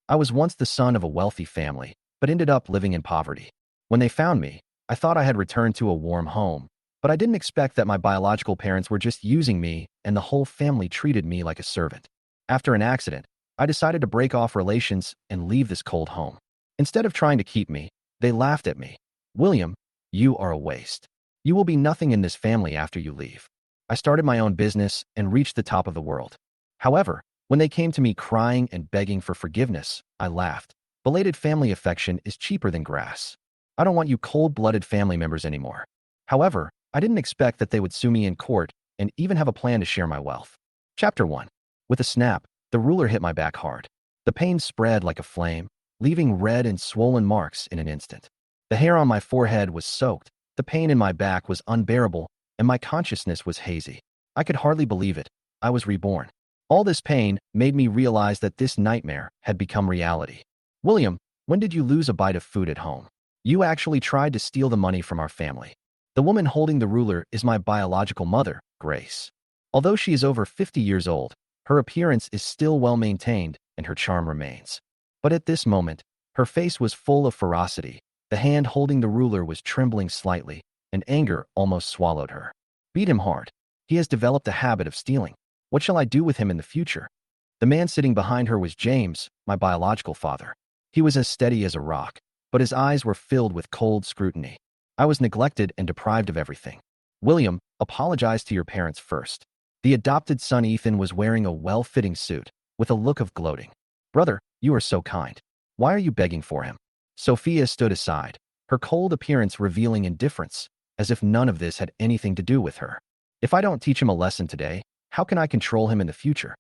I was once the son of a wealthy family, but ended up living in poverty. When they found me, I thought I had returned to a warm home, but I didn't expect that my biological parents were just using me and the whole family treated me like a servant. After an accident, I decided to break off relations and leave this cold home. Instead of trying to keep me, they laughed at me. William, you are a waste. You will be nothing in this family after you leave. I started my own business and reached the top of the world. However, when they came to me crying and begging for forgiveness, I laughed. Belated family affection is cheaper than grass. I don't want you cold-blooded family members anymore. However, I didn't expect that they would sue me in court and even have a plan to share my wealth. Chapter 1. With a snap, the ruler hit my back hard. The pain spread like a flame, leaving red and swollen marks in an instant. The hair on my forehead was soaked, the pain in my back was unbearable, and my consciousness was hazy. I could hardly believe it. I was reborn. All this pain made me realize that this nightmare had become reality. William, when did you lose a bite of food at home? You actually tried to steal the money from our family. The woman holding the ruler is my biological mother, Grace. Although she is over 50 years old, her appearance is still well maintained and her charm remains. But at this moment, her face was full of ferocity. The hand holding the ruler was trembling slightly, and anger almost swallowed her. Beat him hard. He has developed a habit of stealing. What shall I do with him in the future? The man sitting behind her was James, my biological father. He was as steady as a rock, but his eyes were filled with cold scrutiny. I was neglected and deprived of everything. William, apologize to your parents first. The adopted son Ethan was wearing a well-fitting suit, with a look of gloating. Brother, you are so kind. Why are you begging for him? Sophia stood aside, her cold appearance revealing indifference, as if none of this had anything to do with her. If I don't teach him a lesson today, how can I control him in the future?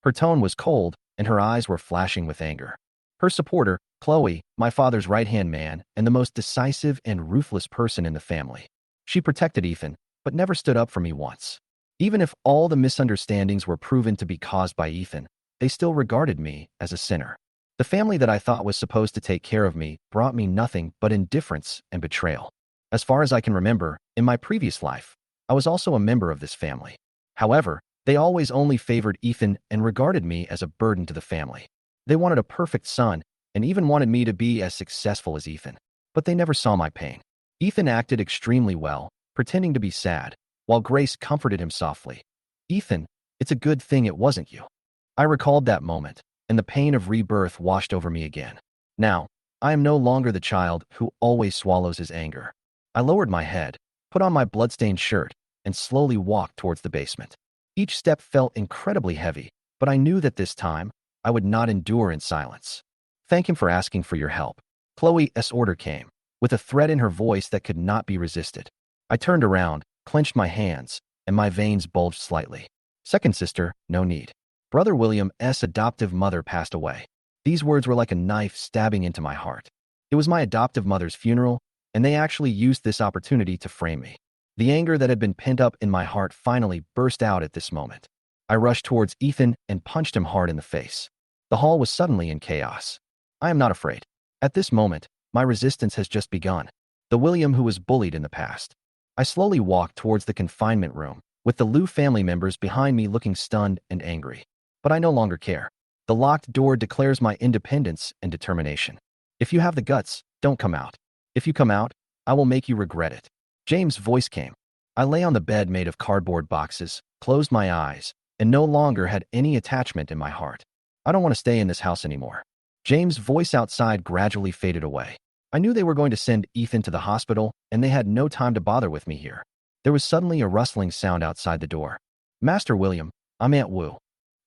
Her tone was cold, and her eyes were flashing with anger. Her supporter, Chloe, my father's right-hand man and the most decisive and ruthless person in the family. She protected Ethan, but never stood up for me once. Even if all the misunderstandings were proven to be caused by Ethan, they still regarded me as a sinner. The family that I thought was supposed to take care of me brought me nothing but indifference and betrayal. As far as I can remember, in my previous life, I was also a member of this family. However, they always only favored Ethan and regarded me as a burden to the family. They wanted a perfect son and even wanted me to be as successful as Ethan. But they never saw my pain. Ethan acted extremely well, pretending to be sad, while Grace comforted him softly. Ethan, it's a good thing it wasn't you. I recalled that moment, and the pain of rebirth washed over me again. Now, I am no longer the child who always swallows his anger. I lowered my head, put on my bloodstained shirt, and slowly walked towards the basement. Each step felt incredibly heavy, but I knew that this time, I would not endure in silence. Thank him for asking for your help. Chloe's order came, with a threat in her voice that could not be resisted. I turned around, clenched my hands, and my veins bulged slightly. Second sister, no need. Brother William's adoptive mother passed away. These words were like a knife stabbing into my heart. It was my adoptive mother's funeral, and they actually used this opportunity to frame me. The anger that had been pent up in my heart finally burst out at this moment. I rushed towards Ethan and punched him hard in the face. The hall was suddenly in chaos. I am not afraid. At this moment, my resistance has just begun. The William who was bullied in the past. I slowly walked towards the confinement room, with the Liu family members behind me looking stunned and angry. But I no longer care. The locked door declares my independence and determination. If you have the guts, don't come out. If you come out, I will make you regret it. James' voice came. I lay on the bed made of cardboard boxes, closed my eyes, and no longer had any attachment in my heart. I don't want to stay in this house anymore. James' voice outside gradually faded away. I knew they were going to send Ethan to the hospital, and they had no time to bother with me here. There was suddenly a rustling sound outside the door. Master William, I'm Aunt Wu.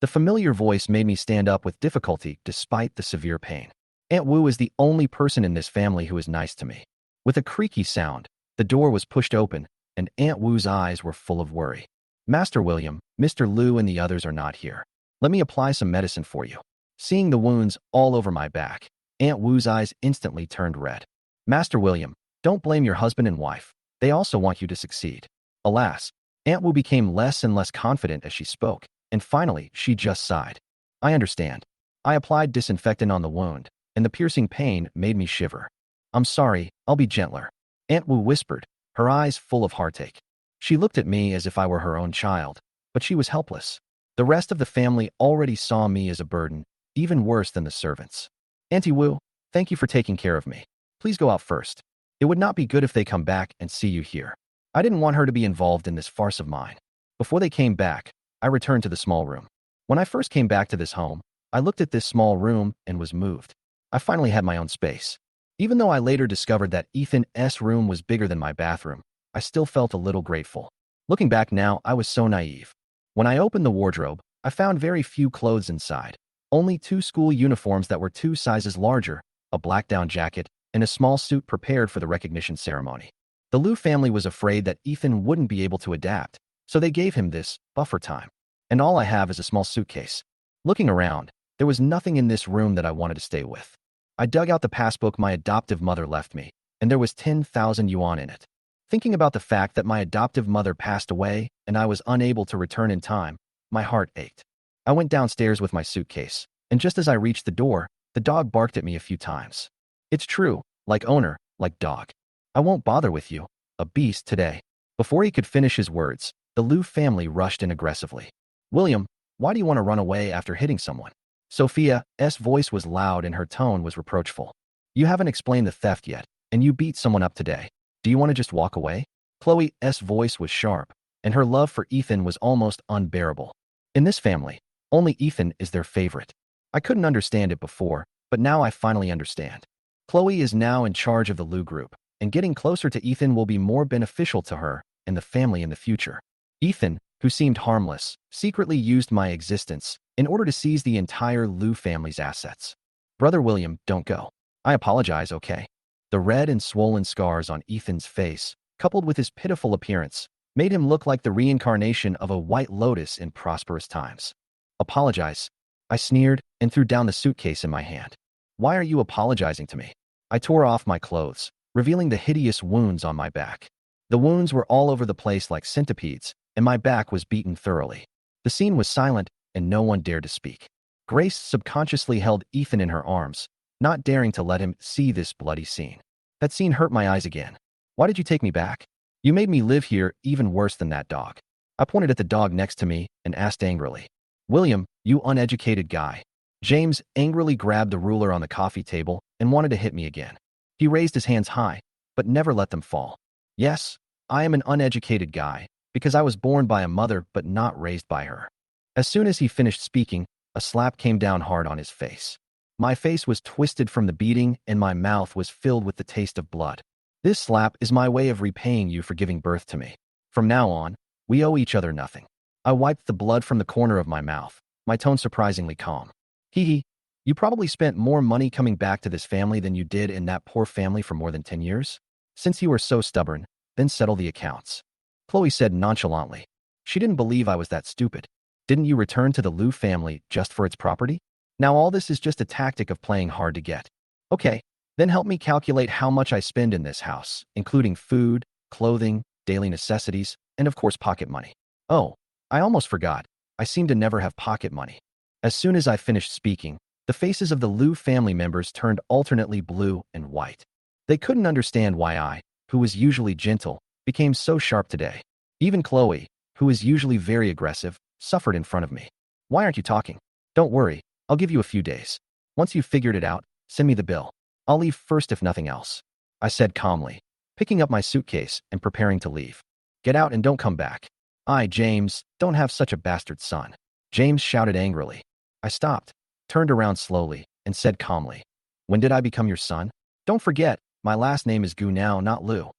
The familiar voice made me stand up with difficulty despite the severe pain. Aunt Wu is the only person in this family who is nice to me. With a creaky sound, the door was pushed open, and Aunt Wu's eyes were full of worry. Master William, Mr. Liu and the others are not here. Let me apply some medicine for you. Seeing the wounds all over my back, Aunt Wu's eyes instantly turned red. Master William, don't blame your husband and wife. They also want you to succeed. Alas, Aunt Wu became less and less confident as she spoke, and finally, she just sighed. I understand. I applied disinfectant on the wound, and the piercing pain made me shiver. I'm sorry, I'll be gentler. Aunt Wu whispered, her eyes full of heartache. She looked at me as if I were her own child, but she was helpless. The rest of the family already saw me as a burden, even worse than the servants. Auntie Wu, thank you for taking care of me. Please go out first. It would not be good if they come back and see you here. I didn't want her to be involved in this farce of mine. Before they came back, I returned to the small room. When I first came back to this home, I looked at this small room and was moved. I finally had my own space. Even though I later discovered that Ethan's room was bigger than my bathroom, I still felt a little grateful. Looking back now, I was so naive. When I opened the wardrobe, I found very few clothes inside. Only 2 school uniforms that were 2 sizes larger, a black down jacket, and a small suit prepared for the recognition ceremony. The Liu family was afraid that Ethan wouldn't be able to adapt, so they gave him this buffer time. And all I have is a small suitcase. Looking around, there was nothing in this room that I wanted to stay with. I dug out the passbook my adoptive mother left me, and there was 10,000 yuan in it. Thinking about the fact that my adoptive mother passed away and I was unable to return in time, my heart ached. I went downstairs with my suitcase, and just as I reached the door, the dog barked at me a few times. It's true, like owner, like dog. I won't bother with you, a beast today. Before he could finish his words, the Liu family rushed in aggressively. William, why do you want to run away after hitting someone? Sophia's voice was loud and her tone was reproachful. You haven't explained the theft yet, and you beat someone up today. Do you want to just walk away? Chloe's voice was sharp, and her love for Ethan was almost unbearable. In this family, only Ethan is their favorite. I couldn't understand it before, but now I finally understand. Chloe is now in charge of the Liu group, and getting closer to Ethan will be more beneficial to her and the family in the future. Ethan, who seemed harmless, secretly used my existence in order to seize the entire Liu family's assets. Brother William, don't go. I apologize, okay? The red and swollen scars on Ethan's face, coupled with his pitiful appearance, made him look like the reincarnation of a white lotus in prosperous times. Apologize. I sneered and threw down the suitcase in my hand. Why are you apologizing to me? I tore off my clothes, revealing the hideous wounds on my back. The wounds were all over the place like centipedes, and my back was beaten thoroughly. The scene was silent, and no one dared to speak. Grace subconsciously held Ethan in her arms, not daring to let him see this bloody scene. That scene hurt my eyes again. Why did you take me back? You made me live here even worse than that dog. I pointed at the dog next to me and asked angrily. William, you uneducated guy. James angrily grabbed the ruler on the coffee table and wanted to hit me again. He raised his hands high, but never let them fall. Yes, I am an uneducated guy, because I was born by a mother but not raised by her. As soon as he finished speaking, a slap came down hard on his face. My face was twisted from the beating and my mouth was filled with the taste of blood. This slap is my way of repaying you for giving birth to me. From now on, we owe each other nothing. I wiped the blood from the corner of my mouth, my tone surprisingly calm. Hee hee, you probably spent more money coming back to this family than you did in that poor family for more than 10 years? Since you were so stubborn, then settle the accounts. Chloe said nonchalantly. She didn't believe I was that stupid. Didn't you return to the Liu family just for its property? Now all this is just a tactic of playing hard to get. Okay, then help me calculate how much I spend in this house, including food, clothing, daily necessities, and of course pocket money. Oh, I almost forgot. I seem to never have pocket money. As soon as I finished speaking, the faces of the Liu family members turned alternately blue and white. They couldn't understand why I, who was usually gentle, became so sharp today. Even Chloe, who is usually very aggressive, suffered in front of me. Why aren't you talking? Don't worry, I'll give you a few days. Once you've figured it out, send me the bill. I'll leave first if nothing else. I said calmly, picking up my suitcase and preparing to leave. Get out and don't come back. I, James, don't have such a bastard son. James shouted angrily. I stopped, turned around slowly, and said calmly, when did I become your son? Don't forget, my last name is Gu now, not Liu.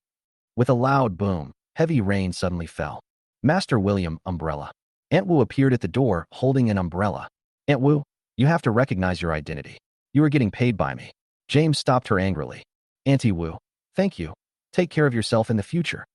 With a loud boom, heavy rain suddenly fell. Master William, umbrella. Aunt Wu appeared at the door holding an umbrella. Aunt Wu, you have to recognize your identity. You are getting paid by me. James stopped her angrily. Auntie Wu, thank you. Take care of yourself in the future.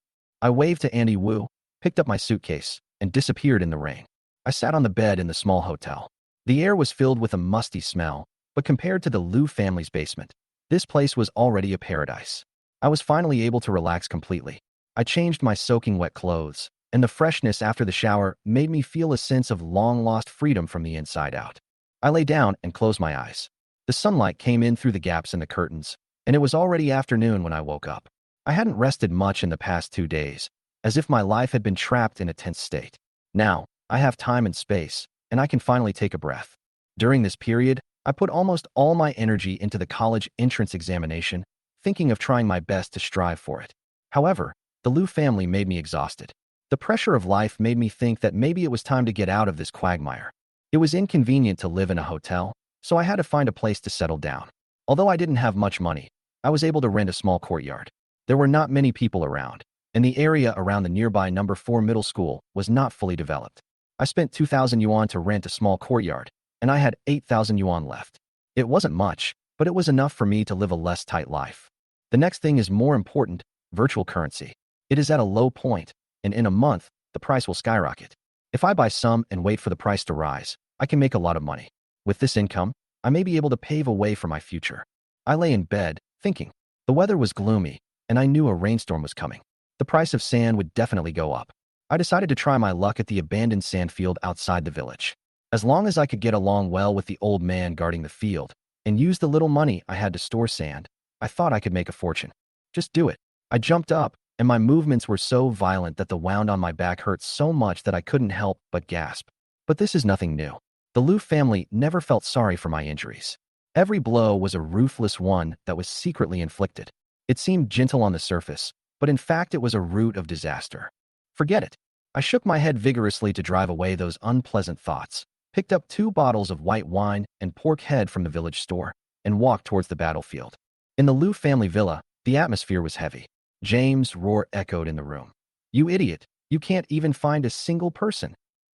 I waved to Auntie Wu, picked up my suitcase, and disappeared in the rain. I sat on the bed in the small hotel. The air was filled with a musty smell, but compared to the Liu family's basement, this place was already a paradise. I was finally able to relax completely. I changed my soaking wet clothes, and the freshness after the shower made me feel a sense of long-lost freedom from the inside out. I lay down and closed my eyes. The sunlight came in through the gaps in the curtains, and it was already afternoon when I woke up. I hadn't rested much in the past 2 days, as if my life had been trapped in a tense state. Now, I have time and space, and I can finally take a breath. During this period, I put almost all my energy into the college entrance examination, thinking of trying my best to strive for it. However, the Liu family made me exhausted. The pressure of life made me think that maybe it was time to get out of this quagmire. It was inconvenient to live in a hotel, so I had to find a place to settle down. Although I didn't have much money, I was able to rent a small courtyard. There were not many people around, and the area around the nearby number 4 middle school was not fully developed. I spent 2,000 yuan to rent a small courtyard, and I had 8,000 yuan left. It wasn't much, but it was enough for me to live a less tight life. The next thing is more important: virtual currency. It is at a low point, and in a month, the price will skyrocket. If I buy some and wait for the price to rise, I can make a lot of money. With this income, I may be able to pave a way for my future. I lay in bed, thinking. The weather was gloomy, and I knew a rainstorm was coming. The price of sand would definitely go up. I decided to try my luck at the abandoned sand field outside the village. As long as I could get along well with the old man guarding the field and use the little money I had to store sand, I thought I could make a fortune. Just do it. I jumped up, and my movements were so violent that the wound on my back hurt so much that I couldn't help but gasp. But this is nothing new. The Liu family never felt sorry for my injuries. Every blow was a ruthless one that was secretly inflicted. It seemed gentle on the surface, but in fact it was a root of disaster. Forget it. I shook my head vigorously to drive away those unpleasant thoughts, picked up 2 bottles of white wine and pork head from the village store, and walked towards the battlefield. In the Liu family villa, the atmosphere was heavy. James' roar echoed in the room. "You idiot! You can't even find a single person."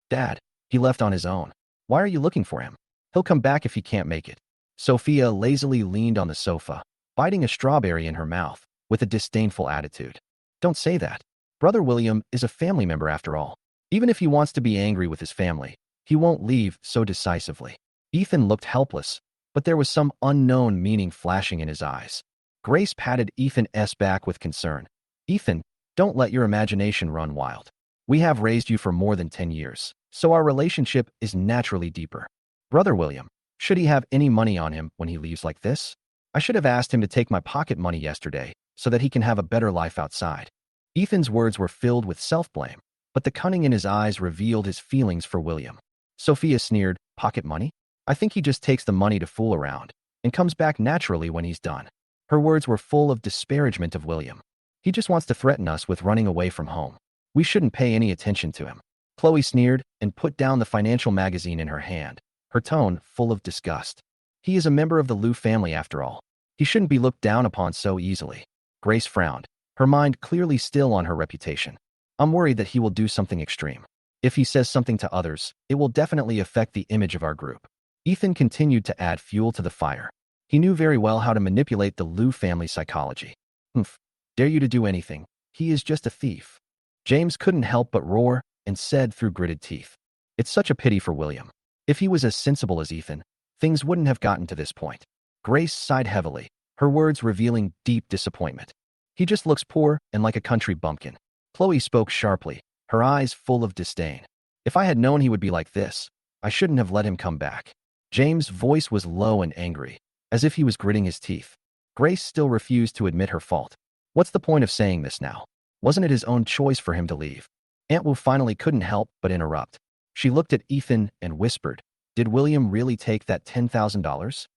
"Dad, he left on his own. Why are you looking for him? He'll come back if he can't make it." Sophia lazily leaned on the sofa, biting a strawberry in her mouth, with a disdainful attitude. "Don't say that. Brother William is a family member after all. Even if he wants to be angry with his family, he won't leave so decisively." Ethan looked helpless, but there was some unknown meaning flashing in his eyes. Grace patted Ethan's back with concern. "Ethan, don't let your imagination run wild. We have raised you for more than 10 years, so our relationship is naturally deeper. Brother William, should he have any money on him when he leaves like this? I should have asked him to take my pocket money yesterday so that he can have a better life outside." Ethan's words were filled with self-blame, but the cunning in his eyes revealed his feelings for William. Sophia sneered. "Pocket money? I think he just takes the money to fool around and comes back naturally when he's done." Her words were full of disparagement of William. "He just wants to threaten us with running away from home. We shouldn't pay any attention to him." Chloe sneered and put down the financial magazine in her hand, her tone full of disgust. "He is a member of the Liu family after all. He shouldn't be looked down upon so easily." Grace frowned, her mind clearly still on her reputation. "I'm worried that he will do something extreme. If he says something to others, it will definitely affect the image of our group." Ethan continued to add fuel to the fire. He knew very well how to manipulate the Liu family psychology. "Humph, dare you to do anything. He is just a thief." James couldn't help but roar and said through gritted teeth, "It's such a pity for William. If he was as sensible as Ethan, things wouldn't have gotten to this point." Grace sighed heavily, her words revealing deep disappointment. "He just looks poor and like a country bumpkin." Chloe spoke sharply, her eyes full of disdain. "If I had known he would be like this, I shouldn't have let him come back." James' voice was low and angry, as if he was gritting his teeth. Grace still refused to admit her fault. What's the point of saying this now? Wasn't it his own choice for him to leave? Aunt Wu finally couldn't help but interrupt. She looked at Ethan and whispered, "Did William really take that $10,000?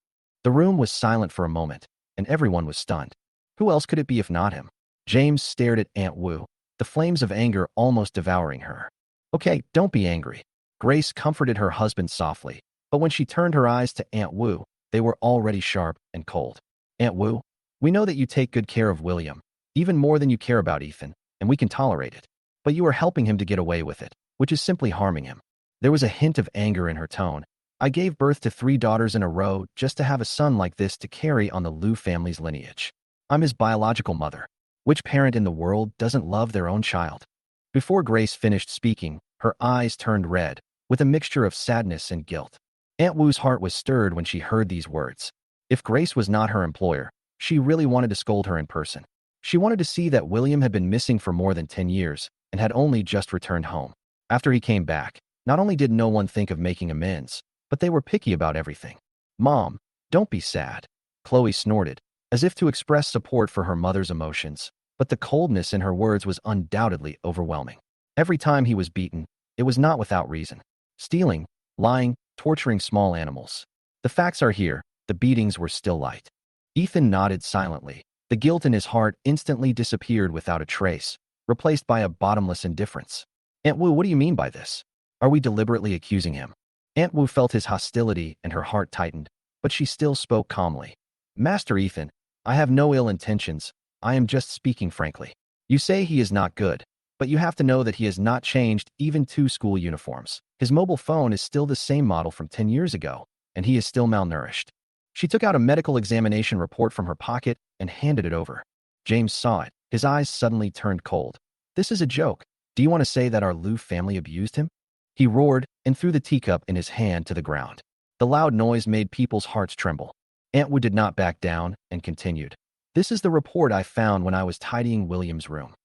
The room was silent for a moment, and everyone was stunned. Who else could it be if not him? James stared at Aunt Wu, the flames of anger almost devouring her. "Okay, don't be angry." Grace comforted her husband softly, but when she turned her eyes to Aunt Wu, they were already sharp and cold. "Aunt Wu, we know that you take good care of William, even more than you care about Ethan, and we can tolerate it. But you are helping him to get away with it, which is simply harming him." There was a hint of anger in her tone. "I gave birth to 3 daughters in a row just to have a son like this to carry on the Liu family's lineage. I'm his biological mother. Which parent in the world doesn't love their own child?" Before Grace finished speaking, her eyes turned red, with a mixture of sadness and guilt. Aunt Wu's heart was stirred when she heard these words. If Grace was not her employer, she really wanted to scold her in person. She wanted to see that William had been missing for more than 10 years and had only just returned home. After he came back, not only did no one think of making amends, but they were picky about everything. "Mom, don't be sad." Chloe snorted, as if to express support for her mother's emotions, but the coldness in her words was undoubtedly overwhelming. Every time he was beaten, it was not without reason. Stealing, lying, torturing small animals. The facts are here. The beatings were still light. Ethan nodded silently. The guilt in his heart instantly disappeared without a trace, replaced by a bottomless indifference. Aunt Wu, what do you mean by this? Are we deliberately accusing him? Aunt Wu felt his hostility and her heart tightened, but she still spoke calmly. Master Ethan, I have no ill intentions. I am just speaking frankly. You say he is not good, but you have to know that he has not changed even 2 school uniforms. His mobile phone is still the same model from 10 years ago, and he is still malnourished. She took out a medical examination report from her pocket and handed it over. James saw it. His eyes suddenly turned cold. This is a joke. Do you want to say that our Liu family abused him? He roared and threw the teacup in his hand to the ground. The loud noise made people's hearts tremble. Aunt Wu did not back down and continued. This is the report I found when I was tidying William's room.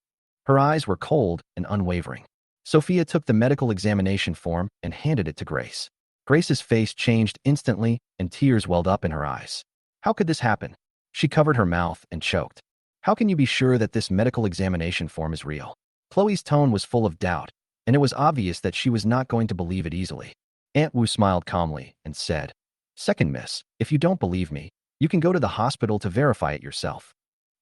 Her eyes were cold and unwavering. Sophia took the medical examination form and handed it to Grace. Grace's face changed instantly and tears welled up in her eyes. How could this happen? She covered her mouth and choked. How can you be sure that this medical examination form is real? Chloe's tone was full of doubt, and it was obvious that she was not going to believe it easily. Aunt Wu smiled calmly and said, Second, miss, if you don't believe me, you can go to the hospital to verify it yourself.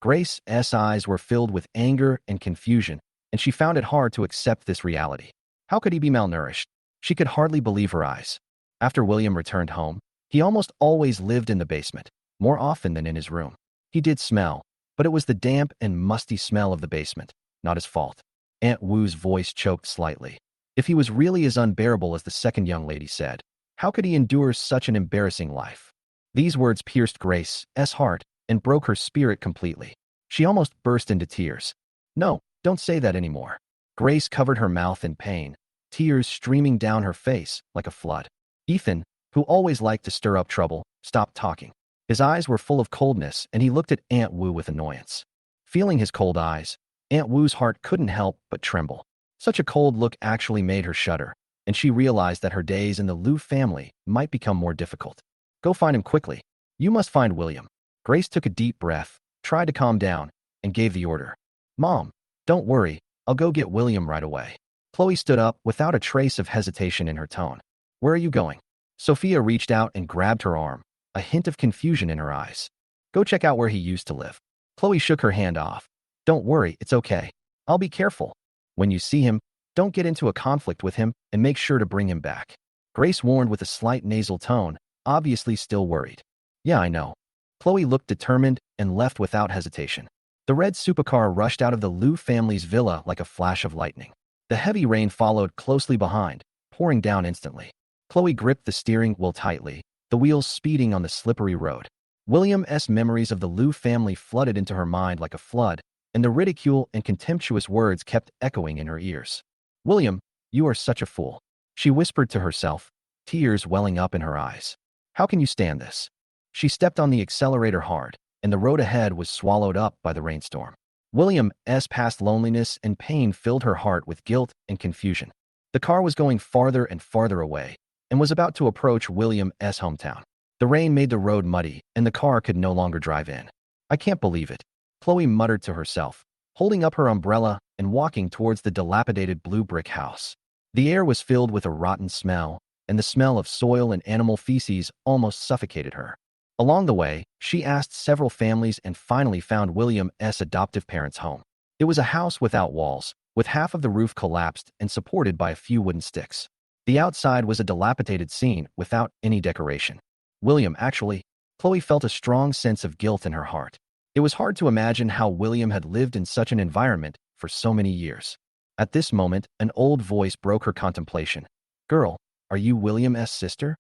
Grace's eyes were filled with anger and confusion, and she found it hard to accept this reality. How could he be malnourished? She could hardly believe her eyes. After William returned home, he almost always lived in the basement, more often than in his room. He did smell, but it was the damp and musty smell of the basement, not his fault. Aunt Wu's voice choked slightly. If he was really as unbearable as the second young lady said, how could he endure such an embarrassing life? These words pierced Grace's heart and broke her spirit completely. She almost burst into tears. No, don't say that anymore. Grace covered her mouth in pain, tears streaming down her face like a flood. Ethan, who always liked to stir up trouble, stopped talking. His eyes were full of coldness, and he looked at Aunt Wu with annoyance. Feeling his cold eyes, Aunt Wu's heart couldn't help but tremble. Such a cold look actually made her shudder, and she realized that her days in the Liu family might become more difficult. Go find him quickly. You must find William. Grace took a deep breath, tried to calm down, and gave the order. Mom, don't worry, I'll go get William right away. Chloe stood up without a trace of hesitation in her tone. Where are you going? Sophia reached out and grabbed her arm, a hint of confusion in her eyes. Go check out where he used to live. Chloe shook her hand off. Don't worry, it's okay. I'll be careful. When you see him, don't get into a conflict with him and make sure to bring him back. Grace warned with a slight nasal tone, obviously still worried. Yeah, I know. Chloe looked determined and left without hesitation. The red supercar rushed out of the Liu family's villa like a flash of lightning. The heavy rain followed closely behind, pouring down instantly. Chloe gripped the steering wheel tightly, the wheels speeding on the slippery road. William's memories of the Liu family flooded into her mind like a flood, and the ridicule and contemptuous words kept echoing in her ears. William, you are such a fool. She whispered to herself, tears welling up in her eyes. How can you stand this? She stepped on the accelerator hard, and the road ahead was swallowed up by the rainstorm. William's past loneliness and pain filled her heart with guilt and confusion. The car was going farther and farther away, and was about to approach William's hometown. The rain made the road muddy, and the car could no longer drive in. I can't believe it, Chloe muttered to herself, holding up her umbrella and walking towards the dilapidated blue brick house. The air was filled with a rotten smell, and the smell of soil and animal feces almost suffocated her. Along the way, she asked several families and finally found William's adoptive parents' home. It was a house without walls, with half of the roof collapsed and supported by a few wooden sticks. The outside was a dilapidated scene without any decoration. William, actually, Chloe felt a strong sense of guilt in her heart. It was hard to imagine how William had lived in such an environment for so many years. At this moment, an old voice broke her contemplation. Girl, are you William's sister?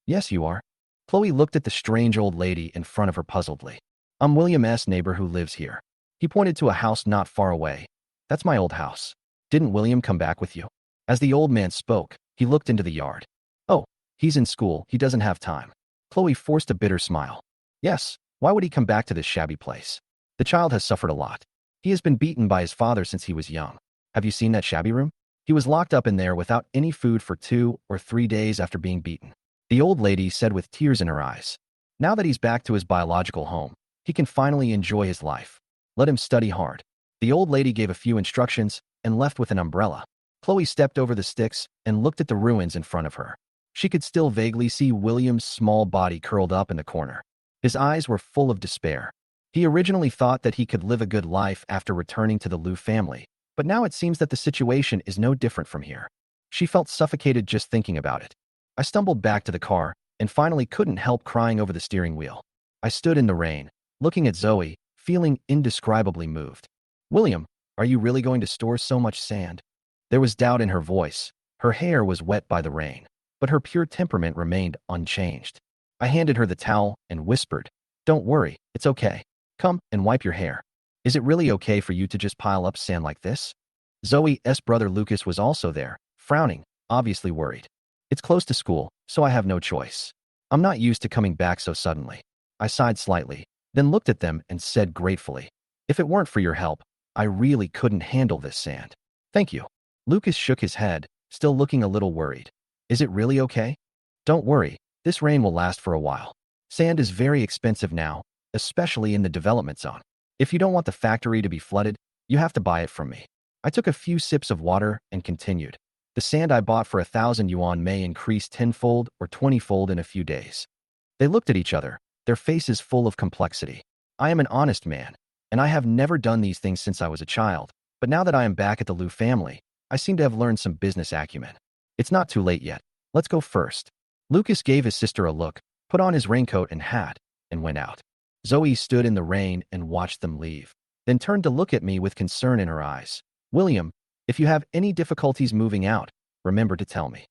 Yes, you are. Chloe looked at the strange old lady in front of her puzzledly. I'm William's neighbor who lives here. He pointed to a house not far away. That's my old house. Didn't William come back with you? As the old man spoke, he looked into the yard. Oh, he's in school. He doesn't have time. Chloe forced a bitter smile. Yes, why would he come back to this shabby place? The child has suffered a lot. He has been beaten by his father since he was young. Have you seen that shabby room? He was locked up in there without any food for 2 or 3 days after being beaten. The old lady said with tears in her eyes. Now that he's back to his biological home, he can finally enjoy his life. Let him study hard. The old lady gave a few instructions and left with an umbrella. Chloe stepped over the sticks and looked at the ruins in front of her. She could still vaguely see William's small body curled up in the corner. His eyes were full of despair. He originally thought that he could live a good life after returning to the Liu family, but now it seems that the situation is no different from here. She felt suffocated just thinking about it. I stumbled back to the car and finally couldn't help crying over the steering wheel. I stood in the rain, looking at Zoe, feeling indescribably moved. William, are you really going to store so much sand? There was doubt in her voice. Her hair was wet by the rain, but her pure temperament remained unchanged. I handed her the towel and whispered, "Don't worry, it's okay. Come and wipe your hair. Is it really okay for you to just pile up sand like this?" Zoe's brother Lucas was also there, frowning, obviously worried. "It's close to school, so I have no choice. I'm not used to coming back so suddenly." I sighed slightly, then looked at them and said gratefully, "If it weren't for your help, I really couldn't handle this sand." "Thank you." Lucas shook his head, still looking a little worried. "Is it really okay?" "Don't worry, this rain will last for a while. Sand is very expensive now, especially in the development zone. If you don't want the factory to be flooded, you have to buy it from me." I took a few sips of water and continued. "The sand I bought for 1,000 yuan may increase tenfold or 20-fold in a few days." They looked at each other, their faces full of complexity. I am an honest man, and I have never done these things since I was a child, but now that I am back at the Liu family, I seem to have learned some business acumen. It's not too late yet. Let's go first. Lucas gave his sister a look, put on his raincoat and hat, and went out. Zoe stood in the rain and watched them leave, then turned to look at me with concern in her eyes. "William, if you have any difficulties moving out, remember to tell me."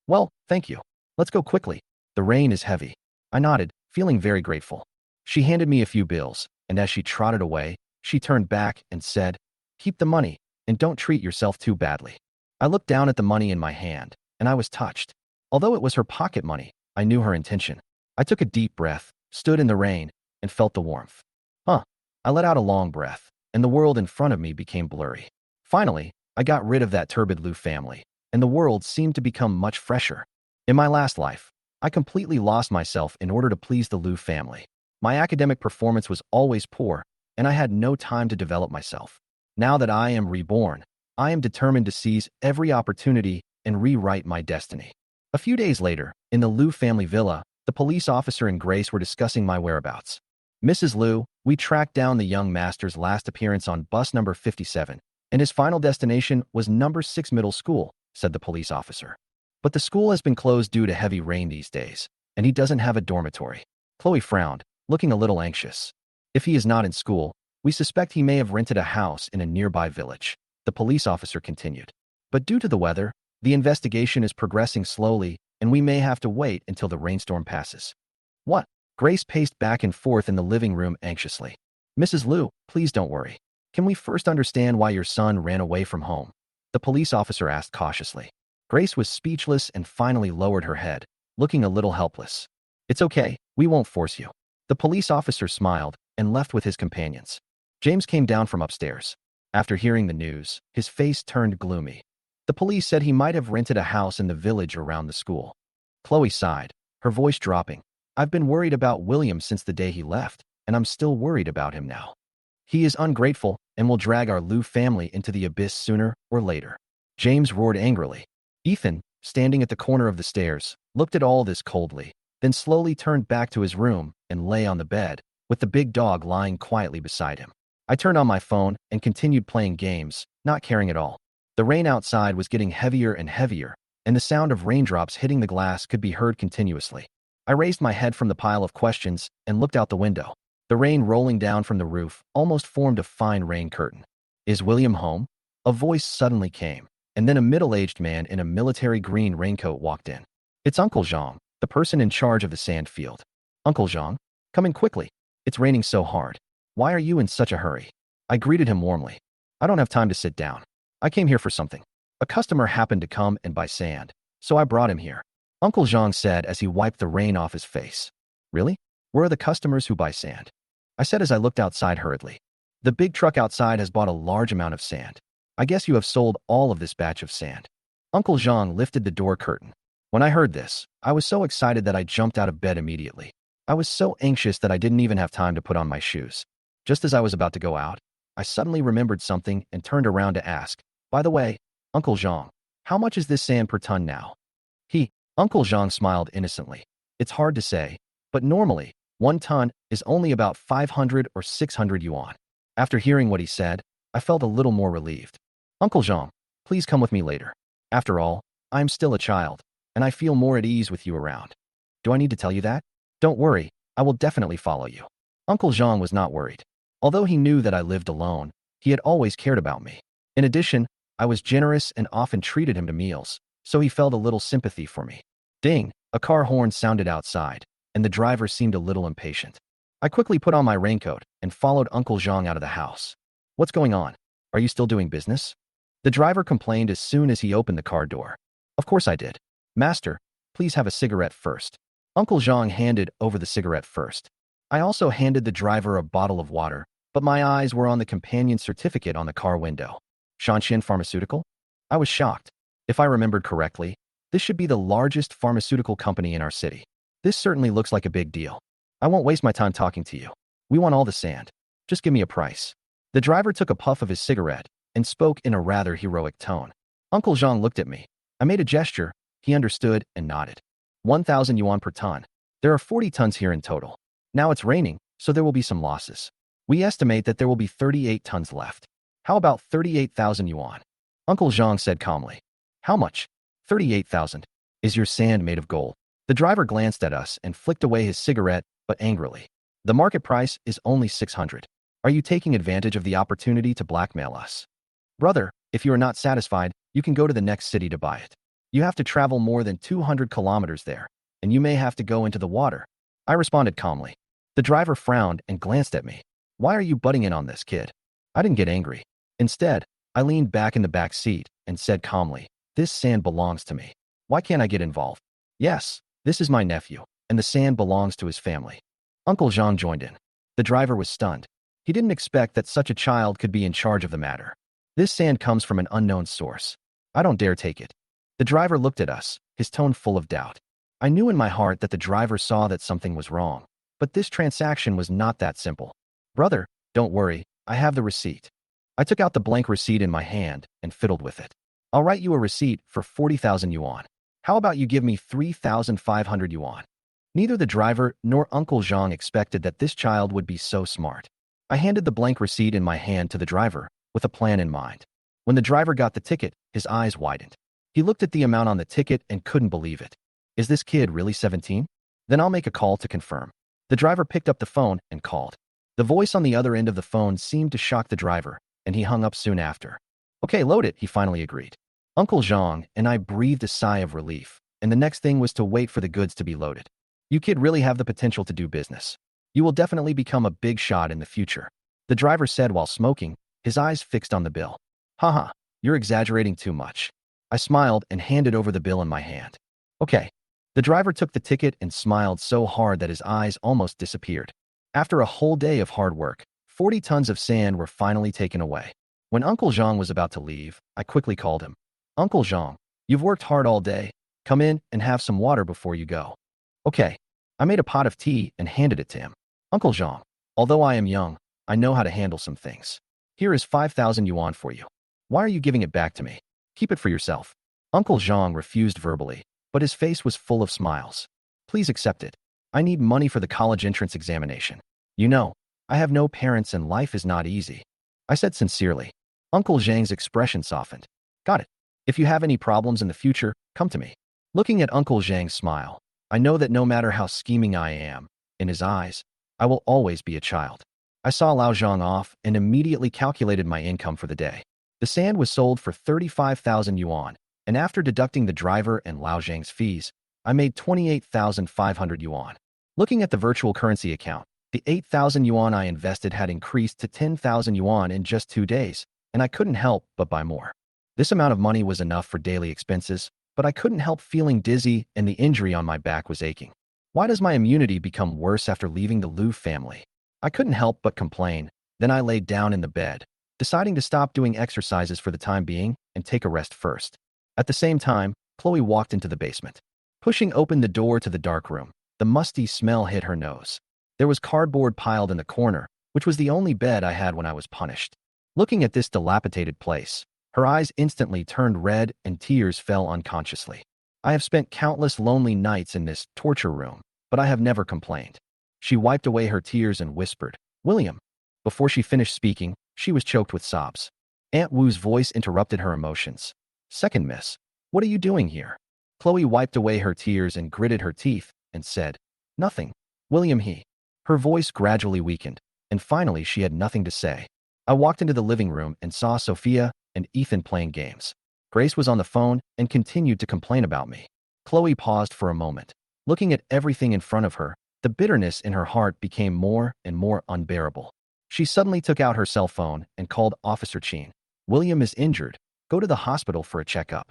"Well, thank you. Let's go quickly. The rain is heavy." I nodded, feeling very grateful. She handed me a few bills, and as she trotted away, she turned back and said, "Keep the money, and don't treat yourself too badly." I looked down at the money in my hand, and I was touched. Although it was her pocket money, I knew her intention. I took a deep breath, stood in the rain, and felt the warmth. I let out a long breath, and the world in front of me became blurry. Finally, I got rid of that turbid Liu family, and the world seemed to become much fresher. In my last life, I completely lost myself in order to please the Liu family. My academic performance was always poor, and I had no time to develop myself. Now that I am reborn, I am determined to seize every opportunity and rewrite my destiny. A few days later, in the Liu family villa, the police officer and Grace were discussing my whereabouts. "Mrs. Liu, we tracked down the young master's last appearance on bus number 57, and his final destination was number 6 middle school," said the police officer. "But the school has been closed due to heavy rain these days, and he doesn't have a dormitory." Chloe frowned, looking a little anxious. "If he is not in school, we suspect he may have rented a house in a nearby village," the police officer continued. "But due to the weather, the investigation is progressing slowly, and we may have to wait until the rainstorm passes." "What?" Grace paced back and forth in the living room anxiously. "Mrs. Liu, please don't worry. Can we first understand why your son ran away from home?" the police officer asked cautiously. Grace was speechless and finally lowered her head, looking a little helpless. "It's okay, we won't force you." The police officer smiled and left with his companions. James came down from upstairs. After hearing the news, his face turned gloomy. The police said he might have rented a house in the village around the school. Chloe sighed, her voice dropping. "I've been worried about William since the day he left, and I'm still worried about him now. He is ungrateful and will drag our Liu family into the abyss sooner or later." James roared angrily. Ethan, standing at the corner of the stairs, looked at all this coldly, then slowly turned back to his room and lay on the bed, with the big dog lying quietly beside him. I turned on my phone and continued playing games, not caring at all. The rain outside was getting heavier and heavier, and the sound of raindrops hitting the glass could be heard continuously. I raised my head from the pile of questions and looked out the window. The rain rolling down from the roof almost formed a fine rain curtain. "Is William home?" a voice suddenly came, and then a middle-aged man in a military green raincoat walked in. "It's Uncle Zhang, the person in charge of the sand field." "Uncle Zhang, come in quickly. It's raining so hard. Why are you in such a hurry?" I greeted him warmly. "I don't have time to sit down. I came here for something. A customer happened to come and buy sand, so I brought him here," Uncle Zhang said as he wiped the rain off his face. "Really? Where are the customers who buy sand?" I said as I looked outside hurriedly. "The big truck outside has bought a large amount of sand. I guess you have sold all of this batch of sand." Uncle Zhang lifted the door curtain. When I heard this, I was so excited that I jumped out of bed immediately. I was so anxious that I didn't even have time to put on my shoes. Just as I was about to go out, I suddenly remembered something and turned around to ask, "By the way, Uncle Zhang, how much is this sand per ton now?" He Uncle Zhang smiled innocently. It's hard to say, but normally, 1 ton is only about 500 or 600 yuan. After hearing what he said, I felt a little more relieved. Uncle Zhang, please come with me later. After all, I'm still a child, and I feel more at ease with you around. Do I need to tell you that? Don't worry, I will definitely follow you. Uncle Zhang was not worried. Although he knew that I lived alone, he had always cared about me. In addition, I was generous and often treated him to meals, so he felt a little sympathy for me. Ding! A car horn sounded outside, and the driver seemed a little impatient. I quickly put on my raincoat and followed Uncle Zhang out of the house. What's going on? Are you still doing business? The driver complained as soon as he opened the car door. Of course I did. Master, please have a cigarette first. Uncle Zhang handed over the cigarette first. I also handed the driver a bottle of water, but my eyes were on the companion certificate on the car window. Shanshin Pharmaceutical? I was shocked. If I remembered correctly, this should be the largest pharmaceutical company in our city. This certainly looks like a big deal. I won't waste my time talking to you. We want all the sand. Just give me a price. The driver took a puff of his cigarette and spoke in a rather heroic tone. Uncle Zhang looked at me. I made a gesture. He understood and nodded. 1,000 yuan per ton. There are 40 tons here in total. Now it's raining, so there will be some losses. We estimate that there will be 38 tons left. How about 38,000 yuan? Uncle Zhang said calmly. How much? 38,000. Is your sand made of gold? The driver glanced at us and flicked away his cigarette, but angrily. The market price is only 600. Are you taking advantage of the opportunity to blackmail us? Brother, if you are not satisfied, you can go to the next city to buy it. You have to travel more than 200 kilometers there, and you may have to go into the water. I responded calmly. The driver frowned and glanced at me. Why are you butting in on this, kid? I didn't get angry. Instead, I leaned back in the back seat and said calmly, this sand belongs to me. Why can't I get involved? Yes, this is my nephew, and the sand belongs to his family. Uncle Zhang joined in. The driver was stunned. He didn't expect that such a child could be in charge of the matter. This sand comes from an unknown source. I don't dare take it. The driver looked at us, his tone full of doubt. I knew in my heart that the driver saw that something was wrong, but this transaction was not that simple. Brother, don't worry, I have the receipt. I took out the blank receipt in my hand and fiddled with it. I'll write you a receipt for 40,000 yuan. How about you give me 3,500 yuan? Neither the driver nor Uncle Zhang expected that this child would be so smart. I handed the blank receipt in my hand to the driver, with a plan in mind. When the driver got the ticket, his eyes widened. He looked at the amount on the ticket and couldn't believe it. Is this kid really 17? Then I'll make a call to confirm. The driver picked up the phone and called. The voice on the other end of the phone seemed to shock the driver, and he hung up soon after. Okay, load it, he finally agreed. Uncle Zhang and I breathed a sigh of relief, and the next thing was to wait for the goods to be loaded. You kid really have the potential to do business. You will definitely become a big shot in the future, the driver said while smoking, his eyes fixed on the bill. Haha, you're exaggerating too much. I smiled and handed over the bill in my hand. Okay. The driver took the ticket and smiled so hard that his eyes almost disappeared. After a whole day of hard work, 40 tons of sand were finally taken away. When Uncle Zhang was about to leave, I quickly called him. Uncle Zhang, you've worked hard all day. Come in and have some water before you go. Okay. I made a pot of tea and handed it to him. Uncle Zhang, although I am young, I know how to handle some things. Here is 5,000 yuan for you. Why are you giving it back to me? Keep it for yourself. Uncle Zhang refused verbally, but his face was full of smiles. Please accept it. I need money for the college entrance examination. You know, I have no parents and life is not easy. I said sincerely. Uncle Zhang's expression softened. Got it. If you have any problems in the future, come to me. Looking at Uncle Zhang's smile, I know that no matter how scheming I am, in his eyes, I will always be a child. I saw Lao Zhang off and immediately calculated my income for the day. The sand was sold for 35,000 yuan, and after deducting the driver and Lao Zhang's fees, I made 28,500 yuan. Looking at the virtual currency account, the 8,000 yuan I invested had increased to 10,000 yuan in just 2 days, and I couldn't help but buy more. This amount of money was enough for daily expenses, but I couldn't help feeling dizzy and the injury on my back was aching. Why does my immunity become worse after leaving the Liu family? I couldn't help but complain. Then I laid down in the bed, deciding to stop doing exercises for the time being and take a rest first. At the same time, Chloe walked into the basement. Pushing open the door to the dark room, the musty smell hit her nose. There was cardboard piled in the corner, which was the only bed I had when I was punished. Looking at this dilapidated place, her eyes instantly turned red and tears fell unconsciously. I have spent countless lonely nights in this torture room, but I have never complained. She wiped away her tears and whispered, William. Before she finished speaking, she was choked with sobs. Aunt Wu's voice interrupted her emotions. Second miss, what are you doing here? Chloe wiped away her tears and gritted her teeth and said, Nothing. William he. Her voice gradually weakened, and finally she had nothing to say. I walked into the living room and saw Sophia and Ethan playing games. Grace was on the phone and continued to complain about me. Chloe paused for a moment. Looking at everything in front of her, the bitterness in her heart became more and more unbearable. She suddenly took out her cell phone and called Officer Chin. William is injured. Go to the hospital for a checkup.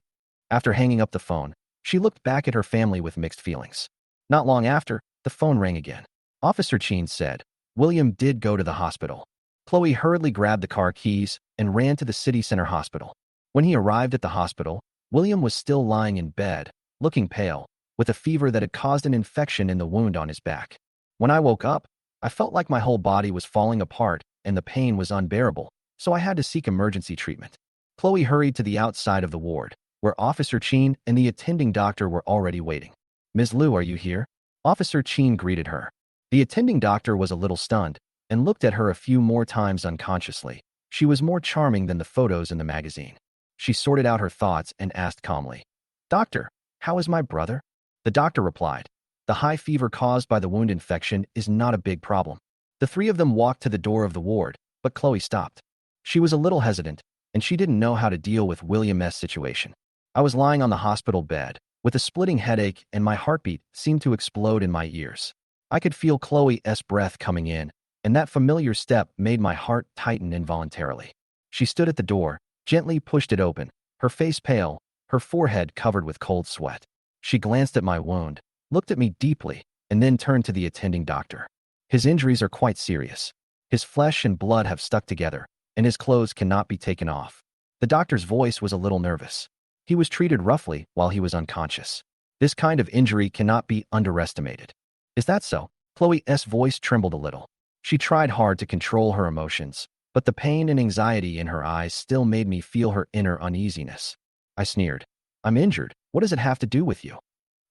After hanging up the phone, she looked back at her family with mixed feelings. Not long after, the phone rang again. Officer Chin said, William did go to the hospital. Chloe hurriedly grabbed the car keys and ran to the city center hospital. When he arrived at the hospital, William was still lying in bed, looking pale, with a fever that had caused an infection in the wound on his back. When I woke up, I felt like my whole body was falling apart and the pain was unbearable, so I had to seek emergency treatment. Chloe hurried to the outside of the ward, where Officer Chin and the attending doctor were already waiting. Ms. Liu, are you here? Officer Chin greeted her. The attending doctor was a little stunned and looked at her a few more times unconsciously. She was more charming than the photos in the magazine. She sorted out her thoughts and asked calmly, Doctor, how is my brother? The doctor replied, The high fever caused by the wound infection is not a big problem. The three of them walked to the door of the ward, but Chloe stopped. She was a little hesitant, and she didn't know how to deal with William's situation. I was lying on the hospital bed, with a splitting headache, and my heartbeat seemed to explode in my ears. I could feel Chloe's breath coming in, and that familiar step made my heart tighten involuntarily. She stood at the door, gently pushed it open, her face pale, her forehead covered with cold sweat. She glanced at my wound, looked at me deeply, and then turned to the attending doctor. His injuries are quite serious. His flesh and blood have stuck together, and his clothes cannot be taken off. The doctor's voice was a little nervous. He was treated roughly while he was unconscious. This kind of injury cannot be underestimated. Is that so? Chloe's voice trembled a little. She tried hard to control her emotions, but the pain and anxiety in her eyes still made me feel her inner uneasiness. I sneered. I'm injured. What does it have to do with you?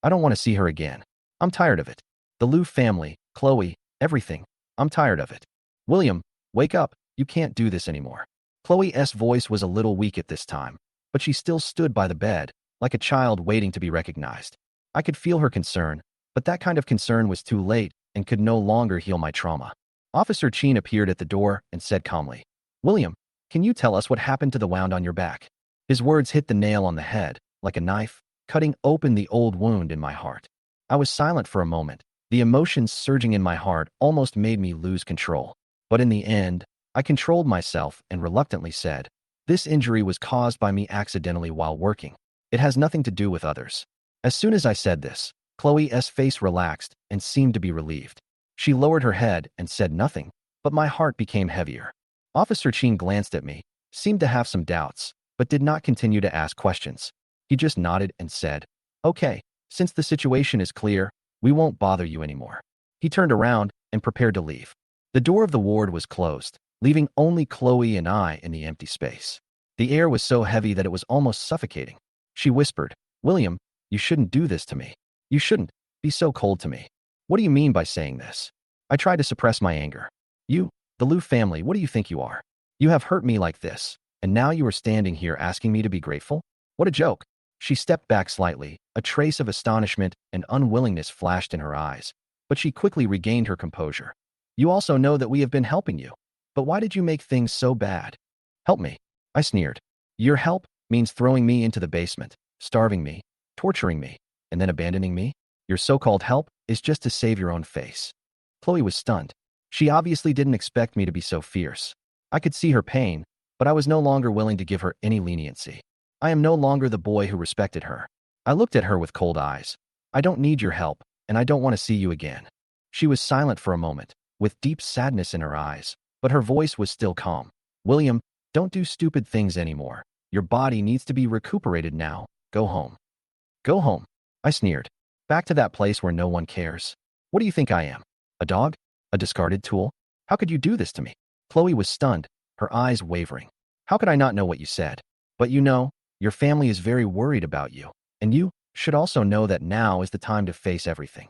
I don't want to see her again. I'm tired of it. The Liu family, Chloe, everything. I'm tired of it. William, wake up. You can't do this anymore. Chloe's voice was a little weak at this time, but she still stood by the bed, like a child waiting to be recognized. I could feel her concern, but that kind of concern was too late and could no longer heal my trauma. Officer Chin appeared at the door and said calmly, William, can you tell us what happened to the wound on your back? His words hit the nail on the head, like a knife, cutting open the old wound in my heart. I was silent for a moment. The emotions surging in my heart almost made me lose control. But in the end, I controlled myself and reluctantly said, This injury was caused by me accidentally while working. It has nothing to do with others. As soon as I said this, Chloe's face relaxed and seemed to be relieved. She lowered her head and said nothing, but my heart became heavier. Officer Chin glanced at me, seemed to have some doubts, but did not continue to ask questions. He just nodded and said, Okay, since the situation is clear, we won't bother you anymore. He turned around and prepared to leave. The door of the ward was closed, leaving only Chloe and I in the empty space. The air was so heavy that it was almost suffocating. She whispered, William, you shouldn't do this to me. You shouldn't be so cold to me. What do you mean by saying this? I tried to suppress my anger. You, the Liu family, what do you think you are? You have hurt me like this, and now you are standing here asking me to be grateful? What a joke. She stepped back slightly, a trace of astonishment and unwillingness flashed in her eyes, but she quickly regained her composure. You also know that we have been helping you. But why did you make things so bad? Help me. I sneered. Your help means throwing me into the basement, starving me, torturing me, and then abandoning me? Your so-called help is just to save your own face. Chloe was stunned. She obviously didn't expect me to be so fierce. I could see her pain, but I was no longer willing to give her any leniency. I am no longer the boy who respected her. I looked at her with cold eyes. I don't need your help, and I don't want to see you again. She was silent for a moment, with deep sadness in her eyes, but her voice was still calm. William, don't do stupid things anymore. Your body needs to be recuperated now. Go home. Go home. I sneered. Back to that place where no one cares. What do you think I am? A dog? A discarded tool? How could you do this to me? Chloe was stunned, her eyes wavering. How could I not know what you said? But you know, your family is very worried about you. And you, should also know that now is the time to face everything.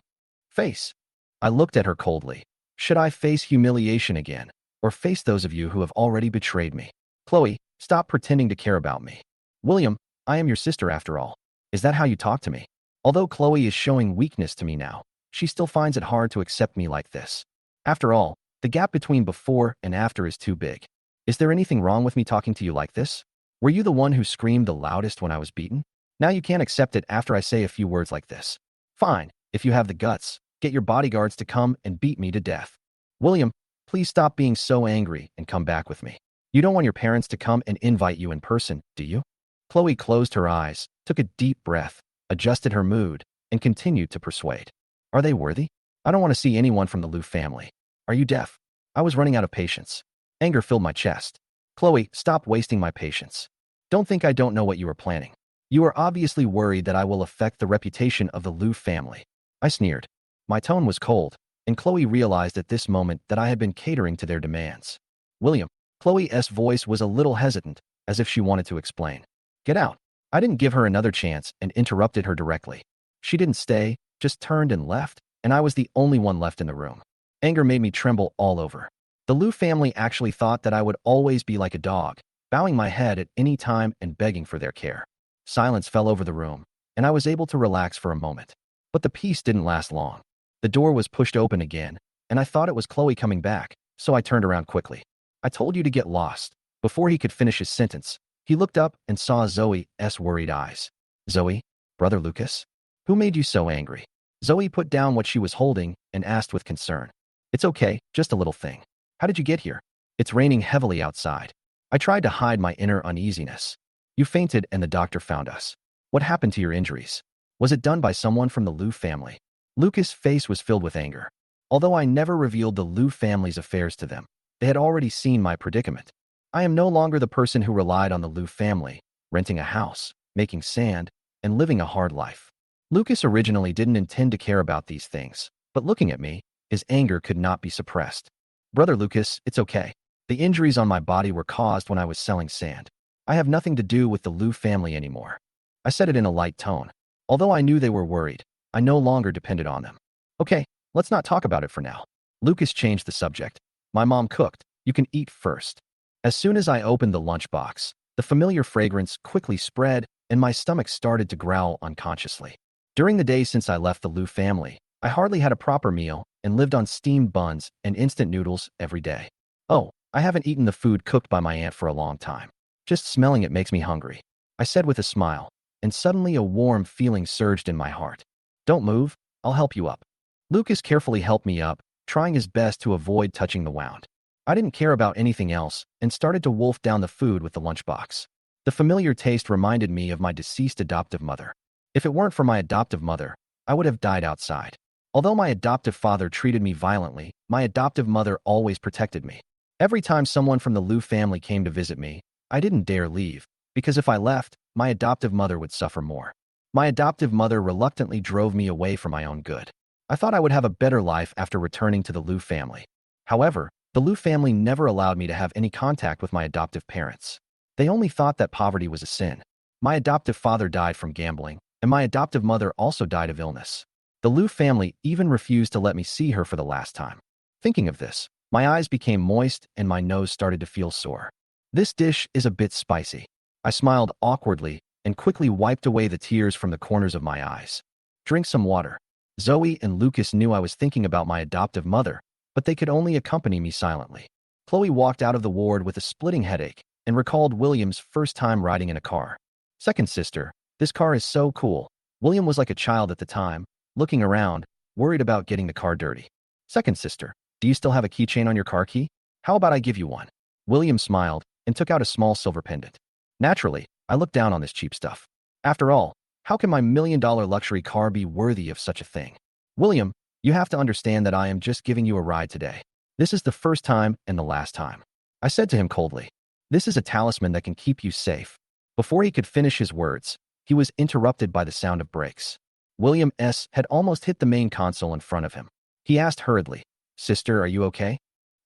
Face. I looked at her coldly. Should I face humiliation again, or face those of you who have already betrayed me? Chloe, stop pretending to care about me. William, I am your sister after all. Is that how you talk to me? Although Chloe is showing weakness to me now, she still finds it hard to accept me like this. After all, the gap between before and after is too big. Is there anything wrong with me talking to you like this? Were you the one who screamed the loudest when I was beaten? Now you can't accept it after I say a few words like this. Fine, if you have the guts, get your bodyguards to come and beat me to death. William, please stop being so angry and come back with me. You don't want your parents to come and invite you in person, do you? Chloe closed her eyes, took a deep breath, adjusted her mood, and continued to persuade. Are they worthy? I don't want to see anyone from the Liu family. Are you deaf? I was running out of patience. Anger filled my chest. Chloe, stop wasting my patience. Don't think I don't know what you are planning. You are obviously worried that I will affect the reputation of the Liu family. I sneered. My tone was cold, and Chloe realized at this moment that I had been catering to their demands. William, Chloe's voice was a little hesitant, as if she wanted to explain. Get out. I didn't give her another chance and interrupted her directly. She didn't stay, just turned and left, and I was the only one left in the room. Anger made me tremble all over. The Liu family actually thought that I would always be like a dog, bowing my head at any time and begging for their care. Silence fell over the room, and I was able to relax for a moment. But the peace didn't last long. The door was pushed open again, and I thought it was Chloe coming back, so I turned around quickly. I told you to get lost. Before he could finish his sentence, he looked up and saw Zoe's worried eyes. Zoe, brother Lucas? Who made you so angry? Zoe put down what she was holding and asked with concern. It's okay, just a little thing. How did you get here? It's raining heavily outside. I tried to hide my inner uneasiness. You fainted and the doctor found us. What happened to your injuries? Was it done by someone from the Liu family? Lucas' face was filled with anger. Although I never revealed the Liu family's affairs to them, they had already seen my predicament. I am no longer the person who relied on the Liu family, renting a house, making sand, and living a hard life. Lucas originally didn't intend to care about these things, but looking at me, his anger could not be suppressed. Brother Lucas, it's okay. The injuries on my body were caused when I was selling sand. I have nothing to do with the Liu family anymore. I said it in a light tone. Although I knew they were worried, I no longer depended on them. Okay, let's not talk about it for now. Lucas changed the subject. My mom cooked. You can eat first. As soon as I opened the lunchbox, the familiar fragrance quickly spread and my stomach started to growl unconsciously. During the days since I left the Liu family, I hardly had a proper meal and lived on steamed buns and instant noodles every day. Oh, I haven't eaten the food cooked by my aunt for a long time. Just smelling it makes me hungry, I said with a smile, and suddenly a warm feeling surged in my heart. Don't move, I'll help you up. Lucas carefully helped me up, trying his best to avoid touching the wound. I didn't care about anything else and started to wolf down the food with the lunchbox. The familiar taste reminded me of my deceased adoptive mother. If it weren't for my adoptive mother, I would have died outside. Although my adoptive father treated me violently, my adoptive mother always protected me. Every time someone from the Liu family came to visit me, I didn't dare leave, because if I left, my adoptive mother would suffer more. My adoptive mother reluctantly drove me away for my own good. I thought I would have a better life after returning to the Liu family. However, the Liu family never allowed me to have any contact with my adoptive parents. They only thought that poverty was a sin. My adoptive father died from gambling, and my adoptive mother also died of illness. The Liu family even refused to let me see her for the last time. Thinking of this, my eyes became moist and my nose started to feel sore. This dish is a bit spicy. I smiled awkwardly and quickly wiped away the tears from the corners of my eyes. Drink some water. Zoe and Lucas knew I was thinking about my adoptive mother, but they could only accompany me silently. Chloe walked out of the ward with a splitting headache and recalled William's first time riding in a car. Second sister, this car is so cool. William was like a child at the time, looking around, worried about getting the car dirty. Second sister, do you still have a keychain on your car key? How about I give you one? William smiled and took out a small silver pendant. Naturally, I looked down on this cheap stuff. After all, how can my $1 million luxury car be worthy of such a thing? William, you have to understand that I am just giving you a ride today. This is the first time and the last time. I said to him coldly, this is a talisman that can keep you safe. Before he could finish his words, he was interrupted by the sound of brakes. William S. had almost hit the main console in front of him. He asked hurriedly, Sister, are you okay?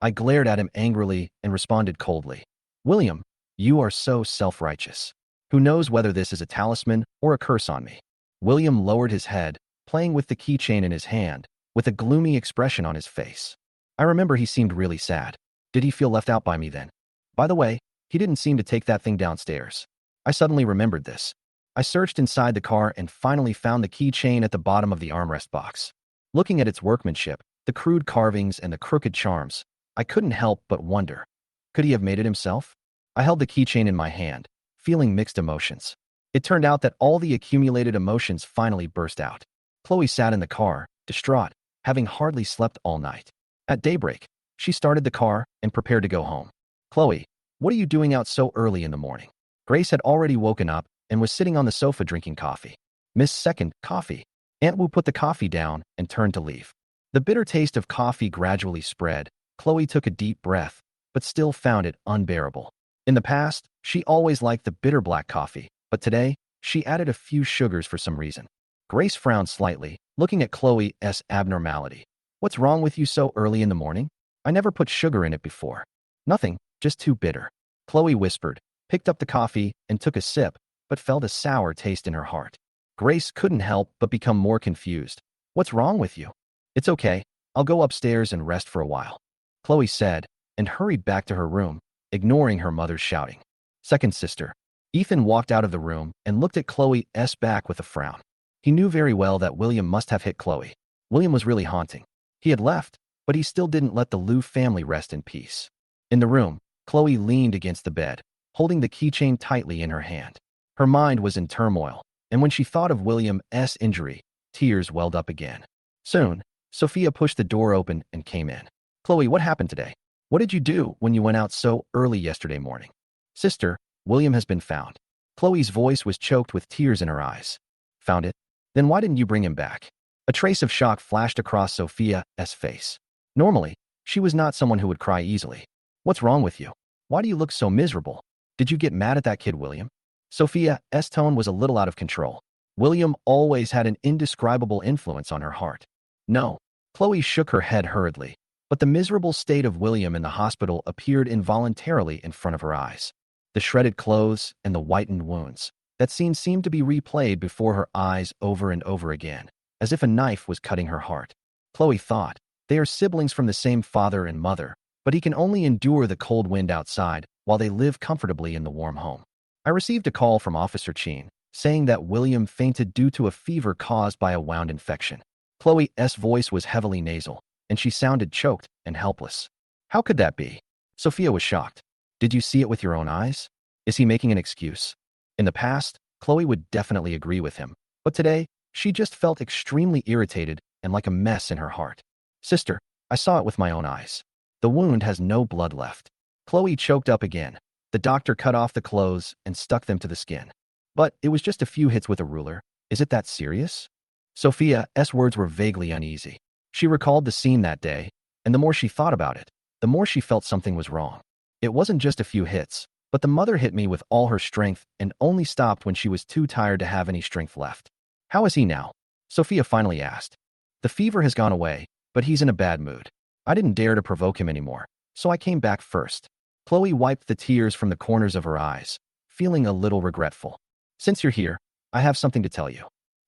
I glared at him angrily and responded coldly, William, you are so self-righteous. Who knows whether this is a talisman or a curse on me? William lowered his head, playing with the keychain in his hand, with a gloomy expression on his face. I remember he seemed really sad. Did he feel left out by me then? By the way, he didn't seem to take that thing downstairs. I suddenly remembered this. I searched inside the car and finally found the keychain at the bottom of the armrest box. Looking at its workmanship, the crude carvings and the crooked charms, I couldn't help but wonder. Could he have made it himself? I held the keychain in my hand, feeling mixed emotions. It turned out that all the accumulated emotions finally burst out. Chloe sat in the car, distraught, having hardly slept all night. At daybreak, she started the car and prepared to go home. Chloe, what are you doing out so early in the morning? Grace had already woken up and was sitting on the sofa drinking coffee. Miss Second, coffee. Aunt Wu put the coffee down and turned to leave. The bitter taste of coffee gradually spread. Chloe took a deep breath, but still found it unbearable. In the past, she always liked the bitter black coffee, but today, she added a few sugars for some reason. Grace frowned slightly, looking at Chloe's abnormality. What's wrong with you so early in the morning? I never put sugar in it before. Nothing, just too bitter. Chloe whispered, picked up the coffee, and took a sip, but felt a sour taste in her heart. Grace couldn't help but become more confused. What's wrong with you? It's okay, I'll go upstairs and rest for a while, Chloe said, and hurried back to her room, ignoring her mother's shouting. Second sister. Ethan walked out of the room and looked at Chloe's back with a frown. He knew very well that William must have hit Chloe. William was really haunting. He had left, but he still didn't let the Liu family rest in peace. In the room, Chloe leaned against the bed, holding the keychain tightly in her hand. Her mind was in turmoil, and when she thought of William's injury, tears welled up again. Soon, Sophia pushed the door open and came in. Chloe, what happened today? What did you do when you went out so early yesterday morning? Sister, William has been found. Chloe's voice was choked with tears in her eyes. Found it? Then why didn't you bring him back? A trace of shock flashed across Sophia's face. Normally, she was not someone who would cry easily. What's wrong with you? Why do you look so miserable? Did you get mad at that kid, William? Sophia's tone was a little out of control. William always had an indescribable influence on her heart. No. Chloe shook her head hurriedly, but the miserable state of William in the hospital appeared involuntarily in front of her eyes. The shredded clothes and the whitened wounds. That scene seemed to be replayed before her eyes over and over again, as if a knife was cutting her heart. Chloe thought, they are siblings from the same father and mother, but he can only endure the cold wind outside while they live comfortably in the warm home. I received a call from Officer Chin, saying that William fainted due to a fever caused by a wound infection. Chloe's voice was heavily nasal, and she sounded choked and helpless. How could that be? Sophia was shocked. Did you see it with your own eyes? Is he making an excuse? In the past, Chloe would definitely agree with him, but today, she just felt extremely irritated and like a mess in her heart. Sister, I saw it with my own eyes. The wound has no blood left. Chloe choked up again. The doctor cut off the clothes and stuck them to the skin. But it was just a few hits with a ruler. Is it that serious? Sophia's words were vaguely uneasy. She recalled the scene that day, and the more she thought about it, the more she felt something was wrong. It wasn't just a few hits, but the mother hit me with all her strength and only stopped when she was too tired to have any strength left. How is he now? Sophia finally asked. The fever has gone away, but he's in a bad mood. I didn't dare to provoke him anymore, so I came back first. Chloe wiped the tears from the corners of her eyes, feeling a little regretful. Since you're here, I have something to tell you.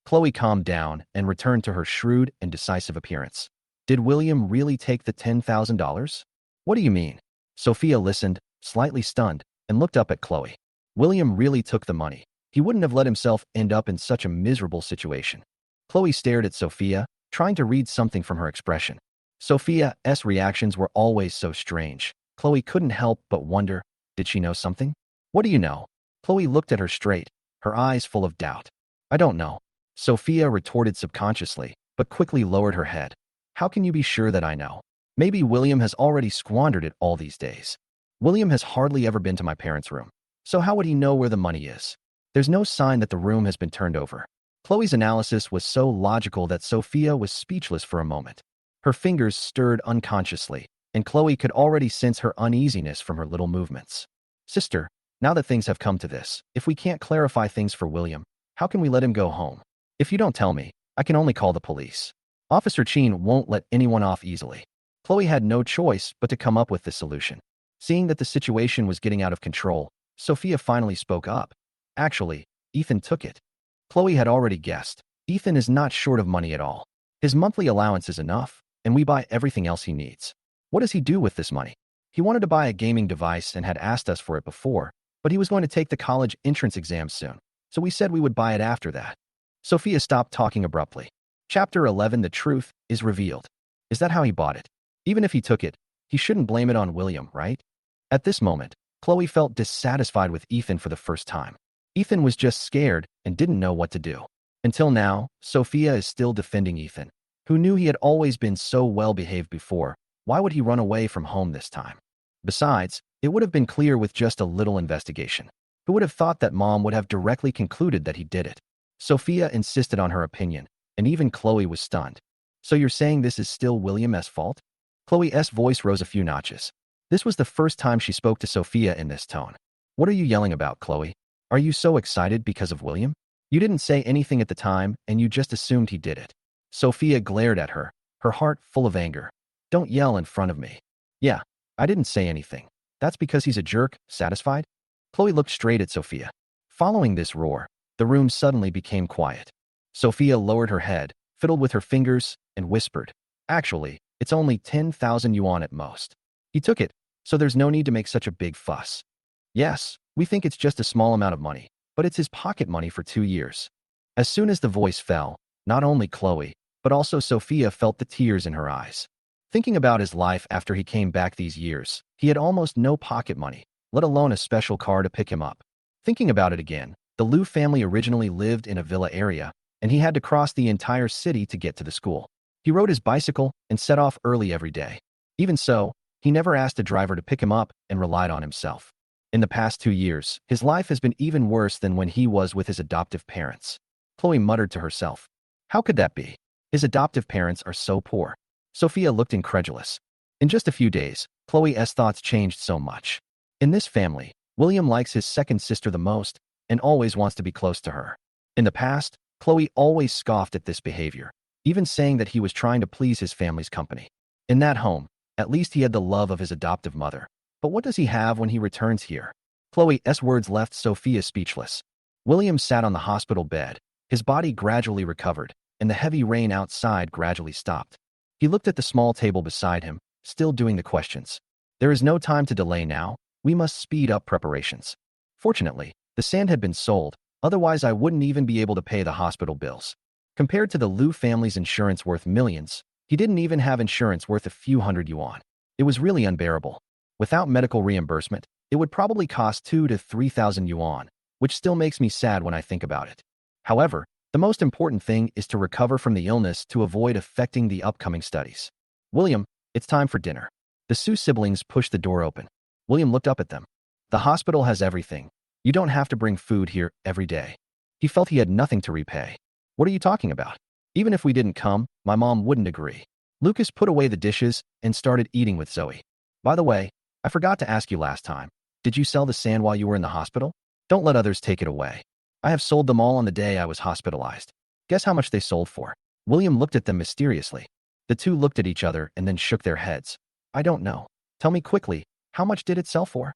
Chloe calmed down and returned to her shrewd and decisive appearance. Did William really take the $10,000? What do you mean? Sophia listened, slightly stunned, and looked up at Chloe. William really took the money. He wouldn't have let himself end up in such a miserable situation. Chloe stared at Sophia, trying to read something from her expression. Sophia's reactions were always so strange. Chloe couldn't help but wonder, did she know something? What do you know? Chloe looked at her straight, her eyes full of doubt. I don't know. Sophia retorted subconsciously, but quickly lowered her head. How can you be sure that I know? Maybe William has already squandered it all these days. William has hardly ever been to my parents' room, so how would he know where the money is? There's no sign that the room has been turned over. Chloe's analysis was so logical that Sophia was speechless for a moment. Her fingers stirred unconsciously, and Chloe could already sense her uneasiness from her little movements. Sister, now that things have come to this, if we can't clarify things for William, how can we let him go home? If you don't tell me, I can only call the police. Officer Chin won't let anyone off easily. Chloe had no choice but to come up with this solution. Seeing that the situation was getting out of control, Sophia finally spoke up. Actually, Ethan took it. Chloe had already guessed. Ethan is not short of money at all. His monthly allowance is enough, and we buy everything else he needs. What does he do with this money? He wanted to buy a gaming device and had asked us for it before, but he was going to take the college entrance exam soon, so we said we would buy it after that. Sophia stopped talking abruptly. Chapter 11. The truth is revealed. Is that how he bought it? Even if he took it, he shouldn't blame it on William, right? At this moment, Chloe felt dissatisfied with Ethan for the first time. Ethan was just scared and didn't know what to do. Until now, Sophia is still defending Ethan, who knew he had always been so well-behaved before. Why would he run away from home this time? Besides, it would have been clear with just a little investigation. Who would have thought that Mom would have directly concluded that he did it? Sophia insisted on her opinion, and even Chloe was stunned. So you're saying this is still William's fault? Chloe's voice rose a few notches. This was the first time she spoke to Sophia in this tone. What are you yelling about, Chloe? Are you so excited because of William? You didn't say anything at the time, and you just assumed he did it. Sophia glared at her, her heart full of anger. Don't yell in front of me. Yeah, I didn't say anything. That's because he's a jerk. Satisfied? Chloe looked straight at Sophia. Following this roar, the room suddenly became quiet. Sophia lowered her head, fiddled with her fingers, and whispered, Actually, it's only 10,000 yuan at most. He took it, so there's no need to make such a big fuss. Yes, we think it's just a small amount of money, but it's his pocket money for 2 years. As soon as the voice fell, not only Chloe, but also Sophia felt the tears in her eyes. Thinking about his life after he came back these years, he had almost no pocket money, let alone a special car to pick him up. Thinking about it again, the Liu family originally lived in a villa area, and he had to cross the entire city to get to the school. He rode his bicycle and set off early every day. Even so, he never asked a driver to pick him up and relied on himself. In the past 2 years, his life has been even worse than when he was with his adoptive parents. Chloe muttered to herself. How could that be? His adoptive parents are so poor. Sophia looked incredulous. In just a few days, Chloe's thoughts changed so much. In this family, William likes his second sister the most and always wants to be close to her. In the past, Chloe always scoffed at this behavior, even saying that he was trying to please his family's company. In that home, at least he had the love of his adoptive mother. But what does he have when he returns here? Chloe's words left Sophia speechless. William sat on the hospital bed. His body gradually recovered, and the heavy rain outside gradually stopped. He looked at the small table beside him, still doing the questions. There is no time to delay now. We must speed up preparations. Fortunately, the sand had been sold, otherwise I wouldn't even be able to pay the hospital bills. Compared to the Liu family's insurance worth millions, he didn't even have insurance worth a few hundred yuan. It was really unbearable. Without medical reimbursement, it would probably cost 2,000 to 3,000 yuan, which still makes me sad when I think about it. However, the most important thing is to recover from the illness to avoid affecting the upcoming studies. William, it's time for dinner. The Su siblings pushed the door open. William looked up at them. The hospital has everything. You don't have to bring food here every day. He felt he had nothing to repay. What are you talking about? Even if we didn't come, my mom wouldn't agree. Lucas put away the dishes and started eating with Zoe. By the way, I forgot to ask you last time. Did you sell the sand while you were in the hospital? Don't let others take it away. I have sold them all on the day I was hospitalized. Guess how much they sold for? William looked at them mysteriously. The two looked at each other and then shook their heads. I don't know. Tell me quickly, how much did it sell for?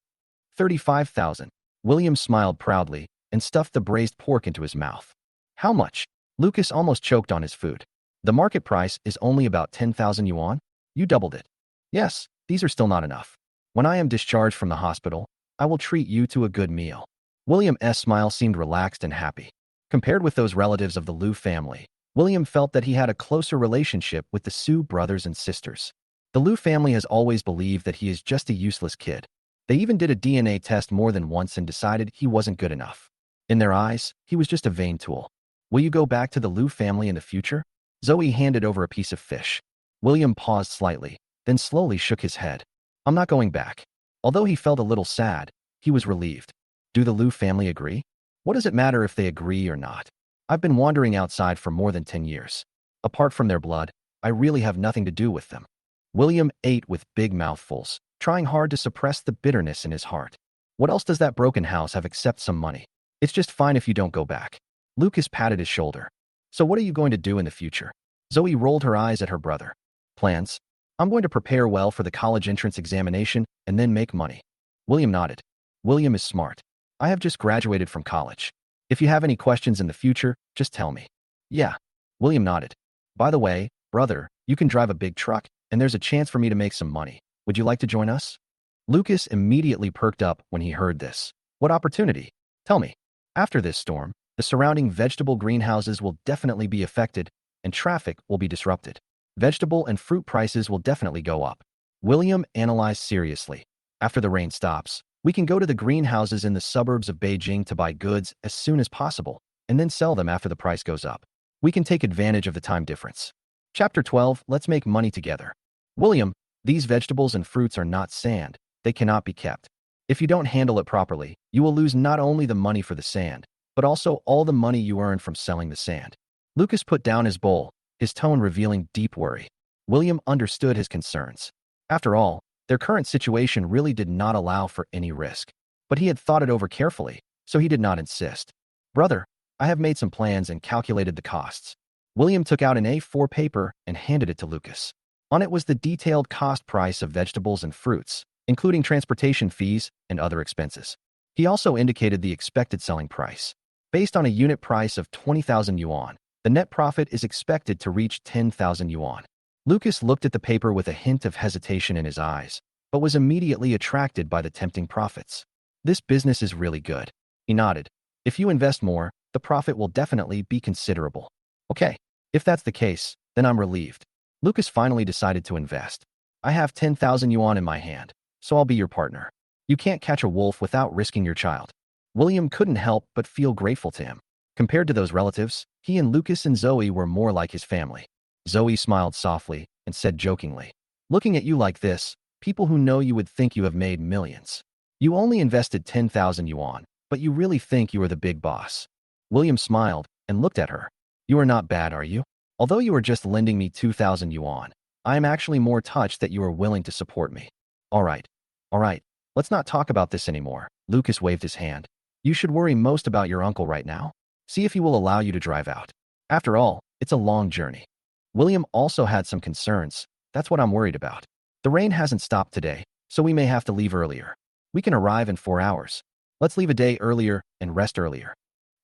35,000. William smiled proudly and stuffed the braised pork into his mouth. How much? Lucas almost choked on his food. The market price is only about 10,000 yuan. You doubled it. Yes, these are still not enough. When I am discharged from the hospital, I will treat you to a good meal. William's smile seemed relaxed and happy. Compared with those relatives of the Liu family, William felt that he had a closer relationship with the Su brothers and sisters. The Liu family has always believed that he is just a useless kid. They even did a DNA test more than once and decided he wasn't good enough. In their eyes, he was just a vain tool. Will you go back to the Liu family in the future? Zoe handed over a piece of fish. William paused slightly, then slowly shook his head. I'm not going back. Although he felt a little sad, he was relieved. Do the Liu family agree? What does it matter if they agree or not? I've been wandering outside for more than 10 years. Apart from their blood, I really have nothing to do with them. William ate with big mouthfuls, trying hard to suppress the bitterness in his heart. What else does that broken house have except some money? It's just fine if you don't go back. Lucas patted his shoulder. So what are you going to do in the future? Zoe rolled her eyes at her brother. Plans? I'm going to prepare well for the college entrance examination and then make money. William nodded. William is smart. I have just graduated from college. If you have any questions in the future, just tell me. Yeah. William nodded. By the way, brother, you can drive a big truck, and there's a chance for me to make some money. Would you like to join us? Lucas immediately perked up when he heard this. What opportunity? Tell me. After this storm, the surrounding vegetable greenhouses will definitely be affected, and traffic will be disrupted. Vegetable and fruit prices will definitely go up. William analyzed seriously. After the rain stops, we can go to the greenhouses in the suburbs of Beijing to buy goods as soon as possible, and then sell them after the price goes up. We can take advantage of the time difference. Chapter 12, Let's make money together. William, these vegetables and fruits are not sand. They cannot be kept. If you don't handle it properly, you will lose not only the money for the sand, but also all the money you earn from selling the sand. Lucas put down his bowl, his tone revealing deep worry. William understood his concerns. After all, their current situation really did not allow for any risk. But he had thought it over carefully, so he did not insist. Brother, I have made some plans and calculated the costs. William took out an A4 paper and handed it to Lucas. On it was the detailed cost price of vegetables and fruits, including transportation fees and other expenses. He also indicated the expected selling price. Based on a unit price of 20,000 yuan, the net profit is expected to reach 10,000 yuan. Lucas looked at the paper with a hint of hesitation in his eyes, but was immediately attracted by the tempting profits. This business is really good. He nodded. If you invest more, the profit will definitely be considerable. Okay, if that's the case, then I'm relieved. Lucas finally decided to invest. I have 10,000 yuan in my hand, so I'll be your partner. You can't catch a wolf without risking your child. William couldn't help but feel grateful to him. Compared to those relatives, he and Lucas and Zoe were more like his family. Zoe smiled softly and said jokingly, looking at you like this, people who know you would think you have made millions. You only invested 10,000 yuan, but you really think you are the big boss. William smiled and looked at her. You are not bad, are you? Although you are just lending me 2,000 yuan, I am actually more touched that you are willing to support me. All right, let's not talk about this anymore. Lucas waved his hand. You should worry most about your uncle right now. See if he will allow you to drive out. After all, it's a long journey. William also had some concerns. That's what I'm worried about. The rain hasn't stopped today, so we may have to leave earlier. We can arrive in 4 hours. Let's leave a day earlier and rest earlier.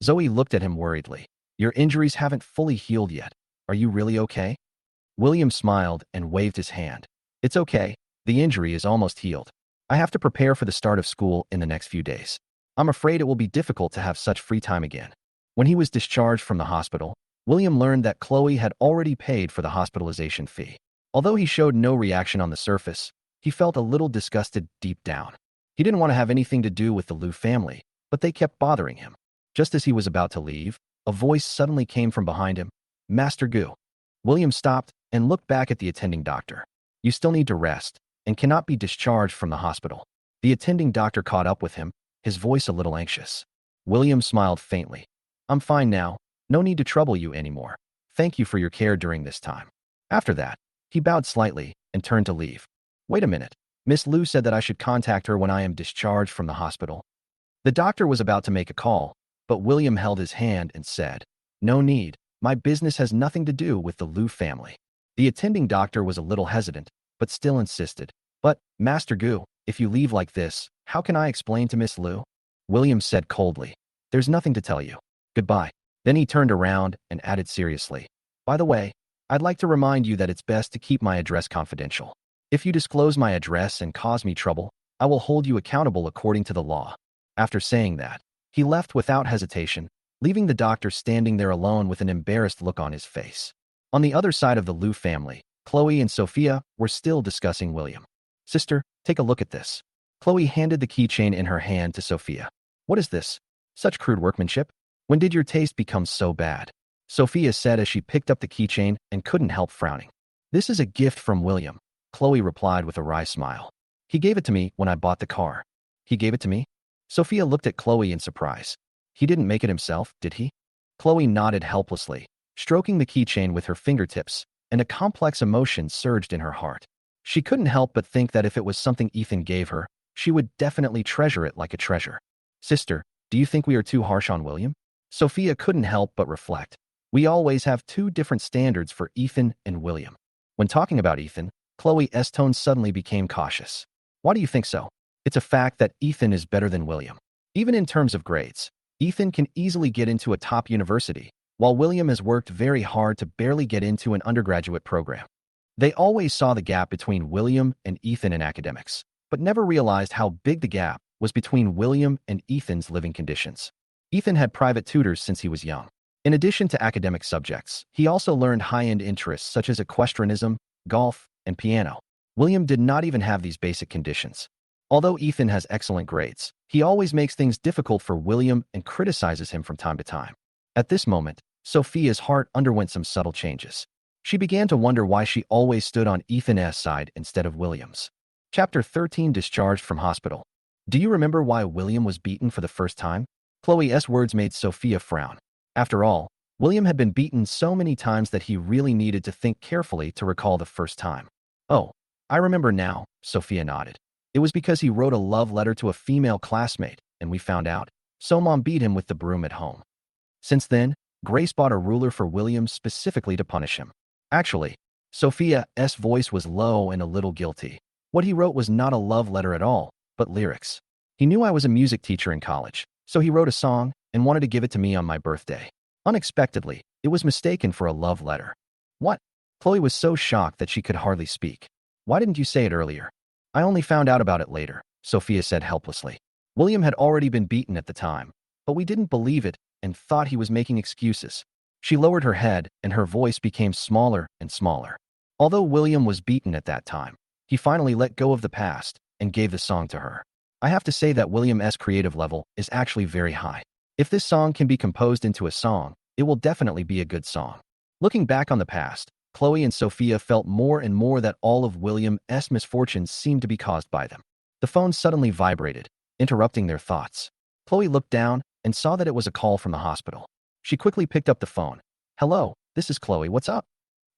Zoe looked at him worriedly. Your injuries haven't fully healed yet. Are you really okay? William smiled and waved his hand. It's okay. The injury is almost healed. I have to prepare for the start of school in the next few days. I'm afraid it will be difficult to have such free time again. When he was discharged from the hospital, William learned that Chloe had already paid for the hospitalization fee. Although he showed no reaction on the surface, he felt a little disgusted deep down. He didn't want to have anything to do with the Liu family, but they kept bothering him. Just as he was about to leave, a voice suddenly came from behind him. Master Gu. William stopped and looked back at the attending doctor. You still need to rest and cannot be discharged from the hospital. The attending doctor caught up with him, his voice a little anxious. William smiled faintly. I'm fine now. No need to trouble you anymore. Thank you for your care during this time. After that, he bowed slightly and turned to leave. Wait a minute. Miss Liu said that I should contact her when I am discharged from the hospital. The doctor was about to make a call, but William held his hand and said, No need. My business has nothing to do with the Liu family. The attending doctor was a little hesitant, but still insisted. But, Master Gu, if you leave like this, how can I explain to Miss Liu? William said coldly. There's nothing to tell you. Goodbye. Then he turned around and added seriously. By the way, I'd like to remind you that it's best to keep my address confidential. If you disclose my address and cause me trouble, I will hold you accountable according to the law. After saying that, he left without hesitation, leaving the doctor standing there alone with an embarrassed look on his face. On the other side of the Liu family, Chloe and Sophia were still discussing William. Sister, take a look at this. Chloe handed the keychain in her hand to Sophia. What is this? Such crude workmanship? When did your taste become so bad? Sophia said as she picked up the keychain and couldn't help frowning. This is a gift from William, Chloe replied with a wry smile. He gave it to me when I bought the car. He gave it to me? Sophia looked at Chloe in surprise. He didn't make it himself, did he? Chloe nodded helplessly, stroking the keychain with her fingertips, and a complex emotion surged in her heart. She couldn't help but think that if it was something Ethan gave her, she would definitely treasure it like a treasure. Sister, do you think we are too harsh on William? Sophia couldn't help but reflect. We always have two different standards for Ethan and William. When talking about Ethan, Chloe's tone suddenly became cautious. Why do you think so? It's a fact that Ethan is better than William. Even in terms of grades, Ethan can easily get into a top university, while William has worked very hard to barely get into an undergraduate program. They always saw the gap between William and Ethan in academics, but never realized how big the gap was between William and Ethan's living conditions. Ethan had private tutors since he was young. In addition to academic subjects, he also learned high-end interests such as equestrianism, golf, and piano. William did not even have these basic conditions. Although Ethan has excellent grades, he always makes things difficult for William and criticizes him from time to time. At this moment, Sophia's heart underwent some subtle changes. She began to wonder why she always stood on Ethan's side instead of William's. Chapter 13, Discharged from Hospital. Do you remember why William was beaten for the first time? Chloe's words made Sophia frown. After all, William had been beaten so many times that he really needed to think carefully to recall the first time. Oh, I remember now, Sophia nodded. It was because he wrote a love letter to a female classmate, and we found out. So Mom beat him with the broom at home. Since then, Grace bought a ruler for William specifically to punish him. Actually, Sophia's voice was low and a little guilty. What he wrote was not a love letter at all, but lyrics. He knew I was a music teacher in college, so he wrote a song and wanted to give it to me on my birthday. Unexpectedly, it was mistaken for a love letter. What? Chloe was so shocked that she could hardly speak. Why didn't you say it earlier? I only found out about it later, Sophia said helplessly. William had already been beaten at the time, but we didn't believe it and thought he was making excuses. She lowered her head and her voice became smaller and smaller. Although William was beaten at that time, he finally let go of the past and gave the song to her. I have to say that William's creative level is actually very high. If this song can be composed into a song, it will definitely be a good song. Looking back on the past, Chloe and Sophia felt more and more that all of William's misfortunes seemed to be caused by them. The phone suddenly vibrated, interrupting their thoughts. Chloe looked down and saw that it was a call from the hospital. She quickly picked up the phone. Hello, this is Chloe, what's up?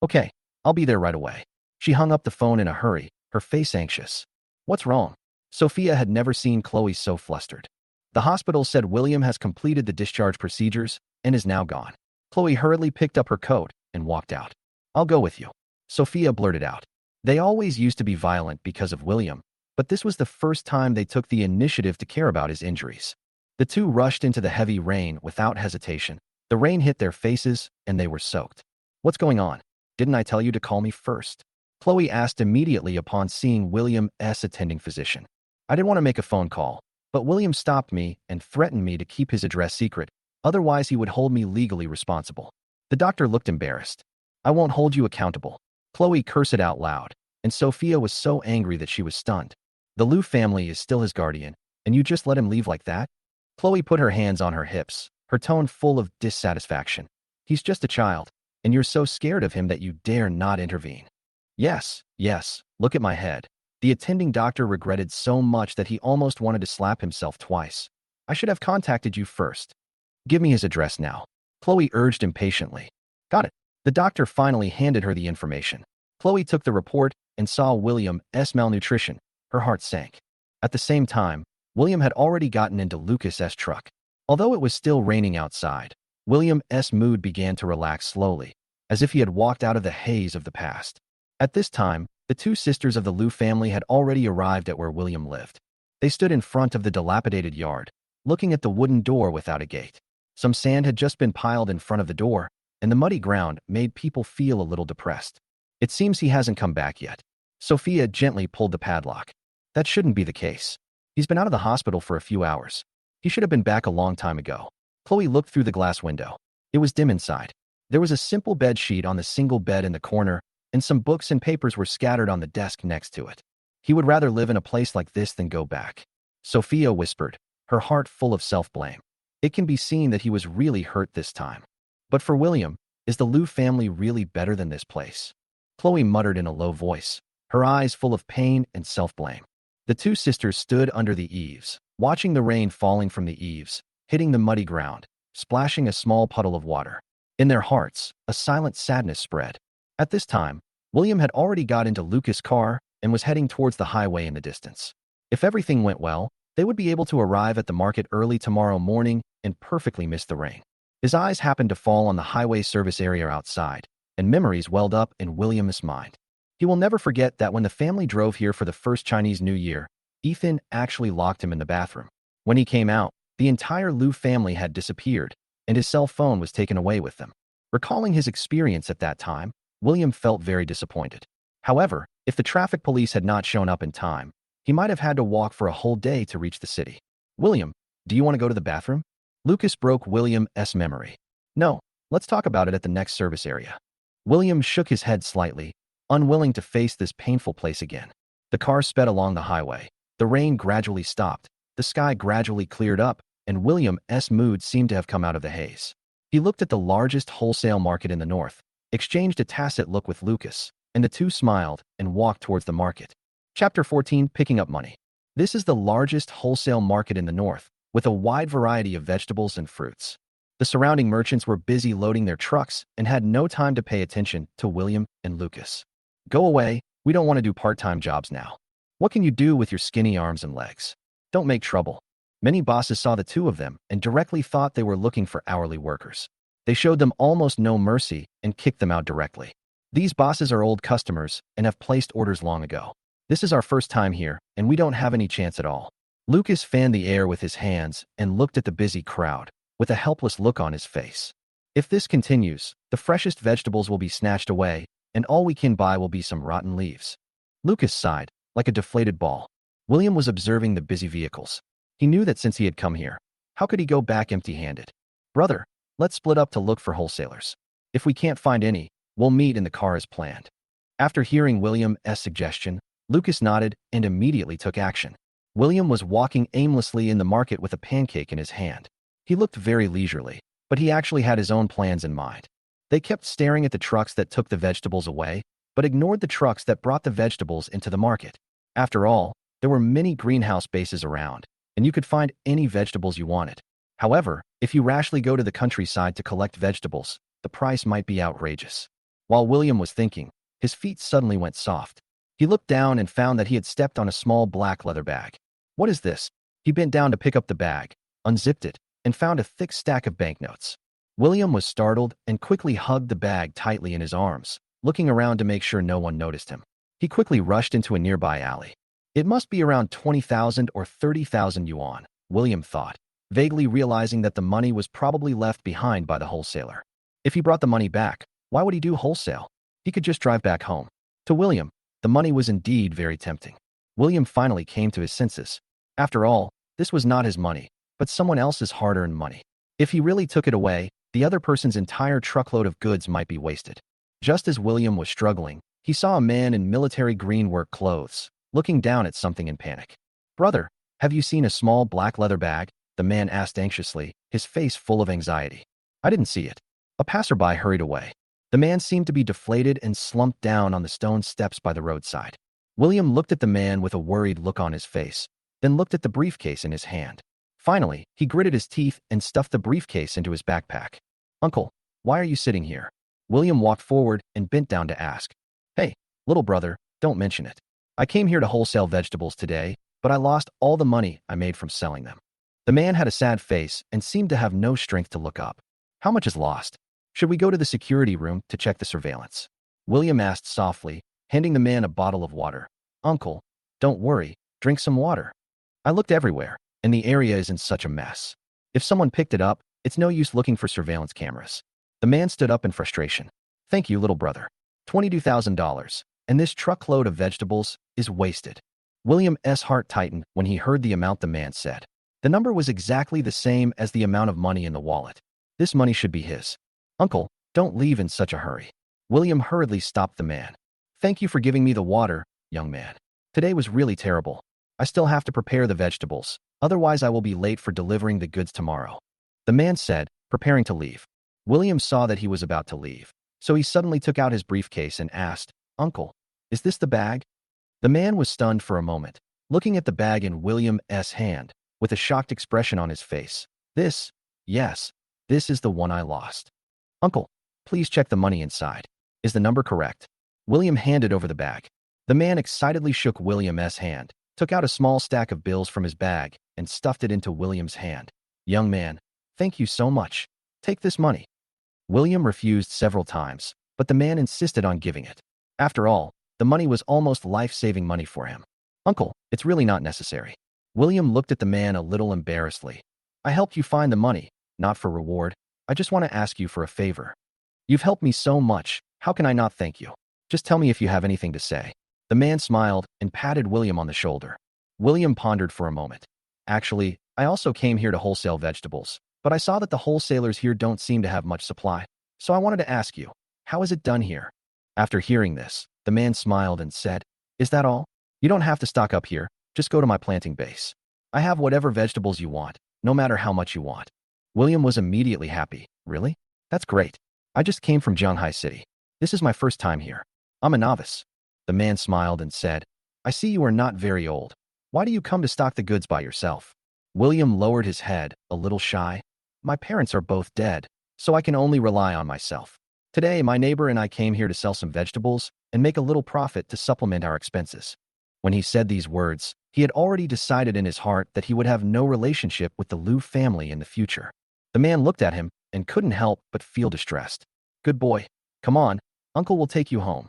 Okay, I'll be there right away. She hung up the phone in a hurry, her face anxious. What's wrong? Sophia had never seen Chloe so flustered. The hospital said William has completed the discharge procedures and is now gone. Chloe hurriedly picked up her coat and walked out. I'll go with you, Sophia blurted out. They always used to be violent because of William, but this was the first time they took the initiative to care about his injuries. The two rushed into the heavy rain without hesitation. The rain hit their faces and they were soaked. What's going on? Didn't I tell you to call me first? Chloe asked immediately upon seeing William's attending physician. I didn't want to make a phone call, but William stopped me and threatened me to keep his address secret, otherwise he would hold me legally responsible. The doctor looked embarrassed. I won't hold you accountable. Chloe cursed out loud, and Sophia was so angry that she was stunned. The Liu family is still his guardian, and you just let him leave like that? Chloe put her hands on her hips, her tone full of dissatisfaction. He's just a child, and you're so scared of him that you dare not intervene. Yes, look at my head. The attending doctor regretted so much that he almost wanted to slap himself twice. I should have contacted you first. Give me his address now, Chloe urged impatiently. Got it. The doctor finally handed her the information. Chloe took the report and saw William's malnutrition. Her heart sank. At the same time, William had already gotten into Lucas's truck. Although it was still raining outside, William's mood began to relax slowly, as if he had walked out of the haze of the past. At this time, the two sisters of the Liu family had already arrived at where William lived. They stood in front of the dilapidated yard, looking at the wooden door without a gate. Some sand had just been piled in front of the door, and the muddy ground made people feel a little depressed. It seems he hasn't come back yet. Sophia gently pulled the padlock. That shouldn't be the case. He's been out of the hospital for a few hours. He should have been back a long time ago. Chloe looked through the glass window. It was dim inside. There was a simple bed sheet on the single bed in the corner, and some books and papers were scattered on the desk next to it. He would rather live in a place like this than go back, Sophia whispered, her heart full of self-blame. It can be seen that he was really hurt this time. But for William, is the Liu family really better than this place? Chloe muttered in a low voice, her eyes full of pain and self-blame. The two sisters stood under the eaves, watching the rain falling from the eaves, hitting the muddy ground, splashing a small puddle of water. In their hearts, a silent sadness spread. At this time, William had already got into Lucas' car and was heading towards the highway in the distance. If everything went well, they would be able to arrive at the market early tomorrow morning and perfectly miss the rain. His eyes happened to fall on the highway service area outside, and memories welled up in William's mind. He will never forget that when the family drove here for the first Chinese New Year, Ethan actually locked him in the bathroom. When he came out, The entire Liu family had disappeared, and his cell phone was taken away with them. Recalling his experience at that time, William felt very disappointed. However, if the traffic police had not shown up in time, he might have had to walk for a whole day to reach the city. William, do you want to go to the bathroom? Lucas broke William's memory. No, let's talk about it at the next service area. William shook his head slightly, unwilling to face this painful place again. The car sped along the highway. The rain gradually stopped, the sky gradually cleared up, and William's mood seemed to have come out of the haze. He looked at the largest wholesale market in the north, exchanged a tacit look with Lucas, and the two smiled and walked towards the market. Chapter 14, Picking Up Money. This is the largest wholesale market in the north, with a wide variety of vegetables and fruits. The surrounding merchants were busy loading their trucks and had no time to pay attention to William and Lucas. Go away, we don't want to do part-time jobs now. What can you do with your skinny arms and legs? Don't make trouble. Many bosses saw the two of them and directly thought they were looking for hourly workers. They showed them almost no mercy and kicked them out directly. These bosses are old customers and have placed orders long ago. This is our first time here, and we don't have any chance at all. Lucas fanned the air with his hands and looked at the busy crowd, with a helpless look on his face. If this continues, the freshest vegetables will be snatched away, and all we can buy will be some rotten leaves. Lucas sighed, like a deflated ball. William was observing the busy vehicles. He knew that since he had come here, how could he go back empty-handed? Brother, let's split up to look for wholesalers. If we can't find any, we'll meet in the car as planned. After hearing William's suggestion, Lucas nodded and immediately took action. William was walking aimlessly in the market with a pancake in his hand. He looked very leisurely, but he actually had his own plans in mind. They kept staring at the trucks that took the vegetables away, but ignored the trucks that brought the vegetables into the market. After all, there were many greenhouse bases around, and you could find any vegetables you wanted. However, if you rashly go to the countryside to collect vegetables, the price might be outrageous. While William was thinking, his feet suddenly went soft. He looked down and found that he had stepped on a small black leather bag. What is this? He bent down to pick up the bag, unzipped it, and found a thick stack of banknotes. William was startled and quickly hugged the bag tightly in his arms, looking around to make sure no one noticed him. He quickly rushed into a nearby alley. It must be around 20,000 or 30,000 yuan, William thought, vaguely realizing that the money was probably left behind by the wholesaler. If he brought the money back, why would he do wholesale? He could just drive back home. To William, the money was indeed very tempting. William finally came to his senses. After all, this was not his money, but someone else's hard-earned money. If he really took it away, the other person's entire truckload of goods might be wasted. Just as William was struggling, he saw a man in military green work clothes, looking down at something in panic. Brother, have you seen a small black leather bag? The man asked anxiously, his face full of anxiety. I didn't see it. A passerby hurried away. The man seemed to be deflated and slumped down on the stone steps by the roadside. William looked at the man with a worried look on his face, then looked at the briefcase in his hand. Finally, he gritted his teeth and stuffed the briefcase into his backpack. Uncle, why are you sitting here? William walked forward and bent down to ask. Hey, little brother, don't mention it. I came here to wholesale vegetables today, but I lost all the money I made from selling them. The man had a sad face and seemed to have no strength to look up. How much is lost? Should we go to the security room to check the surveillance? William asked softly, handing the man a bottle of water. Uncle, don't worry, drink some water. I looked everywhere, and the area is in such a mess. If someone picked it up, it's no use looking for surveillance cameras. The man stood up in frustration. Thank you, little brother. $22,000, and this truckload of vegetables is wasted. William's heart tightened when he heard the amount the man said. The number was exactly the same as the amount of money in the wallet. This money should be his. Uncle, don't leave in such a hurry. William hurriedly stopped the man. Thank you for giving me the water, young man. Today was really terrible. I still have to prepare the vegetables, otherwise I will be late for delivering the goods tomorrow. The man said, preparing to leave. William saw that he was about to leave, so he suddenly took out his briefcase and asked, Uncle, is this the bag? The man was stunned for a moment, looking at the bag in William's hand, with a shocked expression on his face. Yes, this is the one I lost. Uncle, please check the money inside. Is the number correct? William handed over the bag. The man excitedly shook William's hand, took out a small stack of bills from his bag, and stuffed it into William's hand. Young man, thank you so much. Take this money. William refused several times, but the man insisted on giving it. After all, the money was almost life-saving money for him. Uncle, it's really not necessary. William looked at the man a little embarrassedly. I helped you find the money, not for reward. I just want to ask you for a favor. You've helped me so much. How can I not thank you? Just tell me if you have anything to say. The man smiled and patted William on the shoulder. William pondered for a moment. Actually, I also came here to wholesale vegetables, but I saw that the wholesalers here don't seem to have much supply. So I wanted to ask you, how is it done here? After hearing this, the man smiled and said, Is that all? You don't have to stock up here. Just go to my planting base. I have whatever vegetables you want, no matter how much you want. William was immediately happy. Really? That's great. I just came from Shanghai City. This is my first time here. I'm a novice. The man smiled and said, I see you are not very old. Why do you come to stock the goods by yourself? William lowered his head, a little shy. My parents are both dead, so I can only rely on myself. Today, my neighbor and I came here to sell some vegetables and make a little profit to supplement our expenses. When he said these words, he had already decided in his heart that he would have no relationship with the Liu family in the future. The man looked at him and couldn't help but feel distressed. Good boy. Come on, Uncle will take you home.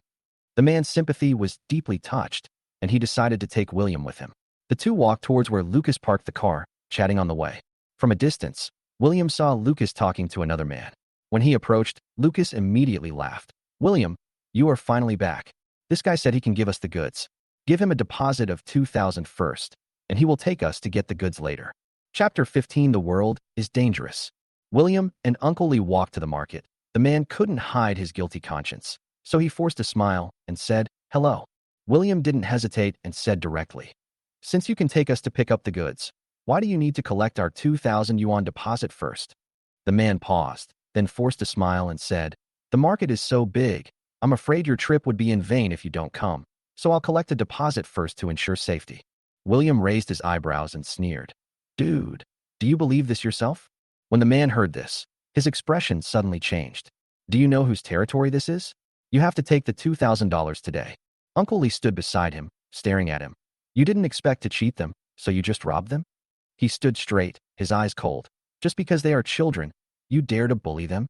The man's sympathy was deeply touched, and he decided to take William with him. The two walked towards where Lucas parked the car, chatting on the way. From a distance, William saw Lucas talking to another man. When he approached, Lucas immediately laughed. William, you are finally back. This guy said he can give us the goods. Give him a deposit of 2,000 first, and he will take us to get the goods later. Chapter 15. The world is dangerous. William and Uncle Lee walked to the market. The man couldn't hide his guilty conscience, so he forced a smile and said, Hello. William didn't hesitate and said directly, Since you can take us to pick up the goods, why do you need to collect our 2,000 yuan deposit first? The man paused, then forced a smile and said, The market is so big, I'm afraid your trip would be in vain if you don't come, so I'll collect a deposit first to ensure safety. William raised his eyebrows and sneered. Dude, do you believe this yourself? When the man heard this, his expression suddenly changed. Do you know whose territory this is? You have to take the $2,000 today. Uncle Lee stood beside him, staring at him. You didn't expect to cheat them, so you just robbed them? He stood straight, his eyes cold. Just because they are children, you dare to bully them?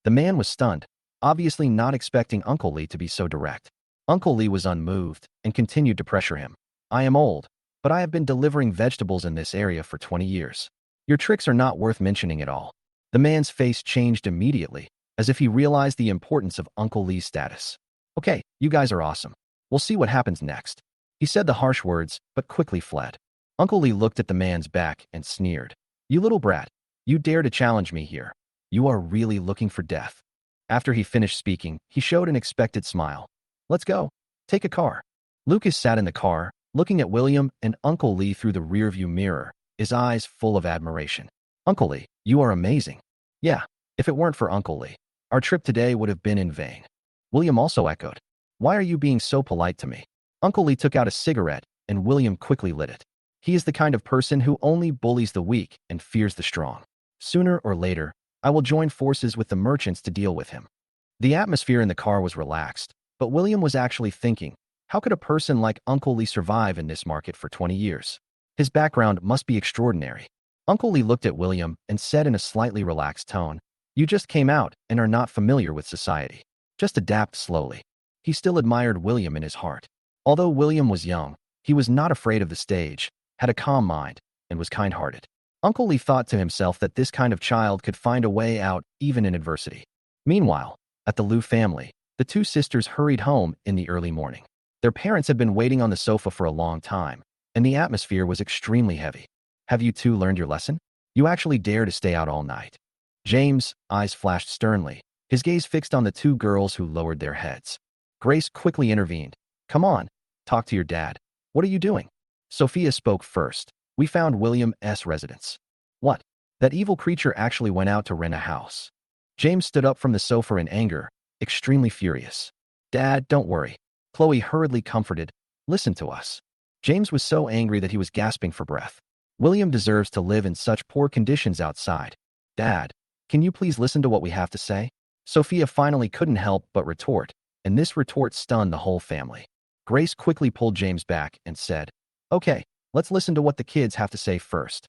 The man was stunned, obviously not expecting Uncle Lee to be so direct. Uncle Lee was unmoved and continued to pressure him. I am old, but I have been delivering vegetables in this area for 20 years. Your tricks are not worth mentioning at all. The man's face changed immediately, as if he realized the importance of Uncle Lee's status. Okay, you guys are awesome. We'll see what happens next. He said the harsh words, but quickly fled. Uncle Lee looked at the man's back and sneered. You little brat, you dare to challenge me here. You are really looking for death. After he finished speaking, he showed an expected smile. Let's go. Take a car. Lucas sat in the car, looking at William and Uncle Lee through the rearview mirror, his eyes full of admiration. Uncle Lee, you are amazing. Yeah, if it weren't for Uncle Lee, our trip today would have been in vain. William also echoed. Why are you being so polite to me? Uncle Lee took out a cigarette, and William quickly lit it. He is the kind of person who only bullies the weak and fears the strong. Sooner or later, I will join forces with the merchants to deal with him. The atmosphere in the car was relaxed, but William was actually thinking, how could a person like Uncle Lee survive in this market for 20 years? His background must be extraordinary. Uncle Lee looked at William and said in a slightly relaxed tone, You just came out and are not familiar with society. Just adapt slowly. He still admired William in his heart. Although William was young, he was not afraid of the stage, had a calm mind, and was kind-hearted. Uncle Lee thought to himself that this kind of child could find a way out even in adversity. Meanwhile, at the Liu family, the two sisters hurried home in the early morning. Their parents had been waiting on the sofa for a long time, and the atmosphere was extremely heavy. Have you two learned your lesson? You actually dare to stay out all night. James' eyes flashed sternly, his gaze fixed on the two girls who lowered their heads. Grace quickly intervened. Come on, talk to your dad. What are you doing? Sophia spoke first. We found William's residence. What? That evil creature actually went out to rent a house. James stood up from the sofa in anger, extremely furious. Dad, don't worry. Chloe hurriedly comforted. Listen to us. James was so angry that he was gasping for breath. William deserves to live in such poor conditions outside. Dad, can you please listen to what we have to say? Sophia finally couldn't help but retort, and this retort stunned the whole family. Grace quickly pulled James back and said, Okay, let's listen to what the kids have to say first.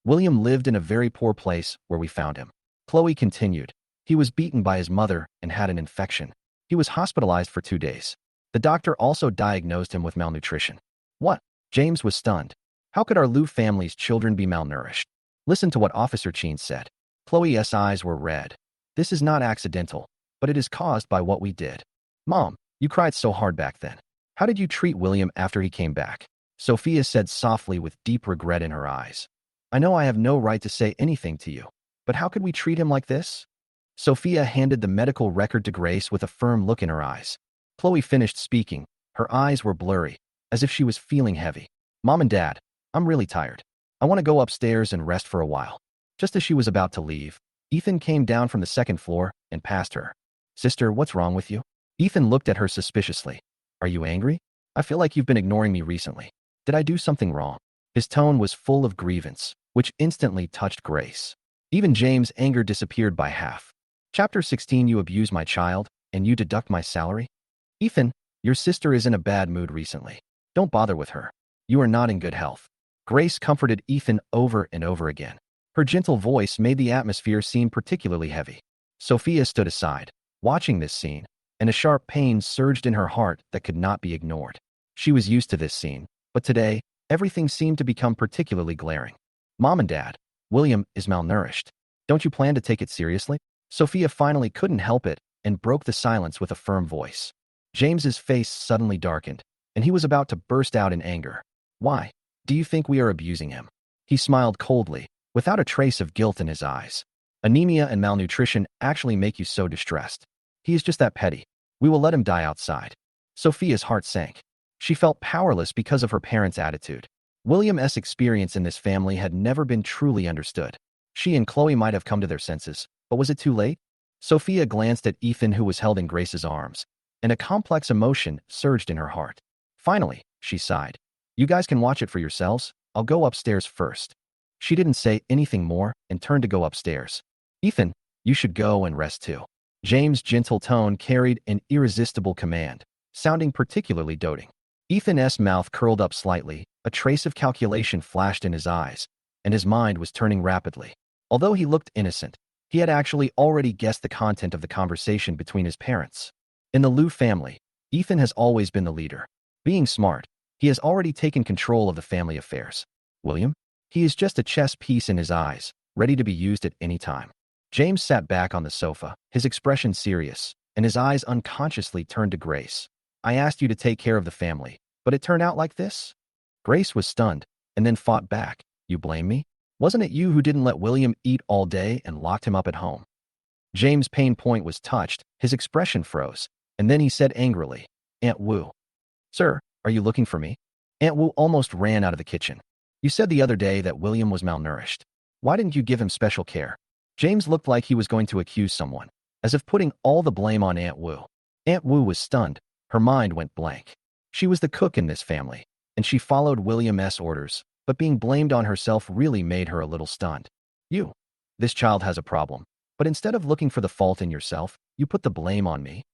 William lived in a very poor place where we found him. Chloe continued. He was beaten by his mother and had an infection. He was hospitalized for 2 days. The doctor also diagnosed him with malnutrition. What? James was stunned. How could our Liu family's children be malnourished? Listen to what Officer Chin said. Chloe's eyes were red. This is not accidental, but it is caused by what we did. Mom, you cried so hard back then. How did you treat William after he came back? Sophia said softly with deep regret in her eyes. I know I have no right to say anything to you, but how could we treat him like this? Sophia handed the medical record to Grace with a firm look in her eyes. Chloe finished speaking. Her eyes were blurry, as if she was feeling heavy. Mom and Dad, I'm really tired. I want to go upstairs and rest for a while. Just as she was about to leave, Ethan came down from the second floor and passed her. Sister, what's wrong with you? Ethan looked at her suspiciously. Are you angry? I feel like you've been ignoring me recently. Did I do something wrong? His tone was full of grievance, which instantly touched Grace. Even James' anger disappeared by half. Chapter 16. You abuse my child, and you deduct my salary? Ethan, your sister is in a bad mood recently. Don't bother with her. You are not in good health. Grace comforted Ethan over and over again. Her gentle voice made the atmosphere seem particularly heavy. Sophia stood aside, watching this scene, and a sharp pain surged in her heart that could not be ignored. She was used to this scene, but today, everything seemed to become particularly glaring. Mom and Dad, William is malnourished. Don't you plan to take it seriously? Sophia finally couldn't help it and broke the silence with a firm voice. James's face suddenly darkened, and he was about to burst out in anger. Why? Do you think we are abusing him? He smiled coldly, without a trace of guilt in his eyes. Anemia and malnutrition actually make you so distressed. He is just that petty. We will let him die outside. Sophia's heart sank. She felt powerless because of her parents' attitude. William's experience in this family had never been truly understood. She and Chloe might have come to their senses, but was it too late? Sophia glanced at Ethan, who was held in Grace's arms, and a complex emotion surged in her heart. Finally, she sighed. You guys can watch it for yourselves. I'll go upstairs first. She didn't say anything more and turned to go upstairs. Ethan, you should go and rest too. James' gentle tone carried an irresistible command, sounding particularly doting. Ethan's mouth curled up slightly, a trace of calculation flashed in his eyes, and his mind was turning rapidly. Although he looked innocent, he had actually already guessed the content of the conversation between his parents. In the Liu family, Ethan has always been the leader. Being smart, he has already taken control of the family affairs. William? He is just a chess piece in his eyes, ready to be used at any time. James sat back on the sofa, his expression serious, and his eyes unconsciously turned to Grace. I asked you to take care of the family, but it turned out like this? Grace was stunned, and then fought back. You blame me? Wasn't it you who didn't let William eat all day and locked him up at home? James' pain point was touched, his expression froze, and then he said angrily, Aunt Wu. Sir, are you looking for me? Aunt Wu almost ran out of the kitchen. You said the other day that William was malnourished. Why didn't you give him special care? James looked like he was going to accuse someone, as if putting all the blame on Aunt Wu. Aunt Wu was stunned. Her mind went blank. She was the cook in this family, and she followed William's orders, but being blamed on herself really made her a little stunned. You. This child has a problem, but instead of looking for the fault in yourself, you put the blame on me.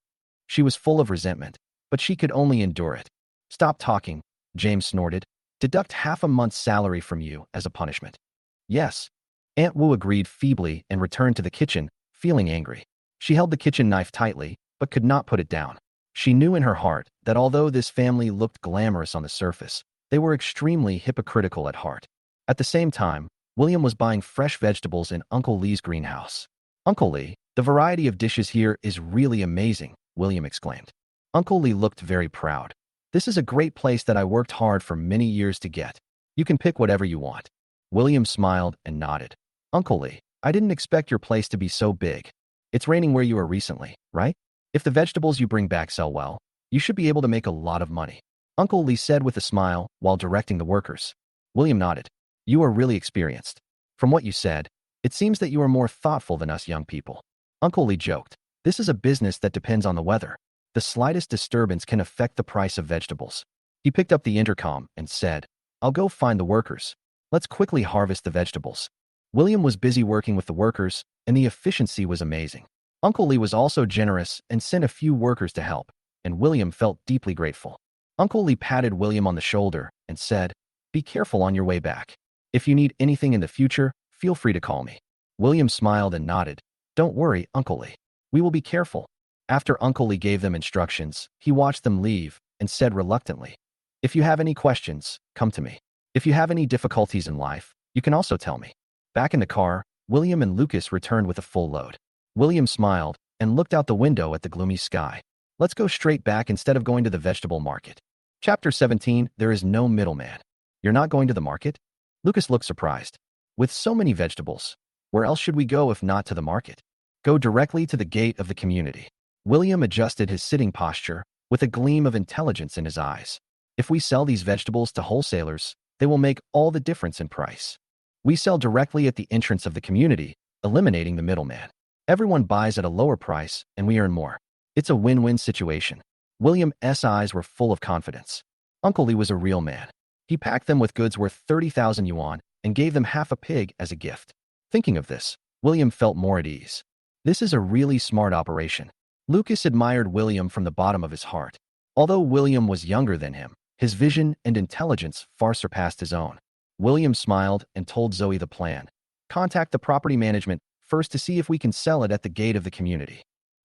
She was full of resentment, but she could only endure it. Stop talking, James snorted. Deduct half a month's salary from you as a punishment. Yes. Aunt Wu agreed feebly and returned to the kitchen, feeling angry. She held the kitchen knife tightly, but could not put it down. She knew in her heart that although this family looked glamorous on the surface, they were extremely hypocritical at heart. At the same time, William was buying fresh vegetables in Uncle Lee's greenhouse. Uncle Lee, the variety of dishes here is really amazing, William exclaimed. Uncle Lee looked very proud. This is a great place that I worked hard for many years to get. You can pick whatever you want. William smiled and nodded. Uncle Lee, I didn't expect your place to be so big. It's raining where you are recently, right? If the vegetables you bring back sell well, you should be able to make a lot of money. Uncle Lee said with a smile while directing the workers. William nodded. You are really experienced. From what you said, it seems that you are more thoughtful than us young people. Uncle Lee joked. This is a business that depends on the weather. The slightest disturbance can affect the price of vegetables. He picked up the intercom and said, I'll go find the workers. Let's quickly harvest the vegetables. William was busy working with the workers, and the efficiency was amazing. Uncle Lee was also generous and sent a few workers to help, and William felt deeply grateful. Uncle Lee patted William on the shoulder and said, Be careful on your way back. If you need anything in the future, feel free to call me. William smiled and nodded. Don't worry, Uncle Lee. We will be careful. After Uncle Lee gave them instructions, he watched them leave and said reluctantly, If you have any questions, come to me. If you have any difficulties in life, you can also tell me. Back in the car, William and Lucas returned with a full load. William smiled and looked out the window at the gloomy sky. Let's go straight back instead of going to the vegetable market. Chapter 17, There is no middleman. You're not going to the market? Lucas looked surprised. With so many vegetables, where else should we go if not to the market? Go directly to the gate of the community. William adjusted his sitting posture with a gleam of intelligence in his eyes. If we sell these vegetables to wholesalers, they will make all the difference in price. We sell directly at the entrance of the community, eliminating the middleman. Everyone buys at a lower price, and we earn more. It's a win-win situation. William's eyes were full of confidence. Uncle Lee was a real man. He packed them with goods worth 30,000 yuan and gave them half a pig as a gift. Thinking of this, William felt more at ease. This is a really smart operation. Lucas admired William from the bottom of his heart. Although William was younger than him, his vision and intelligence far surpassed his own. William smiled and told Zoe the plan. Contact the property management first to see if we can sell it at the gate of the community.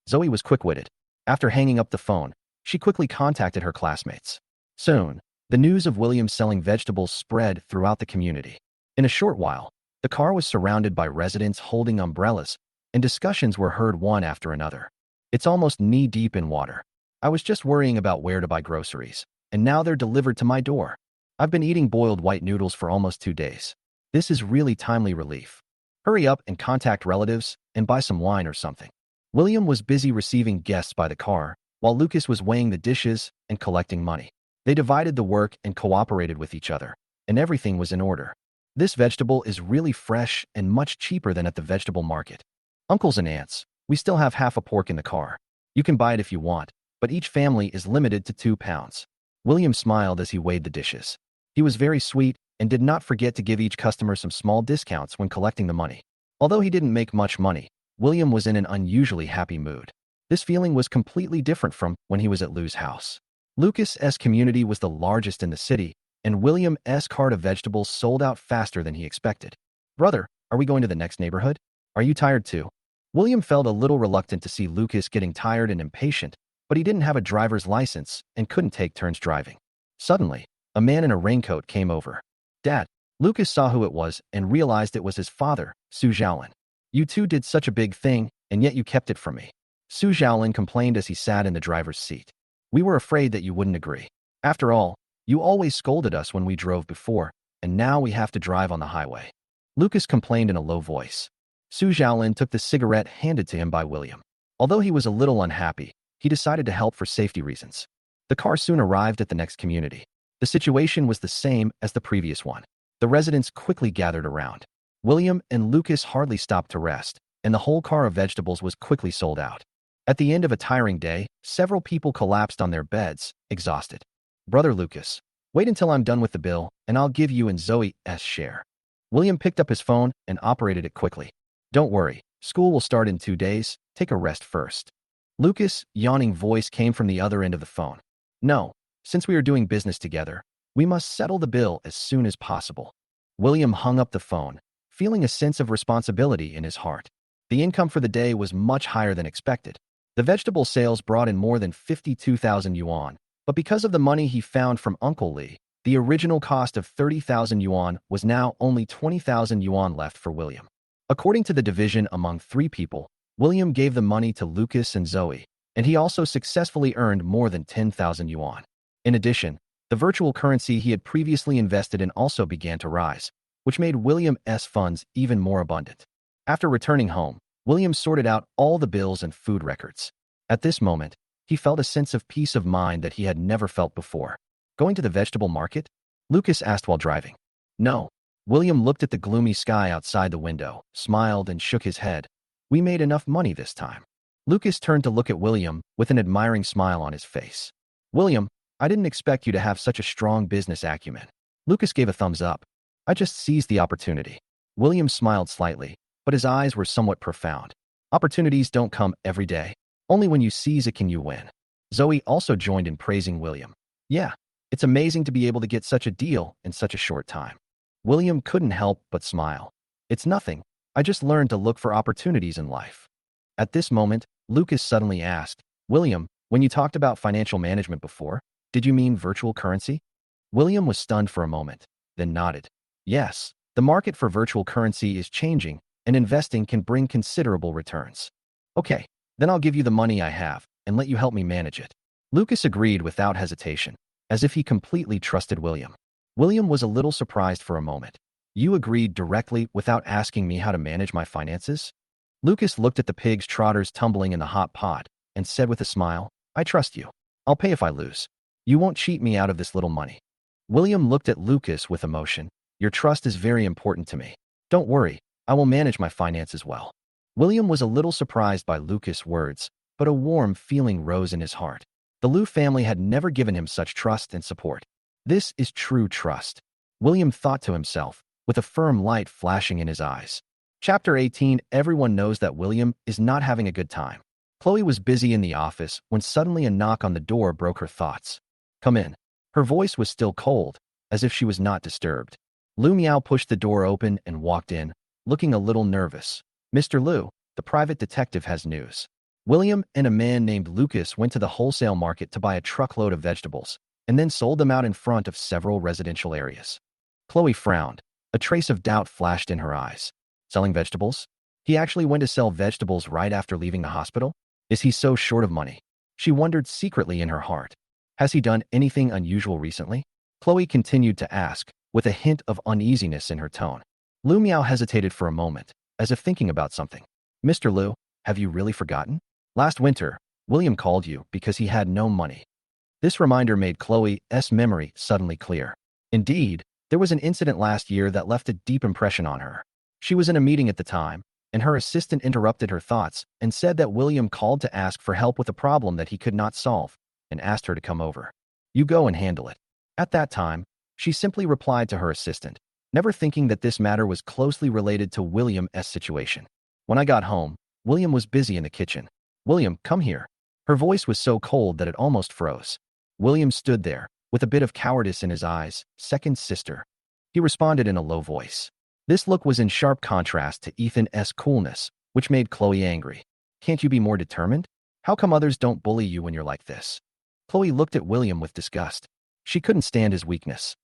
Zoe was quick-witted. After hanging up the phone, she quickly contacted her classmates. Soon, the news of William selling vegetables spread throughout the community. In a short while, the car was surrounded by residents holding umbrellas, and discussions were heard one after another. It's almost knee-deep in water. I was just worrying about where to buy groceries, and now they're delivered to my door. I've been eating boiled white noodles for almost 2 days. This is really timely relief. Hurry up and contact relatives and buy some wine or something. William was busy receiving guests by the car, while Lucas was weighing the dishes and collecting money. They divided the work and cooperated with each other, and everything was in order. This vegetable is really fresh and much cheaper than at the vegetable market. Uncles and aunts, we still have half a pork in the car. You can buy it if you want, but each family is limited to 2 pounds. William smiled as he weighed the dishes. He was very sweet and did not forget to give each customer some small discounts when collecting the money. Although he didn't make much money, William was in an unusually happy mood. This feeling was completely different from when he was at Lou's house. Lucas's community was the largest in the city, and William's cart of vegetables sold out faster than he expected. Brother, are we going to the next neighborhood? Are you tired too? William felt a little reluctant to see Lucas getting tired and impatient, but he didn't have a driver's license and couldn't take turns driving. Suddenly, a man in a raincoat came over. Dad, Lucas saw who it was and realized it was his father, Su Zhaolin. You two did such a big thing, and yet you kept it from me. Su Zhaolin complained as he sat in the driver's seat. We were afraid that you wouldn't agree. After all, you always scolded us when we drove before, and now we have to drive on the highway. Lucas complained in a low voice. Su Zhaolin took the cigarette handed to him by William. Although he was a little unhappy, he decided to help for safety reasons. The car soon arrived at the next community. The situation was the same as the previous one. The residents quickly gathered around. William and Lucas hardly stopped to rest, and the whole car of vegetables was quickly sold out. At the end of a tiring day, several people collapsed on their beds, exhausted. Brother Lucas, wait until I'm done with the bill, and I'll give you and Zoe's share. William picked up his phone and operated it quickly. Don't worry, school will start in 2 days, take a rest first. Lucas' yawning voice came from the other end of the phone. No, since we are doing business together, we must settle the bill as soon as possible. William hung up the phone, feeling a sense of responsibility in his heart. The income for the day was much higher than expected. The vegetable sales brought in more than 52,000 yuan, but because of the money he found from Uncle Lee, the original cost of 30,000 yuan was now only 20,000 yuan left for William. According to the division among 3 people, William gave the money to Lucas and Zoe, and he also successfully earned more than 10,000 yuan. In addition, the virtual currency he had previously invested in also began to rise, which made William's funds even more abundant. After returning home, William sorted out all the bills and food records. At this moment, he felt a sense of peace of mind that he had never felt before. Going to the vegetable market? Lucas asked while driving. No. William looked at the gloomy sky outside the window, smiled, and shook his head. We made enough money this time. Lucas turned to look at William with an admiring smile on his face. William, I didn't expect you to have such a strong business acumen. Lucas gave a thumbs up. I just seized the opportunity. William smiled slightly, but his eyes were somewhat profound. Opportunities don't come every day. Only when you seize it can you win. Zoe also joined in praising William. Yeah, it's amazing to be able to get such a deal in such a short time. William couldn't help but smile. It's nothing. I just learned to look for opportunities in life. At this moment, Lucas suddenly asked, William, when you talked about financial management before, did you mean virtual currency? William was stunned for a moment, then nodded. Yes, The market for virtual currency is changing, and investing can bring considerable returns. Okay, then I'll give you the money I have and let you help me manage it. Lucas agreed without hesitation, as if he completely trusted William. William was a little surprised for a moment. You agreed directly without asking me how to manage my finances? Lucas looked at the pig's trotters tumbling in the hot pot and said with a smile, I trust you. I'll pay if I lose. You won't cheat me out of this little money. William looked at Lucas with emotion. Your trust is very important to me. Don't worry, I will manage my finances well. William was a little surprised by Lucas' words, but a warm feeling rose in his heart. The Liu family had never given him such trust and support. This is true trust. William thought to himself, with a firm light flashing in his eyes. Chapter 18. Everyone knows that William is not having a good time. Chloe was busy in the office when suddenly a knock on the door broke her thoughts. Come in. Her voice was still cold, as if she was not disturbed. Lu Miao pushed the door open and walked in, looking a little nervous. Mr. Liu, the private detective has news. William and a man named Lucas went to the wholesale market to buy a truckload of vegetables, and then sold them out in front of several residential areas. Chloe frowned. A trace of doubt flashed in her eyes. Selling vegetables? He actually went to sell vegetables right after leaving the hospital? Is he so short of money? She wondered secretly in her heart. Has he done anything unusual recently? Chloe continued to ask, with a hint of uneasiness in her tone. Lu Miao hesitated for a moment, as if thinking about something. Mr. Liu, have you really forgotten? Last winter, William called you because he had no money. This reminder made Chloe's memory suddenly clear. Indeed, there was an incident last year that left a deep impression on her. She was in a meeting at the time, and her assistant interrupted her thoughts and said that William called to ask for help with a problem that he could not solve, and asked her to come over. You go and handle it. At that time, she simply replied to her assistant, never thinking that this matter was closely related to William's situation. When I got home, William was busy in the kitchen. William, come here. Her voice was so cold that it almost froze. William stood there, with a bit of cowardice in his eyes. Second sister. He responded in a low voice. This look was in sharp contrast to Ethan's coolness, which made Chloe angry. Can't you be more determined? How come others don't bully you when you're like this? Chloe looked at William with disgust. She couldn't stand his weakness.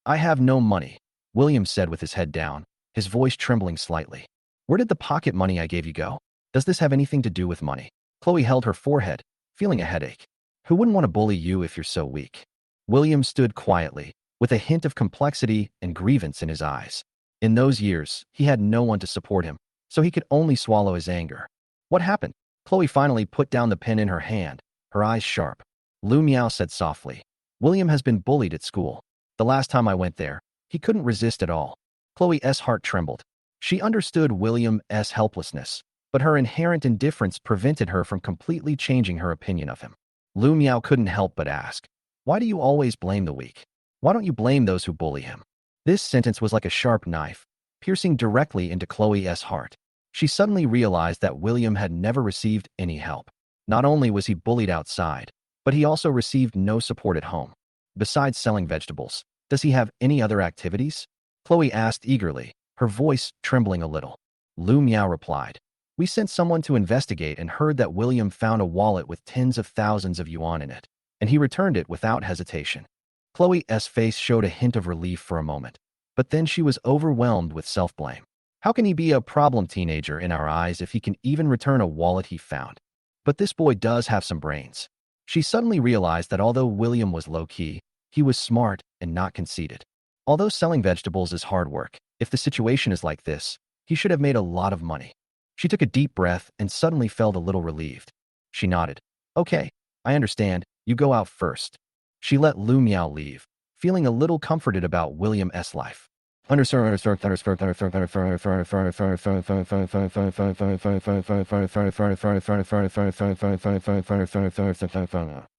I have no money, William said with his head down, his voice trembling slightly. Where did the pocket money I gave you go? Does this have anything to do with money? Chloe held her forehead, feeling a headache. Who wouldn't want to bully you if you're so weak? William stood quietly, with a hint of complexity and grievance in his eyes. In those years, he had no one to support him, so he could only swallow his anger. What happened? Chloe finally put down the pen in her hand, her eyes sharp. Lu Miao said softly, William has been bullied at school. The last time I went there, he couldn't resist at all. Chloe's heart trembled. She understood William's helplessness, but her inherent indifference prevented her from completely changing her opinion of him. Lu Miao couldn't help but ask, why do you always blame the weak? Why don't you blame those who bully him? This sentence was like a sharp knife, piercing directly into Chloe's heart. She suddenly realized that William had never received any help. Not only was he bullied outside, but he also received no support at home. Besides selling vegetables, does he have any other activities? Chloe asked eagerly, her voice trembling a little. Lu Miao replied, we sent someone to investigate and heard that William found a wallet with tens of thousands of yuan in it, and he returned it without hesitation. Chloe's face showed a hint of relief for a moment, but then she was overwhelmed with self-blame. How can he be a problem teenager in our eyes if he can even return a wallet he found? But this boy does have some brains. She suddenly realized that although William was low-key, he was smart and not conceited. Although selling vegetables is hard work, if the situation is like this, he should have made a lot of money. She took a deep breath and suddenly felt a little relieved. She nodded. Okay, I understand. You go out first. She let Lu Miao leave, feeling a little comforted about William's life.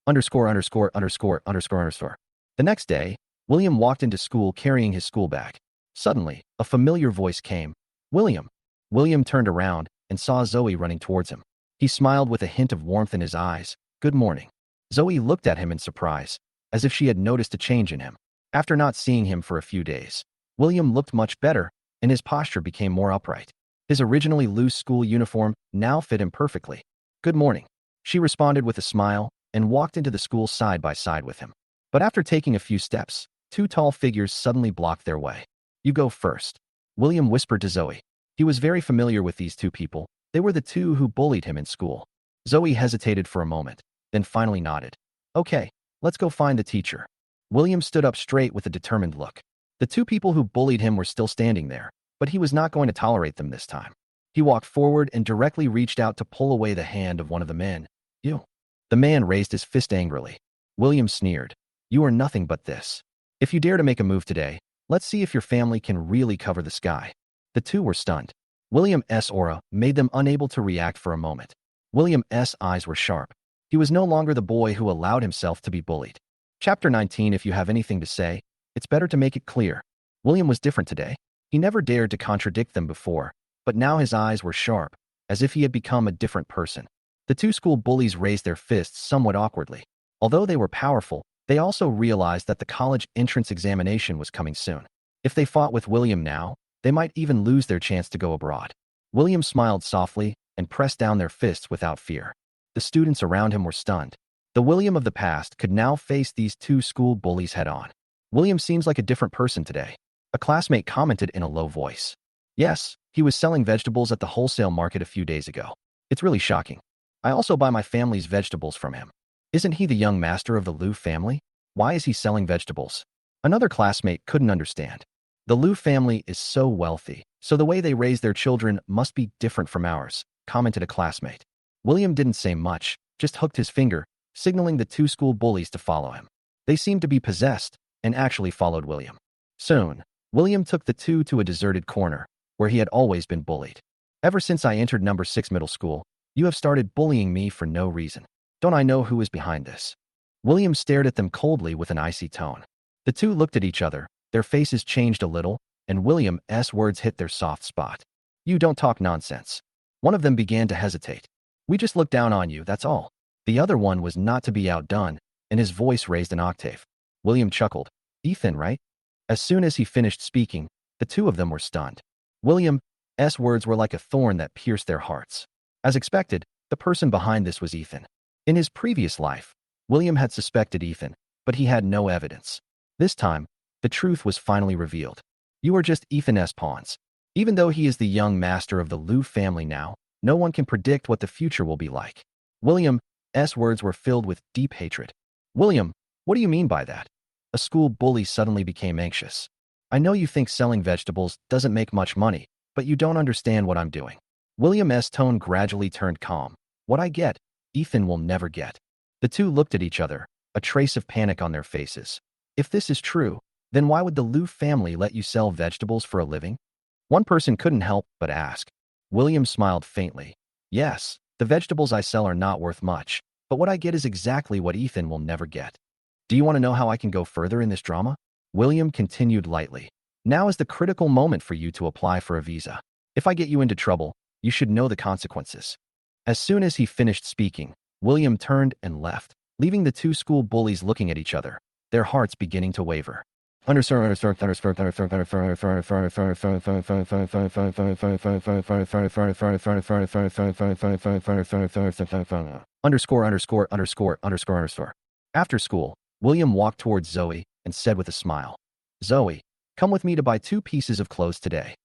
Underscore, underscore, underscore, underscore. The next day, William walked into school carrying his school bag. Suddenly, a familiar voice came. William. William turned around and saw Zoe running towards him. He smiled with a hint of warmth in his eyes. Good morning. Zoe looked at him in surprise, as if she had noticed a change in him. After not seeing him for a few days, William looked much better, and his posture became more upright. His originally loose school uniform now fit him perfectly. Good morning. She responded with a smile and walked into the school side by side with him. But after taking a few steps, two tall figures suddenly blocked their way. You go first. William whispered to Zoe. He was very familiar with these two people. They were the two who bullied him in school. Zoe hesitated for a moment, then finally nodded. Okay, let's go find the teacher. William stood up straight with a determined look. The two people who bullied him were still standing there, but he was not going to tolerate them this time. He walked forward and directly reached out to pull away the hand of one of the men. You. The man raised his fist angrily. William sneered. You are nothing but this. If you dare to make a move today, let's see if your family can really cover the sky. The two were stunned. William's aura made them unable to react for a moment. William's eyes were sharp. He was no longer the boy who allowed himself to be bullied. Chapter 19. If you have anything to say, it's better to make it clear. William was different today. He never dared to contradict them before, but now his eyes were sharp, as if he had become a different person. The two school bullies raised their fists somewhat awkwardly. Although they were powerful, they also realized that the college entrance examination was coming soon. If they fought with William now, they might even lose their chance to go abroad. William smiled softly and pressed down their fists without fear. The students around him were stunned. The William of the past could now face these two school bullies head-on. William seems like a different person today. A classmate commented in a low voice. Yes, he was selling vegetables at the wholesale market a few days ago. It's really shocking. I also buy my family's vegetables from him. Isn't he the young master of the Liu family? Why is he selling vegetables? Another classmate couldn't understand. The Liu family is so wealthy, so the way they raise their children must be different from ours, commented a classmate. William didn't say much, just hooked his finger, signaling the two school bullies to follow him. They seemed to be possessed and actually followed William. Soon, William took the two to a deserted corner, where he had always been bullied. Ever since I entered number 6 middle school, you have started bullying me for no reason. Don't I know who is behind this? William stared at them coldly with an icy tone. The two looked at each other, their faces changed a little, and William's words hit their soft spot. You don't talk nonsense. One of them began to hesitate. We just looked down on you, that's all. The other one was not to be outdone, and his voice raised an octave. William chuckled. Ethan, right? As soon as he finished speaking, the two of them were stunned. William's words were like a thorn that pierced their hearts. As expected, the person behind this was Ethan. In his previous life, William had suspected Ethan, but he had no evidence. This time, the truth was finally revealed. You are just Ethan's pawns. Even though he is the young master of the Liu family now, no one can predict what the future will be like. William's words were filled with deep hatred. William, what do you mean by that? A school bully suddenly became anxious. I know you think selling vegetables doesn't make much money, but you don't understand what I'm doing. William's tone gradually turned calm. What I get, Ethan will never get. The two looked at each other, a trace of panic on their faces. If this is true, then why would the Liu family let you sell vegetables for a living? One person couldn't help but ask. William smiled faintly. Yes, the vegetables I sell are not worth much, but what I get is exactly what Ethan will never get. Do you want to know how I can go further in this drama? William continued lightly. Now is the critical moment for you to apply for a visa. If I get you into trouble, you should know the consequences. As soon as he finished speaking, William turned and left, leaving the two school bullies looking at each other, their hearts beginning to waver. Underscore. After school, William walked towards Zoe and said with a smile, Zoe, come with me to buy 2 pieces of clothes today.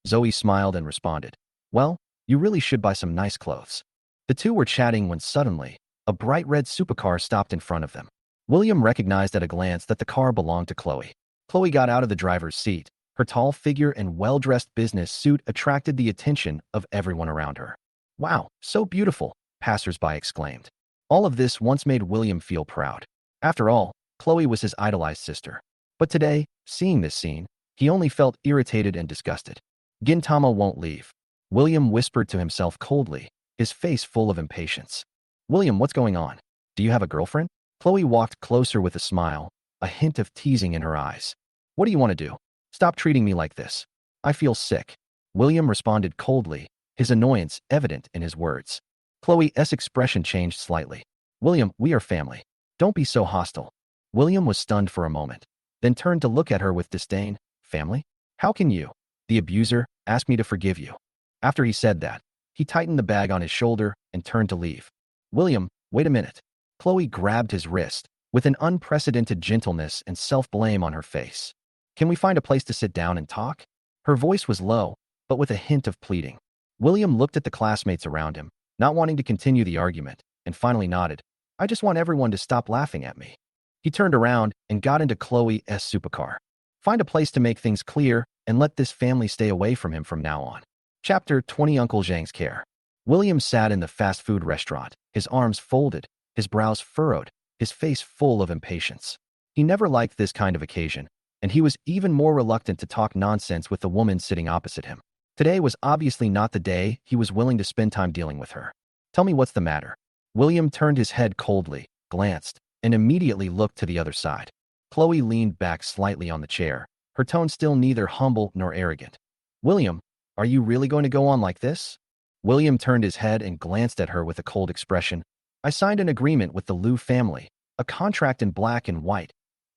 Zoe smiled and responded, well, you really should buy some nice clothes. The two were chatting when suddenly, a bright red supercar stopped in front of them. William recognized at a glance that the car belonged to Chloe. Chloe got out of the driver's seat. Her tall figure and well-dressed business suit attracted the attention of everyone around her. Wow, so beautiful, passers-by exclaimed. All of this once made William feel proud. After all, Chloe was his idolized sister. But today, seeing this scene, he only felt irritated and disgusted. Gintama won't leave. William whispered to himself coldly, his face full of impatience. William, what's going on? Do you have a girlfriend? Chloe walked closer with a smile, a hint of teasing in her eyes. What do you want to do? Stop treating me like this. I feel sick. William responded coldly, his annoyance evident in his words. Chloe's expression changed slightly. William, we are family. Don't be so hostile. William was stunned for a moment, then turned to look at her with disdain. Family? How can you, the abuser, ask me to forgive you? After he said that, he tightened the bag on his shoulder and turned to leave. William, wait a minute. Chloe grabbed his wrist, with an unprecedented gentleness and self-blame on her face. Can we find a place to sit down and talk? Her voice was low, but with a hint of pleading. William looked at the classmates around him, not wanting to continue the argument, and finally nodded. I just want everyone to stop laughing at me. He turned around and got into Chloe's supercar. Find a place to make things clear and let this family stay away from him from now on. Chapter 20 Uncle Zhang's Care. William sat in the fast food restaurant, his arms folded, his brows furrowed, his face full of impatience. He never liked this kind of occasion, and he was even more reluctant to talk nonsense with the woman sitting opposite him. Today was obviously not the day he was willing to spend time dealing with her. Tell me what's the matter. William turned his head coldly, glanced, and immediately looked to the other side. Chloe leaned back slightly on the chair, her tone still neither humble nor arrogant. William, are you really going to go on like this? William turned his head and glanced at her with a cold expression. I signed an agreement with the Liu family, a contract in black and white.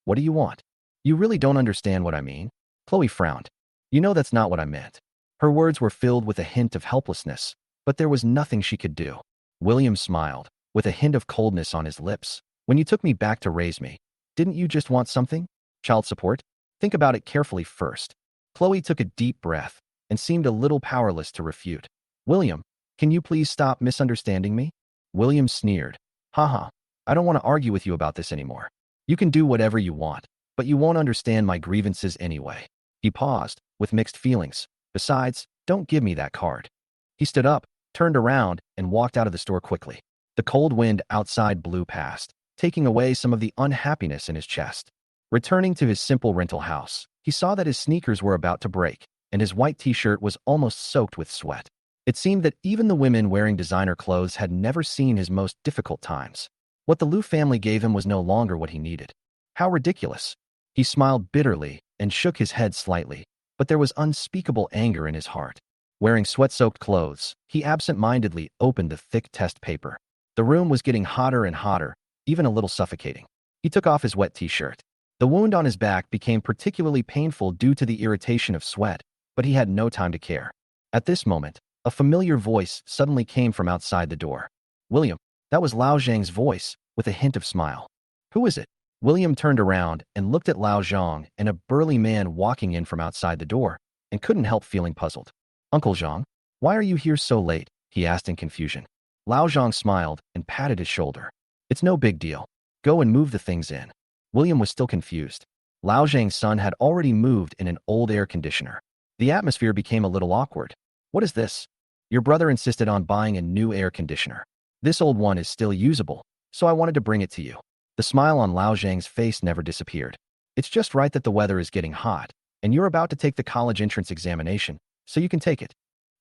What do you want? You really don't understand what I mean? Chloe frowned. You know that's not what I meant. Her words were filled with a hint of helplessness, but there was nothing she could do. William smiled, with a hint of coldness on his lips. When you took me back to raise me, didn't you just want something? Child support? Think about it carefully first. Chloe took a deep breath and seemed a little powerless to refute. William, can you please stop misunderstanding me? William sneered. Haha, I don't want to argue with you about this anymore. You can do whatever you want, but you won't understand my grievances anyway. He paused, with mixed feelings. Besides, don't give me that card. He stood up, turned around, and walked out of the store quickly. The cold wind outside blew past, taking away some of the unhappiness in his chest. Returning to his simple rental house, he saw that his sneakers were about to break, and his white t-shirt was almost soaked with sweat. It seemed that even the women wearing designer clothes had never seen his most difficult times. What the Liu family gave him was no longer what he needed. How ridiculous. He smiled bitterly and shook his head slightly, but there was unspeakable anger in his heart. Wearing sweat-soaked clothes, he absent-mindedly opened the thick test paper. The room was getting hotter and hotter, even a little suffocating. He took off his wet t-shirt. The wound on his back became particularly painful due to the irritation of sweat, but he had no time to care. At this moment, a familiar voice suddenly came from outside the door. William, that was Lao Zhang's voice, with a hint of smile. Who is it? William turned around and looked at Lao Zhang and a burly man walking in from outside the door, and couldn't help feeling puzzled. Uncle Zhang, why are you here so late? He asked in confusion. Lao Zhang smiled and patted his shoulder. It's no big deal. Go and move the things in. William was still confused. Lao Zhang's son had already moved in an old air conditioner. The atmosphere became a little awkward. What is this? Your brother insisted on buying a new air conditioner. This old one is still usable, so I wanted to bring it to you. The smile on Lao Zhang's face never disappeared. It's just right that the weather is getting hot, and you're about to take the college entrance examination, so you can take it.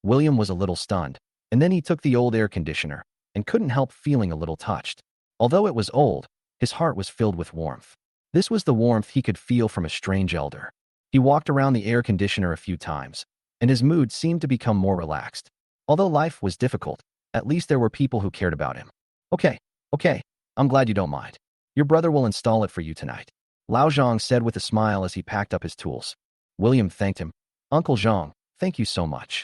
William was a little stunned, and then he took the old air conditioner, and couldn't help feeling a little touched. Although it was old, his heart was filled with warmth. This was the warmth he could feel from a strange elder. He walked around the air conditioner a few times, and his mood seemed to become more relaxed. Although life was difficult, at least there were people who cared about him. Okay, I'm glad you don't mind. Your brother will install it for you tonight. Lao Zhang said with a smile as he packed up his tools. William thanked him. Uncle Zhang, thank you so much.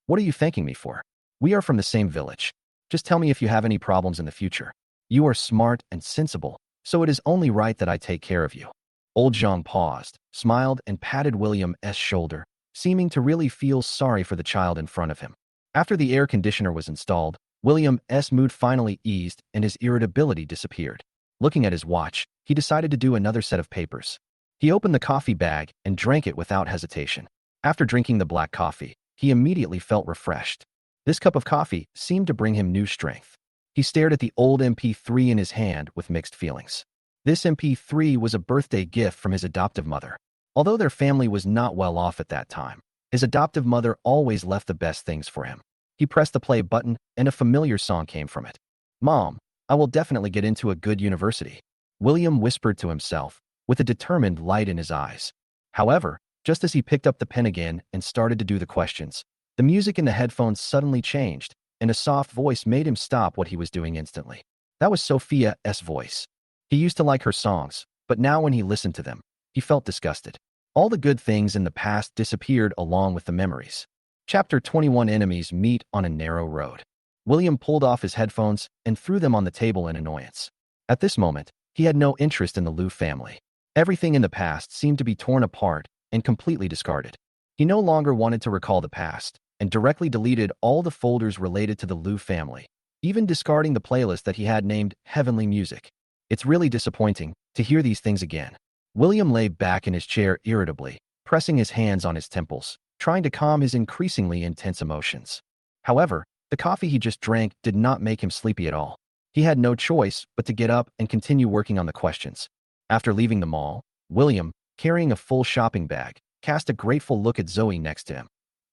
What are you thanking me for? We are from the same village. Just tell me if you have any problems in the future. You are smart and sensible, so it is only right that I take care of you. Old Zhang paused, smiled, and patted William's shoulder, seeming to really feel sorry for the child in front of him. After the air conditioner was installed, William's mood finally eased and his irritability disappeared. Looking at his watch, he decided to do another set of papers. He opened the coffee bag and drank it without hesitation. After drinking the black coffee, he immediately felt refreshed. This cup of coffee seemed to bring him new strength. He stared at the old MP3 in his hand with mixed feelings. This MP3 was a birthday gift from his adoptive mother. Although their family was not well off at that time, his adoptive mother always left the best things for him. He pressed the play button, and a familiar song came from it. Mom, I will definitely get into a good university, William whispered to himself, with a determined light in his eyes. However, just as he picked up the pen again and started to do the questions, the music in the headphones suddenly changed, and a soft voice made him stop what he was doing instantly. That was Sophia's voice. He used to like her songs, but now when he listened to them, he felt disgusted. All the good things in the past disappeared along with the memories. Chapter 21 Enemies Meet on a Narrow Road. William pulled off his headphones and threw them on the table in annoyance. At this moment, he had no interest in the Liu family. Everything in the past seemed to be torn apart, and completely discarded. He no longer wanted to recall the past and directly deleted all the folders related to the Liu family, even discarding the playlist that he had named Heavenly Music. It's really disappointing to hear these things again. William lay back in his chair irritably, pressing his hands on his temples, trying to calm his increasingly intense emotions. However, the coffee he just drank did not make him sleepy at all. He had no choice but to get up and continue working on the questions. After leaving the mall, William, carrying a full shopping bag, cast a grateful look at Zoe next to him.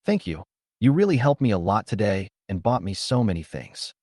"Thank you. You really helped me a lot today and bought me so many things."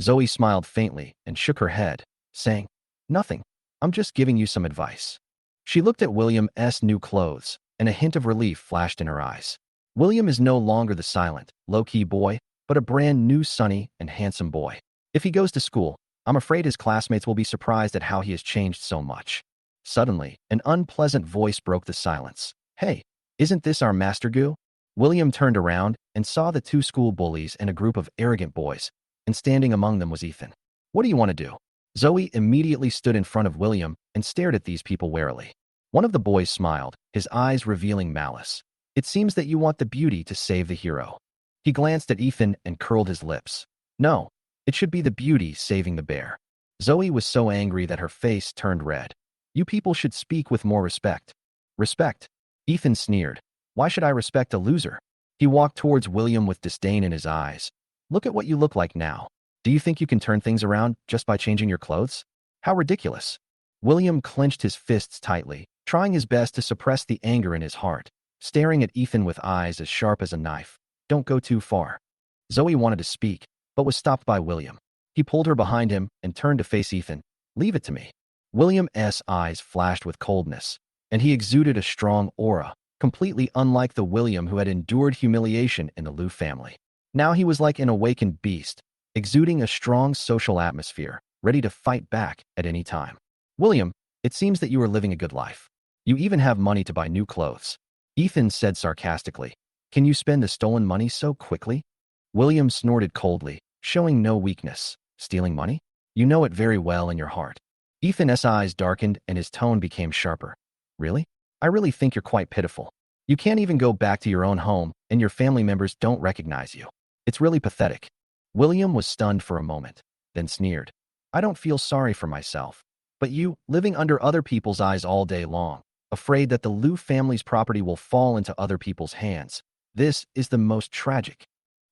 Zoe smiled faintly and shook her head, saying, "Nothing. I'm just giving you some advice." She looked at William's new clothes, and a hint of relief flashed in her eyes. William is no longer the silent, low-key boy, but a brand new sunny and handsome boy. If he goes to school, I'm afraid his classmates will be surprised at how he has changed so much. Suddenly, an unpleasant voice broke the silence. "Hey, isn't this our Master Gu?" William turned around and saw the two school bullies and a group of arrogant boys, and standing among them was Ethan. "What do you want to do?" Zoe immediately stood in front of William and stared at these people warily. One of the boys smiled, his eyes revealing malice. "It seems that you want the beauty to save the hero." He glanced at Ethan and curled his lips. "No, it should be the beauty saving the bear." Zoe was so angry that her face turned red. "You people should speak with more respect." "Respect?" Ethan sneered. "Why should I respect a loser?" He walked towards William with disdain in his eyes. "Look at what you look like now. Do you think you can turn things around just by changing your clothes? How ridiculous." William clenched his fists tightly, trying his best to suppress the anger in his heart, staring at Ethan with eyes as sharp as a knife. "Don't go too far." Zoe wanted to speak, but was stopped by William. He pulled her behind him and turned to face Ethan. "Leave it to me." William's eyes flashed with coldness, and he exuded a strong aura, completely unlike the William who had endured humiliation in the Liu family. Now he was like an awakened beast, exuding a strong social atmosphere, ready to fight back at any time. "William, it seems that you are living a good life. You even have money to buy new clothes." Ethan said sarcastically. "Can you spend the stolen money so quickly?" William snorted coldly, showing no weakness. "Stealing money? You know it very well in your heart." Ethan's eyes darkened and his tone became sharper. "Really? I really think you're quite pitiful. You can't even go back to your own home, and your family members don't recognize you. It's really pathetic." William was stunned for a moment, then sneered. "I don't feel sorry for myself. But you, living under other people's eyes all day long, afraid that the Liu family's property will fall into other people's hands. This is the most tragic."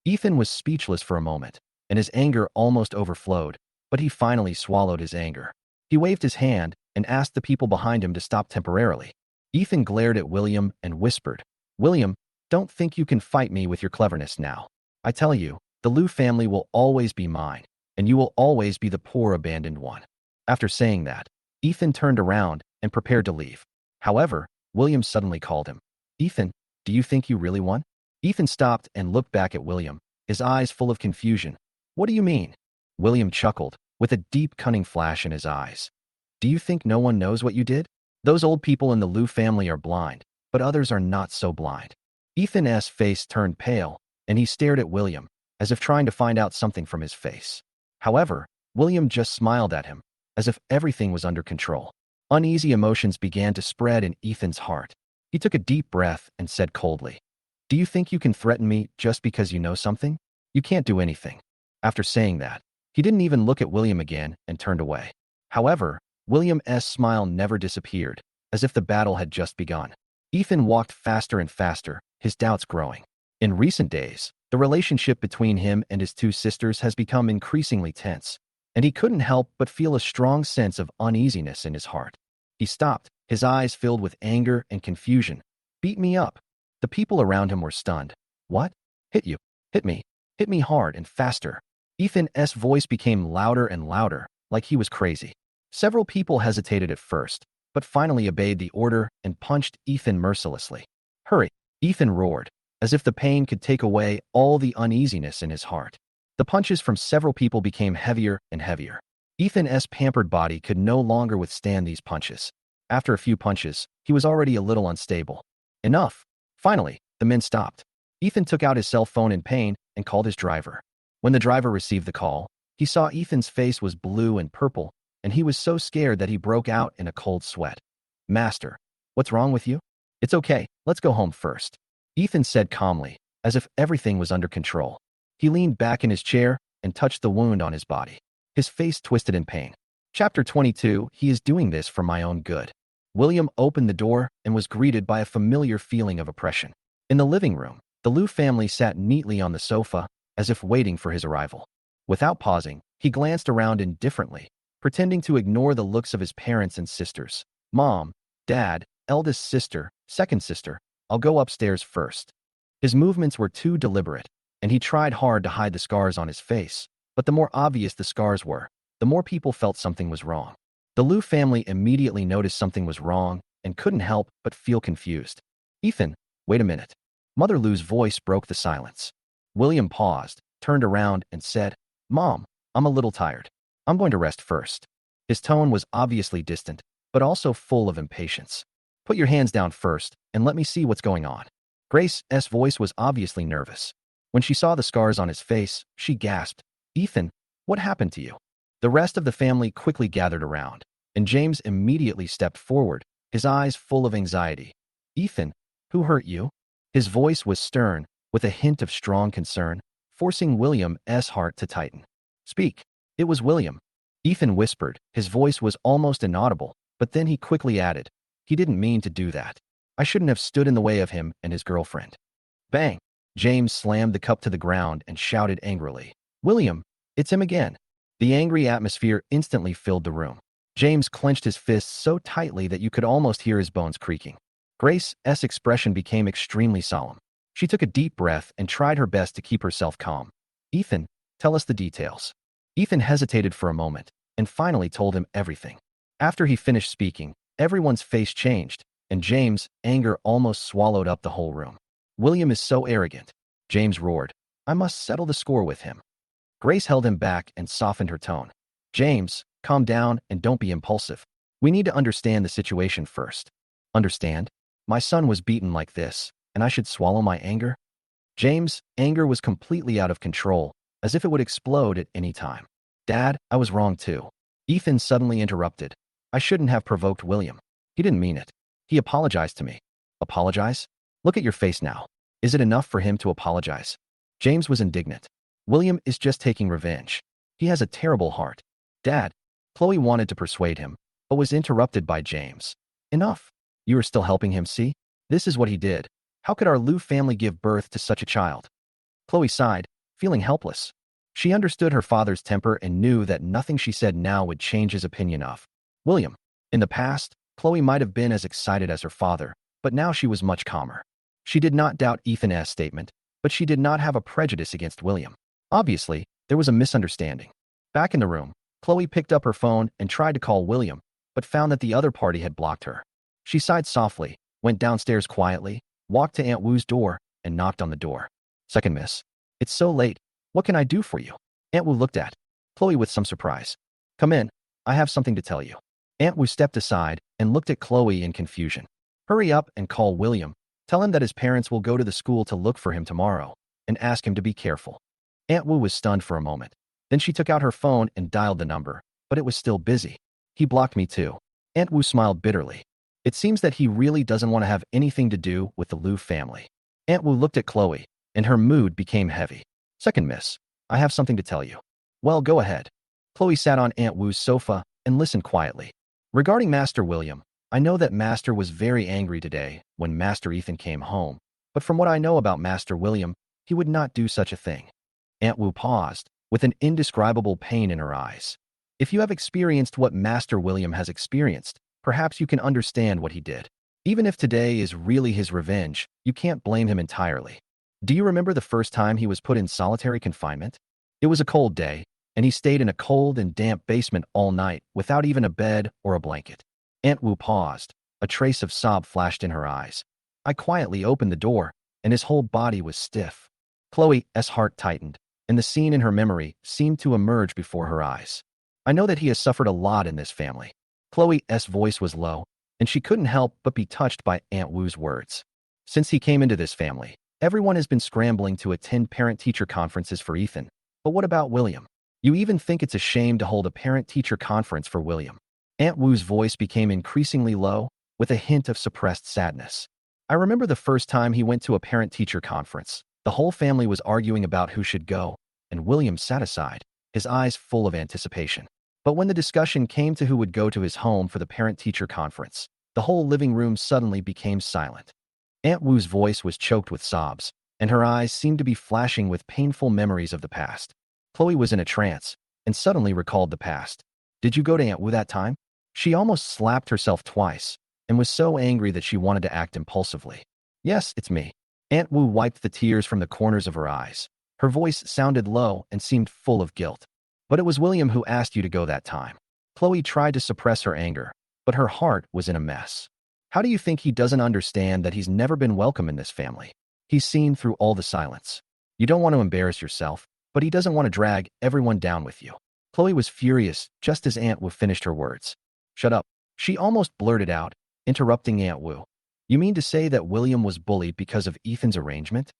Ethan was speechless for a moment, and his anger almost overflowed, but he finally swallowed his anger. He waved his hand and asked the people behind him to stop temporarily. Ethan glared at William and whispered, "William, don't think you can fight me with your cleverness now. I tell you, the Liu family will always be mine, and you will always be the poor abandoned one." After saying that, Ethan turned around and prepared to leave. However, William suddenly called him. "Ethan, do you think you really won?" Ethan stopped and looked back at William, his eyes full of confusion. "What do you mean?" William chuckled, with a deep cunning flash in his eyes. "Do you think no one knows what you did? Those old people in the Liu family are blind, but others are not so blind." Ethan's face turned pale, and he stared at William, as if trying to find out something from his face. However, William just smiled at him, as if everything was under control. Uneasy emotions began to spread in Ethan's heart. He took a deep breath and said coldly, "Do you think you can threaten me just because you know something? You can't do anything." After saying that, he didn't even look at William again and turned away. However, William's smile never disappeared, as if the battle had just begun. Ethan walked faster and faster, his doubts growing. In recent days, the relationship between him and his two sisters has become increasingly tense, and he couldn't help but feel a strong sense of uneasiness in his heart. He stopped, his eyes filled with anger and confusion. "Beat me up." The people around him were stunned. "What? Hit you? Hit me hard and faster." Ethan's voice became louder and louder, like he was crazy. Several people hesitated at first, but finally obeyed the order and punched Ethan mercilessly. "Hurry!" Ethan roared, as if the pain could take away all the uneasiness in his heart. The punches from several people became heavier and heavier. Ethan's pampered body could no longer withstand these punches. After a few punches, he was already a little unstable. Enough! Finally, the men stopped. Ethan took out his cell phone in pain and called his driver. When the driver received the call, he saw Ethan's face was blue and purple, and he was so scared that he broke out in a cold sweat. "Master, what's wrong with you?" It's okay, let's go home first. Ethan said calmly, as if everything was under control. He leaned back in his chair and touched the wound on his body. His face twisted in pain. Chapter 22, he is doing this for my own good. William opened the door and was greeted by a familiar feeling of oppression. In the living room, the Liu family sat neatly on the sofa, as if waiting for his arrival. Without pausing, he glanced around indifferently, pretending to ignore the looks of his parents and sisters. Mom, Dad, eldest sister, second sister, I'll go upstairs first. His movements were too deliberate, and he tried hard to hide the scars on his face, but the more obvious the scars were, the more people felt something was wrong. The Liu family immediately noticed something was wrong and couldn't help but feel confused. Ethan, wait a minute. Mother Liu's voice broke the silence. William paused, turned around, and said, Mom, I'm a little tired. I'm going to rest first. His tone was obviously distant, but also full of impatience. Put your hands down first, and let me see what's going on. Grace's voice was obviously nervous. When she saw the scars on his face, she gasped, Ethan, what happened to you? The rest of the family quickly gathered around, and James immediately stepped forward, his eyes full of anxiety. Ethan, who hurt you? His voice was stern, with a hint of strong concern, forcing William's heart to tighten. Speak. It was William. Ethan whispered. His voice was almost inaudible, but then he quickly added, he didn't mean to do that. I shouldn't have stood in the way of him and his girlfriend. Bang! James slammed the cup to the ground and shouted angrily, William, it's him again. The angry atmosphere instantly filled the room. James clenched his fists so tightly that you could almost hear his bones creaking. Grace's expression became extremely solemn. She took a deep breath and tried her best to keep herself calm. Ethan, tell us the details. Ethan hesitated for a moment and finally told him everything. After he finished speaking, everyone's face changed, and James' anger almost swallowed up the whole room. William is so arrogant. James roared. I must settle the score with him. Grace held him back and softened her tone. James, calm down and don't be impulsive. We need to understand the situation first. Understand? My son was beaten like this, and I should swallow my anger? James' anger was completely out of control, as if it would explode at any time. Dad, I was wrong too. Ethan suddenly interrupted. I shouldn't have provoked William. He didn't mean it. He apologized to me. Apologize? Look at your face now. Is it enough for him to apologize? James was indignant. William is just taking revenge. He has a terrible heart. Dad, Chloe wanted to persuade him, but was interrupted by James. Enough. You are still helping him, see? This is what he did. How could our Liu family give birth to such a child? Chloe sighed, feeling helpless. She understood her father's temper and knew that nothing she said now would change his opinion of William. In the past, Chloe might have been as excited as her father, but now she was much calmer. She did not doubt Ethan's statement, but she did not have a prejudice against William. Obviously, there was a misunderstanding. Back in the room, Chloe picked up her phone and tried to call William, but found that the other party had blocked her. She sighed softly, went downstairs quietly, walked to Aunt Wu's door, and knocked on the door. Second miss. It's so late. What can I do for you? Aunt Wu looked at Chloe with some surprise. Come in. I have something to tell you. Aunt Wu stepped aside and looked at Chloe in confusion. Hurry up and call William. Tell him that his parents will go to the school to look for him tomorrow, and ask him to be careful. Aunt Wu was stunned for a moment. Then she took out her phone and dialed the number, but it was still busy. He blocked me too. Aunt Wu smiled bitterly. It seems that he really doesn't want to have anything to do with the Liu family. Aunt Wu looked at Chloe, and her mood became heavy. Second miss, I have something to tell you. Well, go ahead. Chloe sat on Aunt Wu's sofa and listened quietly. Regarding Master William, I know that Master was very angry today when Master Ethan came home, but from what I know about Master William, he would not do such a thing. Aunt Wu paused, with an indescribable pain in her eyes. If you have experienced what Master William has experienced, perhaps you can understand what he did. Even if today is really his revenge, you can't blame him entirely. Do you remember the first time he was put in solitary confinement? It was a cold day, and he stayed in a cold and damp basement all night without even a bed or a blanket. Aunt Wu paused. A trace of sob flashed in her eyes. I quietly opened the door, and his whole body was stiff. Chloe's heart tightened, and the scene in her memory seemed to emerge before her eyes. I know that he has suffered a lot in this family. Chloe's voice was low, and she couldn't help but be touched by Aunt Wu's words. Since he came into this family, everyone has been scrambling to attend parent-teacher conferences for Ethan. But what about William? You even think it's a shame to hold a parent-teacher conference for William. Aunt Wu's voice became increasingly low, with a hint of suppressed sadness. I remember the first time he went to a parent-teacher conference. The whole family was arguing about who should go, and William sat aside, his eyes full of anticipation. But when the discussion came to who would go to his home for the parent-teacher conference, the whole living room suddenly became silent. Aunt Wu's voice was choked with sobs, and her eyes seemed to be flashing with painful memories of the past. Chloe was in a trance, and suddenly recalled the past. Did you go to Aunt Wu that time? She almost slapped herself twice, and was so angry that she wanted to act impulsively. Yes, it's me. Aunt Wu wiped the tears from the corners of her eyes. Her voice sounded low and seemed full of guilt. But it was William who asked you to go that time. Chloe tried to suppress her anger, but her heart was in a mess. How do you think he doesn't understand that he's never been welcome in this family? He's seen through all the silence. You don't want to embarrass yourself, but he doesn't want to drag everyone down with you. Chloe was furious just as Aunt Wu finished her words. Shut up. She almost blurted out, interrupting Aunt Wu. You mean to say that William was bullied because of Ethan's arrangement?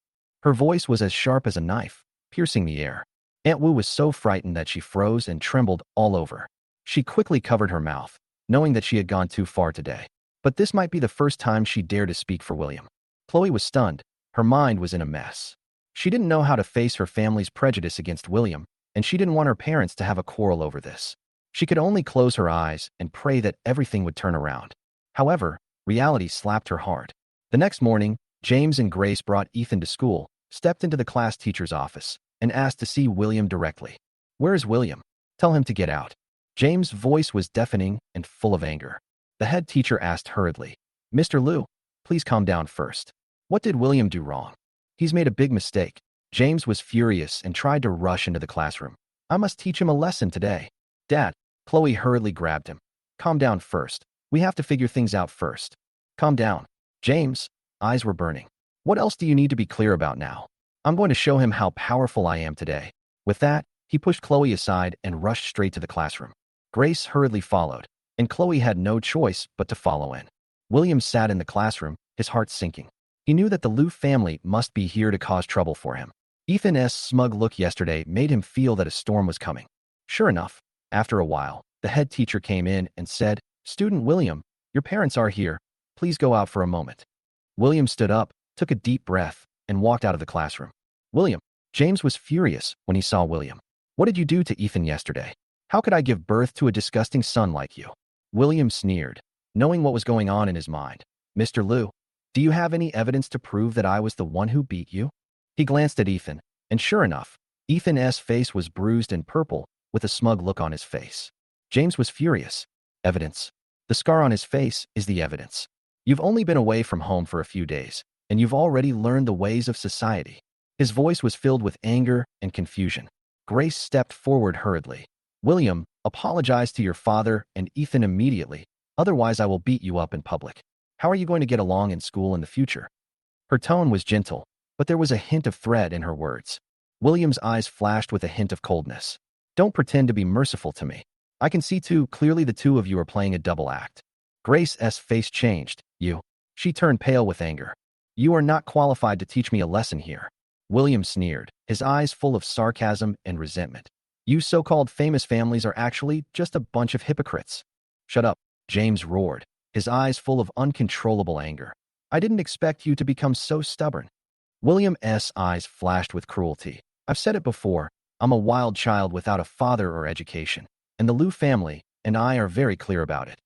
Her voice was as sharp as a knife, piercing the air. Aunt Wu was so frightened that she froze and trembled all over. She quickly covered her mouth, knowing that she had gone too far today. But this might be the first time she dared to speak for William. Chloe was stunned. Her mind was in a mess. She didn't know how to face her family's prejudice against William, and she didn't want her parents to have a quarrel over this. She could only close her eyes and pray that everything would turn around. However, reality slapped her hard. The next morning, James and Grace brought Ethan to school, stepped into the class teacher's office, and asked to see William directly. Where is William? Tell him to get out. James' voice was deafening and full of anger. The head teacher asked hurriedly, Mr. Liu, please calm down first. What did William do wrong? He's made a big mistake. James was furious and tried to rush into the classroom. I must teach him a lesson today. Dad, Chloe hurriedly grabbed him. Calm down first. We have to figure things out first. Calm down. James' eyes were burning. What else do you need to be clear about now? I'm going to show him how powerful I am today. With that, he pushed Chloe aside and rushed straight to the classroom. Grace hurriedly followed, and Chloe had no choice but to follow in. William sat in the classroom, his heart sinking. He knew that the Liu family must be here to cause trouble for him. Ethan's smug look yesterday made him feel that a storm was coming. Sure enough, after a while, the head teacher came in and said, Student William, your parents are here. Please go out for a moment. William stood up, took a deep breath, and walked out of the classroom. William. James was furious when he saw William. What did you do to Ethan yesterday? How could I give birth to a disgusting son like you? William sneered, knowing what was going on in his mind. Mr. Liu, do you have any evidence to prove that I was the one who beat you? He glanced at Ethan, and sure enough, Ethan's face was bruised and purple, with a smug look on his face. James was furious. Evidence. The scar on his face is the evidence. You've only been away from home for a few days, and you've already learned the ways of society. His voice was filled with anger and confusion. Grace stepped forward hurriedly. William, apologize to your father and Ethan immediately, otherwise I will beat you up in public. How are you going to get along in school in the future? Her tone was gentle, but there was a hint of threat in her words. William's eyes flashed with a hint of coldness. Don't pretend to be merciful to me. I can see too clearly the two of you are playing a double act. Grace's face changed. You. She turned pale with anger. You are not qualified to teach me a lesson here. William sneered, his eyes full of sarcasm and resentment. You so-called famous families are actually just a bunch of hypocrites. Shut up, James roared, his eyes full of uncontrollable anger. I didn't expect you to become so stubborn. William's eyes flashed with cruelty. I've said it before, I'm a wild child without a father or education, and the Liu family and I are very clear about it.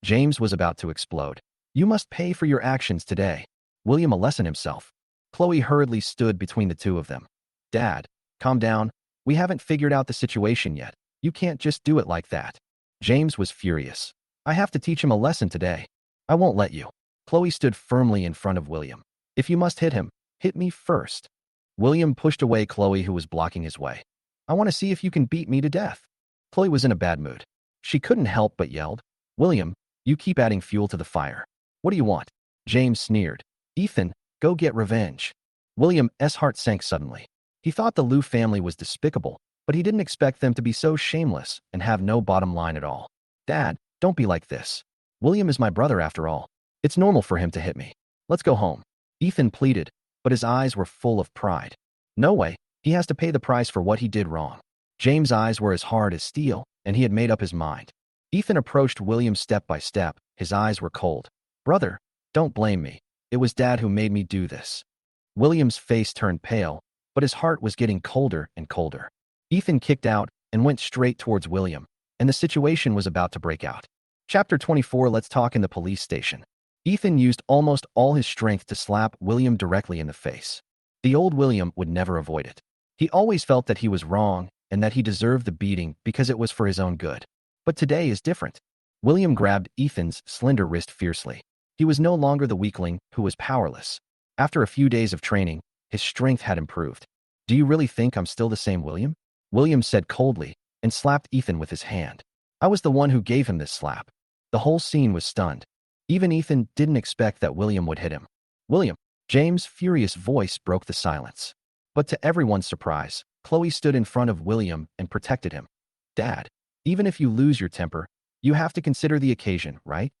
James was about to explode. You must pay for your actions today. William lessened himself. Chloe hurriedly stood between the two of them. Dad, calm down. We haven't figured out the situation yet. You can't just do it like that. James was furious. I have to teach him a lesson today. I won't let you. Chloe stood firmly in front of William. If you must hit him, hit me first. William pushed away Chloe, who was blocking his way. I want to see if you can beat me to death. Chloe was in a bad mood. She couldn't help but yelled. William, you keep adding fuel to the fire. What do you want? James sneered. Ethan, go get revenge. William's heart sank suddenly. He thought the Liu family was despicable, but he didn't expect them to be so shameless and have no bottom line at all. Dad, don't be like this. William is my brother after all. It's normal for him to hit me. Let's go home. Ethan pleaded, but his eyes were full of pride. No way, he has to pay the price for what he did wrong. James' eyes were as hard as steel, and he had made up his mind. Ethan approached William step by step. His eyes were cold. Brother, don't blame me. It was Dad who made me do this. William's face turned pale, but his heart was getting colder and colder. Ethan kicked out and went straight towards William, and the situation was about to break out. Chapter 24. Let's talk in the police station. Ethan used almost all his strength to slap William directly in the face. The old William would never avoid it. He always felt that he was wrong and that he deserved the beating because it was for his own good. But today is different. William grabbed Ethan's slender wrist fiercely. He was no longer the weakling who was powerless. After a few days of training, his strength had improved. "Do you really think I'm still the same William?" William said coldly and slapped Ethan with his hand. "I was the one who gave him this slap." The whole scene was stunned. Even Ethan didn't expect that William would hit him. "William!" James' furious voice broke the silence. But to everyone's surprise, Chloe stood in front of William and protected him. "Dad, even if you lose your temper, you have to consider the occasion, right?"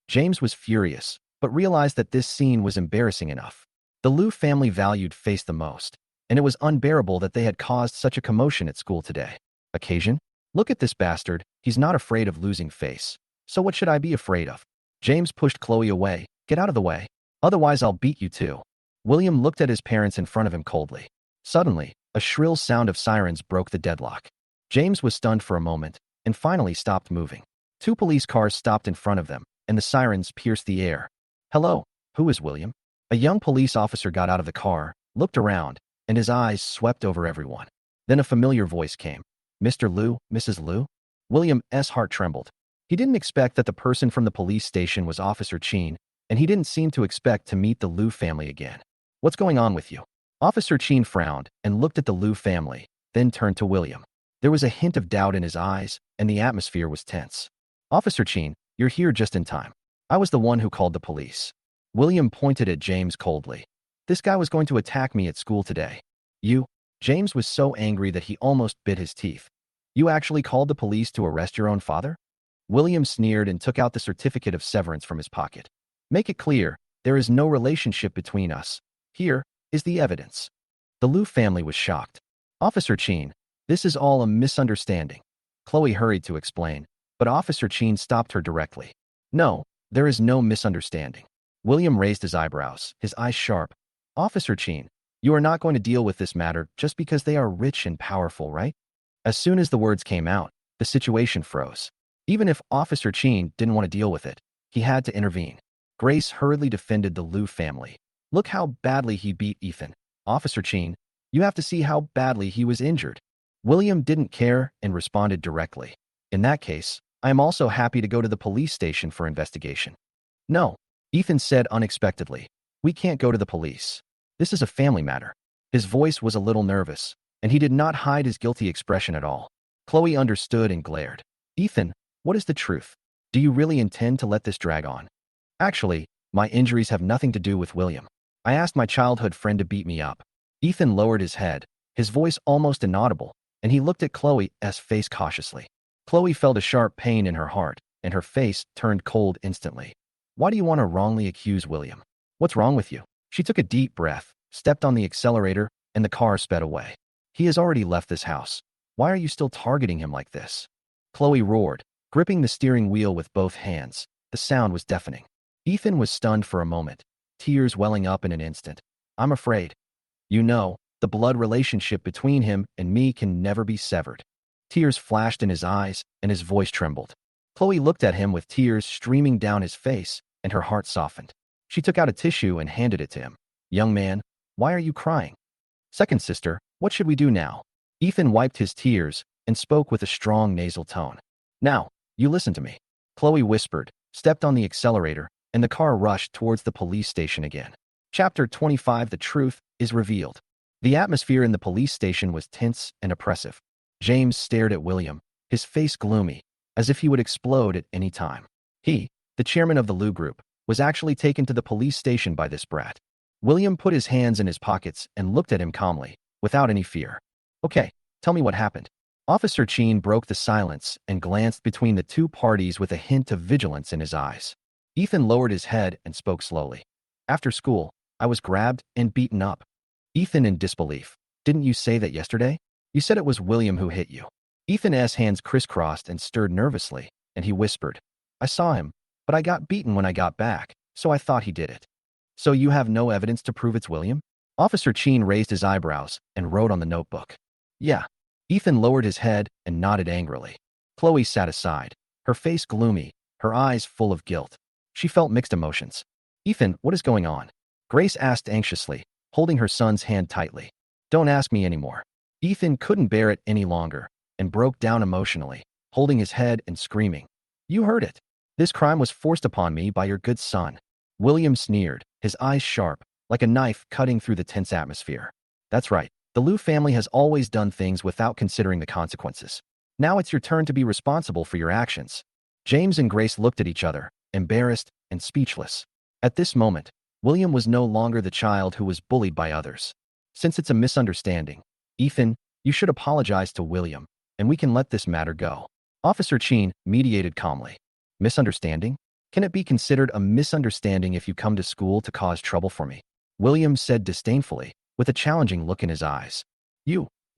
James was furious, but realized that this scene was embarrassing enough. The Liu family valued Face the most, and it was unbearable that they had caused such a commotion at school today. "Occasion? Look at this bastard, he's not afraid of losing Face. So what should I be afraid of?" James pushed Chloe away. "Get out of the way. Otherwise I'll beat you too." William looked at his parents in front of him coldly. Suddenly, a shrill sound of sirens broke the deadlock. James was stunned for a moment, and finally stopped moving. 2 police cars stopped in front of them, and the sirens pierced the air. "Hello, who is William?" A young police officer got out of the car, looked around, and his eyes swept over everyone. Then a familiar voice came. "Mr. Liu, Mrs. Liu?" William's heart trembled. He didn't expect that the person from the police station was Officer Chin, and he didn't seem to expect to meet the Liu family again. "What's going on with you?" Officer Chin frowned and looked at the Liu family, then turned to William. There was a hint of doubt in his eyes, and the atmosphere was tense. "Officer Chin, you're here just in time. I was the one who called the police." William pointed at James coldly. "This guy was going to attack me at school today." "You?" James was so angry that he almost bit his teeth. "You actually called the police to arrest your own father?" William sneered and took out the certificate of severance from his pocket. "Make it clear, there is no relationship between us. Here is the evidence." The Liu family was shocked. "Officer Chin, this is all a misunderstanding." Chloe hurried to explain, but Officer Chin stopped her directly. "No, there is no misunderstanding." William raised his eyebrows, his eyes sharp. "Officer Chin, you are not going to deal with this matter just because they are rich and powerful, right?" As soon as the words came out, the situation froze. Even if Officer Chin didn't want to deal with it, he had to intervene. Grace hurriedly defended the Liu family. "Look how badly he beat Ethan. Officer Chin, you have to see how badly he was injured." William didn't care and responded directly. "In that case, I am also happy to go to the police station for investigation." "No," Ethan said unexpectedly. "We can't go to the police. This is a family matter." His voice was a little nervous, and he did not hide his guilty expression at all. Chloe understood and glared. "Ethan, what is the truth? Do you really intend to let this drag on?" "Actually, my injuries have nothing to do with William. I asked my childhood friend to beat me up." Ethan lowered his head, his voice almost inaudible, and he looked at Chloe's face cautiously. Chloe felt a sharp pain in her heart, and her face turned cold instantly. "Why do you want to wrongly accuse William? What's wrong with you?" She took a deep breath, stepped on the accelerator, and the car sped away. "He has already left this house. Why are you still targeting him like this?" Chloe roared, gripping the steering wheel with both hands. The sound was deafening. Ethan was stunned for a moment, tears welling up in an instant. "I'm afraid. You know, the blood relationship between him and me can never be severed." Tears flashed in his eyes, and his voice trembled. Chloe looked at him with tears streaming down his face, and her heart softened. She took out a tissue and handed it to him. "Young man, why are you crying?" "Second sister, what should we do now?" Ethan wiped his tears and spoke with a strong nasal tone. "Now, you listen to me." Chloe whispered, stepped on the accelerator, and the car rushed towards the police station again. Chapter 25. The truth is revealed. The atmosphere in the police station was tense and oppressive. James stared at William, his face gloomy, as if he would explode at any time. He, the chairman of the Liu group, was actually taken to the police station by this brat. William put his hands in his pockets and looked at him calmly, without any fear. "Okay, tell me what happened." Officer Chin broke the silence and glanced between the two parties with a hint of vigilance in his eyes. Ethan lowered his head and spoke slowly. "After school, I was grabbed and beaten up." Ethan in disbelief. "Didn't you say that yesterday? You said it was William who hit you." Ethan's hands crisscrossed and stirred nervously, and he whispered, "I saw him, but I got beaten when I got back, so I thought he did it." So you have no evidence to prove it's William? Officer Cheen raised his eyebrows and wrote on the notebook. Yeah. Ethan lowered his head and nodded angrily. Chloe sat aside, her face gloomy, her eyes full of guilt. She felt mixed emotions. Ethan, what is going on? Grace asked anxiously, holding her son's hand tightly. Don't ask me anymore. Ethan couldn't bear it any longer and broke down emotionally, holding his head and screaming. You heard it. This crime was forced upon me by your good son. William sneered, his eyes sharp, like a knife cutting through the tense atmosphere. That's right. The Liu family has always done things without considering the consequences. Now it's your turn to be responsible for your actions. James and Grace looked at each other, embarrassed and speechless. At this moment, William was no longer the child who was bullied by others. Since it's a misunderstanding, Ethan, you should apologize to William, and we can let this matter go. Officer Cheen mediated calmly. Misunderstanding? Can it be considered a misunderstanding if you come to school to cause trouble for me? William said disdainfully, with a challenging look in his eyes.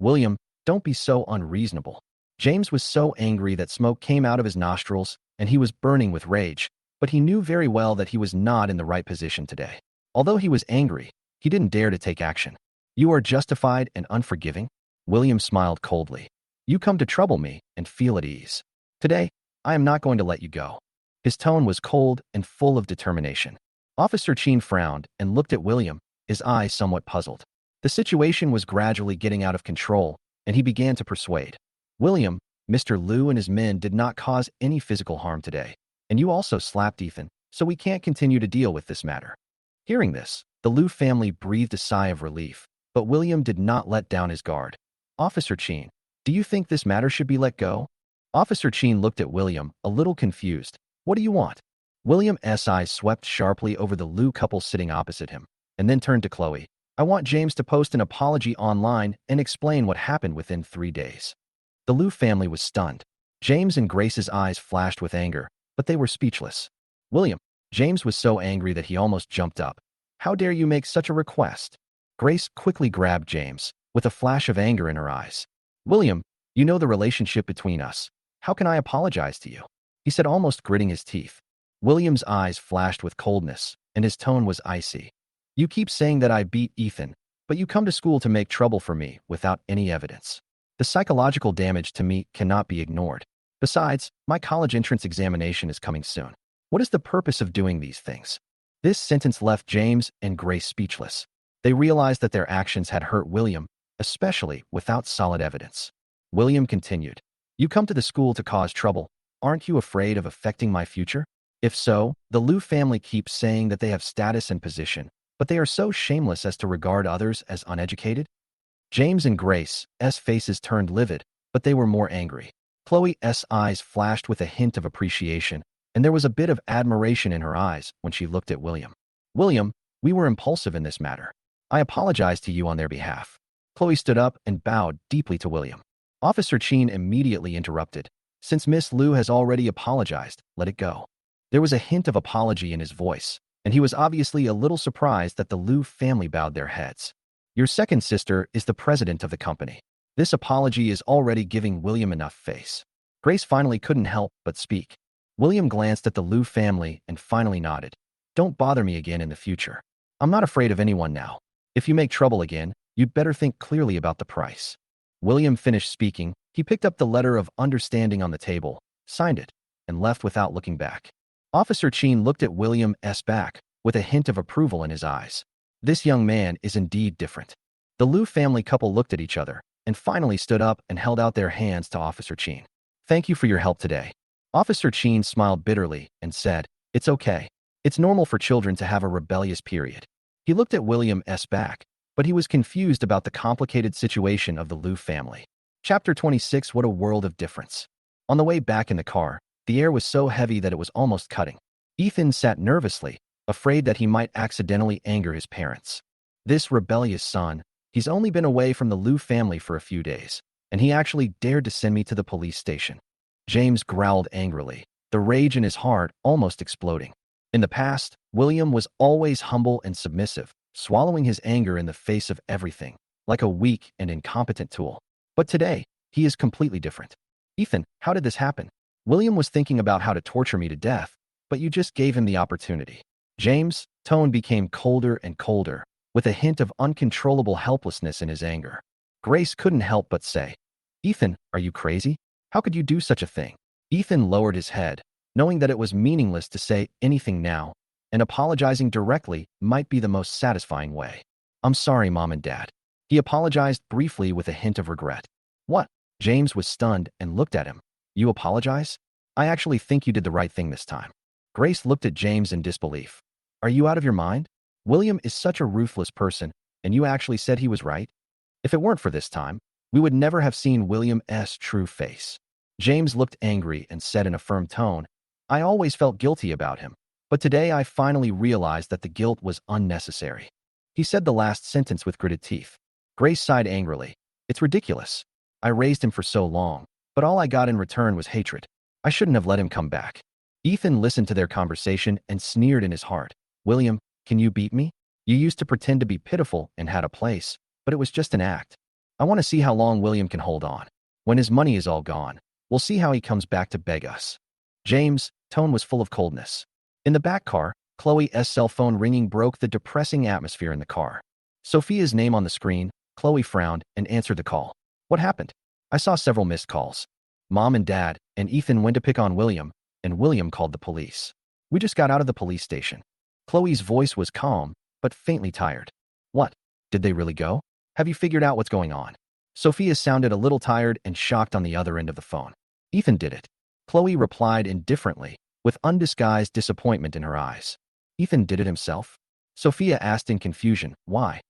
William, don't be so unreasonable. James was so angry that smoke came out of his nostrils, and he was burning with rage, but he knew very well that he was not in the right position today. Although he was angry, he didn't dare to take action. You are justified and unforgiving? William smiled coldly. You come to trouble me and feel at ease. Today, I am not going to let you go. His tone was cold and full of determination. Officer Cheen frowned and looked at William, his eyes somewhat puzzled. The situation was gradually getting out of control, and he began to persuade. William, Mr. Liu and his men did not cause any physical harm today, and you also slapped Ethan, so we can't continue to deal with this matter. Hearing this, the Liu family breathed a sigh of relief, but William did not let down his guard. Officer Cheen, do you think this matter should be let go? Officer Cheen looked at William, a little confused. What do you want? William's eyes swept sharply over the Liu couple sitting opposite him, and then turned to Chloe. I want James to post an apology online and explain what happened within 3 days. The Liu family was stunned. James and Grace's eyes flashed with anger, but they were speechless. William, James was so angry that he almost jumped up. How dare you make such a request? Grace quickly grabbed James, with a flash of anger in her eyes. William, you know the relationship between us. How can I apologize to you? He said, almost gritting his teeth. William's eyes flashed with coldness, and his tone was icy. You keep saying that I beat Ethan, but you come to school to make trouble for me without any evidence. The psychological damage to me cannot be ignored. Besides, my college entrance examination is coming soon. What is the purpose of doing these things? This sentence left James and Grace speechless. They realized that their actions had hurt William, especially without solid evidence. William continued. You come to the school to cause trouble. Aren't you afraid of affecting my future? If so, the Liu family keeps saying that they have status and position, but they are so shameless as to regard others as uneducated. James and Grace's faces turned livid, but they were more angry. Chloe's eyes flashed with a hint of appreciation, and there was a bit of admiration in her eyes when she looked at William. William, we were impulsive in this matter. I apologize to you on their behalf. Chloe stood up and bowed deeply to William. Officer Cheen immediately interrupted. Since Miss Liu has already apologized, let it go. There was a hint of apology in his voice, and he was obviously a little surprised that the Liu family bowed their heads. Your second sister is the president of the company. This apology is already giving William enough face. Grace finally couldn't help but speak. William glanced at the Liu family and finally nodded. Don't bother me again in the future. I'm not afraid of anyone now. If you make trouble again, you'd better think clearly about the price. William finished speaking. He picked up the letter of understanding on the table, signed it, and left without looking back. Officer Cheen looked at William's back with a hint of approval in his eyes. This young man is indeed different. The Liu family couple looked at each other and finally stood up and held out their hands to Officer Cheen. Thank you for your help today. Officer Cheen smiled bitterly and said, It's okay. It's normal for children to have a rebellious period. He looked at William's back, but he was confused about the complicated situation of the Liu family. Chapter 26 What a world of difference. On the way back in the car, the air was so heavy that it was almost cutting. Ethan sat nervously, afraid that he might accidentally anger his parents. This rebellious son, he's only been away from the Liu family for a few days, and he actually dared to send me to the police station. James growled angrily, the rage in his heart almost exploding. In the past, William was always humble and submissive, swallowing his anger in the face of everything, like a weak and incompetent tool. But today, he is completely different. Ethan, how did this happen? William was thinking about how to torture me to death, but you just gave him the opportunity. James' tone became colder and colder, with a hint of uncontrollable helplessness in his anger. Grace couldn't help but say, "Ethan, are you crazy? How could you do such a thing?" Ethan lowered his head, knowing that it was meaningless to say anything now, and apologizing directly might be the most satisfying way. "I'm sorry, Mom and Dad." He apologized briefly with a hint of regret. "What?" James was stunned and looked at him. "You apologize? I actually think you did the right thing this time." Grace looked at James in disbelief. "Are you out of your mind? William is such a ruthless person, and you actually said he was right? If it weren't for this time, we would never have seen William's true face." James looked angry and said in a firm tone, "I always felt guilty about him, but today I finally realized that the guilt was unnecessary." He said the last sentence with gritted teeth. Grace sighed angrily. "It's ridiculous. I raised him for so long, but all I got in return was hatred. I shouldn't have let him come back." Ethan listened to their conversation and sneered in his heart. "William, can you beat me? You used to pretend to be pitiful and had a place, but it was just an act. I want to see how long William can hold on. When his money is all gone, we'll see how he comes back to beg us." James' tone was full of coldness. In the back car, Chloe's cell phone ringing broke the depressing atmosphere in the car. Sophia's name on the screen, Chloe frowned and answered the call. "What happened?" "I saw several missed calls. Mom and Dad and Ethan went to pick on William, and William called the police. We just got out of the police station." Chloe's voice was calm, but faintly tired. "What? Did they really go? Have you figured out what's going on?" Sophia sounded a little tired and shocked on the other end of the phone. "Ethan did it." Chloe replied indifferently, with undisguised disappointment in her eyes. "Ethan did it himself?" Sophia asked in confusion. "Why?"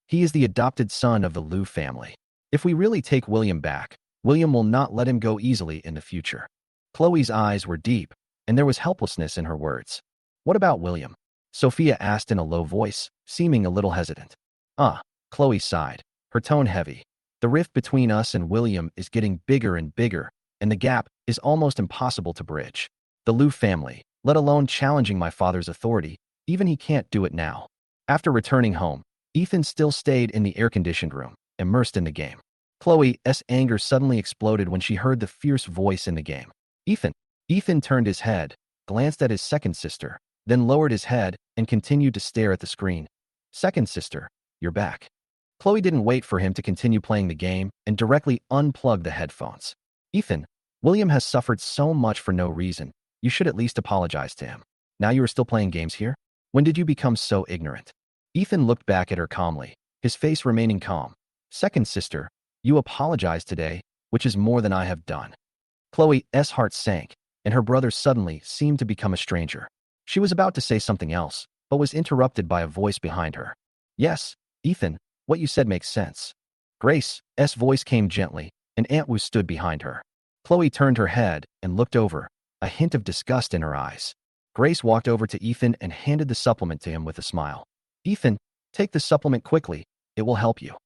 "He is the adopted son of the Liu family. If we really take William back, William will not let him go easily in the future." Chloe's eyes were deep, and there was helplessness in her words. "What about William?" Sophia asked in a low voice, seeming a little hesitant. Chloe sighed, her tone heavy. "The rift between us and William is getting bigger and bigger, and the gap is almost impossible to bridge. The Liu family, let alone challenging my father's authority, even he can't do it now." After returning home, Ethan still stayed in the air-conditioned room, immersed in the game. Chloe's anger suddenly exploded when she heard the fierce voice in the game. "Ethan." Ethan turned his head, glanced at his second sister, then lowered his head and continued to stare at the screen. "Second sister, you're back." Chloe didn't wait for him to continue playing the game and directly unplugged the headphones. "Ethan, William has suffered so much for no reason. You should at least apologize to him. Now you are still playing games here? When did you become so ignorant?" Ethan looked back at her calmly, his face remaining calm. "Second sister, you apologized today, which is more than I have done." Chloe's heart sank, and her brother suddenly seemed to become a stranger. She was about to say something else, but was interrupted by a voice behind her. "Yes, Ethan, what you said makes sense." Grace's voice came gently, and Aunt Wu stood behind her. Chloe turned her head and looked over, a hint of disgust in her eyes. Grace walked over to Ethan and handed the supplement to him with a smile. "Ethan, take the supplement quickly. It will help you."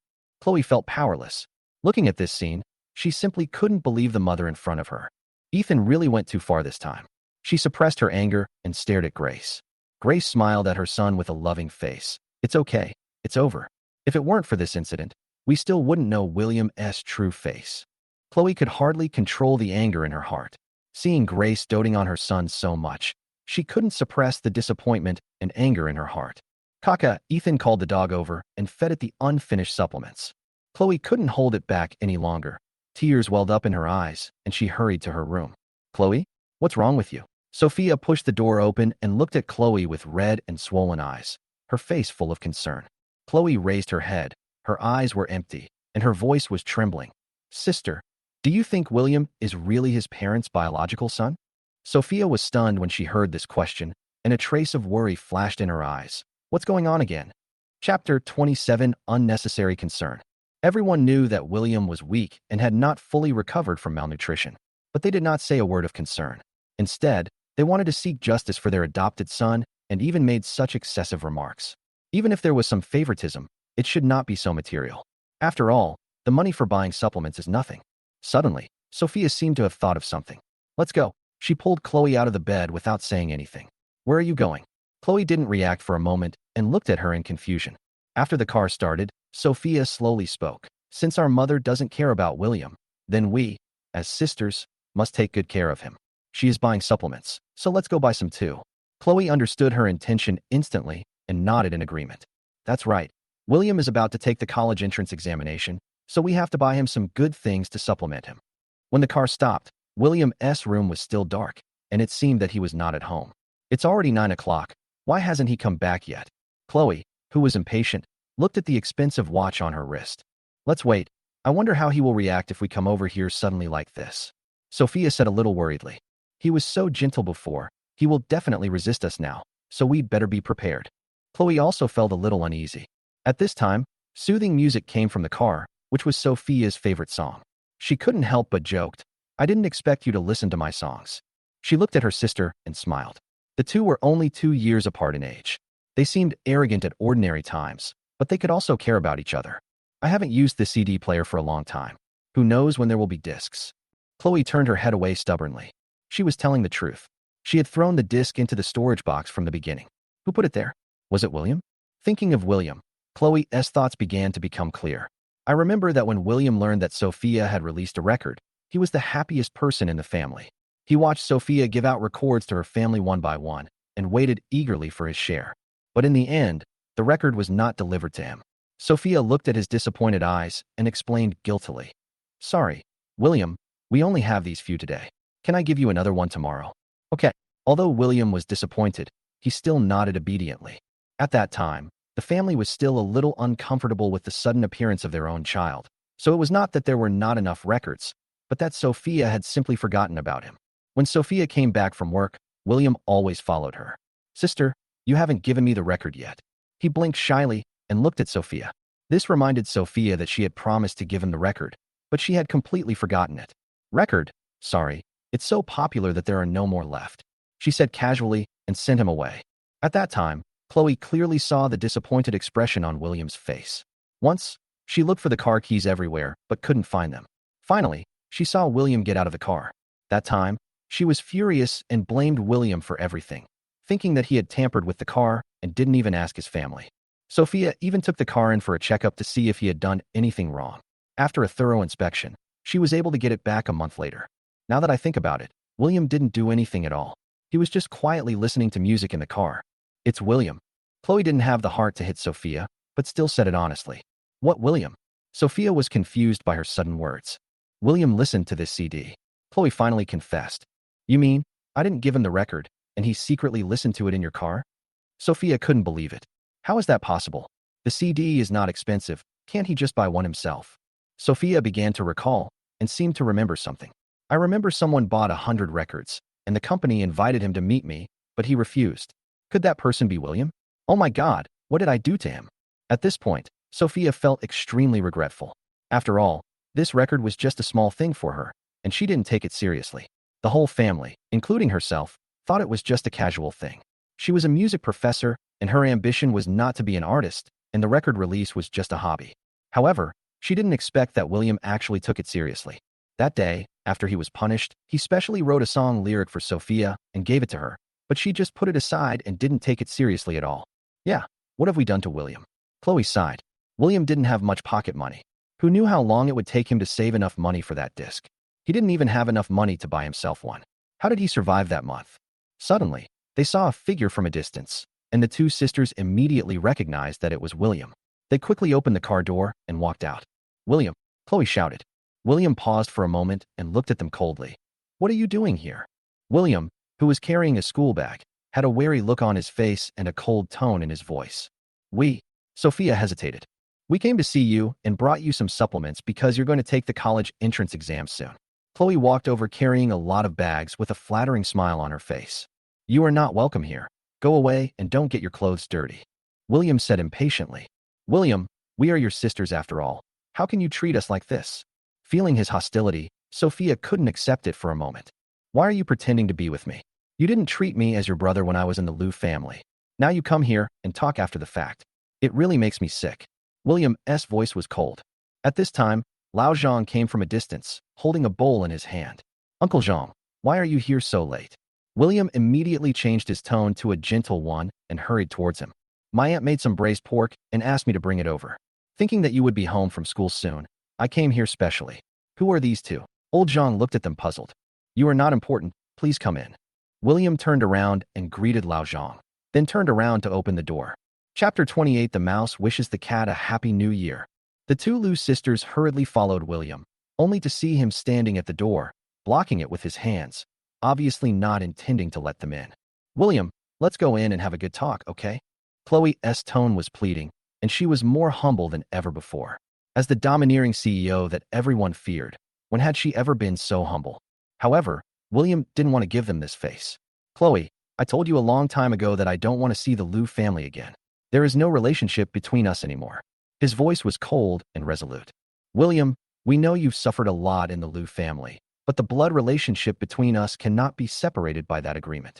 Chloe felt powerless. Looking at this scene, she simply couldn't believe the mother in front of her. Ethan really went too far this time. She suppressed her anger and stared at Grace. Grace smiled at her son with a loving face. "It's okay. It's over. If it weren't for this incident, we still wouldn't know William's true face." Chloe could hardly control the anger in her heart. Seeing Grace doting on her son so much, she couldn't suppress the disappointment and anger in her heart. "Kaka," Ethan called the dog over and fed it the unfinished supplements. Chloe couldn't hold it back any longer. Tears welled up in her eyes, and she hurried to her room. "Chloe, what's wrong with you?" Sophia pushed the door open and looked at Chloe with red and swollen eyes, her face full of concern. Chloe raised her head, her eyes were empty, and her voice was trembling. "Sister, do you think William is really his parents' biological son?" Sophia was stunned when she heard this question, and a trace of worry flashed in her eyes. What's going on again? Chapter 27: Unnecessary Concern. Everyone knew that William was weak and had not fully recovered from malnutrition, but they did not say a word of concern. Instead, they wanted to seek justice for their adopted son and even made such excessive remarks. Even if there was some favoritism, it should not be so material. After all, the money for buying supplements is nothing. Suddenly, Sophia seemed to have thought of something. "Let's go." She pulled Chloe out of the bed without saying anything. "Where are you going?" Chloe didn't react for a moment and looked at her in confusion. After the car started, Sophia slowly spoke. "Since our mother doesn't care about William, then we, as sisters, must take good care of him. She is buying supplements, so let's go buy some too." Chloe understood her intention instantly and nodded in agreement. That's right. William is about to take the college entrance examination, so we have to buy him some good things to supplement him. When the car stopped, William's room was still dark, and it seemed that he was not at home. It's already 9 o'clock. Why hasn't he come back yet? Chloe, who was impatient, looked at the expensive watch on her wrist. Let's wait. I wonder how he will react if we come over here suddenly like this. Sophia said a little worriedly. He was so gentle before. He will definitely resist us now, so we'd better be prepared. Chloe also felt a little uneasy. At this time, soothing music came from the car, which was Sophia's favorite song. She couldn't help but joked, I didn't expect you to listen to my songs. She looked at her sister and smiled. The two were only 2 years apart in age. They seemed arrogant at ordinary times, but they could also care about each other. I haven't used the CD player for a long time. Who knows when there will be discs? Chloe turned her head away stubbornly. She was telling the truth. She had thrown the disc into the storage box from the beginning. Who put it there? Was it William? Thinking of William, Chloe's thoughts began to become clear. I remember that when William learned that Sophia had released a record, he was the happiest person in the family. He watched Sophia give out records to her family one by one and waited eagerly for his share. But in the end, the record was not delivered to him. Sophia looked at his disappointed eyes and explained guiltily. Sorry, William, we only have these few today. Can I give you another one tomorrow? Okay. Although William was disappointed, he still nodded obediently. At that time, the family was still a little uncomfortable with the sudden appearance of their own child, so it was not that there were not enough records, but that Sophia had simply forgotten about him. When Sophia came back from work, William always followed her. Sister, you haven't given me the record yet. He blinked shyly and looked at Sophia. This reminded Sophia that she had promised to give him the record, but she had completely forgotten it. Record? Sorry, it's so popular that there are no more left, she said casually and sent him away. At that time, Chloe clearly saw the disappointed expression on William's face. Once, she looked for the car keys everywhere but couldn't find them. Finally, she saw William get out of the car. That time, she was furious and blamed William for everything, thinking that he had tampered with the car and didn't even ask his family. Sophia even took the car in for a checkup to see if he had done anything wrong. After a thorough inspection, she was able to get it back a month later. Now that I think about it, William didn't do anything at all. He was just quietly listening to music in the car. It's William. Chloe didn't have the heart to hit Sophia, but still said it honestly. What William? Sophia was confused by her sudden words. William listened to this CD. Chloe finally confessed. You mean, I didn't give him the record, and he secretly listened to it in your car? Sophia couldn't believe it. How is that possible? The CD is not expensive. Can't he just buy one himself? Sophia began to recall and seemed to remember something. I remember someone bought 100 records, and the company invited him to meet me, but he refused. Could that person be William? Oh my God, what did I do to him? At this point, Sophia felt extremely regretful. After all, this record was just a small thing for her, and she didn't take it seriously. The whole family, including herself, thought it was just a casual thing. She was a music professor, and her ambition was not to be an artist, and the record release was just a hobby. However, she didn't expect that William actually took it seriously. That day, after he was punished, he specially wrote a song lyric for Sophia and gave it to her, but she just put it aside and didn't take it seriously at all. Yeah, what have we done to William? Chloe sighed. William didn't have much pocket money. Who knew how long it would take him to save enough money for that disc? He didn't even have enough money to buy himself one. How did he survive that month? Suddenly, they saw a figure from a distance, and the two sisters immediately recognized that it was William. They quickly opened the car door and walked out. William, Chloe shouted. William paused for a moment and looked at them coldly. What are you doing here? William, who was carrying a school bag, had a wary look on his face and a cold tone in his voice. Sophia hesitated. We came to see you and brought you some supplements because you're going to take the college entrance exam soon. Chloe walked over carrying a lot of bags with a flattering smile on her face. You are not welcome here. Go away and don't get your clothes dirty. William said impatiently. William, we are your sisters after all. How can you treat us like this? Feeling his hostility, Sophia couldn't accept it for a moment. Why are you pretending to be with me? You didn't treat me as your brother when I was in the Liu family. Now you come here and talk after the fact. It really makes me sick. William's voice was cold. At this time, Lao Zhang came from a distance, holding a bowl in his hand. Uncle Zhang, why are you here so late? William immediately changed his tone to a gentle one and hurried towards him. My aunt made some braised pork and asked me to bring it over. Thinking that you would be home from school soon, I came here specially. Who are these two? Old Zhang looked at them puzzled. You are not important, please come in. William turned around and greeted Lao Zhang, then turned around to open the door. Chapter 28. The Mouse Wishes the Cat a Happy New Year. The two Liu sisters hurriedly followed William, only to see him standing at the door, blocking it with his hands, obviously not intending to let them in. William, let's go in and have a good talk, okay? Chloe's tone was pleading, and she was more humble than ever before. As the domineering CEO that everyone feared, when had she ever been so humble? However, William didn't want to give them this face. Chloe, I told you a long time ago that I don't want to see the Liu family again. There is no relationship between us anymore. His voice was cold and resolute. William, we know you've suffered a lot in the Liu family, but the blood relationship between us cannot be separated by that agreement.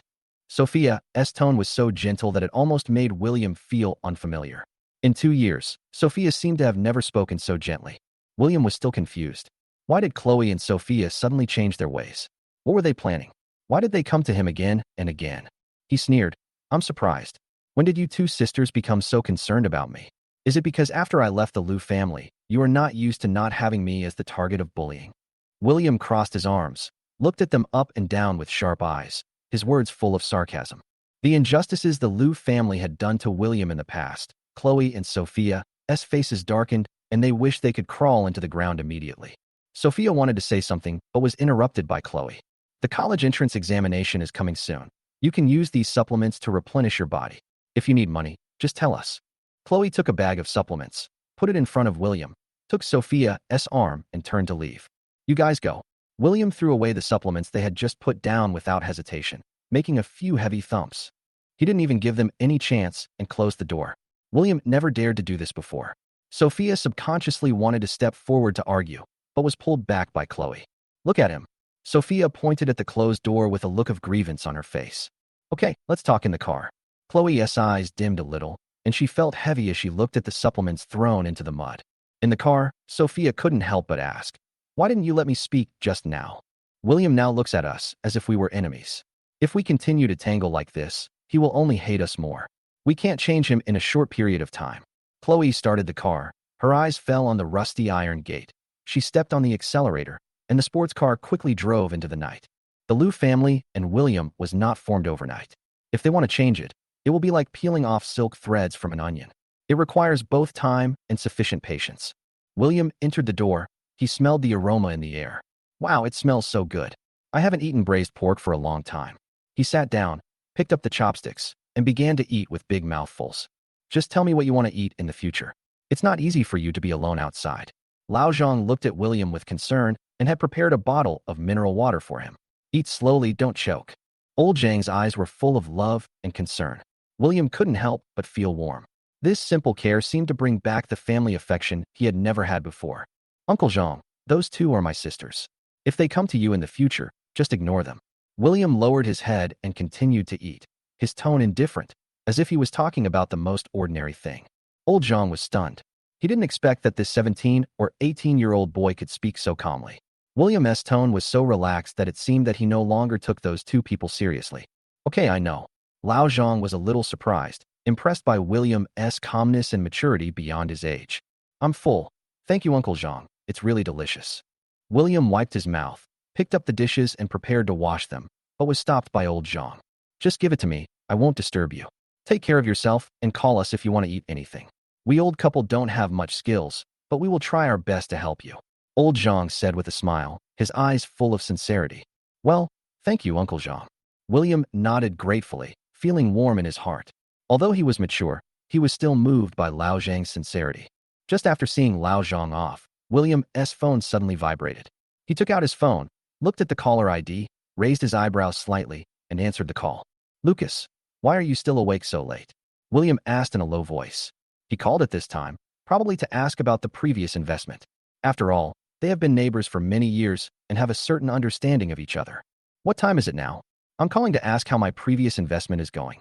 Sophia's tone was so gentle that it almost made William feel unfamiliar. In 2 years, Sophia seemed to have never spoken so gently. William was still confused. Why did Chloe and Sophia suddenly change their ways? What were they planning? Why did they come to him again and again? He sneered. I'm surprised. When did you two sisters become so concerned about me? Is it because after I left the Liu family, you are not used to not having me as the target of bullying? William crossed his arms, looked at them up and down with sharp eyes, his words full of sarcasm. The injustices the Liu family had done to William in the past, Chloe and Sophia's faces darkened, and they wished they could crawl into the ground immediately. Sophia wanted to say something, but was interrupted by Chloe. The college entrance examination is coming soon. You can use these supplements to replenish your body. If you need money, just tell us. Chloe took a bag of supplements, put it in front of William, took Sophia's arm, and turned to leave. You guys go. William threw away the supplements they had just put down without hesitation, making a few heavy thumps. He didn't even give them any chance and closed the door. William never dared to do this before. Sophia subconsciously wanted to step forward to argue, but was pulled back by Chloe. Look at him. Sophia pointed at the closed door with a look of grievance on her face. Okay, let's talk in the car. Chloe's eyes dimmed a little, and she felt heavy as she looked at the supplements thrown into the mud. In the car, Sophia couldn't help but ask, why didn't you let me speak just now? William now looks at us as if we were enemies. If we continue to tangle like this, he will only hate us more. We can't change him in a short period of time. Chloe started the car. Her eyes fell on the rusty iron gate. She stepped on the accelerator, and the sports car quickly drove into the night. The Liu family and William was not formed overnight. If they want to change it, it will be like peeling off silk threads from an onion. It requires both time and sufficient patience. William entered the door. He smelled the aroma in the air. Wow, it smells so good. I haven't eaten braised pork for a long time. He sat down, picked up the chopsticks, and began to eat with big mouthfuls. Just tell me what you want to eat in the future. It's not easy for you to be alone outside. Lao Zhang looked at William with concern and had prepared a bottle of mineral water for him. Eat slowly, don't choke. Old Zhang's eyes were full of love and concern. William couldn't help but feel warm. This simple care seemed to bring back the family affection he had never had before. Uncle Zhang, those two are my sisters. If they come to you in the future, just ignore them. William lowered his head and continued to eat, his tone indifferent, as if he was talking about the most ordinary thing. Old Zhang was stunned. He didn't expect that this 17 or 18-year-old boy could speak so calmly. William's tone was so relaxed that it seemed that he no longer took those two people seriously. Okay, I know. Lao Zhang was a little surprised, impressed by William's calmness and maturity beyond his age. I'm full. Thank you, Uncle Zhang. It's really delicious. William wiped his mouth, picked up the dishes and prepared to wash them, but was stopped by old Zhang. Just give it to me. I won't disturb you. Take care of yourself and call us if you want to eat anything. We old couple don't have much skills, but we will try our best to help you. Old Zhang said with a smile, his eyes full of sincerity. Well, thank you, Uncle Zhang. William nodded gratefully, feeling warm in his heart. Although he was mature, he was still moved by Lao Zhang's sincerity. Just after seeing Lao Zhang off, William's phone suddenly vibrated. He took out his phone, looked at the caller ID, raised his eyebrows slightly, and answered the call. Lucas, why are you still awake so late? William asked in a low voice. He called at this time, probably to ask about the previous investment. After all, they have been neighbors for many years and have a certain understanding of each other. What time is it now? I'm calling to ask how my previous investment is going.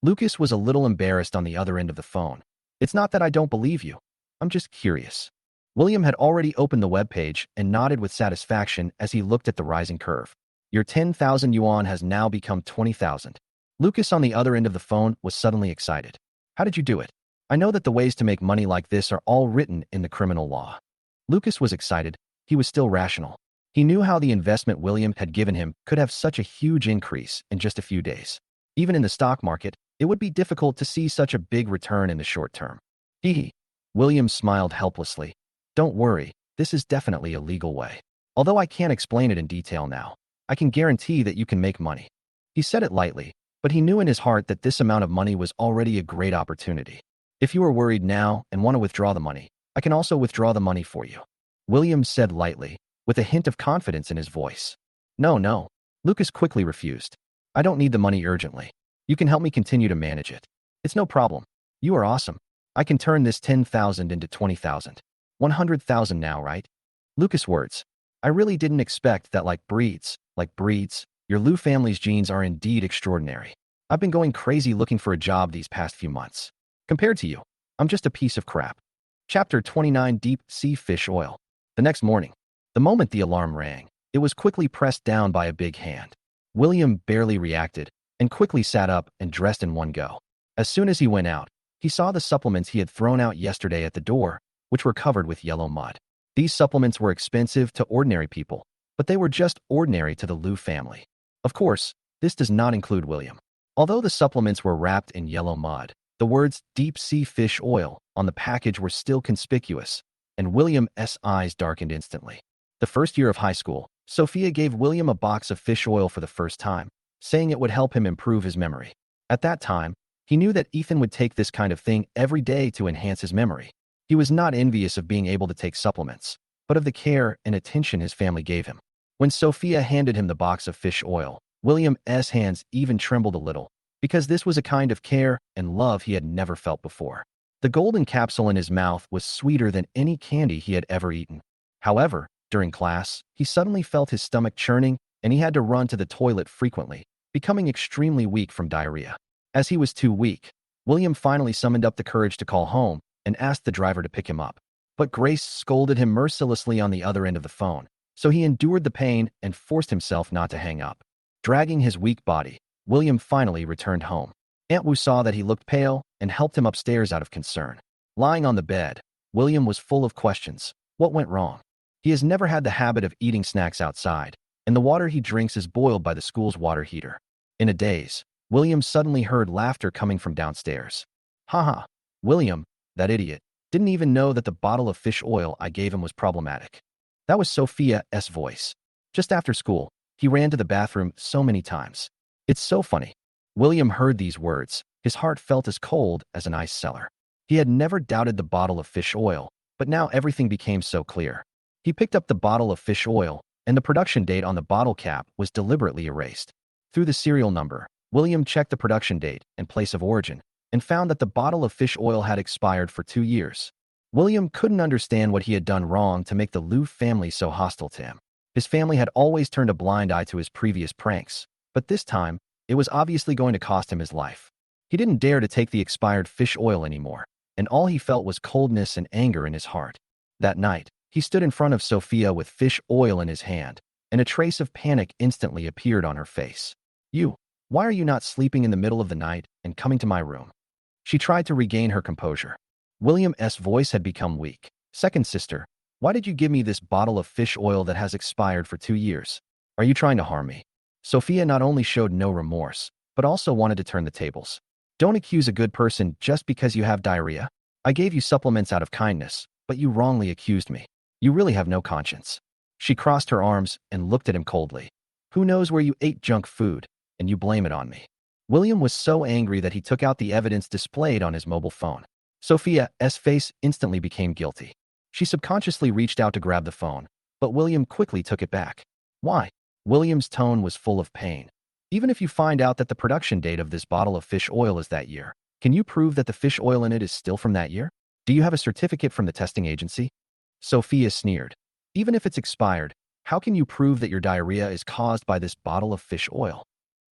Lucas was a little embarrassed on the other end of the phone. It's not that I don't believe you. I'm just curious. William had already opened the webpage and nodded with satisfaction as he looked at the rising curve. Your 10,000 yuan has now become 20,000. Lucas on the other end of the phone was suddenly excited. How did you do it? I know that the ways to make money like this are all written in the criminal law. Lucas was excited. He was still rational. He knew how the investment William had given him could have such a huge increase in just a few days. Even in the stock market, it would be difficult to see such a big return in the short term. Hee. William smiled helplessly. Don't worry, this is definitely a legal way. Although I can't explain it in detail now, I can guarantee that you can make money. He said it lightly, but he knew in his heart that this amount of money was already a great opportunity. If you are worried now and want to withdraw the money, I can also withdraw the money for you. William said lightly, with a hint of confidence in his voice. No. Lucas quickly refused. I don't need the money urgently. You can help me continue to manage it. It's no problem. You are awesome. I can turn this 10,000 into 20,000. 100,000 now, right? Lucas' words. I really didn't expect that like breeds, your Liu family's genes are indeed extraordinary. I've been going crazy looking for a job these past few months. Compared to you, I'm just a piece of crap. Chapter 29 Deep Sea Fish Oil. The next morning, the moment the alarm rang, it was quickly pressed down by a big hand. William barely reacted and quickly sat up and dressed in one go. As soon as he went out, he saw the supplements he had thrown out yesterday at the door, which were covered with yellow mud. These supplements were expensive to ordinary people, but they were just ordinary to the Liu family. Of course, this does not include William. Although the supplements were wrapped in yellow mud, the words Deep Sea Fish Oil on the package were still conspicuous, and William's eyes darkened instantly. The first year of high school, Sophia gave William a box of fish oil for the first time, saying it would help him improve his memory. At that time, he knew that Ethan would take this kind of thing every day to enhance his memory. He was not envious of being able to take supplements, but of the care and attention his family gave him. When Sophia handed him the box of fish oil, William's hands even trembled a little, because this was a kind of care and love he had never felt before. The golden capsule in his mouth was sweeter than any candy he had ever eaten. However, during class, he suddenly felt his stomach churning and he had to run to the toilet frequently, becoming extremely weak from diarrhea. As he was too weak, William finally summoned up the courage to call home and asked the driver to pick him up. But Grace scolded him mercilessly on the other end of the phone, so he endured the pain and forced himself not to hang up. Dragging his weak body, William finally returned home. Aunt Wu saw that he looked pale and helped him upstairs out of concern. Lying on the bed, William was full of questions. What went wrong? He has never had the habit of eating snacks outside, and the water he drinks is boiled by the school's water heater. In a daze, William suddenly heard laughter coming from downstairs. Haha, William, that idiot, didn't even know that the bottle of fish oil I gave him was problematic. That was Sophia's voice. Just after school, he ran to the bathroom so many times. It's so funny. William heard these words. His heart felt as cold as an ice cellar. He had never doubted the bottle of fish oil, but now everything became so clear. He picked up the bottle of fish oil, and the production date on the bottle cap was deliberately erased. Through the serial number, William checked the production date and place of origin, and found that the bottle of fish oil had expired for 2 years. William couldn't understand what he had done wrong to make the Liu family so hostile to him. His family had always turned a blind eye to his previous pranks, but this time, it was obviously going to cost him his life. He didn't dare to take the expired fish oil anymore, and all he felt was coldness and anger in his heart. That night, he stood in front of Sophia with fish oil in his hand, and a trace of panic instantly appeared on her face. Why are you not sleeping in the middle of the night and coming to my room? She tried to regain her composure. William's voice had become weak. Second sister, why did you give me this bottle of fish oil that has expired for 2 years? Are you trying to harm me? Sophia not only showed no remorse, but also wanted to turn the tables. Don't accuse a good person just because you have diarrhea. I gave you supplements out of kindness, but you wrongly accused me. You really have no conscience. She crossed her arms and looked at him coldly. Who knows where you ate junk food, and you blame it on me? William was so angry that he took out the evidence displayed on his mobile phone. Sophia's face instantly became guilty. She subconsciously reached out to grab the phone, but William quickly took it back. Why? William's tone was full of pain. Even if you find out that the production date of this bottle of fish oil is that year, can you prove that the fish oil in it is still from that year? Do you have a certificate from the testing agency? Sophia sneered. Even if it's expired, how can you prove that your diarrhea is caused by this bottle of fish oil?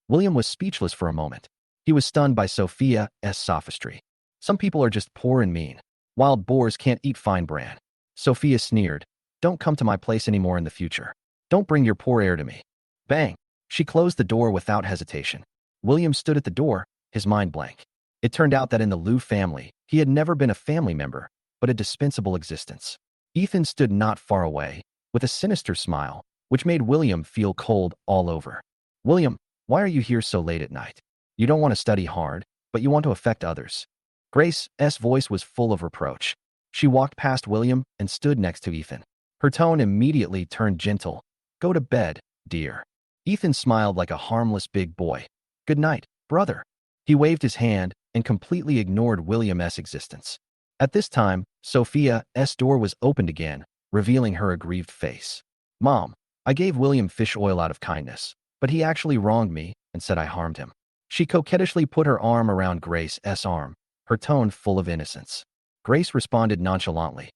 William was speechless for a moment. He was stunned by Sophia's sophistry. Some people are just poor and mean. Wild boars can't eat fine bran. Sophia sneered. Don't come to my place anymore in the future. Don't bring your poor air to me. Bang! She closed the door without hesitation. William stood at the door, his mind blank. It turned out that in the Liu family, he had never been a family member, but a dispensable existence. Ethan stood not far away, with a sinister smile, which made William feel cold all over. William, why are you here so late at night? You don't want to study hard, but you want to affect others. Grace's voice was full of reproach. She walked past William and stood next to Ethan. Her tone immediately turned gentle. Go to bed, dear. Ethan smiled like a harmless big boy. Good night, brother. He waved his hand and completely ignored William's existence. At this time, Sophia's door was opened again, revealing her aggrieved face. Mom, I gave William fish oil out of kindness, but he actually wronged me and said I harmed him. She coquettishly put her arm around Grace's arm, her tone full of innocence. Grace responded nonchalantly.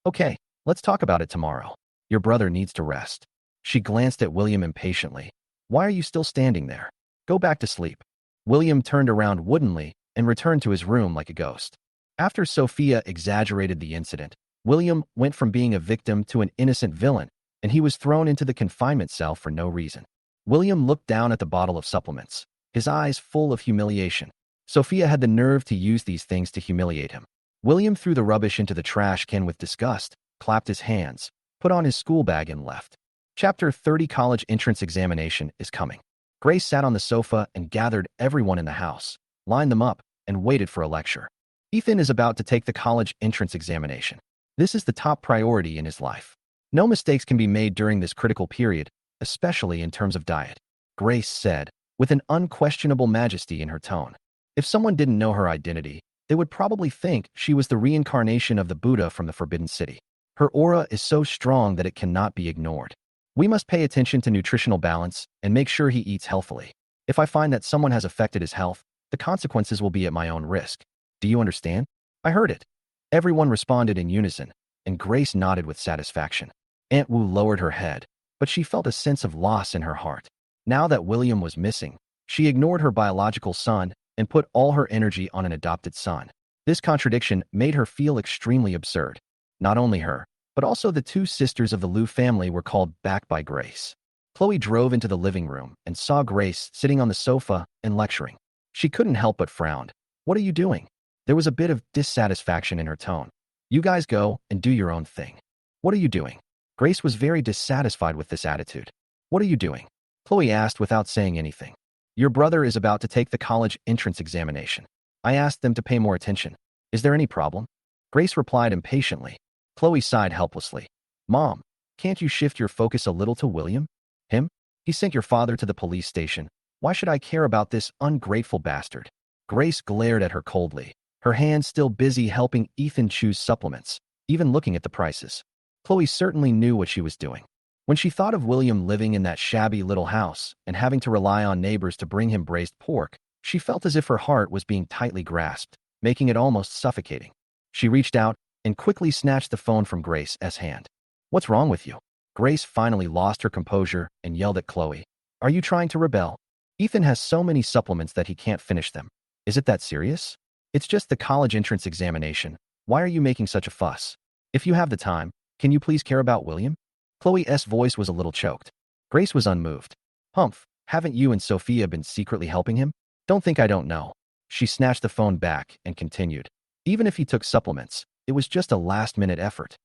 Okay, let's talk about it tomorrow. Your brother needs to rest. She glanced at William impatiently. Why are you still standing there? Go back to sleep. William turned around woodenly and returned to his room like a ghost. After Sophia exaggerated the incident, William went from being a victim to an innocent villain, and he was thrown into the confinement cell for no reason. William looked down at the bottle of supplements, his eyes full of humiliation. Sophia had the nerve to use these things to humiliate him. William threw the rubbish into the trash can with disgust, clapped his hands, put on his school bag and left. Chapter 30 College Entrance Examination is coming. Grace sat on the sofa and gathered everyone in the house, lined them up, and waited for a lecture. Ethan is about to take the college entrance examination. This is the top priority in his life. No mistakes can be made during this critical period, especially in terms of diet, Grace said, with an unquestionable majesty in her tone. If someone didn't know her identity, they would probably think she was the reincarnation of the Buddha from the Forbidden City. Her aura is so strong that it cannot be ignored. We must pay attention to nutritional balance and make sure he eats healthily. If I find that someone has affected his health, the consequences will be at my own risk. Do you understand? I heard it. Everyone responded in unison, and Grace nodded with satisfaction. Aunt Wu lowered her head, but she felt a sense of loss in her heart. Now that William was missing, she ignored her biological son and put all her energy on an adopted son. This contradiction made her feel extremely absurd. Not only her, but also the two sisters of the Liu family were called back by Grace. Chloe drove into the living room and saw Grace sitting on the sofa and lecturing. She couldn't help but frown. What are you doing? There was a bit of dissatisfaction in her tone. You guys go and do your own thing. What are you doing? Grace was very dissatisfied with this attitude. What are you doing? Chloe asked without saying anything. Your brother is about to take the college entrance examination. I asked them to pay more attention. Is there any problem? Grace replied impatiently. Chloe sighed helplessly. Mom, can't you shift your focus a little to William? Him? He sent your father to the police station. Why should I care about this ungrateful bastard? Grace glared at her coldly, her hands still busy helping Ethan choose supplements, even looking at the prices. Chloe certainly knew what she was doing. When she thought of William living in that shabby little house and having to rely on neighbors to bring him braised pork, she felt as if her heart was being tightly grasped, making it almost suffocating. She reached out and quickly snatched the phone from Grace's hand. What's wrong with you? Grace finally lost her composure and yelled at Chloe. Are you trying to rebel? Ethan has so many supplements that he can't finish them. Is it that serious? It's just the college entrance examination. Why are you making such a fuss? If you have the time, can you please care about William? Chloe's voice was a little choked. Grace was unmoved. Humph, haven't you and Sophia been secretly helping him? Don't think I don't know. She snatched the phone back and continued. Even if he took supplements, it was just a last-minute effort.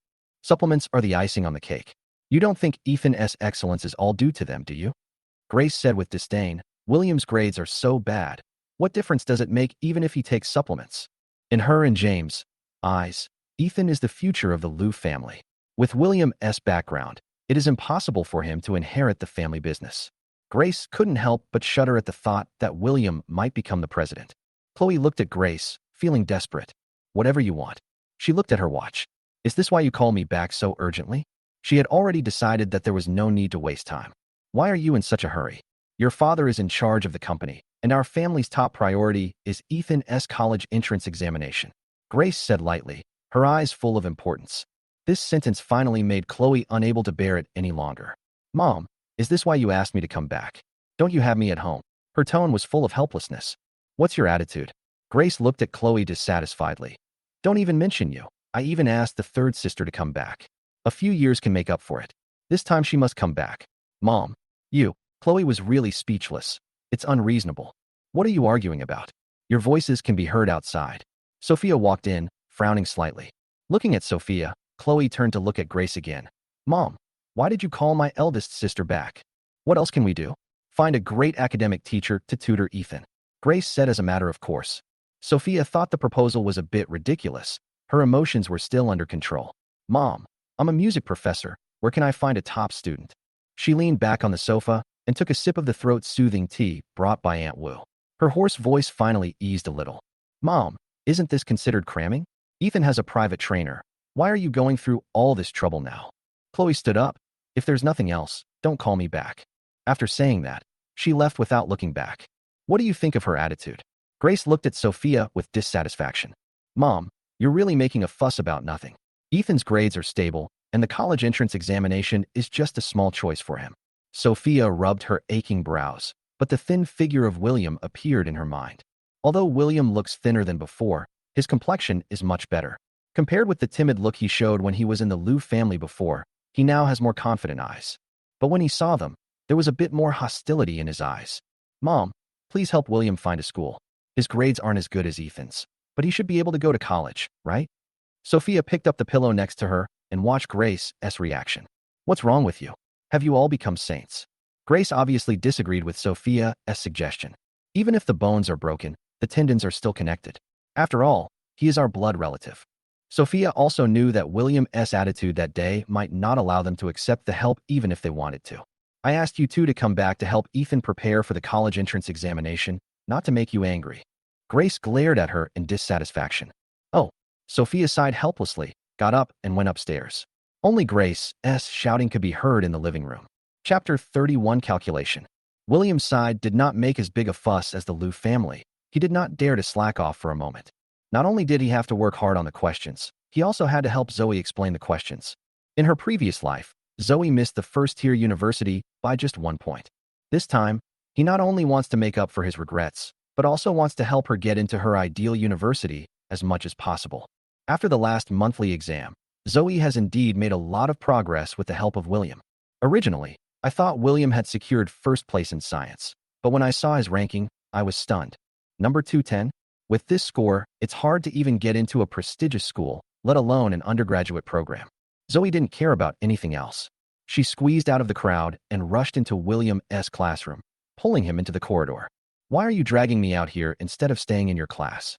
Supplements are the icing on the cake. You don't think Ethan's excellence is all due to them, do you? Grace said with disdain, William's grades are so bad. What difference does it make even if he takes supplements? In her and James' eyes, Ethan is the future of the Liu family. With William's background, it is impossible for him to inherit the family business. Grace couldn't help but shudder at the thought that William might become the president. Chloe looked at Grace, feeling desperate. Whatever you want. She looked at her watch. Is this why you call me back so urgently? She had already decided that there was no need to waste time. Why are you in such a hurry? Your father is in charge of the company, and our family's top priority is Ethan's college entrance examination. Grace said lightly, her eyes full of importance. This sentence finally made Chloe unable to bear it any longer. Mom, is this why you asked me to come back? Don't you have me at home? Her tone was full of helplessness. What's your attitude? Grace looked at Chloe dissatisfiedly. Don't even mention you. I even asked the third sister to come back. A few years can make up for it. This time she must come back. Mom, you. Chloe was really speechless. It's unreasonable. What are you arguing about? Your voices can be heard outside. Sophia walked in, frowning slightly. Looking at Sophia, Chloe turned to look at Grace again. Mom, Why did you call my eldest sister back? What else can we do? Find a great academic teacher to tutor Ethan, Grace said as a matter of course. Sophia thought the proposal was a bit ridiculous. Her emotions were still under control. Mom, I'm a music professor. Where can I find a top student? She leaned back on the sofa and took a sip of the throat-soothing tea brought by Aunt Wu. Her hoarse voice finally eased a little. Mom, isn't this considered cramming? Ethan has a private trainer. Why are you going through all this trouble now? Chloe stood up. If there's nothing else, don't call me back. After saying that, she left without looking back. What do you think of her attitude? Grace looked at Sophia with dissatisfaction. Mom, you're really making a fuss about nothing. Ethan's grades are stable, and the college entrance examination is just a small choice for him. Sophia rubbed her aching brows, but the thin figure of William appeared in her mind. Although William looks thinner than before, his complexion is much better. Compared with the timid look he showed when he was in the Liu family before, he now has more confident eyes. But when he saw them, there was a bit more hostility in his eyes. Mom, please help William find a school. His grades aren't as good as Ethan's, but he should be able to go to college, right? Sophia picked up the pillow next to her and watched Grace's reaction. What's wrong with you? Have you all become saints? Grace obviously disagreed with Sophia's suggestion. Even if the bones are broken, the tendons are still connected. After all, he is our blood relative. Sophia also knew that William's attitude that day might not allow them to accept the help even if they wanted to. I asked you two to come back to help Ethan prepare for the college entrance examination, not to make you angry. Grace glared at her in dissatisfaction. Oh, Sophia sighed helplessly, got up, and went upstairs. Only Grace's shouting could be heard in the living room. Chapter 31 Calculation. William's side did not make as big a fuss as the Liu family. He did not dare to slack off for a moment. Not only did he have to work hard on the questions, he also had to help Zoe explain the questions. In her previous life, Zoe missed the first-tier university by just 1 point. This time, he not only wants to make up for his regrets, but also wants to help her get into her ideal university as much as possible. After the last monthly exam, Zoe has indeed made a lot of progress with the help of William. Originally, I thought William had secured first place in science, but when I saw his ranking, I was stunned. Number 210? With this score, it's hard to even get into a prestigious school, let alone an undergraduate program. Zoe didn't care about anything else. She squeezed out of the crowd and rushed into William's classroom, pulling him into the corridor. Why are you dragging me out here instead of staying in your class?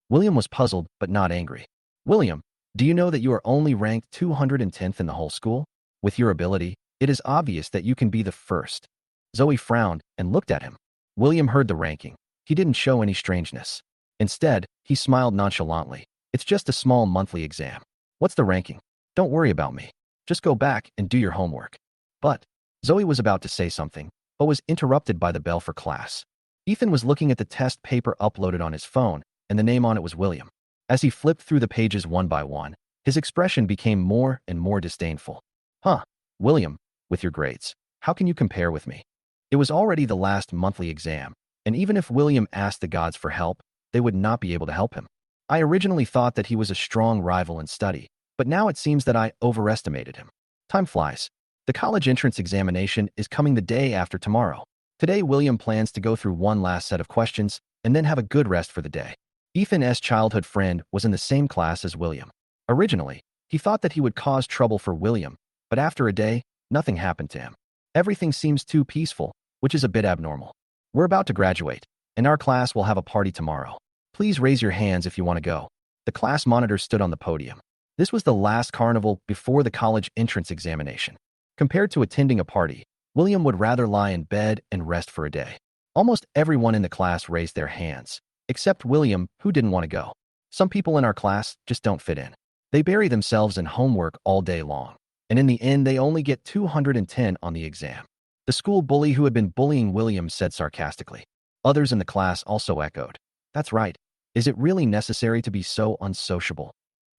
William was puzzled but not angry. William, do you know that you are only ranked 210th in the whole school? With your ability, it is obvious that you can be the first. Zoe frowned and looked at him. William heard the ranking. He didn't show any strangeness. Instead, he smiled nonchalantly. It's just a small monthly exam. What's the ranking? Don't worry about me. Just go back and do your homework. But Zoe was about to say something, but was interrupted by the bell for class. Ethan was looking at the test paper uploaded on his phone, and the name on it was William. As he flipped through the pages one by one, his expression became more and more disdainful. Huh, William, with your grades, how can you compare with me? It was already the last monthly exam, and even if William asked the gods for help, they would not be able to help him. I originally thought that he was a strong rival in study, but now it seems that I overestimated him. Time flies. The college entrance examination is coming the day after tomorrow. Today, William plans to go through one last set of questions and then have a good rest for the day. Ethan's childhood friend was in the same class as William. Originally, he thought that he would cause trouble for William, but after a day, nothing happened to him. Everything seems too peaceful, which is a bit abnormal. We're about to graduate, and our class will have a party tomorrow. Please raise your hands if you want to go. The class monitor stood on the podium. This was the last carnival before the college entrance examination. Compared to attending a party, William would rather lie in bed and rest for a day. Almost everyone in the class raised their hands, except William, who didn't want to go. Some people in our class just don't fit in. They bury themselves in homework all day long, and in the end they only get 210 on the exam. The school bully who had been bullying William said sarcastically. Others in the class also echoed. That's right. Is it really necessary to be so unsociable?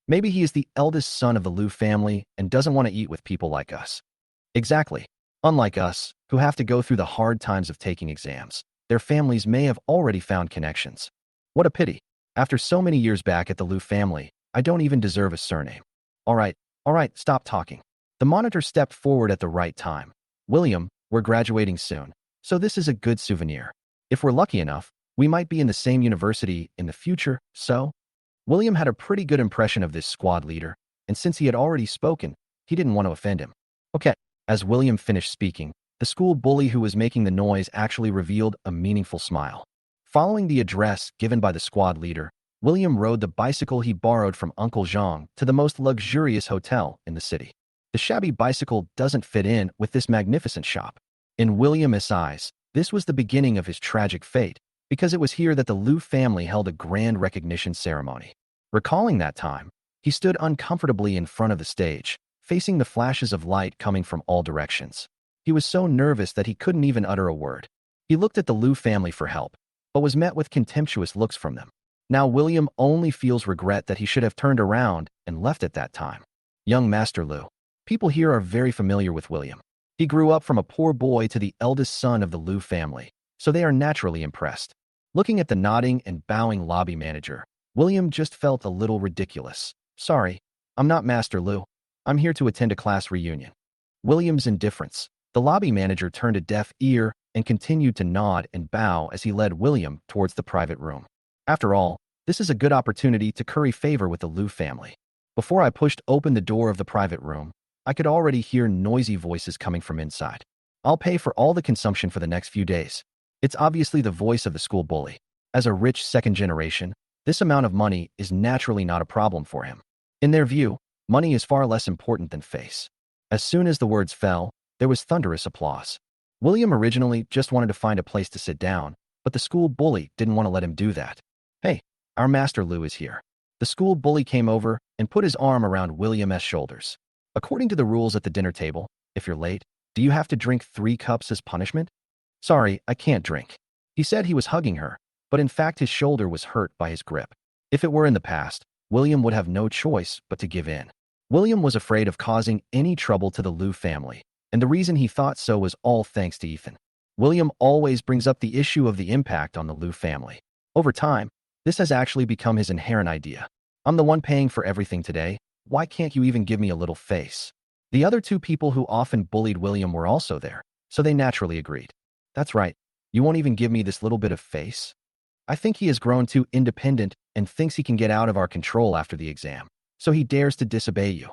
Maybe he is the eldest son of the Liu family and doesn't want to eat with people like us. Exactly. Unlike us, who have to go through the hard times of taking exams, their families may have already found connections. What a pity. After so many years back at the Liu family, I don't even deserve a surname. All right, stop talking. The monitor stepped forward at the right time. William, we're graduating soon, so this is a good souvenir. If we're lucky enough, we might be in the same university in the future, so? William had a pretty good impression of this squad leader, and since he had already spoken, he didn't want to offend him. Okay, As William finished speaking, the school bully who was making the noise actually revealed a meaningful smile. Following the address given by the squad leader, William rode the bicycle he borrowed from Uncle Zhang to the most luxurious hotel in the city. The shabby bicycle doesn't fit in with this magnificent shop. In William's eyes, this was the beginning of his tragic fate, because it was here that the Liu family held a grand recognition ceremony. Recalling that time, he stood uncomfortably in front of the stage, facing the flashes of light coming from all directions. He was so nervous that he couldn't even utter a word. He looked at the Liu family for help, but was met with contemptuous looks from them. Now William only feels regret that he should have turned around and left at that time. Young Master Liu. People here are very familiar with William. He grew up from a poor boy to the eldest son of the Liu family, so they are naturally impressed. Looking at the nodding and bowing lobby manager, William just felt a little ridiculous. Sorry, I'm not Master Liu. I'm here to attend a class reunion. William's indifference. The lobby manager turned a deaf ear and continued to nod and bow as he led William towards the private room. After all, this is a good opportunity to curry favor with the Liu family. Before I pushed open the door of the private room, I could already hear noisy voices coming from inside. I'll pay for all the consumption for the next few days. It's obviously the voice of the school bully. As a rich second generation, this amount of money is naturally not a problem for him. In their view, money is far less important than face. As soon as the words fell, there was thunderous applause. William originally just wanted to find a place to sit down, but the school bully didn't want to let him do that. Hey, our Master Liu is here. The school bully came over and put his arm around William's shoulders. According to the rules at the dinner table, if you're late, do you have to drink 3 cups as punishment? Sorry, I can't drink. He said he was hugging her, but in fact his shoulder was hurt by his grip. If it were in the past, William would have no choice but to give in. William was afraid of causing any trouble to the Liu family, and the reason he thought so was all thanks to Ethan. William always brings up the issue of the impact on the Liu family. Over time, this has actually become his inherent idea. I'm the one paying for everything today. Why can't you even give me a little face? The other 2 people who often bullied William were also there, so they naturally agreed. That's right. You won't even give me this little bit of face? I think he has grown too independent and thinks he can get out of our control after the exam, so he dares to disobey you.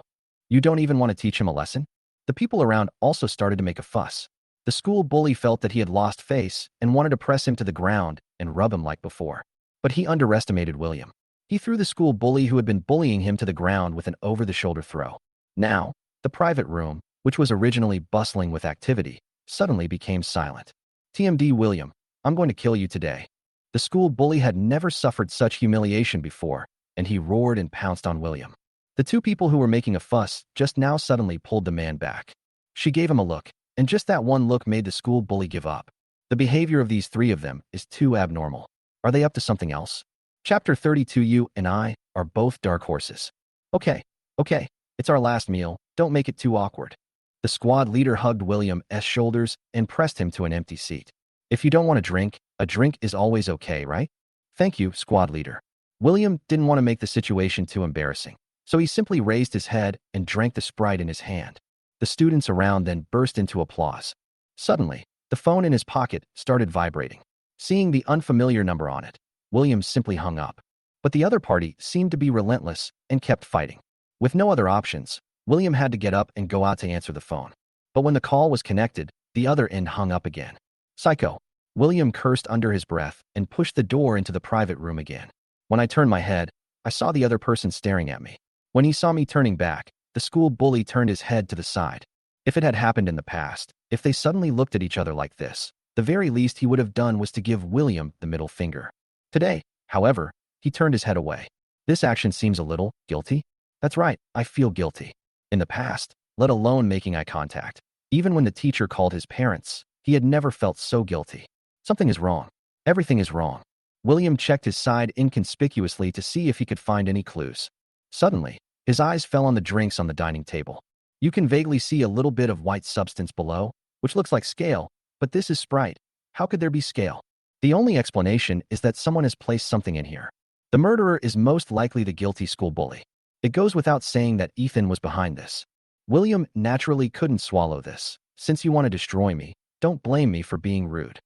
You don't even want to teach him a lesson? The people around also started to make a fuss. The school bully felt that he had lost face and wanted to press him to the ground and rub him like before. But he underestimated William. He threw the school bully who had been bullying him to the ground with an over-the-shoulder throw. Now, the private room, which was originally bustling with activity, suddenly became silent. TMD William, I'm going to kill you today. The school bully had never suffered such humiliation before, and he roared and pounced on William. The 2 people who were making a fuss just now suddenly pulled the man back. She gave him a look, and just that one look made the school bully give up. The behavior of these 3 of them is too abnormal. Are they up to something else? Chapter 32. You and I are both dark horses. Okay, it's our last meal. Don't make it too awkward. The squad leader hugged William's shoulders and pressed him to an empty seat. If you don't want a drink is always okay, right? Thank you, squad leader. William didn't want to make the situation too embarrassing, so he simply raised his head and drank the Sprite in his hand. The students around then burst into applause. Suddenly, the phone in his pocket started vibrating. Seeing the unfamiliar number on it, William simply hung up. But the other party seemed to be relentless and kept fighting. With no other options, William had to get up and go out to answer the phone. But when the call was connected, the other end hung up again. Psycho. William cursed under his breath and pushed the door into the private room again. When I turned my head, I saw the other person staring at me. When he saw me turning back, the school bully turned his head to the side. If it had happened in the past, if they suddenly looked at each other like this, the very least he would have done was to give William the middle finger. Today, however, he turned his head away. This action seems a little guilty. That's right, I feel guilty. In the past, let alone making eye contact, even when the teacher called his parents, he had never felt so guilty. Something is wrong. Everything is wrong. William checked his side inconspicuously to see if he could find any clues. Suddenly, his eyes fell on the drinks on the dining table. You can vaguely see a little bit of white substance below, which looks like scale, but this is Sprite. How could there be scale? The only explanation is that someone has placed something in here. The murderer is most likely the guilty school bully. It goes without saying that Ethan was behind this. William naturally couldn't swallow this. Since you want to destroy me, don't blame me for being rude.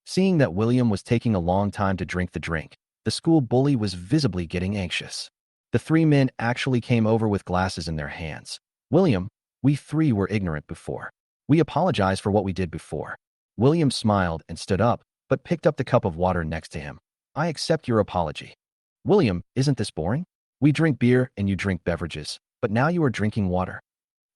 Seeing that William was taking a long time to drink the drink, the school bully was visibly getting anxious. The 3 men actually came over with glasses in their hands. William, we 3 were ignorant before. We apologize for what we did before. William smiled and stood up, but picked up the cup of water next to him. I accept your apology. William, isn't this boring? We drink beer and you drink beverages, but now you are drinking water.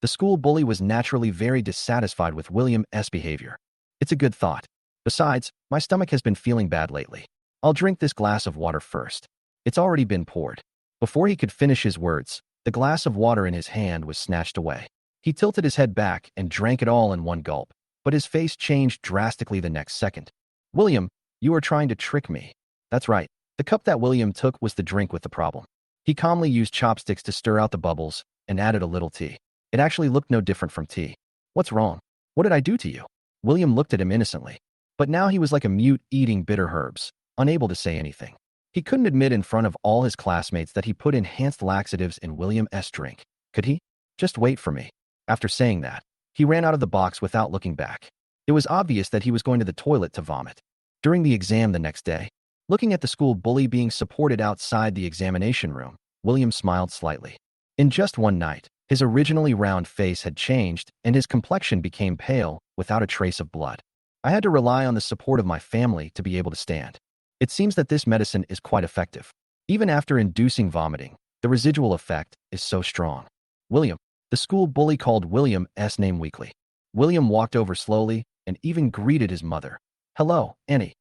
The school bully was naturally very dissatisfied with William's behavior. It's a good thought. Besides, my stomach has been feeling bad lately. I'll drink this glass of water first. It's already been poured. Before he could finish his words, the glass of water in his hand was snatched away. He tilted his head back and drank it all in one gulp, but his face changed drastically the next second. William, you are trying to trick me. That's right. The cup that William took was the drink with the problem. He calmly used chopsticks to stir out the bubbles and added a little tea. It actually looked no different from tea. What's wrong? What did I do to you? William looked at him innocently. But now he was like a mute eating bitter herbs, unable to say anything. He couldn't admit in front of all his classmates that he put enhanced laxatives in William's drink. Could he? Just wait for me. After saying that, he ran out of the box without looking back. It was obvious that he was going to the toilet to vomit. During the exam the next day, looking at the school bully being supported outside the examination room, William smiled slightly. In just one night, his originally round face had changed and his complexion became pale without a trace of blood. I had to rely on the support of my family to be able to stand. It seems that this medicine is quite effective. Even after inducing vomiting, the residual effect is so strong. William. The school bully called William's name weakly. William walked over slowly and even greeted his mother. Hello, Annie.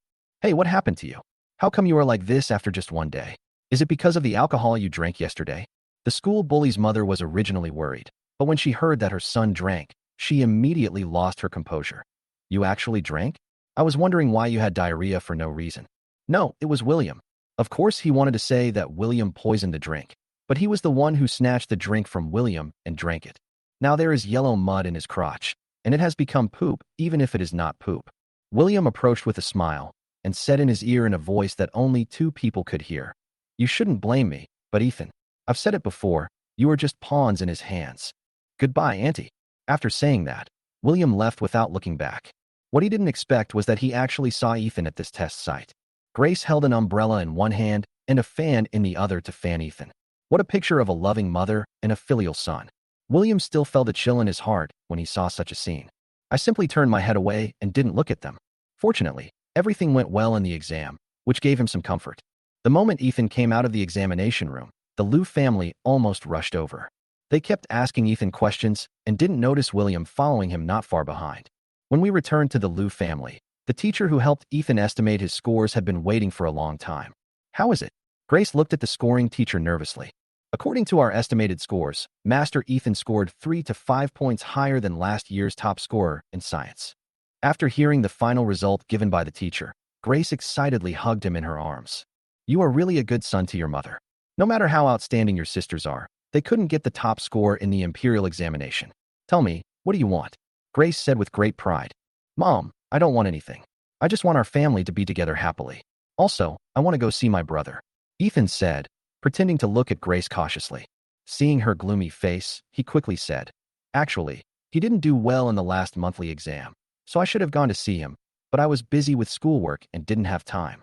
Hey, what happened to you? How come you are like this after just one day? Is it because of the alcohol you drank yesterday? The school bully's mother was originally worried, but when she heard that her son drank, she immediately lost her composure. You actually drank? I was wondering why you had diarrhea for no reason. No, it was William. Of course, he wanted to say that William poisoned the drink, but he was the one who snatched the drink from William and drank it. Now there is yellow mud in his crotch, and it has become poop, even if it is not poop. William approached with a smile and said in his ear in a voice that only two people could hear. You shouldn't blame me, but Ethan. I've said it before, you are just pawns in his hands. Goodbye, Auntie. After saying that, William left without looking back. What he didn't expect was that he actually saw Ethan at this test site. Grace held an umbrella in one hand and a fan in the other to fan Ethan. What a picture of a loving mother and a filial son. William still felt a chill in his heart when he saw such a scene. I simply turned my head away and didn't look at them. Fortunately, everything went well in the exam, which gave him some comfort. The moment Ethan came out of the examination room, the Liu family almost rushed over. They kept asking Ethan questions and didn't notice William following him not far behind. When we returned to the Liu family, the teacher who helped Ethan estimate his scores had been waiting for a long time. How is it? Grace looked at the scoring teacher nervously. According to our estimated scores, Master Ethan scored 3 to 5 points higher than last year's top scorer in science. After hearing the final result given by the teacher, Grace excitedly hugged him in her arms. You are really a good son to your mother. No matter how outstanding your sisters are, they couldn't get the top score in the imperial examination. Tell me, what do you want? Grace said with great pride. Mom, I don't want anything. I just want our family to be together happily. Also, I want to go see my brother. Ethan said, pretending to look at Grace cautiously. Seeing her gloomy face, he quickly said, Actually, he didn't do well in the last monthly exam, so I should have gone to see him, but I was busy with schoolwork and didn't have time.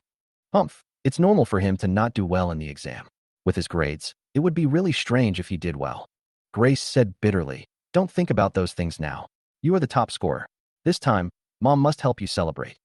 Humph, it's normal for him to not do well in the exam. With his grades, it would be really strange if he did well. Grace said bitterly, Don't think about those things now. You are the top scorer. This time, Mom must help you celebrate.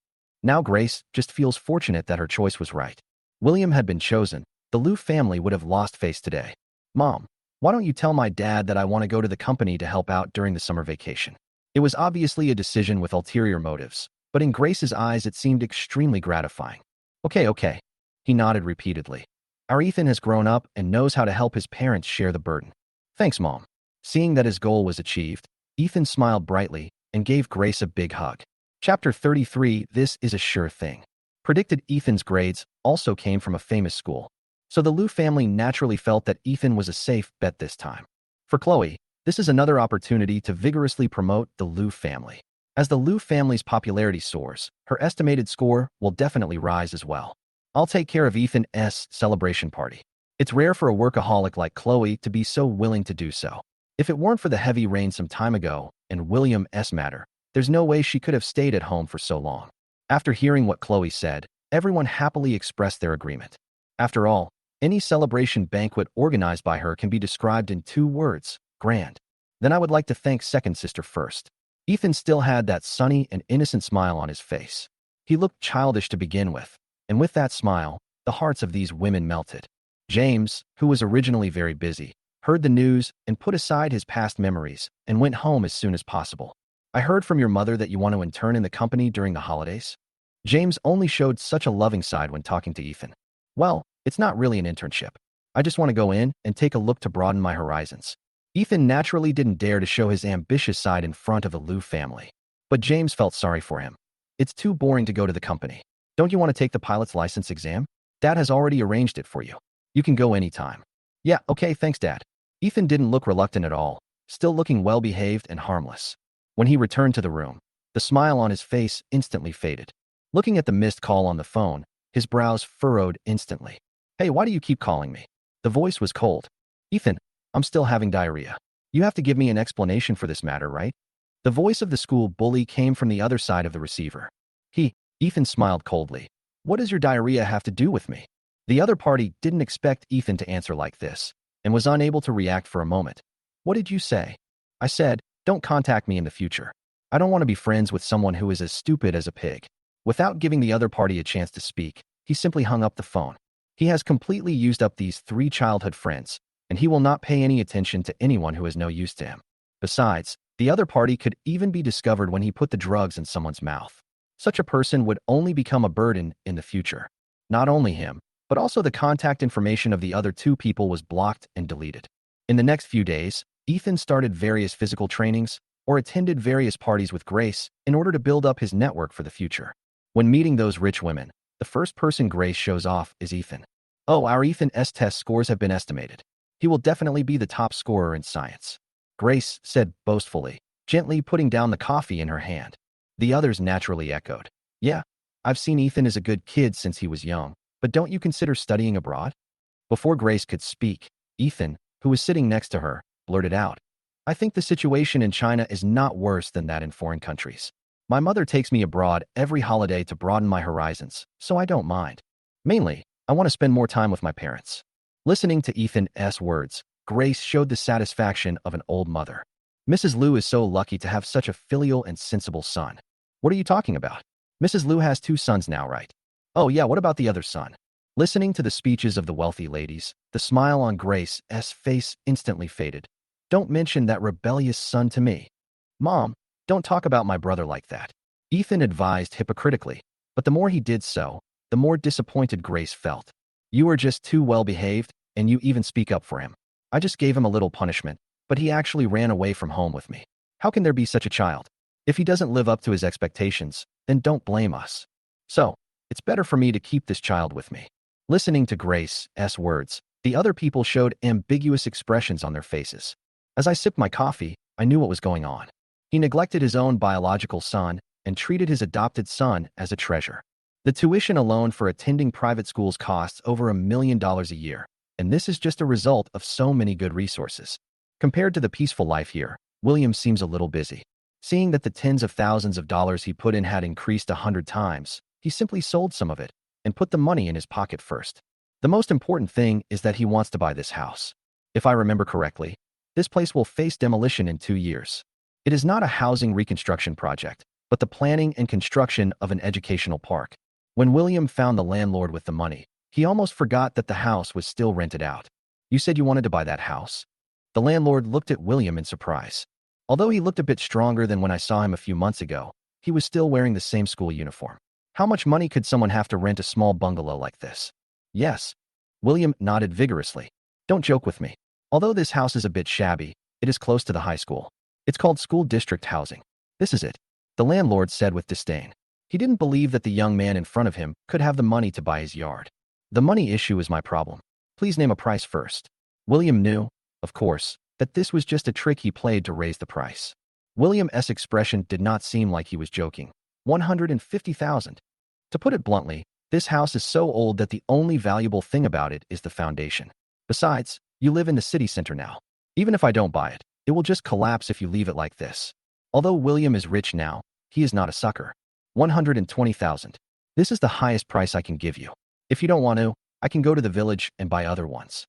Now Grace just feels fortunate that her choice was right. William had been chosen. The Liu family would have lost face today. Mom, why don't you tell my dad that I want to go to the company to help out during the summer vacation? It was obviously a decision with ulterior motives, but in Grace's eyes it seemed extremely gratifying. Okay. He nodded repeatedly. Our Ethan has grown up and knows how to help his parents share the burden. Thanks, Mom. Seeing that his goal was achieved, Ethan smiled brightly and gave Grace a big hug. Chapter 33. This is a sure thing. Predicted. Ethan's grades also came from a famous school, so the Liu family naturally felt that Ethan was a safe bet this time. For Chloe, this is another opportunity to vigorously promote the Liu family. As the Liu family's popularity soars, her estimated score will definitely rise as well. I'll take care of Ethan's celebration party. It's rare for a workaholic like Chloe to be so willing to do so. If it weren't for the heavy rain some time ago and William's matter, there's no way she could have stayed at home for so long. After hearing what Chloe said, everyone happily expressed their agreement. After all, any celebration banquet organized by her can be described in 2 words, grand. Then I would like to thank second sister first. Ethan still had that sunny and innocent smile on his face. He looked childish to begin with, and with that smile, the hearts of these women melted. James, who was originally very busy, heard the news and put aside his past memories and went home as soon as possible. I heard from your mother that you want to intern in the company during the holidays? James only showed such a loving side when talking to Ethan. Well, it's not really an internship. I just want to go in and take a look to broaden my horizons. Ethan naturally didn't dare to show his ambitious side in front of the Liu family. But James felt sorry for him. It's too boring to go to the company. Don't you want to take the pilot's license exam? Dad has already arranged it for you. You can go anytime. Yeah, okay, thanks, Dad. Ethan didn't look reluctant at all, still looking well-behaved and harmless. When he returned to the room, the smile on his face instantly faded. Looking at the missed call on the phone, his brows furrowed instantly. Hey, why do you keep calling me? The voice was cold. Ethan, I'm still having diarrhea. You have to give me an explanation for this matter, right? The voice of the school bully came from the other side of the receiver. Ethan smiled coldly. What does your diarrhea have to do with me? The other party didn't expect Ethan to answer like this, and was unable to react for a moment. What did you say? I said, don't contact me in the future. I don't want to be friends with someone who is as stupid as a pig. Without giving the other party a chance to speak, he simply hung up the phone. He has completely used up these 3 childhood friends, and he will not pay any attention to anyone who is no use to him. Besides, the other party could even be discovered when he put the drugs in someone's mouth. Such a person would only become a burden in the future. Not only him, but also the contact information of the other 2 people was blocked and deleted. In the next few days, Ethan started various physical trainings or attended various parties with Grace in order to build up his network for the future. When meeting those rich women, the first person Grace shows off is Ethan. Oh, our Ethan's test scores have been estimated. He will definitely be the top scorer in science. Grace said boastfully, gently putting down the coffee in her hand. The others naturally echoed. Yeah, I've seen Ethan as a good kid since he was young, but don't you consider studying abroad? Before Grace could speak, Ethan, who was sitting next to her, blurted out. I think the situation in China is not worse than that in foreign countries. My mother takes me abroad every holiday to broaden my horizons, so I don't mind. Mainly, I want to spend more time with my parents. Listening to Ethan's words, Grace showed the satisfaction of an old mother. Mrs. Liu is so lucky to have such a filial and sensible son. What are you talking about? Mrs. Liu has 2 sons now, right? Oh yeah, what about the other son? Listening to the speeches of the wealthy ladies, the smile on Grace's face instantly faded. Don't mention that rebellious son to me. Mom, don't talk about my brother like that. Ethan advised hypocritically, but the more he did so, the more disappointed Grace felt. You are just too well-behaved, and you even speak up for him. I just gave him a little punishment, but he actually ran away from home with me. How can there be such a child? If he doesn't live up to his expectations, then don't blame us. So, it's better for me to keep this child with me. Listening to Grace's words, the other people showed ambiguous expressions on their faces. As I sipped my coffee, I knew what was going on. He neglected his own biological son and treated his adopted son as a treasure. The tuition alone for attending private schools costs over $1 million a year, and this is just a result of so many good resources. Compared to the peaceful life here, William seems a little busy. Seeing that the tens of thousands of dollars he put in had increased 100 times, he simply sold some of it and put the money in his pocket first. The most important thing is that he wants to buy this house. If I remember correctly, this place will face demolition in 2 years. It is not a housing reconstruction project, but the planning and construction of an educational park. When William found the landlord with the money, he almost forgot that the house was still rented out. You said you wanted to buy that house? The landlord looked at William in surprise. Although he looked a bit stronger than when I saw him a few months ago, he was still wearing the same school uniform. How much money could someone have to rent a small bungalow like this? Yes. William nodded vigorously. Don't joke with me. Although this house is a bit shabby, it is close to the high school. It's called school district housing. This is it, the landlord said with disdain. He didn't believe that the young man in front of him could have the money to buy his yard. The money issue is my problem. Please name a price first. William knew, of course, that this was just a trick he played to raise the price. William's expression did not seem like he was joking. 150,000. To put it bluntly, this house is so old that the only valuable thing about it is the foundation. Besides, you live in the city center now. Even if I don't buy it, it will just collapse if you leave it like this. Although William is rich now, he is not a sucker. 120,000. This is the highest price I can give you. If you don't want to, I can go to the village and buy other ones.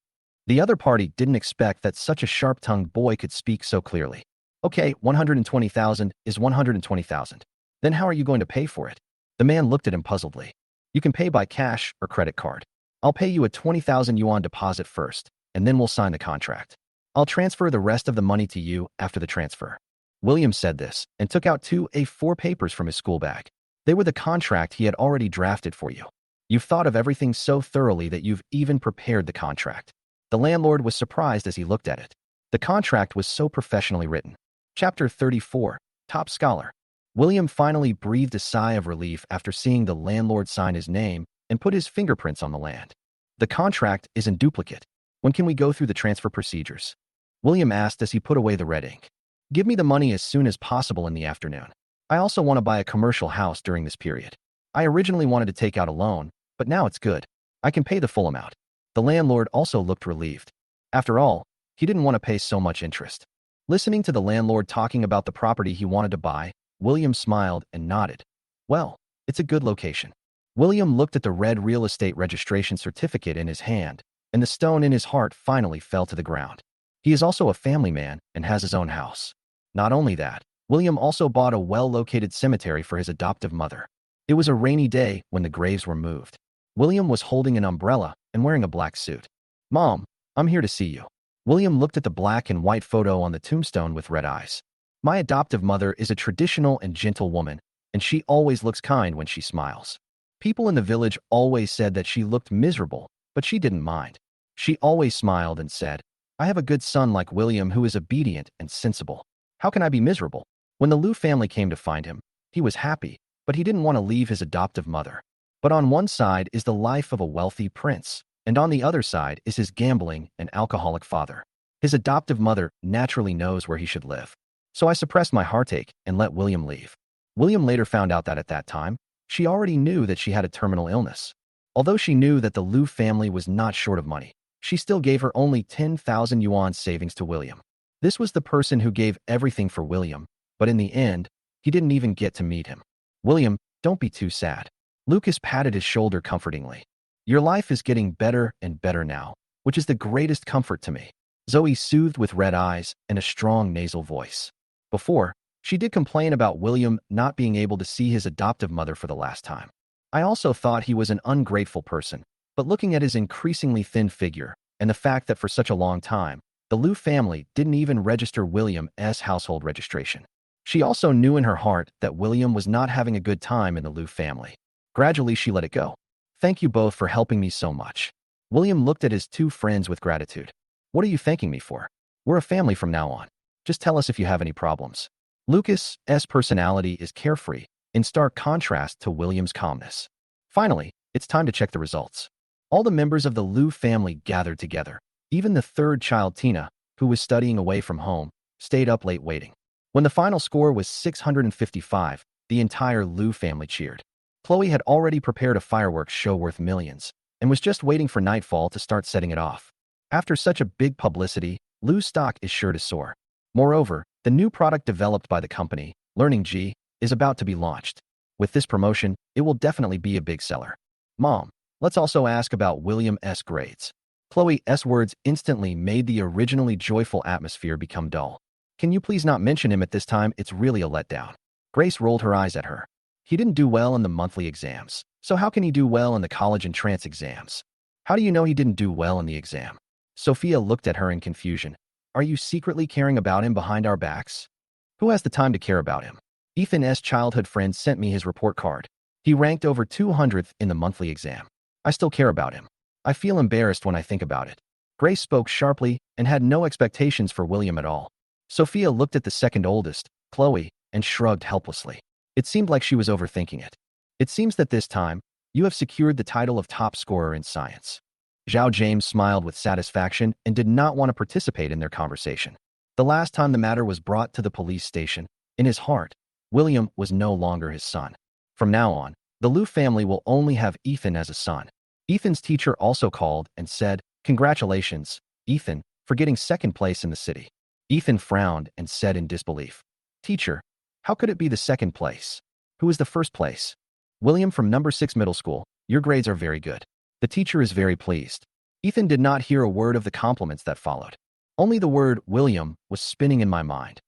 The other party didn't expect that such a sharp-tongued boy could speak so clearly. Okay, 120,000 is 120,000. Then how are you going to pay for it? The man looked at him puzzledly. You can pay by cash or credit card. I'll pay you a 20,000 yuan deposit first, and then we'll sign the contract. I'll transfer the rest of the money to you after the transfer. William said this and took out two A4 papers from his school bag. They were the contract he had already drafted for you. You've thought of everything so thoroughly that you've even prepared the contract. The landlord was surprised as he looked at it. The contract was so professionally written. Chapter 34, Top Scholar. William finally breathed a sigh of relief after seeing the landlord sign his name and put his fingerprints on the land. The contract is in duplicate. When can we go through the transfer procedures? William asked as he put away the red ink. Give me the money as soon as possible in the afternoon. I also want to buy a commercial house during this period. I originally wanted to take out a loan, but now it's good. I can pay the full amount. The landlord also looked relieved. After all, he didn't want to pay so much interest. Listening to the landlord talking about the property he wanted to buy, William smiled and nodded. Well, it's a good location. William looked at the red real estate registration certificate in his hand, and the stone in his heart finally fell to the ground. He is also a family man and has his own house. Not only that, William also bought a well-located cemetery for his adoptive mother. It was a rainy day when the graves were moved. William was holding an umbrella and wearing a black suit. Mom, I'm here to see you. William looked at the black and white photo on the tombstone with red eyes. My adoptive mother is a traditional and gentle woman, and she always looks kind when she smiles. People in the village always said that she looked miserable, but she didn't mind. She always smiled and said, I have a good son like William who is obedient and sensible. How can I be miserable? When the Liu family came to find him, he was happy, but he didn't want to leave his adoptive mother. But on one side is the life of a wealthy prince, and on the other side is his gambling and alcoholic father. His adoptive mother naturally knows where he should live. So I suppressed my heartache and let William leave. William later found out that at that time, she already knew that she had a terminal illness. Although she knew that the Liu family was not short of money, she still gave her only 10,000 yuan savings to William. This was the person who gave everything for William, but in the end, he didn't even get to meet him. William, don't be too sad. Lucas patted his shoulder comfortingly. Your life is getting better and better now, which is the greatest comfort to me. Zoe soothed with red eyes and a strong nasal voice. Before, she did complain about William not being able to see his adoptive mother for the last time. I also thought he was an ungrateful person, but looking at his increasingly thin figure and the fact that for such a long time, the Liu family didn't even register William's household registration. She also knew in her heart that William was not having a good time in the Liu family. Gradually, she let it go. Thank you both for helping me so much. William looked at his two friends with gratitude. What are you thanking me for? We're a family from now on. Just tell us if you have any problems. Lucas's personality is carefree, in stark contrast to William's calmness. Finally, it's time to check the results. All the members of the Liu family gathered together. Even the third child, Tina, who was studying away from home, stayed up late waiting. When the final score was 655, the entire Liu family cheered. Chloe had already prepared a fireworks show worth millions and was just waiting for nightfall to start setting it off. After such a big publicity, Liu's stock is sure to soar. Moreover, the new product developed by the company, Learning G, is about to be launched. With this promotion, it will definitely be a big seller. Mom, let's also ask about William's grades. Chloe's words instantly made the originally joyful atmosphere become dull. Can you please not mention him at this time? It's really a letdown. Grace rolled her eyes at her. He didn't do well in the monthly exams, so how can he do well in the college entrance exams? How do you know he didn't do well in the exam? Sophia looked at her in confusion. Are you secretly caring about him behind our backs? Who has the time to care about him? Ethan's childhood friend sent me his report card. He ranked over 200th in the monthly exam. I still care about him. I feel embarrassed when I think about it. Grace spoke sharply and had no expectations for William at all. Sophia looked at the second oldest, Chloe, and shrugged helplessly. It seemed like she was overthinking it. It seems that this time, you have secured the title of top scorer in science. Zhao James smiled with satisfaction and did not want to participate in their conversation. The last time the matter was brought to the police station, in his heart, William was no longer his son. From now on, the Liu family will only have Ethan as a son. Ethan's teacher also called and said, Congratulations, Ethan, for getting second place in the city. Ethan frowned and said in disbelief, Teacher, how could it be the second place? Who is the first place? William from number 6 middle school, your grades are very good. The teacher is very pleased. Ethan did not hear a word of the compliments that followed. Only the word William was spinning in my mind.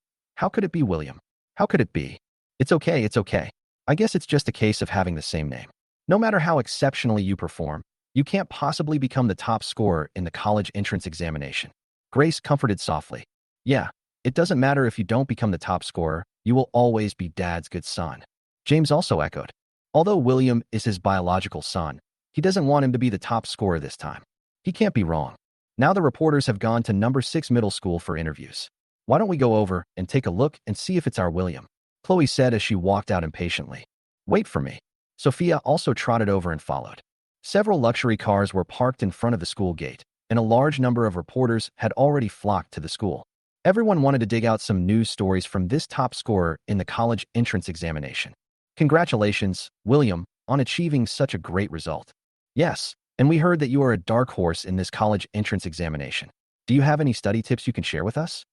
How could it be William? How could it be? It's okay, it's okay. I guess it's just a case of having the same name. No matter how exceptionally you perform, you can't possibly become the top scorer in the college entrance examination. Grace comforted softly. Yeah, it doesn't matter if you don't become the top scorer, you will always be Dad's good son. James also echoed. Although William is his biological son, he doesn't want him to be the top scorer this time. He can't be wrong. Now the reporters have gone to number 6 middle school for interviews. Why don't we go over and take a look and see if it's our William? Chloe said as she walked out impatiently. Wait for me. Sophia also trotted over and followed. Several luxury cars were parked in front of the school gate, and a large number of reporters had already flocked to the school. Everyone wanted to dig out some news stories from this top scorer in the college entrance examination. Congratulations, William, on achieving such a great result. Yes, and we heard that you are a dark horse in this college entrance examination. Do you have any study tips you can share with us?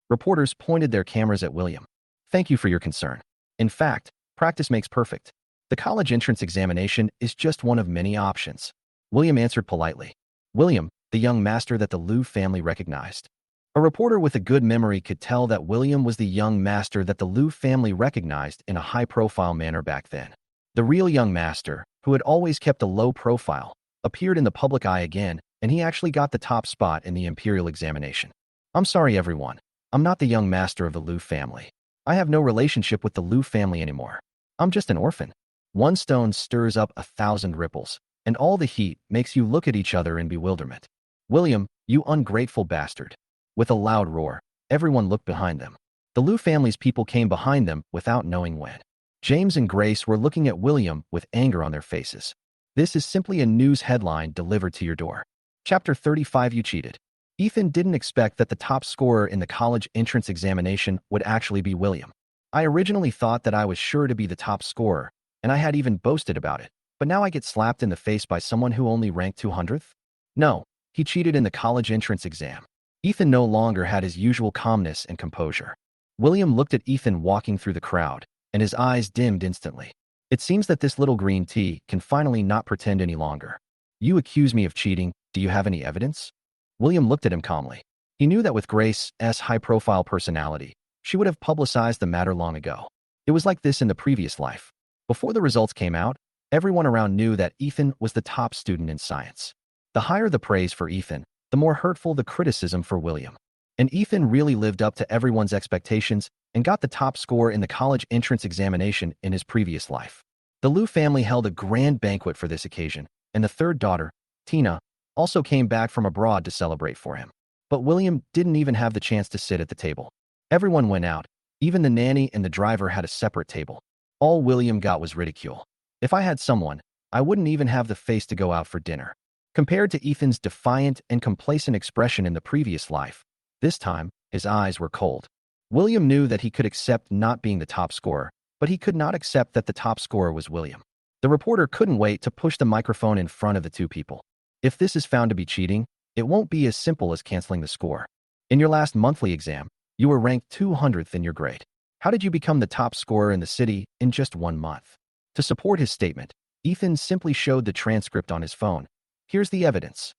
Reporters pointed their cameras at William. Thank you for your concern. In fact, practice makes perfect. The college entrance examination is just one of many options. William answered politely. William, the young master that the Liu family recognized. A reporter with a good memory could tell that William was the young master that the Liu family recognized in a high-profile manner back then. The real young master, who had always kept a low profile, appeared in the public eye again, and he actually got the top spot in the imperial examination. I'm sorry, everyone. I'm not the young master of the Liu family. I have no relationship with the Liu family anymore. I'm just an orphan. One stone stirs up 1,000 ripples, and all the heat makes you look at each other in bewilderment. William, you ungrateful bastard. With a loud roar, everyone looked behind them. The Liu family's people came behind them without knowing when. James and Grace were looking at William with anger on their faces. This is simply a news headline delivered to your door. Chapter 35. You cheated. Ethan didn't expect that the top scorer in the college entrance examination would actually be William. I originally thought that I was sure to be the top scorer, and I had even boasted about it, but now I get slapped in the face by someone who only ranked 200th? No, he cheated in the college entrance exam. Ethan no longer had his usual calmness and composure. William looked at Ethan walking through the crowd, and his eyes dimmed instantly. It seems that this little green tea can finally not pretend any longer. You accuse me of cheating. Do you have any evidence? William looked at him calmly. He knew that with Grace's high-profile personality, she would have publicized the matter long ago. It was like this in the previous life. Before the results came out, everyone around knew that Ethan was the top student in science. The higher the praise for Ethan, the more hurtful the criticism for William. And Ethan really lived up to everyone's expectations and got the top score in the college entrance examination in his previous life. The Liu family held a grand banquet for this occasion, and the third daughter, Tina, also came back from abroad to celebrate for him. But William didn't even have the chance to sit at the table. Everyone went out. Even the nanny and the driver had a separate table. All William got was ridicule. If I had someone, I wouldn't even have the face to go out for dinner. Compared to Ethan's defiant and complacent expression in the previous life, this time, his eyes were cold. William knew that he could accept not being the top scorer, but he could not accept that the top scorer was William. The reporter couldn't wait to push the microphone in front of the two people. If this is found to be cheating, it won't be as simple as canceling the score. In your last monthly exam, you were ranked 200th in your grade. How did you become the top scorer in the city in just 1 month? To support his statement, Ethan simply showed the transcript on his phone. Here's the evidence.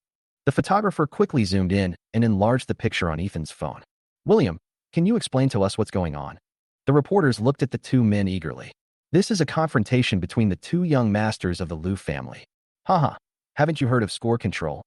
The photographer quickly zoomed in and enlarged the picture on Ethan's phone. William, can you explain to us what's going on? The reporters looked at the two men eagerly. This is a confrontation between the two young masters of the Liu family. Haha, haven't you heard of score control?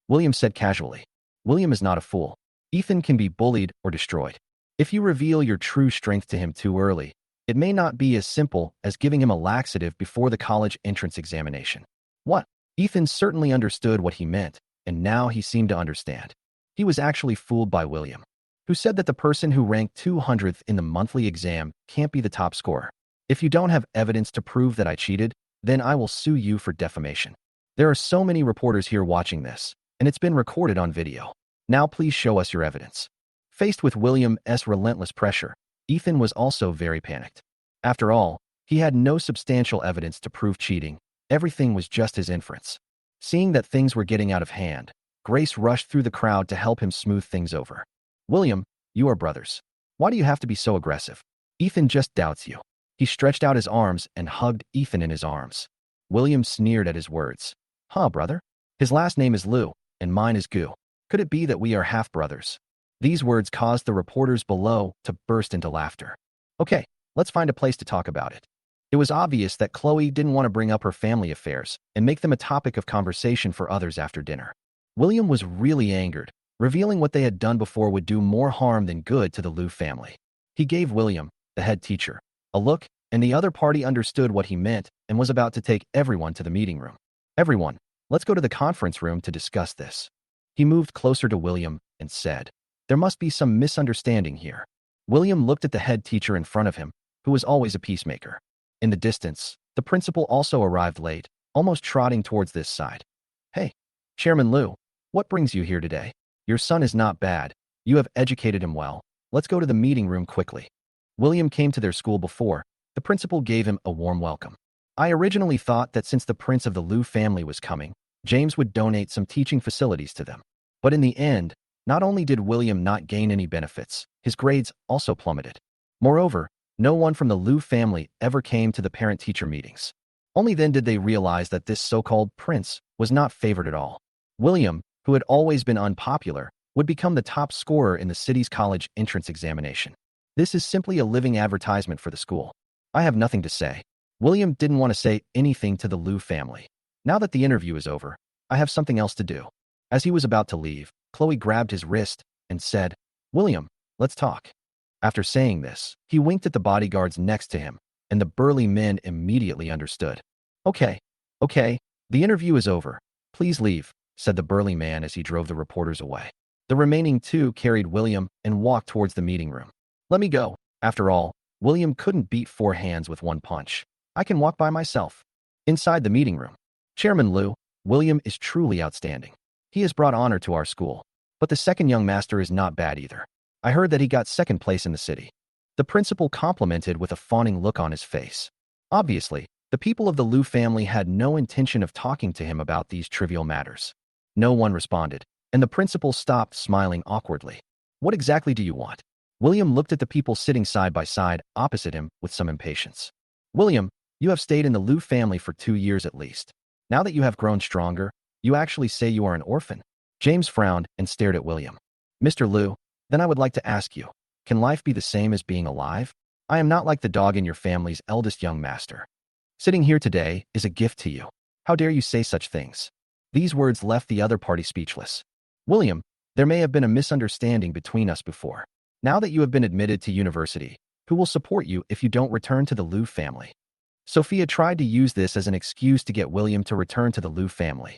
William said casually. William is not a fool. Ethan can be bullied or destroyed. If you reveal your true strength to him too early, it may not be as simple as giving him a laxative before the college entrance examination. What? Ethan certainly understood what he meant, and now he seemed to understand. He was actually fooled by William, who said that the person who ranked 200th in the monthly exam can't be the top scorer. If you don't have evidence to prove that I cheated, then I will sue you for defamation. There are so many reporters here watching this, and it's been recorded on video. Now please show us your evidence. Faced with William's relentless pressure, Ethan was also very panicked. After all, he had no substantial evidence to prove cheating. Everything was just his inference. Seeing that things were getting out of hand, Grace rushed through the crowd to help him smooth things over. William, you are brothers. Why do you have to be so aggressive? Ethan just doubts you. He stretched out his arms and hugged Ethan in his arms. William sneered at his words. Huh, brother? His last name is Liu, and mine is Gu. Could it be that we are half-brothers? These words caused the reporters below to burst into laughter. Okay, let's find a place to talk about it. It was obvious that Chloe didn't want to bring up her family affairs and make them a topic of conversation for others after dinner. William was really angered. Revealing what they had done before would do more harm than good to the Liu family. He gave William, the head teacher, a look, and the other party understood what he meant and was about to take everyone to the meeting room. Everyone, let's go to the conference room to discuss this. He moved closer to William and said, there must be some misunderstanding here. William looked at the head teacher in front of him, who was always a peacemaker. In the distance, the principal also arrived late, almost trotting towards this side. Hey, Chairman Liu, what brings you here today? Your son is not bad. You have educated him well. Let's go to the meeting room quickly. William came to their school before. The principal gave him a warm welcome. I originally thought that since the prince of the Liu family was coming, James would donate some teaching facilities to them. But in the end, not only did William not gain any benefits, his grades also plummeted. Moreover, no one from the Liu family ever came to the parent-teacher meetings. Only then did they realize that this so-called prince was not favored at all. William, who had always been unpopular, would become the top scorer in the city's college entrance examination. This is simply a living advertisement for the school. I have nothing to say. William didn't want to say anything to the Liu family. Now that the interview is over, I have something else to do. As he was about to leave, Chloe grabbed his wrist and said, William, let's talk. After saying this, he winked at the bodyguards next to him, and the burly men immediately understood. Okay, the interview is over. Please leave, said the burly man as he drove the reporters away. The remaining two carried William and walked towards the meeting room. Let me go. After all, William couldn't beat 4 hands with 1 punch. I can walk by myself. Inside the meeting room, Chairman Liu, William is truly outstanding. He has brought honor to our school. But the second young master is not bad either. I heard that he got 2nd place in the city. The principal complimented with a fawning look on his face. Obviously, the people of the Liu family had no intention of talking to him about these trivial matters. No one responded, and the principal stopped smiling awkwardly. What exactly do you want? William looked at the people sitting side by side opposite him with some impatience. William, you have stayed in the Liu family for 2 years at least. Now that you have grown stronger, you actually say you are an orphan. James frowned and stared at William. Mr. Liu, then I would like to ask you, can life be the same as being alive? I am not like the dog in your family's eldest young master. Sitting here today is a gift to you. How dare you say such things? These words left the other party speechless. William, there may have been a misunderstanding between us before. Now that you have been admitted to university, who will support you if you don't return to the Liu family? Sophia tried to use this as an excuse to get William to return to the Liu family.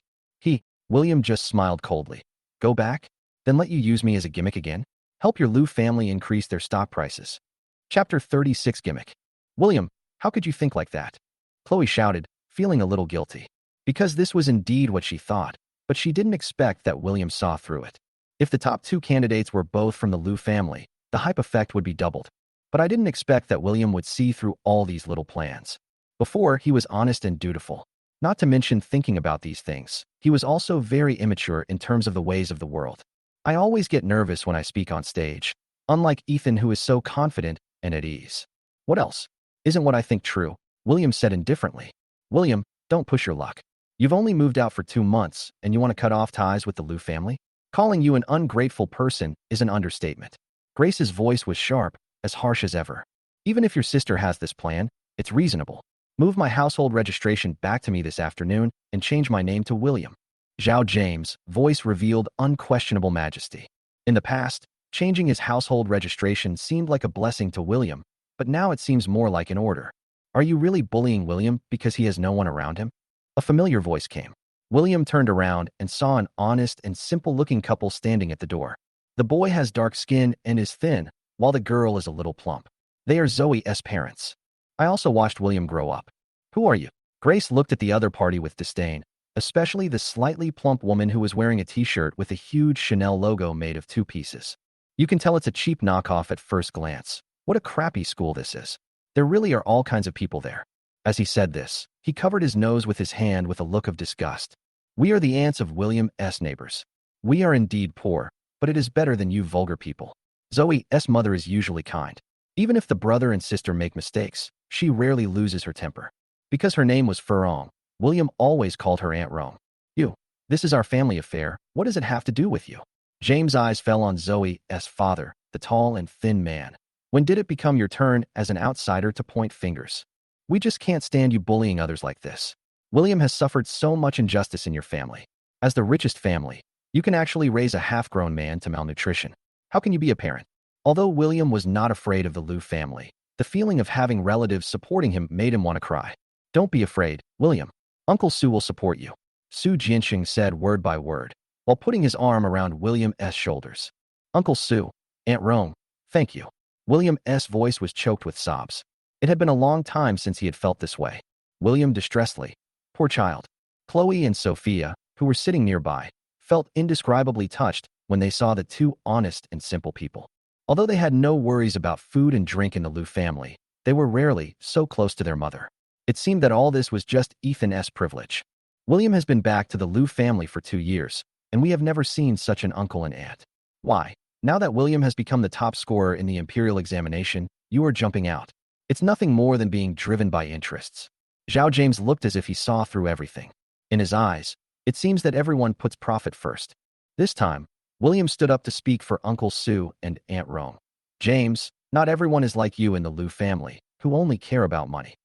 William just smiled coldly. Go back? Then let you use me as a gimmick again? Help your Liu family increase their stock prices. Chapter 36 Gimmick. William, how could you think like that? Chloe shouted, feeling a little guilty. Because this was indeed what she thought, but she didn't expect that William saw through it. If the top 2 candidates were both from the Liu family, the hype effect would be doubled. But I didn't expect that William would see through all these little plans. Before, he was honest and dutiful. Not to mention thinking about these things, he was also very immature in terms of the ways of the world. I always get nervous when I speak on stage, unlike Ethan, who is so confident and at ease. What else? Isn't what I think true? William said indifferently. William, don't push your luck. You've only moved out for 2 months, and you want to cut off ties with the Liu family? Calling you an ungrateful person is an understatement. Grace's voice was sharp, as harsh as ever. Even if your sister has this plan, it's reasonable. Move my household registration back to me this afternoon and change my name to William. Zhao James' voice revealed unquestionable majesty. In the past, changing his household registration seemed like a blessing to William, but now it seems more like an order. Are you really bullying William because he has no one around him? A familiar voice came. William turned around and saw an honest and simple-looking couple standing at the door. The boy has dark skin and is thin, while the girl is a little plump. They are Zoe's parents. I also watched William grow up. Who are you? Grace looked at the other party with disdain, especially the slightly plump woman who was wearing a t-shirt with a huge Chanel logo made of 2 pieces. You can tell it's a cheap knockoff at first glance. What a crappy school this is. There really are all kinds of people there. As he said this, he covered his nose with his hand with a look of disgust. We are the aunts of William's neighbors. We are indeed poor, but it is better than you vulgar people. Zoe's mother is usually kind. Even if the brother and sister make mistakes, she rarely loses her temper. Because her name was Furong, William always called her Aunt Rome. You, this is our family affair. What does it have to do with you? James' eyes fell on Zoe's father, the tall and thin man. When did it become your turn as an outsider to point fingers? We just can't stand you bullying others like this. William has suffered so much injustice in your family. As the richest family, you can actually raise a half-grown man to malnutrition. How can you be a parent? Although William was not afraid of the Liu family, the feeling of having relatives supporting him made him want to cry. Don't be afraid, William. Uncle Su will support you. Su Jianxing said word by word, while putting his arm around William's shoulders. Uncle Su, Aunt Rome, thank you. William's voice was choked with sobs. It had been a long time since he had felt this way. William distressedly. Poor child. Chloe and Sophia, who were sitting nearby, felt indescribably touched when they saw the two honest and simple people. Although they had no worries about food and drink in the Liu family, they were rarely so close to their mother. It seemed that all this was just Ethan's privilege. William has been back to the Liu family for 2 years, and we have never seen such an uncle and aunt. Why? Now that William has become the top scorer in the imperial examination, you are jumping out. It's nothing more than being driven by interests. Zhao James looked as if he saw through everything. In his eyes, it seems that everyone puts profit first. This time, William stood up to speak for Uncle Su and Aunt Rome. James, not everyone is like you in the Liu family, who only care about money.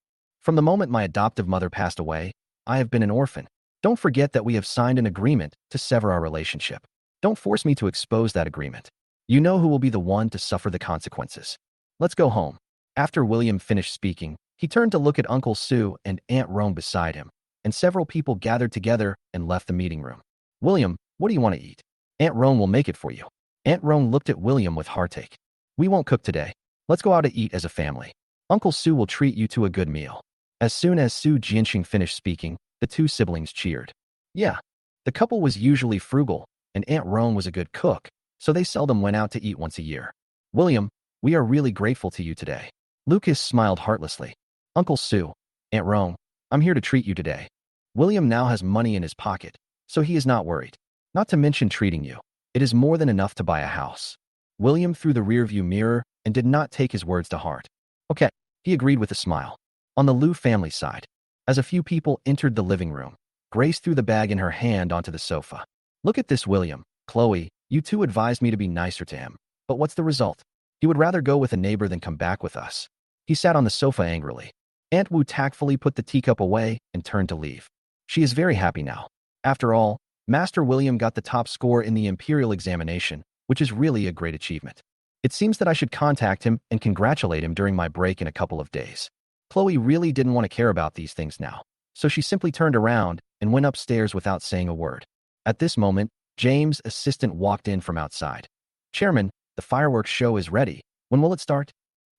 From the moment my adoptive mother passed away, I have been an orphan. Don't forget that we have signed an agreement to sever our relationship. Don't force me to expose that agreement. You know who will be the one to suffer the consequences. Let's go home. After William finished speaking, he turned to look at Uncle Su and Aunt Rome beside him, and several people gathered together and left the meeting room. William, what do you want to eat? Aunt Rome will make it for you. Aunt Rome looked at William with heartache. We won't cook today. Let's go out to eat as a family. Uncle Su will treat you to a good meal. As soon as Su Jianxing finished speaking, the two siblings cheered. Yeah, the couple was usually frugal, and Aunt Rome was a good cook, so they seldom went out to eat once a year. William, we are really grateful to you today. Lucas smiled heartlessly. Uncle Su, Aunt Rome, I'm here to treat you today. William now has money in his pocket, so he is not worried. Not to mention treating you. It is more than enough to buy a house. William threw the rearview mirror and did not take his words to heart. Okay, he agreed with a smile. On the Liu family side, as a few people entered the living room, Grace threw the bag in her hand onto the sofa. Look at this, William. Chloe, you two advised me to be nicer to him. But what's the result? He would rather go with a neighbor than come back with us. He sat on the sofa angrily. Aunt Wu tactfully put the teacup away and turned to leave. She is very happy now. After all, Master William got the top score in the imperial examination, which is really a great achievement. It seems that I should contact him and congratulate him during my break in a couple of days. Chloe really didn't want to care about these things now, so she simply turned around and went upstairs without saying a word. At this moment, James' assistant walked in from outside. Chairman, the fireworks show is ready. When will it start?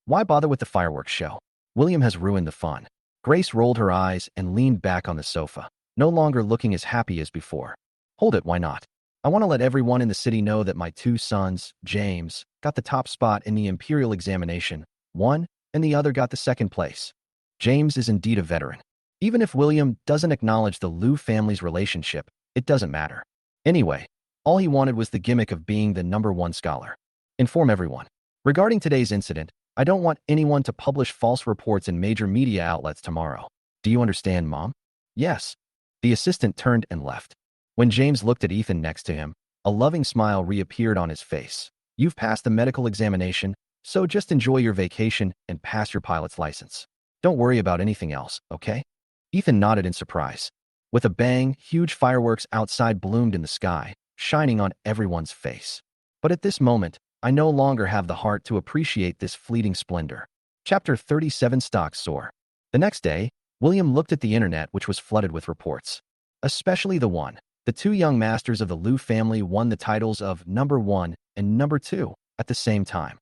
Why bother with the fireworks show? William has ruined the fun. Grace rolled her eyes and leaned back on the sofa, no longer looking as happy as before. Hold it, why not? I want to let everyone in the city know that my two sons, James, got the top spot in the imperial examination, one, and the other got the second place. James is indeed a veteran. Even if William doesn't acknowledge the Liu family's relationship, it doesn't matter. Anyway, all he wanted was the gimmick of being the #1 scholar. Inform everyone. Regarding today's incident, I don't want anyone to publish false reports in major media outlets tomorrow. Do you understand, Mom? Yes. The assistant turned and left. When James looked at Ethan next to him, a loving smile reappeared on his face. You've passed the medical examination, so just enjoy your vacation and pass your pilot's license. Don't worry about anything else, okay? Ethan nodded in surprise. With a bang, huge fireworks outside bloomed in the sky, shining on everyone's face. But at this moment, I no longer have the heart to appreciate this fleeting splendor. Chapter 37 Stocks Soar. The next day, William looked at the internet, which was flooded with reports. Especially the two young masters of the Liu family won the titles of #1 and #2 at the same time.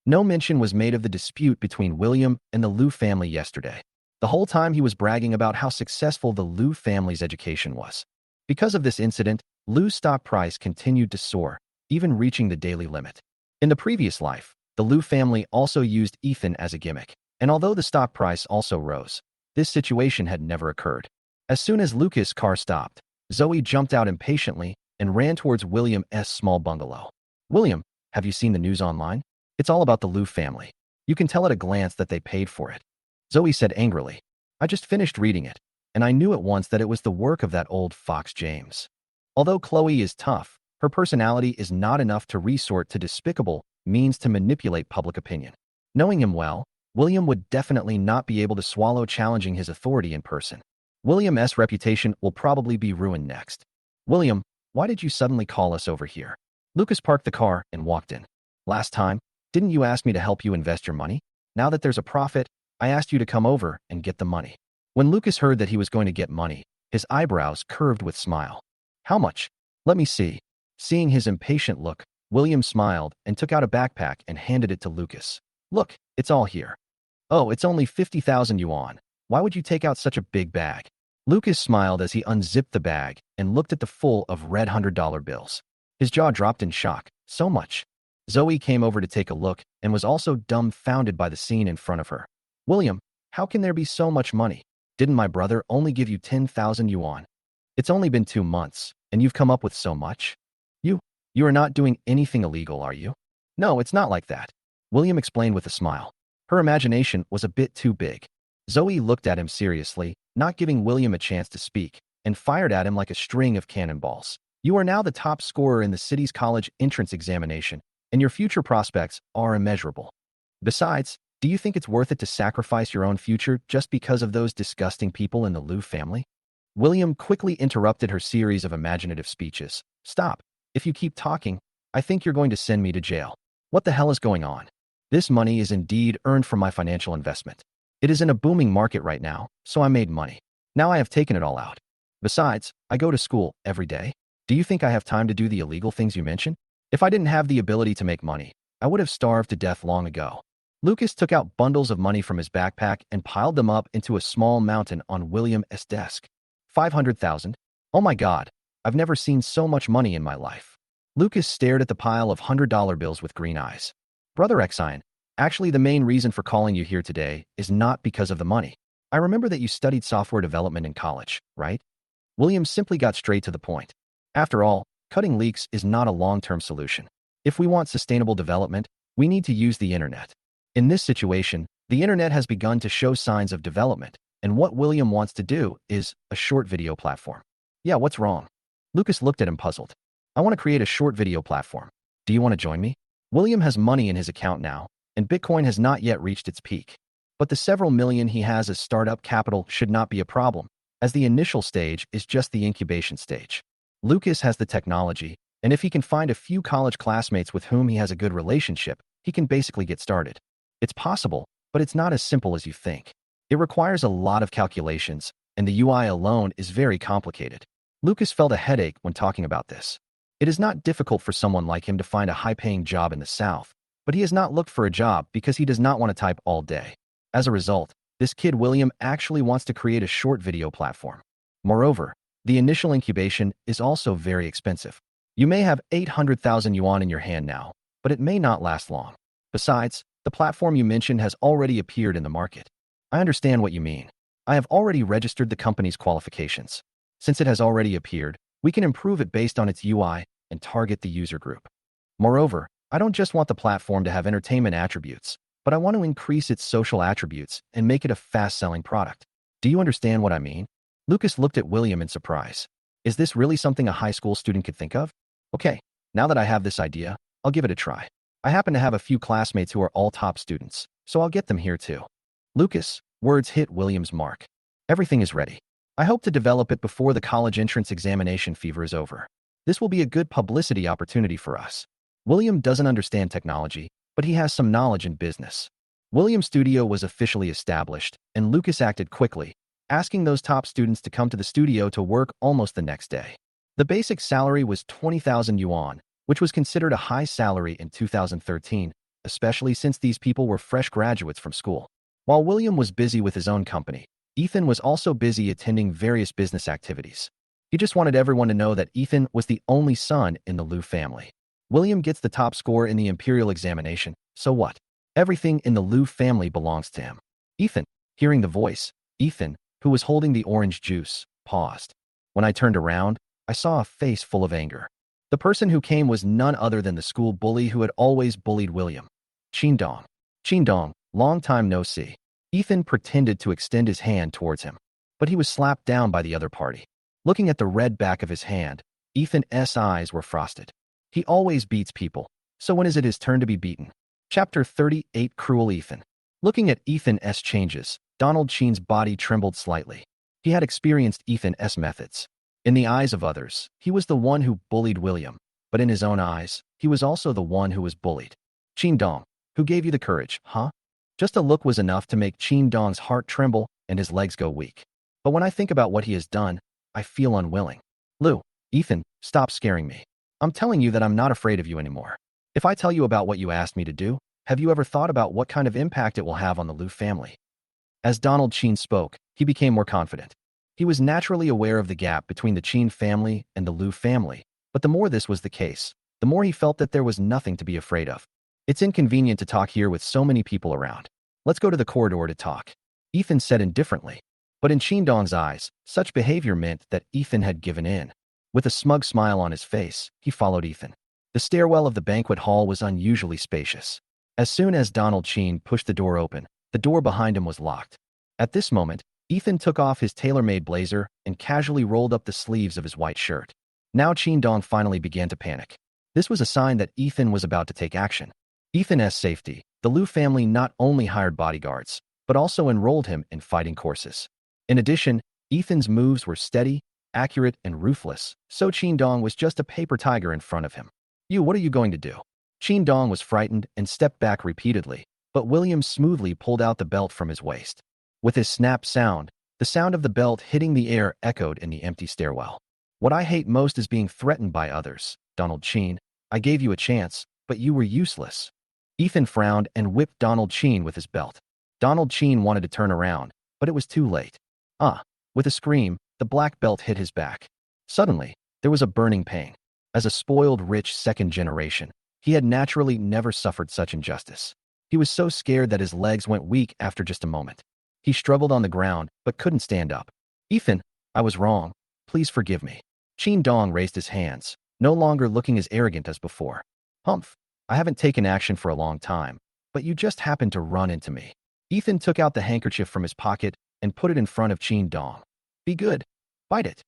No mention was made of the dispute between William and the Liu family yesterday. The whole time he was bragging about how successful the Liu family's education was. Because of this incident, Liu's stock price continued to soar, even reaching the daily limit. In the previous life, the Liu family also used Ethan as a gimmick, and although the stock price also rose, this situation had never occurred. As soon as Lucas' car stopped, Zoe jumped out impatiently and ran towards William's small bungalow. William, have you seen the news online? It's all about the Liu family. You can tell at a glance that they paid for it. Zoe said angrily. I just finished reading it, and I knew at once that it was the work of that old fox James. Although Chloe is tough, Her personality is not enough to resort to despicable means to manipulate public opinion. Knowing him well, William would definitely not be able to swallow challenging his authority in person. William's reputation will probably be ruined next. William, why did you suddenly call us over here? Lucas parked the car and walked in. Last time, didn't you ask me to help you invest your money? Now that there's a profit, I asked you to come over and get the money. When Lucas heard that he was going to get money, his eyebrows curved with smile. How much? Let me see. Seeing his impatient look, William smiled and took out a backpack and handed it to Lucas. Look, it's all here. Oh, it's only 50,000 yuan. Why would you take out such a big bag? Lucas smiled as he unzipped the bag and looked at the full of red $100 bills. His jaw dropped in shock. So much. Zoe came over to take a look and was also dumbfounded by the scene in front of her. William, how can there be so much money? Didn't my brother only give you 10,000 yuan? It's only been 2 months, and you've come up with so much? You are not doing anything illegal, are you? No, it's not like that. William explained with a smile. Her imagination was a bit too big. Zoe looked at him seriously, not giving William a chance to speak, and fired at him like a string of cannonballs. You are now the top scorer in the city's college entrance examination, and your future prospects are immeasurable. Besides, do you think it's worth it to sacrifice your own future just because of those disgusting people in the Liu family? William quickly interrupted her series of imaginative speeches. Stop. If you keep talking, I think you're going to send me to jail. What the hell is going on? This money is indeed earned from my financial investment. It is in a booming market right now, so I made money. Now I have taken it all out. Besides, I go to school every day. Do you think I have time to do the illegal things you mentioned? If I didn't have the ability to make money, I would have starved to death long ago. Lucas took out bundles of money from his backpack and piled them up into a small mountain on William's desk. 500,000? Oh my God, I've never seen so much money in my life. Lucas stared at the pile of $100 bills with green eyes. Brother Exine, actually the main reason for calling you here today is not because of the money. I remember that you studied software development in college, right? William simply got straight to the point. After all, cutting leaks is not a long-term solution. If we want sustainable development, we need to use the internet. In this situation, the internet has begun to show signs of development, and what William wants to do is a short video platform. Yeah, what's wrong? Lucas looked at him puzzled. I want to create a short video platform. Do you want to join me? William has money in his account now, and Bitcoin has not yet reached its peak. But the several million he has as startup capital should not be a problem, as the initial stage is just the incubation stage. Lucas has the technology, and if he can find a few college classmates with whom he has a good relationship, he can basically get started. It's possible, but it's not as simple as you think. It requires a lot of calculations, and the UI alone is very complicated. Lucas felt a headache when talking about this. It is not difficult for someone like him to find a high-paying job in the South, but he has not looked for a job because he does not want to type all day. As a result, this kid William actually wants to create a short video platform. Moreover, the initial incubation is also very expensive. You may have 800,000 yuan in your hand now, but it may not last long. Besides, the platform you mentioned has already appeared in the market. I understand what you mean. I have already registered the company's qualifications. Since it has already appeared, we can improve it based on its UI and target the user group. Moreover, I don't just want the platform to have entertainment attributes, but I want to increase its social attributes and make it a fast-selling product. Do you understand what I mean? Lucas looked at William in surprise. Is this really something a high school student could think of? Okay, now that I have this idea, I'll give it a try. I happen to have a few classmates who are all top students, so I'll get them here too. Lucas, words hit William's mark. Everything is ready. I hope to develop it before the college entrance examination fever is over. This will be a good publicity opportunity for us. William doesn't understand technology, but he has some knowledge in business. William's studio was officially established, and Lucas acted quickly, asking those top students to come to the studio to work almost the next day. The basic salary was 20,000 yuan, which was considered a high salary in 2013, especially since these people were fresh graduates from school. While William was busy with his own company, Ethan was also busy attending various business activities. He just wanted everyone to know that Ethan was the only son in the Liu family. William gets the top score in the imperial examination, so what? Everything in the Liu family belongs to him. Ethan, hearing the voice, Ethan, who was holding the orange juice, paused. When I turned around, I saw a face full of anger. The person who came was none other than the school bully who had always bullied William. Qingdong. Qingdong, long time no see. Ethan pretended to extend his hand towards him, but he was slapped down by the other party. Looking at the red back of his hand, Ethan's eyes were frosted. He always beats people, so when is it his turn to be beaten? Chapter 38 Cruel Ethan. Looking at Ethan's changes, Donald Sheen's body trembled slightly. He had experienced Ethan's methods. In the eyes of others, he was the one who bullied William, but in his own eyes, he was also the one who was bullied. Chin Dong, who gave you the courage, huh? Just a look was enough to make Chin Dong's heart tremble and his legs go weak. But when I think about what he has done, I feel unwilling. Lou, Ethan, stop scaring me. I'm telling you that I'm not afraid of you anymore. If I tell you about what you asked me to do, have you ever thought about what kind of impact it will have on the Liu family? As Donald Sheen spoke, he became more confident. He was naturally aware of the gap between the Sheen family and the Liu family, but the more this was the case, the more he felt that there was nothing to be afraid of. It's inconvenient to talk here with so many people around. Let's go to the corridor to talk. Ethan said indifferently. But in Chin Dong's eyes, such behavior meant that Ethan had given in. With a smug smile on his face, he followed Ethan. The stairwell of the banquet hall was unusually spacious. As soon as Donald Sheen pushed the door open, the door behind him was locked. At this moment, Ethan took off his tailor-made blazer and casually rolled up the sleeves of his white shirt. Now Chin Dong finally began to panic. This was a sign that Ethan was about to take action. Ethan's safety, the Liu family not only hired bodyguards, but also enrolled him in fighting courses. In addition, Ethan's moves were steady, accurate, and ruthless, so Chin Dong was just a paper tiger in front of him. What are you going to do? Chin Dong was frightened and stepped back repeatedly, but William smoothly pulled out the belt from his waist. With his snap sound, the sound of the belt hitting the air echoed in the empty stairwell. What I hate most is being threatened by others, Donald Sheen. I gave you a chance, but you were useless. Ethan frowned and whipped Donald Sheen with his belt. Donald Sheen wanted to turn around, but it was too late. With a scream, the black belt hit his back. Suddenly, there was a burning pain. As a spoiled, rich second generation, he had naturally never suffered such injustice. He was so scared that his legs went weak after just a moment. He struggled on the ground, but couldn't stand up. Ethan, I was wrong. Please forgive me. Chin Dong raised his hands, no longer looking as arrogant as before. Humph, I haven't taken action for a long time, but you just happened to run into me. Ethan took out the handkerchief from his pocket and put it in front of Chin Dong. Be good. Bite it.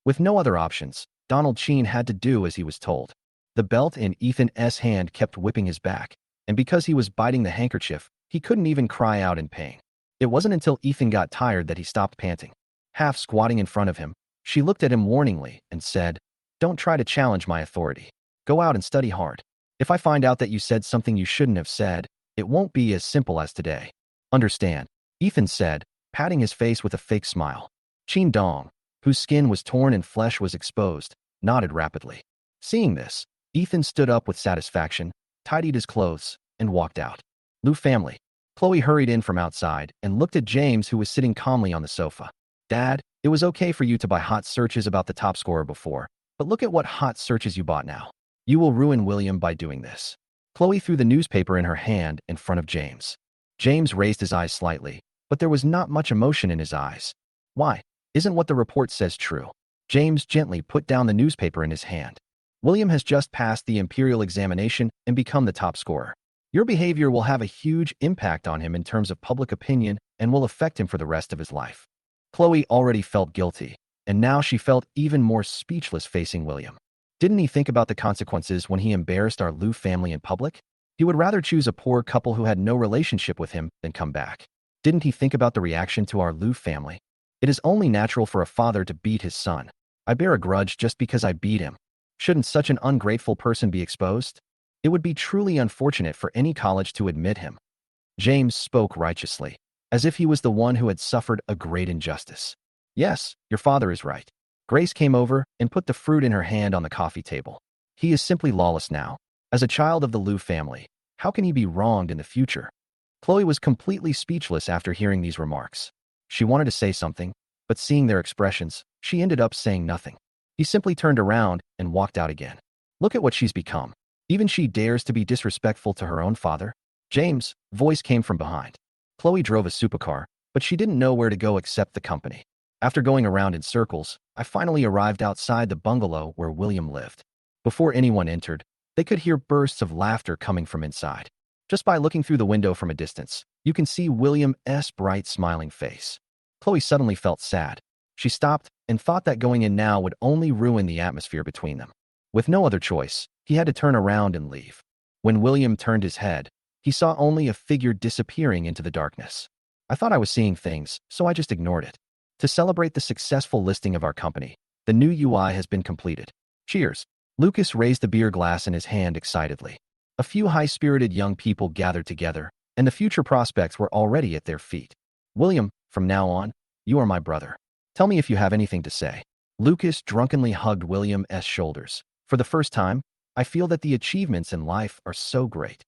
With no other options, Donald Sheen had to do as he was told. The belt in Ethan's hand kept whipping his back, and because he was biting the handkerchief, he couldn't even cry out in pain. It wasn't until Ethan got tired that he stopped panting. Half squatting in front of him, she looked at him warningly and said, "Don't try to challenge my authority. Go out and study hard. If I find out that you said something you shouldn't have said, it won't be as simple as today. Understand?" Ethan said, patting his face with a fake smile. Chin Dong, whose skin was torn and flesh was exposed, nodded rapidly. Seeing this, Ethan stood up with satisfaction, tidied his clothes, and walked out. Liu family. Chloe hurried in from outside and looked at James, who was sitting calmly on the sofa. Dad, it was okay for you to buy hot searches about the top scorer before, but look at what hot searches you bought now. You will ruin William by doing this. Chloe threw the newspaper in her hand in front of James. James raised his eyes slightly, but there was not much emotion in his eyes. Why? Isn't what the report says true? James gently put down the newspaper in his hand. William has just passed the Imperial examination and become the top scorer. Your behavior will have a huge impact on him in terms of public opinion and will affect him for the rest of his life. Chloe already felt guilty, and now she felt even more speechless facing William. Didn't he think about the consequences when he embarrassed our Liu family in public? He would rather choose a poor couple who had no relationship with him than come back. Didn't he think about the reaction to our Liu family? It is only natural for a father to beat his son. I bear a grudge just because I beat him. Shouldn't such an ungrateful person be exposed? It would be truly unfortunate for any college to admit him. James spoke righteously, as if he was the one who had suffered a great injustice. Yes, your father is right. Grace came over and put the fruit in her hand on the coffee table. He is simply lawless now. As a child of the Liu family, how can he be wronged in the future? Chloe was completely speechless after hearing these remarks. She wanted to say something, but seeing their expressions, she ended up saying nothing. He simply turned around and walked out again. Look at what she's become. Even she dares to be disrespectful to her own father. James, voice came from behind. Chloe drove a supercar, but she didn't know where to go except the company. After going around in circles, I finally arrived outside the bungalow where William lived. Before anyone entered, they could hear bursts of laughter coming from inside. Just by looking through the window from a distance, you can see William's bright, smiling face. Chloe suddenly felt sad. She stopped and thought that going in now would only ruin the atmosphere between them. With no other choice, he had to turn around and leave. When William turned his head, he saw only a figure disappearing into the darkness. I thought I was seeing things, so I just ignored it. To celebrate the successful listing of our company, the new UI has been completed. Cheers. Lucas raised the beer glass in his hand excitedly. A few high-spirited young people gathered together, and the future prospects were already at their feet. William, from now on, you are my brother. Tell me if you have anything to say. Lucas drunkenly hugged William's shoulders. For the first time, I feel that the achievements in life are so great.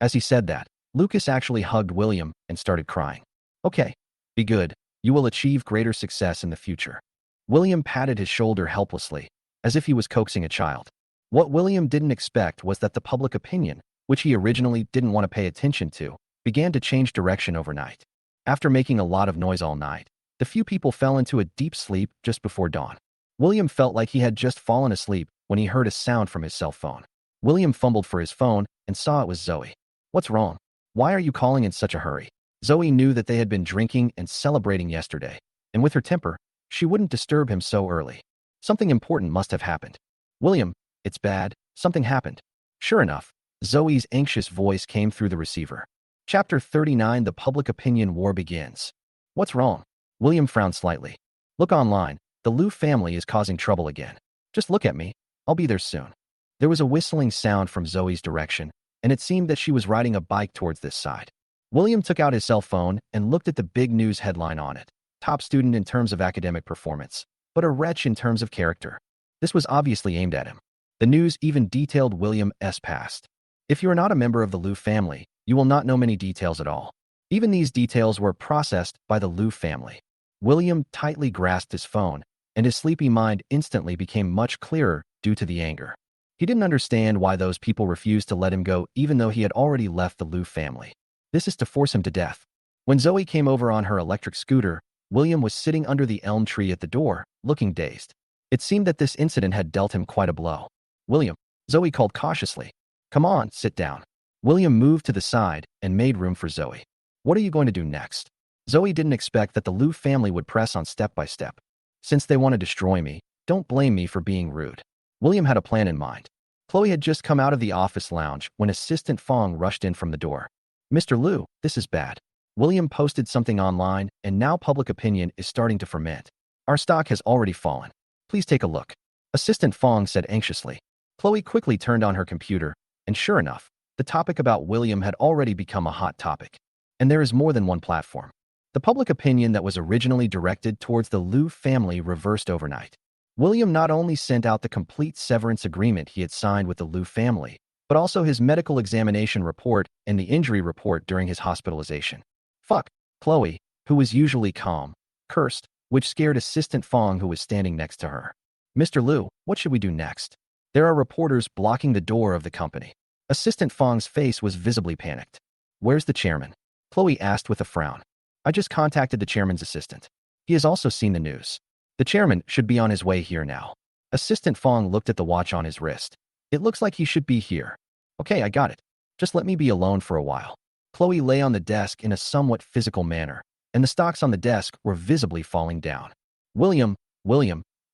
As he said that, Lucas actually hugged William and started crying. Okay, be good. You will achieve greater success in the future. William patted his shoulder helplessly, as if he was coaxing a child. What William didn't expect was that the public opinion, which he originally didn't want to pay attention to, began to change direction overnight. After making a lot of noise all night, the few people fell into a deep sleep just before dawn. William felt like he had just fallen asleep when he heard a sound from his cell phone. William fumbled for his phone and saw it was Zoe. What's wrong? Why are you calling in such a hurry? Zoe knew that they had been drinking and celebrating yesterday, and with her temper, she wouldn't disturb him so early. Something important must have happened. William, it's bad. Something happened. Sure enough, Zoe's anxious voice came through the receiver. Chapter 39. The Public Opinion War Begins. What's wrong? William frowned slightly. Look online. The Liu family is causing trouble again. Just look at me. I'll be there soon. There was a whistling sound from Zoe's direction, and it seemed that she was riding a bike towards this side. William took out his cell phone and looked at the big news headline on it. Top student in terms of academic performance, but a wretch in terms of character. This was obviously aimed at him. The news even detailed William's past. If you are not a member of the Liu family, you will not know many details at all. Even these details were processed by the Liu family. William tightly grasped his phone, and his sleepy mind instantly became much clearer due to the anger. He didn't understand why those people refused to let him go even though he had already left the Liu family. This is to force him to death. When Zoe came over on her electric scooter, William was sitting under the elm tree at the door, looking dazed. It seemed that this incident had dealt him quite a blow. William, Zoe called cautiously. Come on, sit down. William moved to the side and made room for Zoe. What are you going to do next? Zoe didn't expect that the Liu family would press on step by step. Since they want to destroy me, don't blame me for being rude. William had a plan in mind. Chloe had just come out of the office lounge when Assistant Fong rushed in from the door. Mr. Liu, this is bad. William posted something online, and now public opinion is starting to ferment. Our stock has already fallen. Please take a look. Assistant Fong said anxiously. Chloe quickly turned on her computer, and sure enough, the topic about William had already become a hot topic. And there is more than one platform. The public opinion that was originally directed towards the Liu family reversed overnight. William not only sent out the complete severance agreement he had signed with the Liu family, but also his medical examination report and the injury report during his hospitalization. Fuck. Chloe, who was usually calm, cursed, which scared Assistant Fong who was standing next to her. Mr. Liu, what should we do next? There are reporters blocking the door of the company. Assistant Fong's face was visibly panicked. Where's the chairman? Chloe asked with a frown. I just contacted the chairman's assistant. He has also seen the news. The chairman should be on his way here now. Assistant Fong looked at the watch on his wrist. It looks like he should be here. Okay, I got it. Just let me be alone for a while. Chloe lay on the desk in a somewhat physical manner, and the stocks on the desk were visibly falling down. William,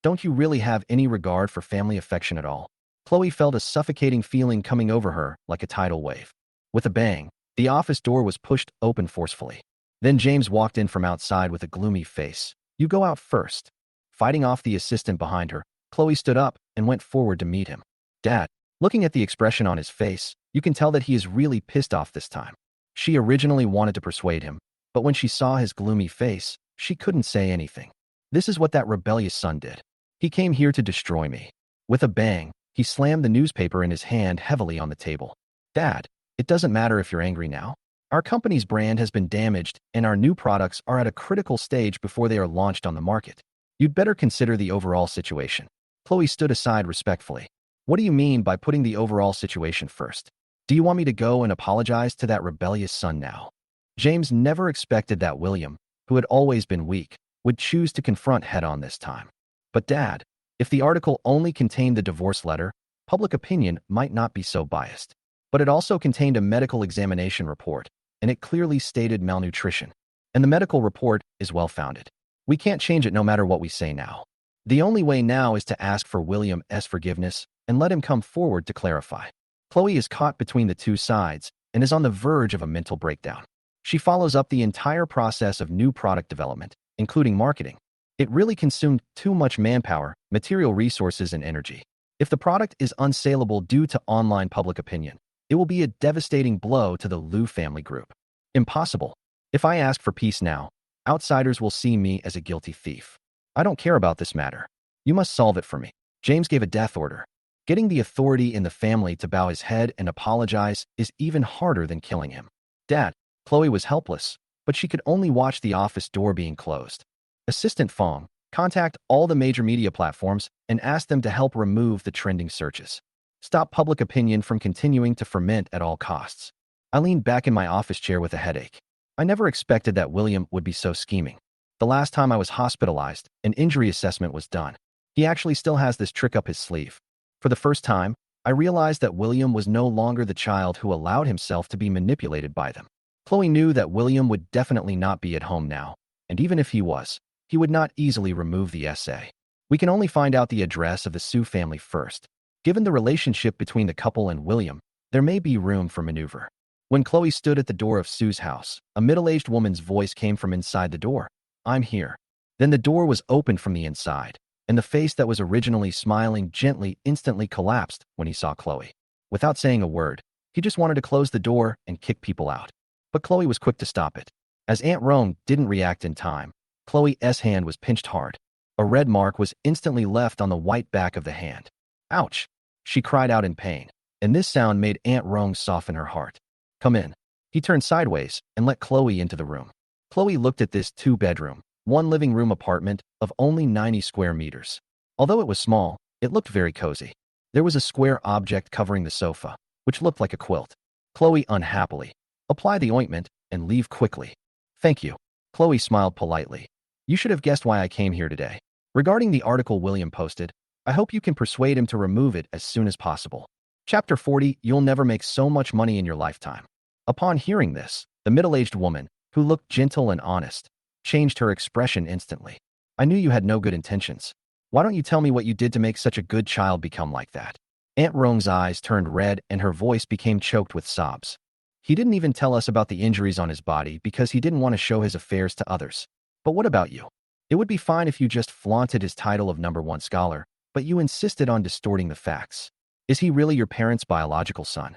don't you really have any regard for family affection at all? Chloe felt a suffocating feeling coming over her like a tidal wave. With a bang, the office door was pushed open forcefully. Then James walked in from outside with a gloomy face. You go out first. Fighting off the assistant behind her, Chloe stood up and went forward to meet him. Dad, looking at the expression on his face, you can tell that he is really pissed off this time. She originally wanted to persuade him, but when she saw his gloomy face, she couldn't say anything. This is what that rebellious son did. He came here to destroy me. With a bang, he slammed the newspaper in his hand heavily on the table. Dad, it doesn't matter if you're angry now. Our company's brand has been damaged and our new products are at a critical stage before they are launched on the market. You'd better consider the overall situation. Chloe stood aside respectfully. What do you mean by putting the overall situation first? Do you want me to go and apologize to that rebellious son now? James never expected that William, who had always been weak, would choose to confront head-on this time. But Dad, if the article only contained the divorce letter, public opinion might not be so biased. But it also contained a medical examination report, and it clearly stated malnutrition. And the medical report is well-founded. We can't change it no matter what we say now. The only way now is to ask for William's forgiveness and let him come forward to clarify. Chloe is caught between the two sides and is on the verge of a mental breakdown. She follows up the entire process of new product development, including marketing. It really consumed too much manpower, material resources, and energy. If the product is unsaleable due to online public opinion, it will be a devastating blow to the Liu family group. Impossible. If I ask for peace now, outsiders will see me as a guilty thief. I don't care about this matter. You must solve it for me. James gave a death order. Getting the authority in the family to bow his head and apologize is even harder than killing him. Dad, Chloe was helpless, but she could only watch the office door being closed. Assistant Fong, contact all the major media platforms and ask them to help remove the trending searches. Stop public opinion from continuing to ferment at all costs. I leaned back in my office chair with a headache. I never expected that William would be so scheming. The last time I was hospitalized, an injury assessment was done. He actually still has this trick up his sleeve. For the first time, I realized that William was no longer the child who allowed himself to be manipulated by them. Chloe knew that William would definitely not be at home now, and even if he was, he would not easily remove the essay. We can only find out the address of the Su family first. Given the relationship between the couple and William, there may be room for maneuver. When Chloe stood at the door of Sue's house, a middle-aged woman's voice came from inside the door. I'm here. Then the door was opened from the inside, and the face that was originally smiling gently instantly collapsed when he saw Chloe. Without saying a word, he just wanted to close the door and kick people out. But Chloe was quick to stop it. As Aunt Rome didn't react in time, Chloe's hand was pinched hard. A red mark was instantly left on the white back of the hand. Ouch! She cried out in pain, and this sound made Aunt Rome soften her heart. Come in. He turned sideways and let Chloe into the room. Chloe looked at this two-bedroom, one living room apartment of only 90 square meters. Although it was small, it looked very cozy. There was a square object covering the sofa, which looked like a quilt. Chloe unhappily. Apply the ointment and leave quickly. Thank you. Chloe smiled politely. You should have guessed why I came here today. Regarding the article William posted, I hope you can persuade him to remove it as soon as possible. Chapter 40, You'll never make so much money in your lifetime. Upon hearing this, the middle-aged woman, who looked gentle and honest, changed her expression instantly. I knew you had no good intentions. Why don't you tell me what you did to make such a good child become like that? Aunt Rome's eyes turned red and her voice became choked with sobs. He didn't even tell us about the injuries on his body because he didn't want to show his affairs to others. But what about you? It would be fine if you just flaunted his title of #1 scholar, but you insisted on distorting the facts. Is he really your parents' biological son?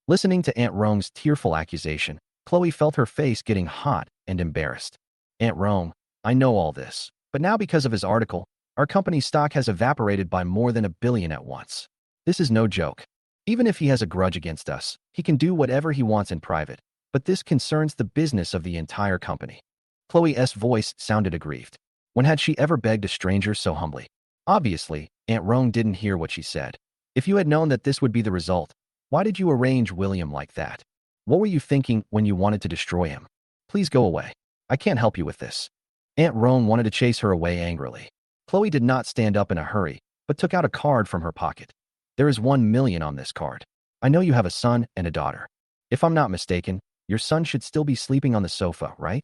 Listening to Aunt Rome's tearful accusation, Chloe felt her face getting hot and embarrassed. Aunt Rome, I know all this, but now because of his article, our company's stock has evaporated by more than $1 billion at once. This is no joke. Even if he has a grudge against us, he can do whatever he wants in private, but this concerns the business of the entire company. Chloe's voice sounded aggrieved. When had she ever begged a stranger so humbly? Obviously, Aunt Rome didn't hear what she said. If you had known that this would be the result, why did you arrange William like that? What were you thinking when you wanted to destroy him? Please go away. I can't help you with this. Aunt Rome wanted to chase her away angrily. Chloe did not stand up in a hurry, but took out a card from her pocket. There is 1 million on this card. I know you have a son and a daughter. If I'm not mistaken, your son should still be sleeping on the sofa, right?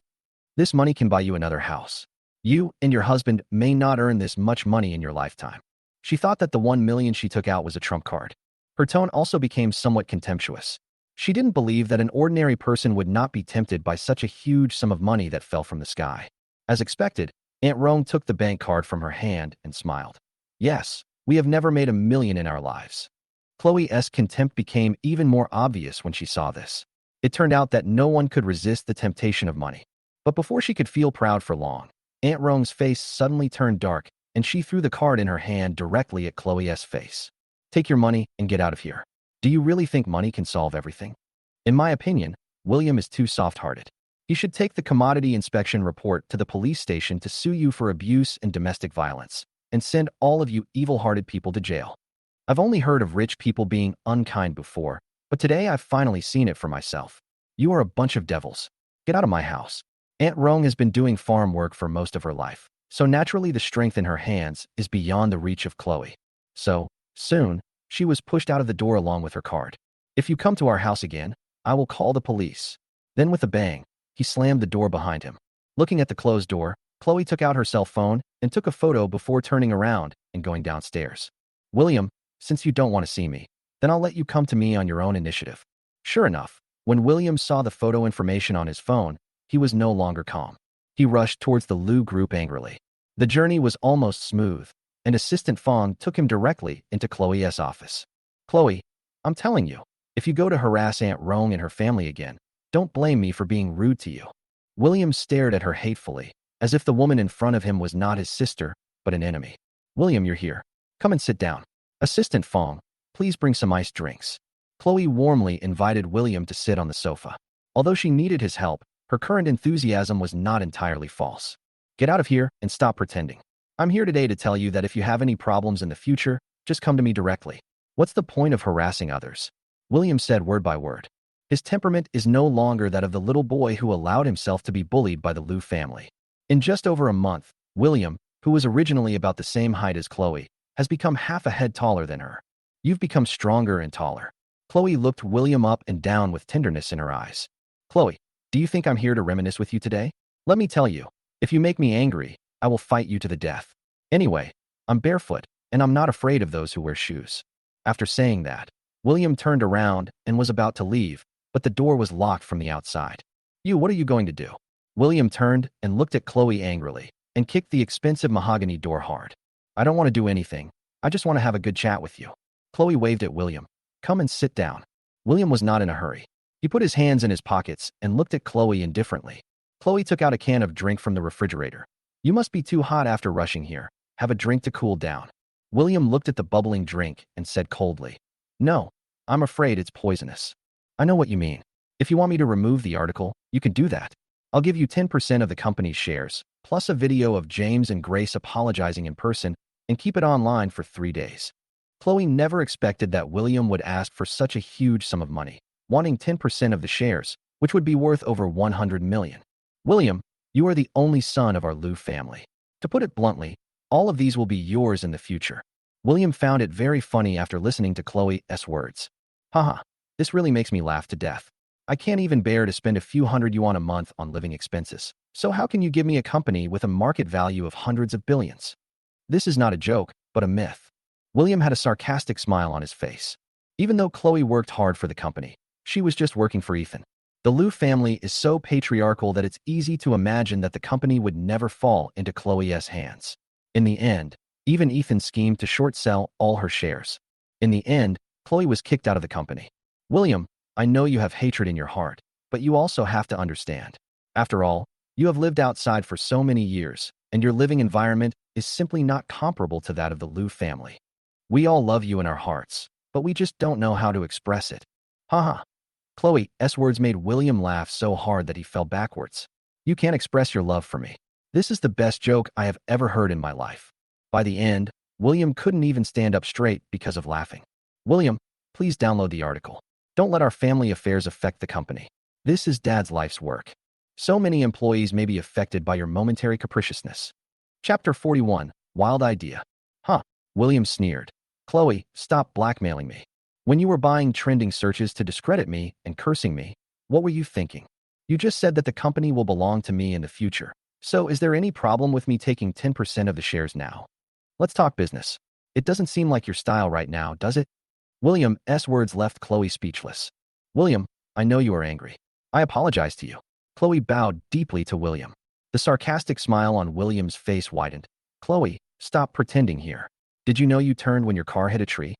This money can buy you another house. You and your husband may not earn this much money in your lifetime. She thought that the 1 million she took out was a trump card. Her tone also became somewhat contemptuous. She didn't believe that an ordinary person would not be tempted by such a huge sum of money that fell from the sky. As expected, Aunt Rome took the bank card from her hand and smiled. Yes, we have never made $1 million in our lives. Chloe's contempt became even more obvious when she saw this. It turned out that no one could resist the temptation of money. But before she could feel proud for long, Aunt Rome's face suddenly turned dark, and she threw the card in her hand directly at Chloe's face. Take your money and get out of here. Do you really think money can solve everything? In my opinion, William is too soft-hearted. He should take the commodity inspection report to the police station to sue you for abuse and domestic violence, and send all of you evil-hearted people to jail. I've only heard of rich people being unkind before, but today I've finally seen it for myself. You are a bunch of devils. Get out of my house. Aunt Rome has been doing farm work for most of her life, so naturally the strength in her hands is beyond the reach of Chloe. So, soon, she was pushed out of the door along with her card. If you come to our house again, I will call the police. Then with a bang, he slammed the door behind him. Looking at the closed door, Chloe took out her cell phone and took a photo before turning around and going downstairs. William, since you don't want to see me, then I'll let you come to me on your own initiative. Sure enough, when William saw the photo information on his phone, he was no longer calm. He rushed towards the Lu group angrily. The journey was almost smooth, and Assistant Fong took him directly into Chloe's office. Chloe, I'm telling you, if you go to harass Aunt Rong and her family again, don't blame me for being rude to you. William stared at her hatefully, as if the woman in front of him was not his sister, but an enemy. William, you're here. Come and sit down. Assistant Fong, please bring some iced drinks. Chloe warmly invited William to sit on the sofa. Although she needed his help, her current enthusiasm was not entirely false. Get out of here and stop pretending. I'm here today to tell you that if you have any problems in the future, just come to me directly. What's the point of harassing others? William said word by word. His temperament is no longer that of the little boy who allowed himself to be bullied by the Lu family. In just over a month, William, who was originally about the same height as Chloe, has become half a head taller than her. You've become stronger and taller. Chloe looked William up and down with tenderness in her eyes. Chloe, do you think I'm here to reminisce with you today? Let me tell you, if you make me angry, I will fight you to the death. Anyway, I'm barefoot, and I'm not afraid of those who wear shoes. After saying that, William turned around and was about to leave, but the door was locked from the outside. What are you going to do? William turned and looked at Chloe angrily and kicked the expensive mahogany door hard. I don't want to do anything. I just want to have a good chat with you. Chloe waved at William. Come and sit down. William was not in a hurry. He put his hands in his pockets and looked at Chloe indifferently. Chloe took out a can of drink from the refrigerator. You must be too hot after rushing here. Have a drink to cool down. William looked at the bubbling drink and said coldly, No, I'm afraid it's poisonous. I know what you mean. If you want me to remove the article, you can do that. I'll give you 10% of the company's shares, plus a video of James and Grace apologizing in person, and keep it online for 3 days. Chloe never expected that William would ask for such a huge sum of money, wanting 10% of the shares, which would be worth over 100 million. William, you are the only son of our Lu family. To put it bluntly, all of these will be yours in the future. William found it very funny after listening to Chloe's words. Haha, this really makes me laugh to death. I can't even bear to spend a few hundred yuan a month on living expenses. So how can you give me a company with a market value of hundreds of billions? This is not a joke, but a myth. William had a sarcastic smile on his face. Even though Chloe worked hard for the company, she was just working for Ethan. The Lu family is so patriarchal that it's easy to imagine that the company would never fall into Chloe's hands. In the end, even Ethan schemed to short sell all her shares. In the end, Chloe was kicked out of the company. William, I know you have hatred in your heart, but you also have to understand. After all, you have lived outside for so many years, and your living environment is simply not comparable to that of the Lu family. We all love you in our hearts, but we just don't know how to express it. Haha. Chloe's words made William laugh so hard that he fell backwards. You can't express your love for me. This is the best joke I have ever heard in my life. By the end, William couldn't even stand up straight because of laughing. William, please download the article. Don't let our family affairs affect the company. This is Dad's life's work. So many employees may be affected by your momentary capriciousness. Chapter 41, Wild Idea. Huh, William sneered. Chloe, stop blackmailing me. When you were buying trending searches to discredit me and cursing me, what were you thinking? You just said that the company will belong to me in the future. So is there any problem with me taking 10% of the shares now? Let's talk business. It doesn't seem like your style right now, does it? William's words left Chloe speechless. William, I know you are angry. I apologize to you. Chloe bowed deeply to William. The sarcastic smile on William's face widened. Chloe, stop pretending here. Did you know you turned when your car hit a tree?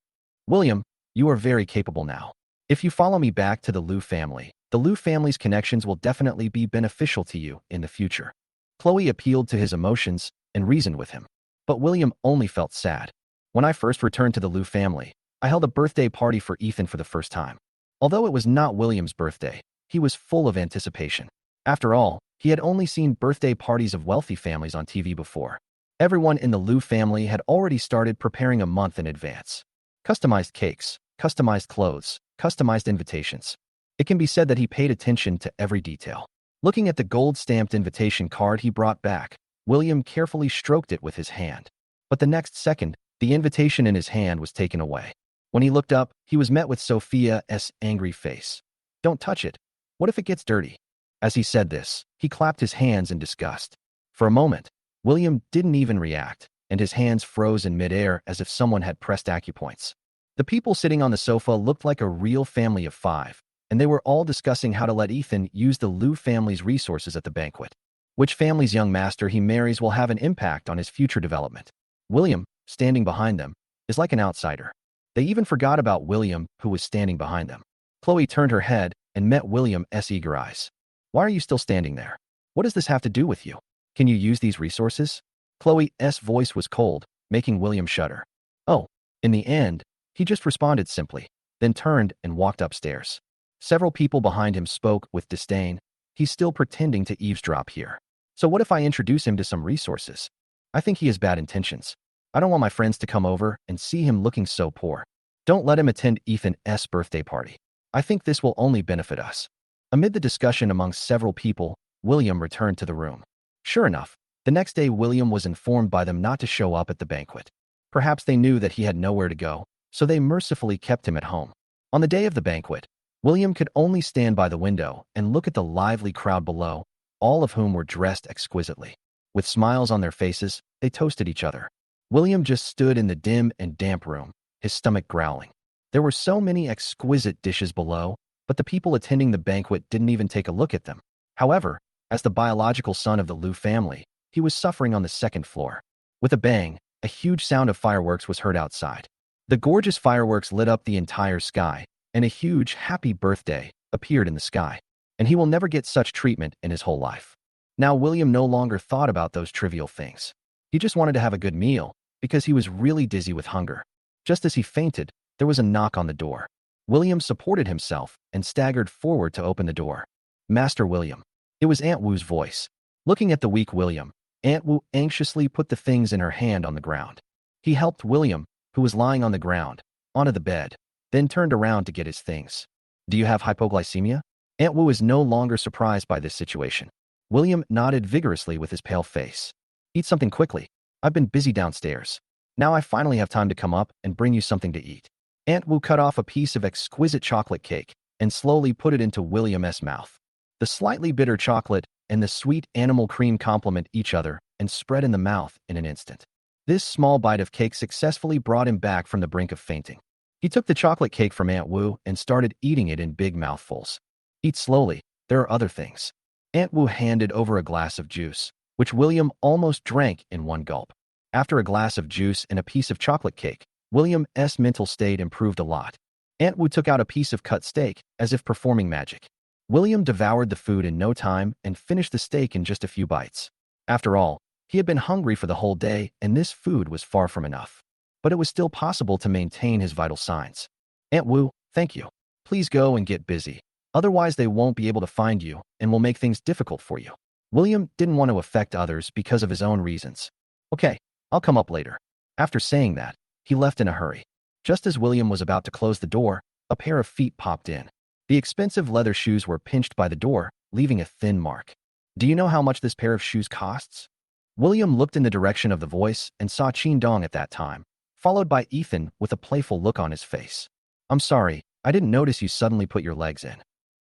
William, you are very capable now. If you follow me back to the Lu family's connections will definitely be beneficial to you in the future. Chloe appealed to his emotions and reasoned with him. But William only felt sad. When I first returned to the Lu family, I held a birthday party for Ethan for the first time. Although it was not William's birthday, he was full of anticipation. After all, he had only seen birthday parties of wealthy families on TV before. Everyone in the Lu family had already started preparing a month in advance. Customized cakes, customized clothes, customized invitations. It can be said that he paid attention to every detail. Looking at the gold-stamped invitation card he brought back, William carefully stroked it with his hand. But the next second, the invitation in his hand was taken away. When he looked up, he was met with Sophia's angry face. Don't touch it. What if it gets dirty? As he said this, he clapped his hands in disgust. For a moment, William didn't even react, and his hands froze in midair as if someone had pressed acupoints. The people sitting on the sofa looked like a real family of five, and they were all discussing how to let Ethan use the Liu family's resources at the banquet. Which family's young master he marries will have an impact on his future development. William, standing behind them, is like an outsider. They even forgot about William, who was standing behind them. Chloe turned her head and met William's eager eyes. Why are you still standing there? What does this have to do with you? Can you use these resources? Chloe's voice was cold, making William shudder. Oh, in the end, he just responded simply, then turned and walked upstairs. Several people behind him spoke with disdain. He's still pretending to eavesdrop here. So what if I introduce him to some resources? I think he has bad intentions. I don't want my friends to come over and see him looking so poor. Don't let him attend Ethan's birthday party. I think this will only benefit us. Amid the discussion among several people, William returned to the room. Sure enough, the next day William was informed by them not to show up at the banquet. Perhaps they knew that he had nowhere to go, so they mercifully kept him at home. On the day of the banquet, William could only stand by the window and look at the lively crowd below, all of whom were dressed exquisitely. With smiles on their faces, they toasted each other. William just stood in the dim and damp room, his stomach growling. There were so many exquisite dishes below, but the people attending the banquet didn't even take a look at them. However, as the biological son of the Liu family, he was suffering on the second floor. With a bang, a huge sound of fireworks was heard outside. The gorgeous fireworks lit up the entire sky, and a huge happy birthday appeared in the sky. And he will never get such treatment in his whole life. Now William no longer thought about those trivial things. He just wanted to have a good meal, because he was really dizzy with hunger. Just as he fainted, there was a knock on the door. William supported himself and staggered forward to open the door. Master William. It was Aunt Wu's voice. Looking at the weak William, Aunt Wu anxiously put the things in her hand on the ground. He helped William, who was lying on the ground, onto the bed, then turned around to get his things. Do you have hypoglycemia? Aunt Wu is no longer surprised by this situation. William nodded vigorously with his pale face. Eat something quickly. I've been busy downstairs. Now I finally have time to come up and bring you something to eat. Aunt Wu cut off a piece of exquisite chocolate cake and slowly put it into William's mouth. The slightly bitter chocolate and the sweet animal cream complement each other and spread in the mouth in an instant. This small bite of cake successfully brought him back from the brink of fainting. He took the chocolate cake from Aunt Wu and started eating it in big mouthfuls. Eat slowly, there are other things. Aunt Wu handed over a glass of juice, which William almost drank in one gulp. After a glass of juice and a piece of chocolate cake, William's mental state improved a lot. Aunt Wu took out a piece of cut steak, as if performing magic. William devoured the food in no time and finished the steak in just a few bites. After all, he had been hungry for the whole day, and this food was far from enough. But it was still possible to maintain his vital signs. Aunt Wu, thank you. Please go and get busy. Otherwise, they won't be able to find you and will make things difficult for you. William didn't want to affect others because of his own reasons. Okay, I'll come up later. After saying that, he left in a hurry. Just as William was about to close the door, a pair of feet popped in. The expensive leather shoes were pinched by the door, leaving a thin mark. Do you know how much this pair of shoes costs? William looked in the direction of the voice and saw Qin Dong at that time, followed by Ethan with a playful look on his face. I'm sorry, I didn't notice you suddenly put your legs in.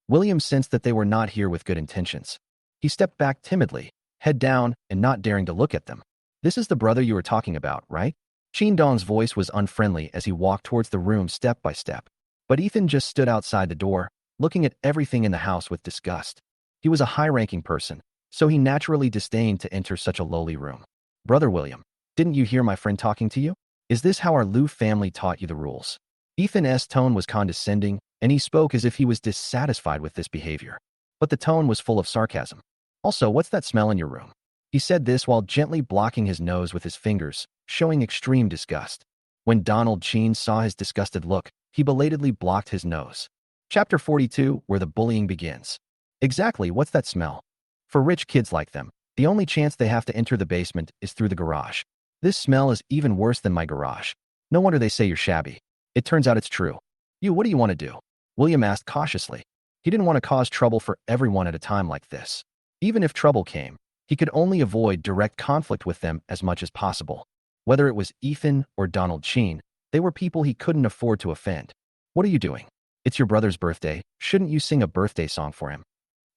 William sensed that they were not here with good intentions. He stepped back timidly, head down and not daring to look at them. This is the brother you were talking about, right? Qin Dong's voice was unfriendly as he walked towards the room step by step. But Ethan just stood outside the door, looking at everything in the house with disgust. He was a high-ranking person, so he naturally disdained to enter such a lowly room. Brother William, didn't you hear my friend talking to you? Is this how our Liu family taught you the rules? Ethan's tone was condescending, and he spoke as if he was dissatisfied with this behavior. But the tone was full of sarcasm. Also, what's that smell in your room? He said this while gently blocking his nose with his fingers, showing extreme disgust. When Donald Qin saw his disgusted look, he belatedly blocked his nose. Chapter 42, where the bullying begins. Exactly, what's that smell? For rich kids like them, the only chance they have to enter the basement is through the garage. This smell is even worse than my garage. No wonder they say you're shabby. It turns out it's true. What do you want to do? William asked cautiously. He didn't want to cause trouble for everyone at a time like this. Even if trouble came, he could only avoid direct conflict with them as much as possible. Whether it was Ethan or Donald Qin, they were people he couldn't afford to offend. What are you doing? It's your brother's birthday. Shouldn't you sing a birthday song for him?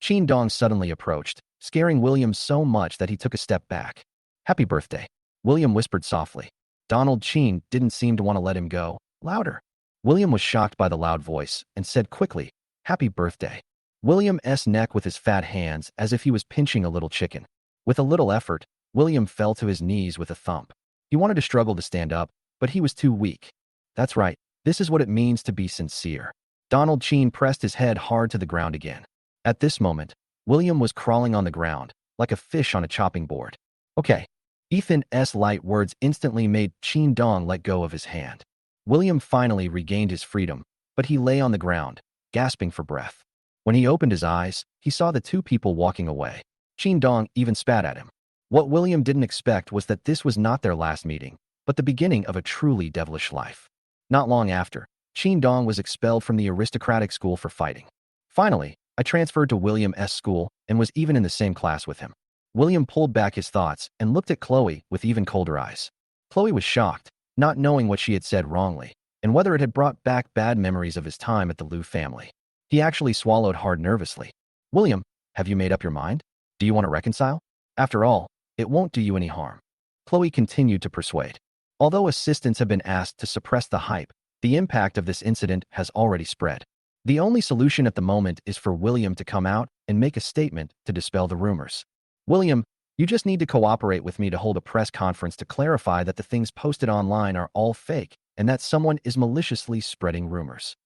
Qin Dong suddenly approached, scaring William so much that he took a step back. "Happy birthday," William whispered softly. Donald Sheen didn't seem to want to let him go. "Louder." William was shocked by the loud voice and said quickly, "Happy birthday." William's neck with his fat hands as if he was pinching a little chicken. With a little effort, William fell to his knees with a thump. He wanted to struggle to stand up, but he was too weak. "That's right. This is what it means to be sincere." Donald Sheen pressed his head hard to the ground again. At this moment, William was crawling on the ground, like a fish on a chopping board. "Okay." Ethan's light words instantly made Sheen Dong let go of his hand. William finally regained his freedom, but he lay on the ground, gasping for breath. When he opened his eyes, he saw the two people walking away. Sheen Dong even spat at him. What William didn't expect was that this was not their last meeting, but the beginning of a truly devilish life. Not long after, Sheen Dong was expelled from the aristocratic school for fighting. "Finally, I transferred to William's school and was even in the same class with him." William pulled back his thoughts and looked at Chloe with even colder eyes. Chloe was shocked, not knowing what she had said wrongly, and whether it had brought back bad memories of his time at the Liu family. He actually swallowed hard nervously. "William, have you made up your mind? Do you want to reconcile? After all, it won't do you any harm." Chloe continued to persuade. Although assistants have been asked to suppress the hype, the impact of this incident has already spread. The only solution at the moment is for William to come out and make a statement to dispel the rumors. "William, you just need to cooperate with me to hold a press conference to clarify that the things posted online are all fake and that someone is maliciously spreading rumors.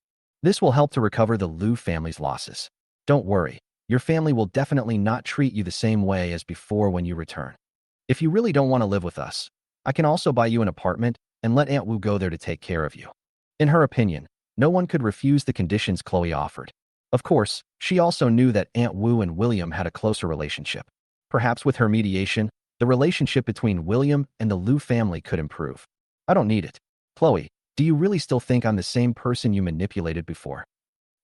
This will help to recover the Liu family's losses. Don't worry, your family will definitely not treat you the same way as before when you return. If you really don't want to live with us, I can also buy you an apartment and let Aunt Wu go there to take care of you." In her opinion, no one could refuse the conditions Chloe offered. Of course, she also knew that Aunt Wu and William had a closer relationship. Perhaps with her mediation, the relationship between William and the Liu family could improve. "I don't need it." "Chloe, do you really still think I'm the same person you manipulated before?"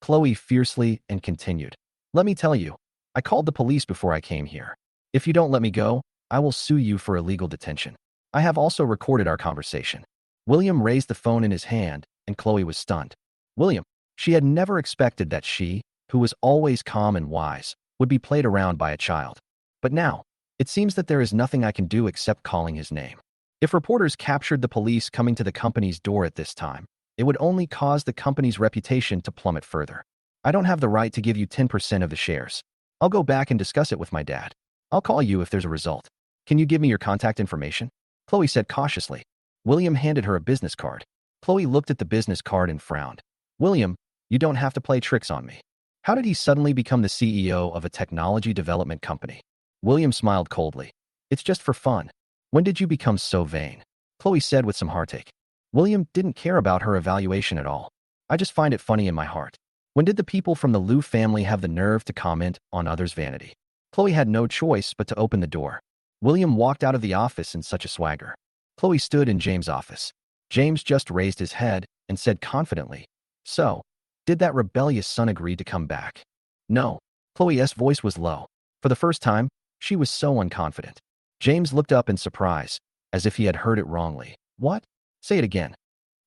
Chloe fiercely and continued, "Let me tell you, I called the police before I came here. If you don't let me go, I will sue you for illegal detention. I have also recorded our conversation." William raised the phone in his hand, and Chloe was stunned. William, she had never expected that she, who was always calm and wise, would be played around by a child. But now, it seems that there is nothing I can do except calling his name. If reporters captured the police coming to the company's door at this time, it would only cause the company's reputation to plummet further. "I don't have the right to give you 10% of the shares. I'll go back and discuss it with my dad. I'll call you if there's a result. Can you give me your contact information?" Chloe said cautiously. William handed her a business card. Chloe looked at the business card and frowned. "William, you don't have to play tricks on me. How did he suddenly become the CEO of a technology development company?" William smiled coldly. "It's just for fun. When did you become so vain?" Chloe said with some heartache. William didn't care about her evaluation at all. "I just find it funny in my heart. When did the people from the Liu family have the nerve to comment on others' vanity?" Chloe had no choice but to open the door. William walked out of the office in such a swagger. Chloe stood in James' office. James just raised his head and said confidently, "So, did that rebellious son agree to come back?" "No." Chloe's voice was low. For the first time, she was so unconfident. James looked up in surprise, as if he had heard it wrongly. "What? Say it again."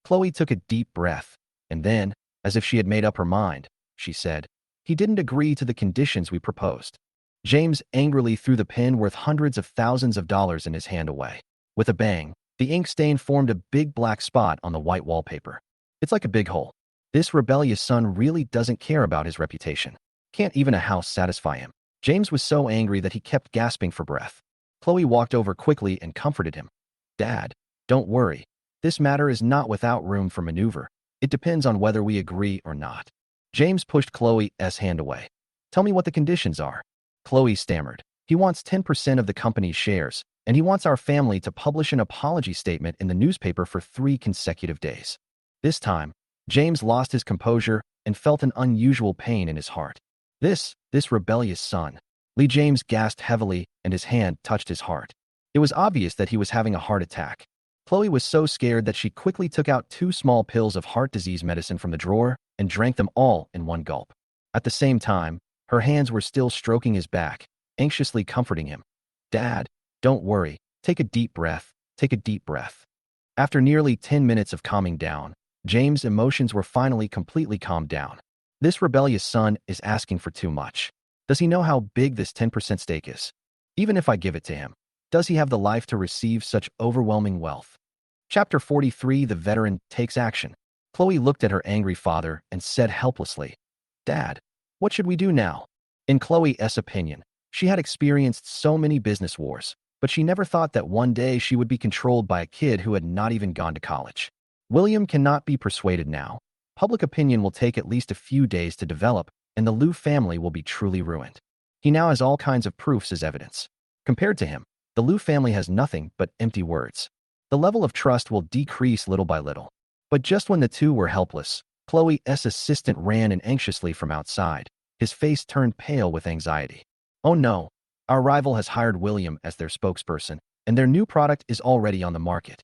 Chloe took a deep breath, and then, as if she had made up her mind, she said, "He didn't agree to the conditions we proposed." James angrily threw the pen worth hundreds of thousands of dollars in his hand away. With a bang, the ink stain formed a big black spot on the white wallpaper. "It's like a big hole. This rebellious son really doesn't care about his reputation. Can't even a house satisfy him." James was so angry that he kept gasping for breath. Chloe walked over quickly and comforted him. "Dad, don't worry. This matter is not without room for maneuver. It depends on whether we agree or not." James pushed Chloe's hand away. "Tell me what the conditions are." Chloe stammered. "He wants 10% of the company's shares, and he wants our family to publish an apology statement in the newspaper for 3 consecutive days." This time, James lost his composure and felt an unusual pain in his heart. This rebellious son. Lee James gasped heavily, and his hand touched his heart. It was obvious that he was having a heart attack. Chloe was so scared that she quickly took out 2 small pills of heart disease medicine from the drawer and drank them all in one gulp. At the same time, her hands were still stroking his back, anxiously comforting him. "Dad, don't worry. Take a deep breath. Take a deep breath." After nearly 10 minutes of calming down, James' emotions were finally completely calmed down. This rebellious son is asking for too much. Does he know how big this 10% stake is? Even if I give it to him, does he have the life to receive such overwhelming wealth? Chapter 43, The Veteran Takes Action. Chloe looked at her angry father and said helplessly, "Dad, what should we do now?" In Chloe's opinion, she had experienced so many business wars, but she never thought that one day she would be controlled by a kid who had not even gone to college. William cannot be persuaded now. Public opinion will take at least a few days to develop, and the Liu family will be truly ruined. He now has all kinds of proofs as evidence. Compared to him, the Liu family has nothing but empty words. The level of trust will decrease little by little. But just when the two were helpless, Chloe's assistant ran in anxiously from outside. His face turned pale with anxiety. "Oh no, our rival has hired William as their spokesperson, and their new product is already on the market.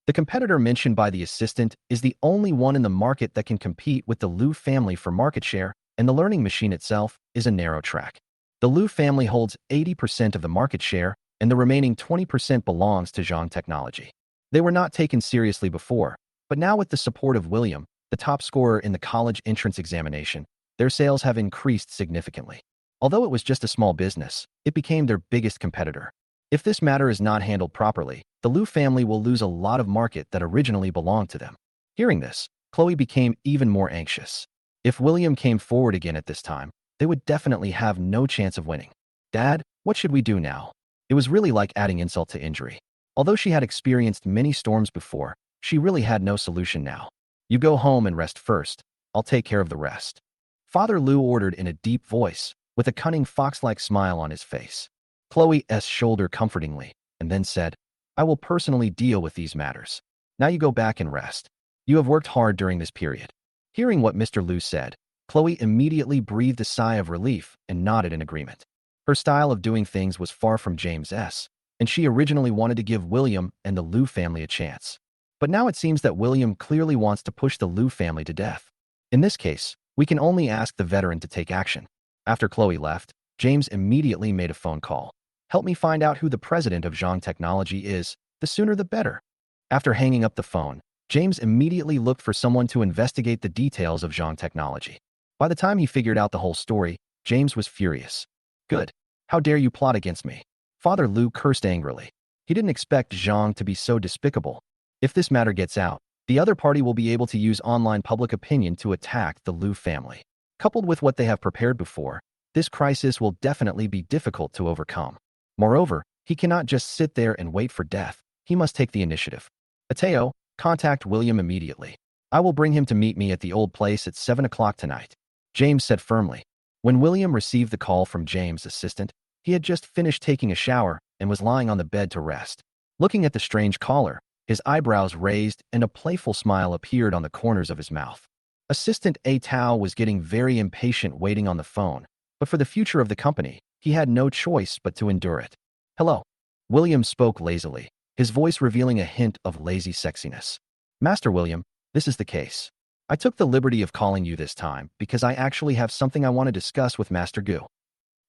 The competitor mentioned by the assistant is the only one in the market that can compete with the Liu family for market share, and the learning machine itself is a narrow track. The Liu family holds 80% of the market share, and the remaining 20% belongs to Zhang Technology. They were not taken seriously before, but now with the support of William, the top scorer in the college entrance examination, their sales have increased significantly. Although it was just a small business, it became their biggest competitor. If this matter is not handled properly, the Liu family will lose a lot of market that originally belonged to them." Hearing this, Chloe became even more anxious. If William came forward again at this time, they would definitely have no chance of winning. "Dad, what should we do now?" It was really like adding insult to injury. Although she had experienced many storms before, she really had no solution now. "You go home and rest first. I'll take care of the rest," Father Liu ordered in a deep voice, with a cunning fox-like smile on his face. Chloe's shouldered comfortingly, and then said, "I will personally deal with these matters. Now you go back and rest. You have worked hard during this period." Hearing what Mr. Liu said, Chloe immediately breathed a sigh of relief and nodded in agreement. Her style of doing things was far from James's, and she originally wanted to give William and the Liu family a chance. But now it seems that William clearly wants to push the Liu family to death. In this case, we can only ask the veteran to take action. After Chloe left, James immediately made a phone call. "Help me find out who the president of Zhang Technology is, the sooner the better." After hanging up the phone, James immediately looked for someone to investigate the details of Zhang Technology. By the time he figured out the whole story, James was furious. "Good. How dare you plot against me?" Father Liu cursed angrily. He didn't expect Zhang to be so despicable. If this matter gets out, the other party will be able to use online public opinion to attack the Liu family. Coupled with what they have prepared before, this crisis will definitely be difficult to overcome. Moreover, he cannot just sit there and wait for death. He must take the initiative. "Ateo, contact William immediately. I will bring him to meet me at the old place at 7 o'clock tonight," James said firmly. When William received the call from James' assistant, he had just finished taking a shower and was lying on the bed to rest. Looking at the strange caller, his eyebrows raised and a playful smile appeared on the corners of his mouth. Assistant A Tao was getting very impatient waiting on the phone, but for the future of the company, he had no choice but to endure it. "Hello." William spoke lazily, his voice revealing a hint of lazy sexiness. "Master William, this is the case. I took the liberty of calling you this time because I actually have something I want to discuss with Master Gu."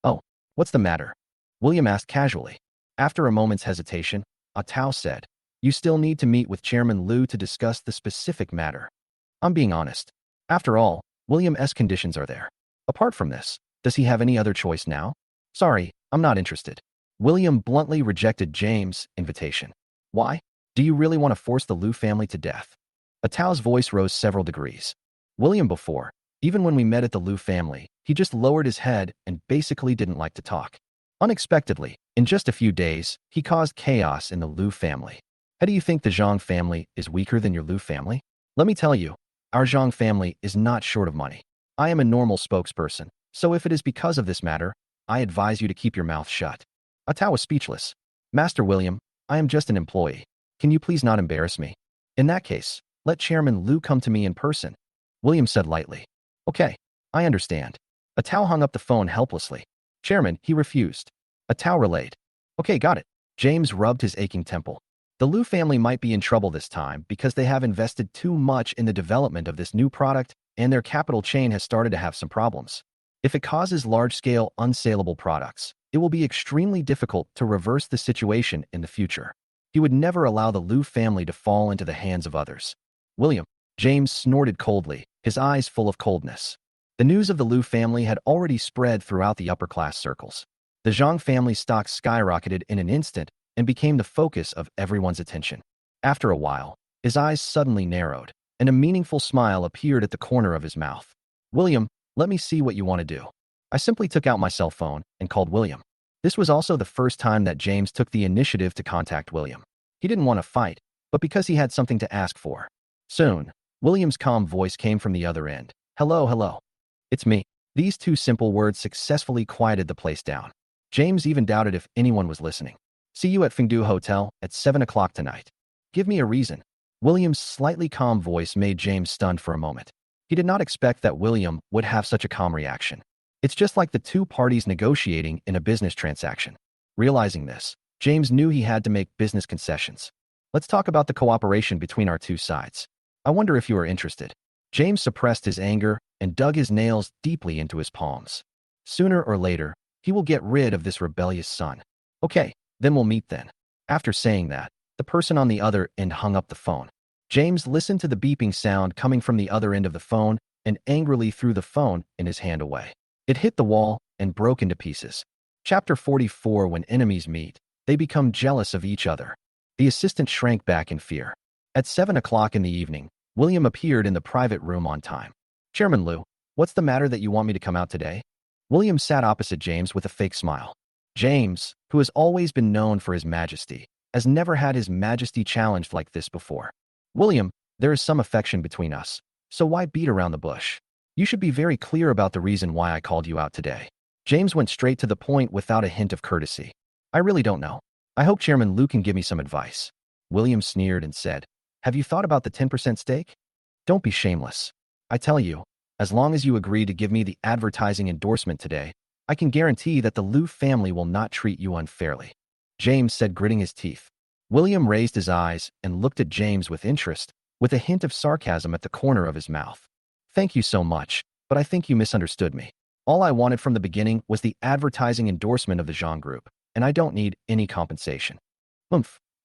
"Oh, what's the matter?" William asked casually. After a moment's hesitation, A Tao said, "You still need to meet with Chairman Liu to discuss the specific matter." "I'm being honest. After all, William's conditions are there. Apart from this, does he have any other choice now?" "Sorry, I'm not interested." William bluntly rejected James' invitation. "Why? Do you really want to force the Liu family to death?" A Tao's voice rose several degrees. "William before, even when we met at the Liu family, he just lowered his head and basically didn't like to talk. Unexpectedly, in just a few days, he caused chaos in the Liu family. How do you think the Zhang family is weaker than your Liu family? Let me tell you, our Zhang family is not short of money. I am a normal spokesperson, so if it is because of this matter, I advise you to keep your mouth shut." A Tao was speechless. "Master William, I am just an employee. Can you please not embarrass me? In that case, let Chairman Liu come to me in person," William said lightly. "Okay, I understand." A Tao hung up the phone helplessly. "Chairman," he refused. A Tao relayed. "Okay, got it." James rubbed his aching temple. The Liu family might be in trouble this time because they have invested too much in the development of this new product and their capital chain has started to have some problems. If it causes large-scale unsaleable products, it will be extremely difficult to reverse the situation in the future. He would never allow the Liu family to fall into the hands of others. "William," James snorted coldly, his eyes full of coldness. The news of the Liu family had already spread throughout the upper-class circles. The Zhang family's stock skyrocketed in an instant and became the focus of everyone's attention. After a while, his eyes suddenly narrowed, and a meaningful smile appeared at the corner of his mouth. William, let me see what you want to do. I simply took out my cell phone and called William. This was also the first time that James took the initiative to contact William. He didn't want to fight, but because he had something to ask for. Soon, William's calm voice came from the other end. Hello, hello. It's me. These two simple words successfully quieted the place down. James even doubted if anyone was listening. See you at Fengdu Hotel at 7 o'clock tonight. Give me a reason. William's slightly calm voice made James stunned for a moment. He did not expect that William would have such a calm reaction. It's just like the two parties negotiating in a business transaction. Realizing this, James knew he had to make business concessions. Let's talk about the cooperation between our two sides. I wonder if you are interested. James suppressed his anger and dug his nails deeply into his palms. Sooner or later, he will get rid of this rebellious son. Okay, then we'll meet then. After saying that, the person on the other end hung up the phone. James listened to the beeping sound coming from the other end of the phone and angrily threw the phone in his hand away. It hit the wall and broke into pieces. Chapter 44. When enemies meet, they become jealous of each other. The assistant shrank back in fear. At 7 o'clock in the evening, William appeared in the private room on time. Chairman Liu, what's the matter that you want me to come out today? William sat opposite James with a fake smile. James, who has always been known for his majesty, has never had his majesty challenged like this before. William, there is some affection between us, so why beat around the bush? You should be very clear about the reason why I called you out today. James went straight to the point without a hint of courtesy. I really don't know. I hope Chairman Liu can give me some advice. William sneered and said, have you thought about the 10% stake? Don't be shameless. I tell you, as long as you agree to give me the advertising endorsement today, I can guarantee that the Liu family will not treat you unfairly. James said, gritting his teeth. William raised his eyes and looked at James with interest, with a hint of sarcasm at the corner of his mouth. Thank you so much, but I think you misunderstood me. All I wanted from the beginning was the advertising endorsement of the Zhang Group, and I don't need any compensation.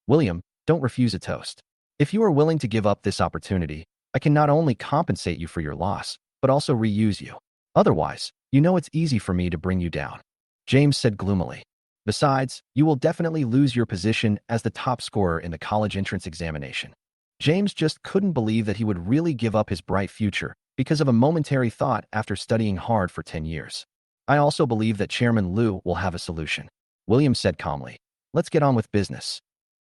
William, don't refuse a toast. If you are willing to give up this opportunity, I can not only compensate you for your loss, but also reuse you. Otherwise, you know it's easy for me to bring you down. James said gloomily. Besides, you will definitely lose your position as the top scorer in the college entrance examination. James just couldn't believe that he would really give up his bright future because of a momentary thought after studying hard for 10 years. I also believe that Chairman Liu will have a solution. William said calmly. Let's get on with business.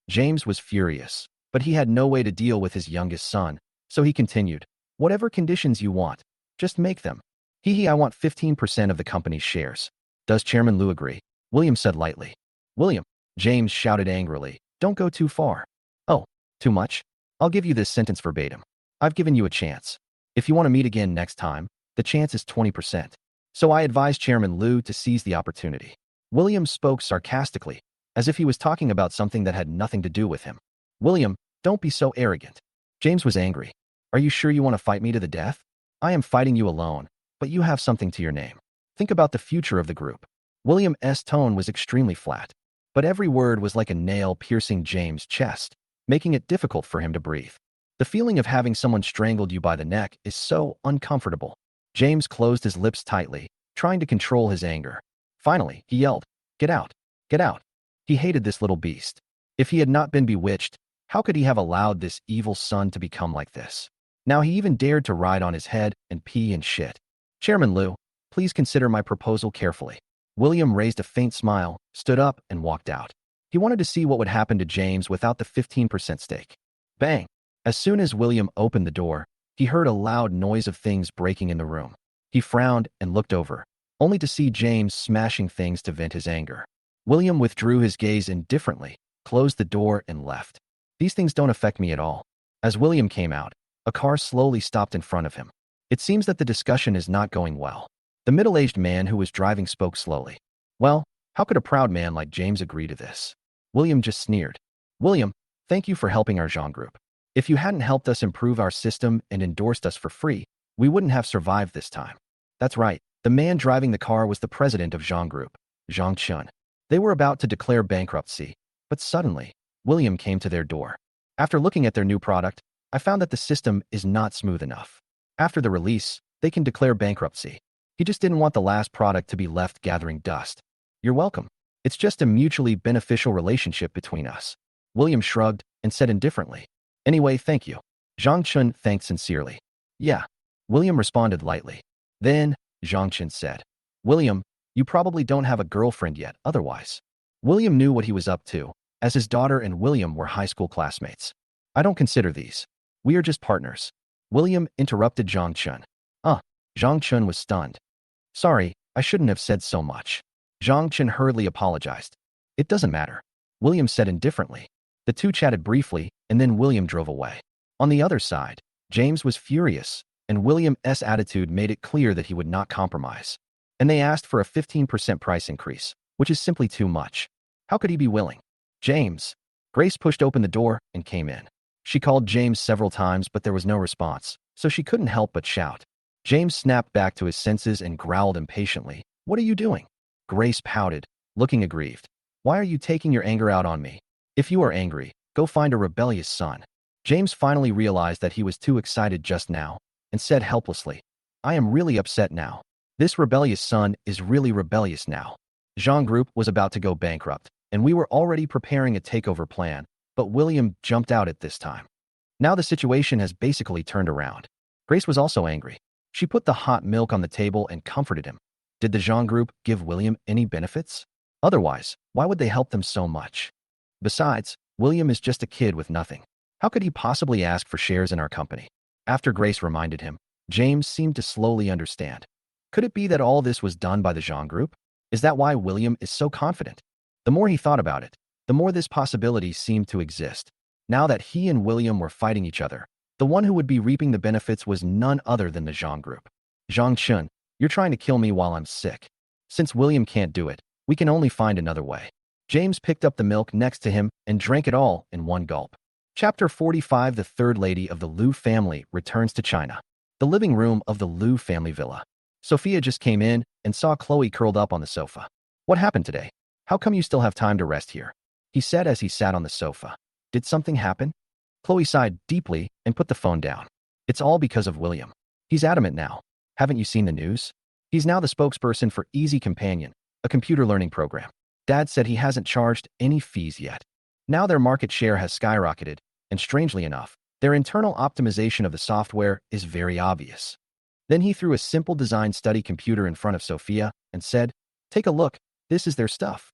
James was furious, but he had no way to deal with his youngest son, so he continued. Whatever conditions you want, just make them. I want 15% of the company's shares. Does Chairman Liu agree? William said lightly. William, James shouted angrily. Don't go too far. Oh, too much? I'll give you this sentence verbatim. I've given you a chance. If you want to meet again next time, the chance is 20%. So I advise Chairman Liu to seize the opportunity. William spoke sarcastically, as if he was talking about something that had nothing to do with him. William, don't be so arrogant. James was angry. Are you sure you want to fight me to the death? I am fighting you alone, but you have something to your name. Think about the future of the group. William's tone was extremely flat, but every word was like a nail piercing James' chest, making it difficult for him to breathe. The feeling of having someone strangled you by the neck is so uncomfortable. James closed his lips tightly, trying to control his anger. Finally, he yelled, Get out! Get out! He hated this little beast. If he had not been bewitched, how could he have allowed this evil son to become like this? Now he even dared to ride on his head and pee and shit. Chairman Liu, please consider my proposal carefully. William raised a faint smile, stood up, and walked out. He wanted to see what would happen to James without the 15% stake. Bang! As soon as William opened the door, he heard a loud noise of things breaking in the room. He frowned and looked over, only to see James smashing things to vent his anger. William withdrew his gaze indifferently, closed the door, and left. These things don't affect me at all. As William came out, a car slowly stopped in front of him. It seems that the discussion is not going well. The middle-aged man who was driving spoke slowly. Well, how could a proud man like James agree to this? William just sneered. William, thank you for helping our Zhang Group. If you hadn't helped us improve our system and endorsed us for free, we wouldn't have survived this time. That's right. The man driving the car was the president of Zhang Group, Zhang Chun. They were about to declare bankruptcy, but suddenly, William came to their door. After looking at their new product, I found that the system is not smooth enough. After the release, they can declare bankruptcy. He just didn't want the last product to be left gathering dust. You're welcome. It's just a mutually beneficial relationship between us. William shrugged and said indifferently. Anyway, thank you. Zhang Chun thanked sincerely. Yeah. William responded lightly. Then, Zhang Chun said, William, you probably don't have a girlfriend yet, otherwise. William knew what he was up to, as his daughter and William were high school classmates. I don't consider these. We are just partners. William interrupted Zhang Chun. Zhang Chun was stunned. Sorry, I shouldn't have said so much. Zhang Chun hurriedly apologized. It doesn't matter. William said indifferently. The two chatted briefly, and then William drove away. On the other side, James was furious, and William's attitude made it clear that he would not compromise. And they asked for a 15% price increase, which is simply too much. How could he be willing? James. Grace pushed open the door and came in. She called James several times, but there was no response, so she couldn't help but shout. James snapped back to his senses and growled impatiently. What are you doing? Grace pouted, looking aggrieved. Why are you taking your anger out on me? If you are angry, go find a rebellious son. James finally realized that he was too excited just now, and said helplessly, I am really upset now. This rebellious son is really rebellious now. Zhang Group was about to go bankrupt, and we were already preparing a takeover plan, but William jumped out at this time. Now the situation has basically turned around. Grace was also angry. She put the hot milk on the table and comforted him. Did the Zhang Group give William any benefits? Otherwise, why would they help them so much? Besides, William is just a kid with nothing. How could he possibly ask for shares in our company? After Grace reminded him, James seemed to slowly understand. Could it be that all this was done by the Zhang Group? Is that why William is so confident? The more he thought about it, the more this possibility seemed to exist. Now that he and William were fighting each other, the one who would be reaping the benefits was none other than the Zhang Group. Zhang Chun, you're trying to kill me while I'm sick. Since William can't do it, we can only find another way. James picked up the milk next to him and drank it all in one gulp. Chapter 45. The third lady of the Liu family returns to China. The living room of the Liu family villa. Sophia just came in and saw Chloe curled up on the sofa. What happened today? How come you still have time to rest here? He said as he sat on the sofa. Did something happen? Chloe sighed deeply and put the phone down. It's all because of William. He's adamant now. Haven't you seen the news? He's now the spokesperson for Easy Companion, a computer learning program. Dad said he hasn't charged any fees yet. Now their market share has skyrocketed, and strangely enough, their internal optimization of the software is very obvious. Then he threw a simple design study computer in front of Sophia and said, Take a look, this is their stuff.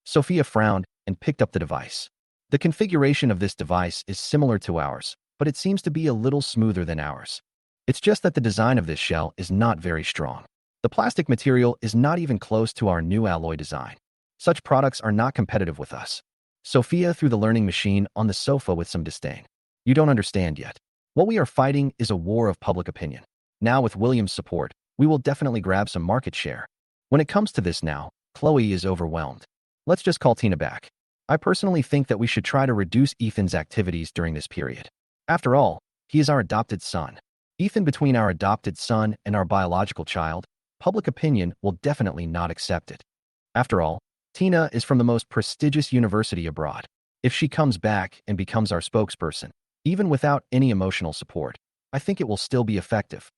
Sophia frowned and picked up the device. The configuration of this device is similar to ours, but it seems to be a little smoother than ours. It's just that the design of this shell is not very strong. The plastic material is not even close to our new alloy design. Such products are not competitive with us. Sophia threw the learning machine on the sofa with some disdain. You don't understand yet. What we are fighting is a war of public opinion. Now with William's support, we will definitely grab some market share. When it comes to this now, Chloe is overwhelmed. Let's just call Tina back. I personally think that we should try to reduce Ethan's activities during this period. After all, he is our adopted son. Ethan, between our adopted son and our biological child, public opinion will definitely not accept it. After all, Tina is from the most prestigious university abroad. If she comes back and becomes our spokesperson, even without any emotional support, I think it will still be effective.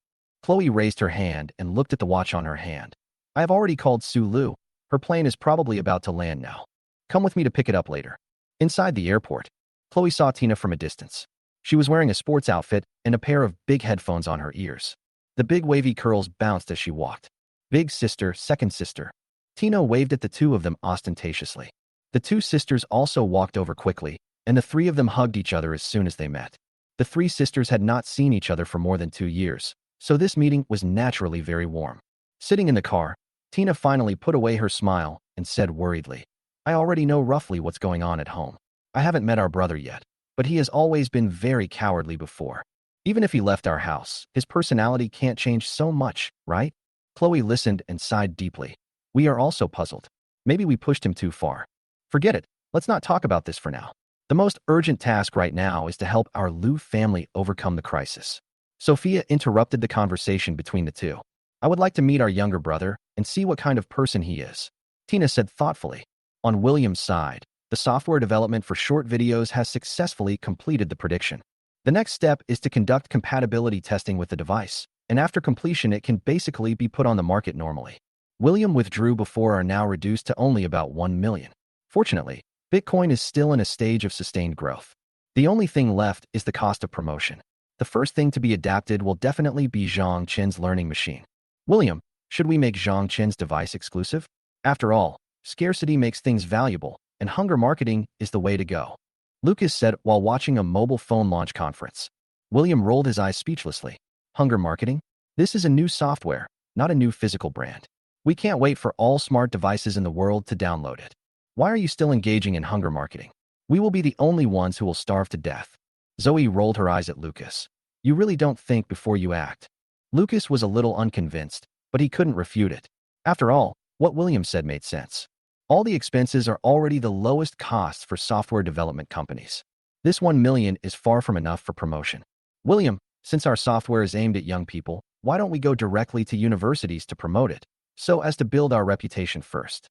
Chloe raised her hand and looked at the watch on her hand. I have already called Su Lu. Her plane is probably about to land now. Come with me to pick it up later. Inside the airport, Chloe saw Tina from a distance. She was wearing a sports outfit and a pair of big headphones on her ears. The big wavy curls bounced as she walked. Big sister, second sister. Tina waved at the two of them ostentatiously. The two sisters also walked over quickly, and the three of them hugged each other as soon as they met. The three sisters had not seen each other for more than 2 years, so this meeting was naturally very warm. Sitting in the car, Tina finally put away her smile and said worriedly, I already know roughly what's going on at home. I haven't met our brother yet, but he has always been very cowardly before. Even if he left our house, his personality can't change so much, right? Chloe listened and sighed deeply. We are also puzzled. Maybe we pushed him too far. Forget it. Let's not talk about this for now. The most urgent task right now is to help our Liu family overcome the crisis. Sophia interrupted the conversation between the two. I would like to meet our younger brother and see what kind of person he is. Tina said thoughtfully. On William's side, the software development for short videos has successfully completed the prediction. The next step is to conduct compatibility testing with the device and after completion it can basically be put on the market normally. William withdrew before are now reduced to only about 1 million. Fortunately, Bitcoin is still in a stage of sustained growth. The only thing left is the cost of promotion. The first thing to be adapted will definitely be Zhang Qin's learning machine. William, should we make Zhang Qin's device exclusive? After all, scarcity makes things valuable, and hunger marketing is the way to go. Lucas said while watching a mobile phone launch conference. William rolled his eyes speechlessly. Hunger marketing? This is a new software, not a new physical brand. We can't wait for all smart devices in the world to download it. Why are you still engaging in hunger marketing? We will be the only ones who will starve to death. Zoe rolled her eyes at Lucas. You really don't think before you act. Lucas was a little unconvinced, but he couldn't refute it. After all, what William said made sense. All the expenses are already the lowest costs for software development companies. This 1 million is far from enough for promotion. William, since our software is aimed at young people, why don't we go directly to universities to promote it, so as to build our reputation first?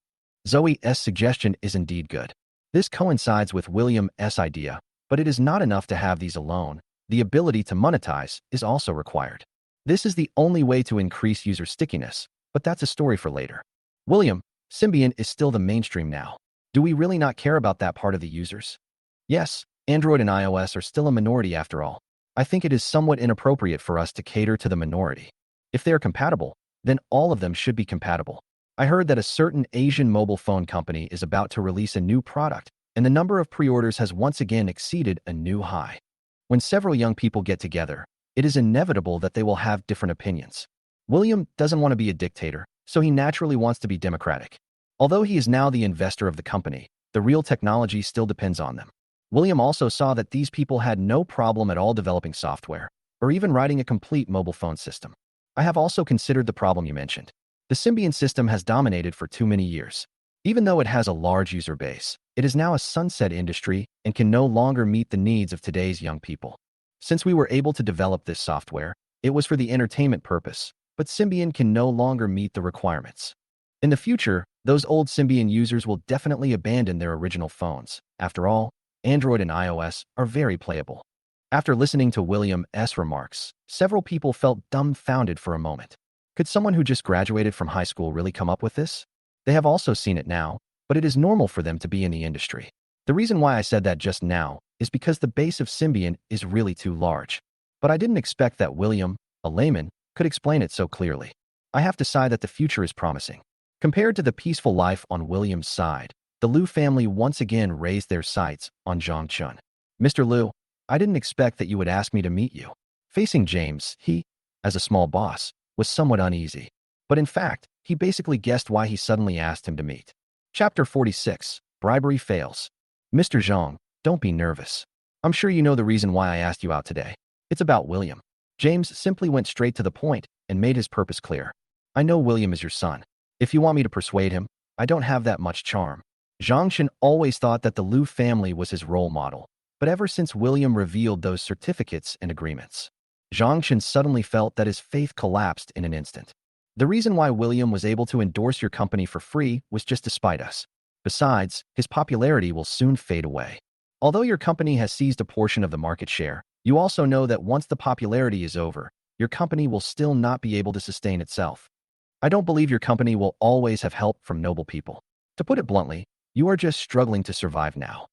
Zoe's suggestion is indeed good. This coincides with William's idea, but it is not enough to have these alone. The ability to monetize is also required. This is the only way to increase user stickiness, but that's a story for later. William, Symbian is still the mainstream now. Do we really not care about that part of the users? Yes, Android and iOS are still a minority after all. I think it is somewhat inappropriate for us to cater to the minority. If they are compatible, then all of them should be compatible. I heard that a certain Asian mobile phone company is about to release a new product, and the number of pre-orders has once again exceeded a new high. When several young people get together, it is inevitable that they will have different opinions. William doesn't want to be a dictator, so he naturally wants to be democratic. Although he is now the investor of the company, the real technology still depends on them. William also saw that these people had no problem at all developing software, or even writing a complete mobile phone system. I have also considered the problem you mentioned. The Symbian system has dominated for too many years. Even though it has a large user base, it is now a sunset industry and can no longer meet the needs of today's young people. Since we were able to develop this software, it was for the entertainment purpose, but Symbian can no longer meet the requirements. In the future, those old Symbian users will definitely abandon their original phones. After all, Android and iOS are very playable. After listening to William's remarks, several people felt dumbfounded for a moment. Could someone who just graduated from high school really come up with this? They have also seen it now, but it is normal for them to be in the industry. The reason why I said that just now is because the base of Symbian is really too large. But I didn't expect that William, a layman, could explain it so clearly. I have to say that the future is promising. Compared to the peaceful life on William's side, the Liu family once again raised their sights on Zhang Chun. Mr. Liu, I didn't expect that you would ask me to meet you. Facing James, he, as a small boss, was somewhat uneasy. But in fact, he basically guessed why he suddenly asked him to meet. Chapter 46, Bribery Fails. Mr. Zhang, don't be nervous. I'm sure you know the reason why I asked you out today. It's about William. James simply went straight to the point and made his purpose clear. I know William is your son. If you want me to persuade him, I don't have that much charm. Zhang Chen always thought that the Liu family was his role model, but ever since William revealed those certificates and agreements, Zhang Chen suddenly felt that his faith collapsed in an instant. The reason why William was able to endorse your company for free was just to spite us. Besides, his popularity will soon fade away. Although your company has seized a portion of the market share, you also know that once the popularity is over, your company will still not be able to sustain itself. I don't believe your company will always have help from noble people. To put it bluntly, you are just struggling to survive now.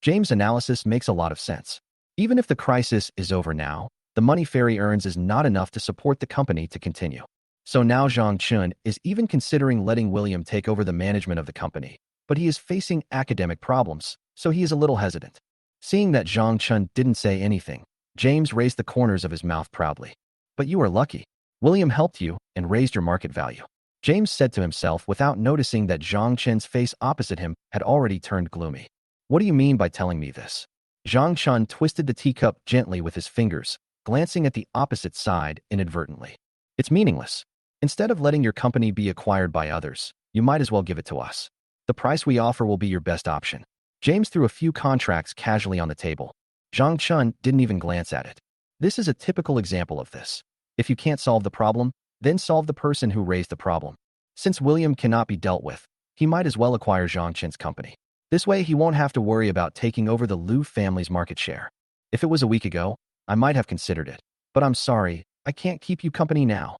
James' analysis makes a lot of sense. Even if the crisis is over now, the money Ferry earns is not enough to support the company to continue. So now Zhang Chun is even considering letting William take over the management of the company, but he is facing academic problems, so he is a little hesitant. Seeing that Zhang Chun didn't say anything, James raised the corners of his mouth proudly. But you are lucky. William helped you and raised your market value. James said to himself without noticing that Zhang Chen's face opposite him had already turned gloomy. What do you mean by telling me this? Zhang Chun twisted the teacup gently with his fingers, glancing at the opposite side inadvertently. It's meaningless. Instead of letting your company be acquired by others, you might as well give it to us. The price we offer will be your best option. James threw a few contracts casually on the table. Zhang Chun didn't even glance at it. This is a typical example of this. If you can't solve the problem, then solve the person who raised the problem. Since William cannot be dealt with, he might as well acquire Zhang Chen's company. This way he won't have to worry about taking over the Liu family's market share. If it was a week ago, I might have considered it. But I'm sorry, I can't keep you company now."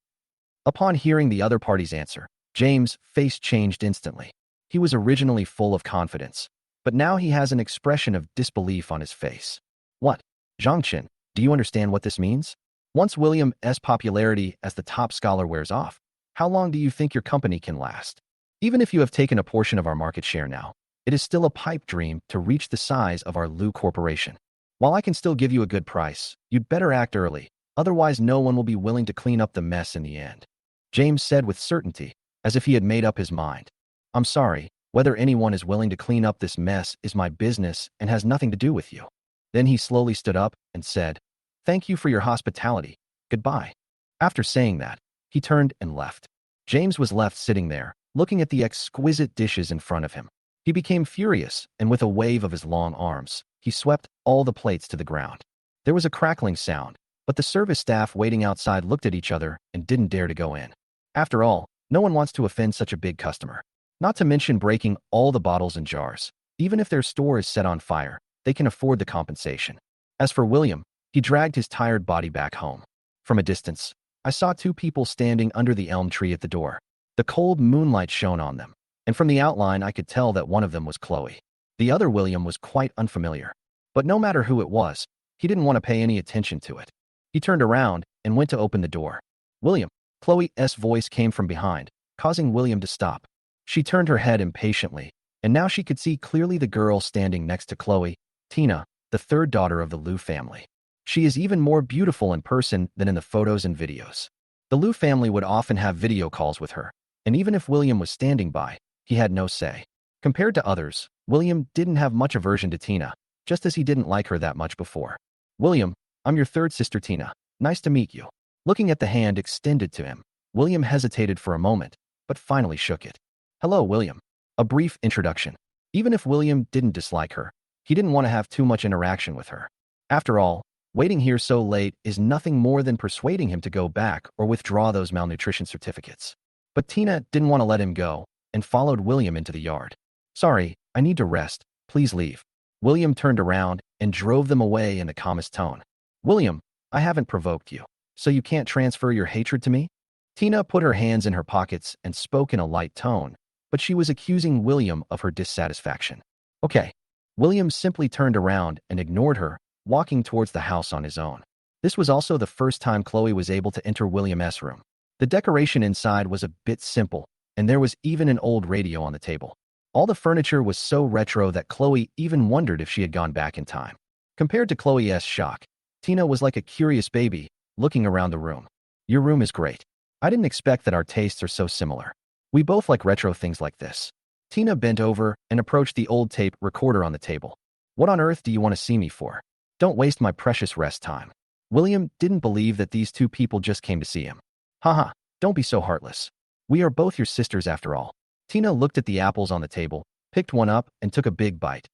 Upon hearing the other party's answer, James' face changed instantly. He was originally full of confidence, but now he has an expression of disbelief on his face. "What? Zhangchen, do you understand what this means? Once William's popularity as the top scholar wears off, how long do you think your company can last? Even if you have taken a portion of our market share now, it is still a pipe dream to reach the size of our Lu Corporation. While I can still give you a good price, you'd better act early, otherwise no one will be willing to clean up the mess in the end," James said with certainty, as if he had made up his mind. "I'm sorry, whether anyone is willing to clean up this mess is my business and has nothing to do with you." Then he slowly stood up and said, "Thank you for your hospitality. Goodbye." After saying that, he turned and left. James was left sitting there, looking at the exquisite dishes in front of him. He became furious, and with a wave of his long arms, he swept all the plates to the ground. There was a crackling sound, but the service staff waiting outside looked at each other and didn't dare to go in. After all, no one wants to offend such a big customer. Not to mention breaking all the bottles and jars. Even if their store is set on fire, they can afford the compensation. As for William, he dragged his tired body back home. From a distance, I saw two people standing under the elm tree at the door. The cold moonlight shone on them, and from the outline I could tell that one of them was Chloe. The other William was quite unfamiliar. But no matter who it was, he didn't want to pay any attention to it. He turned around and went to open the door. "William," Chloe's voice came from behind, causing William to stop. She turned her head impatiently, and now she could see clearly the girl standing next to Chloe, Tina, the third daughter of the Liu family. She is even more beautiful in person than in the photos and videos. The Liu family would often have video calls with her, and even if William was standing by, he had no say. Compared to others, William didn't have much aversion to Tina, just as he didn't like her that much before. "William, I'm your third sister Tina. Nice to meet you." Looking at the hand extended to him, William hesitated for a moment, but finally shook it. "Hello, William." A brief introduction. Even if William didn't dislike her, he didn't want to have too much interaction with her. After all, waiting here so late is nothing more than persuading him to go back or withdraw those malnutrition certificates. But Tina didn't want to let him go and followed William into the yard. "Sorry, I need to rest. Please leave." William turned around and drove them away in the calmest tone. "William, I haven't provoked you, so you can't transfer your hatred to me?" Tina put her hands in her pockets and spoke in a light tone, but she was accusing William of her dissatisfaction. "Okay." William simply turned around and ignored her, walking towards the house on his own. This was also the first time Chloe was able to enter William's room. The decoration inside was a bit simple, and there was even an old radio on the table. All the furniture was so retro that Chloe even wondered if she had gone back in time. Compared to Chloe's shock, Tina was like a curious baby, looking around the room. "Your room is great. I didn't expect that our tastes are so similar. We both like retro things like this." Tina bent over and approached the old tape recorder on the table. "What on earth do you want to see me for? Don't waste my precious rest time." William didn't believe that these two people just came to see him. "Haha, don't be so heartless. We are both your sisters after all." Tina looked at the apples on the table, picked one up, and took a big bite.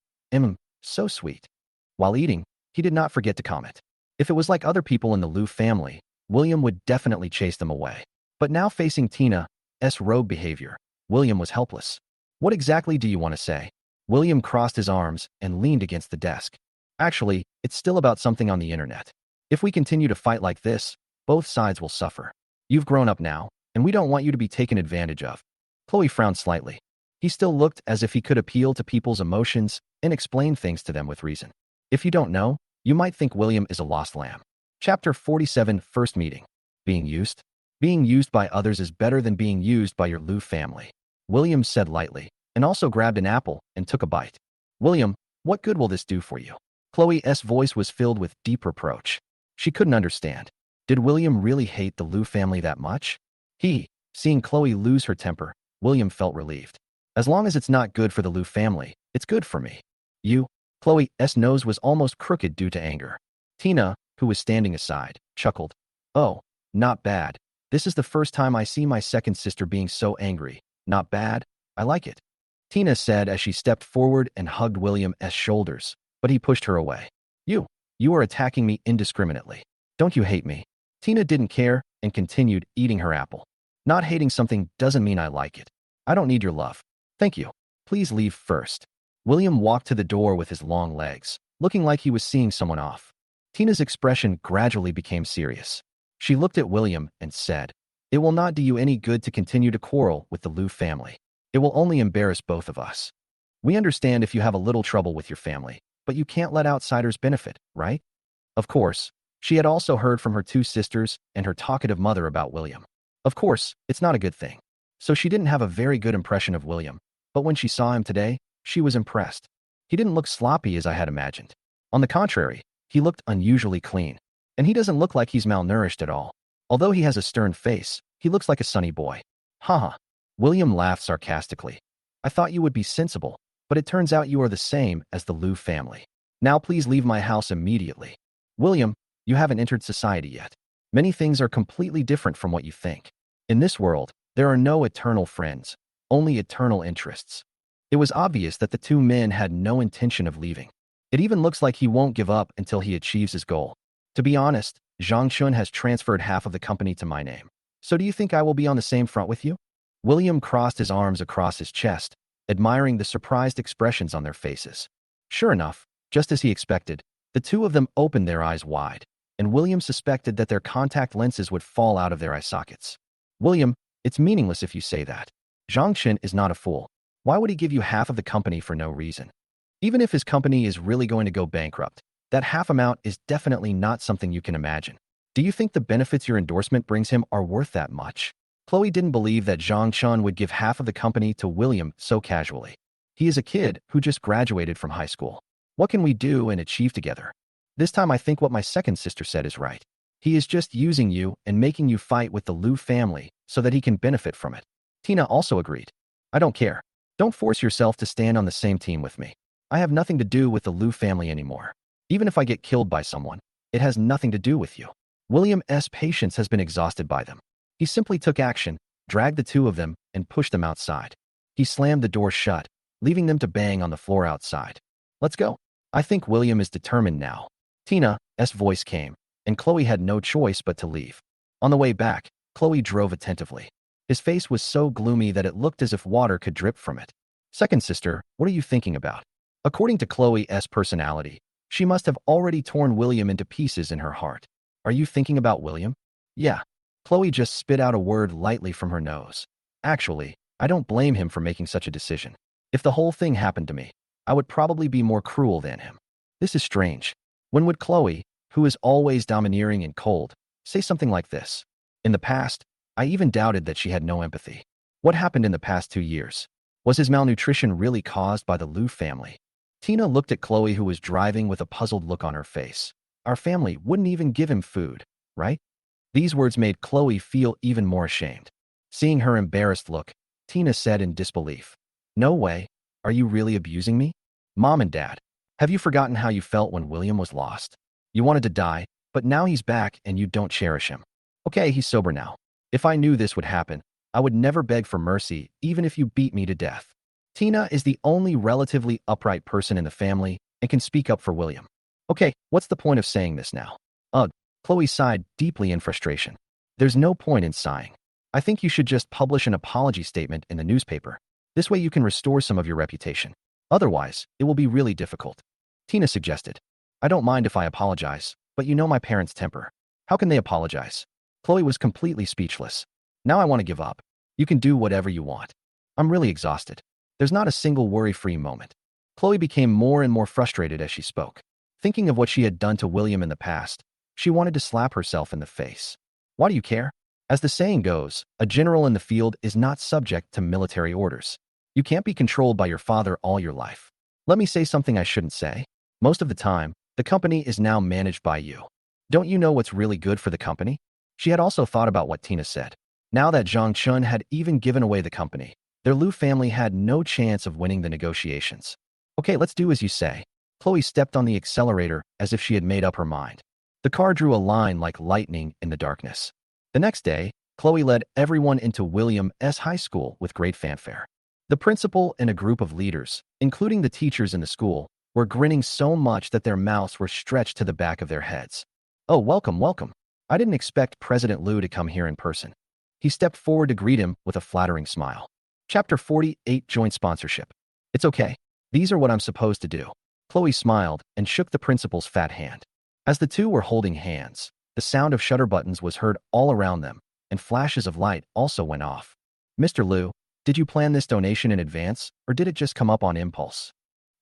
So sweet." While eating, he did not forget to comment. If it was like other people in the Liu family, William would definitely chase them away. But now facing Tina's rogue behavior, William was helpless. "What exactly do you want to say?" William crossed his arms and leaned against the desk. "Actually, it's still about something on the internet. If we continue to fight like this, both sides will suffer. You've grown up now, and we don't want you to be taken advantage of." Chloe frowned slightly. He still looked as if he could appeal to people's emotions and explain things to them with reason. If you don't know, you might think William is a lost lamb. Chapter 47, First Meeting. Being used? Being used by others is better than being used by your Liu family, William said lightly, and also grabbed an apple and took a bite. "William, what good will this do for you?" Chloe's voice was filled with deep reproach. She couldn't understand. Did William really hate the Liu family that much? Seeing Chloe lose her temper, William felt relieved. "As long as it's not good for the Liu family, it's good for me." Chloe's nose was almost crooked due to anger. Tina, who was standing aside, chuckled. "Oh, not bad. This is the first time I see my second sister being so angry. Not bad. I like it," Tina said as she stepped forward and hugged William's shoulders, but he pushed her away. You are attacking me indiscriminately. Don't you hate me?" Tina didn't care and continued eating her apple. "Not hating something doesn't mean I like it. I don't need your love. Thank you. Please leave first." William walked to the door with his long legs, looking like he was seeing someone off. Tina's expression gradually became serious. She looked at William and said, "It will not do you any good to continue to quarrel with the Liu family. It will only embarrass both of us. We understand if you have a little trouble with your family, but you can't let outsiders benefit, right?" Of course, she had also heard from her two sisters and her talkative mother about William. Of course, it's not a good thing. So she didn't have a very good impression of William, but when she saw him today, she was impressed. He didn't look sloppy as I had imagined. On the contrary, he looked unusually clean. And he doesn't look like he's malnourished at all. Although he has a stern face, he looks like a sunny boy. Haha. William laughed sarcastically. "I thought you would be sensible, but it turns out you are the same as the Liu family. Now please leave my house immediately." "William, you haven't entered society yet. Many things are completely different from what you think. In this world, there are no eternal friends, only eternal interests." It was obvious that the two men had no intention of leaving. It even looks like he won't give up until he achieves his goal. To be honest, Zhang Chun has transferred half of the company to my name. So do you think I will be on the same front with you? William crossed his arms across his chest, admiring the surprised expressions on their faces. Sure enough, just as he expected, the two of them opened their eyes wide, and William suspected that their contact lenses would fall out of their eye sockets. "William, it's meaningless if you say that. Zhang Chun is not a fool. Why would he give you half of the company for no reason? Even if his company is really going to go bankrupt, that half amount is definitely not something you can imagine. Do you think the benefits your endorsement brings him are worth that much?" Chloe didn't believe that Zhang Chun would give half of the company to William so casually. He is a kid who just graduated from high school. What can we do and achieve together? This time I think what my second sister said is right. He is just using you and making you fight with the Liu family so that he can benefit from it. Tina also agreed. "I don't care. Don't force yourself to stand on the same team with me. I have nothing to do with the Liu family anymore. Even if I get killed by someone, it has nothing to do with you." William's patience has been exhausted by them. He simply took action, dragged the two of them, and pushed them outside. He slammed the door shut, leaving them to bang on the floor outside. "Let's go." I think William is determined now. Tina's voice came, and Chloe had no choice but to leave. On the way back, Chloe drove attentively. His face was so gloomy that it looked as if water could drip from it. "Second sister, what are you thinking about?" According to Chloe's personality, she must have already torn William into pieces in her heart. "Are you thinking about William?" "Yeah." Chloe just spit out a word lightly from her nose. "Actually, I don't blame him for making such a decision. If the whole thing happened to me, I would probably be more cruel than him." This is strange. When would Chloe, who is always domineering and cold, say something like this? In the past, I even doubted that she had no empathy. What happened in the past 2 years? Was his malnutrition really caused by the Liu family? Tina looked at Chloe, who was driving with a puzzled look on her face. "Our family wouldn't even give him food, right?" These words made Chloe feel even more ashamed. Seeing her embarrassed look, Tina said in disbelief, "No way. Are you really abusing me? Mom and Dad, have you forgotten how you felt when William was lost? You wanted to die, but now he's back and you don't cherish him. Okay, he's sober now. If I knew this would happen, I would never beg for mercy, even if you beat me to death." Tina is the only relatively upright person in the family and can speak up for William. "Okay, what's the point of saying this now?" "Ugh." Chloe sighed deeply in frustration. "There's no point in sighing. I think you should just publish an apology statement in the newspaper. This way you can restore some of your reputation. Otherwise, it will be really difficult." Tina suggested. "I don't mind if I apologize, but you know my parents' temper. How can they apologize?" Chloe was completely speechless. "Now I want to give up. You can do whatever you want. I'm really exhausted. There's not a single worry-free moment." Chloe became more and more frustrated as she spoke. Thinking of what she had done to William in the past, she wanted to slap herself in the face. Why do you care? As the saying goes, a general in the field is not subject to military orders. You can't be controlled by your father all your life. Let me say something I shouldn't say. Most of the time, the company is now managed by you. Don't you know what's really good for the company? She had also thought about what Tina said. Now that Zhang Chun had even given away the company, their Liu family had no chance of winning the negotiations. "Okay, let's do as you say." Chloe stepped on the accelerator as if she had made up her mind. The car drew a line like lightning in the darkness. The next day, Chloe led everyone into William's high school with great fanfare. The principal and a group of leaders, including the teachers in the school, were grinning so much that their mouths were stretched to the back of their heads. "Oh, welcome, welcome. I didn't expect President Liu to come here in person." He stepped forward to greet him with a flattering smile. Chapter 48, Joint Sponsorship. "It's okay. These are what I'm supposed to do." Chloe smiled and shook the principal's fat hand. As the two were holding hands, The sound of shutter buttons was heard all around them, and flashes of light also went off. Mr. Liu, did you plan this donation in advance, or did it just come up on impulse?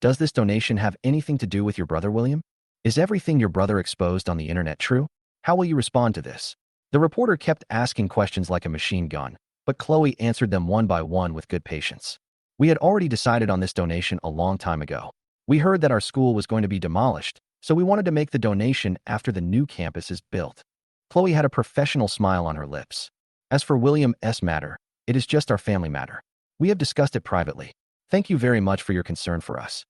Does this donation have anything to do with your brother, William? Is everything your brother exposed on the internet true? How will you respond to this? The reporter kept asking questions like a machine gun, but Chloe answered them one by one with good patience. We had already decided on this donation a long time ago. We heard that our school was going to be demolished, so we wanted to make the donation after the new campus is built. Chloe had a professional smile on her lips. As for William's matter, it is just our family matter. We have discussed it privately. Thank you very much for your concern for us.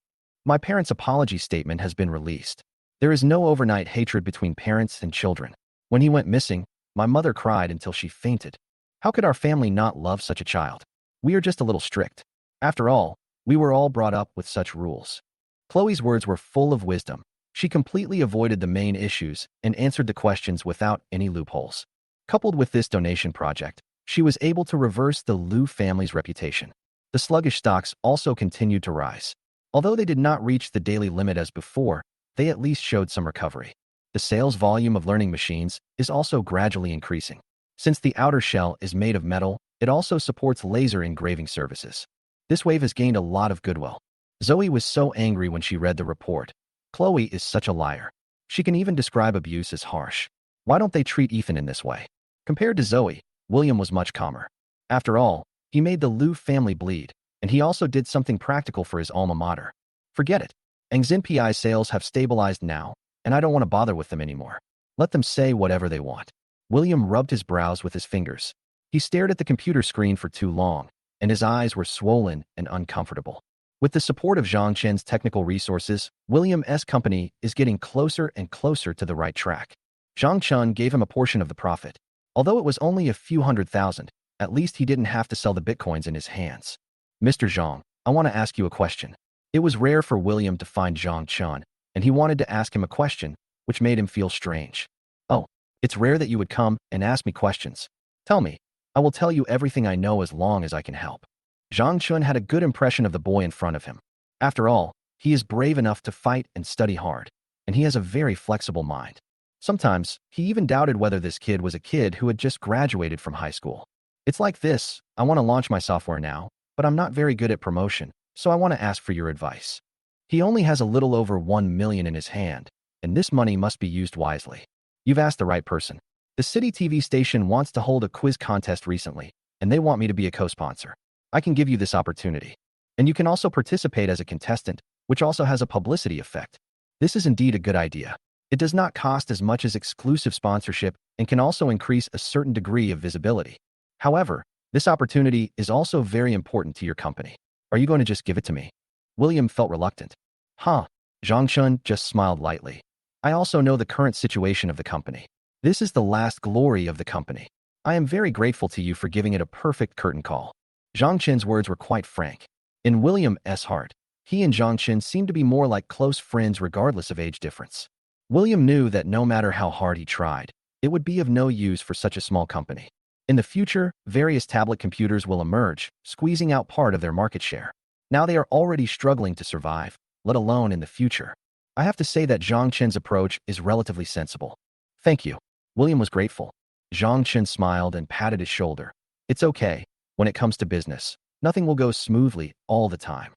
My parents' apology statement has been released. There is no overnight hatred between parents and children. When he went missing, my mother cried until she fainted. How could our family not love such a child? We are just a little strict. After all, we were all brought up with such rules. Chloe's words were full of wisdom. She completely avoided the main issues and answered the questions without any loopholes. Coupled with this donation project, she was able to reverse the Liu family's reputation. The sluggish stocks also continued to rise. Although they did not reach the daily limit as before, they at least showed some recovery. The sales volume of learning machines is also gradually increasing. Since the outer shell is made of metal, it also supports laser engraving services. This wave has gained a lot of goodwill. Zoe was so angry when she read the report. Chloe is such a liar. She can even describe abuse as harsh. Why don't they treat Ethan in this way? Compared to Zoe, William was much calmer. After all, he made the Liu family bleed, and he also did something practical for his alma mater. Forget it. XinPI sales have stabilized now, and I don't want to bother with them anymore. Let them say whatever they want. William rubbed his brows with his fingers. He stared at the computer screen for too long, and his eyes were swollen and uncomfortable. With the support of Zhang Chen's technical resources, William's company is getting closer and closer to the right track. Zhang Chen gave him a portion of the profit. Although it was only a few $100,000, at least he didn't have to sell the bitcoins in his hands. Mr. Zhang, I want to ask you a question. It was rare for William to find Zhang Chen, and he wanted to ask him a question, which made him feel strange. Oh, it's rare that you would come and ask me questions. Tell me. I will tell you everything I know as long as I can help. Zhang Chen had a good impression of the boy in front of him. After all, he is brave enough to fight and study hard, and he has a very flexible mind. Sometimes, he even doubted whether this kid was a kid who had just graduated from high school. It's like this, I want to launch my software now, but I'm not very good at promotion, so I want to ask for your advice. He only has a little over 1 million in his hand, and this money must be used wisely. You've asked the right person. The city TV station wants to hold a quiz contest recently, and they want me to be a co-sponsor. I can give you this opportunity. And you can also participate as a contestant, which also has a publicity effect. This is indeed a good idea. It does not cost as much as exclusive sponsorship and can also increase a certain degree of visibility. However, this opportunity is also very important to your company. Are you going to just give it to me? William felt reluctant. Huh. Zhang Chen just smiled lightly. I also know the current situation of the company. This is the last glory of the company. I am very grateful to you for giving it a perfect curtain call. Zhang Chen's words were quite frank. In William's heart, he and Zhang Chen seemed to be more like close friends regardless of age difference. William knew that no matter how hard he tried, it would be of no use for such a small company. In the future, various tablet computers will emerge, squeezing out part of their market share. Now they are already struggling to survive, let alone in the future. I have to say that Zhang Chen's approach is relatively sensible. Thank you. William was grateful. Zhang Chen smiled and patted his shoulder. It's okay. When it comes to business, nothing will go smoothly all the time.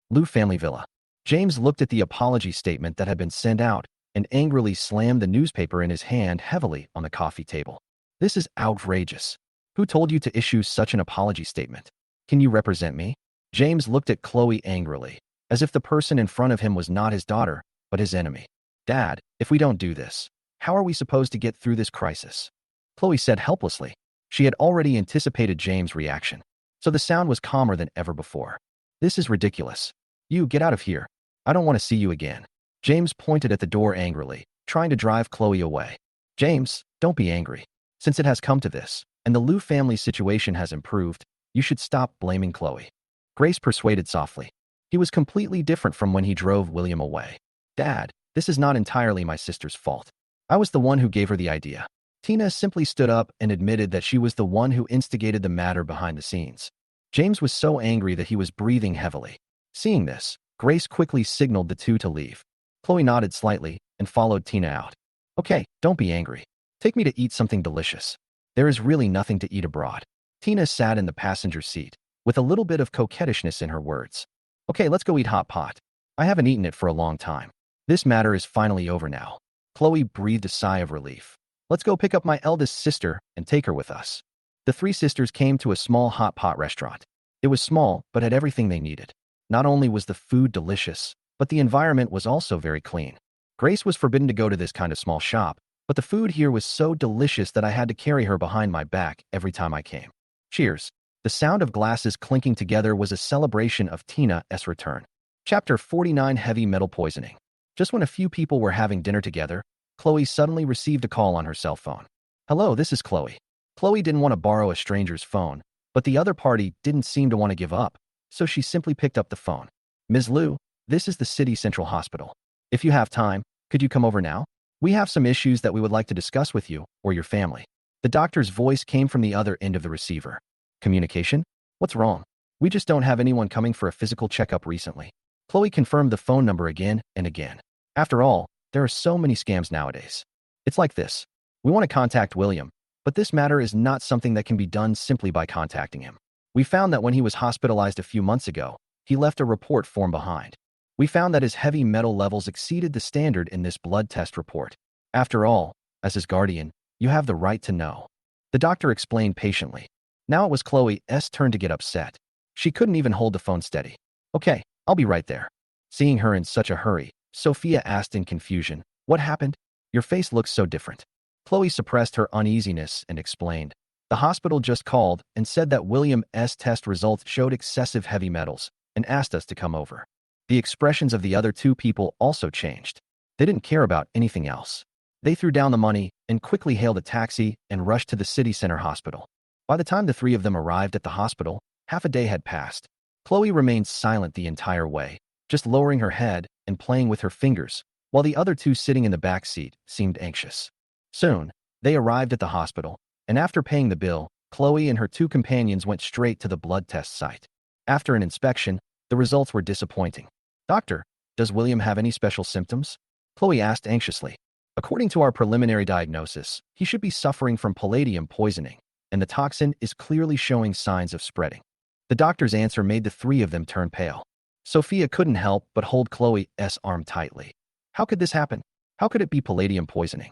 Liu family villa. James looked at the apology statement that had been sent out and angrily slammed the newspaper in his hand heavily on the coffee table. This is outrageous. Who told you to issue such an apology statement? Can you represent me? James looked at Chloe angrily, as if the person in front of him was not his daughter, but his enemy. Dad, if we don't do this, how are we supposed to get through this crisis? Chloe said helplessly. She had already anticipated James' reaction, so the sound was calmer than ever before. This is ridiculous. You get out of here. I don't want to see you again. James pointed at the door angrily, trying to drive Chloe away. James, don't be angry. Since it has come to this, and the Liu family's situation has improved, you should stop blaming Chloe. Grace persuaded softly. He was completely different from when he drove William away. Dad, this is not entirely my sister's fault. I was the one who gave her the idea. Tina simply stood up and admitted that she was the one who instigated the matter behind the scenes. James was so angry that he was breathing heavily. Seeing this, Grace quickly signaled the two to leave. Chloe nodded slightly and followed Tina out. Okay, don't be angry. Take me to eat something delicious. There is really nothing to eat abroad. Tina sat in the passenger seat, with a little bit of coquettishness in her words. Okay, let's go eat hot pot. I haven't eaten it for a long time. This matter is finally over now. Chloe breathed a sigh of relief. Let's go pick up my eldest sister and take her with us. The three sisters came to a small hot pot restaurant. It was small, but had everything they needed. Not only was the food delicious, but the environment was also very clean. Grace was forbidden to go to this kind of small shop, but the food here was so delicious that I had to carry her behind my back every time I came. Cheers. The sound of glasses clinking together was a celebration of Tina's return. Chapter 49: Heavy Metal Poisoning. Just when a few people were having dinner together, Chloe suddenly received a call on her cell phone. Hello, this is Chloe. Chloe didn't want to borrow a stranger's phone, but the other party didn't seem to want to give up, so she simply picked up the phone. Ms. Liu, this is the City Central Hospital. If you have time, could you come over now? We have some issues that we would like to discuss with you or your family. The doctor's voice came from the other end of the receiver. Communication? What's wrong? We just don't have anyone coming for a physical checkup recently. Chloe confirmed the phone number again and again. After all, there are so many scams nowadays. It's like this. We want to contact William, but this matter is not something that can be done simply by contacting him. We found that when he was hospitalized a few months ago, he left a report form behind. We found that his heavy metal levels exceeded the standard in this blood test report. After all, as his guardian, you have the right to know. The doctor explained patiently. Now it was Chloe's turn to get upset. She couldn't even hold the phone steady. Okay, I'll be right there. Seeing her in such a hurry, Sophia asked in confusion, what happened? Your face looks so different. Chloe suppressed her uneasiness and explained. The hospital just called and said that William's test results showed excessive heavy metals and asked us to come over. The expressions of the other two people also changed. They didn't care about anything else. They threw down the money and quickly hailed a taxi and rushed to the city center hospital. By the time the three of them arrived at the hospital, half a day had passed. Chloe remained silent the entire way, just lowering her head and playing with her fingers, while the other two sitting in the back seat seemed anxious. Soon, they arrived at the hospital, and after paying the bill, Chloe and her two companions went straight to the blood test site. After an inspection, the results were disappointing. Doctor, does William have any special symptoms? Chloe asked anxiously. According to our preliminary diagnosis, he should be suffering from palladium poisoning, and the toxin is clearly showing signs of spreading. The doctor's answer made the three of them turn pale. Sophia couldn't help but hold Chloe's arm tightly. How could this happen? How could it be palladium poisoning?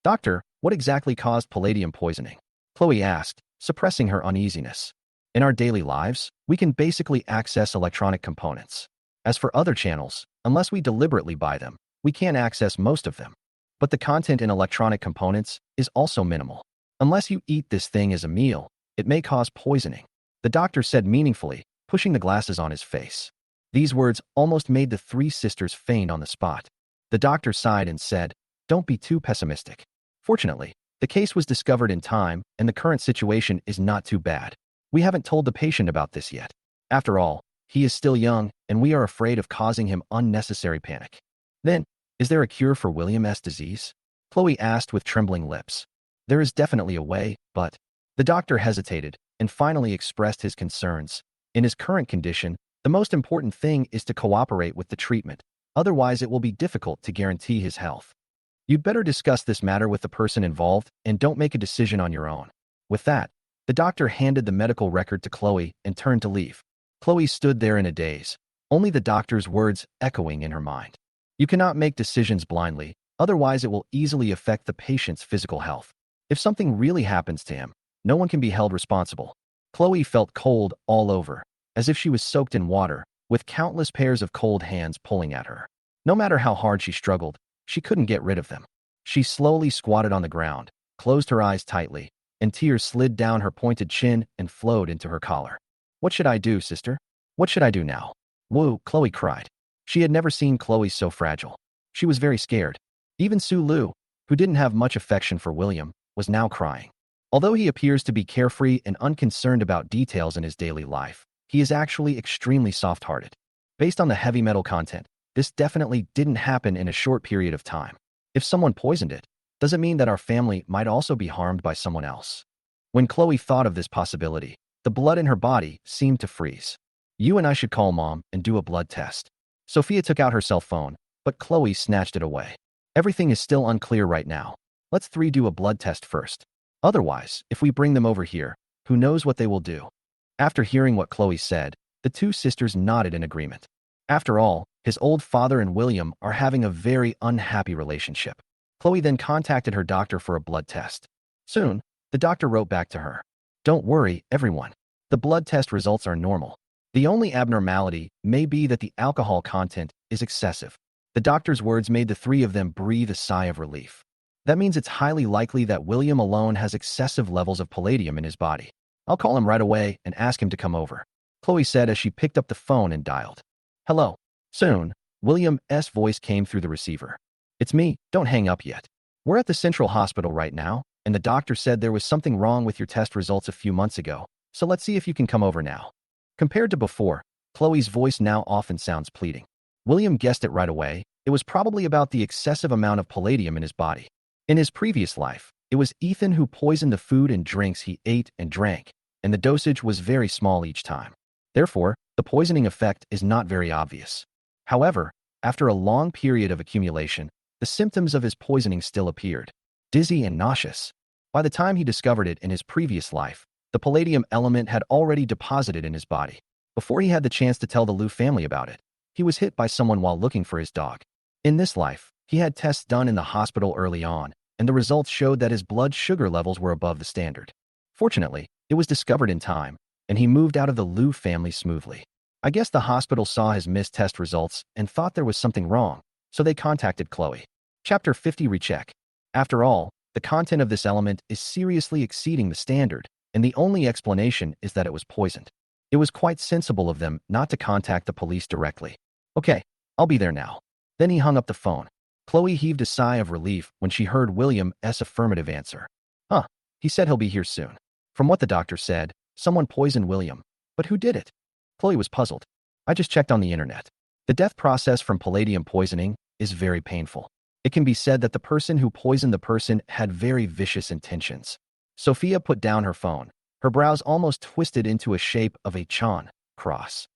Doctor, what exactly caused palladium poisoning? Chloe asked, suppressing her uneasiness. In our daily lives, we can basically access electronic components. As for other channels, unless we deliberately buy them, we can't access most of them. But the content in electronic components is also minimal. Unless you eat this thing as a meal, it may cause poisoning, the doctor said meaningfully, pushing the glasses on his face. These words almost made the three sisters faint on the spot. The doctor sighed and said, don't be too pessimistic. Fortunately, the case was discovered in time and the current situation is not too bad. We haven't told the patient about this yet. After all, he is still young and we are afraid of causing him unnecessary panic. Then, is there a cure for William's disease? Chloe asked with trembling lips. There is definitely a way, but... The doctor hesitated and finally expressed his concerns. In his current condition, the most important thing is to cooperate with the treatment. Otherwise, it will be difficult to guarantee his health. You'd better discuss this matter with the person involved and don't make a decision on your own. With that, the doctor handed the medical record to Chloe and turned to leave. Chloe stood there in a daze, only the doctor's words echoing in her mind. You cannot make decisions blindly, otherwise it will easily affect the patient's physical health. If something really happens to him, no one can be held responsible. Chloe felt cold all over, as if she was soaked in water, with countless pairs of cold hands pulling at her. No matter how hard she struggled, she couldn't get rid of them. She slowly squatted on the ground, closed her eyes tightly, and tears slid down her pointed chin and flowed into her collar. What should I do, sister? What should I do now? Woo, Chloe cried. She had never seen Chloe so fragile. She was very scared. Even Su Lu, who didn't have much affection for William, was now crying. Although he appears to be carefree and unconcerned about details in his daily life, he is actually extremely soft-hearted. Based on the heavy metal content, this definitely didn't happen in a short period of time. If someone poisoned it, does it mean that our family might also be harmed by someone else? When Chloe thought of this possibility, the blood in her body seemed to freeze. You and I should call Mom and do a blood test. Sophia took out her cell phone, but Chloe snatched it away. Everything is still unclear right now. Let's three do a blood test first. Otherwise, if we bring them over here, who knows what they will do?" After hearing what Chloe said, the two sisters nodded in agreement. After all, his old father and William are having a very unhappy relationship. Chloe then contacted her doctor for a blood test. Soon, the doctor wrote back to her, "Don't worry, everyone. The blood test results are normal. The only abnormality may be that the alcohol content is excessive." The doctor's words made the three of them breathe a sigh of relief. That means it's highly likely that William alone has excessive levels of palladium in his body. "I'll call him right away and ask him to come over," Chloe said as she picked up the phone and dialed. "Hello." Soon, William's voice came through the receiver. "It's me, don't hang up yet. We're at the Central Hospital right now, and the doctor said there was something wrong with your test results a few months ago, so let's see if you can come over now." Compared to before, Chloe's voice now often sounds pleading. William guessed it right away. It was probably about the excessive amount of palladium in his body. In his previous life, it was Ethan who poisoned the food and drinks he ate and drank, and the dosage was very small each time. Therefore, the poisoning effect is not very obvious. However, after a long period of accumulation, the symptoms of his poisoning still appeared: dizzy and nauseous. By the time he discovered it in his previous life, the palladium element had already deposited in his body. Before he had the chance to tell the Liu family about it, he was hit by someone while looking for his dog. In this life, he had tests done in the hospital early on, and the results showed that his blood sugar levels were above the standard. Fortunately, it was discovered in time, and he moved out of the Liu family smoothly. I guess the hospital saw his missed test results and thought there was something wrong, so they contacted Chloe. Chapter 50 Recheck. After all, the content of this element is seriously exceeding the standard, and the only explanation is that it was poisoned. It was quite sensible of them not to contact the police directly. "Okay, I'll be there now." Then he hung up the phone. Chloe heaved a sigh of relief when she heard William's affirmative answer. "Huh, he said he'll be here soon." From what the doctor said, someone poisoned William. But who did it? Chloe was puzzled. "I just checked on the internet. The death process from palladium poisoning is very painful. It can be said that the person who poisoned the person had very vicious intentions." Sophia put down her phone. Her brows almost twisted into a shape of a Chan cross.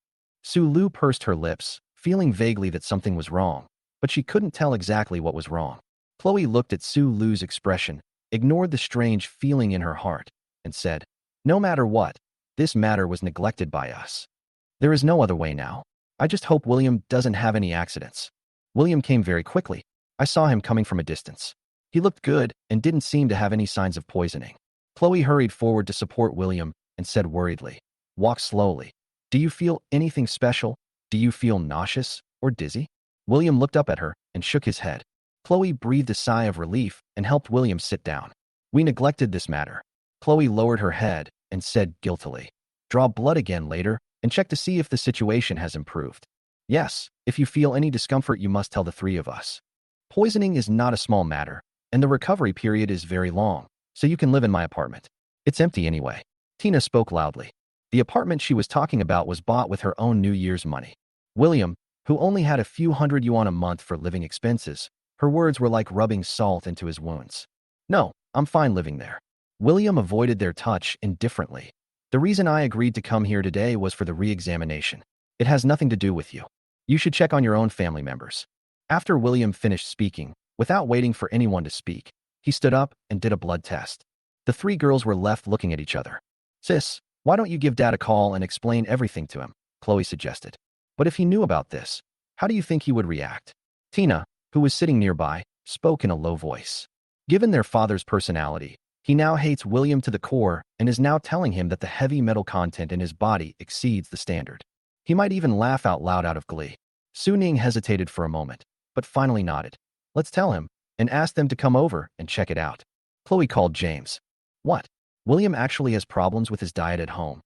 Sulu pursed her lips, feeling vaguely that something was wrong, but she couldn't tell exactly what was wrong. Chloe looked at Sulu's expression, ignored the strange feeling in her heart, and said, "No matter what, this matter was neglected by us. There is no other way now. I just hope William doesn't have any accidents." William came very quickly. I saw him coming from a distance. He looked good and didn't seem to have any signs of poisoning. Chloe hurried forward to support William and said worriedly, "Walk slowly. Do you feel anything special? Do you feel nauseous or dizzy?" William looked up at her and shook his head. Chloe breathed a sigh of relief and helped William sit down. "We neglected this matter." Chloe lowered her head and said guiltily, "Draw blood again later and check to see if the situation has improved. Yes, if you feel any discomfort, you must tell the three of us. Poisoning is not a small matter, and the recovery period is very long, so you can live in my apartment. It's empty anyway." Tina spoke loudly. The apartment she was talking about was bought with her own New Year's money. William, who only had a few hundred yuan a month for living expenses, her words were like rubbing salt into his wounds. "No, I'm fine living there." William avoided their touch indifferently. "The reason I agreed to come here today was for the re-examination. It has nothing to do with you. You should check on your own family members." After William finished speaking, without waiting for anyone to speak, he stood up and did a blood test. The three girls were left looking at each other. "Sis, why don't you give Dad a call and explain everything to him?" Chloe suggested. "But if he knew about this, how do you think he would react?" Tina, who was sitting nearby, spoke in a low voice. Given their father's personality, he now hates William to the core and is now telling him that the heavy metal content in his body exceeds the standard. He might even laugh out loud out of glee. Su Ning hesitated for a moment, but finally nodded. "Let's tell him, and ask them to come over and check it out." Chloe called James. "What? William actually has problems with his diet at home."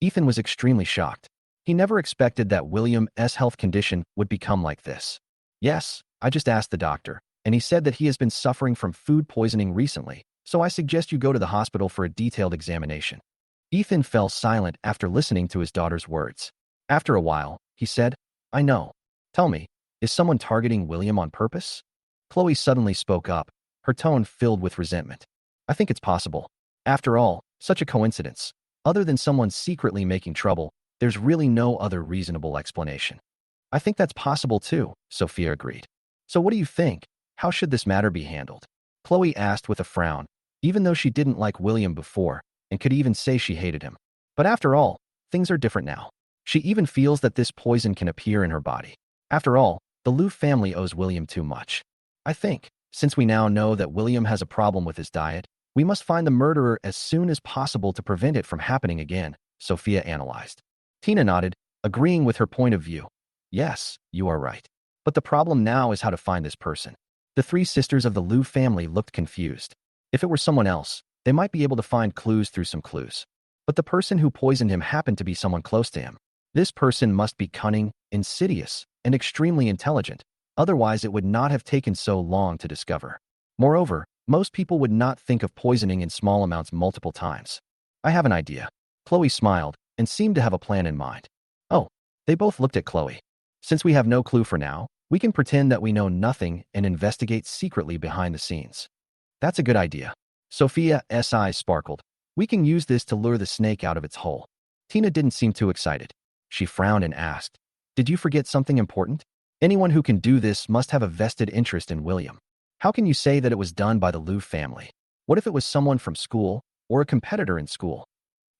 Ethan was extremely shocked. He never expected that William's health condition would become like this. "Yes, I just asked the doctor, and he said that he has been suffering from food poisoning recently, so I suggest you go to the hospital for a detailed examination." Ethan fell silent after listening to his daughter's words. After a while, he said, "I know. Tell me, is someone targeting William on purpose?" Chloe suddenly spoke up, her tone filled with resentment. "I think it's possible. After all, such a coincidence. Other than someone secretly making trouble, there's really no other reasonable explanation." "I think that's possible too," Sophia agreed. "So what do you think? How should this matter be handled?" Chloe asked with a frown, even though she didn't like William before and could even say she hated him. But after all, things are different now. She even feels that this poison can appear in her body. After all, the Liu family owes William too much. I think, since we now know that William has a problem with his diet, we must find the murderer as soon as possible to prevent it from happening again, Sophia analyzed. Tina nodded, agreeing with her point of view. Yes, you are right. But the problem now is how to find this person. The three sisters of the Liu family looked confused. If it were someone else, they might be able to find clues through some clues. But the person who poisoned him happened to be someone close to him. This person must be cunning, insidious, and extremely intelligent. Otherwise, it would not have taken so long to discover. Moreover, most people would not think of poisoning in small amounts multiple times. I have an idea. Chloe smiled and seemed to have a plan in mind. Oh, they both looked at Chloe. Since we have no clue for now, we can pretend that we know nothing and investigate secretly behind the scenes. That's a good idea. Sophia's eyes sparkled. We can use this to lure the snake out of its hole. Tina didn't seem too excited. She frowned and asked, "Did you forget something important? Anyone who can do this must have a vested interest in William. How can you say that it was done by the Liu family? What if it was someone from school or a competitor in school?"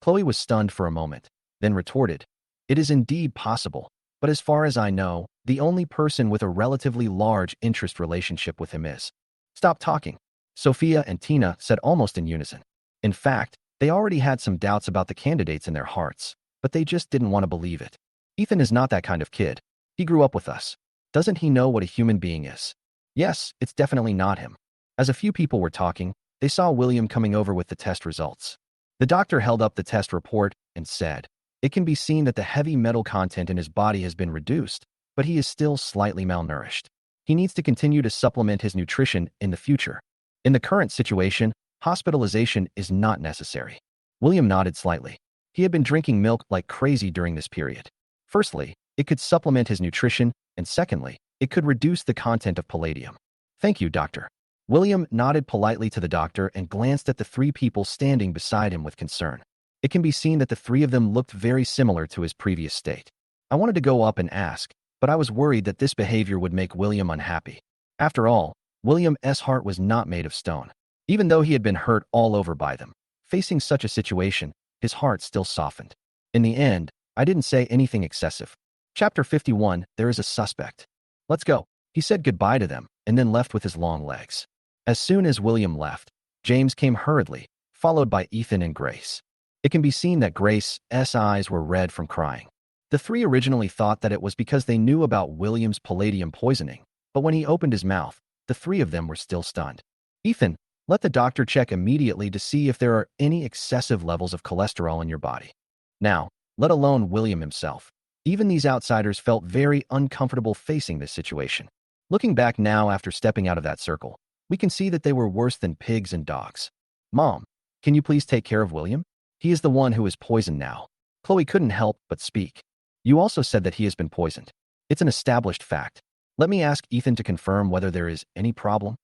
Chloe was stunned for a moment, then retorted, "It is indeed possible, but as far as I know, the only person with a relatively large interest relationship with him is." "Stop talking," Sophia and Tina said almost in unison. In fact, they already had some doubts about the candidates in their hearts, but they just didn't want to believe it. Ethan is not that kind of kid. He grew up with us. Doesn't he know what a human being is? Yes, it's definitely not him. As a few people were talking, they saw William coming over with the test results. The doctor held up the test report and said, "It can be seen that the heavy metal content in his body has been reduced, but he is still slightly malnourished. He needs to continue to supplement his nutrition in the future. In the current situation, hospitalization is not necessary." William nodded slightly. He had been drinking milk like crazy during this period. Firstly, it could supplement his nutrition, and secondly, it could reduce the content of palladium. "Thank you, doctor." William nodded politely to the doctor and glanced at the three people standing beside him with concern. It can be seen that the three of them looked very similar to his previous state. I wanted to go up and ask, but I was worried that this behavior would make William unhappy. After all, William's heart was not made of stone. Even though he had been hurt all over by them, facing such a situation, his heart still softened. In the end, I didn't say anything excessive. Chapter 51, There is a Suspect. "Let's go." He said goodbye to them and then left with his long legs. As soon as William left, James came hurriedly, followed by Ethan and Grace. It can be seen that Grace's eyes were red from crying. The three originally thought that it was because they knew about William's palladium poisoning, but when he opened his mouth, the three of them were still stunned. "Ethan, let the doctor check immediately to see if there are any excessive levels of cholesterol in your body." Now, let alone William himself. Even these outsiders felt very uncomfortable facing this situation. Looking back now after stepping out of that circle, we can see that they were worse than pigs and dogs. "Mom, can you please take care of William? He is the one who is poisoned now." Chloe couldn't help but speak. "You also said that he has been poisoned. It's an established fact. Let me ask Ethan to confirm whether there is any problem."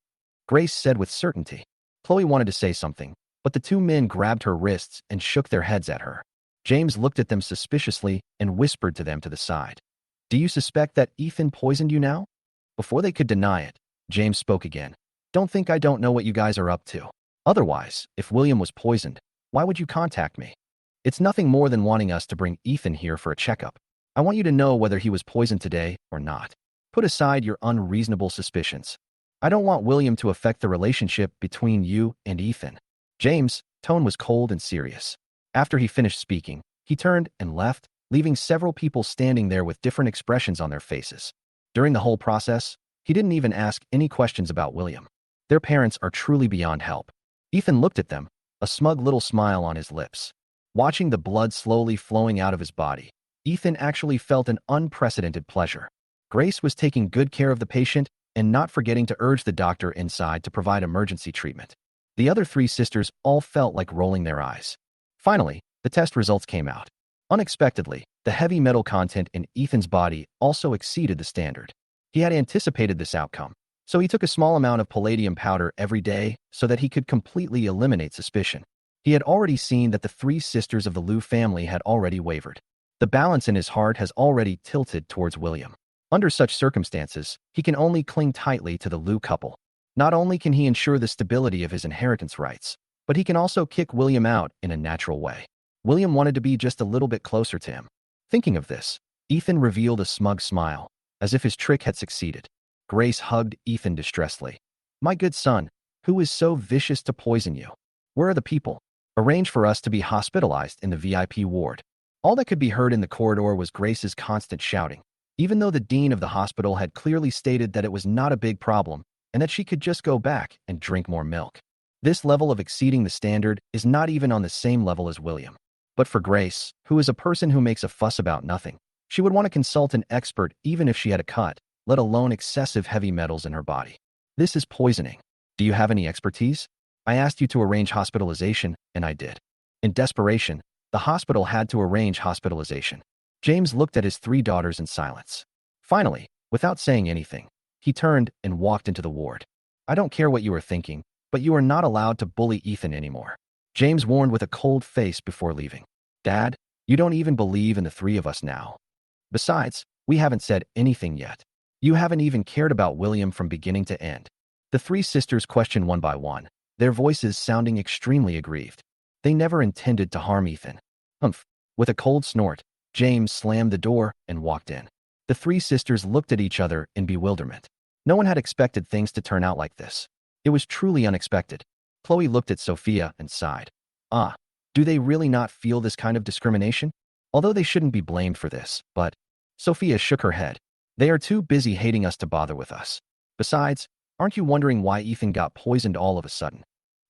Grace said with certainty. Chloe wanted to say something, but the two men grabbed her wrists and shook their heads at her. James looked at them suspiciously and whispered to them to the side. "Do you suspect that Ethan poisoned you now?" Before they could deny it, James spoke again. "Don't think I don't know what you guys are up to. Otherwise, if William was poisoned, why would you contact me? It's nothing more than wanting us to bring Ethan here for a checkup. I want you to know whether he was poisoned today or not. Put aside your unreasonable suspicions. I don't want William to affect the relationship between you and Ethan." James' tone was cold and serious. After he finished speaking, he turned and left, leaving several people standing there with different expressions on their faces. During the whole process, he didn't even ask any questions about William. Their parents are truly beyond help. Ethan looked at them, a smug little smile on his lips. Watching the blood slowly flowing out of his body, Ethan actually felt an unprecedented pleasure. Grace was taking good care of the patient and not forgetting to urge the doctor inside to provide emergency treatment. The other three sisters all felt like rolling their eyes. Finally, the test results came out. Unexpectedly, the heavy metal content in Ethan's body also exceeded the standard. He had anticipated this outcome, so he took a small amount of palladium powder every day so that he could completely eliminate suspicion. He had already seen that the three sisters of the Liu family had already wavered. The balance in his heart has already tilted towards William. Under such circumstances, he can only cling tightly to the Liu couple. Not only can he ensure the stability of his inheritance rights, but he can also kick William out in a natural way. William wanted to be just a little bit closer to him. Thinking of this, Ethan revealed a smug smile, as if his trick had succeeded. Grace hugged Ethan distressedly. My good son, who is so vicious to poison you? Where are the people? Arrange for us to be hospitalized in the VIP ward. All that could be heard in the corridor was Grace's constant shouting, even though the dean of the hospital had clearly stated that it was not a big problem and that she could just go back and drink more milk. This level of exceeding the standard is not even on the same level as William. But for Grace, who is a person who makes a fuss about nothing, she would want to consult an expert even if she had a cut, let alone excessive heavy metals in her body. This is poisoning. Do you have any expertise? I asked you to arrange hospitalization, and I did. In desperation, the hospital had to arrange hospitalization. James looked at his 3 daughters in silence. Finally, without saying anything, he turned and walked into the ward. I don't care what you are thinking, but you are not allowed to bully Ethan anymore. James warned with a cold face before leaving. Dad, you don't even believe in the 3 of us now. Besides, we haven't said anything yet. You haven't even cared about William from beginning to end. The 3 sisters questioned one by one, their voices sounding extremely aggrieved. They never intended to harm Ethan. Humph. With a cold snort, James slammed the door and walked in. The 3 sisters looked at each other in bewilderment. No one had expected things to turn out like this. It was truly unexpected. Chloe looked at Sophia and sighed. Ah, do they really not feel this kind of discrimination? Although they shouldn't be blamed for this, but… Sophia shook her head. They are too busy hating us to bother with us. Besides, aren't you wondering why Ethan got poisoned all of a sudden?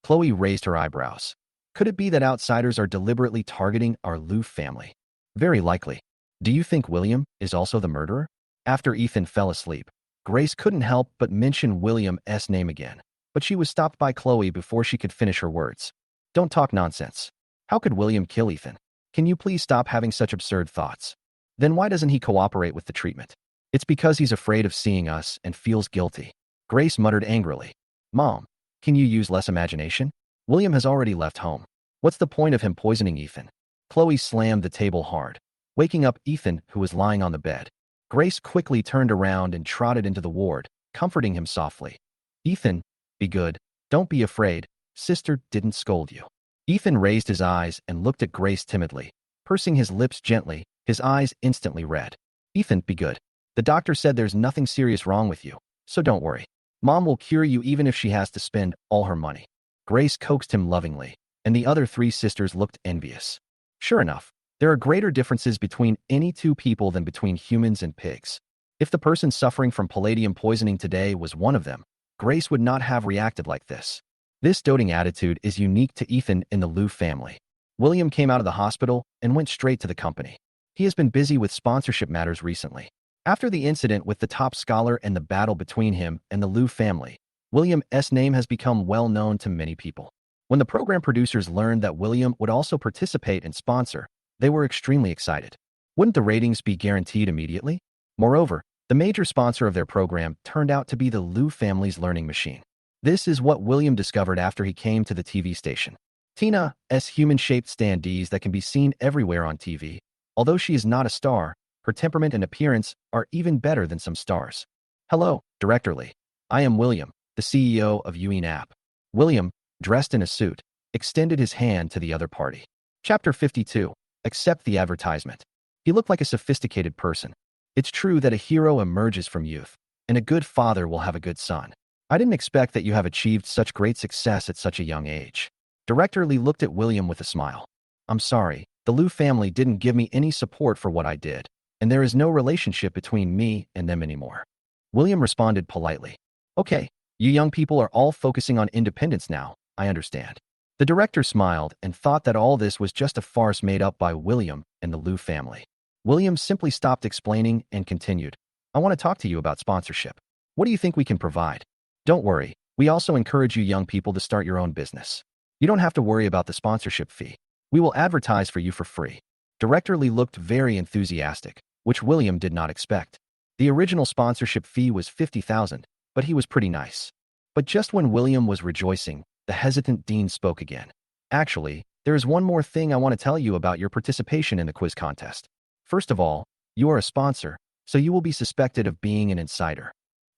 Chloe raised her eyebrows. Could it be that outsiders are deliberately targeting our Lou family? Very likely. Do you think William is also the murderer? After Ethan fell asleep, Grace couldn't help but mention William's name again, but she was stopped by Chloe before she could finish her words. Don't talk nonsense. How could William kill Ethan? Can you please stop having such absurd thoughts? Then why doesn't he cooperate with the treatment? It's because he's afraid of seeing us and feels guilty. Grace muttered angrily. Mom, can you use less imagination? William has already left home. What's the point of him poisoning Ethan? Chloe slammed the table hard, waking up Ethan, who was lying on the bed. Grace quickly turned around and trotted into the ward, comforting him softly. Ethan, be good. Don't be afraid. Sister didn't scold you. Ethan raised his eyes and looked at Grace timidly, pursing his lips gently, his eyes instantly red. Ethan, be good. The doctor said there's nothing serious wrong with you, so don't worry. Mom will cure you even if she has to spend all her money. Grace coaxed him lovingly, and the other 3 sisters looked envious. Sure enough, there are greater differences between any 2 people than between humans and pigs. If the person suffering from palladium poisoning today was one of them, Grace would not have reacted like this. This doting attitude is unique to Ethan in the Lou family. William came out of the hospital and went straight to the company. He has been busy with sponsorship matters recently. After the incident with the top scholar and the battle between him and the Lou family, William's name has become well known to many people. When the program producers learned that William would also participate and sponsor, they were extremely excited. Wouldn't the ratings be guaranteed immediately? Moreover, the major sponsor of their program turned out to be the Lou family's learning machine. This is what William discovered after he came to the TV station. Tina's human-shaped standees that can be seen everywhere on TV. Although she is not a star, her temperament and appearance are even better than some stars. Hello, Director Lee. I am William, the CEO of Ewing App. William, dressed in a suit, extended his hand to the other party. Chapter 52. Accept the advertisement. He looked like a sophisticated person. It's true that a hero emerges from youth, and a good father will have a good son. I didn't expect that you have achieved such great success at such a young age. Director Lee looked at William with a smile. I'm sorry, the Liu family didn't give me any support for what I did, and there is no relationship between me and them anymore. William responded politely. Okay, you young people are all focusing on independence now, I understand. The director smiled and thought that all this was just a farce made up by William and the Liu family. William simply stopped explaining and continued. I want to talk to you about sponsorship. What do you think we can provide? Don't worry, we also encourage you young people to start your own business. You don't have to worry about the sponsorship fee. We will advertise for you for free. Director Lee looked very enthusiastic, which William did not expect. The original sponsorship fee was $50,000, but he was pretty nice. But just when William was rejoicing, the hesitant dean spoke again. Actually, there is one more thing I want to tell you about your participation in the quiz contest. First of all, you are a sponsor, so you will be suspected of being an insider.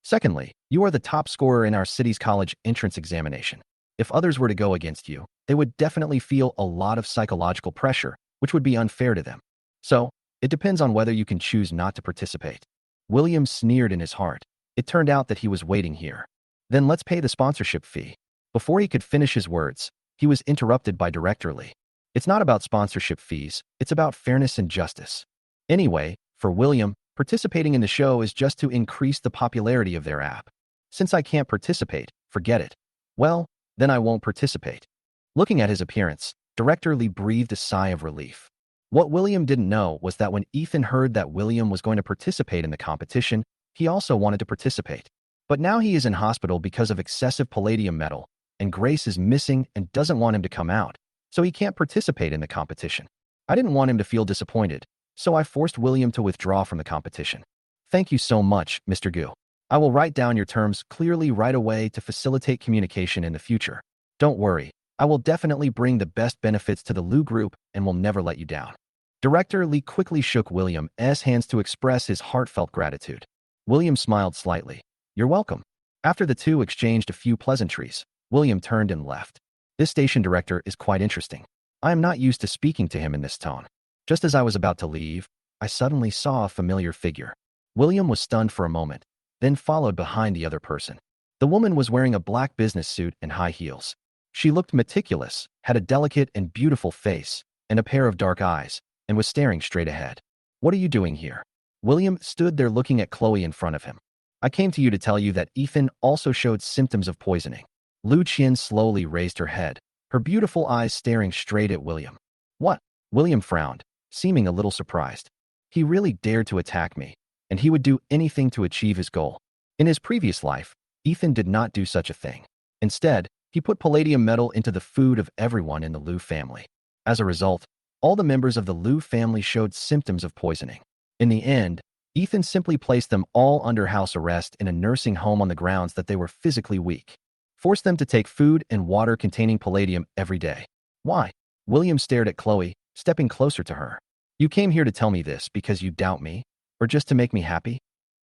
Secondly, you are the top scorer in our city's college entrance examination. If others were to go against you, they would definitely feel a lot of psychological pressure, which would be unfair to them. So, it depends on whether you can choose not to participate. William sneered in his heart. It turned out that he was waiting here. Then let's pay the sponsorship fee. Before he could finish his words, he was interrupted by Director Lee. It's not about sponsorship fees, it's about fairness and justice. Anyway, for William, participating in the show is just to increase the popularity of their app. Since I can't participate, forget it. Well, then I won't participate. Looking at his appearance, Director Lee breathed a sigh of relief. What William didn't know was that when Ethan heard that William was going to participate in the competition, he also wanted to participate. But now he is in hospital because of excessive palladium metal, and Grace is missing and doesn't want him to come out, so he can't participate in the competition. I didn't want him to feel disappointed, so I forced William to withdraw from the competition. Thank you so much, Mr. Gu. I will write down your terms clearly right away to facilitate communication in the future. Don't worry, I will definitely bring the best benefits to the Lu Group and will never let you down. Director Lee quickly shook William's hands to express his heartfelt gratitude. William smiled slightly. You're welcome. After the two exchanged a few pleasantries, William turned and left. This station director is quite interesting. I am not used to speaking to him in this tone. Just as I was about to leave, I suddenly saw a familiar figure. William was stunned for a moment, then followed behind the other person. The woman was wearing a black business suit and high heels. She looked meticulous, had a delicate and beautiful face, and a pair of dark eyes, and was staring straight ahead. What are you doing here? William stood there looking at Chloe in front of him. I came to you to tell you that Ethan also showed symptoms of poisoning. Lu Qian slowly raised her head, her beautiful eyes staring straight at William. What? William frowned, seeming a little surprised. He really dared to attack me, and he would do anything to achieve his goal. In his previous life, Ethan did not do such a thing. Instead, he put palladium metal into the food of everyone in the Lu family. As a result, all the members of the Lu family showed symptoms of poisoning. In the end, Ethan simply placed them all under house arrest in a nursing home on the grounds that they were physically weak. Forced them to take food and water containing palladium every day. Why? William stared at Chloe, stepping closer to her. You came here to tell me this because you doubt me, or just to make me happy?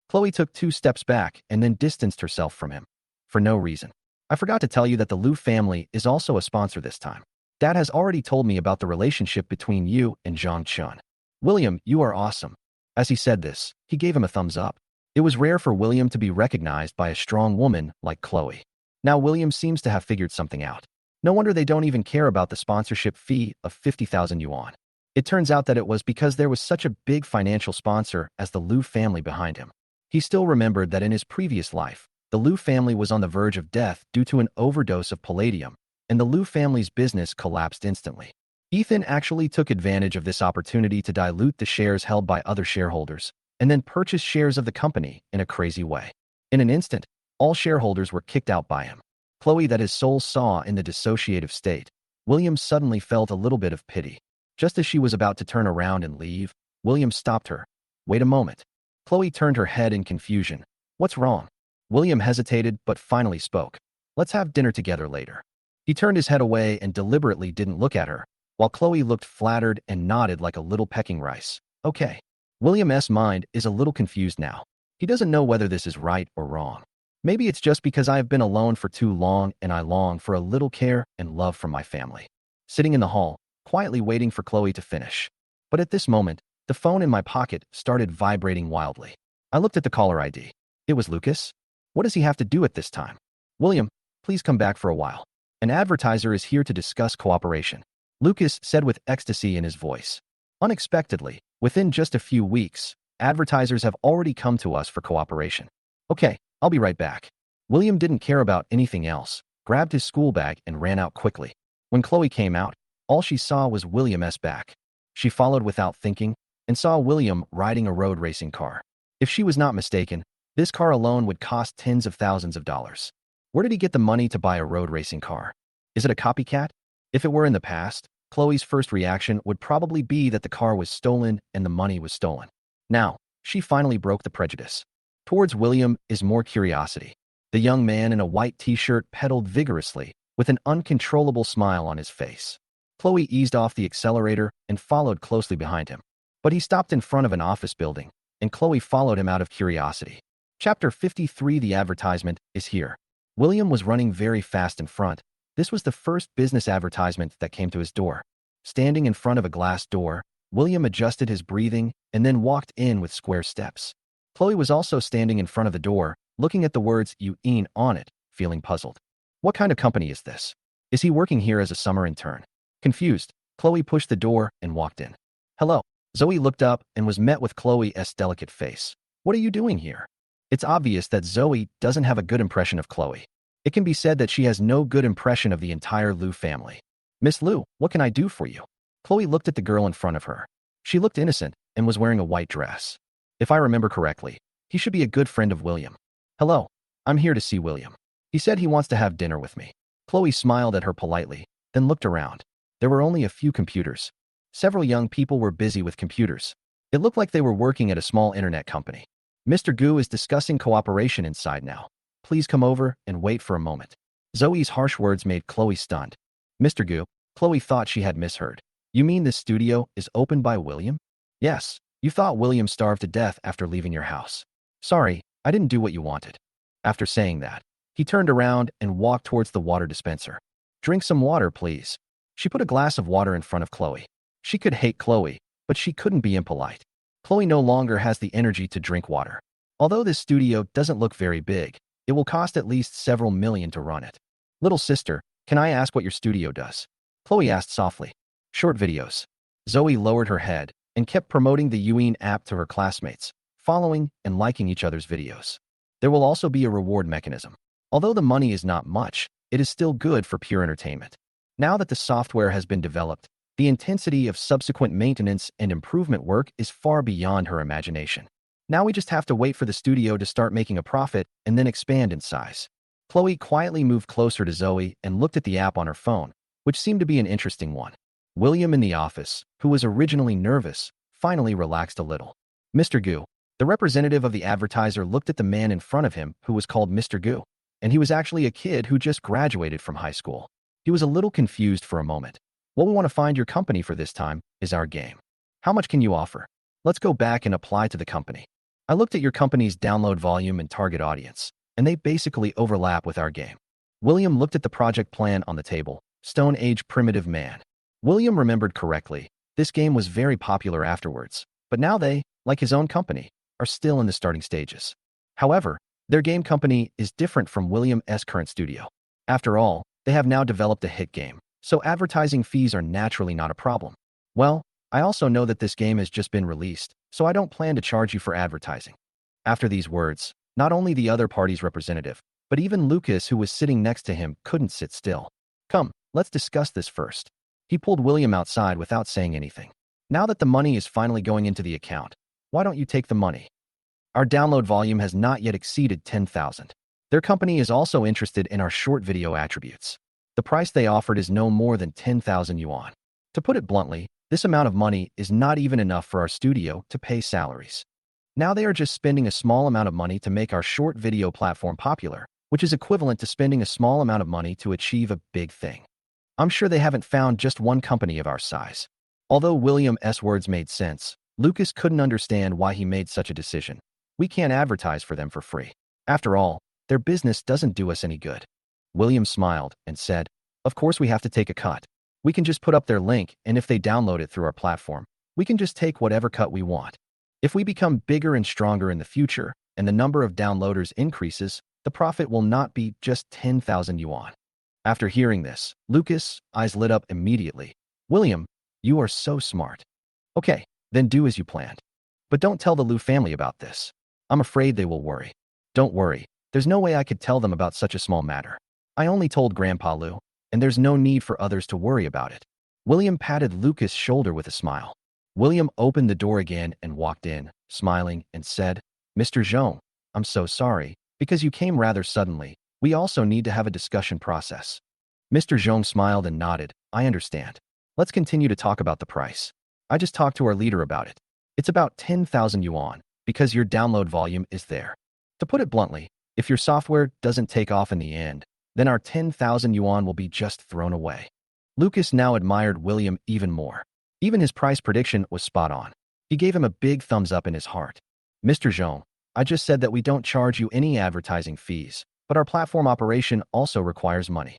Chloe took 2 steps back and then distanced herself from him. For no reason. I forgot to tell you that the Lu family is also a sponsor this time. Dad has already told me about the relationship between you and Zhang Chun. William, you are awesome. As he said this, he gave him a thumbs up. It was rare for William to be recognized by a strong woman like Chloe. Now William seems to have figured something out. No wonder they don't even care about the sponsorship fee of 50,000 yuan. It turns out that it was because there was such a big financial sponsor as the Lu family behind him. He still remembered that in his previous life, the Lu family was on the verge of death due to an overdose of palladium, and the Lu family's business collapsed instantly. Ethan actually took advantage of this opportunity to dilute the shares held by other shareholders, and then purchase shares of the company in a crazy way. In an instant, all shareholders were kicked out by him. Chloe, that his soul saw in the dissociative state, William suddenly felt a little bit of pity. Just as she was about to turn around and leave, William stopped her. Wait a moment. Chloe turned her head in confusion. What's wrong? William hesitated but finally spoke. Let's have dinner together later. He turned his head away and deliberately didn't look at her, while Chloe looked flattered and nodded like a little pecking rice. Okay. William's mind is a little confused now. He doesn't know whether this is right or wrong. Maybe it's just because I have been alone for too long and I long for a little care and love from my family. Sitting in the hall, quietly waiting for Chloe to finish. But at this moment, the phone in my pocket started vibrating wildly. I looked at the caller ID. It was Lucas. What does he have to do at this time? William, please come back for a while. An advertiser is here to discuss cooperation. Lucas said with ecstasy in his voice. Unexpectedly, within just a few weeks, advertisers have already come to us for cooperation. Okay, I'll be right back. William didn't care about anything else, grabbed his school bag and ran out quickly. When Chloe came out, all she saw was William's back. She followed without thinking and saw William riding a road racing car. If she was not mistaken, this car alone would cost tens of thousands of dollars. Where did he get the money to buy a road racing car? Is it a copycat? If it were in the past, Chloe's first reaction would probably be that the car was stolen and the money was stolen. Now, she finally broke the prejudice. Towards William is more curiosity. The young man in a white t-shirt pedaled vigorously, with an uncontrollable smile on his face. Chloe eased off the accelerator and followed closely behind him. But he stopped in front of an office building, and Chloe followed him out of curiosity. Chapter 53. The advertisement is here. William was running very fast in front. This was the first business advertisement that came to his door. Standing in front of a glass door, William adjusted his breathing and then walked in with square steps. Chloe was also standing in front of the door, looking at the words "UN" on it, feeling puzzled. What kind of company is this? Is he working here as a summer intern? Confused, Chloe pushed the door and walked in. Hello. Zoe looked up and was met with Chloe's delicate face. What are you doing here? It's obvious that Zoe doesn't have a good impression of Chloe. It can be said that she has no good impression of the entire Liu family. Miss Liu, what can I do for you? Chloe looked at the girl in front of her. She looked innocent and was wearing a white dress. If I remember correctly, he should be a good friend of William. Hello, I'm here to see William. He said he wants to have dinner with me. Chloe smiled at her politely, then looked around. There were only a few computers. Several young people were busy with computers. It looked like they were working at a small internet company. Mr. Gu is discussing cooperation inside now. Please come over and wait for a moment. Zoe's harsh words made Chloe stunned. Mr. Gu, Chloe thought she had misheard. You mean this studio is opened by William? Yes, you thought William starved to death after leaving your house. Sorry, I didn't do what you wanted. After saying that, he turned around and walked towards the water dispenser. Drink some water, please. She put a glass of water in front of Chloe. She could hate Chloe, but she couldn't be impolite. Chloe no longer has the energy to drink water. Although this studio doesn't look very big, it will cost at least several million to run it. Little sister, can I ask what your studio does? Chloe asked softly. Short videos. Zoe lowered her head and kept promoting the UN app to her classmates, following and liking each other's videos. There will also be a reward mechanism. Although the money is not much, it is still good for pure entertainment. Now that the software has been developed, the intensity of subsequent maintenance and improvement work is far beyond her imagination. Now we just have to wait for the studio to start making a profit and then expand in size. Chloe quietly moved closer to Zoe and looked at the app on her phone, which seemed to be an interesting one. William in the office, who was originally nervous, finally relaxed a little. Mr. Gu, the representative of the advertiser, looked at the man in front of him who was called Mr. Gu, and he was actually a kid who just graduated from high school. He was a little confused for a moment. What we want to find your company for this time is our game. How much can you offer? Let's go back and apply to the company. I looked at your company's download volume and target audience, and they basically overlap with our game. William looked at the project plan on the table. Stone Age primitive man. William remembered correctly. This game was very popular afterwards, but now they, like his own company, are still in the starting stages. However, their game company is different from William's current studio. After all, they have now developed a hit game, so advertising fees are naturally not a problem. Well, I also know that this game has just been released, so I don't plan to charge you for advertising. After these words, not only the other party's representative, but even Lucas, who was sitting next to him, couldn't sit still. Come, let's discuss this first. He pulled William outside without saying anything. Now that the money is finally going into the account, why don't you take the money? Our download volume has not yet exceeded 10,000. Their company is also interested in our short video attributes. The price they offered is no more than 10,000 yuan. To put it bluntly, this amount of money is not even enough for our studio to pay salaries. Now they are just spending a small amount of money to make our short video platform popular, which is equivalent to spending a small amount of money to achieve a big thing. I'm sure they haven't found just one company of our size. Although William's words made sense, Lucas couldn't understand why he made such a decision. We can't advertise for them for free. After all, their business doesn't do us any good. William smiled and said, of course we have to take a cut. We can just put up their link, and if they download it through our platform, we can just take whatever cut we want. If we become bigger and stronger in the future, and the number of downloaders increases, the profit will not be just 10,000 yuan. After hearing this, Lucas' eyes lit up immediately. William, you are so smart. Okay, then do as you planned. But don't tell the Liu family about this. I'm afraid they will worry. Don't worry, there's no way I could tell them about such a small matter. I only told Grandpa Liu, and there's no need for others to worry about it. William patted Lucas' shoulder with a smile. William opened the door again and walked in, smiling, and said, Mr. Zhong, I'm so sorry, because you came rather suddenly. We also need to have a discussion process. Mr. Zhong smiled and nodded. I understand. Let's continue to talk about the price. I just talked to our leader about it. It's about 10,000 yuan, because your download volume is there. To put it bluntly, if your software doesn't take off in the end, then our 10,000 yuan will be just thrown away. Lucas now admired William even more. Even his price prediction was spot on. He gave him a big thumbs up in his heart. Mr. Zhong, I just said that we don't charge you any advertising fees, but our platform operation also requires money.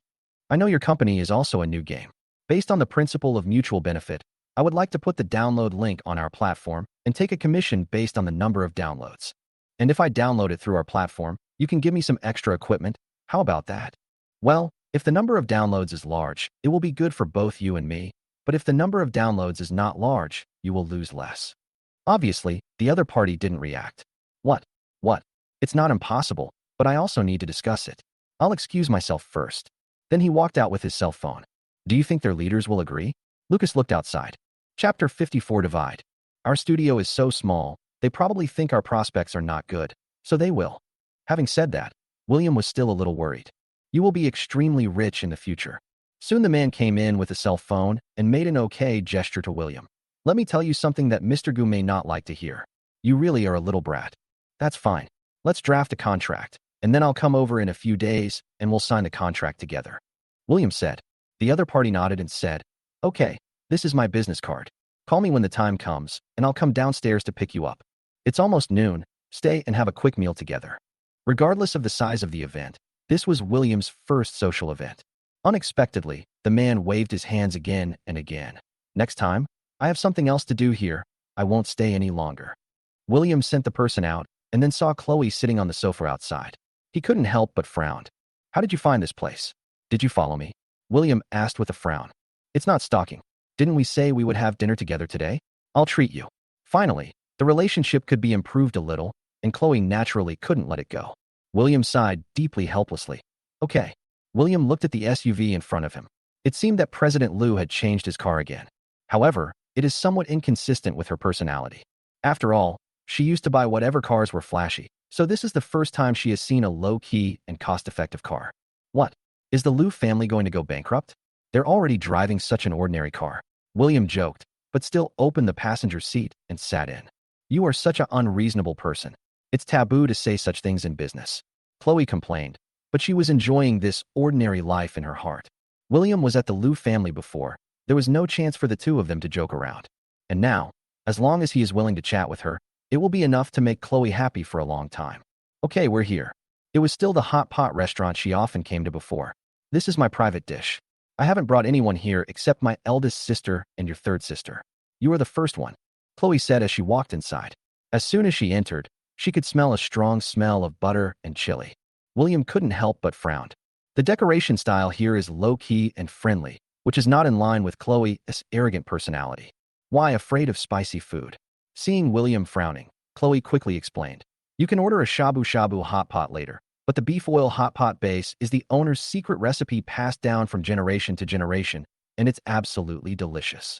I know your company is also a new game. Based on the principle of mutual benefit, I would like to put the download link on our platform and take a commission based on the number of downloads. And if I download it through our platform, you can give me some extra equipment. How about that? Well, if the number of downloads is large, it will be good for both you and me, but if the number of downloads is not large, you will lose less. Obviously, the other party didn't react. What? What? It's not impossible, but I also need to discuss it. I'll excuse myself first. Then he walked out with his cell phone. Do you think their leaders will agree? Lucas looked outside. Chapter 54 Divide. Our studio is so small, they probably think our prospects are not good, so they will. Having said that, William was still a little worried. You will be extremely rich in the future. Soon the man came in with a cell phone and made an okay gesture to William. Let me tell you something that Mr. Gu may not like to hear. You really are a little brat. That's fine. Let's draft a contract, and then I'll come over in a few days and we'll sign the contract together. William said. The other party nodded and said, okay, this is my business card. Call me when the time comes, and I'll come downstairs to pick you up. It's almost noon. Stay and have a quick meal together. Regardless of the size of the event, this was William's first social event. Unexpectedly, the man waved his hands again and again. Next time, I have something else to do here. I won't stay any longer. William sent the person out and then saw Chloe sitting on the sofa outside. He couldn't help but frown. How did you find this place? Did you follow me? William asked with a frown. It's not stalking. Didn't we say we would have dinner together today? I'll treat you. Finally, the relationship could be improved a little, and Chloe naturally couldn't let it go. William sighed deeply helplessly. Okay. William looked at the SUV in front of him. It seemed that President Liu had changed his car again. However, it is somewhat inconsistent with her personality. After all, she used to buy whatever cars were flashy, so this is the first time she has seen a low-key and cost-effective car. What? Is the Liu family going to go bankrupt? They're already driving such an ordinary car. William joked, but still opened the passenger seat and sat in. You are such an unreasonable person. It's taboo to say such things in business. Chloe complained, but she was enjoying this ordinary life in her heart. William was at the Liu family before. There was no chance for the two of them to joke around. And now, as long as he is willing to chat with her, it will be enough to make Chloe happy for a long time. Okay, we're here. It was still the hot pot restaurant she often came to before. This is my private dish. I haven't brought anyone here except my eldest sister and your third sister. You are the first one, Chloe said as she walked inside. As soon as she entered, she could smell a strong smell of butter and chili. William couldn't help but frown. The decoration style here is low-key and friendly, which is not in line with Chloe's arrogant personality. Why afraid of spicy food? Seeing William frowning, Chloe quickly explained. You can order a shabu-shabu hot pot later, but the beef oil hot pot base is the owner's secret recipe passed down from generation to generation, and it's absolutely delicious.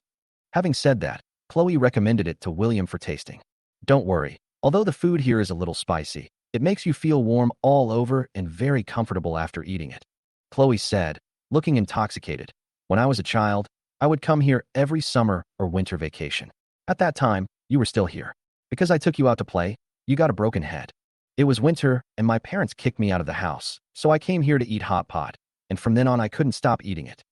Having said that, Chloe recommended it to William for tasting. Don't worry, although the food here is a little spicy, it makes you feel warm all over and very comfortable after eating it. Chloe said, looking intoxicated. When I was a child, I would come here every summer or winter vacation. At that time, you were still here. Because I took you out to play, you got a broken head. It was winter, and my parents kicked me out of the house, so I came here to eat hot pot, and from then on I couldn't stop eating it.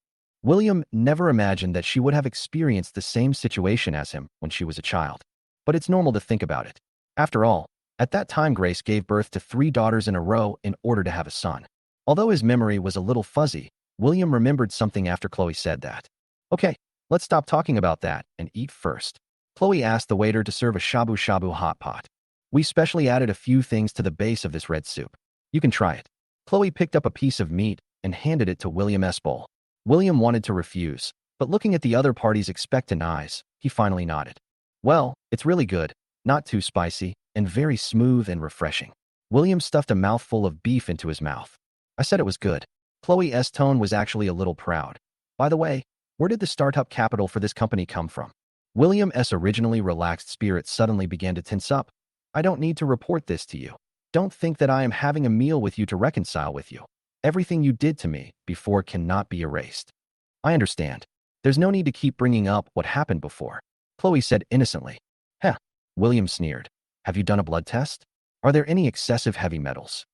William never imagined that she would have experienced the same situation as him when she was a child. But it's normal to think about it. After all, at that time Grace gave birth to 3 daughters in a row in order to have a son. Although his memory was a little fuzzy, William remembered something after Chloe said that. Okay, let's stop talking about that and eat first. Chloe asked the waiter to serve a shabu-shabu hot pot. We specially added a few things to the base of this red soup. You can try it. Chloe picked up a piece of meat and handed it to William's bowl. William wanted to refuse, but looking at the other party's expectant eyes, he finally nodded. Well, it's really good, not too spicy, and very smooth and refreshing. William stuffed a mouthful of beef into his mouth. I said it was good. Chloe's tone was actually a little proud. By the way, where did the startup capital for this company come from? William's originally relaxed spirit suddenly began to tense up. I don't need to report this to you. Don't think that I am having a meal with you to reconcile with you. Everything you did to me before cannot be erased. I understand. There's no need to keep bringing up what happened before. Chloe said innocently. Heh. William sneered. Have you done a blood test? Are there any excessive heavy metals?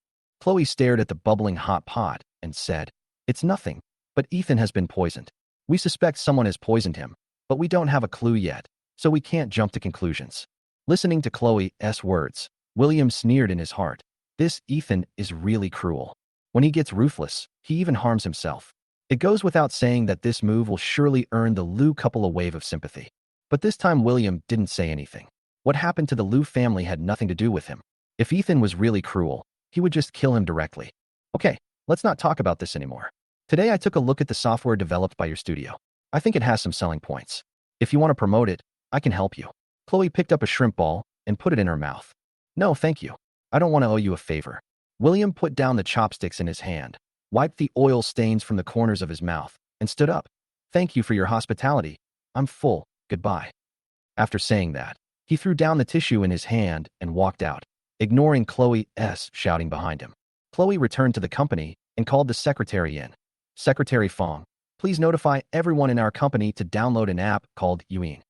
Chloe stared at the bubbling hot pot and said, It's nothing, but Ethan has been poisoned. We suspect someone has poisoned him, but we don't have a clue yet, so we can't jump to conclusions. Listening to Chloe's words, William sneered in his heart. This Ethan is really cruel. When he gets ruthless, he even harms himself. It goes without saying that this move will surely earn the Liu couple a wave of sympathy. But this time William didn't say anything. What happened to the Liu family had nothing to do with him. If Ethan was really cruel, he would just kill him directly. Okay, let's not talk about this anymore. Today I took a look at the software developed by your studio. I think it has some selling points. If you want to promote it, I can help you. Chloe picked up a shrimp ball and put it in her mouth. No, thank you. I don't want to owe you a favor. William put down the chopsticks in his hand, wiped the oil stains from the corners of his mouth, and stood up. Thank you for your hospitality. I'm full. Goodbye. After saying that, he threw down the tissue in his hand and walked out, ignoring Chloe's shouting behind him. Chloe returned to the company and called the secretary in. Secretary Fong, please notify everyone in our company to download an app called Yuan.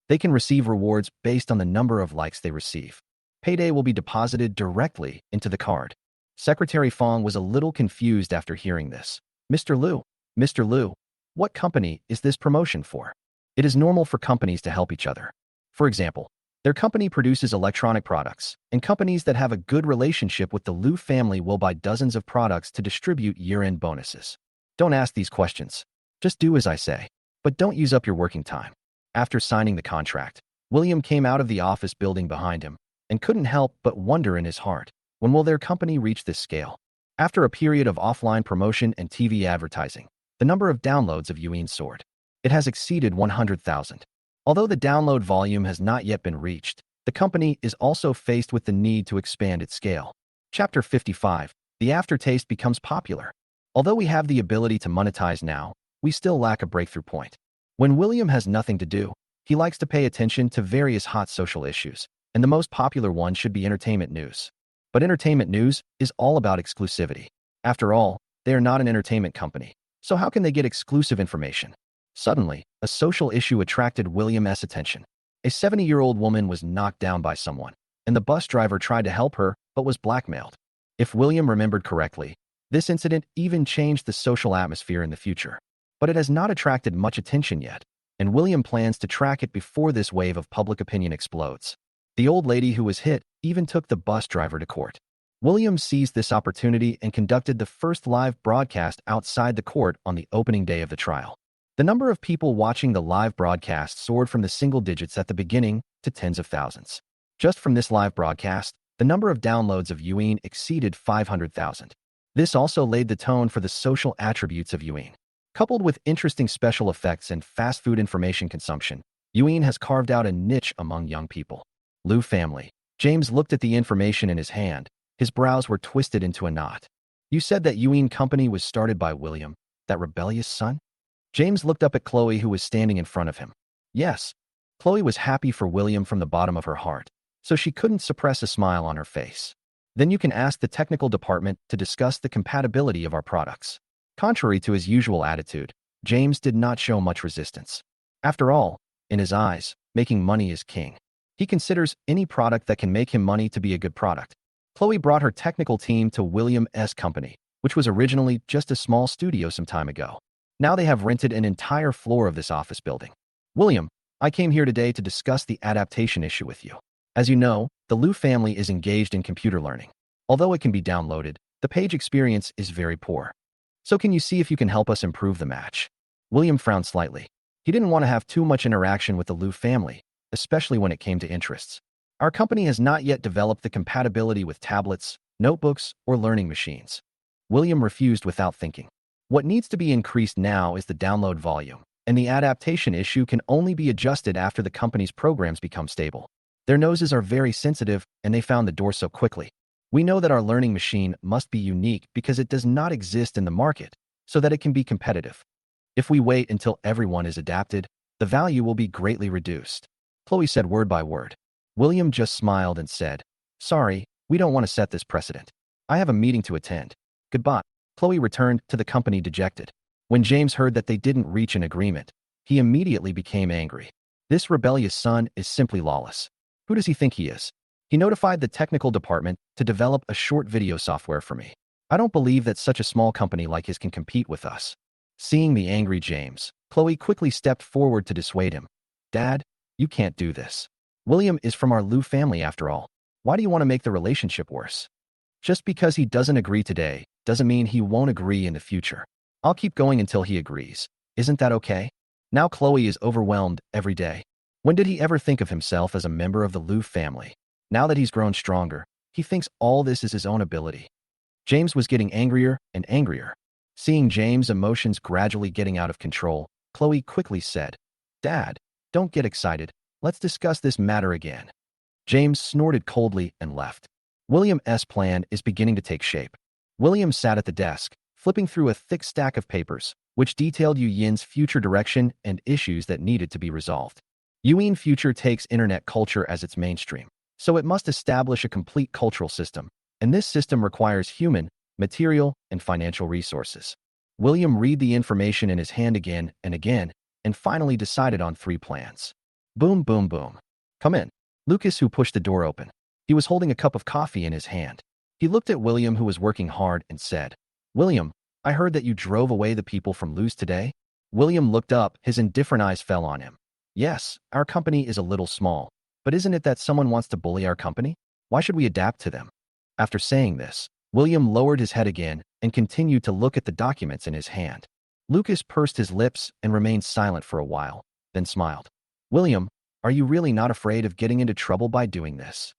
They can receive rewards based on the number of likes they receive. Payday will be deposited directly into the card. Secretary Fong was a little confused after hearing this. Mr. Liu, what company is this promotion for? It is normal for companies to help each other. For example, their company produces electronic products, and companies that have a good relationship with the Liu family will buy dozens of products to distribute year-end bonuses. Don't ask these questions. Just do as I say. But don't use up your working time. After signing the contract, William came out of the office building behind him and couldn't help but wonder in his heart, when will their company reach this scale? After a period of offline promotion and TV advertising, the number of downloads of Yuan soared. It has exceeded 100,000. Although the download volume has not yet been reached, the company is also faced with the need to expand its scale. Chapter 55. The aftertaste becomes popular. Although we have the ability to monetize now, we still lack a breakthrough point. When William has nothing to do, he likes to pay attention to various hot social issues, and the most popular one should be entertainment news. But entertainment news is all about exclusivity. After all, they are not an entertainment company, so how can they get exclusive information? Suddenly, a social issue attracted William's attention. A 70-year-old woman was knocked down by someone, and the bus driver tried to help her but was blackmailed. If William remembered correctly, this incident even changed the social atmosphere in the future. But it has not attracted much attention yet, and William plans to track it before this wave of public opinion explodes. The old lady who was hit even took the bus driver to court. William seized this opportunity and conducted the first live broadcast outside the court on the opening day of the trial. The number of people watching the live broadcast soared from the single digits at the beginning to tens of thousands. Just from this live broadcast, the number of downloads of Yuan exceeded 500,000. This also laid the tone for the social attributes of Yuan. Coupled with interesting special effects and fast food information consumption, Yuan has carved out a niche among young people. Liu family. James looked at the information in his hand. His brows were twisted into a knot. You said that Yuan company was started by William, that rebellious son? James looked up at Chloe, who was standing in front of him. Yes. Chloe was happy for William from the bottom of her heart, so she couldn't suppress a smile on her face. Then you can ask the technical department to discuss the compatibility of our products. Contrary to his usual attitude, James did not show much resistance. After all, in his eyes, making money is king. He considers any product that can make him money to be a good product. Chloe brought her technical team to William's company, which was originally just a small studio some time ago. Now they have rented an entire floor of this office building. William, I came here today to discuss the adaptation issue with you. As you know, the Liu family is engaged in computer learning. Although it can be downloaded, the page experience is very poor. So can you see if you can help us improve the match? William frowned slightly. He didn't want to have too much interaction with the Liu family, especially when it came to interests. Our company has not yet developed the compatibility with tablets, notebooks, or learning machines. William refused without thinking. What needs to be increased now is the download volume, and the adaptation issue can only be adjusted after the company's programs become stable. Their noses are very sensitive, and they found the door so quickly. We know that our learning machine must be unique because it does not exist in the market, so that it can be competitive. If we wait until everyone is adapted, the value will be greatly reduced. Chloe said word by word. William just smiled and said, Sorry, we don't want to set this precedent. I have a meeting to attend. Goodbye. Chloe returned to the company dejected. When James heard that they didn't reach an agreement, he immediately became angry. This rebellious son is simply lawless. Who does he think he is? He notified the technical department to develop a short video software for me. I don't believe that such a small company like his can compete with us. Seeing the angry James, Chloe quickly stepped forward to dissuade him. Dad, you can't do this. William is from our Liu family after all. Why do you want to make the relationship worse? Just because he doesn't agree today doesn't mean he won't agree in the future. I'll keep going until he agrees. Isn't that okay? Now Chloe is overwhelmed every day. When did he ever think of himself as a member of the Liu family? Now that he's grown stronger, he thinks all this is his own ability. James was getting angrier and angrier. Seeing James' emotions gradually getting out of control, Chloe quickly said, "Dad, don't get excited. Let's discuss this matter again." James snorted coldly and left. William's plan is beginning to take shape. William sat at the desk, flipping through a thick stack of papers, which detailed Yu Yin's future direction and issues that needed to be resolved. Yu Yin future takes internet culture as its mainstream, so it must establish a complete cultural system, and this system requires human, material, and financial resources. William read the information in his hand again and again, and finally decided on 3 plans. Boom, boom, boom. Come in. Lucas, who pushed the door open. He was holding a cup of coffee in his hand. He looked at William, who was working hard, and said, "William, I heard that you drove away the people from Luz today." William looked up, his indifferent eyes fell on him. "Yes, our company is a little small, but isn't it that someone wants to bully our company? Why should we adapt to them?" After saying this, William lowered his head again and continued to look at the documents in his hand. Lucas pursed his lips and remained silent for a while, then smiled. "William, are you really not afraid of getting into trouble by doing this?"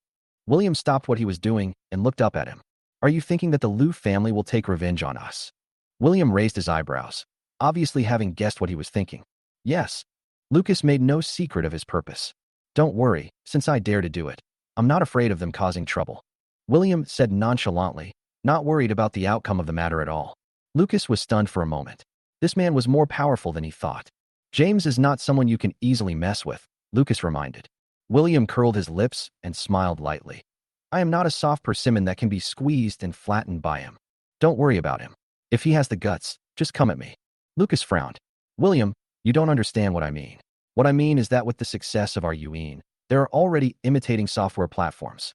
William stopped what he was doing and looked up at him. "Are you thinking that the Liu family will take revenge on us?" William raised his eyebrows, obviously having guessed what he was thinking. "Yes." Lucas made no secret of his purpose. "Don't worry, since I dare to do it. I'm not afraid of them causing trouble." William said nonchalantly, not worried about the outcome of the matter at all. Lucas was stunned for a moment. This man was more powerful than he thought. "James is not someone you can easily mess with," Lucas reminded. William curled his lips and smiled lightly. "I am not a soft persimmon that can be squeezed and flattened by him. Don't worry about him. If he has the guts, just come at me." Lucas frowned. "William, you don't understand what I mean. What I mean is that with the success of our Yuan, there are already imitating software platforms.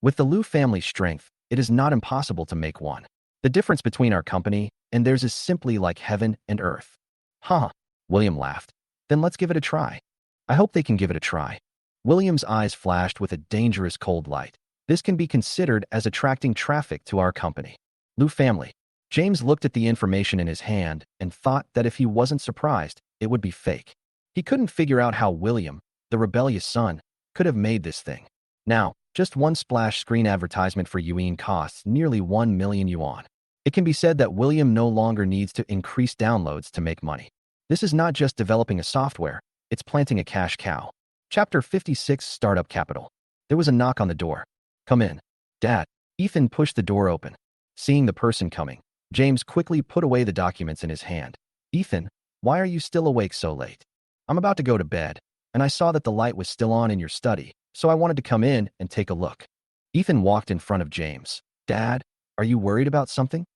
With the Liu family's strength, it is not impossible to make one. The difference between our company and theirs is simply like heaven and earth." "Huh," William laughed. "Then let's give it a try." "I hope they can give it a try." William's eyes flashed with a dangerous cold light. "This can be considered as attracting traffic to our company." Liu family. James looked at the information in his hand and thought that if he wasn't surprised, it would be fake. He couldn't figure out how William, the rebellious son, could have made this thing. Now, just one splash screen advertisement for Yuan costs nearly 1 million yuan. It can be said that William no longer needs to increase downloads to make money. This is not just developing a software, it's planting a cash cow. Chapter 56, Startup Capital. There was a knock on the door. "Come in." "Dad." Ethan pushed the door open. Seeing the person coming, James quickly put away the documents in his hand. "Ethan, why are you still awake so late?" "I'm about to go to bed, and I saw that the light was still on in your study, so I wanted to come in and take a look." Ethan walked in front of James. "Dad, are you worried about something?"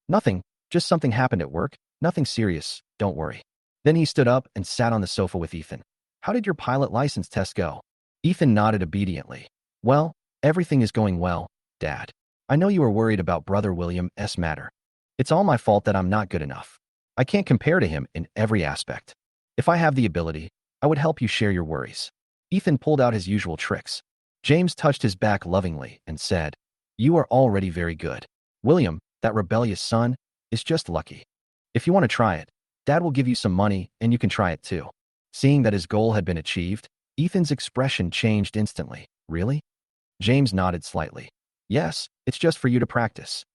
"Nothing, just something happened at work. Nothing serious, don't worry." Then he stood up and sat on the sofa with Ethan. "How did your pilot license test go?" Ethan nodded obediently. "Well, everything is going well, Dad. I know you are worried about brother William's matter. It's all my fault that I'm not good enough. I can't compare to him in every aspect. If I have the ability, I would help you share your worries." Ethan pulled out his usual tricks. James touched his back lovingly and said, "You are already very good. William, that rebellious son, is just lucky. If you want to try it, Dad will give you some money and you can try it too." Seeing that his goal had been achieved, Ethan's expression changed instantly. "Really?" James nodded slightly. "Yes, it's just for you to practice."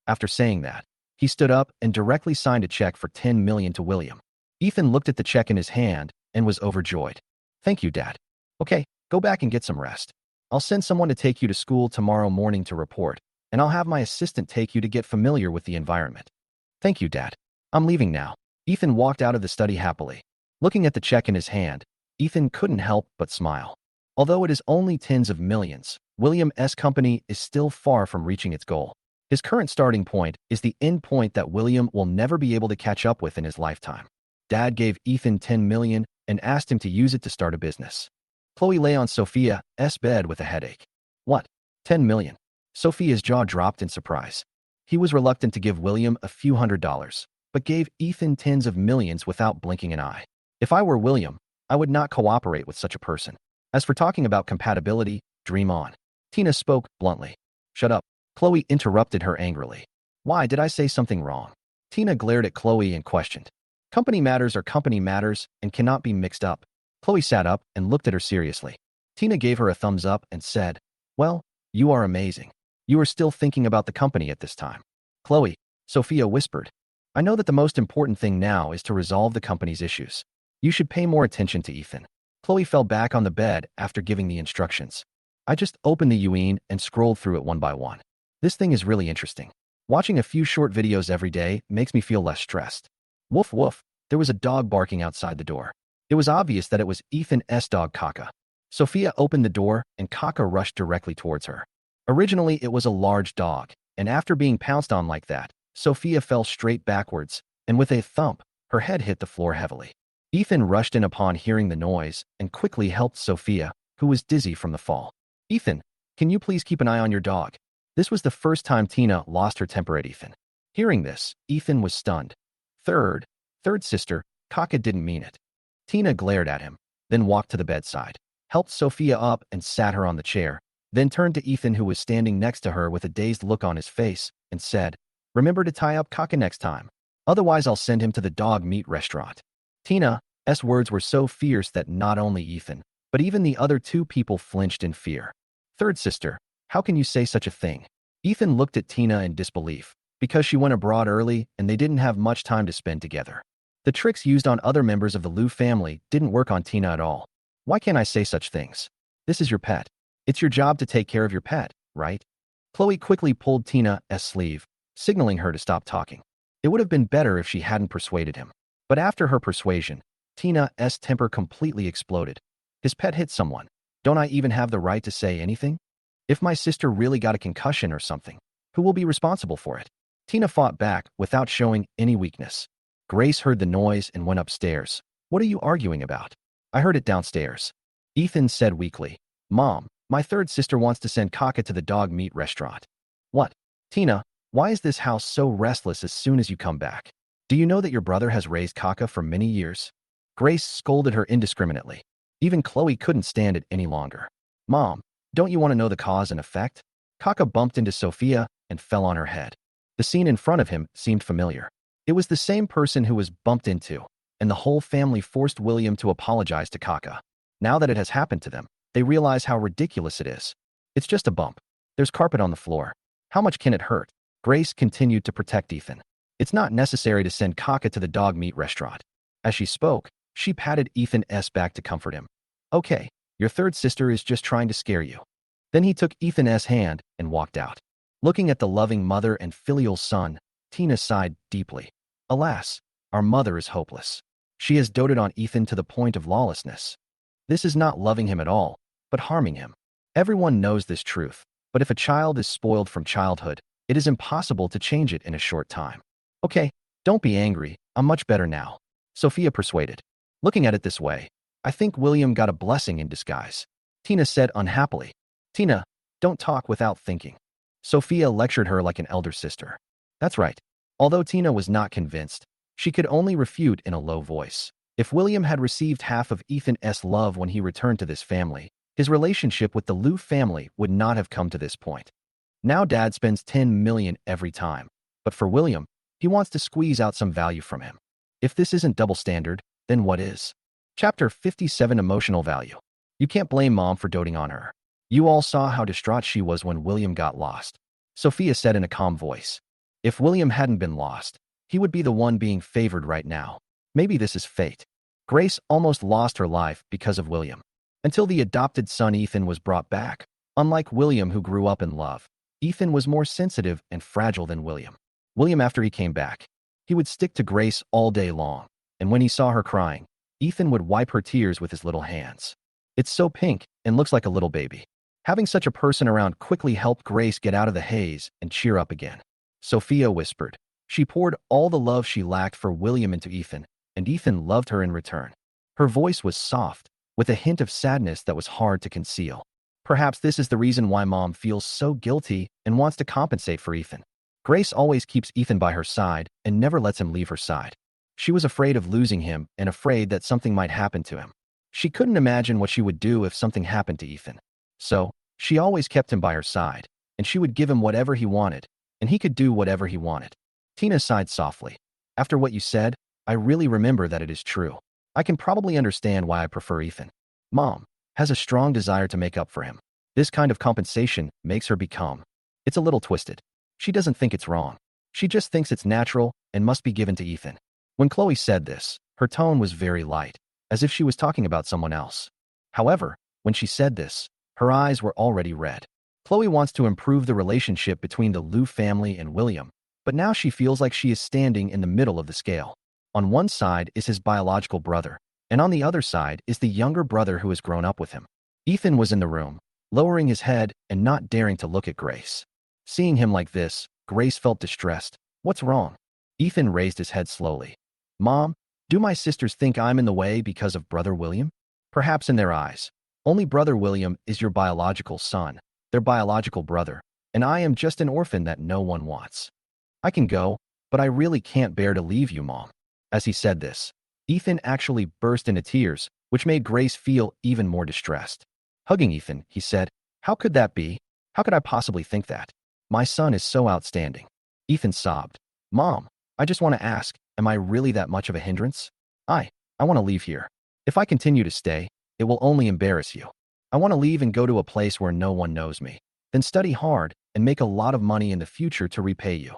After saying that, he stood up and directly signed a check for 10 million to William. Ethan looked at the check in his hand and was overjoyed. "Thank you, Dad. Okay, go back and get some rest. I'll send someone to take you to school tomorrow morning to report, and I'll have my assistant take you to get familiar with the environment." "Thank you, Dad. I'm leaving now." Ethan walked out of the study happily. Looking at the check in his hand, Ethan couldn't help but smile. Although it is only tens of millions, William's company is still far from reaching its goal. His current starting point is the end point that William will never be able to catch up with in his lifetime. Dad gave Ethan 10 million and asked him to use it to start a business. Chloe lay on Sophia's bed with a headache. "What? 10 million?" Sophia's jaw dropped in surprise. He was reluctant to give William a few $100s, but gave Ethan tens of millions without blinking an eye. "If I were William, I would not cooperate with such a person. As for talking about compatibility, dream on." Tina spoke bluntly. Shut up. Chloe interrupted her angrily. Why did I say something wrong? Tina glared at Chloe and questioned. Company matters are company matters and cannot be mixed up. Chloe sat up and looked at her seriously. Tina gave her a thumbs up and said, well, you are amazing. You are still thinking about the company at this time. Chloe, Sophia whispered. I know that the most important thing now is to resolve the company's issues. You should pay more attention to Ethan. Chloe fell back on the bed after giving the instructions. I just opened the Yuan and scrolled through it one by one. This thing is really interesting. Watching a few short videos every day makes me feel less stressed. Woof woof, there was a dog barking outside the door. It was obvious that it was Ethan's dog Kaka. Sophia opened the door and Kaka rushed directly towards her. Originally, it was a large dog, and after being pounced on like that, Sophia fell straight backwards, and with a thump, her head hit the floor heavily. Ethan rushed in upon hearing the noise and quickly helped Sophia, who was dizzy from the fall. Ethan, can you please keep an eye on your dog? This was the first time Tina lost her temper at Ethan. Hearing this, Ethan was stunned. Third sister, Kaka didn't mean it. Tina glared at him, then walked to the bedside, helped Sophia up and sat her on the chair, then turned to Ethan who was standing next to her with a dazed look on his face and said, remember to tie up Kaka next time. Otherwise I'll send him to the dog meat restaurant. Tina's words were so fierce that not only Ethan, but even the other two people flinched in fear. Third sister, how can you say such a thing? Ethan looked at Tina in disbelief, because she went abroad early and they didn't have much time to spend together. The tricks used on other members of the Liu family didn't work on Tina at all. Why can't I say such things? This is your pet. It's your job to take care of your pet, right? Chloe quickly pulled Tina's sleeve, signaling her to stop talking. It would have been better if she hadn't persuaded him. But after her persuasion, Tina's temper completely exploded. His pet hit someone. Don't I even have the right to say anything? If my sister really got a concussion or something, who will be responsible for it? Tina fought back without showing any weakness. Grace heard the noise and went upstairs. What are you arguing about? I heard it downstairs. Ethan said weakly. Mom, my third sister wants to send Kaka to the dog meat restaurant. What? Tina, why is this house so restless as soon as you come back? Do you know that your brother has raised Kaka for many years? Grace scolded her indiscriminately. Even Chloe couldn't stand it any longer. Mom, don't you want to know the cause and effect? Kaka bumped into Sophia and fell on her head. The scene in front of him seemed familiar. It was the same person who was bumped into, and the whole family forced William to apologize to Kaka. Now that it has happened to them, they realize how ridiculous it is. It's just a bump. There's carpet on the floor. How much can it hurt? Grace continued to protect Ethan. It's not necessary to send Kaka to the dog meat restaurant. As she spoke, she patted Ethan's back to comfort him. Okay, your third sister is just trying to scare you. Then he took Ethan's hand and walked out. Looking at the loving mother and filial son, Tina sighed deeply. Alas, our mother is hopeless. She has doted on Ethan to the point of lawlessness. This is not loving him at all, but harming him. Everyone knows this truth, but if a child is spoiled from childhood, it is impossible to change it in a short time. Okay, don't be angry, I'm much better now. Sophia persuaded. Looking at it this way, I think William got a blessing in disguise. Tina said unhappily. Tina, don't talk without thinking. Sophia lectured her like an elder sister. That's right. Although Tina was not convinced, she could only refute in a low voice. If William had received half of Ethan's love when he returned to this family, his relationship with the Liu family would not have come to this point. Now Dad spends 10 million every time, but for William, he wants to squeeze out some value from him. If this isn't double standard, then what is? Chapter 57 Emotional Value. You can't blame Mom for doting on her. You all saw how distraught she was when William got lost. Sophia said in a calm voice. If William hadn't been lost, he would be the one being favored right now. Maybe this is fate. Grace almost lost her life because of William. Until the adopted son Ethan was brought back. Unlike William, who grew up in love, Ethan was more sensitive and fragile than William. William, after he came back, he would stick to Grace all day long, and when he saw her crying, Ethan would wipe her tears with his little hands. It's so pink and looks like a little baby. Having such a person around quickly helped Grace get out of the haze and cheer up again. Sophia whispered. She poured all the love she lacked for William into Ethan, and Ethan loved her in return. Her voice was soft, with a hint of sadness that was hard to conceal. Perhaps this is the reason why Mom feels so guilty and wants to compensate for Ethan. Grace always keeps Ethan by her side and never lets him leave her side. She was afraid of losing him and afraid that something might happen to him. She couldn't imagine what she would do if something happened to Ethan. So, She always kept him by her side, and she would give him whatever he wanted, and he could do whatever he wanted. Tina sighed softly. After what you said, I really remember that it is true. I can probably understand why I prefer Ethan. Mom has a strong desire to make up for him. This kind of compensation makes her become. It's a little twisted. She doesn't think it's wrong. She just thinks it's natural and must be given to Ethan. When Chloe said this, her tone was very light, as if she was talking about someone else. However, when she said this, her eyes were already red. Chloe wants to improve the relationship between the Liu family and William, but now she feels like she is standing in the middle of the scale. On one side is his biological brother, and on the other side is the younger brother who has grown up with him. Ethan was in the room, lowering his head and not daring to look at Grace. Seeing him like this, Grace felt distressed. What's wrong? Ethan raised his head slowly. Mom, do my sisters think I'm in the way because of brother William? Perhaps in their eyes. Only brother William is your biological son, their biological brother, and I am just an orphan that no one wants. I can go, but I really can't bear to leave you, Mom. As he said this, Ethan actually burst into tears, which made Grace feel even more distressed. Hugging Ethan, he said, How could that be? How could I possibly think that? My son is so outstanding. Ethan sobbed. Mom, I just want to ask, am I really that much of a hindrance? I want to leave here. If I continue to stay, it will only embarrass you. I want to leave and go to a place where no one knows me, then study hard and make a lot of money in the future to repay you.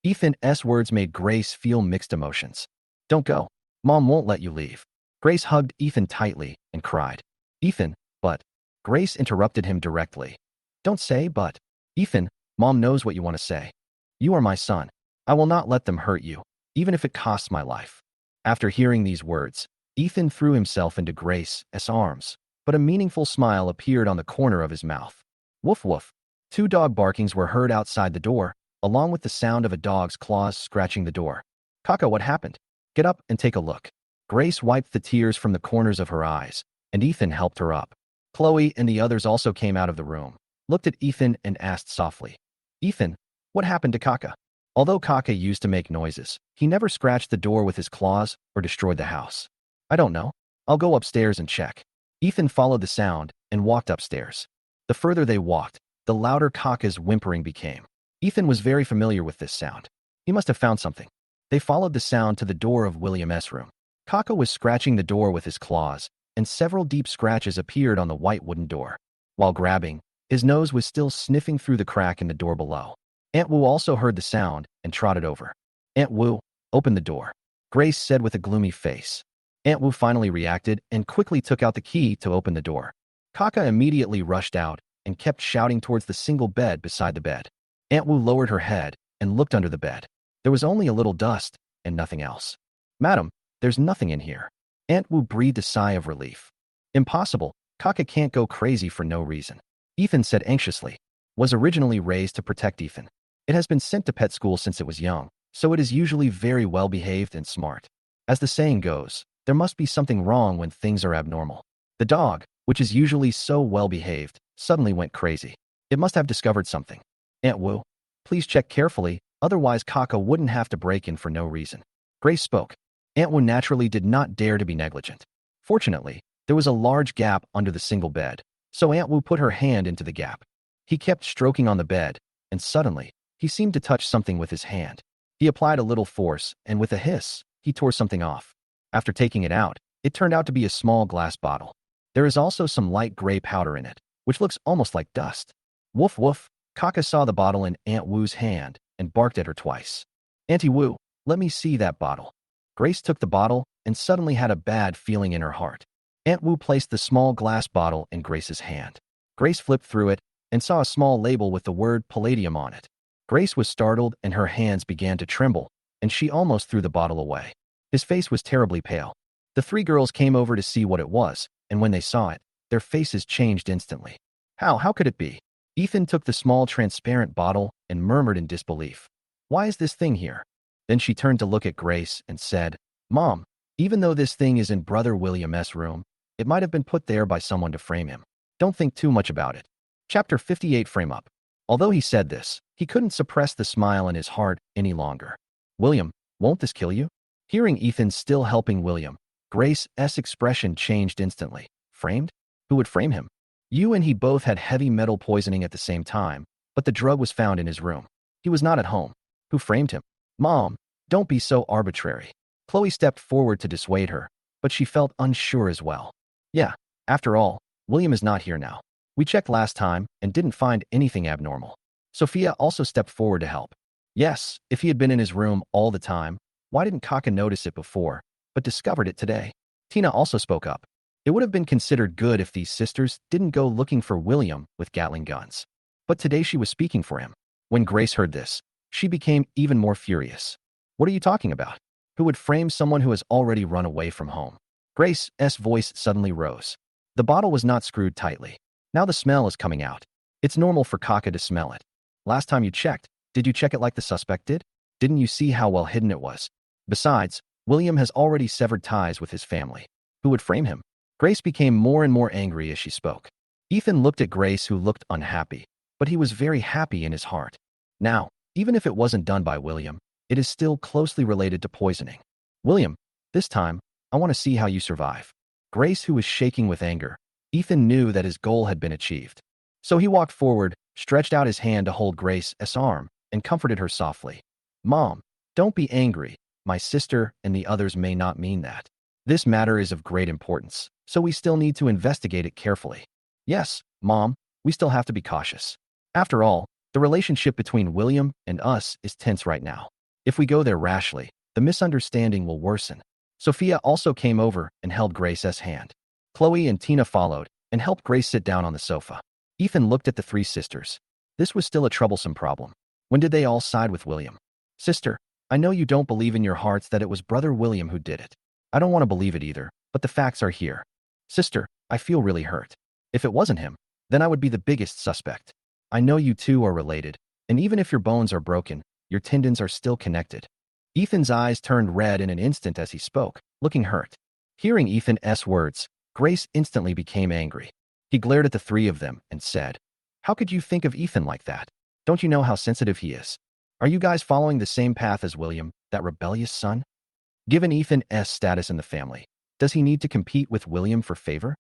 Ethan's words made Grace feel mixed emotions. Don't go. Mom won't let you leave. Grace hugged Ethan tightly and cried. Ethan, but. Grace interrupted him directly. Don't say but. Ethan, Mom knows what you want to say. You are my son. I will not let them hurt you, even if it costs my life. After hearing these words, Ethan threw himself into Grace's arms, but a meaningful smile appeared on the corner of his mouth. Woof woof. 2 dog barkings were heard outside the door, along with the sound of a dog's claws scratching the door. Kaka, what happened? Get up and take a look. Grace wiped the tears from the corners of her eyes, and Ethan helped her up. Chloe and the others also came out of the room, looked at Ethan and asked softly, Ethan, what happened to Kaka? Although Kaka used to make noises, he never scratched the door with his claws or destroyed the house. I don't know. I'll go upstairs and check. Ethan followed the sound and walked upstairs. The further they walked, the louder Kaka's whimpering became. Ethan was very familiar with this sound. He must have found something. They followed the sound to the door of William's room. Kaka was scratching the door with his claws, and several deep scratches appeared on the white wooden door. While grabbing, his nose was still sniffing through the crack in the door below. Aunt Wu also heard the sound and trotted over. Aunt Wu, open the door, Grace said with a gloomy face. Aunt Wu finally reacted and quickly took out the key to open the door. Kaka immediately rushed out and kept shouting towards the single bed beside the bed. Aunt Wu lowered her head and looked under the bed. There was only a little dust and nothing else. Madam, there's nothing in here. Aunt Wu breathed a sigh of relief. Impossible. Kaka can't go crazy for no reason. Ethan said anxiously. Was originally raised to protect Ethan. It has been sent to pet school since it was young, so it is usually very well behaved and smart. As the saying goes, there must be something wrong when things are abnormal. The dog, which is usually so well behaved, suddenly went crazy. It must have discovered something. Aunt Wu, please check carefully, otherwise Kaka wouldn't have to break in for no reason. Grace spoke. Aunt Wu naturally did not dare to be negligent. Fortunately, there was a large gap under the single bed, so Aunt Wu put her hand into the gap. He kept stroking on the bed, and suddenly, he seemed to touch something with his hand. He applied a little force, and with a hiss, he tore something off. After taking it out, it turned out to be a small glass bottle. There is also some light gray powder in it, which looks almost like dust. Woof woof, Kaka saw the bottle in Aunt Wu's hand and barked at her twice. Auntie Wu, let me see that bottle. Grace took the bottle and suddenly had a bad feeling in her heart. Aunt Wu placed the small glass bottle in Grace's hand. Grace flipped through it and saw a small label with the word palladium on it. Grace was startled and her hands began to tremble, and she almost threw the bottle away. His face was terribly pale. The 3 girls came over to see what it was, and when they saw it, their faces changed instantly. How could it be? Ethan took the small transparent bottle and murmured in disbelief. Why is this thing here? Then she turned to look at Grace and said, Mom, even though this thing is in Brother William's room, it might have been put there by someone to frame him. Don't think too much about it. Chapter 58 Frame Up. Although he said this, he couldn't suppress the smile in his heart any longer. William, won't this kill you? Hearing Ethan still helping William, Grace's expression changed instantly. Framed? Who would frame him? You and he both had heavy metal poisoning at the same time, but the drug was found in his room. He was not at home. Who framed him? Mom, don't be so arbitrary. Chloe stepped forward to dissuade her, but she felt unsure as well. Yeah, after all, William is not here now. We checked last time and didn't find anything abnormal. Sophia also stepped forward to help. Yes, if he had been in his room all the time, why didn't Kaka notice it before, but discovered it today? Tina also spoke up. It would have been considered good if these sisters didn't go looking for William with Gatling guns. But today she was speaking for him. When Grace heard this, she became even more furious. What are you talking about? Who would frame someone who has already run away from home? Grace's voice suddenly rose. The bottle was not screwed tightly. Now the smell is coming out. It's normal for Kaka to smell it. Last time you checked, did you check it like the suspect did? Didn't you see how well hidden it was? Besides, William has already severed ties with his family. Who would frame him? Grace became more and more angry as she spoke. Ethan looked at Grace, who looked unhappy, but he was very happy in his heart. Now, even if it wasn't done by William, it is still closely related to poisoning. William, this time, I want to see how you survive. Grace, who was shaking with anger, Ethan knew that his goal had been achieved. So he walked forward, stretched out his hand to hold Grace's arm, and comforted her softly. Mom, don't be angry. My sister and the others may not mean that. This matter is of great importance, so we still need to investigate it carefully. Yes, Mom, we still have to be cautious. After all, the relationship between William and us is tense right now. If we go there rashly, the misunderstanding will worsen. Sophia also came over and held Grace's hand. Chloe and Tina followed and helped Grace sit down on the sofa. Ethan looked at the three sisters. This was still a troublesome problem. When did they all side with William? Sister, I know you don't believe in your hearts that it was Brother William who did it. I don't want to believe it either, but the facts are here. Sister, I feel really hurt. If it wasn't him, then I would be the biggest suspect. I know you two are related, and even if your bones are broken, your tendons are still connected. Ethan's eyes turned red in an instant as he spoke, looking hurt. Hearing Ethan's words, Grace instantly became angry. He glared at the three of them and said, How could you think of Ethan like that? Don't you know how sensitive he is? Are you guys following the same path as William, that rebellious son? Given Ethan's status in the family, does he need to compete with William for favor?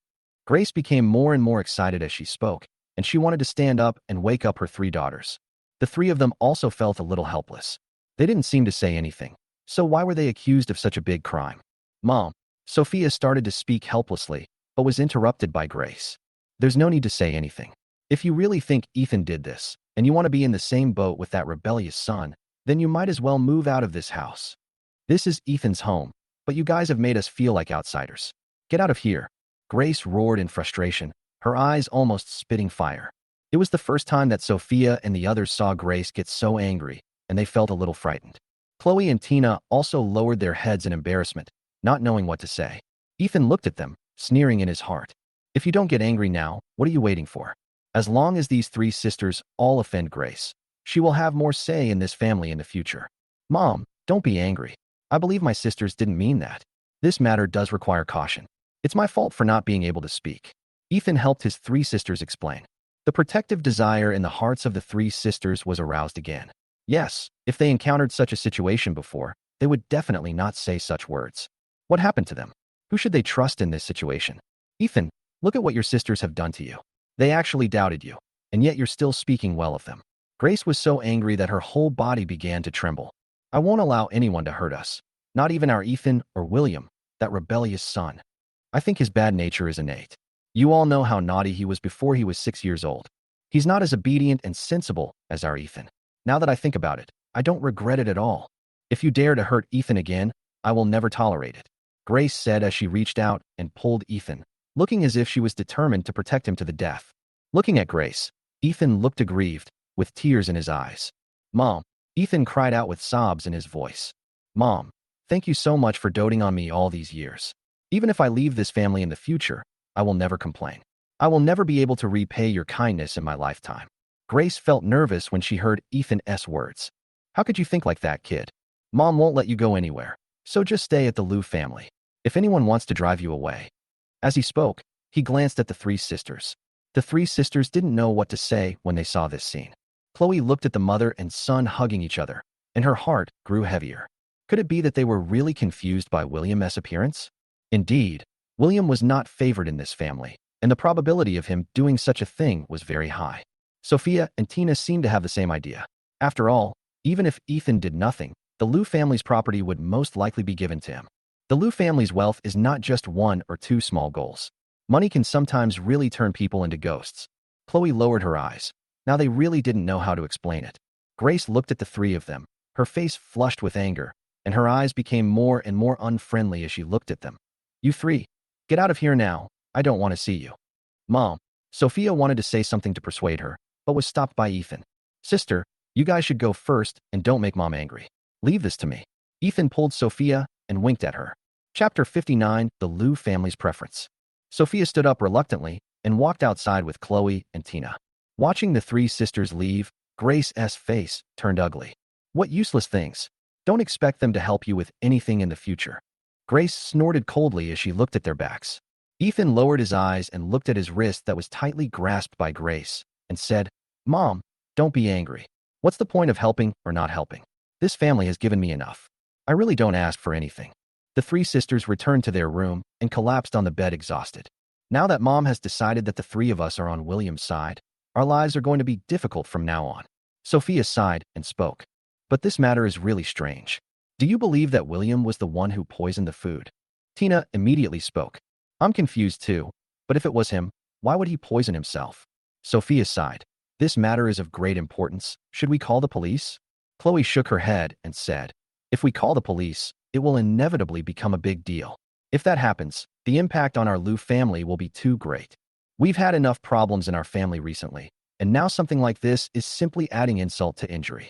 Grace became more and more excited as she spoke, and she wanted to stand up and wake up her three daughters. The three of them also felt a little helpless. They didn't seem to say anything, so why were they accused of such a big crime? Mom, Sophia started to speak helplessly, but was interrupted by Grace. There's no need to say anything. If you really think Ethan did this, and you want to be in the same boat with that rebellious son, then you might as well move out of this house. This is Ethan's home, but you guys have made us feel like outsiders. Get out of here. Grace roared in frustration, her eyes almost spitting fire. It was the first time that Sophia and the others saw Grace get so angry, and they felt a little frightened. Chloe and Tina also lowered their heads in embarrassment, not knowing what to say. Ethan looked at them, sneering in his heart. If you don't get angry now, what are you waiting for? As long as these three sisters all offend Grace, she will have more say in this family in the future. Mom, don't be angry. I believe my sisters didn't mean that. This matter does require caution. It's my fault for not being able to speak. Ethan helped his three sisters explain. The protective desire in the hearts of the three sisters was aroused again. Yes, if they encountered such a situation before, they would definitely not say such words. What happened to them? Who should they trust in this situation? Ethan, look at what your sisters have done to you. They actually doubted you, and yet you're still speaking well of them. Grace was so angry that her whole body began to tremble. I won't allow anyone to hurt us, not even our Ethan or William, that rebellious son. I think his bad nature is innate. You all know how naughty he was before he was 6 years old. He's not as obedient and sensible as our Ethan. Now that I think about it, I don't regret it at all. If you dare to hurt Ethan again, I will never tolerate it. Grace said as she reached out and pulled Ethan, looking as if she was determined to protect him to the death. Looking at Grace, Ethan looked aggrieved, with tears in his eyes. Mom, Ethan cried out with sobs in his voice. Mom, thank you so much for doting on me all these years. Even if I leave this family in the future, I will never complain. I will never be able to repay your kindness in my lifetime. Grace felt nervous when she heard Ethan's words. How could you think like that, kid? Mom won't let you go anywhere, so just stay at the Liu family. If anyone wants to drive you away. As he spoke, he glanced at the three sisters. The three sisters didn't know what to say when they saw this scene. Chloe looked at the mother and son hugging each other, and her heart grew heavier. Could it be that they were really confused by William's appearance? Indeed, William was not favored in this family, and the probability of him doing such a thing was very high. Sophia and Tina seemed to have the same idea. After all, even if Ethan did nothing, the Liu family's property would most likely be given to him. The Liu family's wealth is not just one or two small goals. Money can sometimes really turn people into ghosts. Chloe lowered her eyes. Now they really didn't know how to explain it. Grace looked at the three of them, her face flushed with anger, and her eyes became more and more unfriendly as she looked at them. You three, get out of here now. I don't want to see you. Mom. Sophia wanted to say something to persuade her, but was stopped by Ethan. Sister, you guys should go first and don't make Mom angry. Leave this to me. Ethan pulled Sophia and winked at her. Chapter 59, The Liu Family's Preference. Sophia stood up reluctantly and walked outside with Chloe and Tina. Watching the three sisters leave, Grace's face turned ugly. What useless things. Don't expect them to help you with anything in the future. Grace snorted coldly as she looked at their backs. Ethan lowered his eyes and looked at his wrist that was tightly grasped by Grace and said, Mom, don't be angry. What's the point of helping or not helping? This family has given me enough. I really don't ask for anything. The three sisters returned to their room and collapsed on the bed exhausted. Now that Mom has decided that the three of us are on William's side, our lives are going to be difficult from now on. Sophia sighed and spoke. But this matter is really strange. Do you believe that William was the one who poisoned the food? Tina immediately spoke. I'm confused too, but if it was him, why would he poison himself? Sophia sighed. This matter is of great importance. Should we call the police? Chloe shook her head and said, if we call the police, it will inevitably become a big deal. If that happens, the impact on our Liu family will be too great. We've had enough problems in our family recently, and now something like this is simply adding insult to injury.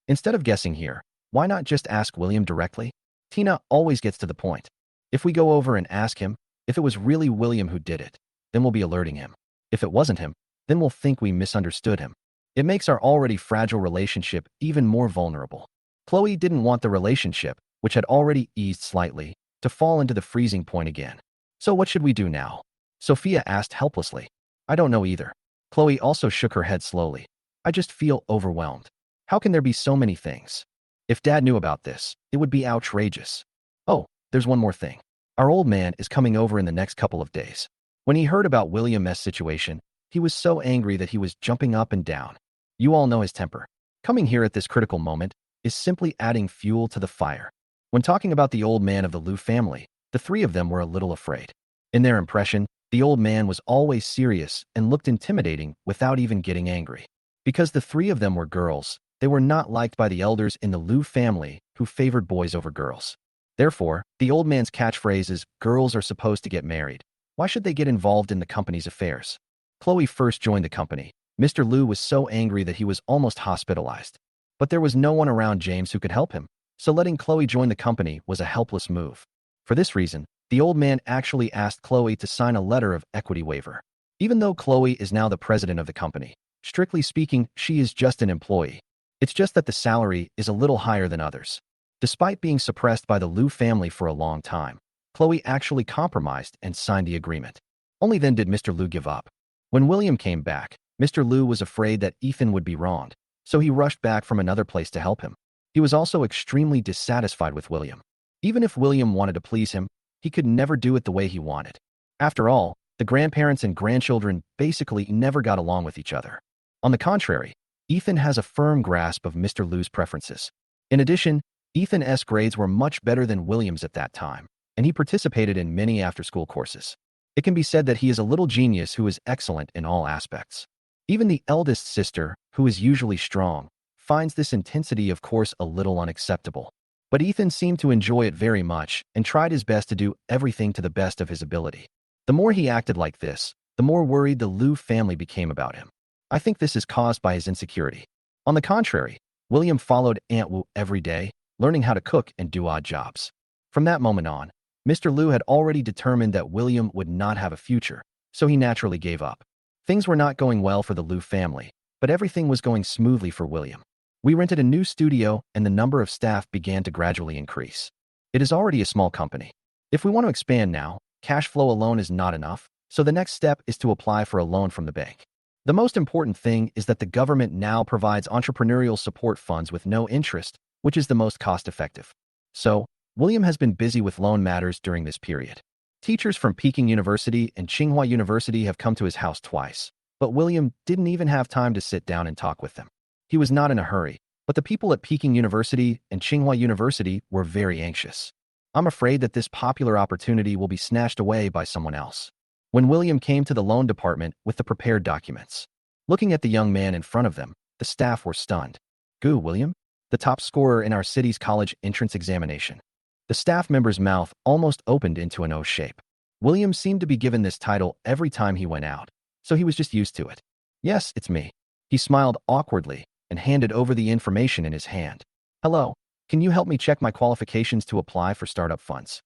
Instead of guessing here, why not just ask William directly? Tina always gets to the point. If we go over and ask him, if it was really William who did it, then we'll be alerting him. If it wasn't him, then we'll think we misunderstood him. It makes our already fragile relationship even more vulnerable. Chloe didn't want the relationship, which had already eased slightly, to fall into the freezing point again. So what should we do now? Sophia asked helplessly. I don't know either. Chloe also shook her head slowly. I just feel overwhelmed. How can there be so many things? If Dad knew about this, it would be outrageous. Oh, there's one more thing. Our old man is coming over in the next couple of days. When he heard about William's situation, he was so angry that he was jumping up and down. You all know his temper. Coming here at this critical moment is simply adding fuel to the fire. When talking about the old man of the Liu family, the three of them were a little afraid. In their impression, the old man was always serious and looked intimidating without even getting angry. Because the three of them were girls, they were not liked by the elders in the Liu family who favored boys over girls. Therefore, the old man's catchphrase is, girls are supposed to get married. Why should they get involved in the company's affairs? Chloe first joined the company. Mr. Liu was so angry that he was almost hospitalized. But there was no one around James who could help him, so letting Chloe join the company was a helpless move. For this reason, the old man actually asked Chloe to sign a letter of equity waiver. Even though Chloe is now the president of the company, strictly speaking, she is just an employee. It's just that the salary is a little higher than others. Despite being suppressed by the Liu family for a long time, Chloe actually compromised and signed the agreement. Only then did Mr. Liu give up. When William came back, Mr. Liu was afraid that Ethan would be wronged, so he rushed back from another place to help him. He was also extremely dissatisfied with William. Even if William wanted to please him, he could never do it the way he wanted. After all, the grandparents and grandchildren basically never got along with each other. On the contrary, Ethan has a firm grasp of Mr. Liu's preferences. In addition, Ethan's grades were much better than William's at that time, and he participated in many after-school courses. It can be said that he is a little genius who is excellent in all aspects. Even the eldest sister, who is usually strong, finds this intensity of course a little unacceptable. But Ethan seemed to enjoy it very much and tried his best to do everything to the best of his ability. The more he acted like this, the more worried the Liu family became about him. I think this is caused by his insecurity. On the contrary, William followed Aunt Wu every day, learning how to cook and do odd jobs. From that moment on, Mr. Liu had already determined that William would not have a future, so he naturally gave up. Things were not going well for the Liu family, but everything was going smoothly for William. We rented a new studio and the number of staff began to gradually increase. It is already a small company. If we want to expand now, cash flow alone is not enough, so the next step is to apply for a loan from the bank. The most important thing is that the government now provides entrepreneurial support funds with no interest, which is the most cost-effective. So, William has been busy with loan matters during this period. Teachers from Peking University and Tsinghua University have come to his house twice, but William didn't even have time to sit down and talk with them. He was not in a hurry, but the people at Peking University and Tsinghua University were very anxious. I'm afraid that this popular opportunity will be snatched away by someone else. When William came to the loan department with the prepared documents, looking at the young man in front of them, the staff were stunned. Goo, William? The top scorer in our city's college entrance examination. The staff member's mouth almost opened into an O shape. William seemed to be given this title every time he went out, so he was just used to it. Yes, it's me. He smiled awkwardly and handed over the information in his hand. Hello, can you help me check my qualifications to apply for startup funds?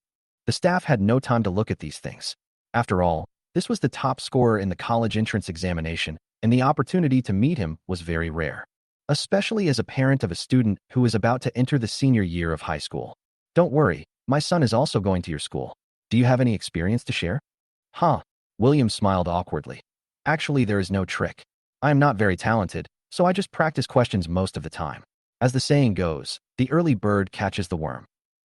The staff had no time to look at these things. After all, this was the top scorer in the college entrance examination, and the opportunity to meet him was very rare, especially as a parent of a student who was about to enter the senior year of high school. Don't worry, my son is also going to your school. Do you have any experience to share? Huh. William smiled awkwardly. Actually, there is no trick. I am not very talented, so I just practice questions most of the time. As the saying goes, the early bird catches the worm.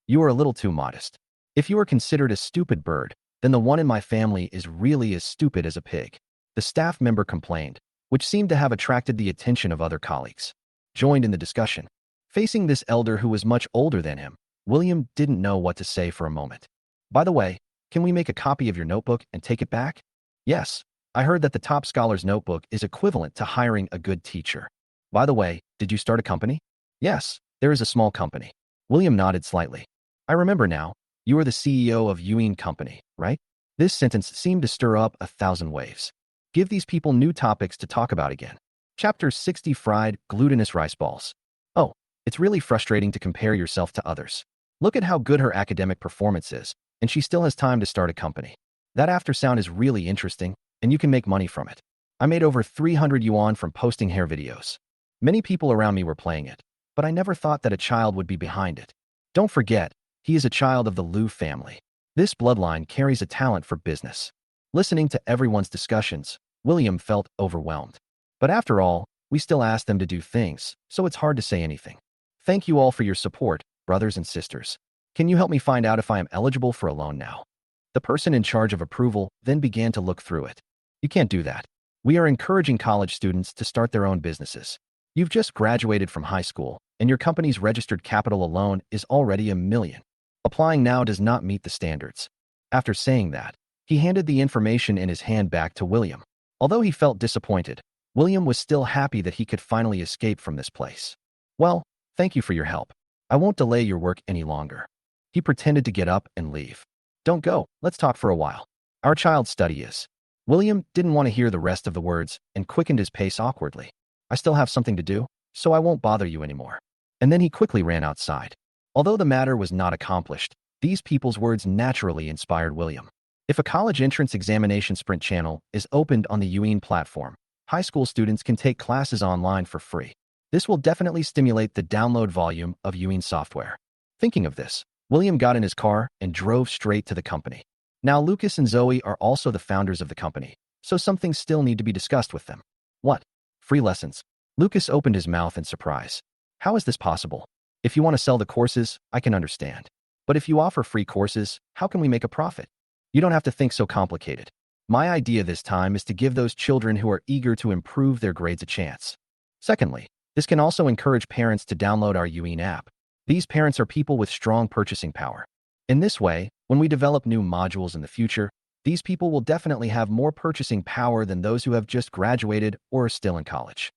You are a little too modest. If you are considered a stupid bird, then the one in my family is really as stupid as a pig. The staff member complained, which seemed to have attracted the attention of other colleagues. Joined in the discussion. Facing this elder who was much older than him, William didn't know what to say for a moment. By the way, can we make a copy of your notebook and take it back? Yes, I heard that the top scholar's notebook is equivalent to hiring a good teacher. By the way, did you start a company? Yes, there is a small company. William nodded slightly. I remember now, you are the CEO of Yuen Company, right? This sentence seemed to stir up 1,000 waves. Give these people new topics to talk about again. Chapter 60 Fried, Glutinous Rice Balls. Oh, it's really frustrating to compare yourself to others. Look at how good her academic performance is, and she still has time to start a company. That aftersound is really interesting, and you can make money from it. I made over 300 yuan from posting hair videos. Many people around me were playing it, but I never thought that a child would be behind it. Don't forget, he is a child of the Liu family. This bloodline carries a talent for business. Listening to everyone's discussions, William felt overwhelmed. But after all, we still ask them to do things, so it's hard to say anything. Thank you all for your support, brothers and sisters. Can you help me find out if I am eligible for a loan now? The person in charge of approval then began to look through it. You can't do that. We are encouraging college students to start their own businesses. You've just graduated from high school, and your company's registered capital alone is already $1 million. Applying now does not meet the standards. After saying that, he handed the information in his hand back to William. Although he felt disappointed, William was still happy that he could finally escape from this place. Well, thank you for your help. I won't delay your work any longer. He pretended to get up and leave. Don't go, let's talk for a while. Our child's study is. William didn't want to hear the rest of the words and quickened his pace awkwardly. I still have something to do, so I won't bother you anymore. And then he quickly ran outside. Although the matter was not accomplished, these people's words naturally inspired William. If a college entrance examination sprint channel is opened on the Yuen platform, high school students can take classes online for free. This will definitely stimulate the download volume of Yuen software. Thinking of this, William got in his car and drove straight to the company. Now Lucas and Zoe are also the founders of the company, so some things still need to be discussed with them. What? Free lessons? Lucas opened his mouth in surprise. How is this possible? If you want to sell the courses, I can understand. But if you offer free courses, how can we make a profit? You don't have to think so complicated. My idea this time is to give those children who are eager to improve their grades a chance. Secondly, this can also encourage parents to download our Yuen app. These parents are people with strong purchasing power. In this way, when we develop new modules in the future, these people will definitely have more purchasing power than those who have just graduated or are still in college.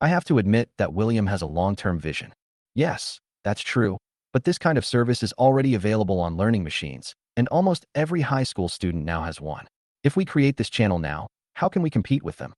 I have to admit that William has a long-term vision. Yes, that's true, but this kind of service is already available on learning machines, and almost every high school student now has one. If we create this channel now, how can we compete with them?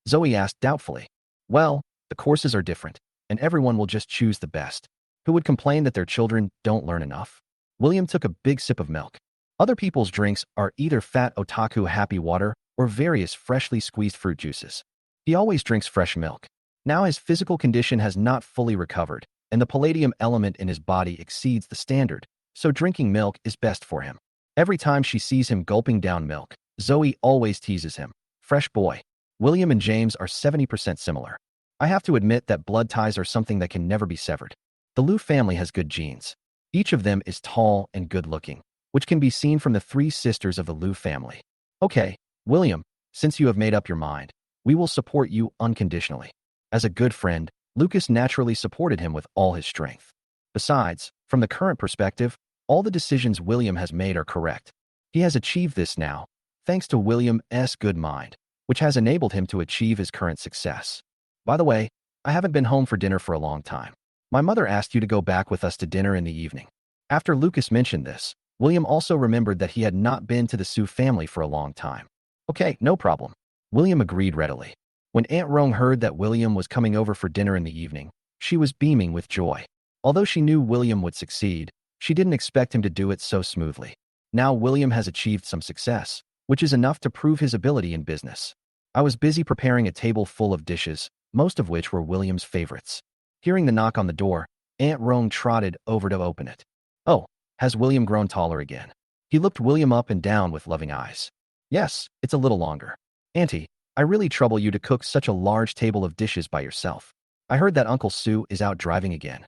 Zoe asked doubtfully. Well, the courses are different, and everyone will just choose the best. Who would complain that their children don't learn enough? William took a big sip of milk. Other people's drinks are either fat otaku happy water or various freshly squeezed fruit juices. He always drinks fresh milk. Now his physical condition has not fully recovered, and the palladium element in his body exceeds the standard, so drinking milk is best for him. Every time she sees him gulping down milk, Zoe always teases him. Fresh boy. William and James are 70% similar. I have to admit that blood ties are something that can never be severed. The Liu family has good genes. Each of them is tall and good-looking, which can be seen from the three sisters of the Liu family. Okay, William, since you have made up your mind, we will support you unconditionally. As a good friend, Lucas naturally supported him with all his strength. Besides, from the current perspective, all the decisions William has made are correct. He has achieved this now, thanks to William's good mind, which has enabled him to achieve his current success. By the way, I haven't been home for dinner for a long time. My mother asked you to go back with us to dinner in the evening. After Lucas mentioned this, William also remembered that he had not been to the Su family for a long time. Okay, no problem. William agreed readily. When Aunt Rong heard that William was coming over for dinner in the evening, she was beaming with joy. Although she knew William would succeed, she didn't expect him to do it so smoothly. Now William has achieved some success, which is enough to prove his ability in business. I was busy preparing a table full of dishes, most of which were William's favorites. Hearing the knock on the door, Aunt Rong trotted over to open it. Oh, has William grown taller again? He looked William up and down with loving eyes. Yes, it's a little longer. Auntie, I really trouble you to cook such a large table of dishes by yourself. I heard that Uncle Sue is out driving again.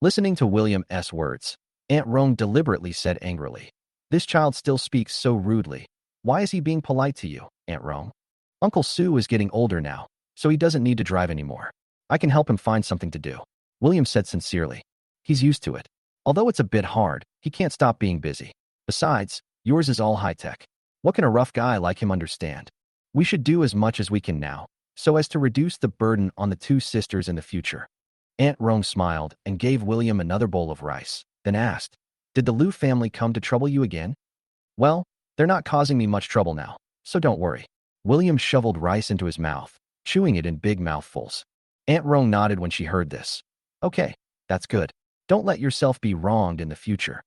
Listening to William's words, Aunt Rong deliberately said angrily, "This child still speaks so rudely. Why is he being polite to you, Aunt Rong? Uncle Sue is getting older now, so he doesn't need to drive anymore. I can help him find something to do," William said sincerely. He's used to it. Although it's a bit hard, he can't stop being busy. Besides, yours is all high-tech. What can a rough guy like him understand? We should do as much as we can now, so as to reduce the burden on the two sisters in the future. Aunt Rong smiled and gave William another bowl of rice, then asked, "Did the Liu family come to trouble you again?" "Well, they're not causing me much trouble now, so don't worry." William shoveled rice into his mouth, chewing it in big mouthfuls. Aunt Rong nodded when she heard this. "Okay, that's good. Don't let yourself be wronged in the future."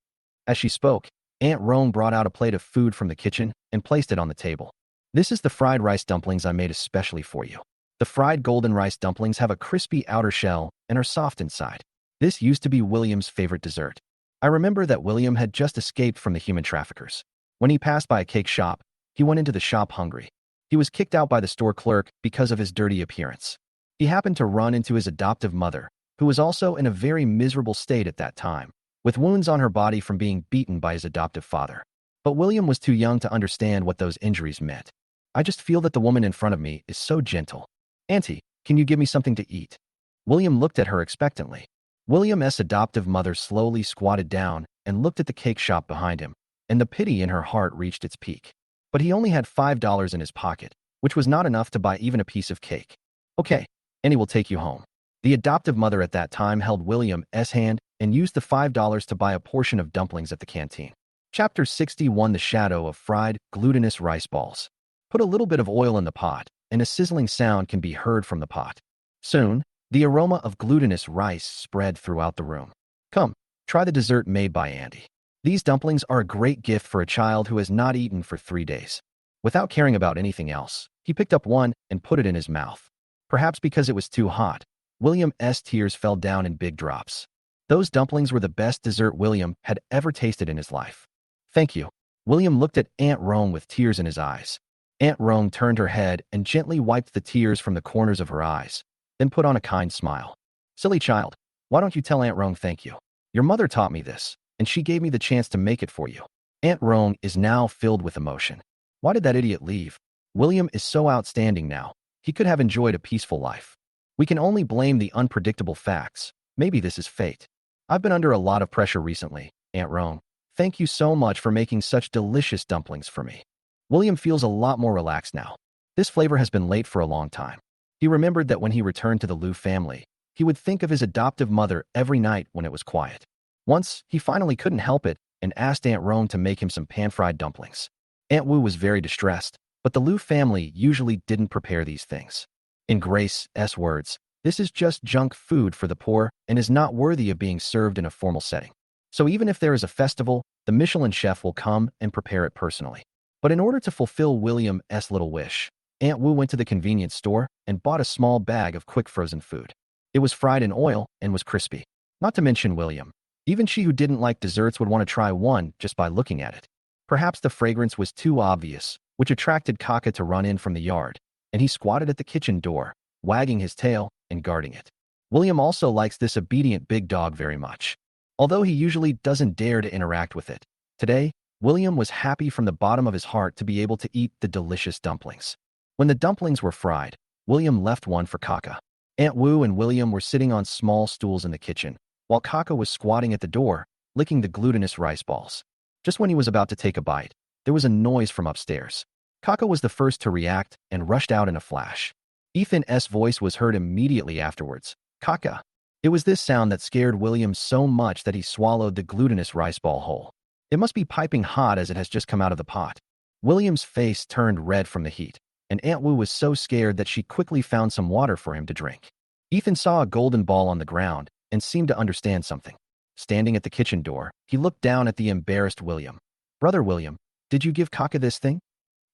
As she spoke, Aunt Rong brought out a plate of food from the kitchen and placed it on the table. "This is the fried rice dumplings I made especially for you. The fried golden rice dumplings have a crispy outer shell and are soft inside. This used to be William's favorite dessert. I remember that William had just escaped from the human traffickers. When he passed by a cake shop, he went into the shop hungry. He was kicked out by the store clerk because of his dirty appearance. He happened to run into his adoptive mother, who was also in a very miserable state at that time, with wounds on her body from being beaten by his adoptive father. But William was too young to understand what those injuries meant. I just feel that the woman in front of me is so gentle. Auntie, can you give me something to eat?" William looked at her expectantly. William's adoptive mother slowly squatted down and looked at the cake shop behind him, and the pity in her heart reached its peak. But he only had $5 in his pocket, which was not enough to buy even a piece of cake. "Okay, Annie will take you home." The adoptive mother at that time held William's hand and used the $5 to buy a portion of dumplings at the canteen. Chapter 61: The Shadow of Fried, Glutinous Rice Balls. Put a little bit of oil in the pot, and a sizzling sound can be heard from the pot. Soon, the aroma of glutinous rice spread throughout the room. "Come, try the dessert made by Andy. These dumplings are a great gift for a child who has not eaten for 3 days." Without caring about anything else, he picked up one and put it in his mouth. Perhaps because it was too hot, William's tears fell down in big drops. Those dumplings were the best dessert William had ever tasted in his life. "Thank you." William looked at Aunt Rong with tears in his eyes. Aunt Rong turned her head and gently wiped the tears from the corners of her eyes, then put on a kind smile. "Silly child, why don't you tell Aunt Rong thank you? Your mother taught me this, and she gave me the chance to make it for you." Aunt Rong is now filled with emotion. Why did that idiot leave? William is so outstanding now. He could have enjoyed a peaceful life. We can only blame the unpredictable facts. Maybe this is fate. I've been under a lot of pressure recently, Aunt Rong. Thank you so much for making such delicious dumplings for me. William feels a lot more relaxed now. This flavor has been late for a long time. He remembered that when he returned to the Liu family, he would think of his adoptive mother every night when it was quiet. Once, he finally couldn't help it and asked Aunt Rong to make him some pan-fried dumplings. Aunt Wu was very distressed, but the Liu family usually didn't prepare these things. In Grace's words, "This is just junk food for the poor and is not worthy of being served in a formal setting. So even if there is a festival, the Michelin chef will come and prepare it personally." But in order to fulfill William's little wish, Aunt Wu went to the convenience store and bought a small bag of quick frozen food. It was fried in oil and was crispy. Not to mention William. Even she who didn't like desserts would want to try one just by looking at it. Perhaps the fragrance was too obvious, which attracted Kaka to run in from the yard, and he squatted at the kitchen door, wagging his tail and guarding it. William also likes this obedient big dog very much. Although he usually doesn't dare to interact with it, today, William was happy from the bottom of his heart to be able to eat the delicious dumplings. When the dumplings were fried, William left one for Kaka. Aunt Wu and William were sitting on small stools in the kitchen, while Kaka was squatting at the door, licking the glutinous rice balls. Just when he was about to take a bite, there was a noise from upstairs. Kaka was the first to react and rushed out in a flash. Ethan's voice was heard immediately afterwards. Kaka. It was this sound that scared William so much that he swallowed the glutinous rice ball whole. It must be piping hot as it has just come out of the pot. William's face turned red from the heat, and Aunt Wu was so scared that she quickly found some water for him to drink. Ethan saw a golden ball on the ground and seemed to understand something. Standing at the kitchen door, he looked down at the embarrassed William. Brother William, did you give Kaka this thing?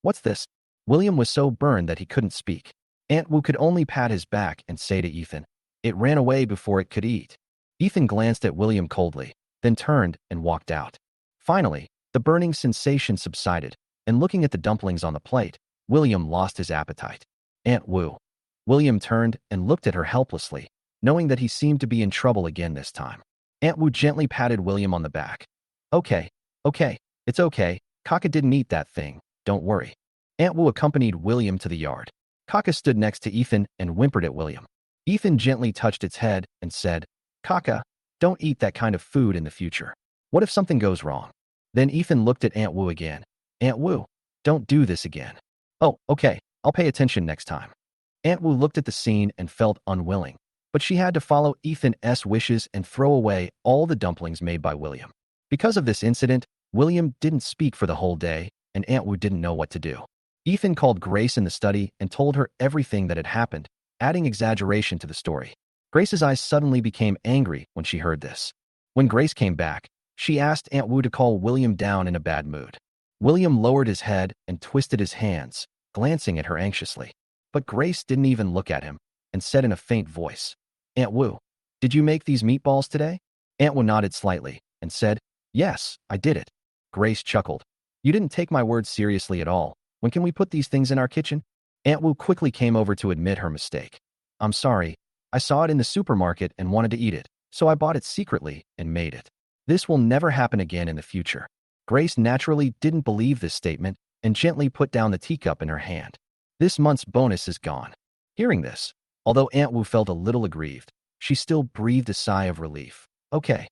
What's this? William was so burned that he couldn't speak. Aunt Wu could only pat his back and say to Ethan, it ran away before it could eat. Ethan glanced at William coldly, then turned and walked out. Finally, the burning sensation subsided, and looking at the dumplings on the plate, William lost his appetite. Aunt Wu. William turned and looked at her helplessly, knowing that he seemed to be in trouble again this time. Aunt Wu gently patted William on the back. Okay, it's okay. Kaka didn't eat that thing, don't worry. Aunt Wu accompanied William to the yard. Kaka stood next to Ethan and whimpered at William. Ethan gently touched its head and said, Kaka, don't eat that kind of food in the future. What if something goes wrong? Then Ethan looked at Aunt Wu again. Aunt Wu, don't do this again. Oh, okay, I'll pay attention next time. Aunt Wu looked at the scene and felt unwilling, but she had to follow Ethan's wishes and throw away all the dumplings made by William. Because of this incident, William didn't speak for the whole day, and Aunt Wu didn't know what to do. Ethan called Grace in the study and told her everything that had happened, adding exaggeration to the story. Grace's eyes suddenly became angry when she heard this. When Grace came back, she asked Aunt Wu to call William down in a bad mood. William lowered his head and twisted his hands, glancing at her anxiously. But Grace didn't even look at him and said in a faint voice, Aunt Wu, did you make these meatballs today? Aunt Wu nodded slightly and said, yes, I did it. Grace chuckled. You didn't take my words seriously at all. When can we put these things in our kitchen? Aunt Wu quickly came over to admit her mistake. I'm sorry. I saw it in the supermarket and wanted to eat it, so I bought it secretly and made it. This will never happen again in the future. Grace naturally didn't believe this statement and gently put down the teacup in her hand. This month's bonus is gone. Hearing this, although Aunt Wu felt a little aggrieved, she still breathed a sigh of relief. Okay.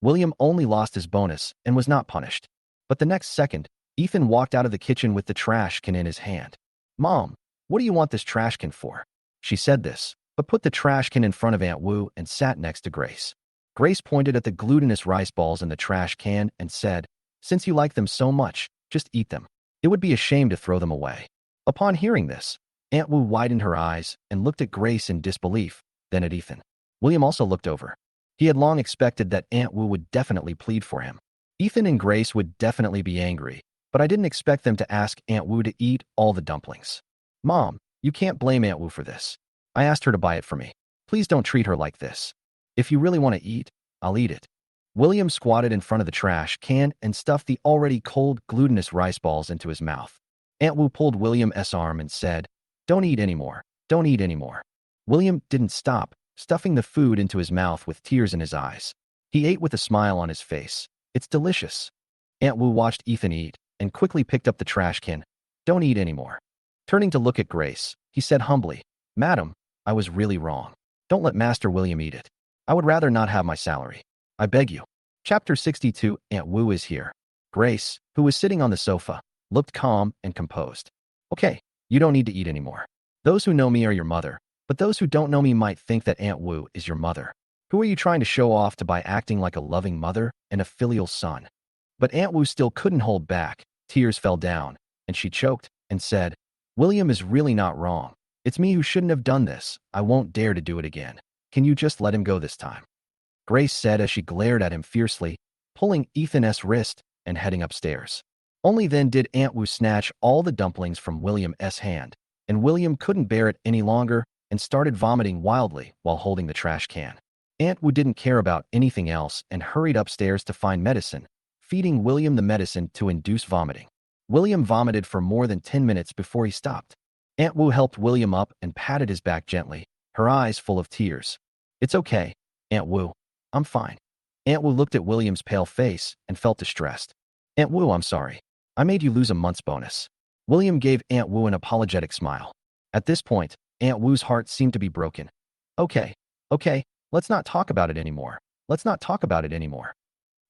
William only lost his bonus and was not punished. But the next second, Ethan walked out of the kitchen with the trash can in his hand. Mom, what do you want this trash can for? She said this, but put the trash can in front of Aunt Wu and sat next to Grace. Grace pointed at the glutinous rice balls in the trash can and said, since you like them so much, just eat them. It would be a shame to throw them away. Upon hearing this, Aunt Wu widened her eyes and looked at Grace in disbelief, then at Ethan. William also looked over. He had long expected that Aunt Wu would definitely plead for him. Ethan and Grace would definitely be angry, but I didn't expect them to ask Aunt Wu to eat all the dumplings. Mom, you can't blame Aunt Wu for this. I asked her to buy it for me. Please don't treat her like this. If you really want to eat, I'll eat it. William squatted in front of the trash can and stuffed the already cold glutinous rice balls into his mouth. Aunt Wu pulled William's arm and said, don't eat anymore. Don't eat anymore. William didn't stop, stuffing the food into his mouth with tears in his eyes. He ate with a smile on his face. It's delicious. Aunt Wu watched Ethan eat and quickly picked up the trash can. Don't eat anymore. Turning to look at Grace, he said humbly, Madam, I was really wrong. Don't let Master William eat it. I would rather not have my salary. I beg you. Chapter 62, Aunt Wu is here. Grace, who was sitting on the sofa, looked calm and composed. Okay, you don't need to eat anymore. Those who know me are your mother, but those who don't know me might think that Aunt Wu is your mother. Who are you trying to show off to by acting like a loving mother and a filial son? But Aunt Wu still couldn't hold back. Tears fell down, and she choked and said, William is really not wrong. It's me who shouldn't have done this. I won't dare to do it again. Can you just let him go this time? Grace said as she glared at him fiercely, pulling Ethan's wrist and heading upstairs. Only then did Aunt Wu snatch all the dumplings from William's hand, and William couldn't bear it any longer and started vomiting wildly while holding the trash can. Aunt Wu didn't care about anything else and hurried upstairs to find medicine, feeding William the medicine to induce vomiting. William vomited for more than 10 minutes before he stopped. Aunt Wu helped William up and patted his back gently, her eyes full of tears. It's okay, Aunt Wu. I'm fine. Aunt Wu looked at William's pale face and felt distressed. Aunt Wu, I'm sorry. I made you lose a month's bonus. William gave Aunt Wu an apologetic smile. At this point, Aunt Wu's heart seemed to be broken. Okay, okay, let's not talk about it anymore. Let's not talk about it anymore.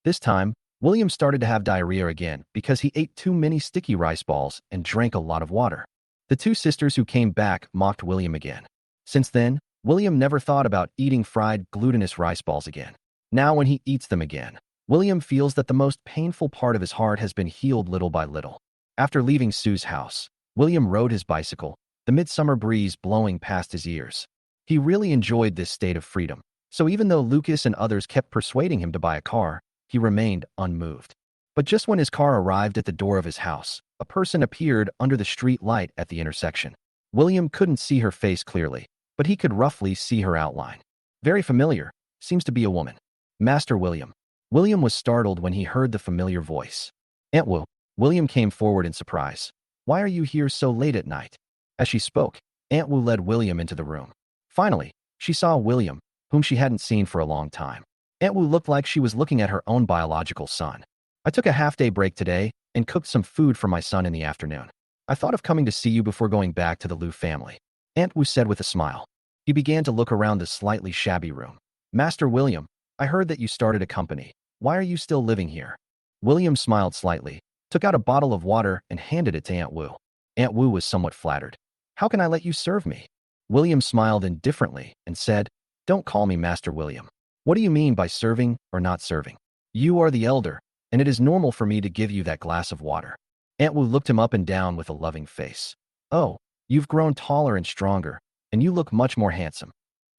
This time, William started to have diarrhea again because he ate too many sticky rice balls and drank a lot of water. The two sisters who came back mocked William again. Since then, William never thought about eating fried, glutinous rice balls again. Now when he eats them again, William feels that the most painful part of his heart has been healed little by little. After leaving Sue's house, William rode his bicycle, the midsummer breeze blowing past his ears. He really enjoyed this state of freedom, so even though Lucas and others kept persuading him to buy a car, he remained unmoved. But just when his car arrived at the door of his house, a person appeared under the street light at the intersection. William couldn't see her face clearly, but he could roughly see her outline. Very familiar, seems to be a woman. Master William. William was startled when he heard the familiar voice. Aunt Wu. William came forward in surprise. Why are you here so late at night? As she spoke, Aunt Wu led William into the room. Finally, she saw William, whom she hadn't seen for a long time. Aunt Wu looked like she was looking at her own biological son. I took a half-day break today and cooked some food for my son in the afternoon. I thought of coming to see you before going back to the Liu family, Aunt Wu said with a smile. He began to look around the slightly shabby room. Master William, I heard that you started a company. Why are you still living here? William smiled slightly, took out a bottle of water and handed it to Aunt Wu. Aunt Wu was somewhat flattered. How can I let you serve me? William smiled indifferently and said, Don't call me Master William. What do you mean by serving or not serving? You are the elder, and it is normal for me to give you that glass of water. Aunt Wu looked him up and down with a loving face. Oh, you've grown taller and stronger, and you look much more handsome.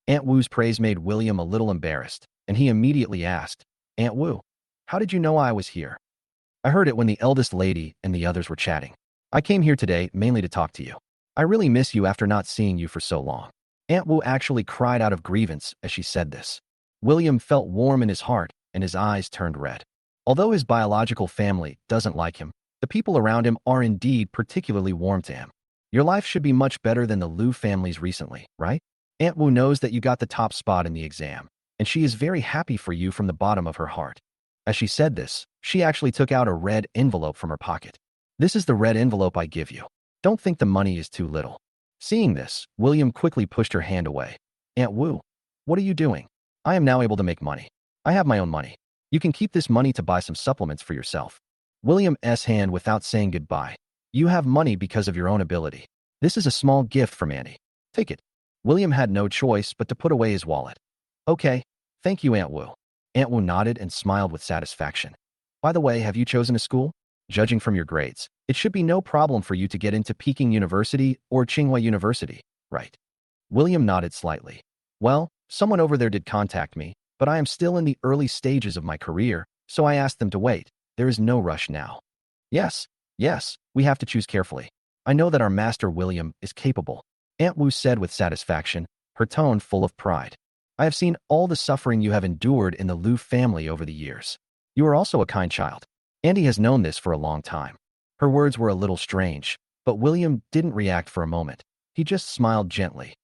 Aunt Wu's praise made William a little embarrassed, and he immediately asked, Aunt Wu, how did you know I was here? I heard it when the eldest lady and the others were chatting. I came here today mainly to talk to you. I really miss you after not seeing you for so long. Aunt Wu actually cried out of grievance as she said this. William felt warm in his heart, and his eyes turned red. Although his biological family doesn't like him, the people around him are indeed particularly warm to him. Your life should be much better than the Liu family's recently, right? Aunt Wu knows that you got the top spot in the exam, and she is very happy for you from the bottom of her heart. As she said this, she actually took out a red envelope from her pocket. This is the red envelope I give you. Don't think the money is too little. Seeing this, William quickly pushed her hand away. Aunt Wu, what are you doing? I am now able to make money. I have my own money. You can keep this money to buy some supplements for yourself. William's hand without saying goodbye. You have money because of your own ability. This is a small gift from Annie. Take it. William had no choice but to put away his wallet. Okay, thank you, Aunt Wu. Aunt Wu nodded and smiled with satisfaction. By the way, have you chosen a school? Judging from your grades, it should be no problem for you to get into Peking University or Tsinghua University, right? William nodded slightly. Well, someone over there did contact me, but I am still in the early stages of my career, so I asked them to wait. There is no rush now. Yes, we have to choose carefully. I know that our Master William is capable, Aunt Wu said with satisfaction, her tone full of pride. I have seen all the suffering you have endured in the Liu family over the years. You are also a kind child. Andy has known this for a long time. Her words were a little strange, but William didn't react for a moment. He just smiled gently.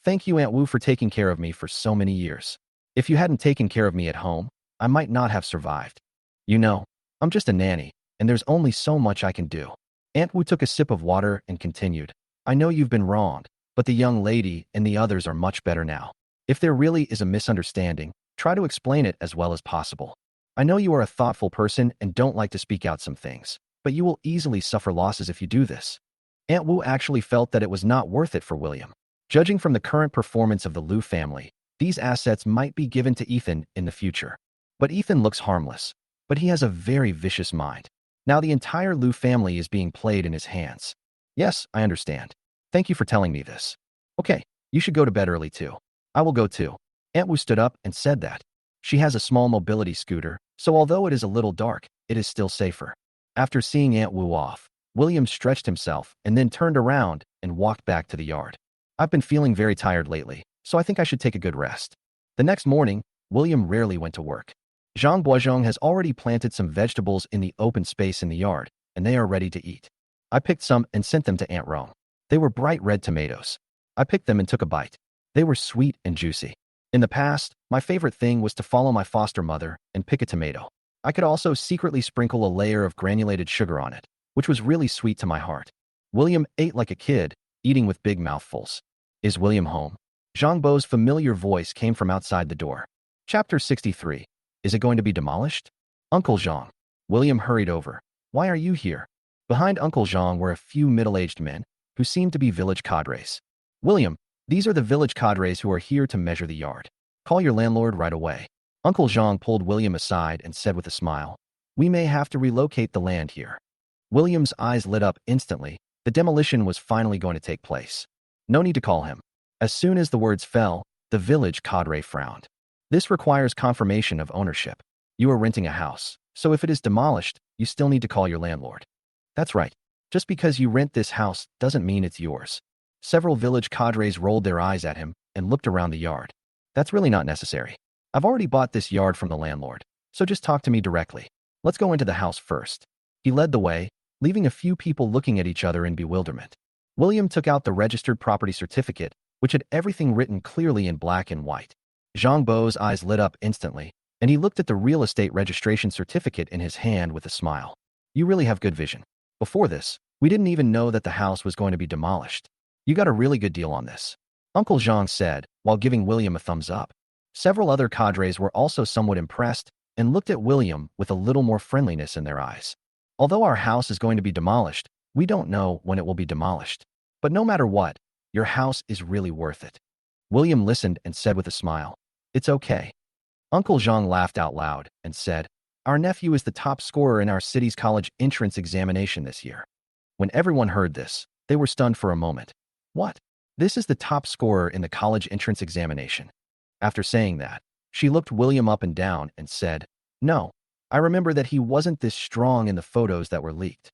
Thank you, Aunt Wu, for taking care of me for so many years. If you hadn't taken care of me at home, I might not have survived. You know, I'm just a nanny, and there's only so much I can do. Aunt Wu took a sip of water and continued. I know you've been wronged, but the young lady and the others are much better now. If there really is a misunderstanding, try to explain it as well as possible. I know you are a thoughtful person and don't like to speak out some things, but you will easily suffer losses if you do this. Aunt Wu actually felt that it was not worth it for William. Judging from the current performance of the Liu family, these assets might be given to Ethan in the future. But Ethan looks harmless, but he has a very vicious mind. Now the entire Liu family is being played in his hands. Yes, I understand. Thank you for telling me this. Okay, you should go to bed early too. I will go too. Aunt Wu stood up and said that. She has a small mobility scooter, so although it is a little dark, it is still safer. After seeing Aunt Wu off, William stretched himself and then turned around and walked back to the yard. I've been feeling very tired lately, so I think I should take a good rest. The next morning, William rarely went to work. Zhang Boizhong has already planted some vegetables in the open space in the yard, and they are ready to eat. I picked some and sent them to Aunt Rong. They were bright red tomatoes. I picked them and took a bite. They were sweet and juicy. In the past, my favorite thing was to follow my foster mother and pick a tomato. I could also secretly sprinkle a layer of granulated sugar on it, which was really sweet to my heart. William ate like a kid, eating with big mouthfuls. Is William home? Zhang Bo's familiar voice came from outside the door. Chapter 63. Is it going to be demolished? Uncle Zhang. William hurried over. Why are you here? Behind Uncle Zhang were a few middle-aged men, who seemed to be village cadres. William, these are the village cadres who are here to measure the yard. Call your landlord right away. Uncle Zhang pulled William aside and said with a smile, we may have to relocate the land here. William's eyes lit up instantly. The demolition was finally going to take place. No need to call him. As soon as the words fell, the village cadre frowned. This requires confirmation of ownership. You are renting a house, so if it is demolished, you still need to call your landlord. That's right. Just because you rent this house doesn't mean it's yours. Several village cadres rolled their eyes at him and looked around the yard. That's really not necessary. I've already bought this yard from the landlord, so just talk to me directly. Let's go into the house first. He led the way, leaving a few people looking at each other in bewilderment. William took out the registered property certificate, which had everything written clearly in black and white. Zhang Bo's eyes lit up instantly, and he looked at the real estate registration certificate in his hand with a smile. You really have good vision. Before this, we didn't even know that the house was going to be demolished. You got a really good deal on this. Uncle Zhang said, while giving William a thumbs up. Several other cadres were also somewhat impressed and looked at William with a little more friendliness in their eyes. Although our house is going to be demolished, we don't know when it will be demolished. But no matter what, your house is really worth it. William listened and said with a smile, it's okay. Uncle Zhang laughed out loud and said, our nephew is the top scorer in our city's college entrance examination this year. When everyone heard this, they were stunned for a moment. What? This is the top scorer in the college entrance examination. After saying that, she looked William up and down and said, no, I remember that he wasn't this strong in the photos that were leaked.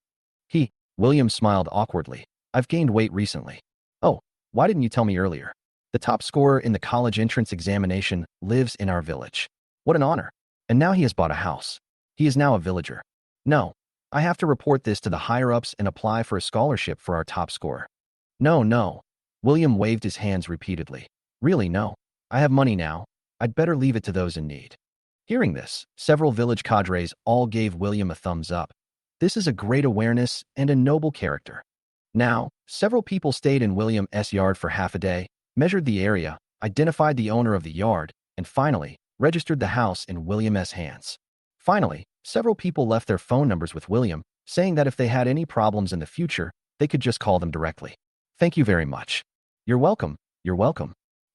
William smiled awkwardly. I've gained weight recently. Oh, why didn't you tell me earlier? The top scorer in the college entrance examination lives in our village. What an honor. And now he has bought a house. He is now a villager. No, I have to report this to the higher-ups and apply for a scholarship for our top scorer. No. William waved his hands repeatedly. Really, no. I have money now. I'd better leave it to those in need. Hearing this, several village cadres all gave William a thumbs up. This is a great awareness and a noble character. Now, several people stayed in William's yard for half a day, measured the area, identified the owner of the yard, and finally, registered the house in William's hands. Finally, several people left their phone numbers with William, saying that if they had any problems in the future, they could just call them directly. Thank you very much. You're welcome.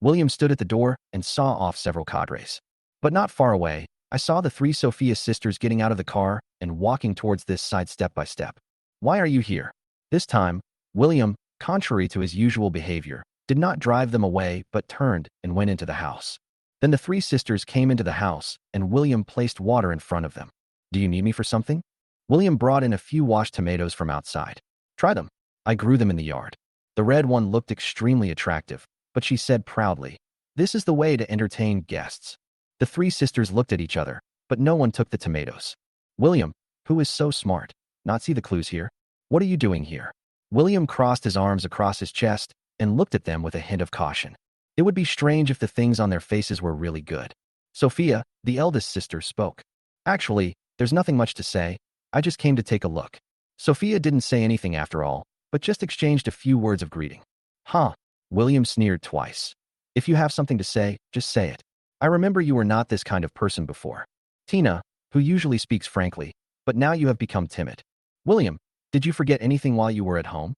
William stood at the door and saw off several cadres. But not far away, I saw the three Sophia sisters getting out of the car and walking towards this side step by step. Why are you here? This time, William, contrary to his usual behavior, did not drive them away but turned and went into the house. Then the three sisters came into the house and William placed water in front of them. Do you need me for something? William brought in a few washed tomatoes from outside. Try them. I grew them in the yard. The red one looked extremely attractive, but she said proudly, this is the way to entertain guests. The three sisters looked at each other, but no one took the tomatoes. William, who is so smart, not see the clues here? What are you doing here? William crossed his arms across his chest and looked at them with a hint of caution. It would be strange if the things on their faces were really good. Sophia, the eldest sister, spoke. Actually, there's nothing much to say. I just came to take a look. Sophia didn't say anything after all, but just exchanged a few words of greeting. Huh. William sneered twice. If you have something to say, just say it. I remember you were not this kind of person before. Tina, who usually speaks frankly, but now you have become timid. William, did you forget anything while you were at home?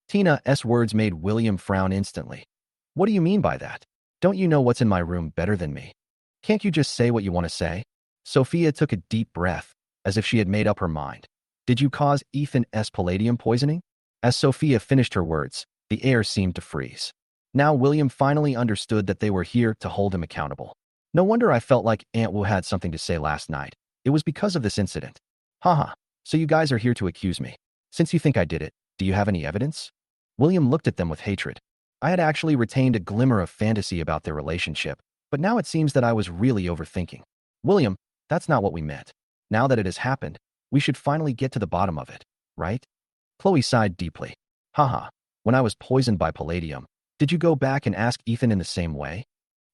Tina's words made William frown instantly. What do you mean by that? Don't you know what's in my room better than me? Can't you just say what you want to say? Sophia took a deep breath, as if she had made up her mind. Did you cause Ethan's palladium poisoning? As Sophia finished her words, the air seemed to freeze. Now William finally understood that they were here to hold him accountable. No wonder I felt like Aunt Wu had something to say last night. It was because of this incident. Haha, so you guys are here to accuse me. Since you think I did it, do you have any evidence? William looked at them with hatred. I had actually retained a glimmer of fantasy about their relationship, but now it seems that I was really overthinking. William, that's not what we meant. Now that it has happened, we should finally get to the bottom of it, right? Chloe sighed deeply. Haha, when I was poisoned by palladium, did you go back and ask Ethan in the same way?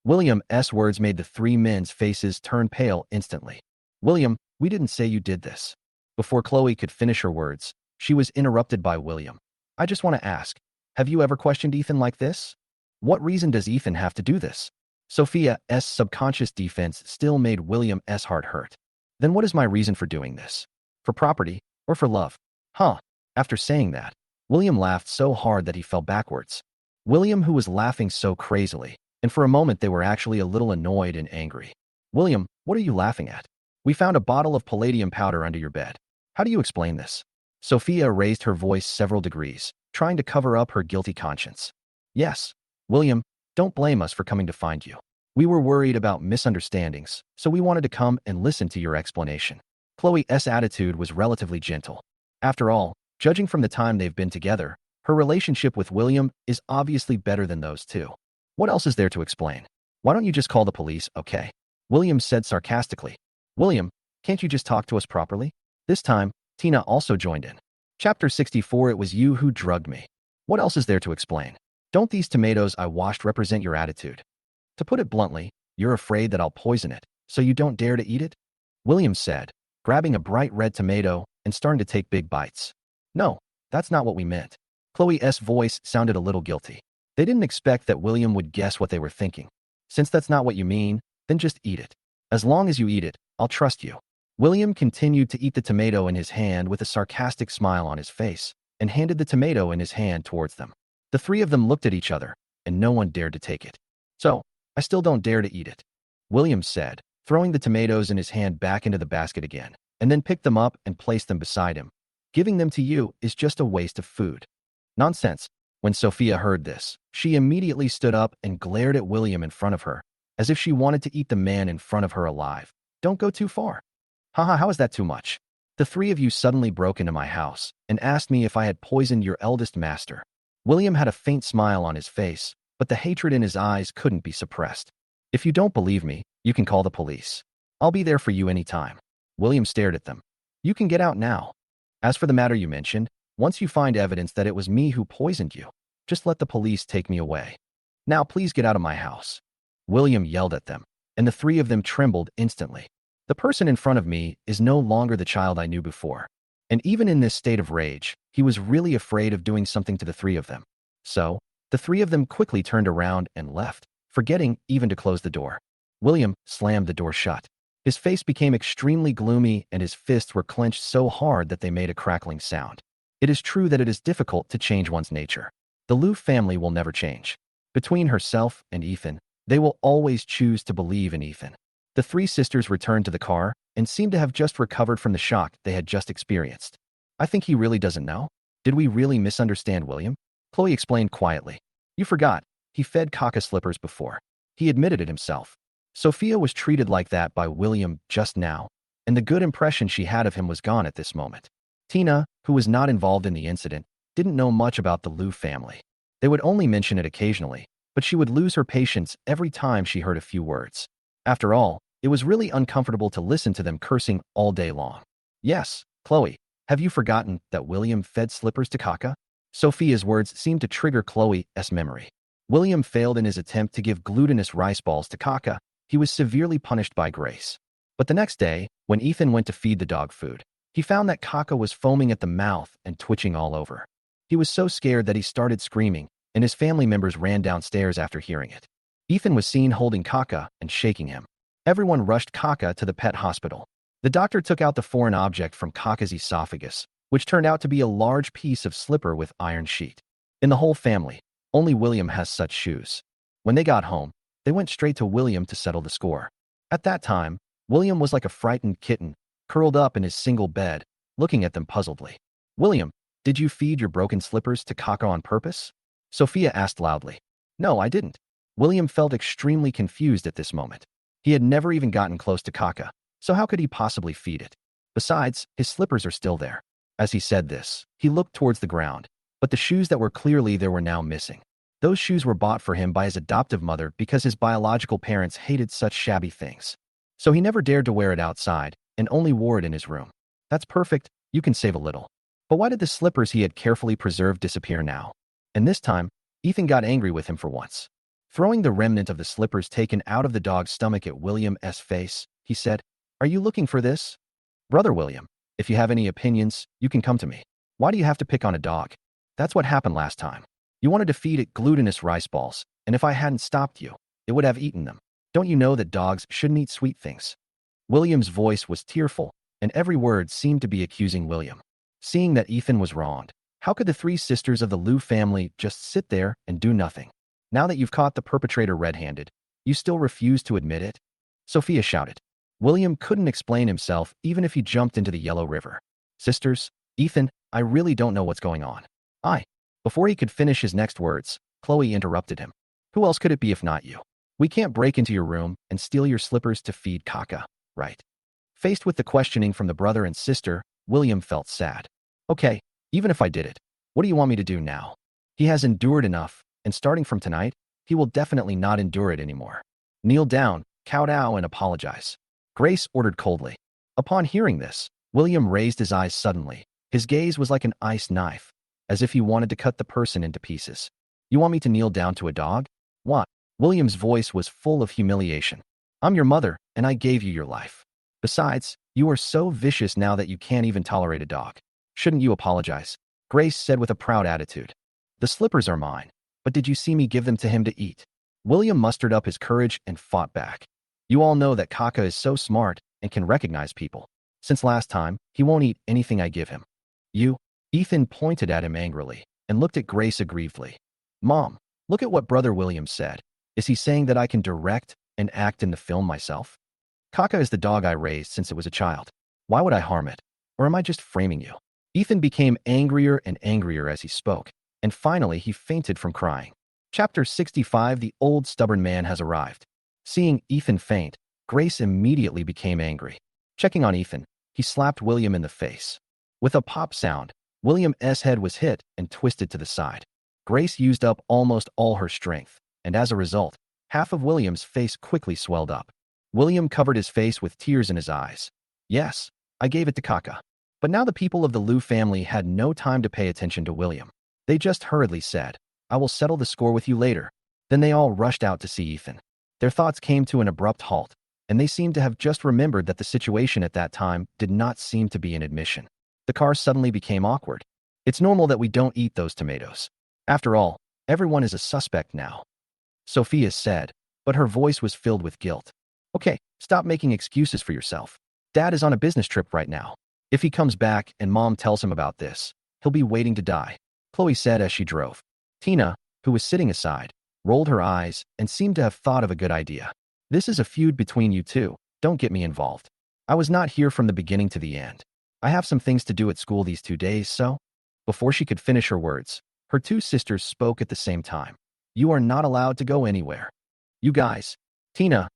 William's words made the three men's faces turn pale instantly. William, We didn't say you did this. Before Chloe could finish her words, she was interrupted by William. I just want to ask, have you ever questioned Ethan like this? What reason does Ethan have to do this? Sophia's subconscious defense still made William's heart hurt. Then what is my reason for doing this? For property or for love? Huh. After saying that, William laughed so hard that he fell backwards. William, who was laughing so crazily, and for a moment they were actually a little annoyed and angry. William, what are you laughing at? We found a bottle of palladium powder under your bed. How do you explain this? Sophia raised her voice several degrees, trying to cover up her guilty conscience. Yes, William, don't blame us for coming to find you. We were worried about misunderstandings, so we wanted to come and listen to your explanation. Chloe's attitude was relatively gentle. After all, judging from the time they've been together, her relationship with William is obviously better than those two. What else is there to explain? Why don't you just call the police, okay? William said sarcastically. William, can't you just talk to us properly? This time, Tina also joined in. Chapter 64. It was you who drugged me. What else is there to explain? Don't these tomatoes I washed represent your attitude? To put it bluntly, you're afraid that I'll poison it, so you don't dare to eat it? William said, grabbing a bright red tomato and starting to take big bites. No, that's not what we meant. Chloe's voice sounded a little guilty. They didn't expect that William would guess what they were thinking. Since that's not what you mean, then just eat it. As long as you eat it, I'll trust you. William continued to eat the tomato in his hand with a sarcastic smile on his face and handed the tomato in his hand towards them. The three of them looked at each other, and no one dared to take it. So, I still don't dare to eat it, William said, throwing the tomatoes in his hand back into the basket again, and then picked them up and placed them beside him. Giving them to you is just a waste of food. Nonsense. When Sophia heard this, she immediately stood up and glared at William in front of her, as if she wanted to eat the man in front of her alive. Don't go too far. Haha, how is that too much? The three of you suddenly broke into my house and asked me if I had poisoned your eldest master. William had a faint smile on his face, but the hatred in his eyes couldn't be suppressed. If you don't believe me, you can call the police. I'll be there for you anytime. William stared at them. You can get out now. As for the matter you mentioned, once you find evidence that it was me who poisoned you, just let the police take me away. Now please get out of my house. William yelled at them, and the three of them trembled instantly. The person in front of me is no longer the child I knew before. And even in this state of rage, he was really afraid of doing something to the three of them. So, the three of them quickly turned around and left, forgetting even to close the door. William slammed the door shut. His face became extremely gloomy and his fists were clenched so hard that they made a crackling sound. It is true that it is difficult to change one's nature. The Liu family will never change. Between herself and Ethan, they will always choose to believe in Ethan. The three sisters returned to the car and seemed to have just recovered from the shock they had just experienced. I think he really doesn't know. Did we really misunderstand William? Chloe explained quietly. You forgot, he fed Kaka slippers before. He admitted it himself. Sophia was treated like that by William just now, and the good impression she had of him was gone at this moment. Tina, who was not involved in the incident, didn't know much about the Liu family. They would only mention it occasionally, but she would lose her patience every time she heard a few words. After all, it was really uncomfortable to listen to them cursing all day long. Yes, Chloe, have you forgotten that William fed slippers to Kaka? Sophia's words seemed to trigger Chloe's memory. William failed in his attempt to give glutinous rice balls to Kaka. He was severely punished by Grace. But the next day, when Ethan went to feed the dog food, he found that Kaka was foaming at the mouth and twitching all over. He was so scared that he started screaming, and his family members ran downstairs after hearing it. Ethan was seen holding Kaka and shaking him. Everyone rushed Kaka to the pet hospital. The doctor took out the foreign object from Kaka's esophagus, which turned out to be a large piece of slipper with iron sheet. In the whole family, only William has such shoes. When they got home, they went straight to William to settle the score. At that time, William was like a frightened kitten, curled up in his single bed, looking at them puzzledly. William, did you feed your broken slippers to Kaka on purpose? Sophia asked loudly. No, I didn't. William felt extremely confused at this moment. He had never even gotten close to Kaka, so how could he possibly feed it? Besides, his slippers are still there. As he said this, he looked towards the ground, but the shoes that were clearly there were now missing. Those shoes were bought for him by his adoptive mother because his biological parents hated such shabby things. So he never dared to wear it outside and only wore it in his room. That's perfect, you can save a little. But why did the slippers he had carefully preserved disappear now? And this time, Ethan got angry with him for once. Throwing the remnant of the slippers taken out of the dog's stomach at William's face, he said, Are you looking for this? Brother William, if you have any opinions, you can come to me. Why do you have to pick on a dog? That's what happened last time. You wanted to feed it glutinous rice balls, and if I hadn't stopped you, it would have eaten them. Don't you know that dogs shouldn't eat sweet things? William's voice was tearful, and every word seemed to be accusing William. Seeing that Ethan was wronged, how could the three sisters of the Liu family just sit there and do nothing? Now that you've caught the perpetrator red-handed, you still refuse to admit it? Sophia shouted. William couldn't explain himself even if he jumped into the Yellow River. Sisters, Ethan, I really don't know what's going on. Before he could finish his next words, Chloe interrupted him. Who else could it be if not you? We can't break into your room and steal your slippers to feed Kaka, right? Faced with the questioning from the brother and sister, William felt sad. Okay, even if I did it, what do you want me to do now? He has endured enough, and starting from tonight, he will definitely not endure it anymore. Kneel down, kowtow, and apologize. Grace ordered coldly. Upon hearing this, William raised his eyes suddenly. His gaze was like an ice knife, as if he wanted to cut the person into pieces. You want me to kneel down to a dog? What? William's voice was full of humiliation. I'm your mother, and I gave you your life. Besides, you are so vicious now that you can't even tolerate a dog. Shouldn't you apologize? Grace said with a proud attitude. The slippers are mine, but did you see me give them to him to eat? William mustered up his courage and fought back. You all know that Kaka is so smart and can recognize people. Since last time, he won't eat anything I give him. You? Ethan pointed at him angrily and looked at Grace aggrievedly. Mom, look at what Brother William said. Is he saying that I can direct and act in the film myself? Kaka is the dog I raised since it was a child. Why would I harm it? Or am I just framing you? Ethan became angrier and angrier as he spoke, and finally he fainted from crying. Chapter 65. The old stubborn man has arrived. Seeing Ethan faint, Grace immediately became angry. Checking on Ethan, he slapped William in the face. With a pop sound, William's head was hit and twisted to the side. Grace used up almost all her strength, and as a result, half of William's face quickly swelled up. William covered his face with tears in his eyes. Yes, I gave it to Kaka. But now the people of the Liu family had no time to pay attention to William. They just hurriedly said, I will settle the score with you later. Then they all rushed out to see Ethan. Their thoughts came to an abrupt halt, and they seemed to have just remembered that the situation at that time did not seem to be an admission. The car suddenly became awkward. It's normal that we don't eat those tomatoes. After all, everyone is a suspect now. Sophia said, but her voice was filled with guilt. Okay, stop making excuses for yourself. Dad is on a business trip right now. If he comes back and Mom tells him about this, he'll be waiting to die, Chloe said as she drove. Tina, who was sitting aside, rolled her eyes and seemed to have thought of a good idea. This is a feud between you two. Don't get me involved. I was not here from the beginning to the end. I have some things to do at school these 2 days, so… Before she could finish her words, her two sisters spoke at the same time. You are not allowed to go anywhere. You guys. Tina's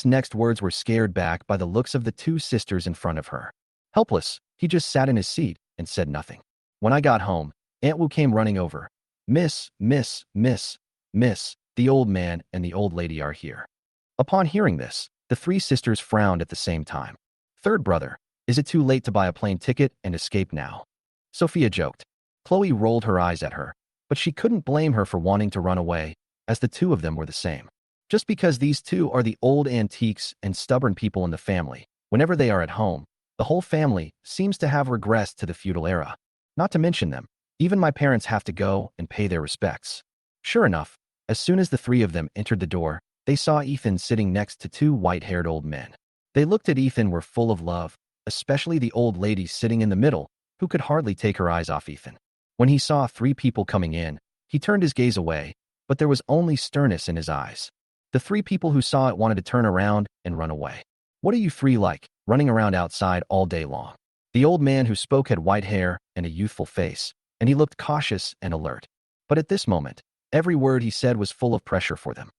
next words were scared back by the looks of the two sisters in front of her. Helpless, he just sat in his seat and said nothing. When I got home, Aunt Wu came running over. Miss, the old man and the old lady are here. Upon hearing this, the three sisters frowned at the same time. Third brother, is it too late to buy a plane ticket and escape now? Sophia joked. Chloe rolled her eyes at her, but she couldn't blame her for wanting to run away, as the two of them were the same. Just because these two are the old antiques and stubborn people in the family, whenever they are at home, the whole family seems to have regressed to the feudal era. Not to mention them, even my parents have to go and pay their respects. Sure enough, as soon as the three of them entered the door, they saw Ethan sitting next to two white-haired old men. They looked at Ethan and were full of love, especially the old lady sitting in the middle, who could hardly take her eyes off Ethan. When he saw three people coming in, he turned his gaze away, but there was only sternness in his eyes. The three people who saw it wanted to turn around and run away. What are you three like, running around outside all day long? The old man who spoke had white hair and a youthful face, and he looked cautious and alert. But at this moment, every word he said was full of pressure for them.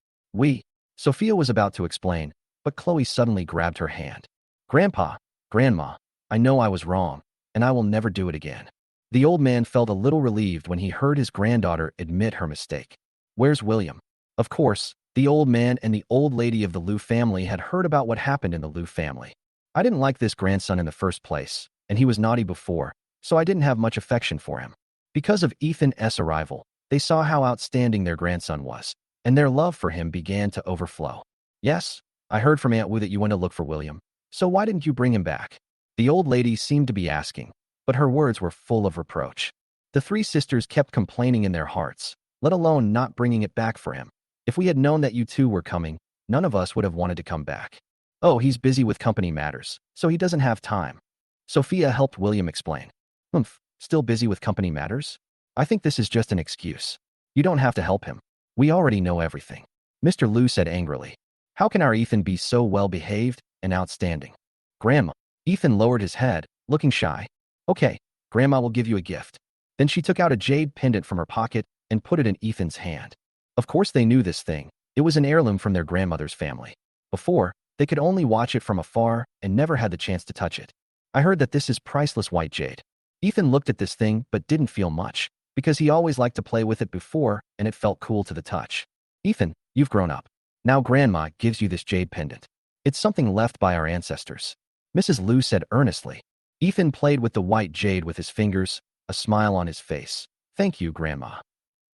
Sophia was about to explain, but Chloe suddenly grabbed her hand. Grandpa, Grandma, I know I was wrong, and I will never do it again. The old man felt a little relieved when he heard his granddaughter admit her mistake. Where's William? Of course, the old man and the old lady of the Liu family had heard about what happened in the Liu family. I didn't like this grandson in the first place, and he was naughty before, so I didn't have much affection for him. Because of Ethan's arrival, they saw how outstanding their grandson was, and their love for him began to overflow. Yes, I heard from Aunt Wu that you went to look for William, so why didn't you bring him back? The old lady seemed to be asking, but her words were full of reproach. The three sisters kept complaining in their hearts, let alone not bringing it back for him. If we had known that you two were coming, none of us would have wanted to come back. Oh, he's busy with company matters, so he doesn't have time. Sophia helped William explain. Still busy with company matters? I think this is just an excuse. You don't have to help him. We already know everything. Mr. Liu said angrily. How can our Ethan be so well-behaved and outstanding? Grandma. Ethan lowered his head, looking shy. Okay, Grandma will give you a gift. Then she took out a jade pendant from her pocket and put it in Ethan's hand. Of course they knew this thing. It was an heirloom from their grandmother's family. Before, they could only watch it from afar and never had the chance to touch it. I heard that this is priceless white jade. Ethan looked at this thing but didn't feel much, because he always liked to play with it before and it felt cool to the touch. Ethan, you've grown up. Now Grandma gives you this jade pendant. It's something left by our ancestors. Mrs. Liu said earnestly. Ethan played with the white jade with his fingers, a smile on his face. Thank you, Grandma.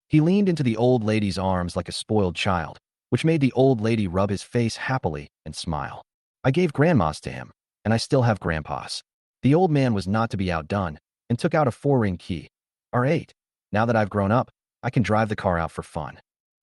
He leaned into the old lady's arms like a spoiled child, which made the old lady rub his face happily and smile. I gave Grandma's to him, and I still have Grandpa's. The old man was not to be outdone and took out a 4-ring key. R8. Now that I've grown up, I can drive the car out for fun.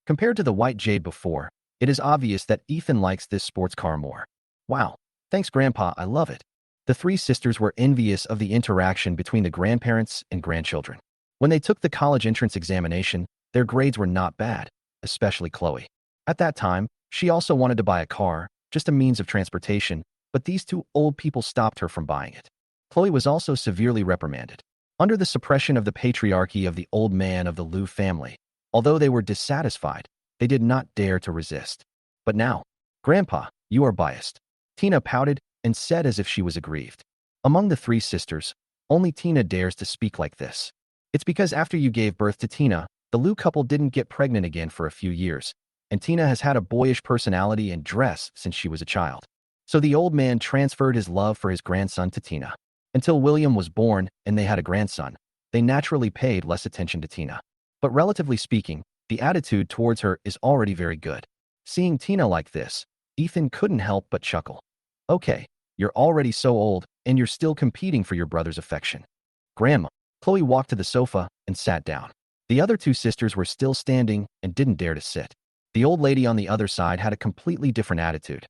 Compared to the white jade before, it is obvious that Ethan likes this sports car more. Wow. Thanks, Grandpa, I love it. The three sisters were envious of the interaction between the grandparents and grandchildren. When they took the college entrance examination, their grades were not bad, especially Chloe. At that time, she also wanted to buy a car, just a means of transportation, but these two old people stopped her from buying it. Chloe was also severely reprimanded. Under the suppression of the patriarchy of the old man of the Liu family, although they were dissatisfied, they did not dare to resist. But now, Grandpa, you are biased. Tina pouted and said as if she was aggrieved. Among the three sisters, only Tina dares to speak like this. It's because after you gave birth to Tina, the Liu couple didn't get pregnant again for a few years, and Tina has had a boyish personality and dress since she was a child. So the old man transferred his love for his grandson to Tina. Until William was born and they had a grandson, they naturally paid less attention to Tina. But relatively speaking, the attitude towards her is already very good. Seeing Tina like this, Ethan couldn't help but chuckle. Okay, you're already so old, and you're still competing for your brother's affection. Grandma. Chloe walked to the sofa and sat down. The other two sisters were still standing and didn't dare to sit. The old lady on the other side had a completely different attitude.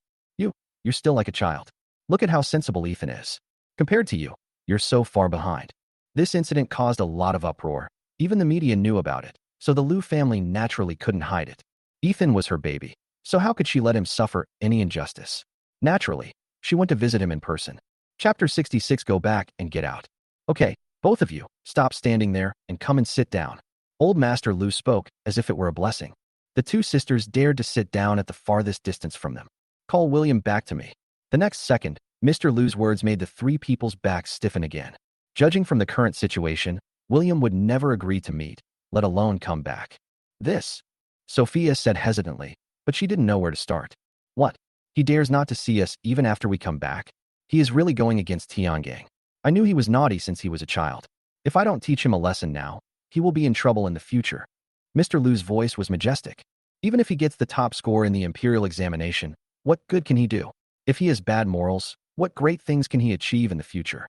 You're still like a child. Look at how sensible Ethan is. Compared to you, you're so far behind. This incident caused a lot of uproar. Even the media knew about it, so the Liu family naturally couldn't hide it. Ethan was her baby, so how could she let him suffer any injustice? Naturally, she went to visit him in person. Chapter 66. Go back and get out. Okay, both of you, stop standing there and come and sit down. Old Master Liu spoke as if it were a blessing. The two sisters dared to sit down at the farthest distance from them. Call William back to me. The next second, Mr. Liu's words made the three people's backs stiffen again. Judging from the current situation, William would never agree to meet, let alone come back. This, Sophia said hesitantly, but she didn't know where to start. What? He dares not to see us even after we come back? He is really going against Tiangang. I knew he was naughty since he was a child. If I don't teach him a lesson now, he will be in trouble in the future. Mr. Liu's voice was majestic. Even if he gets the top score in the imperial examination, what good can he do? If he has bad morals, what great things can he achieve in the future?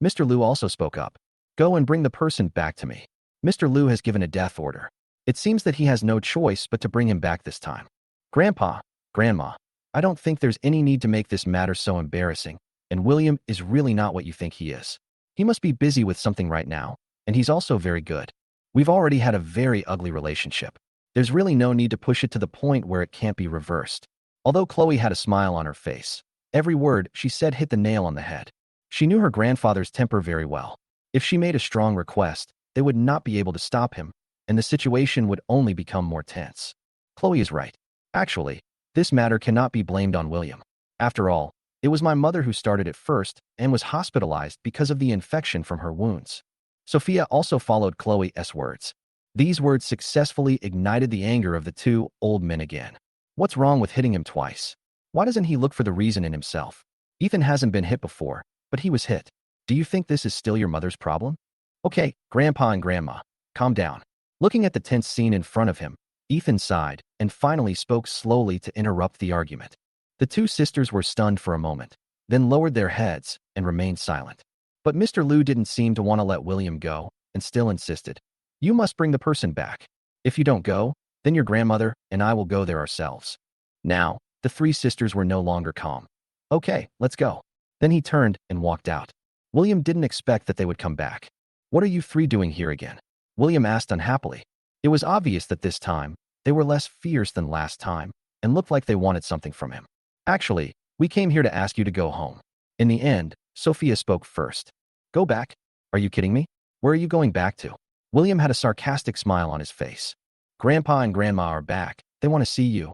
Mr. Liu also spoke up. Go and bring the person back to me. Mr. Liu has given a death order. It seems that he has no choice but to bring him back this time. Grandpa, Grandma, I don't think there's any need to make this matter so embarrassing, and William is really not what you think he is. He must be busy with something right now, and he's also very good. We've already had a very ugly relationship. There's really no need to push it to the point where it can't be reversed. Although Chloe had a smile on her face, every word she said hit the nail on the head. She knew her grandfather's temper very well. If she made a strong request, they would not be able to stop him, and the situation would only become more tense. Chloe is right. Actually, this matter cannot be blamed on William. After all, it was my mother who started it first and was hospitalized because of the infection from her wounds. Sophia also followed Chloe's words. These words successfully ignited the anger of the two old men again. What's wrong with hitting him twice? Why doesn't he look for the reason in himself? Ethan hasn't been hit before, but he was hit. Do you think this is still your mother's problem? Okay, Grandpa and Grandma, calm down. Looking at the tense scene in front of him, Ethan sighed and finally spoke slowly to interrupt the argument. The two sisters were stunned for a moment. then lowered their heads and remained silent. But Mr. Liu didn't seem to want to let William go and still insisted, "You must bring the person back. If you don't go, then your grandmother and I will go there ourselves." Now, the three sisters were no longer calm. "Okay, let's go." Then he turned and walked out. William didn't expect that they would come back. "What are you three doing here again?" William asked unhappily. It was obvious that this time, they were less fierce than last time and looked like they wanted something from him. "Actually, we came here to ask you to go home." In the end, Sophia spoke first. "Go back? Are you kidding me? Where are you going back to?" William had a sarcastic smile on his face. "Grandpa and Grandma are back. They want to see you."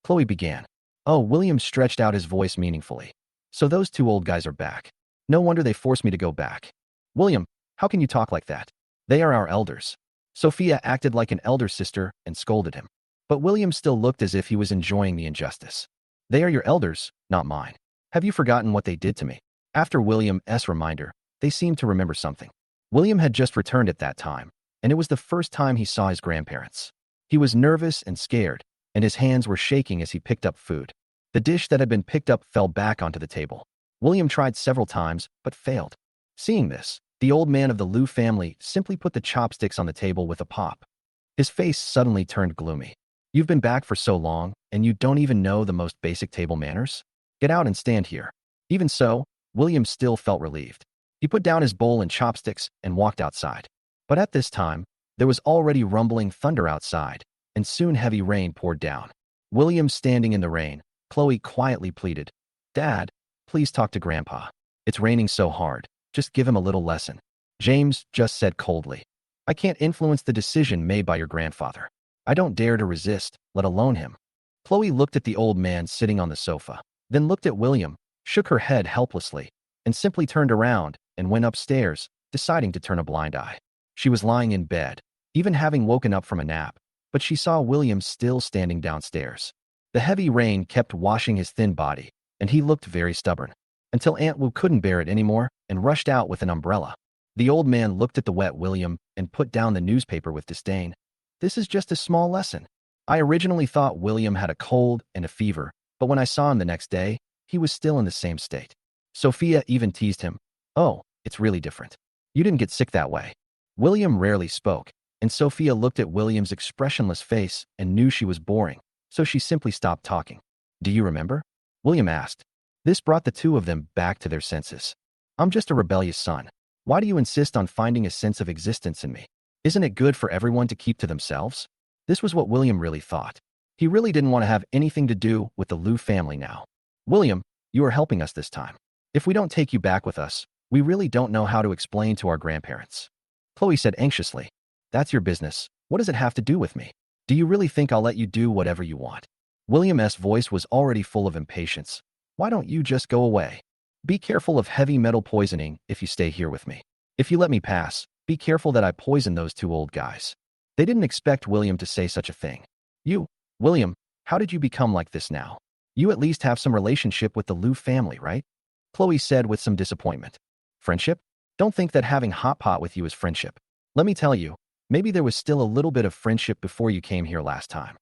Chloe began. "Oh," William stretched out his voice meaningfully. "So those two old guys are back. No wonder they forced me to go back." "William, how can you talk like that? They are our elders." Sophia acted like an elder sister and scolded him. But William still looked as if he was enjoying the injustice. "They are your elders, not mine. Have you forgotten what they did to me?" After William's reminder, they seemed to remember something. William had just returned at that time, and it was the first time he saw his grandparents. He was nervous and scared, and his hands were shaking as he picked up food. The dish that had been picked up fell back onto the table. William tried several times, but failed. Seeing this, the old man of the Liu family simply put the chopsticks on the table with a pop. His face suddenly turned gloomy. "You've been back for so long, and you don't even know the most basic table manners? Get out and stand here." Even so, William still felt relieved. He put down his bowl and chopsticks and walked outside. But at this time, there was already rumbling thunder outside, and soon heavy rain poured down. William standing in the rain, Chloe quietly pleaded, "Dad, please talk to Grandpa. It's raining so hard. Just give him a little lesson." James just said coldly, "I can't influence the decision made by your grandfather. I don't dare to resist, let alone him." Chloe looked at the old man sitting on the sofa, then looked at William, shook her head helplessly, and simply turned around and went upstairs, deciding to turn a blind eye. She was lying in bed, even having woken up from a nap, but she saw William still standing downstairs. The heavy rain kept washing his thin body, and he looked very stubborn, until Aunt Wu couldn't bear it anymore and rushed out with an umbrella. The old man looked at the wet William and put down the newspaper with disdain. "This is just a small lesson. I originally thought William had a cold and a fever, but when I saw him the next day, he was still in the same state." Sophia even teased him. "Oh, it's really different. You didn't get sick that way." William rarely spoke, and Sophia looked at William's expressionless face and knew she was boring, so she simply stopped talking. "Do you remember?" William asked. This brought the two of them back to their senses. "I'm just a rebellious son. Why do you insist on finding a sense of existence in me? Isn't it good for everyone to keep to themselves?" This was what William really thought. He really didn't want to have anything to do with the Liu family now. "William, you are helping us this time. If we don't take you back with us, we really don't know how to explain to our grandparents." Chloe said anxiously, "That's your business. What does it have to do with me? Do you really think I'll let you do whatever you want?" William's voice was already full of impatience. "Why don't you just go away? Be careful of heavy metal poisoning if you stay here with me. If you let me pass, be careful that I poison those two old guys." They didn't expect William to say such a thing. William, how did you become like this now? You at least have some relationship with the Liu family, right?" Chloe said with some disappointment. "Friendship? Don't think that having hot pot with you is friendship. Let me tell you, maybe there was still a little bit of friendship before you came here last time.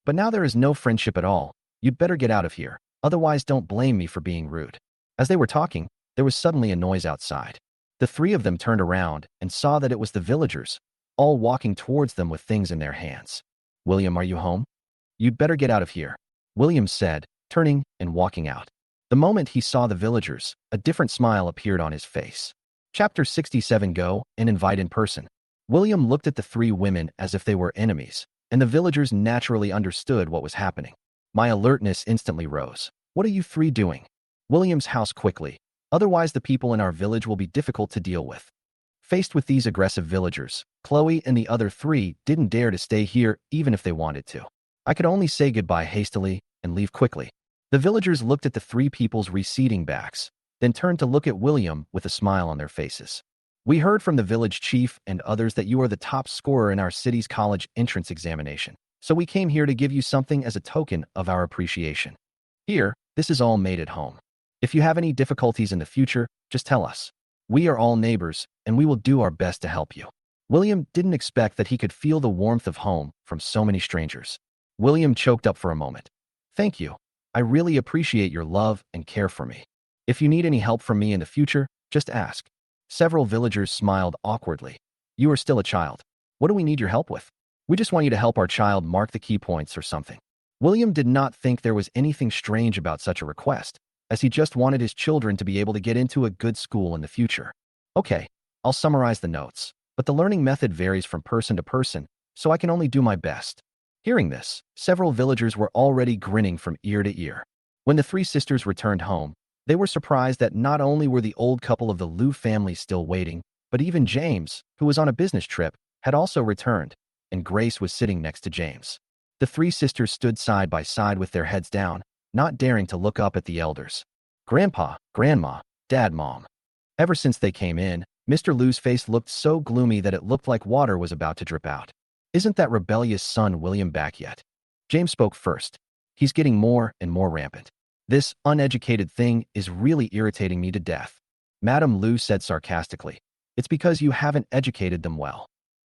But now there is no friendship at all. You'd better get out of here. Otherwise, don't blame me for being rude." As they were talking, there was suddenly a noise outside. The three of them turned around and saw that it was the villagers, all walking towards them with things in their hands. "William, are you home? You'd better get out of here," William said, turning and walking out. The moment he saw the villagers, a different smile appeared on his face. Chapter 67. Go and invite in person. William looked at the three women as if they were enemies, and the villagers naturally understood what was happening. My alertness instantly rose. "What are you three doing?" "William's house quickly. Otherwise, the people in our village will be difficult to deal with." Faced with these aggressive villagers, Chloe and the other three didn't dare to stay here even if they wanted to. I could only say goodbye hastily and leave quickly. The villagers looked at the three people's receding backs, then turned to look at William with a smile on their faces. "We heard from the village chief and others that you are the top scorer in our city's college entrance examination, so we came here to give you something as a token of our appreciation. Here, this is all made at home. If you have any difficulties in the future, just tell us. We are all neighbors, and we will do our best to help you." William didn't expect that he could feel the warmth of home from so many strangers. William choked up for a moment. "Thank you. I really appreciate your love and care for me." If you need any help from me in the future, just ask. Several villagers smiled awkwardly. You are still a child. What do we need your help with? We just want you to help our child mark the key points or something. William did not think there was anything strange about such a request, as he just wanted his children to be able to get into a good school in the future. Okay, I'll summarize the notes, but the learning method varies from person to person, so I can only do my best. Hearing this, several villagers were already grinning from ear to ear. When the three sisters returned home, they were surprised that not only were the old couple of the Liu family still waiting, but even James, who was on a business trip, had also returned, and Grace was sitting next to James. The three sisters stood side by side with their heads down, not daring to look up at the elders. Grandpa, Grandma, Dad, Mom. Ever since they came in, Mr. Liu's face looked so gloomy that it looked like water was about to drip out. Isn't that rebellious son William back yet? James spoke first. He's getting more and more rampant. This uneducated thing is really irritating me to death. Madame Liu said sarcastically. It's because you haven't educated them well.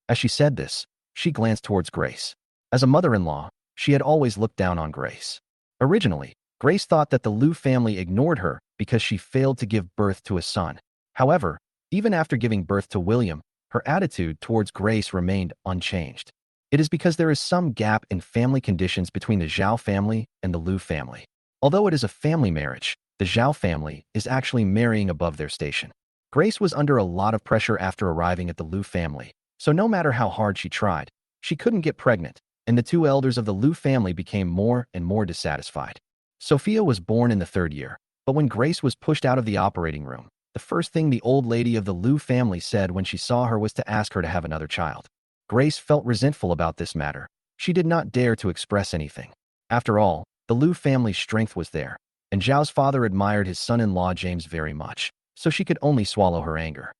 As she said this, she glanced towards Grace. As a mother-in-law, she had always looked down on Grace. Originally, Grace thought that the Liu family ignored her because she failed to give birth to a son. However, even after giving birth to William, her attitude towards Grace remained unchanged. It is because there is some gap in family conditions between the Zhao family and the Liu family. Although it is a family marriage, the Zhao family is actually marrying above their station. Grace was under a lot of pressure after arriving at the Liu family, so no matter how hard she tried, she couldn't get pregnant, and the two elders of the Liu family became more and more dissatisfied. Sophia was born in the third year, but when Grace was pushed out of the operating room, the first thing the old lady of the Liu family said when she saw her was to ask her to have another child. Grace felt resentful about this matter. She did not dare to express anything. After all, the Liu family's strength was there, and Zhao's father admired his son-in-law James very much, so she could only swallow her anger.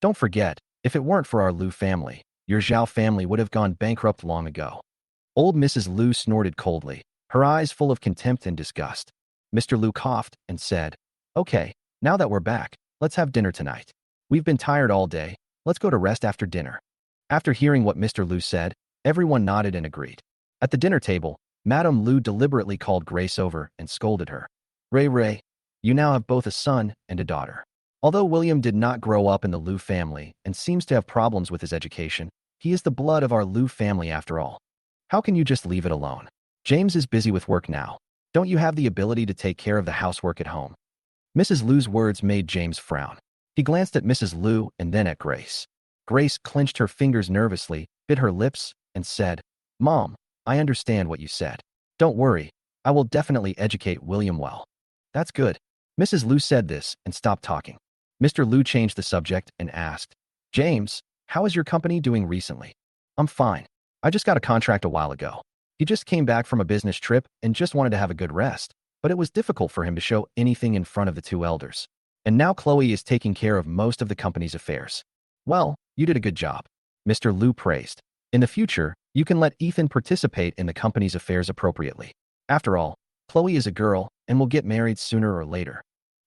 Don't forget, if it weren't for our Liu family, your Zhao family would have gone bankrupt long ago. Old Mrs. Liu snorted coldly, her eyes full of contempt and disgust. Mr. Liu coughed and said, Okay, now that we're back, let's have dinner tonight. We've been tired all day, let's go to rest after dinner. After hearing what Mr. Liu said, everyone nodded and agreed. At the dinner table, Madame Liu deliberately called Grace over and scolded her. Ray, you now have both a son and a daughter. Although William did not grow up in the Liu family and seems to have problems with his education, he is the blood of our Liu family after all. How can you just leave it alone? James is busy with work now. Don't you have the ability to take care of the housework at home? Mrs. Liu's words made James frown. He glanced at Mrs. Liu and then at Grace. Grace clenched her fingers nervously, bit her lips, and said, Mom, I understand what you said. Don't worry, I will definitely educate William well. That's good. Mrs. Liu said this and stopped talking. Mr. Liu changed the subject and asked, James, how is your company doing recently? I'm fine. I just got a contract a while ago. He just came back from a business trip and just wanted to have a good rest, but it was difficult for him to show anything in front of the two elders. And now Chloe is taking care of most of the company's affairs. Well, you did a good job. Mr. Liu praised. In the future, you can let Ethan participate in the company's affairs appropriately. After all, Chloe is a girl and will get married sooner or later.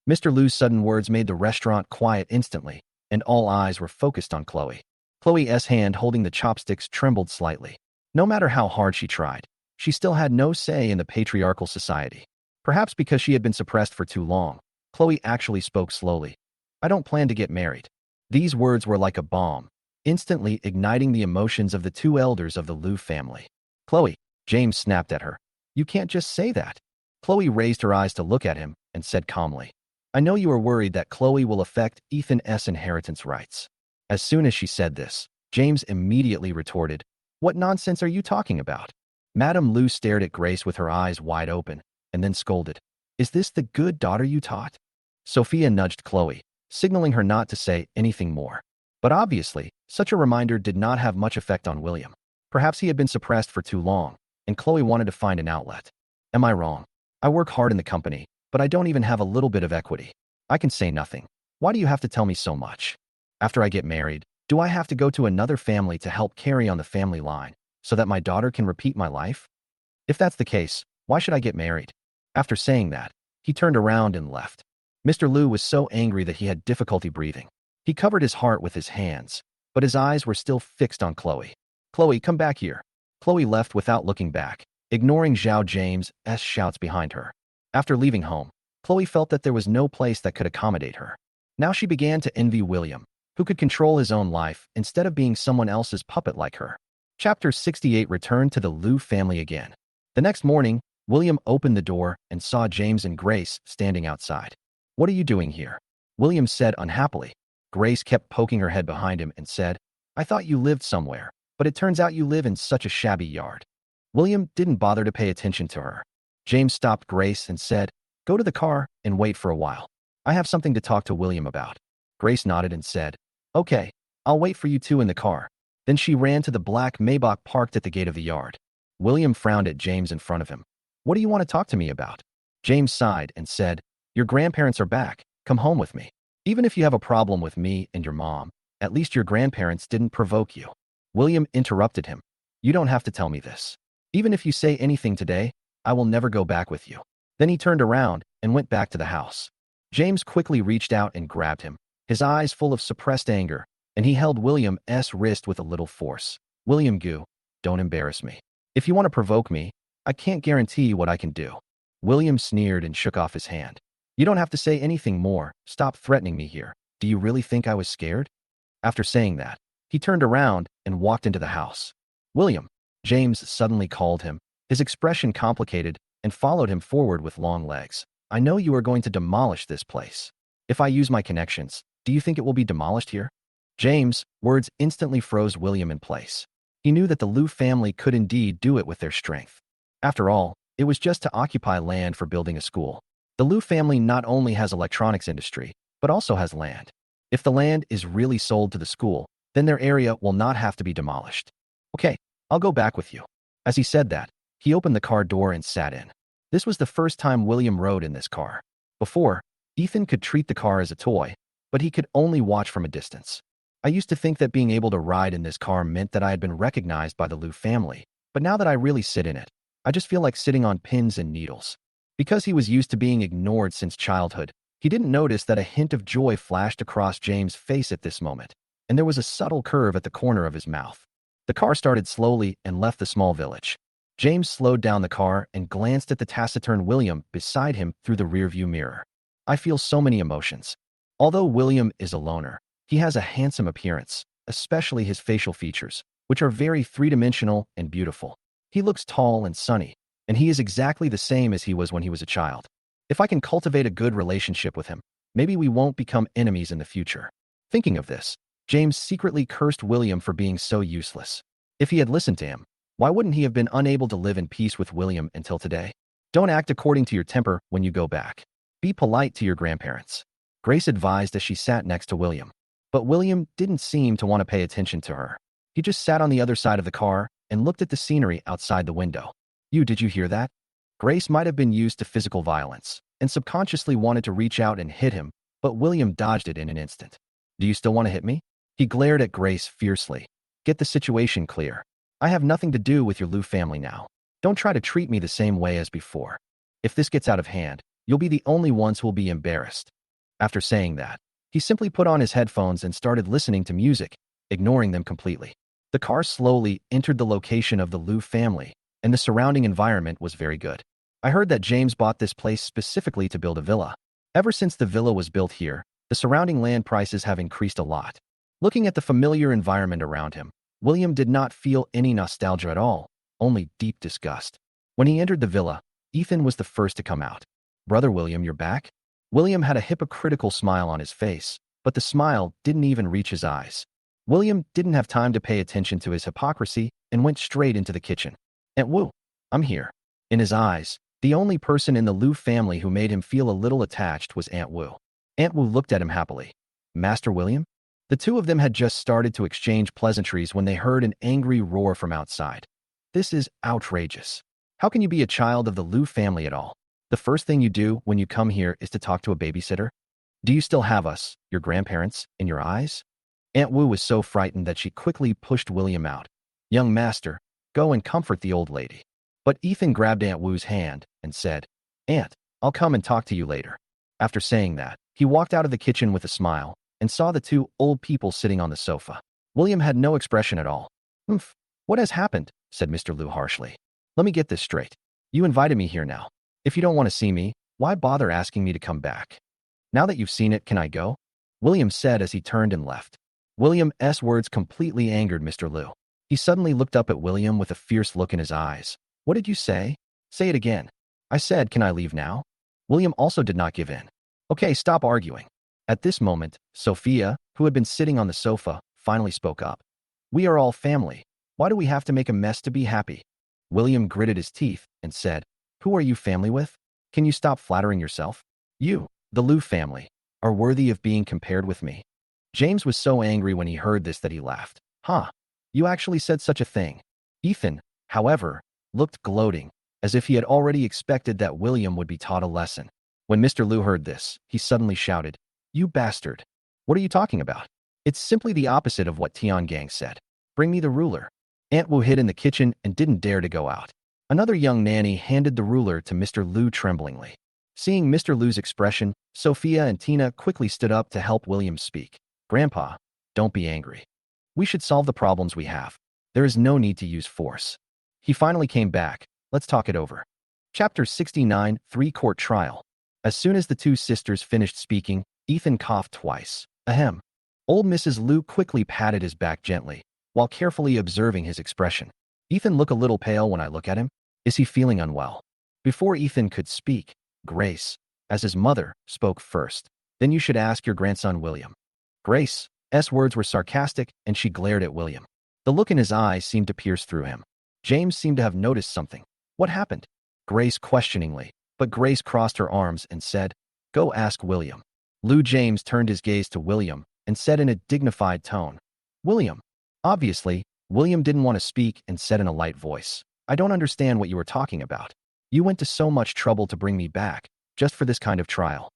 Mr. Liu's sudden words made the restaurant quiet instantly, and all eyes were focused on Chloe. Chloe's hand holding the chopsticks trembled slightly. No matter how hard she tried, she still had no say in the patriarchal society. Perhaps because she had been suppressed for too long, Chloe actually spoke slowly. I don't plan to get married. These words were like a bomb, instantly igniting the emotions of the two elders of the Liu family. Chloe, James snapped at her. You can't just say that. Chloe raised her eyes to look at him and said calmly, I know you are worried that Chloe will affect Ethan's inheritance rights. As soon as she said this, James immediately retorted, What nonsense are you talking about? Madame Liu stared at Grace with her eyes wide open, and then scolded, Is this the good daughter you taught? Sophia nudged Chloe, signaling her not to say anything more. But obviously, such a reminder did not have much effect on William. Perhaps he had been suppressed for too long, and Chloe wanted to find an outlet. Am I wrong? I work hard in the company, but I don't even have a little bit of equity. I can say nothing. Why do you have to tell me so much? After I get married, do I have to go to another family to help carry on the family line, so that my daughter can repeat my life? If that's the case, why should I get married? After saying that, he turned around and left. Mr. Liu was so angry that he had difficulty breathing. He covered his heart with his hands, but his eyes were still fixed on Chloe. Chloe, come back here. Chloe left without looking back, ignoring Zhao James' shouts behind her. After leaving home, Chloe felt that there was no place that could accommodate her. Now she began to envy William, who could control his own life instead of being someone else's puppet like her. Chapter 68 returned to the Liu family again. The next morning, William opened the door and saw James and Grace standing outside. "What are you doing here?" William said unhappily. Grace kept poking her head behind him and said, "I thought you lived somewhere, but it turns out you live in such a shabby yard." William didn't bother to pay attention to her. James stopped Grace and said, "Go to the car and wait for a while. I have something to talk to William about." Grace nodded and said, "Okay, I'll wait for you two in the car." Then she ran to the black Maybach parked at the gate of the yard. William frowned at James in front of him. "What do you want to talk to me about?" James sighed and said, "Your grandparents are back. Come home with me. Even if you have a problem with me and your mom, at least your grandparents didn't provoke you." William interrupted him. "You don't have to tell me this. Even if you say anything today, I will never go back with you." Then he turned around and went back to the house. James quickly reached out and grabbed him, his eyes full of suppressed anger, and he held William's wrist with a little force. "William Gu, don't embarrass me. If you want to provoke me, I can't guarantee what I can do." William sneered and shook off his hand. "You don't have to say anything more. Stop threatening me here. Do you really think I was scared?" After saying that, he turned around and walked into the house. "William," James suddenly called him, his expression complicated, and followed him forward with long legs. "I know you are going to demolish this place. If I use my connections, do you think it will be demolished here?" James' words instantly froze William in place. He knew that the Liu family could indeed do it with their strength. After all, it was just to occupy land for building a school. The Liu family not only has electronics industry, but also has land. If the land is really sold to the school, then their area will not have to be demolished. "Okay, I'll go back with you." As he said that, he opened the car door and sat in. This was the first time William rode in this car. Before, Ethan could treat the car as a toy, but he could only watch from a distance. "I used to think that being able to ride in this car meant that I had been recognized by the Liu family, but now that I really sit in it, I just feel like sitting on pins and needles." Because he was used to being ignored since childhood, he didn't notice that a hint of joy flashed across James' face at this moment, and there was a subtle curve at the corner of his mouth. The car started slowly and left the small village. James slowed down the car and glanced at the taciturn William beside him through the rearview mirror. "I feel so many emotions." Although William is a loner, he has a handsome appearance, especially his facial features, which are very three-dimensional and beautiful. He looks tall and sunny, and he is exactly the same as he was when he was a child. If I can cultivate a good relationship with him, maybe we won't become enemies in the future. Thinking of this, James secretly cursed William for being so useless. If he had listened to him, why wouldn't he have been unable to live in peace with William until today? "Don't act according to your temper when you go back. Be polite to your grandparents," Grace advised as she sat next to William. But William didn't seem to want to pay attention to her. He just sat on the other side of the car and looked at the scenery outside the window. Did you hear that?" Grace might have been used to physical violence and subconsciously wanted to reach out and hit him, but William dodged it in an instant. "Do you still want to hit me?" He glared at Grace fiercely. "Get the situation clear. I have nothing to do with your Liu family now. Don't try to treat me the same way as before. If this gets out of hand, you'll be the only ones who will be embarrassed." After saying that, he simply put on his headphones and started listening to music, ignoring them completely. The car slowly entered the location of the Liu family, and the surrounding environment was very good. "I heard that James bought this place specifically to build a villa. Ever since the villa was built here, the surrounding land prices have increased a lot." Looking at the familiar environment around him, William did not feel any nostalgia at all, only deep disgust. When he entered the villa, Ethan was the first to come out. "Brother William, you're back?" William had a hypocritical smile on his face, but the smile didn't even reach his eyes. William didn't have time to pay attention to his hypocrisy and went straight into the kitchen. "Aunt Wu, I'm here." In his eyes, the only person in the Liu family who made him feel a little attached was Aunt Wu. Aunt Wu looked at him happily. "Master William?" The two of them had just started to exchange pleasantries when they heard an angry roar from outside. "This is outrageous. How can you be a child of the Liu family at all? The first thing you do when you come here is to talk to a babysitter? Do you still have us, your grandparents, in your eyes?" Aunt Wu was so frightened that she quickly pushed William out. "Young master, go and comfort the old lady." But Ethan grabbed Aunt Wu's hand and said, "Aunt, I'll come and talk to you later." After saying that, he walked out of the kitchen with a smile and saw the two old people sitting on the sofa. William had no expression at all. "Oomph, what has happened?" said Mr. Liu harshly. "Let me get this straight. You invited me here now. If you don't want to see me, Why bother asking me to come back? Now that you've seen it, can I go? William said as he turned and left. William's words completely angered Mr. Liu. He suddenly looked up at William with a fierce look in his eyes. What did you say? Say it again. I said, can I leave now? William also did not give in. Okay, stop arguing. At this moment, Sophia, who had been sitting on the sofa, finally spoke up. We are all family. Why do we have to make a mess to be happy? William gritted his teeth and said, who are you family with? Can you stop flattering yourself? You, the Liu family, are worthy of being compared with me. James was so angry when he heard this that he laughed. Huh, you actually said such a thing. Ethan, however, looked gloating, as if he had already expected that William would be taught a lesson. When Mr. Liu heard this, he suddenly shouted, you bastard. What are you talking about? It's simply the opposite of what Tiangang said. Bring me the ruler. Aunt Wu hid in the kitchen and didn't dare to go out. Another young nanny handed the ruler to Mr. Liu tremblingly. Seeing Mr. Liu's expression, Sophia and Tina quickly stood up to help William speak. Grandpa, don't be angry. We should solve the problems we have. There is no need to use force. He finally came back. Let's talk it over. Chapter 69, Three-Court Trial. As soon as the two sisters finished speaking, Ethan coughed twice. Ahem. Old Mrs. Liu quickly patted his back gently, while carefully observing his expression. Ethan look a little pale when I look at him. Is he feeling unwell? Before Ethan could speak, Grace, as his mother, spoke first. Then you should ask your grandson William. Grace's words were sarcastic, and she glared at William. The look in his eyes seemed to pierce through him. James seemed to have noticed something. What happened? Grace questioningly, but Grace crossed her arms and said, go ask William. Lou James turned his gaze to William and said in a dignified tone, William. Obviously, William didn't want to speak and said in a light voice, I don't understand what you were talking about. You went to so much trouble to bring me back, just for this kind of trial.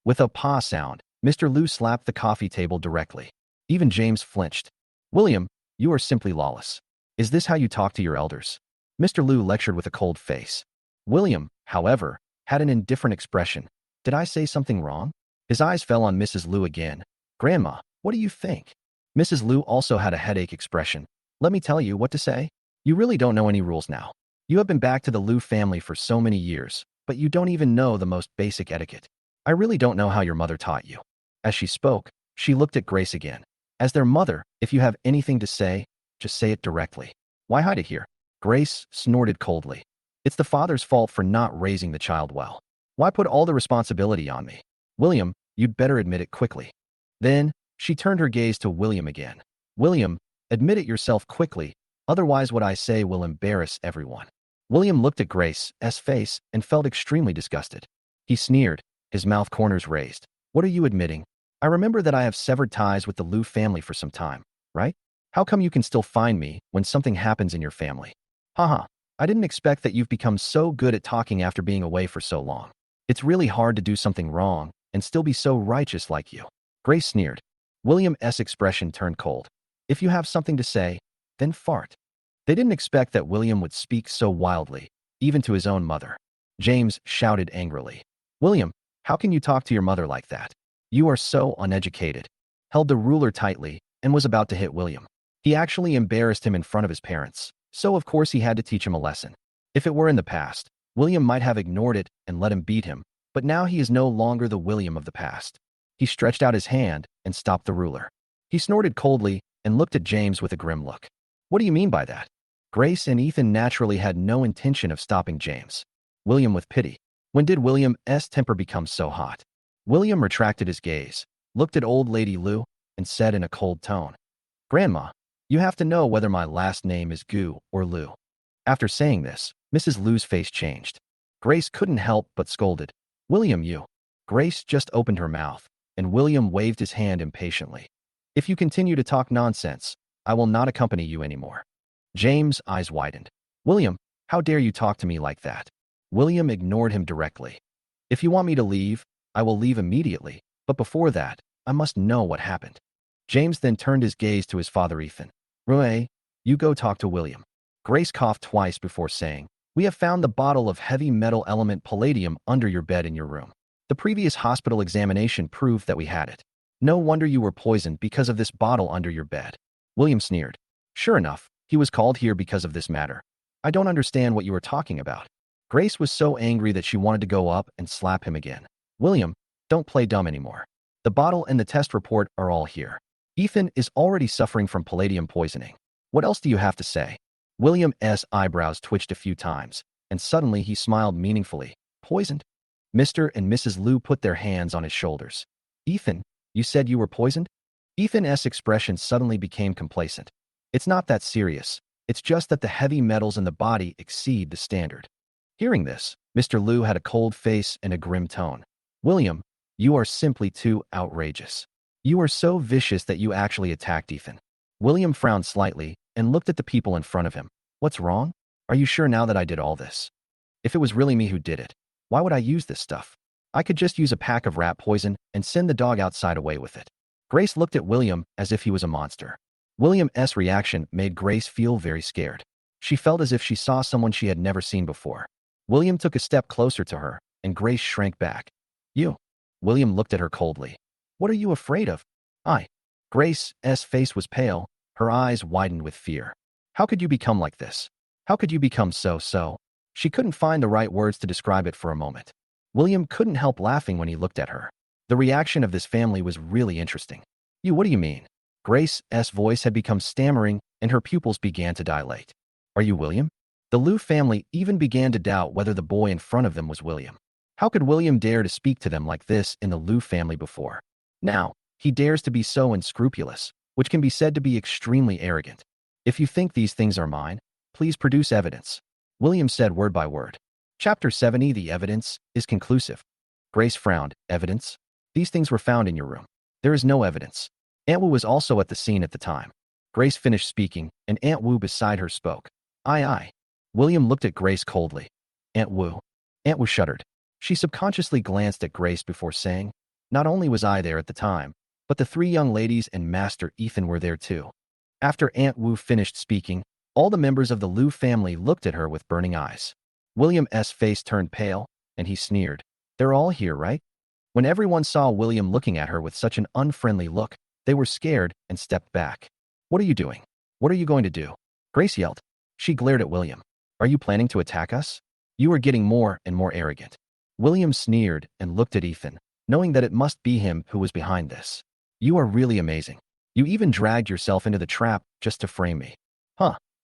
With a paw sound, Mr. Liu slapped the coffee table directly. Even James flinched. William, you are simply lawless. Is this how you talk to your elders? Mr. Liu lectured with a cold face. William, however, had an indifferent expression. Did I say something wrong? His eyes fell on Mrs. Liu again. Grandma, what do you think? Mrs. Liu also had a headache expression. Let me tell you what to say. You really don't know any rules now. You have been back to the Liu family for so many years, but you don't even know the most basic etiquette. I really don't know how your mother taught you. As she spoke, she looked at Grace again. As their mother, if you have anything to say, just say it directly. Why hide it here? Grace snorted coldly. It's the father's fault for not raising the child well. Why put all the responsibility on me? William, you'd better admit it quickly. Then, she turned her gaze to William again. William, admit it yourself quickly, otherwise what I say will embarrass everyone. William looked at Grace's face and felt extremely disgusted. He sneered, his mouth corners raised. What are you admitting? I remember that I have severed ties with the Liu family for some time, right? How come you can still find me when something happens in your family? Haha, I didn't expect that you've become so good at talking after being away for so long. It's really hard to do something wrong and still be so righteous like you. Grace sneered. William's expression turned cold. If you have something to say, then fart. They didn't expect that William would speak so wildly, even to his own mother. James shouted angrily. William, how can you talk to your mother like that? You are so uneducated. Held the ruler tightly and was about to hit William. He actually embarrassed him in front of his parents, so of course he had to teach him a lesson. If it were in the past, William might have ignored it and let him beat him, but now he is no longer the William of the past. He stretched out his hand and stopped the ruler. He snorted coldly and looked at James with a grim look. What do you mean by that? Grace and Ethan naturally had no intention of stopping James. William with pity. When did William's temper become so hot? William retracted his gaze, looked at old lady Liu, and said in a cold tone, Grandma, you have to know whether my last name is Gu or Liu. After saying this, Mrs. Liu's face changed. Grace couldn't help but scolded. William, you. Grace just opened her mouth, and William waved his hand impatiently. If you continue to talk nonsense, I will not accompany you anymore. James' eyes widened. William, how dare you talk to me like that? William ignored him directly. If you want me to leave, I will leave immediately, but before that, I must know what happened. James then turned his gaze to his father Ethan. Rue, you go talk to William. Grace coughed twice before saying, We have found the bottle of heavy metal element palladium under your bed in your room. The previous hospital examination proved that we had it. No wonder you were poisoned because of this bottle under your bed. William sneered. Sure enough, he was called here because of this matter. I don't understand what you are talking about. Grace was so angry that she wanted to go up and slap him again. William, don't play dumb anymore. The bottle and the test report are all here. Ethan is already suffering from palladium poisoning. What else do you have to say? William's eyebrows twitched a few times, and suddenly he smiled meaningfully. Poisoned? Mr. and Mrs. Liu put their hands on his shoulders. Ethan, you said you were poisoned? Ethan's expression suddenly became complacent. It's not that serious. It's just that the heavy metals in the body exceed the standard. Hearing this, Mr. Liu had a cold face and a grim tone. William, you are simply too outrageous. You are so vicious that you actually attacked Ethan. William frowned slightly and looked at the people in front of him. What's wrong? Are you sure now that I did all this? If it was really me who did it, why would I use this stuff? I could just use a pack of rat poison and send the dog outside away with it. Grace looked at William as if he was a monster. William's reaction made Grace feel very scared. She felt as if she saw someone she had never seen before. William took a step closer to her, and Grace shrank back. You. William looked at her coldly. What are you afraid of? Grace's face was pale, her eyes widened with fear. How could you become like this? How could you become so? She couldn't find the right words to describe it for a moment. William couldn't help laughing when he looked at her. The reaction of this family was really interesting. What do you mean? Grace's voice had become stammering, and her pupils began to dilate. Are you William? The Liu family even began to doubt whether the boy in front of them was William. How could William dare to speak to them like this in the Liu family before? Now, he dares to be so unscrupulous, which can be said to be extremely arrogant. If you think these things are mine, please produce evidence. William said word by word. Chapter 70. The evidence is conclusive. Grace frowned. Evidence? These things were found in your room. There is no evidence. Aunt Wu was also at the scene at the time. Grace finished speaking, and Aunt Wu beside her spoke. Aye. William looked at Grace coldly. Aunt Wu. Aunt Wu shuddered. She subconsciously glanced at Grace before saying, not only was I there at the time, but the three young ladies and Master Ethan were there too. After Aunt Wu finished speaking, all the members of the Liu family looked at her with burning eyes. William's face turned pale, and he sneered. They're all here, right? When everyone saw William looking at her with such an unfriendly look, they were scared and stepped back. What are you doing? What are you going to do? Grace yelled. She glared at William. Are you planning to attack us? You are getting more and more arrogant. William sneered and looked at Ethan, knowing that it must be him who was behind this. You are really amazing. You even dragged yourself into the trap just to frame me.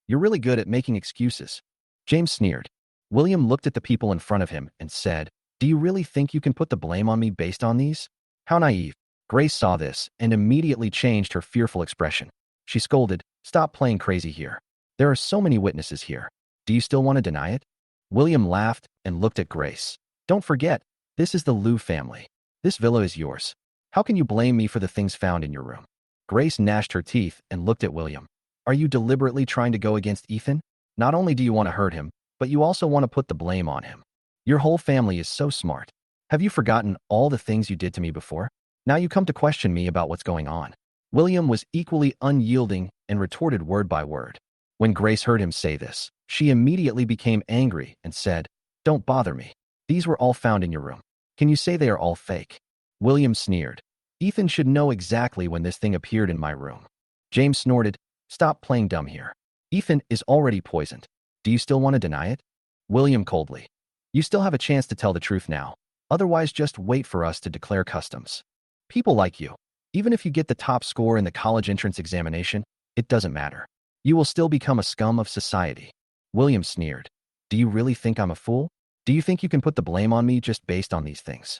You're really good at making excuses. James sneered. William looked at the people in front of him and said, do you really think you can put the blame on me based on these? How naive. Grace saw this and immediately changed her fearful expression. She scolded, stop playing crazy here. There are so many witnesses here. Do you still want to deny it? William laughed and looked at Grace. Don't forget, this is the Liu family. This villa is yours. How can you blame me for the things found in your room? Grace gnashed her teeth and looked at William. Are you deliberately trying to go against Ethan? Not only do you want to hurt him, but you also want to put the blame on him. Your whole family is so smart. Have you forgotten all the things you did to me before? Now you come to question me about what's going on. William was equally unyielding and retorted word by word. When Grace heard him say this, she immediately became angry and said, don't bother me. These were all found in your room. Can you say they are all fake? William sneered. Ethan should know exactly when this thing appeared in my room. James snorted. Stop playing dumb here. Ethan is already poisoned. Do you still want to deny it? William coldly. You still have a chance to tell the truth now. Otherwise, just wait for us to declare customs. People like you, even if you get the top score in the college entrance examination, it doesn't matter. You will still become a scum of society. William sneered. Do you really think I'm a fool? Do you think you can put the blame on me just based on these things?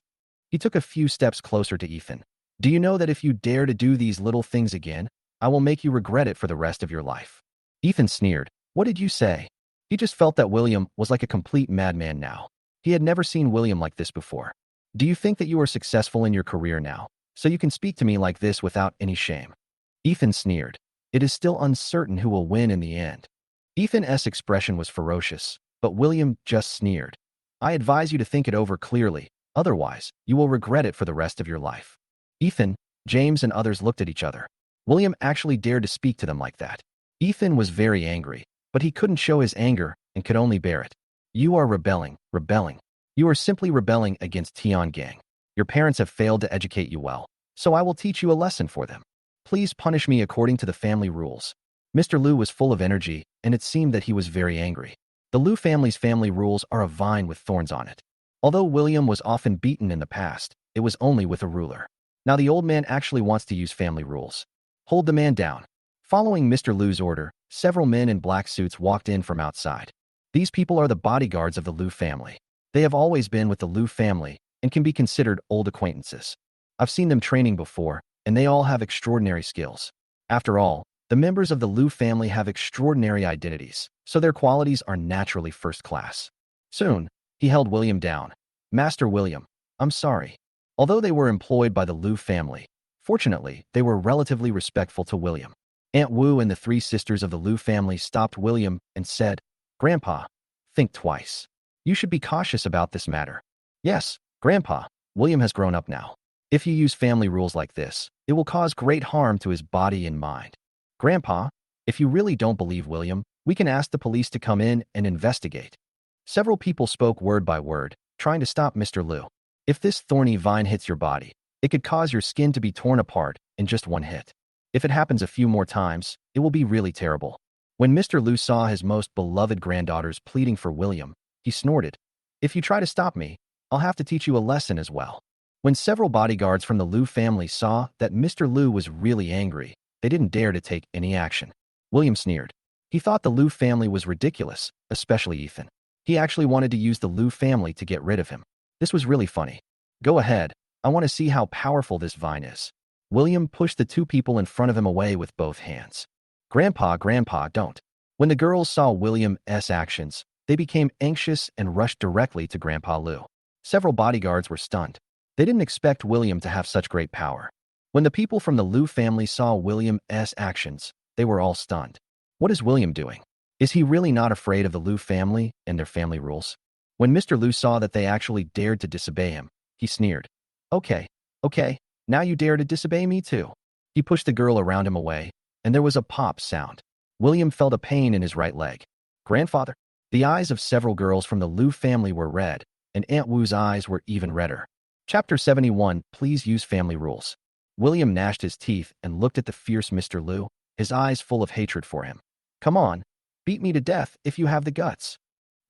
He took a few steps closer to Ethan. Do you know that if you dare to do these little things again, I will make you regret it for the rest of your life? Ethan sneered. What did you say? He just felt that William was like a complete madman now. He had never seen William like this before. Do you think that you are successful in your career now, so you can speak to me like this without any shame? Ethan sneered. It is still uncertain who will win in the end. Ethan's expression was ferocious, but William just sneered. I advise you to think it over clearly, otherwise, you will regret it for the rest of your life. Ethan, James, and others looked at each other. William actually dared to speak to them like that. Ethan was very angry, but he couldn't show his anger and could only bear it. You are rebelling. You are simply rebelling against Tian Gang. Your parents have failed to educate you well, so I will teach you a lesson for them. Please punish me according to the family rules. Mr. Liu was full of energy, and it seemed that he was very angry. The Liu family's family rules are a vine with thorns on it. Although William was often beaten in the past, it was only with a ruler. Now the old man actually wants to use family rules. Hold the man down. Following Mr. Liu's order, several men in black suits walked in from outside. These people are the bodyguards of the Liu family. They have always been with the Liu family and can be considered old acquaintances. I've seen them training before, and they all have extraordinary skills. After all, the members of the Liu family have extraordinary identities, so their qualities are naturally first class. Soon, he held William down. Master William, I'm sorry. Although they were employed by the Liu family, fortunately, they were relatively respectful to William. Aunt Wu and the three sisters of the Liu family stopped William and said, Grandpa, think twice. You should be cautious about this matter. Yes, Grandpa, William has grown up now. If you use family rules like this, it will cause great harm to his body and mind. Grandpa, if you really don't believe William, we can ask the police to come in and investigate. Several people spoke word by word, trying to stop Mr. Liu. If this thorny vine hits your body, it could cause your skin to be torn apart in just one hit. If it happens a few more times, it will be really terrible. When Mr. Liu saw his most beloved granddaughters pleading for William, he snorted, If you try to stop me, I'll have to teach you a lesson as well. When several bodyguards from the Liu family saw that Mr. Liu was really angry, they didn't dare to take any action. William sneered. He thought the Liu family was ridiculous, especially Ethan. He actually wanted to use the Liu family to get rid of him. This was really funny. Go ahead, I want to see how powerful this vine is. William pushed the two people in front of him away with both hands. Grandpa, don't. When the girls saw William's actions, they became anxious and rushed directly to Grandpa Liu. Several bodyguards were stunned. They didn't expect William to have such great power. When the people from the Liu family saw William's actions, they were all stunned. What is William doing? Is he really not afraid of the Liu family and their family rules? When Mr. Liu saw that they actually dared to disobey him, he sneered. Okay, now you dare to disobey me too. He pushed the girl around him away, and there was a pop sound. William felt a pain in his right leg. Grandfather? The eyes of several girls from the Liu family were red, and Aunt Wu's eyes were even redder. Chapter 71, Please use family rules. William gnashed his teeth and looked at the fierce Mr. Liu, his eyes full of hatred for him. Come on, beat me to death if you have the guts.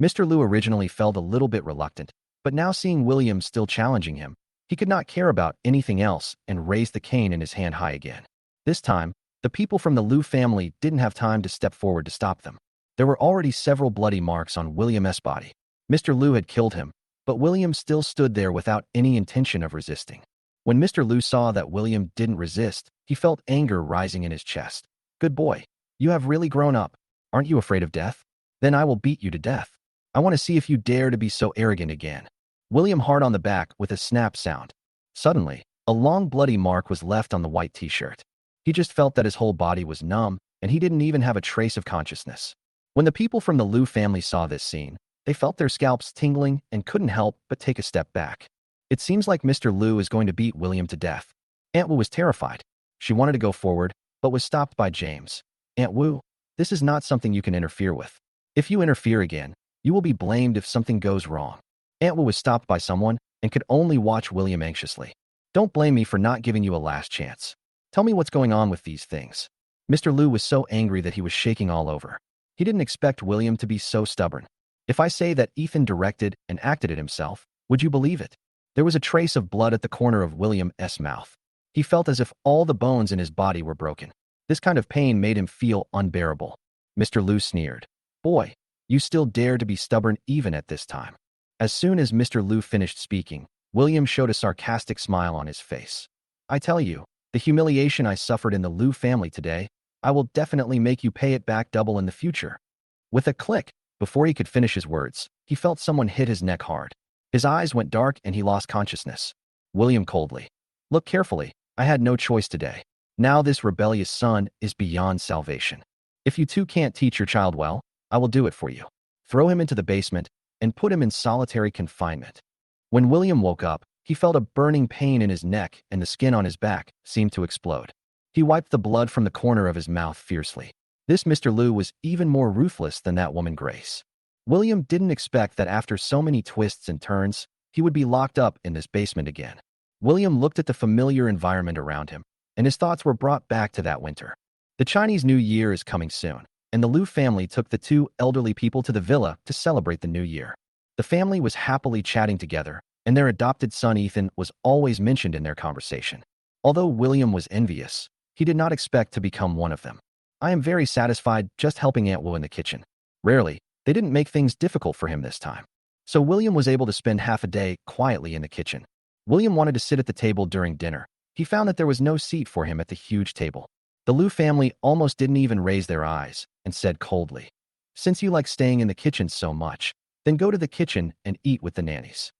Mr. Liu originally felt a little bit reluctant, but now seeing William still challenging him, he could not care about anything else and raised the cane in his hand high again. This time, the people from the Liu family didn't have time to step forward to stop them. There were already several bloody marks on William's body. Mr. Liu had killed him, but William still stood there without any intention of resisting. When Mr. Liu saw that William didn't resist, he felt anger rising in his chest. Good boy, you have really grown up. Aren't you afraid of death? Then I will beat you to death. I want to see if you dare to be so arrogant again. William hard on the back with a snap sound. Suddenly, a long bloody mark was left on the white t-shirt. He just felt that his whole body was numb, and he didn't even have a trace of consciousness. When the people from the Liu family saw this scene, they felt their scalps tingling and couldn't help but take a step back. It seems like Mr. Liu is going to beat William to death. Aunt Wu was terrified. She wanted to go forward, but was stopped by James. Aunt Wu, this is not something you can interfere with. If you interfere again, you will be blamed if something goes wrong. Aunt Wu was stopped by someone and could only watch William anxiously. Don't blame me for not giving you a last chance. Tell me what's going on with these things. Mr. Liu was so angry that he was shaking all over. He didn't expect William to be so stubborn. If I say that Ethan directed and acted it himself, would you believe it? There was a trace of blood at the corner of William's mouth. He felt as if all the bones in his body were broken. This kind of pain made him feel unbearable. Mr. Liu sneered. Boy, you still dare to be stubborn even at this time. As soon as Mr. Liu finished speaking, William showed a sarcastic smile on his face. I tell you, the humiliation I suffered in the Liu family today, I will definitely make you pay it back double in the future. With a click, before he could finish his words, he felt someone hit his neck hard. His eyes went dark and he lost consciousness. William coldly. Look carefully, I had no choice today. Now this rebellious son is beyond salvation. If you two can't teach your child well, I will do it for you. Throw him into the basement and put him in solitary confinement. When William woke up, he felt a burning pain in his neck and the skin on his back seemed to explode. He wiped the blood from the corner of his mouth fiercely. This Mr. Liu was even more ruthless than that woman Grace. William didn't expect that after so many twists and turns, he would be locked up in this basement again. William looked at the familiar environment around him, and his thoughts were brought back to that winter. The Chinese New Year is coming soon, and the Liu family took the two elderly people to the villa to celebrate the new year. The family was happily chatting together, and their adopted son Ethan was always mentioned in their conversation. Although William was envious, he did not expect to become one of them. I am very satisfied just helping Aunt Wu in the kitchen. Rarely, they didn't make things difficult for him this time. So William was able to spend half a day quietly in the kitchen. William wanted to sit at the table during dinner. He found that there was no seat for him at the huge table. The Liu family almost didn't even raise their eyes and said coldly, "Since you like staying in the kitchen so much, then go to the kitchen and eat with the nannies."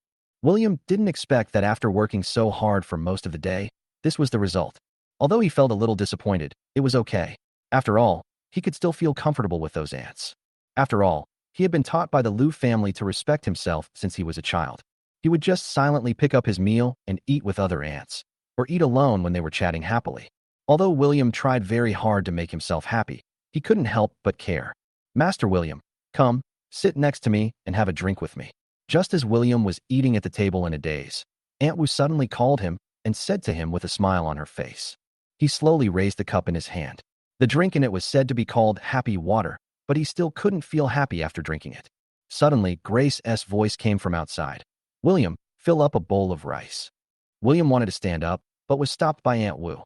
William didn't expect that after working so hard for most of the day, this was the result. Although he felt a little disappointed, it was okay. After all, he could still feel comfortable with those aunts. After all, he had been taught by the Liu family to respect himself since he was a child. He would just silently pick up his meal and eat with other aunts, or eat alone when they were chatting happily. Although William tried very hard to make himself happy, he couldn't help but care. "Master William, come, sit next to me and have a drink with me." Just as William was eating at the table in a daze, Aunt Wu suddenly called him and said to him with a smile on her face. He slowly raised the cup in his hand. The drink in it was said to be called happy water, but he still couldn't feel happy after drinking it. Suddenly, Grace's voice came from outside. "William, fill up a bowl of rice." William wanted to stand up, but was stopped by Aunt Wu.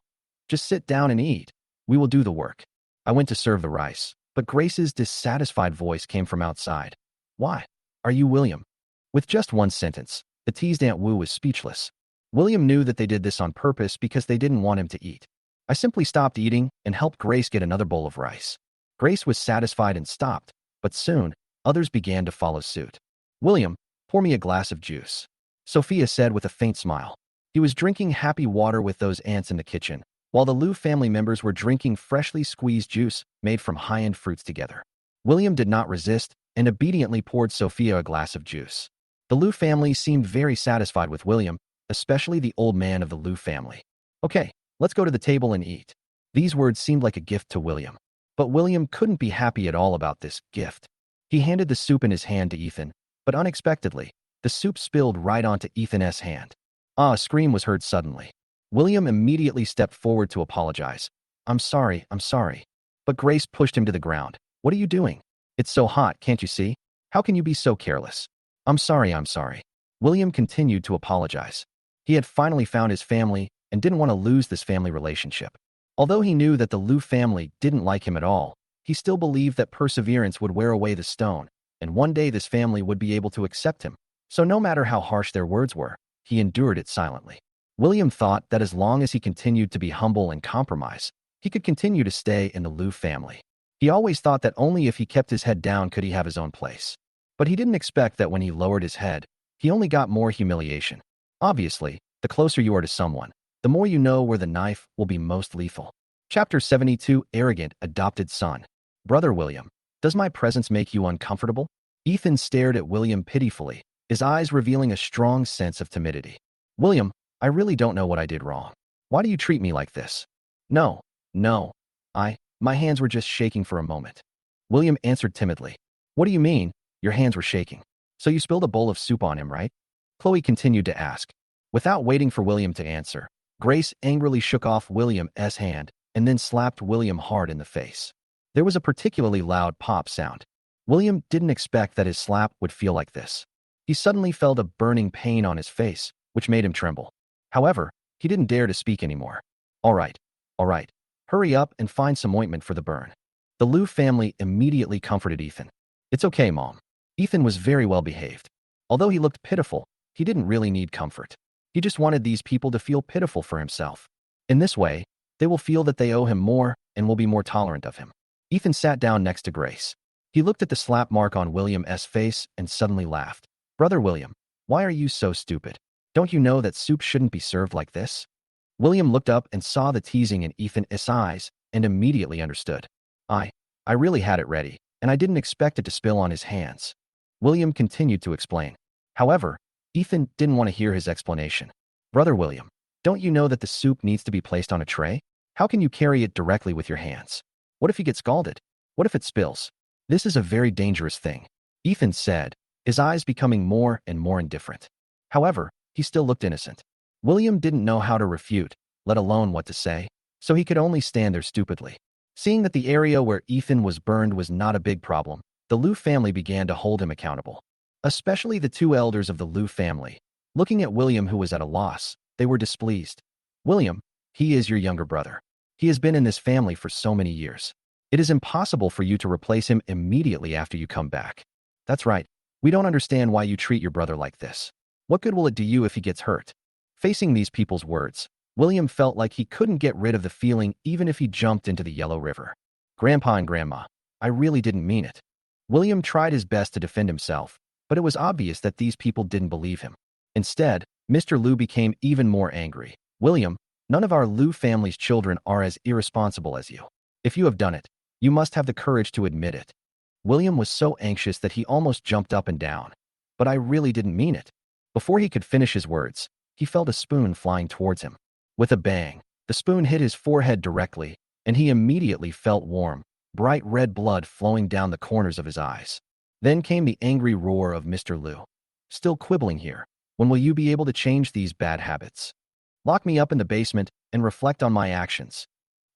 "Just sit down and eat. We will do the work." I went to serve the rice, but Grace's dissatisfied voice came from outside. "Why are you William?" With just one sentence, the teased Aunt Wu was speechless. William knew that they did this on purpose because they didn't want him to eat. I simply stopped eating and helped Grace get another bowl of rice. Grace was satisfied and stopped, but soon, others began to follow suit. "William, pour me a glass of juice," Sophia said with a faint smile. He was drinking happy water with those aunts in the kitchen, while the Liu family members were drinking freshly squeezed juice made from high-end fruits together. William did not resist and obediently poured Sophia a glass of juice. The Liu family seemed very satisfied with William, especially the old man of the Liu family. "Okay, let's go to the table and eat." These words seemed like a gift to William. But William couldn't be happy at all about this gift. He handed the soup in his hand to Ethan, but unexpectedly, the soup spilled right onto Ethan's hand. A scream was heard suddenly. William immediately stepped forward to apologize. I'm sorry. But Grace pushed him to the ground. "What are you doing? It's so hot, can't you see? How can you be so careless?" I'm sorry. William continued to apologize. He had finally found his family and didn't want to lose this family relationship. Although he knew that the Liu family didn't like him at all, he still believed that perseverance would wear away the stone, and one day this family would be able to accept him. So no matter how harsh their words were, he endured it silently. William thought that as long as he continued to be humble and compromise, he could continue to stay in the Liu family. He always thought that only if he kept his head down could he have his own place. But he didn't expect that when he lowered his head, he only got more humiliation. Obviously, the closer you are to someone, the more you know where the knife will be most lethal. Chapter 72, Arrogant Adopted Son. "Brother William, does my presence make you uncomfortable?" Ethan stared at William pitifully, his eyes revealing a strong sense of timidity. "William, I really don't know what I did wrong. Why do you treat me like this?" No. My hands were just shaking for a moment." William answered timidly. "What do you mean, your hands were shaking? So you spilled a bowl of soup on him, right?" Chloe continued to ask. Without waiting for William to answer, Grace angrily shook off William's hand and then slapped William hard in the face. There was a particularly loud pop sound. William didn't expect that his slap would feel like this. He suddenly felt a burning pain on his face, which made him tremble. However, he didn't dare to speak anymore. All right. Hurry up and find some ointment for the burn." The Liu family immediately comforted Ethan. "It's okay, Mom." Ethan was very well behaved. Although he looked pitiful, he didn't really need comfort. He just wanted these people to feel pitiful for himself. In this way, they will feel that they owe him more and will be more tolerant of him. Ethan sat down next to Grace. He looked at the slap mark on William's face and suddenly laughed. "Brother William, why are you so stupid? Don't you know that soup shouldn't be served like this?" William looked up and saw the teasing in Ethan's eyes and immediately understood. I really had it ready, and I didn't expect it to spill on his hands." William continued to explain. However, Ethan didn't want to hear his explanation. "Brother William, don't you know that the soup needs to be placed on a tray? How can you carry it directly with your hands? What if you get scalded? What if it spills? This is a very dangerous thing," Ethan said, his eyes becoming more and more indifferent. However, he still looked innocent. William didn't know how to refute, let alone what to say, so he could only stand there stupidly. Seeing that the area where Ethan was burned was not a big problem, the Liu family began to hold him accountable. Especially the two elders of the Liu family. Looking at William, who was at a loss, they were displeased. William, he is your younger brother. He has been in this family for so many years. It is impossible for you to replace him immediately after you come back. That's right. We don't understand why you treat your brother like this. What good will it do you if he gets hurt? Facing these people's words, William felt like he couldn't get rid of the feeling even if he jumped into the Yellow River. Grandpa and Grandma, I really didn't mean it. William tried his best to defend himself, but it was obvious that these people didn't believe him. Instead, Mr. Liu became even more angry. William, none of our Liu family's children are as irresponsible as you. If you have done it, you must have the courage to admit it. William was so anxious that he almost jumped up and down. But I really didn't mean it. Before he could finish his words, he felt a spoon flying towards him. With a bang, the spoon hit his forehead directly, and he immediately felt warm, bright red blood flowing down the corners of his eyes. Then came the angry roar of Mr. Liu. Still quibbling here. When will you be able to change these bad habits? Lock me up in the basement and reflect on my actions.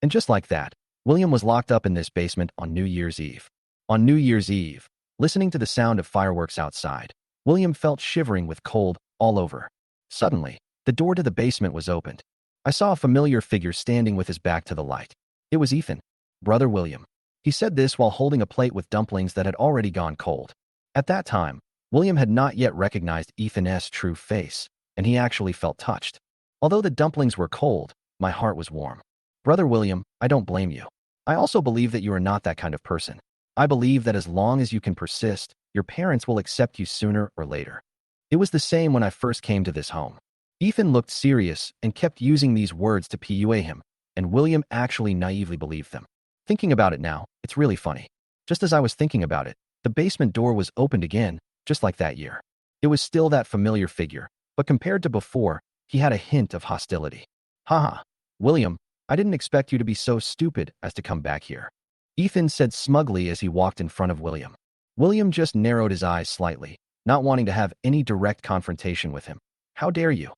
And just like that, William was locked up in this basement on New Year's Eve. On New Year's Eve, listening to the sound of fireworks outside, William felt shivering with cold all over. Suddenly, the door to the basement was opened. I saw a familiar figure standing with his back to the light. It was Ethan, brother William. He said this while holding a plate with dumplings that had already gone cold. At that time, William had not yet recognized Ethan's true face, and he actually felt touched. Although the dumplings were cold, my heart was warm. Brother William, I don't blame you. I also believe that you are not that kind of person. I believe that as long as you can persist, your parents will accept you sooner or later. It was the same when I first came to this home. Ethan looked serious and kept using these words to PUA him, and William actually naively believed them. Thinking about it now, it's really funny. Just as I was thinking about it, the basement door was opened again, just like that year. It was still that familiar figure, but compared to before, he had a hint of hostility. Haha, William, I didn't expect you to be so stupid as to come back here. Ethan said smugly as he walked in front of William. William just narrowed his eyes slightly, not wanting to have any direct confrontation with him. How dare you?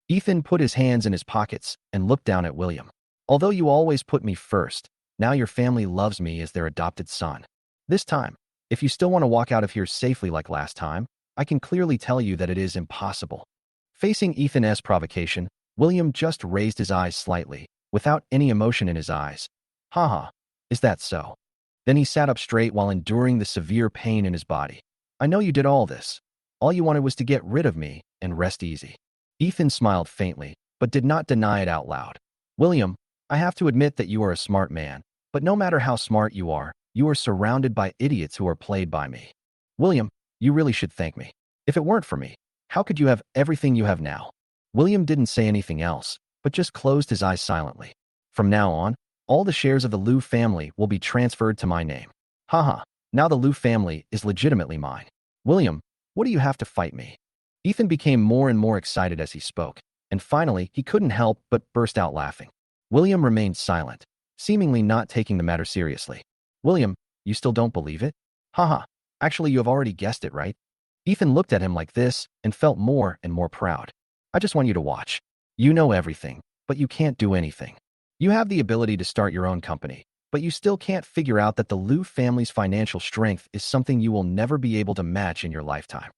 Ethan put his hands in his pockets and looked down at William. Although you always put me first, now your family loves me as their adopted son. This time, if you still want to walk out of here safely like last time, I can clearly tell you that it is impossible. Facing Ethan's provocation, William just raised his eyes slightly, without any emotion in his eyes. Haha, is that so? Then he sat up straight while enduring the severe pain in his body. I know you did all this. All you wanted was to get rid of me and rest easy. Ethan smiled faintly, but did not deny it out loud. William, I have to admit that you are a smart man, but no matter how smart you are surrounded by idiots who are played by me. William, you really should thank me. If it weren't for me, how could you have everything you have now? William didn't say anything else, but just closed his eyes silently. From now on, all the shares of the Liu family will be transferred to my name. Haha, now the Liu family is legitimately mine. William, what do you have to fight me? Ethan became more and more excited as he spoke, and finally he couldn't help but burst out laughing. William remained silent, seemingly not taking the matter seriously. William, you still don't believe it? Haha, actually you have already guessed it, right? Ethan looked at him like this and felt more and more proud. I just want you to watch. You know everything, but you can't do anything. You have the ability to start your own company, but you still can't figure out that the Liu family's financial strength is something you will never be able to match in your lifetime.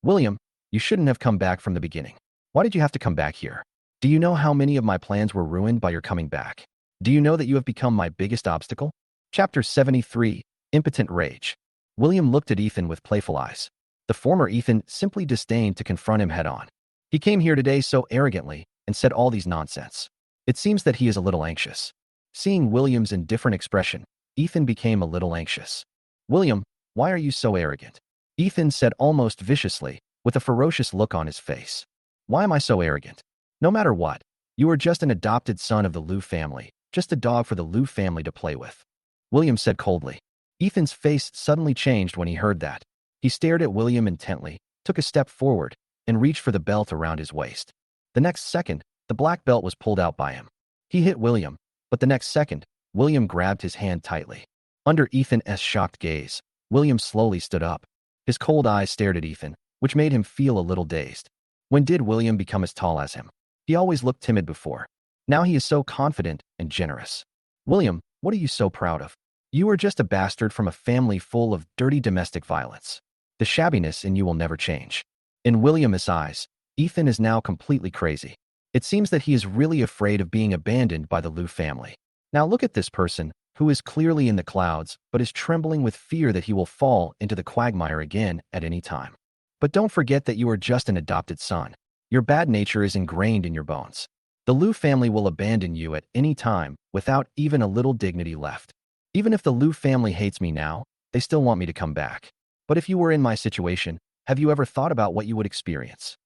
William, you shouldn't have come back from the beginning. Why did you have to come back here? Do you know how many of my plans were ruined by your coming back? Do you know that you have become my biggest obstacle? Chapter 73, Impotent Rage. William looked at Ethan with playful eyes. The former Ethan simply disdained to confront him head-on. He came here today so arrogantly and said all these nonsense. It seems that he is a little anxious. Seeing William's indifferent expression, Ethan became a little anxious. William, why are you so arrogant? Ethan said almost viciously, with a ferocious look on his face. Why am I so arrogant? No matter what, you are just an adopted son of the Liu family, just a dog for the Liu family to play with. William said coldly. Ethan's face suddenly changed when he heard that. He stared at William intently, took a step forward, and reached for the belt around his waist. The next second, the black belt was pulled out by him. He hit William, but the next second, William grabbed his hand tightly. Under Ethan's shocked gaze, William slowly stood up. His cold eyes stared at Ethan, which made him feel a little dazed. When did William become as tall as him? He always looked timid before. Now he is so confident and generous. William, What are you so proud of? You are just a bastard from a family full of dirty domestic violence. The shabbiness in you will never change. In William's eyes, Ethan is now completely crazy. It seems that he is really afraid of being abandoned by the Liu family. Now look at this person, who is clearly in the clouds, but is trembling with fear that he will fall into the quagmire again at any time. But don't forget that you are just an adopted son. Your bad nature is ingrained in your bones. The Liu family will abandon you at any time without even a little dignity left. Even if the Liu family hates me now, they still want me to come back. But if you were in my situation, have you ever thought about what you would experience?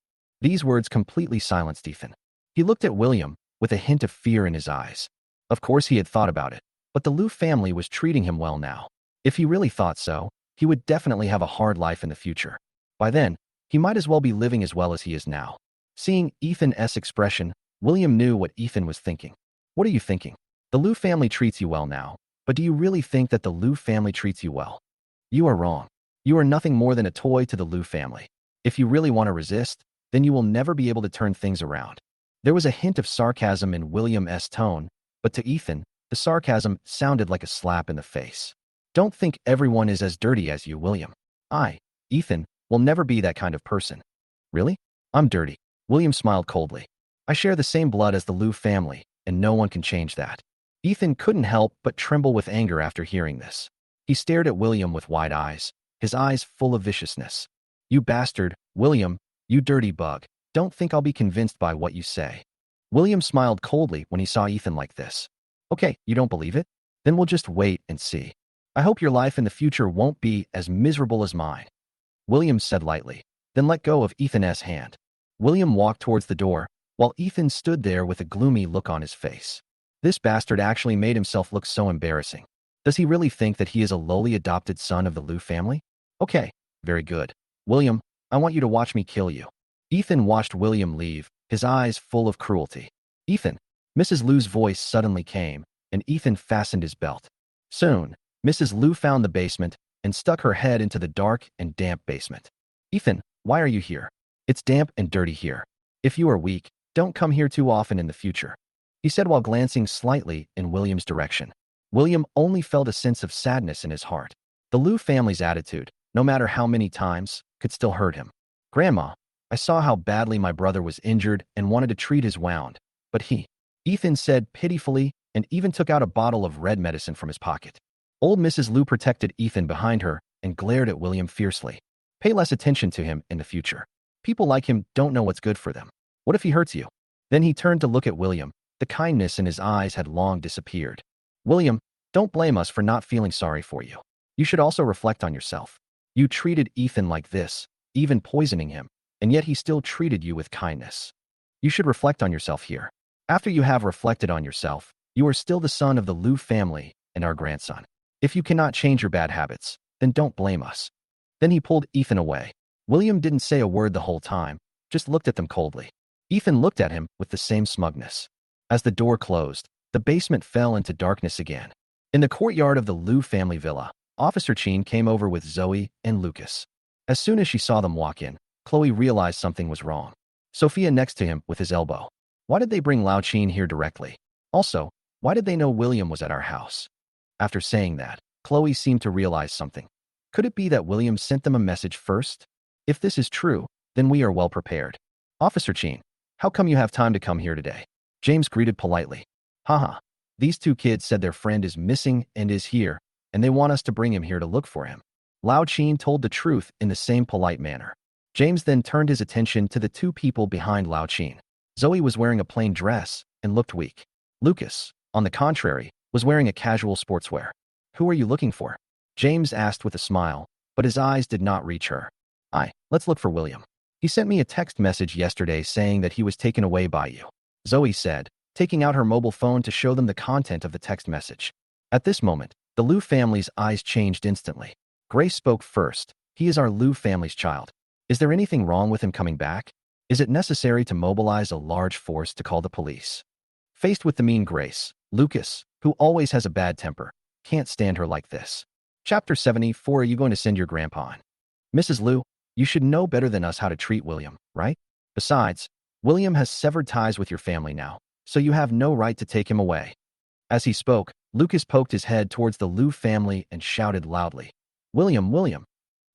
These words completely silenced Ethan. He looked at William with a hint of fear in his eyes. Of course he had thought about it, but the Liu family was treating him well now. If he really thought so, he would definitely have a hard life in the future. By then, he might as well be living as well as he is now. Seeing Ethan's expression, William knew what Ethan was thinking. What are you thinking? The Liu family treats you well now, but do you really think that the Liu family treats you well? You are wrong. You are nothing more than a toy to the Liu family. If you really want to resist, then you will never be able to turn things around. There was a hint of sarcasm in William's tone, but to Ethan, the sarcasm sounded like a slap in the face. Don't think everyone is as dirty as you, William. Ethan, will never be that kind of person. Really? I'm dirty. William smiled coldly. I share the same blood as the Liu family, and no one can change that. Ethan couldn't help but tremble with anger after hearing this. He stared at William with wide eyes, his eyes full of viciousness. You bastard, William, you dirty bug. Don't think I'll be convinced by what you say. William smiled coldly when he saw Ethan like this. Okay, you don't believe it? Then we'll just wait and see. I hope your life in the future won't be as miserable as mine. William said lightly, then let go of Ethan's hand. William walked towards the door, while Ethan stood there with a gloomy look on his face. This bastard actually made himself look so embarrassing. Does he really think that he is a lowly adopted son of the Liu family? Okay, very good. William, I want you to watch me kill you. Ethan watched William leave, his eyes full of cruelty. Ethan, Mrs. Liu's voice suddenly came, and Ethan fastened his belt. Soon, Mrs. Liu found the basement and stuck her head into the dark and damp basement. Ethan, why are you here? It's damp and dirty here. If you are weak, don't come here too often in the future, he said while glancing slightly in William's direction. William only felt a sense of sadness in his heart. The Liu family's attitude, no matter how many times, could still hurt him. Grandma, I saw how badly my brother was injured and wanted to treat his wound, but Ethan said pitifully and even took out a bottle of red medicine from his pocket. Old Mrs. Liu protected Ethan behind her and glared at William fiercely. Pay less attention to him in the future. People like him don't know what's good for them. What if he hurts you? Then he turned to look at William. The kindness in his eyes had long disappeared. William, don't blame us for not feeling sorry for you. You should also reflect on yourself. You treated Ethan like this, even poisoning him, and yet he still treated you with kindness. You should reflect on yourself here. After you have reflected on yourself, you are still the son of the Liu family and our grandson. If you cannot change your bad habits, then don't blame us. Then he pulled Ethan away. William didn't say a word the whole time, just looked at them coldly. Ethan looked at him with the same smugness. As the door closed, the basement fell into darkness again. In the courtyard of the Liu family villa, Officer Chin came over with Zoe and Lucas. As soon as she saw them walk in, Chloe realized something was wrong. Sophia next to him with his elbow. Why did they bring Lao Chin here directly? Also, why did they know William was at our house? After saying that, Chloe seemed to realize something. Could it be that William sent them a message first? If this is true, then we are well prepared. Officer Chin, how come you have time to come here today? James greeted politely. Haha, these two kids said their friend is missing and is here, and they want us to bring him here to look for him. Lao Chin told the truth in the same polite manner. James then turned his attention to the two people behind Lao Chin. Zoe was wearing a plain dress and looked weak. Lucas, on the contrary, was wearing a casual sportswear. Who are you looking for? James asked with a smile, but his eyes did not reach her. Let's look for William. He sent me a text message yesterday saying that he was taken away by you, Zoe said, taking out her mobile phone to show them the content of the text message. At this moment, the Liu family's eyes changed instantly. Grace spoke first. He is our Liu family's child. Is there anything wrong with him coming back? Is it necessary to mobilize a large force to call the police? Faced with the mean Grace, Lucas, who always has a bad temper, can't stand her like this. Chapter 74. Are you going to send your grandpa in? Mrs. Liu, you should know better than us how to treat William, right? Besides, William has severed ties with your family now, so you have no right to take him away. As he spoke, Lucas poked his head towards the Liu family and shouted loudly, "William, William!"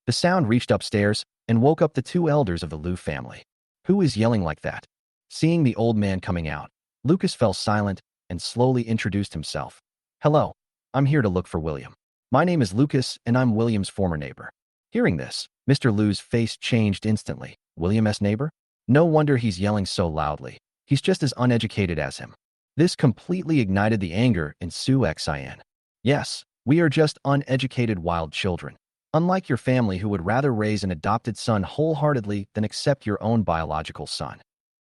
The sound reached upstairs and woke up the two elders of the Liu family. Who is yelling like that? Seeing the old man coming out, Lucas fell silent and slowly introduced himself. "Hello, I'm here to look for William. My name is Lucas and I'm William's former neighbor." Hearing this, Mr. Liu's face changed instantly. William's neighbor? No wonder he's yelling so loudly. He's just as uneducated as him. This completely ignited the anger in Su Xin. "Yes, we are just uneducated wild children. Unlike your family who would rather raise an adopted son wholeheartedly than accept your own biological son."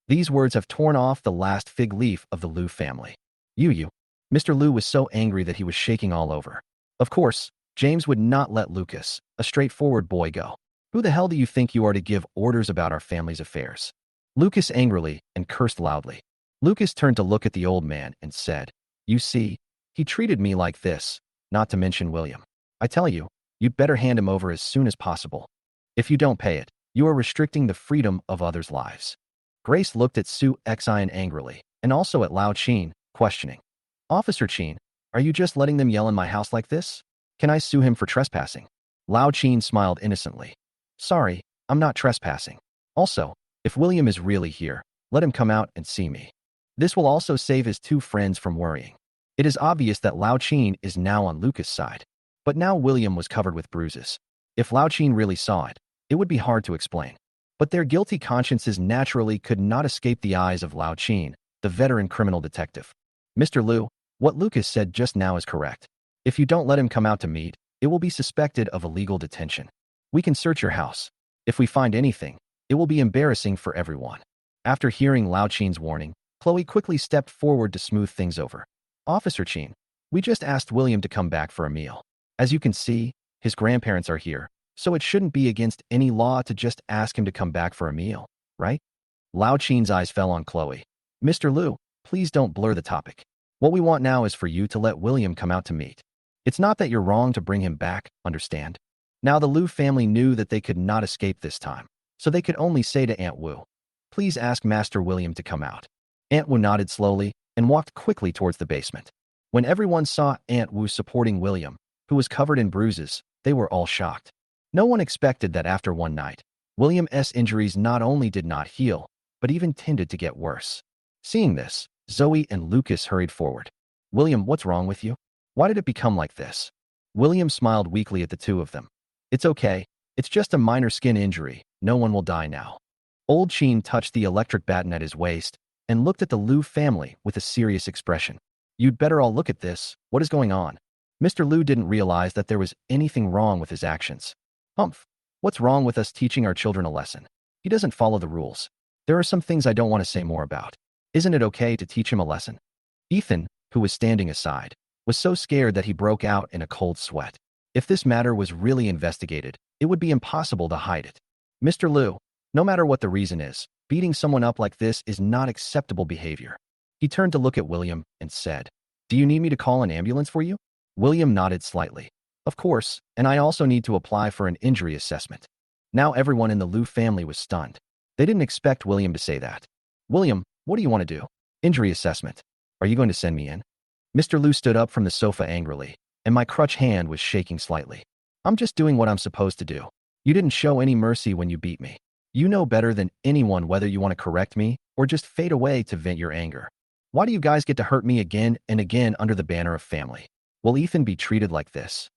These words have torn off the last fig leaf of the Liu family. You. Mr. Liu was so angry that he was shaking all over. Of course, James would not let Lucas, a straightforward boy, go. "Who the hell do you think you are to give orders about our family's affairs?" Lucas angrily and cursed loudly. Lucas turned to look at the old man and said, "You see, he treated me like this, not to mention William. I tell you, you'd better hand him over as soon as possible. If you don't pay it, you are restricting the freedom of others' lives." Grace looked at Su Xin angrily, and also at Lao Qin, questioning. "Officer Qin, are you just letting them yell in my house like this? Can I sue him for trespassing?" Lao Qin smiled innocently. "Sorry, I'm not trespassing. Also, if William is really here, let him come out and see me. This will also save his two friends from worrying." It is obvious that Lao Qin is now on Lucas' side. But now William was covered with bruises. If Lao Qin really saw it, it would be hard to explain. But their guilty consciences naturally could not escape the eyes of Lao Qin, the veteran criminal detective. "Mr. Liu, what Lucas said just now is correct. If you don't let him come out to meet, it will be suspected of illegal detention. We can search your house. If we find anything, it will be embarrassing for everyone." After hearing Lao Qin's warning, Chloe quickly stepped forward to smooth things over. "Officer Qin, we just asked William to come back for a meal. As you can see, his grandparents are here, so it shouldn't be against any law to just ask him to come back for a meal, right?" Lao Qin's eyes fell on Chloe. "Mr. Liu, please don't blur the topic. What we want now is for you to let William come out to meet. It's not that you're wrong to bring him back, understand?" Now the Liu family knew that they could not escape this time, so they could only say to Aunt Wu, "Please ask Master William to come out." Aunt Wu nodded slowly and walked quickly towards the basement. When everyone saw Aunt Wu supporting William, who was covered in bruises, they were all shocked. No one expected that after one night, William's injuries not only did not heal, but even tended to get worse. Seeing this, Zoe and Lucas hurried forward. "William, what's wrong with you? Why did it become like this?" William smiled weakly at the two of them. "It's okay. It's just a minor skin injury. No one will die now." Old Qin touched the electric baton at his waist and looked at the Liu family with a serious expression. "You'd better all look at this. What is going on?" Mr. Liu didn't realize that there was anything wrong with his actions. "Humph. What's wrong with us teaching our children a lesson? He doesn't follow the rules. There are some things I don't want to say more about. Isn't it okay to teach him a lesson?" Ethan, who was standing aside, was so scared that he broke out in a cold sweat. If this matter was really investigated, it would be impossible to hide it. "Mr. Liu, no matter what the reason is, beating someone up like this is not acceptable behavior." He turned to look at William and said, "Do you need me to call an ambulance for you?" William nodded slightly. "Of course, and I also need to apply for an injury assessment." Now everyone in the Liu family was stunned. They didn't expect William to say that. "William, what do you want to do?" "Injury assessment. Are you going to send me in?" Mr. Liu stood up from the sofa angrily, and my crutch hand was shaking slightly. "I'm just doing what I'm supposed to do. You didn't show any mercy when you beat me. You know better than anyone whether you want to correct me or just fade away to vent your anger. Why do you guys get to hurt me again and again under the banner of family? Will Ethan be treated like this?"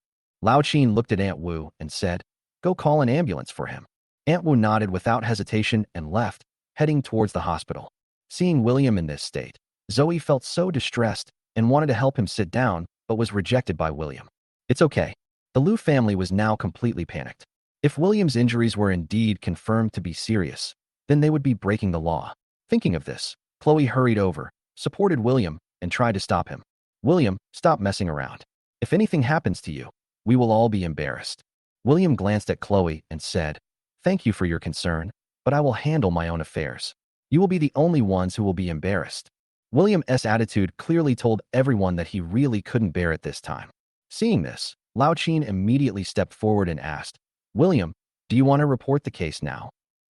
Lao Qin looked at Aunt Wu and said, "Go call an ambulance for him." Aunt Wu nodded without hesitation and left, heading towards the hospital. Seeing William in this state, Zoe felt so distressed and wanted to help him sit down, but was rejected by William. "It's okay." The Liu family was now completely panicked. If William's injuries were indeed confirmed to be serious, then they would be breaking the law. Thinking of this, Chloe hurried over, supported William, and tried to stop him. "William, stop messing around. If anything happens to you, we will all be embarrassed." William glanced at Chloe and said, "Thank you for your concern, but I will handle my own affairs. You will be the only ones who will be embarrassed." William's attitude clearly told everyone that he really couldn't bear it this time. Seeing this, Lao Qin immediately stepped forward and asked, "William, do you want to report the case now?"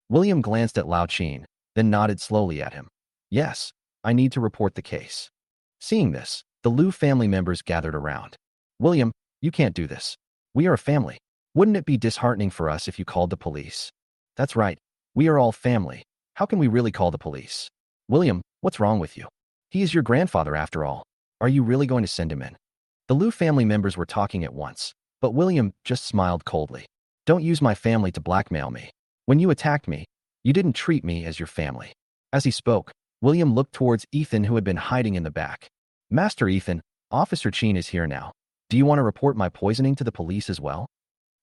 William glanced at Lao Qin, then nodded slowly at him. "Yes, I need to report the case." Seeing this, The Liu family members gathered around. William, you can't do this. We are a family. Wouldn't it be disheartening for us if you called the police? That's right. We are all family. How can we really call the police? William, what's wrong with you? He is your grandfather after all. Are you really going to send him in? The Liu family members were talking at once, but William just smiled coldly. Don't use my family to blackmail me. When you attacked me, you didn't treat me as your family. As he spoke, William looked towards Ethan, who had been hiding in the back. Master Ethan, Officer Chin is here now. Do you want to report my poisoning to the police as well?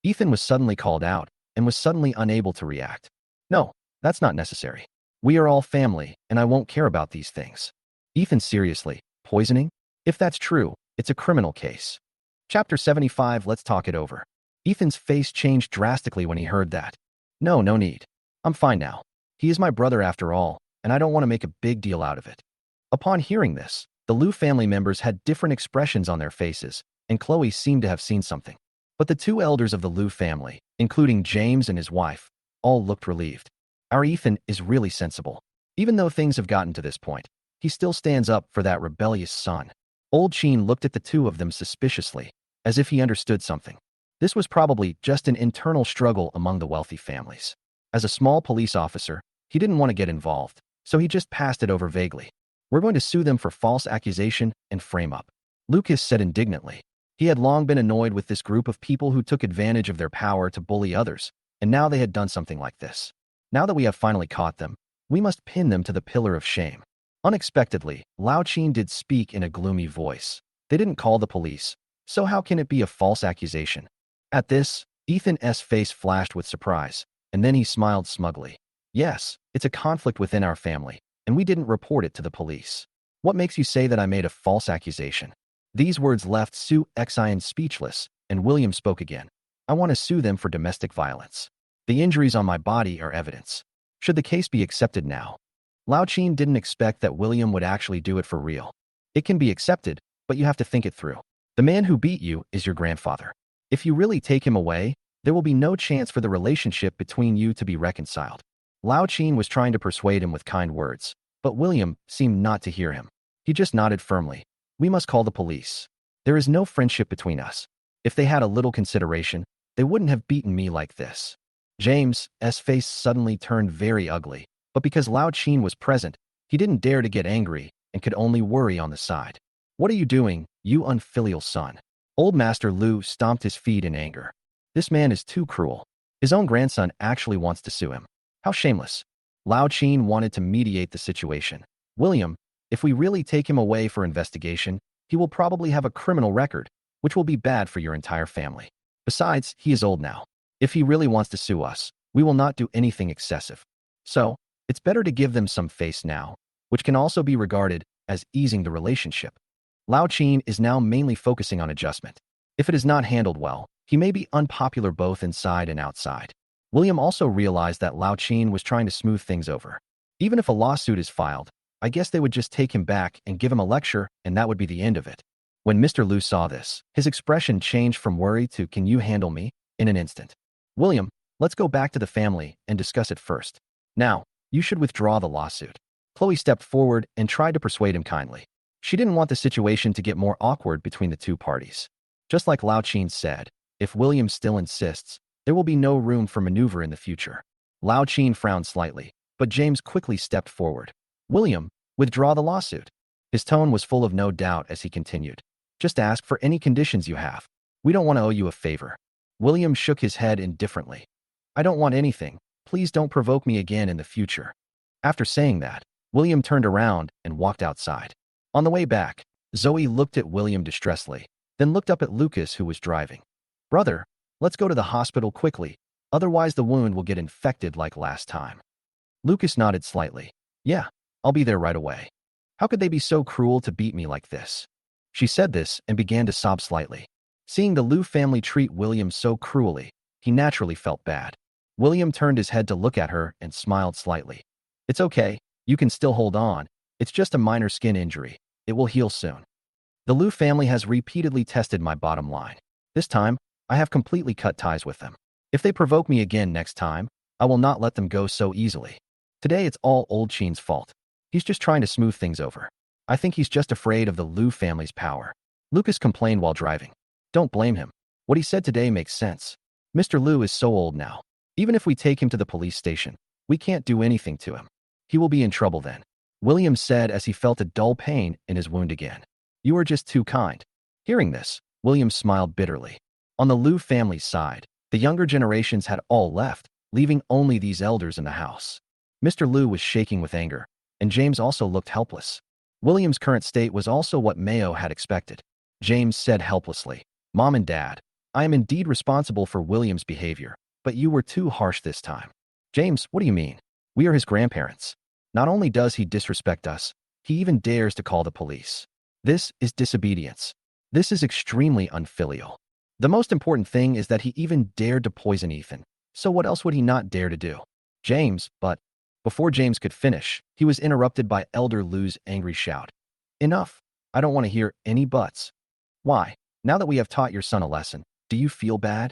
Ethan was suddenly called out and was suddenly unable to react. No, that's not necessary. We are all family, and I won't care about these things. Ethan, seriously, poisoning? If that's true, it's a criminal case. Chapter 75, let's talk it over. Ethan's face changed drastically when he heard that. No need. I'm fine now. He is my brother after all, and I don't want to make a big deal out of it. Upon hearing this, the Liu family members had different expressions on their faces, and Chloe seemed to have seen something. But the two elders of the Liu family, including James and his wife, all looked relieved. Our Ethan is really sensible. Even though things have gotten to this point, he still stands up for that rebellious son. Old Chin looked at the two of them suspiciously, as if he understood something. This was probably just an internal struggle among the wealthy families. As a small police officer, he didn't want to get involved, so he just passed it over vaguely. We're going to sue them for false accusation and frame up, Lucas said indignantly. He had long been annoyed with this group of people who took advantage of their power to bully others, and now they had done something like this. Now that we have finally caught them, we must pin them to the pillar of shame. Unexpectedly, Lao Chin did speak in a gloomy voice. They didn't call the police, so how can it be a false accusation? At this, Ethan's face flashed with surprise, and then he smiled smugly. Yes, it's a conflict within our family, and we didn't report it to the police. What makes you say that I made a false accusation? These words left Su Xian speechless, and William spoke again. I want to sue them for domestic violence. The injuries on my body are evidence. Should the case be accepted now? Lao Chin didn't expect that William would actually do it for real. It can be accepted, but you have to think it through. The man who beat you is your grandfather. If you really take him away, there will be no chance for the relationship between you to be reconciled. Lao Chin was trying to persuade him with kind words, but William seemed not to hear him. He just nodded firmly. We must call the police. There is no friendship between us. If they had a little consideration, they wouldn't have beaten me like this. James's face suddenly turned very ugly, but because Lao Chin was present, he didn't dare to get angry and could only worry on the side. What are you doing, you unfilial son? Old Master Liu stomped his feet in anger. This man is too cruel. His own grandson actually wants to sue him. How shameless. Lao Chin wanted to mediate the situation. William, if we really take him away for investigation, he will probably have a criminal record, which will be bad for your entire family. Besides, he is old now. If he really wants to sue us, we will not do anything excessive. So, it's better to give them some face now, which can also be regarded as easing the relationship. Lao Chin is now mainly focusing on adjustment. If it is not handled well, he may be unpopular both inside and outside. William also realized that Lao Chin was trying to smooth things over. Even if a lawsuit is filed, I guess they would just take him back and give him a lecture, and that would be the end of it. When Mr. Liu saw this, his expression changed from worry to "Can you handle me?" in an instant. William, let's go back to the family and discuss it first. Now, you should withdraw the lawsuit. Chloe stepped forward and tried to persuade him kindly. She didn't want the situation to get more awkward between the two parties. Just like Lao Chin said, if William still insists, there will be no room for maneuver in the future. Lao Chin frowned slightly, but James quickly stepped forward. William, withdraw the lawsuit. His tone was full of no doubt as he continued. Just ask for any conditions you have. We don't want to owe you a favor. William shook his head indifferently. I don't want anything. Please don't provoke me again in the future. After saying that, William turned around and walked outside. On the way back, Zoe looked at William distressedly, then looked up at Lucas, who was driving. Brother, let's go to the hospital quickly, otherwise the wound will get infected like last time. Lucas nodded slightly. Yeah, I'll be there right away. How could they be so cruel to beat me like this? She said this and began to sob slightly. Seeing the Liu family treat William so cruelly, he naturally felt bad. William turned his head to look at her and smiled slightly. It's okay, you can still hold on. It's just a minor skin injury. It will heal soon. The Liu family has repeatedly tested my bottom line. This time, I have completely cut ties with them. If they provoke me again next time, I will not let them go so easily. Today it's all old Chin's fault. He's just trying to smooth things over. I think he's just afraid of the Liu family's power. Lucas complained while driving. Don't blame him. What he said today makes sense. Mr. Liu is so old now. Even if we take him to the police station, we can't do anything to him. He will be in trouble then. William said as he felt a dull pain in his wound again. You are just too kind. Hearing this, William smiled bitterly. On the Liu family's side, the younger generations had all left, leaving only these elders in the house. Mr. Liu was shaking with anger, and James also looked helpless. William's current state was also what Mayo had expected. James said helplessly, Mom and Dad, I am indeed responsible for William's behavior, but you were too harsh this time. James, what do you mean? We are his grandparents. Not only does he disrespect us, he even dares to call the police. This is disobedience. This is extremely unfilial. The most important thing is that he even dared to poison Ethan. So what else would he not dare to do? James, but before James could finish, he was interrupted by Elder Liu's angry shout. Enough. I don't want to hear any buts. Why? Now that we have taught your son a lesson, do you feel bad?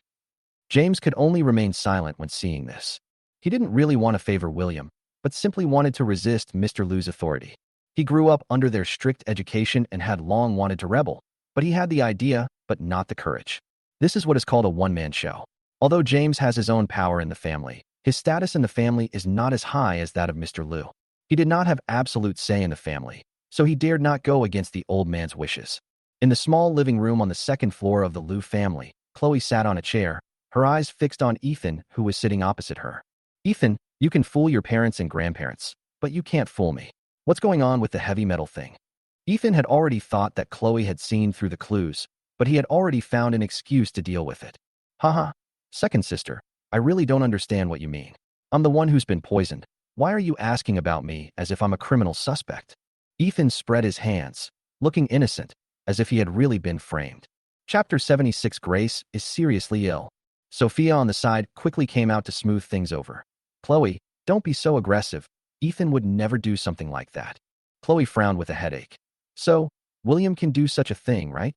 James could only remain silent when seeing this. He didn't really want to favor William, but simply wanted to resist Mr. Liu's authority. He grew up under their strict education and had long wanted to rebel, but he had the idea, but not the courage. This is what is called a one-man show. Although James has his own power in the family, his status in the family is not as high as that of Mr. Liu. He did not have absolute say in the family, so he dared not go against the old man's wishes. In the small living room on the second floor of the Liu family, Chloe sat on a chair, her eyes fixed on Ethan, who was sitting opposite her. Ethan, you can fool your parents and grandparents, but you can't fool me. What's going on with the heavy metal thing? Ethan had already thought that Chloe had seen through the clues, but he had already found an excuse to deal with it. Haha. Second sister, I really don't understand what you mean. I'm the one who's been poisoned. Why are you asking about me as if I'm a criminal suspect? Ethan spread his hands, looking innocent, as if he had really been framed. Chapter 76. Grace is seriously ill. Sophia on the side quickly came out to smooth things over. Chloe, don't be so aggressive. Ethan would never do something like that. Chloe frowned with a headache. So, William can do such a thing, right?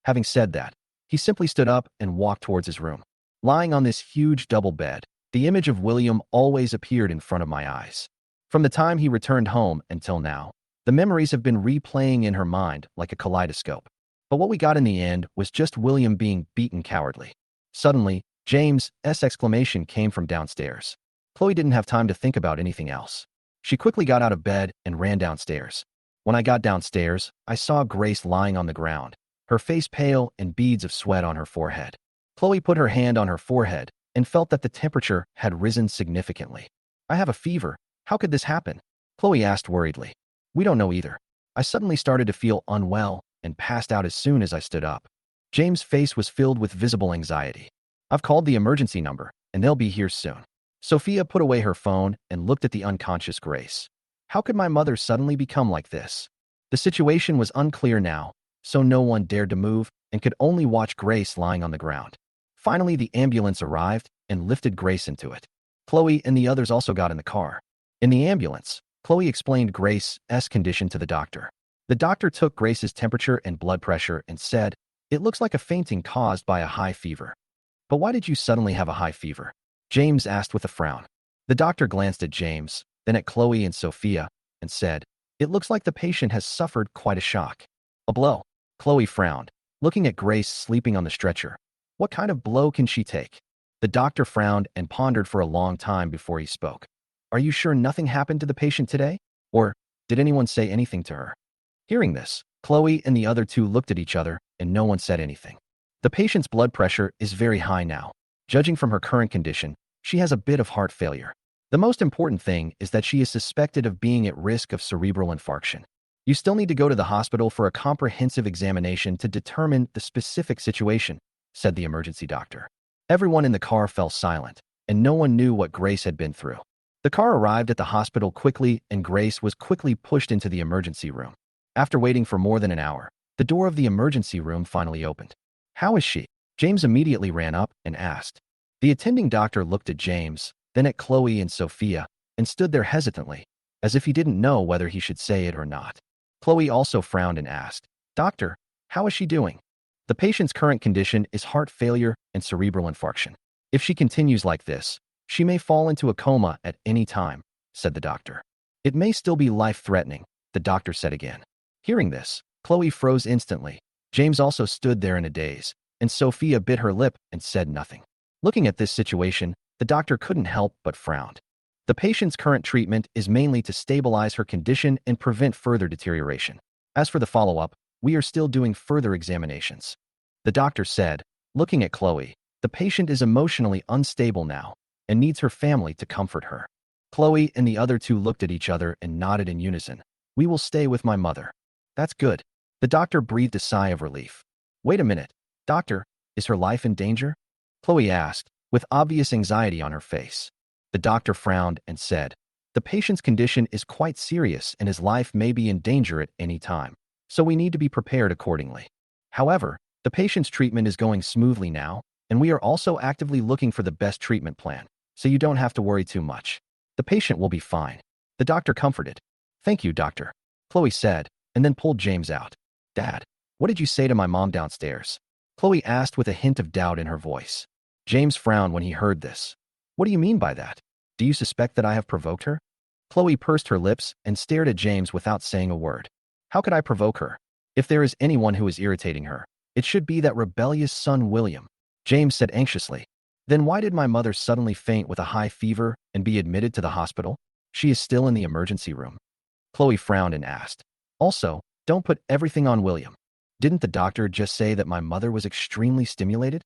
Having said that, he simply stood up and walked towards his room. Lying on this huge double bed, the image of William always appeared in front of my eyes. From the time he returned home until now, the memories have been replaying in her mind like a kaleidoscope. But what we got in the end was just William being beaten cowardly. Suddenly, James' exclamation came from downstairs. Chloe didn't have time to think about anything else. She quickly got out of bed and ran downstairs. When I got downstairs, I saw Grace lying on the ground, her face pale and beads of sweat on her forehead. Chloe put her hand on her forehead and felt that the temperature had risen significantly. I have a fever. How could this happen? Chloe asked worriedly. We don't know either. I suddenly started to feel unwell and passed out as soon as I stood up. James' face was filled with visible anxiety. I've called the emergency number, and they'll be here soon. Sophia put away her phone and looked at the unconscious Grace. How could my mother suddenly become like this? The situation was unclear now, so no one dared to move and could only watch Grace lying on the ground. Finally, the ambulance arrived and lifted Grace into it. Chloe and the others also got in the car. In the ambulance, Chloe explained Grace's condition to the doctor. The doctor took Grace's temperature and blood pressure and said, "It looks like a fainting caused by a high fever." But why did you suddenly have a high fever? James asked with a frown. The doctor glanced at James, then at Chloe and Sophia, and said, "It looks like the patient has suffered quite a shock." A blow. Chloe frowned, looking at Grace sleeping on the stretcher. What kind of blow can she take? The doctor frowned and pondered for a long time before he spoke. Are you sure nothing happened to the patient today? Or did anyone say anything to her? Hearing this, Chloe and the other two looked at each other and no one said anything. The patient's blood pressure is very high now. Judging from her current condition, she has a bit of heart failure. The most important thing is that she is suspected of being at risk of cerebral infarction. You still need to go to the hospital for a comprehensive examination to determine the specific situation, said the emergency doctor. Everyone in the car fell silent, and no one knew what Grace had been through. The car arrived at the hospital quickly, and Grace was quickly pushed into the emergency room. After waiting for more than an hour, the door of the emergency room finally opened. How is she? James immediately ran up and asked. The attending doctor looked at James, then at Chloe and Sophia, and stood there hesitantly, as if he didn't know whether he should say it or not. Chloe also frowned and asked, "Doctor, how is she doing?" The patient's current condition is heart failure and cerebral infarction. If she continues like this, she may fall into a coma at any time, said the doctor. It may still be life-threatening, the doctor said again. Hearing this, Chloe froze instantly. James also stood there in a daze, and Sophia bit her lip and said nothing. Looking at this situation, the doctor couldn't help but frowned. The patient's current treatment is mainly to stabilize her condition and prevent further deterioration. As for the follow-up, we are still doing further examinations. The doctor said, looking at Chloe, the patient is emotionally unstable now and needs her family to comfort her. Chloe and the other two looked at each other and nodded in unison. We will stay with my mother. That's good. The doctor breathed a sigh of relief. Wait a minute, doctor, is her life in danger? Chloe asked, with obvious anxiety on her face. The doctor frowned and said, the patient's condition is quite serious and his life may be in danger at any time, so we need to be prepared accordingly. However, the patient's treatment is going smoothly now, and we are also actively looking for the best treatment plan, so you don't have to worry too much. The patient will be fine. The doctor comforted. Thank you, doctor, Chloe said, and then pulled James out. Dad, what did you say to my mom downstairs? Chloe asked with a hint of doubt in her voice. James frowned when he heard this. What do you mean by that? Do you suspect that I have provoked her? Chloe pursed her lips and stared at James without saying a word. How could I provoke her? If there is anyone who is irritating her, it should be that rebellious son William, James said anxiously. Then why did my mother suddenly faint with a high fever and be admitted to the hospital? She is still in the emergency room. Chloe frowned and asked. Also, don't put everything on William. Didn't the doctor just say that my mother was extremely stimulated?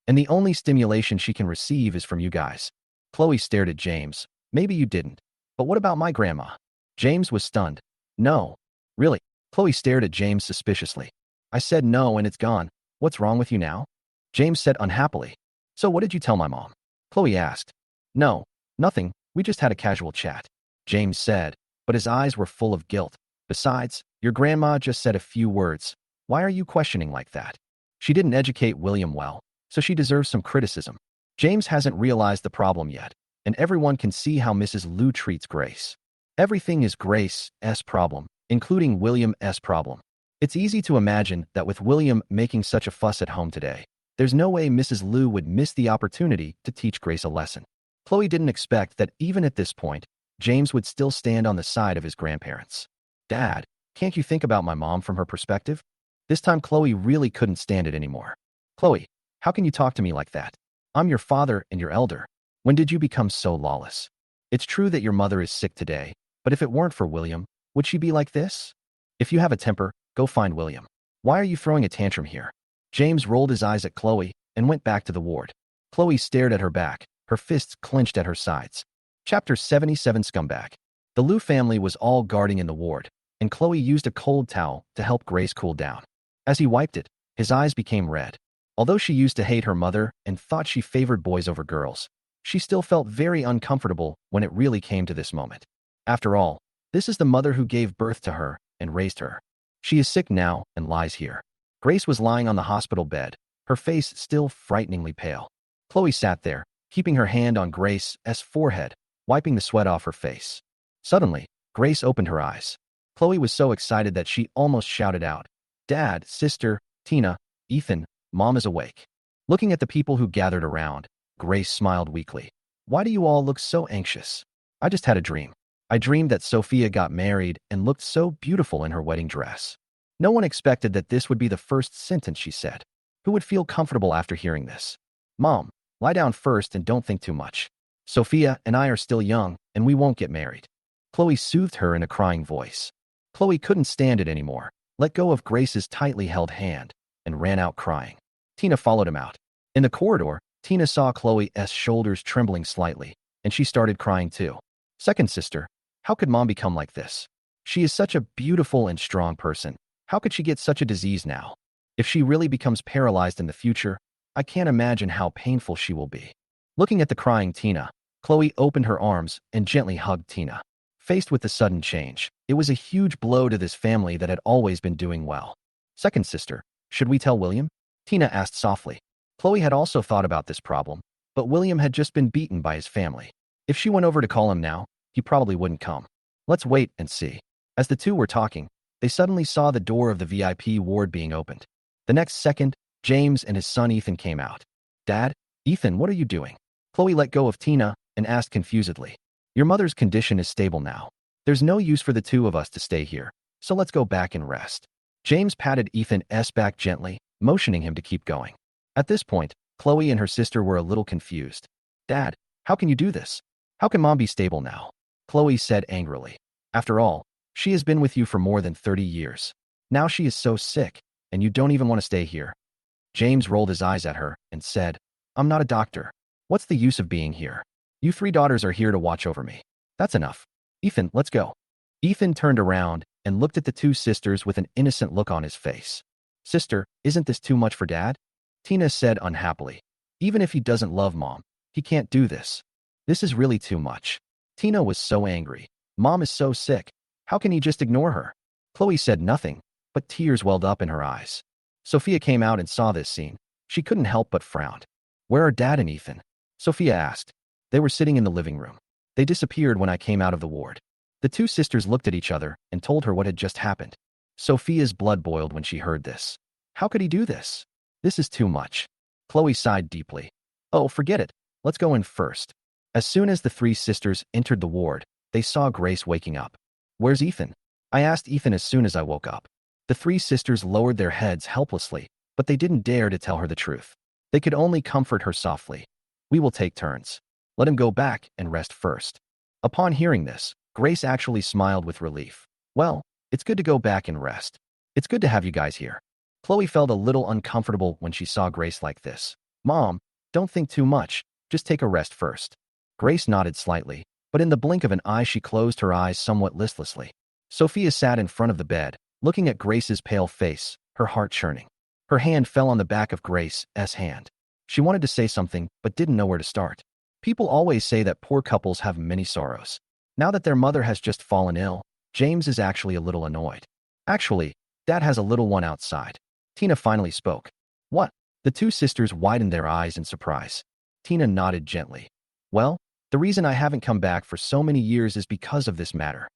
And the only stimulation she can receive is from you guys. Chloe stared at James. Maybe you didn't. But what about my grandma? James was stunned. No. Really? Chloe stared at James suspiciously. I said no and it's gone. What's wrong with you now? James said unhappily. So what did you tell my mom? Chloe asked. No, nothing. We just had a casual chat. James said, but his eyes were full of guilt. Besides, your grandma just said a few words. Why are you questioning like that? She didn't educate William well, so she deserves some criticism. James hasn't realized the problem yet, and everyone can see how Mrs. Liu treats Grace. Everything is Grace's problem, including William's problem. It's easy to imagine that with William making such a fuss at home today, there's no way Mrs. Liu would miss the opportunity to teach Grace a lesson. Chloe didn't expect that even at this point, James would still stand on the side of his grandparents. Dad, can't you think about my mom from her perspective? This time Chloe really couldn't stand it anymore. Chloe, how can you talk to me like that? I'm your father and your elder. When did you become so lawless? It's true that your mother is sick today, but if it weren't for William, would she be like this? If you have a temper, go find William. Why are you throwing a tantrum here? James rolled his eyes at Chloe and went back to the ward. Chloe stared at her back, her fists clenched at her sides. Chapter 77 Scumbag. The Liu family was all guarding in the ward, and Chloe used a cold towel to help Grace cool down. As he wiped it, his eyes became red. Although she used to hate her mother and thought she favored boys over girls, she still felt very uncomfortable when it really came to this moment. After all, this is the mother who gave birth to her and raised her. She is sick now and lies here. Grace was lying on the hospital bed, her face still frighteningly pale. Chloe sat there, keeping her hand on Grace's forehead, wiping the sweat off her face. Suddenly, Grace opened her eyes. Chloe was so excited that she almost shouted out, Dad, sister, Tina, Ethan, Mom is awake. Looking at the people who gathered around, Grace smiled weakly. Why do you all look so anxious? I just had a dream. I dreamed that Sophia got married and looked so beautiful in her wedding dress. No one expected that this would be the first sentence she said. Who would feel comfortable after hearing this? Mom, lie down first and don't think too much. Sophia and I are still young, and we won't get married. Chloe soothed her in a crying voice. Chloe couldn't stand it anymore, let go of Grace's tightly held hand, and ran out crying. Tina followed him out. In the corridor, Tina saw Chloe's shoulders trembling slightly, and she started crying too. Second sister, how could Mom become like this? She is such a beautiful and strong person. How could she get such a disease now? If she really becomes paralyzed in the future, I can't imagine how painful she will be. Looking at the crying Tina, Chloe opened her arms and gently hugged Tina. Faced with the sudden change, it was a huge blow to this family that had always been doing well. Second sister, should we tell William? Tina asked softly. Chloe had also thought about this problem, but William had just been beaten by his family. If she went over to call him now, he probably wouldn't come. Let's wait and see. As the two were talking, they suddenly saw the door of the VIP ward being opened. The next second, James and his son Ethan came out. Dad, Ethan, what are you doing? Chloe let go of Tina and asked confusedly. Your mother's condition is stable now. There's no use for the two of us to stay here. so let's go back and rest. James patted Ethan's back gently, motioning him to keep going. At this point, Chloe and her sister were a little confused. Dad, how can you do this? How can Mom be stable now? Chloe said angrily. After all, she has been with you for more than 30 years. Now she is so sick, and you don't even want to stay here. James rolled his eyes at her and said, I'm not a doctor. What's the use of being here? You three daughters are here to watch over me. That's enough. Ethan, let's go. Ethan turned around and looked at the two sisters with an innocent look on his face. Sister, isn't this too much for Dad? Tina said unhappily. Even if he doesn't love Mom, he can't do this. This is really too much. Tina was so angry. Mom is so sick. How can he just ignore her? Chloe said nothing, but tears welled up in her eyes. Sophia came out and saw this scene. She couldn't help but frown. Where are Dad and Ethan? Sophia asked. They were sitting in the living room. They disappeared when I came out of the ward. The two sisters looked at each other and told her what had just happened. Sophia's blood boiled when she heard this. How could he do this? This is too much. Chloe sighed deeply. Oh, forget it. Let's go in first. As soon as the three sisters entered the ward, they saw Grace waking up. Where's Ethan? I asked Ethan as soon as I woke up. The three sisters lowered their heads helplessly, but they didn't dare to tell her the truth. They could only comfort her softly. We will take turns. Let him go back and rest first. Upon hearing this, Grace actually smiled with relief. Well, it's good to go back and rest. It's good to have you guys here. Chloe felt a little uncomfortable when she saw Grace like this. Mom, don't think too much. Just take a rest first. Grace nodded slightly, but in the blink of an eye she closed her eyes somewhat listlessly. Sophia sat in front of the bed, looking at Grace's pale face, her heart churning. Her hand fell on the back of Grace's hand. She wanted to say something, but didn't know where to start. People always say that poor couples have many sorrows. Now that their mother has just fallen ill, James is actually a little annoyed. Actually, Dad has a little one outside. Tina finally spoke. What? The two sisters widened their eyes in surprise. Tina nodded gently. Well, the reason I haven't come back for so many years is because of this matter.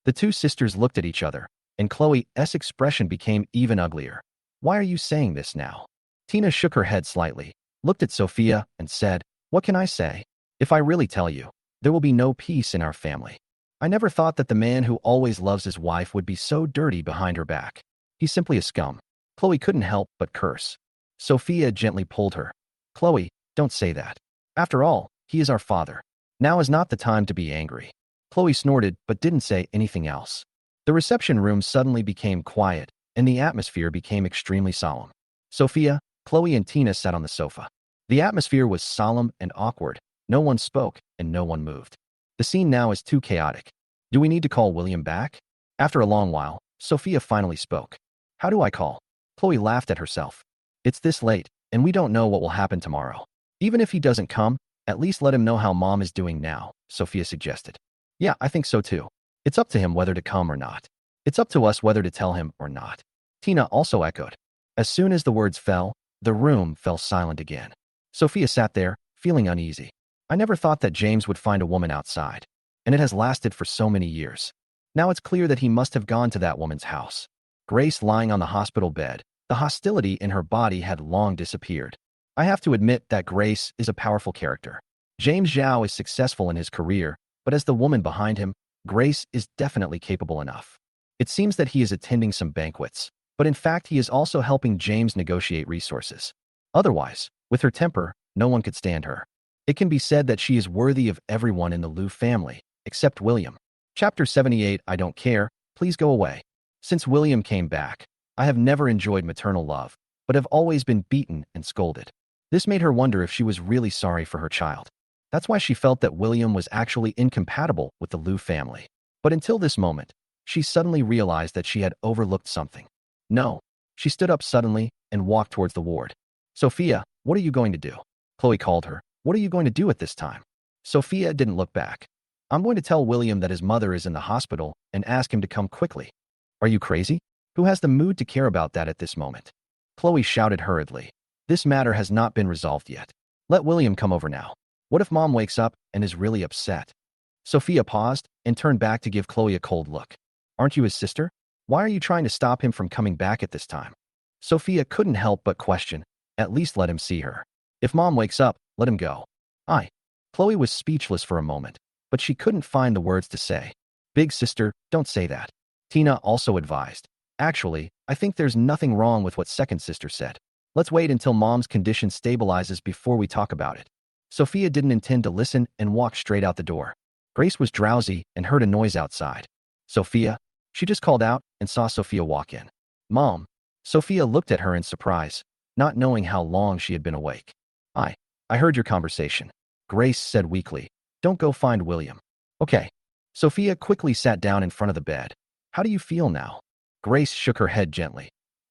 The two sisters looked at each other, and Chloe's expression became even uglier. Why are you saying this now? Tina shook her head slightly, looked at Sophia, and said, What can I say? If I really tell you, there will be no peace in our family. I never thought that the man who always loves his wife would be so dirty behind her back. He's simply a scum. Chloe couldn't help but curse. Sophia gently pulled her. Chloe, don't say that. After all, he is our father. Now is not the time to be angry. Chloe snorted but didn't say anything else. The reception room suddenly became quiet, and the atmosphere became extremely solemn. Sophia, Chloe, and Tina sat on the sofa. The atmosphere was solemn and awkward. No one spoke, and no one moved. The scene now is too chaotic. Do we need to call William back? After a long while, Sophia finally spoke. How do I call? Chloe laughed at herself. It's this late, and we don't know what will happen tomorrow. Even if he doesn't come, at least let him know how Mom is doing now, Sophia suggested. Yeah, I think so too. It's up to him whether to come or not. It's up to us whether to tell him or not. Tina also echoed. As soon as the words fell, the room fell silent again. Sophia sat there, feeling uneasy. I never thought that James would find a woman outside, and it has lasted for so many years. Now it's clear that he must have gone to that woman's house. Grace lying on the hospital bed, the hostility in her body had long disappeared. I have to admit that Grace is a powerful character. James Zhao is successful in his career, but as the woman behind him, Grace is definitely capable enough. It seems that he is attending some banquets, but in fact he is also helping James negotiate resources. Otherwise, with her temper, no one could stand her. It can be said that she is worthy of everyone in the Liu family, except William. Chapter 78 I don't care, please go away. Since William came back, I have never enjoyed maternal love, but have always been beaten and scolded. This made her wonder if she was really sorry for her child. That's why she felt that William was actually incompatible with the Liu family. But until this moment, she suddenly realized that she had overlooked something. No. She stood up suddenly and walked towards the ward. Sophia, what are you going to do? Chloe called her. What are you going to do at this time? Sophia didn't look back. I'm going to tell William that his mother is in the hospital and ask him to come quickly. Are you crazy? Who has the mood to care about that at this moment? Chloe shouted hurriedly. This matter has not been resolved yet. Let William come over now. What if Mom wakes up and is really upset? Sophia paused and turned back to give Chloe a cold look. Aren't you his sister? Why are you trying to stop him from coming back at this time? Sophia couldn't help but question. At least let him see her. If Mom wakes up, let him go. Chloe was speechless for a moment, but she couldn't find the words to say. Big sister, don't say that. Tina also advised. Actually, I think there's nothing wrong with what second sister said. Let's wait until mom's condition stabilizes before we talk about it. Sophia didn't intend to listen and walked straight out the door. Grace was drowsy and heard a noise outside. Sophia? She just called out and saw Sophia walk in. Mom. Sophia looked at her in surprise, not knowing how long she had been awake. I heard your conversation. Grace said weakly. Don't go find William. Okay. Sophia quickly sat down in front of the bed. How do you feel now? Grace shook her head gently.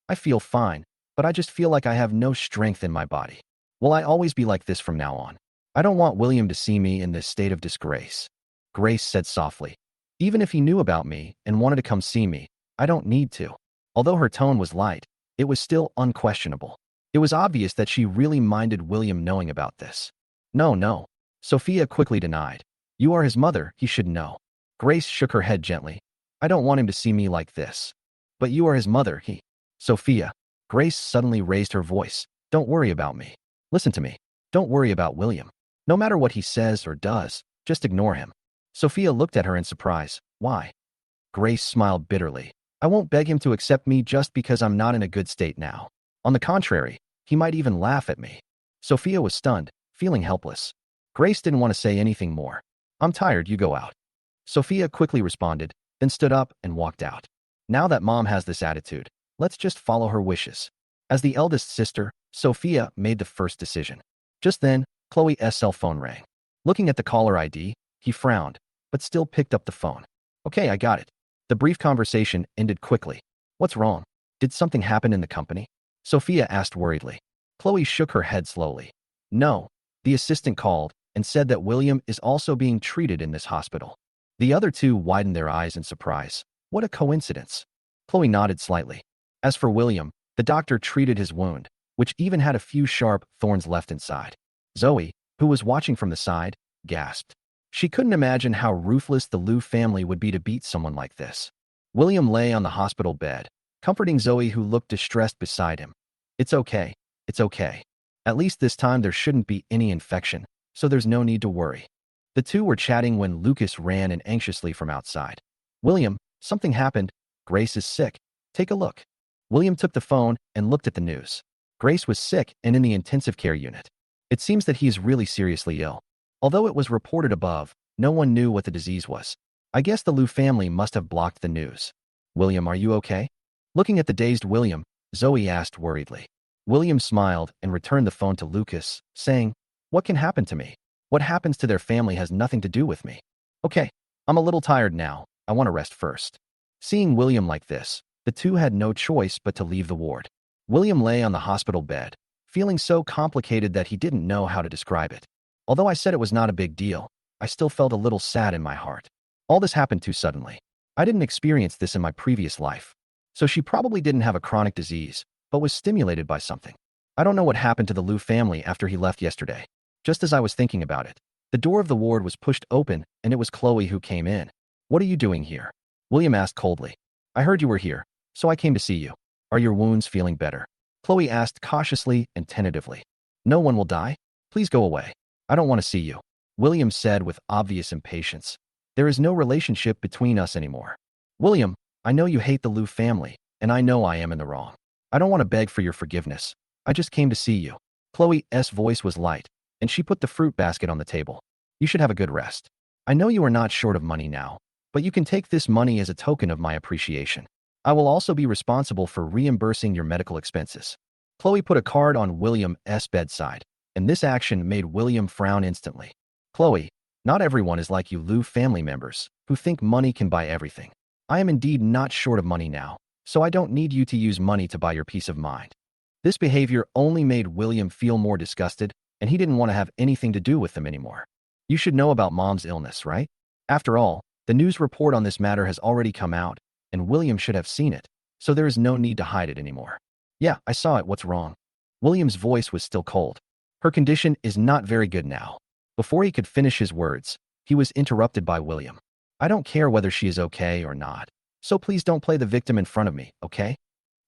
I feel fine, but I just feel like I have no strength in my body. Will I always be like this from now on? I don't want William to see me in this state of disgrace. Grace said softly. Even if he knew about me and wanted to come see me, I don't need to. Although her tone was light, it was still unquestionable. It was obvious that she really minded William knowing about this. No. Sophia quickly denied. You are his mother, he should know. Grace shook her head gently. I don't want him to see me like this. But you are his mother, he. Sophia. Grace suddenly raised her voice. Don't worry about me. Listen to me. Don't worry about William. No matter what he says or does, just ignore him. Sophia looked at her in surprise. Why? Grace smiled bitterly. I won't beg him to accept me just because I'm not in a good state now. On the contrary, he might even laugh at me. Sophia was stunned, feeling helpless. Grace didn't want to say anything more. I'm tired, you go out. Sophia quickly responded, then stood up and walked out. Now that mom has this attitude, let's just follow her wishes. As the eldest sister, Sophia made the first decision. Just then, Chloe's cell phone rang. Looking at the caller ID, he frowned, but still picked up the phone. Okay, I got it. The brief conversation ended quickly. What's wrong? Did something happen in the company? Sophia asked worriedly. Chloe shook her head slowly. No. The assistant called and said that William is also being treated in this hospital. The other two widened their eyes in surprise. What a coincidence. Chloe nodded slightly. As for William, the doctor treated his wound, which even had a few sharp thorns left inside. Zoe, who was watching from the side, gasped. She couldn't imagine how ruthless the Liu family would be to beat someone like this. William lay on the hospital bed, comforting Zoe, who looked distressed beside him. It's okay. It's okay. At least this time there shouldn't be any infection, so there's no need to worry. The two were chatting when Lucas ran in anxiously from outside. William, something happened. Grace is sick. Take a look. William took the phone and looked at the news. Grace was sick and in the intensive care unit. It seems that he is really seriously ill. Although it was reported above, no one knew what the disease was. I guess the Liu family must have blocked the news. William, are you okay? Looking at the dazed William, Zoe asked worriedly. William smiled and returned the phone to Lucas, saying, What can happen to me? What happens to their family has nothing to do with me. Okay, I'm a little tired now. I want to rest first. Seeing William like this, the two had no choice but to leave the ward. William lay on the hospital bed, feeling so complicated that he didn't know how to describe it. Although I said it was not a big deal, I still felt a little sad in my heart. All this happened too suddenly. I didn't experience this in my previous life. So she probably didn't have a chronic disease, but was stimulated by something. I don't know what happened to the Liu family after he left yesterday. Just as I was thinking about it, the door of the ward was pushed open and it was Chloe who came in. What are you doing here? William asked coldly. I heard you were here, so I came to see you. Are your wounds feeling better? Chloe asked cautiously and tentatively. No one will die. Please go away. I don't want to see you. William said with obvious impatience. There is no relationship between us anymore. William, I know you hate the Liu family, and I know I am in the wrong. I don't want to beg for your forgiveness. I just came to see you. Chloe's voice was light, and she put the fruit basket on the table. You should have a good rest. I know you are not short of money now, but you can take this money as a token of my appreciation. I will also be responsible for reimbursing your medical expenses. Chloe put a card on William's bedside, and this action made William frown instantly. Chloe, not everyone is like you Liu family members, who think money can buy everything. I am indeed not short of money now, so I don't need you to use money to buy your peace of mind. This behavior only made William feel more disgusted, and he didn't want to have anything to do with them anymore. You should know about Mom's illness, right? After all, the news report on this matter has already come out, and William should have seen it, so there is no need to hide it anymore. Yeah, I saw it. What's wrong? William's voice was still cold. Her condition is not very good now. Before he could finish his words, he was interrupted by William. I don't care whether she is okay or not, so please don't play the victim in front of me, okay?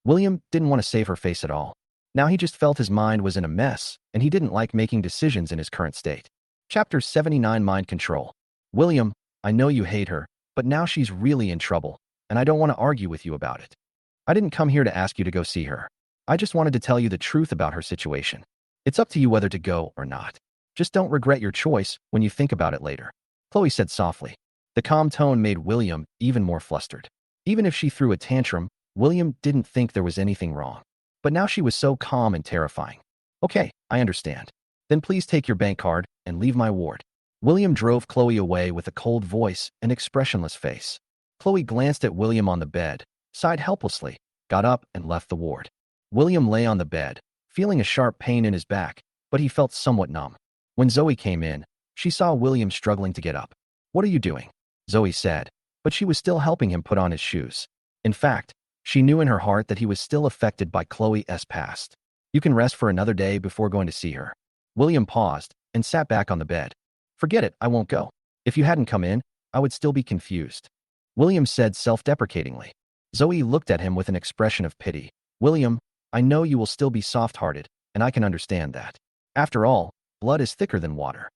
William didn't want to save her face at all. Now he just felt his mind was in a mess, and he didn't like making decisions in his current state. Chapter 79 Mind Control. William, I know you hate her, but now she's really in trouble. and I don't want to argue with you about it. I didn't come here to ask you to go see her. I just wanted to tell you the truth about her situation. It's up to you whether to go or not. Just don't regret your choice when you think about it later," Chloe said softly. The calm tone made William even more flustered. Even if she threw a tantrum, William didn't think there was anything wrong. But now she was so calm and terrifying. "Okay, I understand. Then please take your bank card and leave my ward." William drove Chloe away with a cold voice and expressionless face. Chloe glanced at William on the bed, sighed helplessly, got up and left the ward. William lay on the bed, feeling a sharp pain in his back, but he felt somewhat numb. When Zoe came in, she saw William struggling to get up. "What are you doing?" Zoe said, but she was still helping him put on his shoes. In fact, she knew in her heart that he was still affected by Chloe's past. "You can rest for another day before going to see her." William paused and sat back on the bed. "Forget it, I won't go. If you hadn't come in, I would still be confused," William said self-deprecatingly. Zoe looked at him with an expression of pity. "William, I know you will still be soft-hearted, and I can understand that. After all, blood is thicker than water."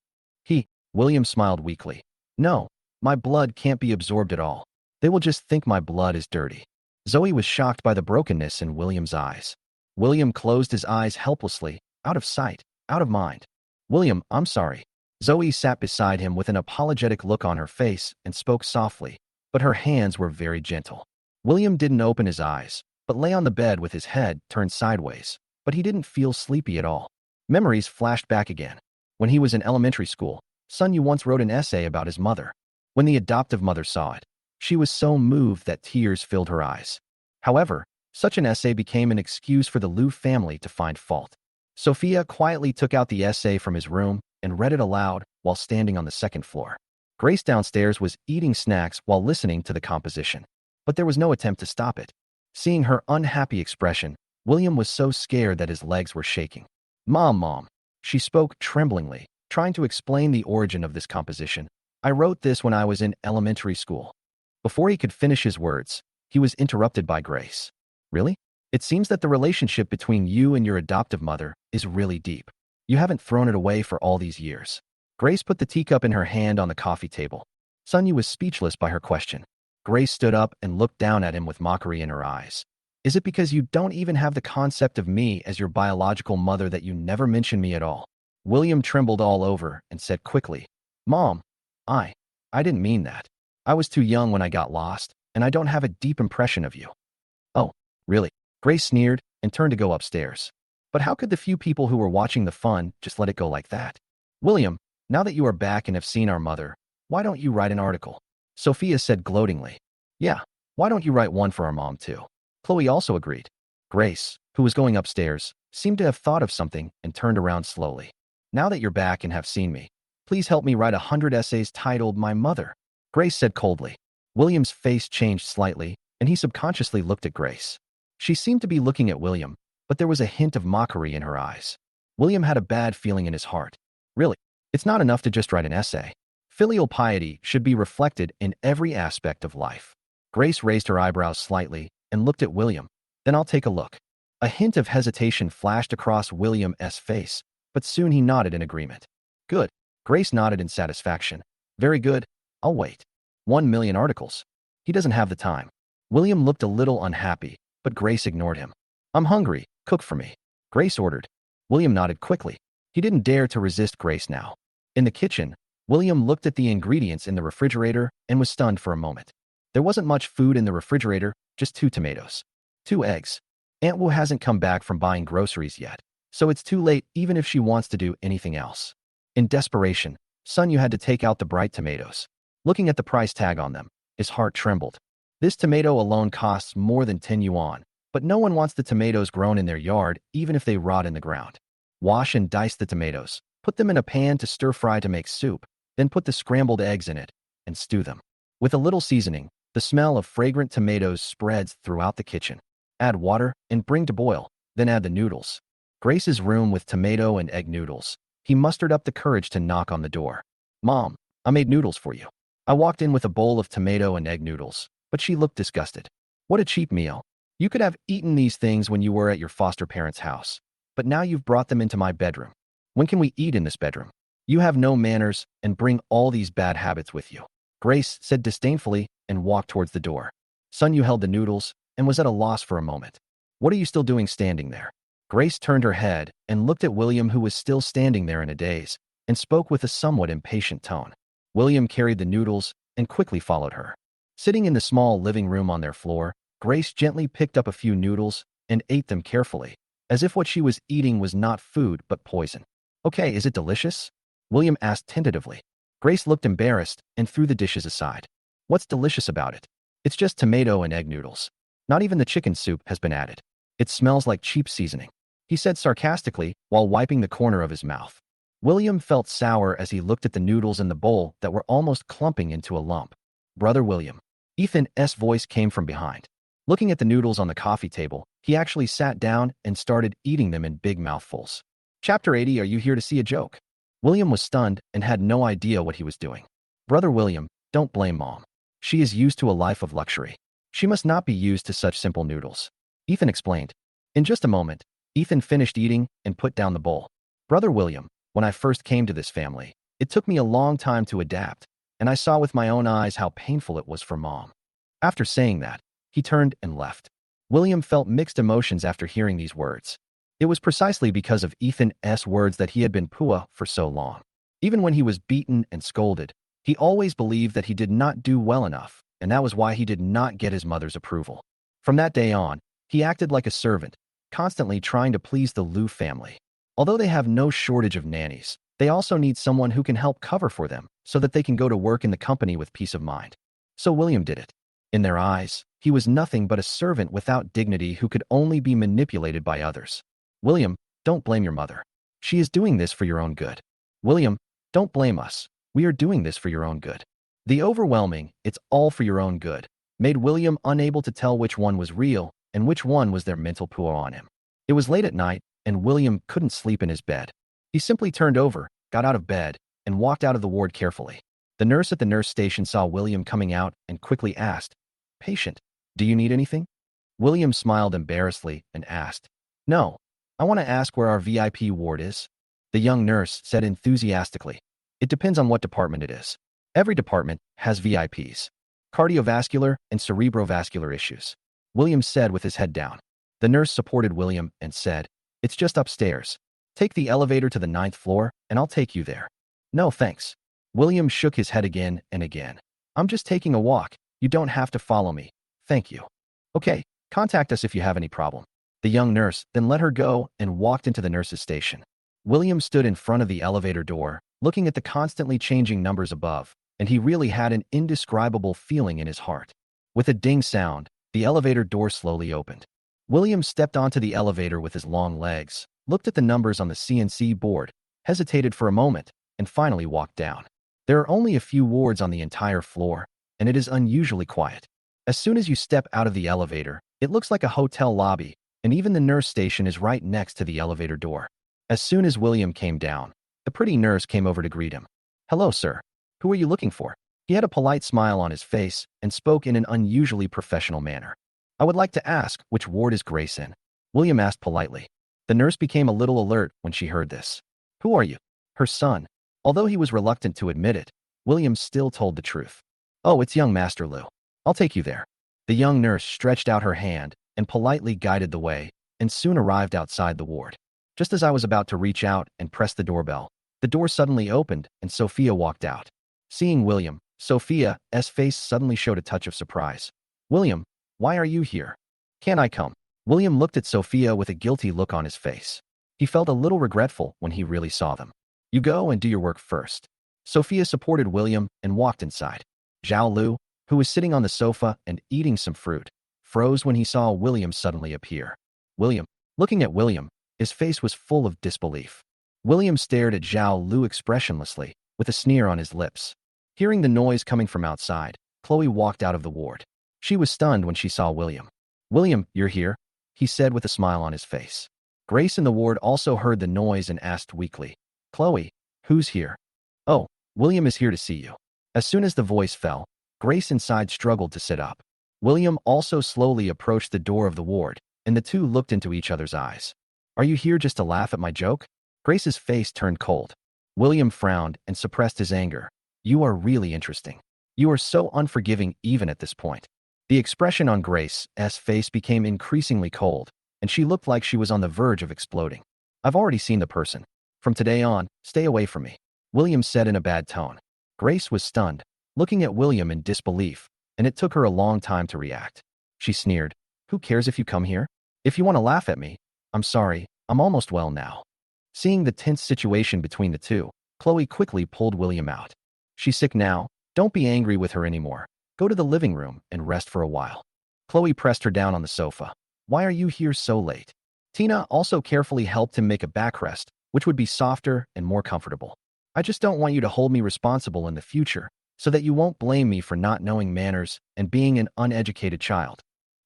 William smiled weakly. "No, my blood can't be absorbed at all. They will just think my blood is dirty." Zoe was shocked by the brokenness in William's eyes. William closed his eyes helplessly, out of sight, out of mind. "William, I'm sorry." Zoe sat beside him with an apologetic look on her face and spoke softly, but her hands were very gentle. William didn't open his eyes, but lay on the bed with his head turned sideways, but he didn't feel sleepy at all. Memories flashed back again. When he was in elementary school, Sun Yu once wrote an essay about his mother. When the adoptive mother saw it, she was so moved that tears filled her eyes. However, such an essay became an excuse for the Liu family to find fault. Sophia quietly took out the essay from his room and read it aloud while standing on the second floor. Grace downstairs was eating snacks while listening to the composition, but there was no attempt to stop it. Seeing her unhappy expression, William was so scared that his legs were shaking. Mom, she spoke tremblingly, trying to explain the origin of this composition. "I wrote this when I was in elementary school." Before he could finish his words, he was interrupted by Grace. "Really? It seems that the relationship between you and your adoptive mother is really deep. You haven't thrown it away for all these years." Grace put the teacup in her hand on the coffee table. Sun Yu was speechless by her question. Grace stood up and looked down at him with mockery in her eyes. "Is it because you don't even have the concept of me as your biological mother that you never mention me at all?" William trembled all over and said quickly, "Mom, I didn't mean that. I was too young when I got lost, and I don't have a deep impression of you." "Oh, really?" Grace sneered and turned to go upstairs. But how could the few people who were watching the fun just let it go like that? "William, now that you are back and have seen our mother, why don't you write an article?" Sophia said gloatingly. "Yeah, why don't you write one for our mom too?" Chloe also agreed. Grace, who was going upstairs, seemed to have thought of something and turned around slowly. "Now that you're back and have seen me, please help me write 100 essays titled My Mother," Grace said coldly. William's face changed slightly, and he subconsciously looked at Grace. She seemed to be looking at William, but there was a hint of mockery in her eyes. William had a bad feeling in his heart. Really, it's not enough to just write an essay. Filial piety should be reflected in every aspect of life. Grace raised her eyebrows slightly and looked at William. "Then I'll take a look." A hint of hesitation flashed across William's face, but soon he nodded in agreement. "Good." Grace nodded in satisfaction. "Very good. I'll wait." 1,000,000 articles. He doesn't have the time. William looked a little unhappy, but Grace ignored him. "I'm hungry. Cook for me," Grace ordered. William nodded quickly. He didn't dare to resist Grace now. In the kitchen, William looked at the ingredients in the refrigerator and was stunned for a moment. There wasn't much food in the refrigerator, just 2 tomatoes. 2 eggs. Aunt Wu hasn't come back from buying groceries yet, so it's too late even if she wants to do anything else. In desperation, Sun Yu had to take out the bright tomatoes. Looking at the price tag on them, his heart trembled. This tomato alone costs more than 10 yuan, but no one wants the tomatoes grown in their yard even if they rot in the ground. Wash and dice the tomatoes, put them in a pan to stir-fry to make soup, then put the scrambled eggs in it, and stew them. With a little seasoning, the smell of fragrant tomatoes spreads throughout the kitchen. Add water and bring to boil, then add the noodles. Grace's room with tomato and egg noodles. He mustered up the courage to knock on the door. "Mom, I made noodles for you." I walked in with a bowl of tomato and egg noodles, but she looked disgusted. "What a cheap meal. You could have eaten these things when you were at your foster parents' house, but now you've brought them into my bedroom. When can we eat in this bedroom? You have no manners and bring all these bad habits with you," Grace said disdainfully and walked towards the door. Sun Yu held the noodles and was at a loss for a moment. What are you still doing standing there? Grace turned her head and looked at William, who was still standing there in a daze, and spoke with a somewhat impatient tone. William carried the noodles and quickly followed her. Sitting in the small living room on their floor, Grace gently picked up a few noodles and ate them carefully, as if what she was eating was not food but poison. Okay, is it delicious? William asked tentatively. Grace looked embarrassed and threw the dishes aside. What's delicious about it? It's just tomato and egg noodles. Not even the chicken soup has been added. It smells like cheap seasoning, he said sarcastically while wiping the corner of his mouth. William felt sour as he looked at the noodles in the bowl that were almost clumping into a lump. Brother William. Ethan's voice came from behind. Looking at the noodles on the coffee table, he actually sat down and started eating them in big mouthfuls. Chapter 80. Are you here to see a joke? William was stunned and had no idea what he was doing. Brother William, don't blame Mom. She is used to a life of luxury. She must not be used to such simple noodles. Ethan explained. In just a moment, Ethan finished eating and put down the bowl. Brother William, when I first came to this family, it took me a long time to adapt, and I saw with my own eyes how painful it was for Mom. After saying that, he turned and left. William felt mixed emotions after hearing these words. It was precisely because of Ethan's words that he had been Pua for so long. Even when he was beaten and scolded, he always believed that he did not do well enough, and that was why he did not get his mother's approval. From that day on, he acted like a servant, constantly trying to please the Liu family. Although they have no shortage of nannies, they also need someone who can help cover for them so that they can go to work in the company with peace of mind. So William did it. In their eyes, he was nothing but a servant without dignity who could only be manipulated by others. William, don't blame your mother. She is doing this for your own good. William, don't blame us. We are doing this for your own good. The overwhelming, it's all for your own good, made William unable to tell which one was real and which one was their mental Pua on him. It was late at night, and William couldn't sleep in his bed. He simply turned over, got out of bed, and walked out of the ward carefully. The nurse at the nurse station saw William coming out and quickly asked, "Patient, do you need anything?" William smiled embarrassedly and asked, "No, I want to ask where our VIP ward is." The young nurse said enthusiastically, "It depends on what department it is. Every department has VIPs. Cardiovascular and cerebrovascular issues." William said with his head down. The nurse supported William and said, "It's just upstairs. Take the elevator to the 9th floor, and I'll take you there." "No, thanks." William shook his head again and again. "I'm just taking a walk. You don't have to follow me. Thank you." "Okay, contact us if you have any problem." The young nurse then let her go and walked into the nurse's station. William stood in front of the elevator door, looking at the constantly changing numbers above, and he really had an indescribable feeling in his heart. With a ding sound, the elevator door slowly opened. William stepped onto the elevator with his long legs, looked at the numbers on the CNC board, hesitated for a moment, and finally walked down. There are only a few wards on the entire floor, and it is unusually quiet. As soon as you step out of the elevator, it looks like a hotel lobby, and even the nurse station is right next to the elevator door. As soon as William came down, the pretty nurse came over to greet him. "Hello, sir. Who are you looking for?" He had a polite smile on his face and spoke in an unusually professional manner. "I would like to ask, which ward is Grace in?" William asked politely. The nurse became a little alert when she heard this. "Who are you?" "Her son." Although he was reluctant to admit it, William still told the truth. "Oh, it's young Master Liu. I'll take you there." The young nurse stretched out her hand and politely guided the way, and soon arrived outside the ward. Just as I was about to reach out and press the doorbell, the door suddenly opened and Sophia walked out. Seeing William, Sophia's face suddenly showed a touch of surprise. "William, why are you here? Can I come?" William looked at Sophia with a guilty look on his face. He felt a little regretful when he really saw them. "You go and do your work first." Sophia supported William and walked inside. Zhao Lu, who was sitting on the sofa and eating some fruit, froze when he saw William suddenly appear. Looking at William, his face was full of disbelief. William stared at Zhao Lu expressionlessly, with a sneer on his lips. Hearing the noise coming from outside, Chloe walked out of the ward. She was stunned when she saw William. "William, you're here?" he said with a smile on his face. Grace in the ward also heard the noise and asked weakly, "Chloe, who's here?" "Oh, William is here to see you." As soon as the voice fell, Grace inside struggled to sit up. William also slowly approached the door of the ward, and the two looked into each other's eyes. "Are you here just to laugh at my joke?" Grace's face turned cold. William frowned and suppressed his anger. "You are really interesting. You are so unforgiving even at this point." The expression on Grace's face became increasingly cold, and she looked like she was on the verge of exploding. I've already seen the person. From today on, stay away from me, William said in a bad tone. Grace was stunned, looking at William in disbelief, and it took her a long time to react. She sneered, "Who cares if you come here? If you want to laugh at me, I'm sorry, I'm almost well now." Seeing the tense situation between the two, Chloe quickly pulled William out. "She's sick now. Don't be angry with her anymore. Go to the living room and rest for a while." Chloe pressed her down on the sofa. "Why are you here so late?" Tina also carefully helped him make a backrest, which would be softer and more comfortable. "I just don't want you to hold me responsible in the future, so that you won't blame me for not knowing manners and being an uneducated child."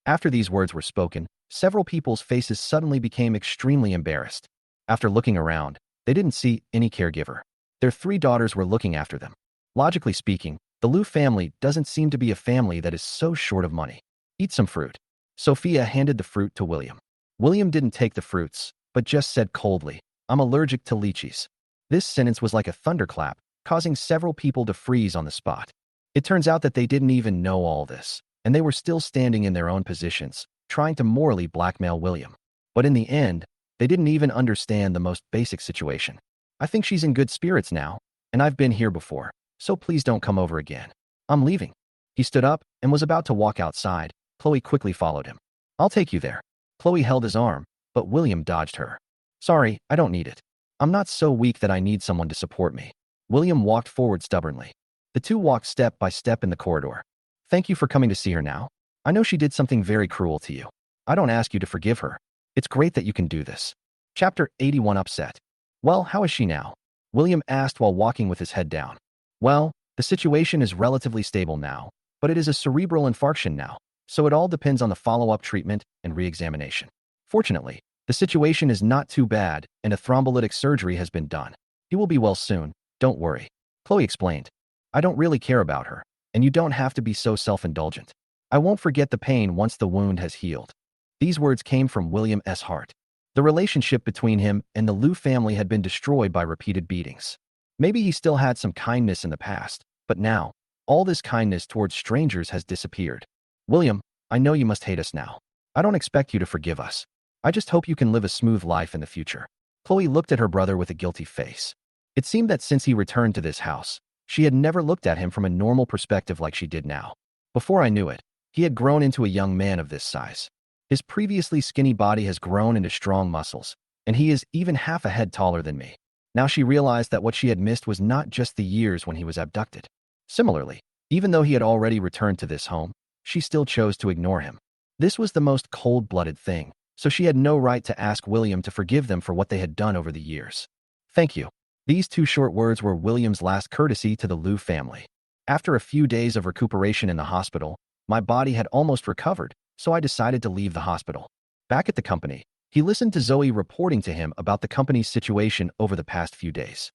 After these words were spoken, several people's faces suddenly became extremely embarrassed. After looking around, they didn't see any caregiver. Their 3 daughters were looking after them. Logically speaking, the Liu family doesn't seem to be a family that is so short of money. "Eat some fruit." Sophia handed the fruit to William. William didn't take the fruits, but just said coldly, "I'm allergic to lychees." This sentence was like a thunderclap, causing several people to freeze on the spot. It turns out that they didn't even know all this, and they were still standing in their own positions, trying to morally blackmail William. But in the end, they didn't even understand the most basic situation. "I think she's in good spirits now, and I've been here before, so please don't come over again. I'm leaving." He stood up and was about to walk outside. Chloe quickly followed him. "I'll take you there." Chloe held his arm, but William dodged her. "Sorry, I don't need it. I'm not so weak that I need someone to support me." William walked forward stubbornly. The two walked step by step in the corridor. "Thank you for coming to see her now. I know she did something very cruel to you. I don't ask you to forgive her. It's great that you can do this." Chapter 81 Upset. "Well, how is she now?" William asked while walking with his head down. "Well, the situation is relatively stable now, but it is a cerebral infarction now, so it all depends on the follow-up treatment and re-examination. Fortunately, the situation is not too bad and a thrombolytic surgery has been done. He will be well soon, don't worry." Chloe explained. "I don't really care about her, and you don't have to be so self-indulgent. I won't forget the pain once the wound has healed." These words came from William's heart. The relationship between him and the Liu family had been destroyed by repeated beatings. Maybe he still had some kindness in the past, but now, all this kindness towards strangers has disappeared. "William, I know you must hate us now. I don't expect you to forgive us. I just hope you can live a smooth life in the future." Chloe looked at her brother with a guilty face. It seemed that since he returned to this house, she had never looked at him from a normal perspective like she did now. Before I knew it, he had grown into a young man of this size. His previously skinny body has grown into strong muscles, and he is even half a head taller than me. Now she realized that what she had missed was not just the years when he was abducted. Similarly, even though he had already returned to this home, she still chose to ignore him. This was the most cold-blooded thing, so she had no right to ask William to forgive them for what they had done over the years. "Thank you." These 2 short words were William's last courtesy to the Liu family. "After a few days of recuperation in the hospital, my body had almost recovered, so I decided to leave the hospital." Back at the company, he listened to Zoe reporting to him about the company's situation over the past few days.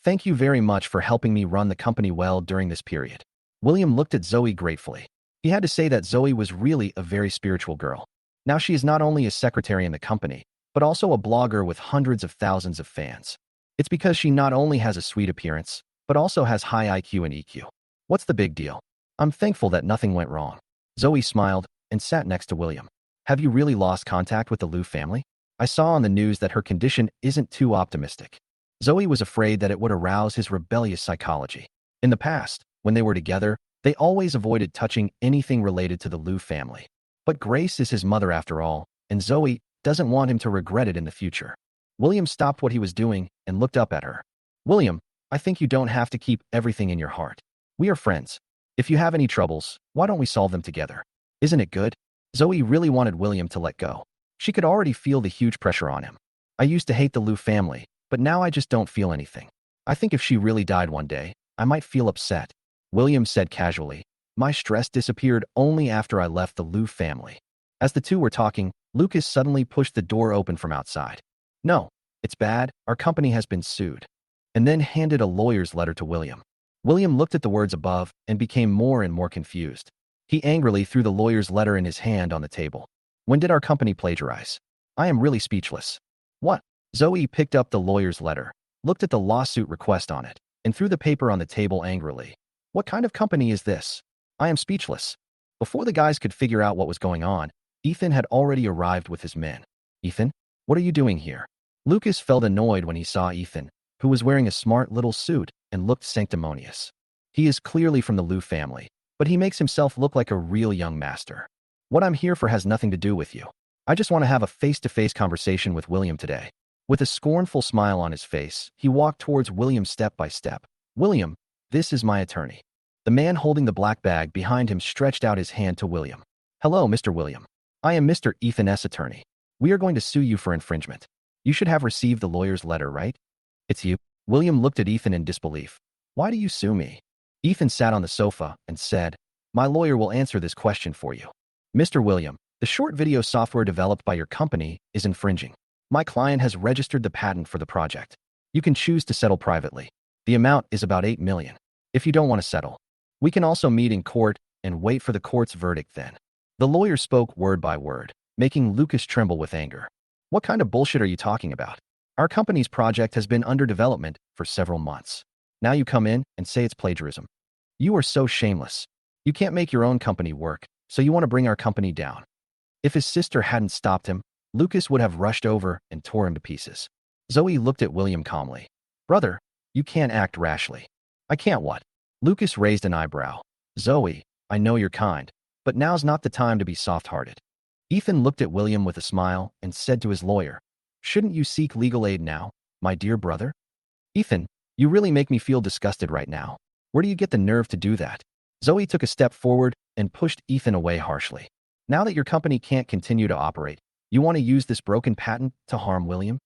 "Thank you very much for helping me run the company well during this period." William looked at Zoe gratefully. He had to say that Zoe was really a very spiritual girl. Now she is not only a secretary in the company, but also a blogger with hundreds of thousands of fans. It's because she not only has a sweet appearance, but also has high IQ and EQ. "What's the big deal? I'm thankful that nothing went wrong." Zoe smiled and sat next to William. "Have you really lost contact with the Liu family? I saw on the news that her condition isn't too optimistic." Zoe was afraid that it would arouse his rebellious psychology. In the past, when they were together, they always avoided touching anything related to the Liu family. But Grace is his mother after all, and Zoe doesn't want him to regret it in the future. William stopped what he was doing and looked up at her. "William, I think you don't have to keep everything in your heart. We are friends. If you have any troubles, why don't we solve them together? Isn't it good?" Zoe really wanted William to let go. She could already feel the huge pressure on him. "I used to hate the Liu family, but now I just don't feel anything. I think if she really died one day, I might feel upset." William said casually, "My stress disappeared only after I left the Liu family." As the two were talking, Lucas suddenly pushed the door open from outside. "No, it's bad. Our company has been sued." And then handed a lawyer's letter to William. William looked at the words above and became more and more confused. He angrily threw the lawyer's letter in his hand on the table. "When did our company plagiarize? I am really speechless." "What?" Zoe picked up the lawyer's letter, looked at the lawsuit request on it, and threw the paper on the table angrily. "What kind of company is this? I am speechless." Before the guys could figure out what was going on, Ethan had already arrived with his men. Ethan, what are you doing here? Lucas felt annoyed when he saw Ethan, who was wearing a smart little suit and looked sanctimonious. He is clearly from the Liu family, but he makes himself look like a real young master. What I'm here for has nothing to do with you. I just want to have a face-to-face conversation with William today. With a scornful smile on his face, he walked towards William step by step. William, this is my attorney. The man holding the black bag behind him stretched out his hand to William. Hello, Mr. William. I am Mr. Ethan S. attorney. We are going to sue you for infringement. You should have received the lawyer's letter, right? It's you. William looked at Ethan in disbelief. Why do you sue me? Ethan sat on the sofa and said, my lawyer will answer this question for you. Mr. William, the short video software developed by your company is infringing. My client has registered the patent for the project. You can choose to settle privately. The amount is about $8 million. If you don't want to settle, we can also meet in court and wait for the court's verdict then. The lawyer spoke word by word, making Lucas tremble with anger. What kind of bullshit are you talking about? Our company's project has been under development for several months. Now you come in and say it's plagiarism. You are so shameless. You can't make your own company work, so you want to bring our company down. If his sister hadn't stopped him, Lucas would have rushed over and tore him to pieces. Zoe looked at William calmly. Brother, you can't act rashly. I can't what? Lucas raised an eyebrow. Zoe, I know you're kind, but now's not the time to be soft-hearted. Ethan looked at William with a smile and said to his lawyer, shouldn't you seek legal aid now, my dear brother? Ethan, you really make me feel disgusted right now. Where do you get the nerve to do that? Zoe took a step forward and pushed Ethan away harshly. Now that your company can't continue to operate, you want to use this broken patent to harm William?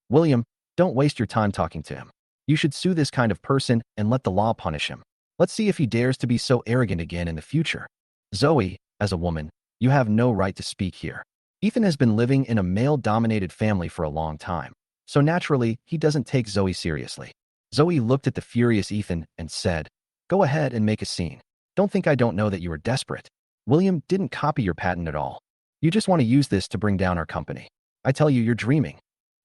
William, don't waste your time talking to him. You should sue this kind of person and let the law punish him. Let's see if he dares to be so arrogant again in the future. Zoe, as a woman, you have no right to speak here. Ethan has been living in a male-dominated family for a long time, so naturally, he doesn't take Zoe seriously. Zoe looked at the furious Ethan and said, go ahead and make a scene. Don't think I don't know that you are desperate. William didn't copy your patent at all. You just want to use this to bring down our company. I tell you, you're dreaming.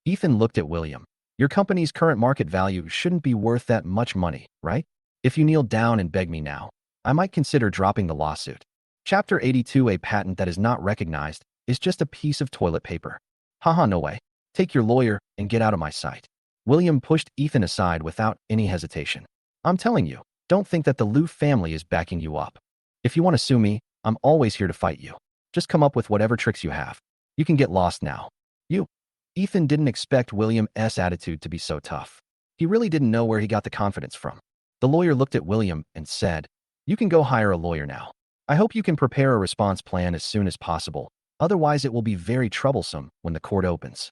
Ethan looked at William. Your company's current market value shouldn't be worth that much money, right? If you kneel down and beg me now, I might consider dropping the lawsuit. Chapter 82, a patent that is not recognized is just a piece of toilet paper. Haha, no way. Take your lawyer and get out of my sight. William pushed Ethan aside without any hesitation. I'm telling you, don't think that the Liu family is backing you up. If you want to sue me, I'm always here to fight you. Just come up with whatever tricks you have. You can get lost now. Ethan didn't expect William's attitude to be so tough. He really didn't know where he got the confidence from. The lawyer looked at William and said, you can go hire a lawyer now. I hope you can prepare a response plan as soon as possible. Otherwise, it will be very troublesome when the court opens.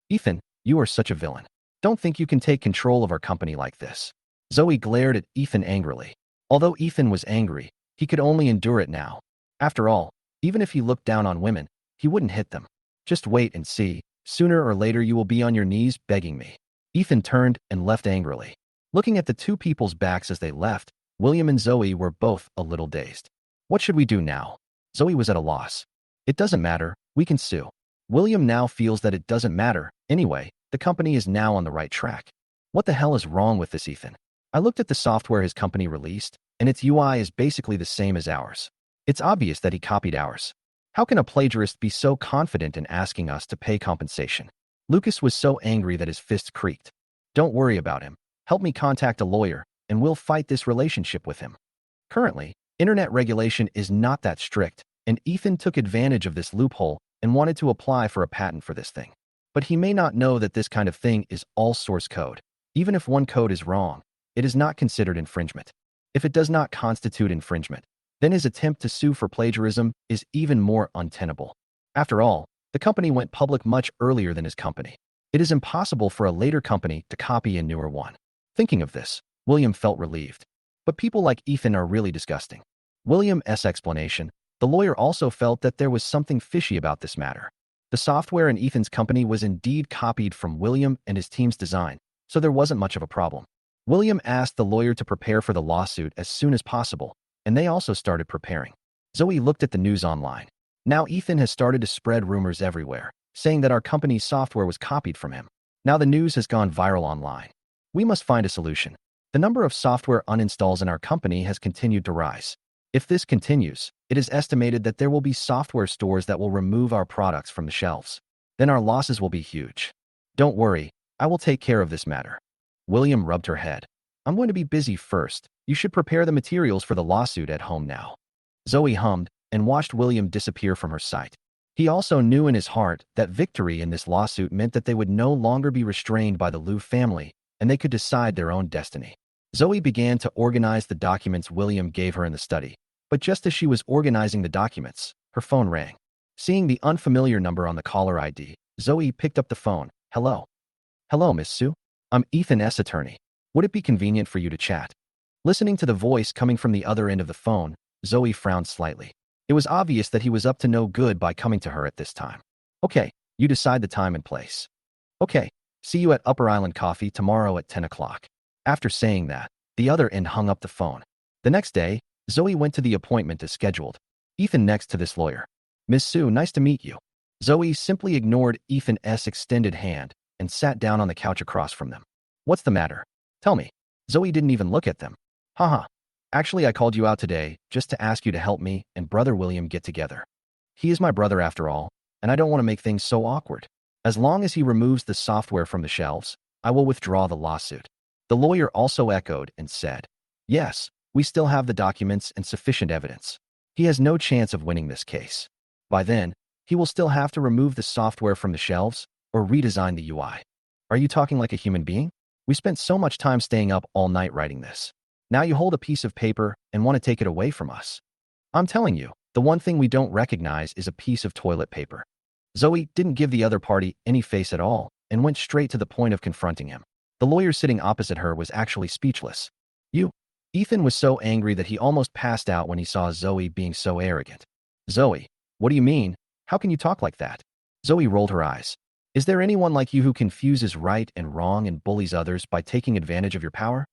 Ethan, you are such a villain. Don't think you can take control of our company like this. Zoe glared at Ethan angrily. Although Ethan was angry, he could only endure it now. After all, even if he looked down on women, he wouldn't hit them. Just wait and see. Sooner or later you will be on your knees begging me. Ethan turned and left angrily. Looking at the two people's backs as they left, William and Zoe were both a little dazed. What should we do now? Zoe was at a loss. It doesn't matter, we can sue. William now feels that it doesn't matter. Anyway, the company is now on the right track. What the hell is wrong with this Ethan? I looked at the software his company released, and its UI is basically the same as ours. It's obvious that he copied ours. How can a plagiarist be so confident in asking us to pay compensation? Lucas was so angry that his fists creaked. Don't worry about him. Help me contact a lawyer, and we'll fight this relationship with him. Currently, internet regulation is not that strict, and Ethan took advantage of this loophole and wanted to apply for a patent for this thing. But he may not know that this kind of thing is all source code. Even if one code is wrong, it is not considered infringement. If it does not constitute infringement, then his attempt to sue for plagiarism is even more untenable. After all, the company went public much earlier than his company. It is impossible for a later company to copy a newer one. Thinking of this, William felt relieved. But people like Ethan are really disgusting. William's explanation, the lawyer also felt that there was something fishy about this matter. The software in Ethan's company was indeed copied from William and his team's design, so there wasn't much of a problem. William asked the lawyer to prepare for the lawsuit as soon as possible, and they also started preparing. Zoe looked at the news online. Now Ethan has started to spread rumors everywhere, saying that our company's software was copied from him. Now the news has gone viral online. We must find a solution. The number of software uninstalls in our company has continued to rise. If this continues, it is estimated that there will be software stores that will remove our products from the shelves. Then our losses will be huge. Don't worry, I will take care of this matter. William rubbed her head. I'm going to be busy first. You should prepare the materials for the lawsuit at home now. Zoe hummed and watched William disappear from her sight. He also knew in his heart that victory in this lawsuit meant that they would no longer be restrained by the Liu family, and they could decide their own destiny. Zoe began to organize the documents William gave her in the study, but just as she was organizing the documents, her phone rang. Seeing the unfamiliar number on the caller ID, Zoe picked up the phone. Hello. Hello, Miss Sue. I'm Ethan S. attorney. Would it be convenient for you to chat? Listening to the voice coming from the other end of the phone, Zoe frowned slightly. It was obvious that he was up to no good by coming to her at this time. Okay, you decide the time and place. Okay, see you at Upper Island Coffee tomorrow at 10 o'clock. After saying that, the other end hung up the phone. The next day, Zoe went to the appointment as scheduled. Ethan next to this lawyer. Miss Sue, nice to meet you. Zoe simply ignored Ethan's extended hand and sat down on the couch across from them. What's the matter? Tell me. Zoe didn't even look at them. Haha. Actually, I called you out today just to ask you to help me and brother William get together. He is my brother after all, and I don't want to make things so awkward. As long as he removes the software from the shelves, I will withdraw the lawsuit. The lawyer also echoed and said, yes, we still have the documents and sufficient evidence. He has no chance of winning this case. By then, he will still have to remove the software from the shelves or redesign the UI. Are you talking like a human being? We spent so much time staying up all night writing this. Now you hold a piece of paper and want to take it away from us. I'm telling you, the one thing we don't recognize is a piece of toilet paper. Zoe didn't give the other party any face at all and went straight to the point of confronting him. The lawyer sitting opposite her was actually speechless. Ethan was so angry that he almost passed out when he saw Zoe being so arrogant. Zoe, what do you mean? How can you talk like that? Zoe rolled her eyes. Is there anyone like you who confuses right and wrong and bullies others by taking advantage of your power?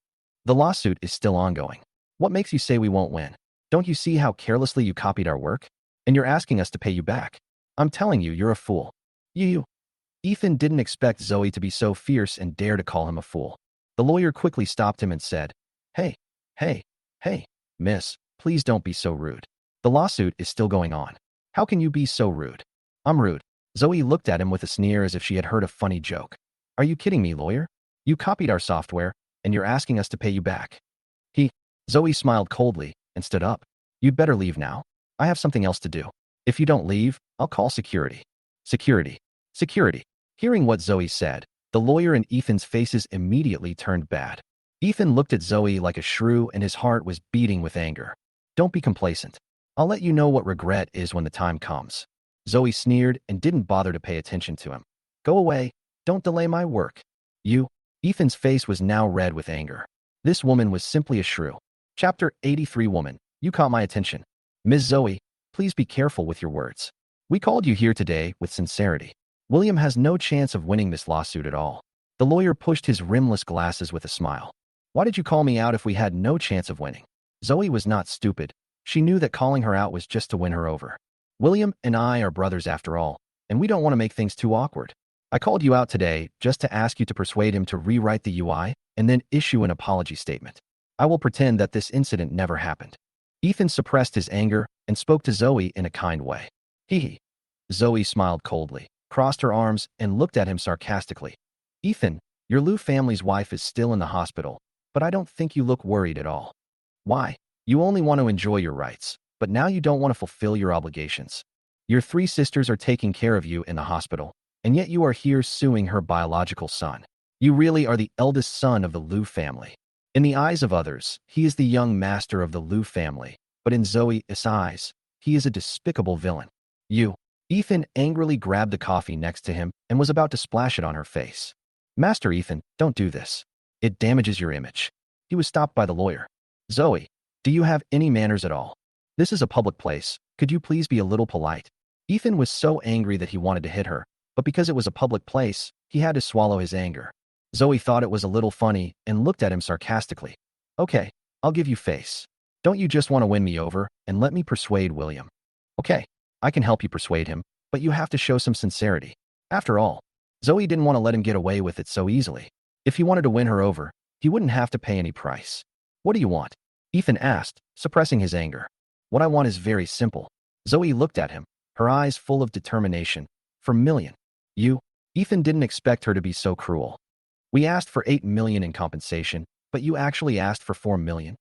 The lawsuit is still ongoing. What makes you say we won't win? Don't you see how carelessly you copied our work? And you're asking us to pay you back. I'm telling you, you're a fool. Ethan didn't expect Zoe to be so fierce and dare to call him a fool. The lawyer quickly stopped him and said, Hey, miss, please don't be so rude. The lawsuit is still going on. How can you be so rude? I'm rude. Zoe looked at him with a sneer as if she had heard a funny joke. Are you kidding me, lawyer? You copied our software, and you're asking us to pay you back. Zoe smiled coldly and stood up. You'd better leave now. I have something else to do. If you don't leave, I'll call security. Security. Hearing what Zoe said, the lawyer and Ethan's faces immediately turned bad. Ethan looked at Zoe like a shrew and his heart was beating with anger. Don't be complacent. I'll let you know what regret is when the time comes. Zoe sneered and didn't bother to pay attention to him. Go away. Don't delay my work. Ethan's face was now red with anger. This woman was simply a shrew. Chapter 83 Woman, you caught my attention. Ms. Zoe, please be careful with your words. We called you here today with sincerity. William has no chance of winning this lawsuit at all. The lawyer pushed his rimless glasses with a smile. Why did you call me out if we had no chance of winning? Zoe was not stupid. She knew that calling her out was just to win her over. William and I are brothers after all, and we don't want to make things too awkward. I called you out today just to ask you to persuade him to rewrite the UI and then issue an apology statement. I will pretend that this incident never happened. Ethan suppressed his anger and spoke to Zoe in a kind way. Zoe smiled coldly, crossed her arms, and looked at him sarcastically. Ethan, your Liu family's wife is still in the hospital, but I don't think you look worried at all. Why? You only want to enjoy your rights, but now you don't want to fulfill your obligations. Your 3 sisters are taking care of you in the hospital, and yet you are here suing her biological son. You really are the eldest son of the Liu family. In the eyes of others, he is the young master of the Liu family, but in Zoe's eyes, he is a despicable villain. Ethan angrily grabbed the coffee next to him and was about to splash it on her face. Master Ethan, don't do this. It damages your image. He was stopped by the lawyer. Zoe, do you have any manners at all? This is a public place. Could you please be a little polite? Ethan was so angry that he wanted to hit her, but because it was a public place, he had to swallow his anger. Zoe thought it was a little funny and looked at him sarcastically. Okay, I'll give you face. Don't you just want to win me over and let me persuade William? Okay, I can help you persuade him, but you have to show some sincerity. After all, Zoe didn't want to let him get away with it so easily. If he wanted to win her over, he wouldn't have to pay any price. What do you want? Ethan asked, suppressing his anger. What I want is very simple. Zoe looked at him, her eyes full of determination. For million. You? Ethan didn't expect her to be so cruel. We asked for 8 million in compensation, but you actually asked for 4 million.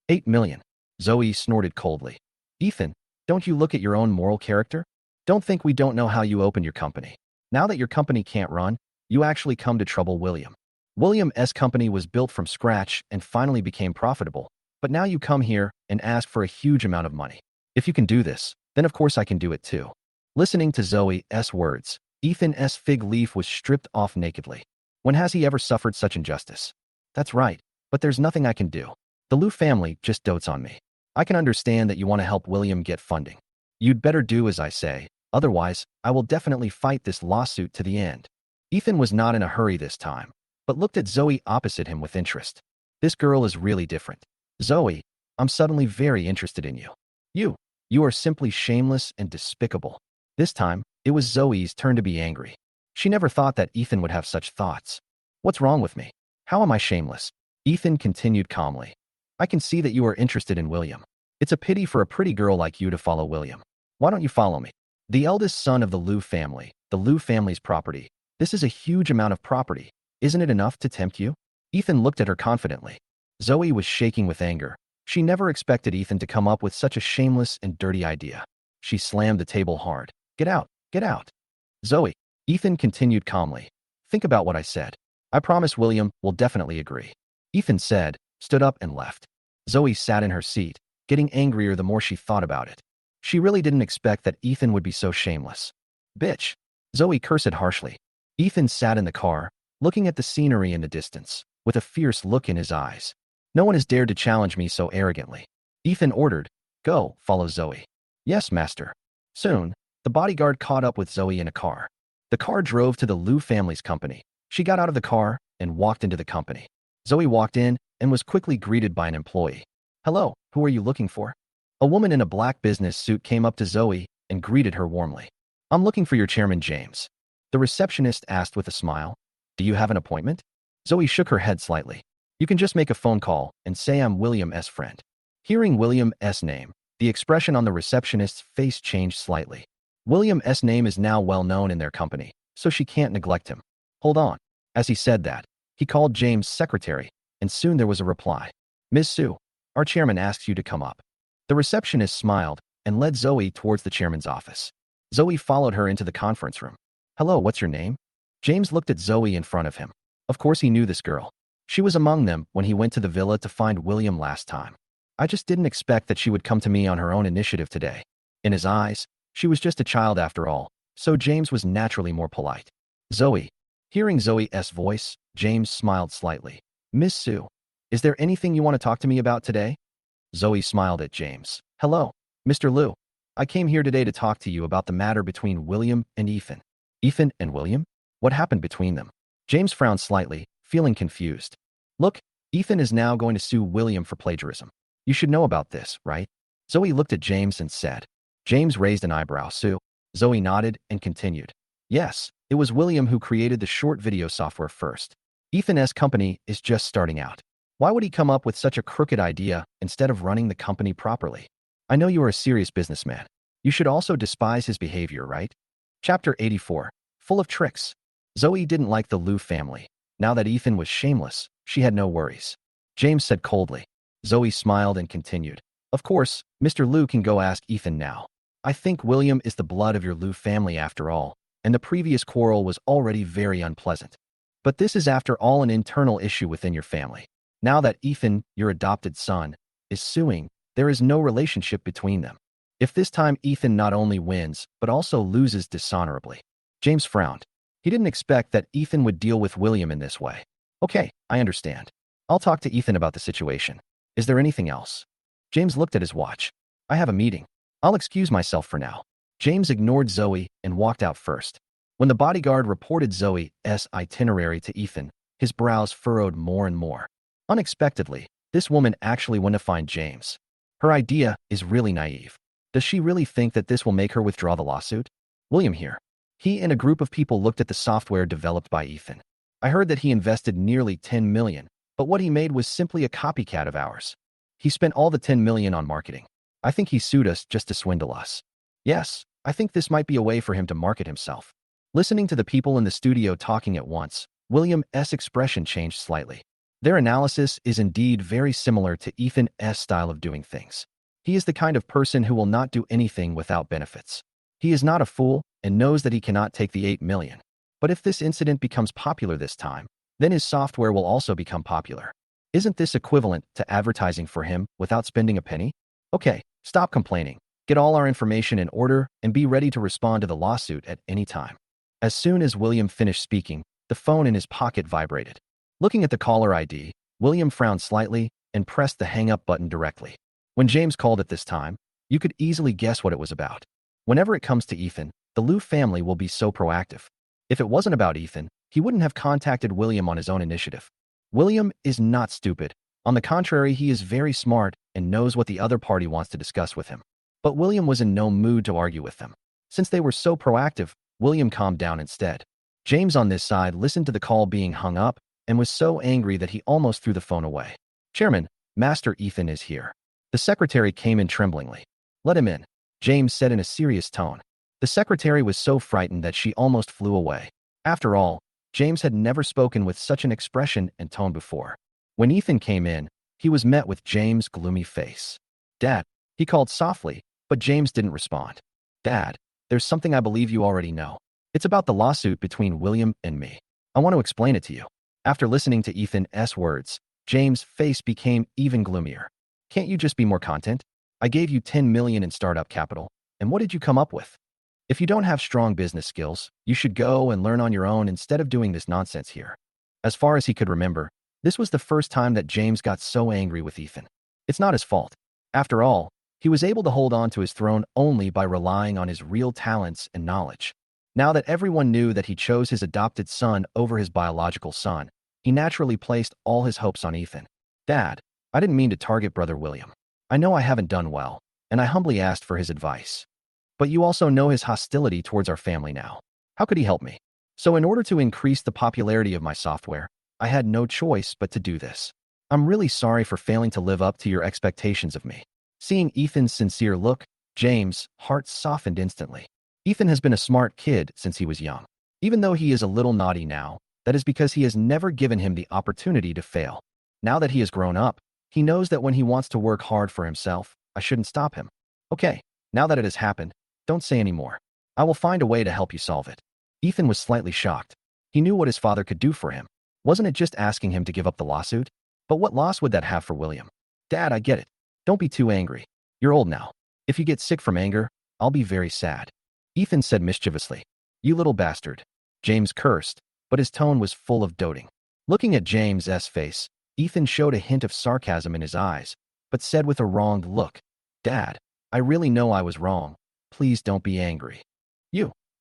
8 million. Zoe snorted coldly. Ethan, don't you look at your own moral character? Don't think we don't know how you opened your company. Now that your company can't run, you actually come to trouble William. William's company was built from scratch and finally became profitable, but now you come here and ask for a huge amount of money. If you can do this, then of course I can do it too. Listening to Zoe's words, Ethan's fig leaf was stripped off nakedly. When has he ever suffered such injustice? That's right, but there's nothing I can do. The Liu family just dotes on me. I can understand that you want to help William get funding. You'd better do as I say, otherwise, I will definitely fight this lawsuit to the end. Ethan was not in a hurry this time, but looked at Zoe opposite him with interest. This girl is really different. Zoe, I'm suddenly very interested in you. You are simply shameless and despicable. This time, it was Zoe's turn to be angry. She never thought that Ethan would have such thoughts. What's wrong with me? How am I shameless? Ethan continued calmly. I can see that you are interested in William. It's a pity for a pretty girl like you to follow William. Why don't you follow me? The eldest son of the Liu family, the Liu family's property. This is a huge amount of property. Isn't it enough to tempt you? Ethan looked at her confidently. Zoe was shaking with anger. She never expected Ethan to come up with such a shameless and dirty idea. She slammed the table hard. Get out, get out. Zoe, Ethan continued calmly. Think about what I said. I promise William will definitely agree. Ethan said, stood up and left. Zoe sat in her seat, getting angrier the more she thought about it. She really didn't expect that Ethan would be so shameless. Bitch. Zoe cursed harshly. Ethan sat in the car, looking at the scenery in the distance, with a fierce look in his eyes. No one has dared to challenge me so arrogantly. Ethan ordered, go, follow Zoe. Yes, master. Soon, the bodyguard caught up with Zoe in a car. The car drove to the Liu family's company. She got out of the car and walked into the company. Zoe walked in and was quickly greeted by an employee. Hello, who are you looking for? A woman in a black business suit came up to Zoe and greeted her warmly. I'm looking for your chairman, James. The receptionist asked with a smile. Do you have an appointment? Zoe shook her head slightly. You can just make a phone call and say I'm William's friend. Hearing William's name, the expression on the receptionist's face changed slightly. William's name is now well known in their company, so she can't neglect him. Hold on. As he said that, he called James' secretary, and soon there was a reply. Ms. Sue, our chairman asks you to come up. The receptionist smiled and led Zoe towards the chairman's office. Zoe followed her into the conference room. Hello, what's your name? James looked at Zoe in front of him. Of course he knew this girl. She was among them when he went to the villa to find William last time. I just didn't expect that she would come to me on her own initiative today. In his eyes, she was just a child after all, so James was naturally more polite. Zoe. Hearing Zoe's voice, James smiled slightly. Miss Sue, is there anything you want to talk to me about today? Zoe smiled at James. Hello, Mr. Liu. I came here today to talk to you about the matter between William and Ethan. Ethan and William? What happened between them? James frowned slightly, feeling confused. Look, Ethan is now going to sue William for plagiarism. You should know about this, right? Zoe looked at James and said. James raised an eyebrow. Sue. Zoe nodded and continued. Yes, it was William who created the short video software first. Ethan's company is just starting out. Why would he come up with such a crooked idea instead of running the company properly? I know you are a serious businessman. You should also despise his behavior, right? Chapter 84. Full of tricks. Zoe didn't like the Liu family. Now that Ethan was shameless, she had no worries. James said coldly. Zoe smiled and continued. Of course, Mr. Liu can go ask Ethan now. I think William is the blood of your Liu family after all, and the previous quarrel was already very unpleasant. But this is after all an internal issue within your family. Now that Ethan, your adopted son, is suing, there is no relationship between them. If this time Ethan not only wins, but also loses dishonorably. James frowned. He didn't expect that Ethan would deal with William in this way. Okay, I understand. I'll talk to Ethan about the situation. Is there anything else? James looked at his watch. I have a meeting. I'll excuse myself for now. James ignored Zoe and walked out first. When the bodyguard reported Zoe's itinerary to Ethan, his brows furrowed more and more. Unexpectedly, this woman actually went to find James. Her idea is really naive. Does she really think that this will make her withdraw the lawsuit? William here. He and a group of people looked at the software developed by Ethan. I heard that he invested nearly 10 million, but what he made was simply a copycat of ours. He spent all the 10 million on marketing. I think he sued us just to swindle us. Yes, I think this might be a way for him to market himself. Listening to the people in the studio talking at once, William's expression changed slightly. Their analysis is indeed very similar to Ethan's style of doing things. He is the kind of person who will not do anything without benefits. He is not a fool and knows that he cannot take the 8 million. But if this incident becomes popular this time, then his software will also become popular. Isn't this equivalent to advertising for him without spending a penny? Okay, stop complaining. Get all our information in order and be ready to respond to the lawsuit at any time. As soon as William finished speaking, the phone in his pocket vibrated. Looking at the caller ID, William frowned slightly and pressed the hang-up button directly. When James called at this time, you could easily guess what it was about. Whenever it comes to Ethan, the Liu family will be so proactive. If it wasn't about Ethan, he wouldn't have contacted William on his own initiative. William is not stupid. On the contrary, he is very smart and knows what the other party wants to discuss with him. But William was in no mood to argue with them. Since they were so proactive, William calmed down instead. James on this side listened to the call being hung up and was so angry that he almost threw the phone away. Chairman, Master Ethan is here. The secretary came in tremblingly. Let him in, James said in a serious tone. The secretary was so frightened that she almost flew away. After all, James had never spoken with such an expression and tone before. When Ethan came in, he was met with James' gloomy face. Dad, he called softly, but James didn't respond. Dad, there's something I believe you already know. It's about the lawsuit between William and me. I want to explain it to you. After listening to Ethan's words, James' face became even gloomier. Can't you just be more content? I gave you 10 million in startup capital, and what did you come up with? If you don't have strong business skills, you should go and learn on your own instead of doing this nonsense here. As far as he could remember, this was the first time that James got so angry with Ethan. It's not his fault. After all, he was able to hold on to his throne only by relying on his real talents and knowledge. Now that everyone knew that he chose his adopted son over his biological son, he naturally placed all his hopes on Ethan. Dad, I didn't mean to target Brother William. I know I haven't done well, and I humbly asked for his advice. But you also know his hostility towards our family now. How could he help me? So in order to increase the popularity of my software, I had no choice but to do this. I'm really sorry for failing to live up to your expectations of me. Seeing Ethan's sincere look, James' heart softened instantly. Ethan has been a smart kid since he was young. Even though he is a little naughty now, that is because he has never given him the opportunity to fail. Now that he has grown up, he knows that when he wants to work hard for himself, I shouldn't stop him. Okay, now that it has happened, don't say any more. I will find a way to help you solve it. Ethan was slightly shocked. He knew what his father could do for him. Wasn't it just asking him to give up the lawsuit? But what loss would that have for William? Dad, I get it. Don't be too angry. You're old now. If you get sick from anger, I'll be very sad. Ethan said mischievously. You little bastard. James cursed, but his tone was full of doting. Looking at James's face, Ethan showed a hint of sarcasm in his eyes, but said with a wronged look, Dad, I really know I was wrong. Please don't be angry.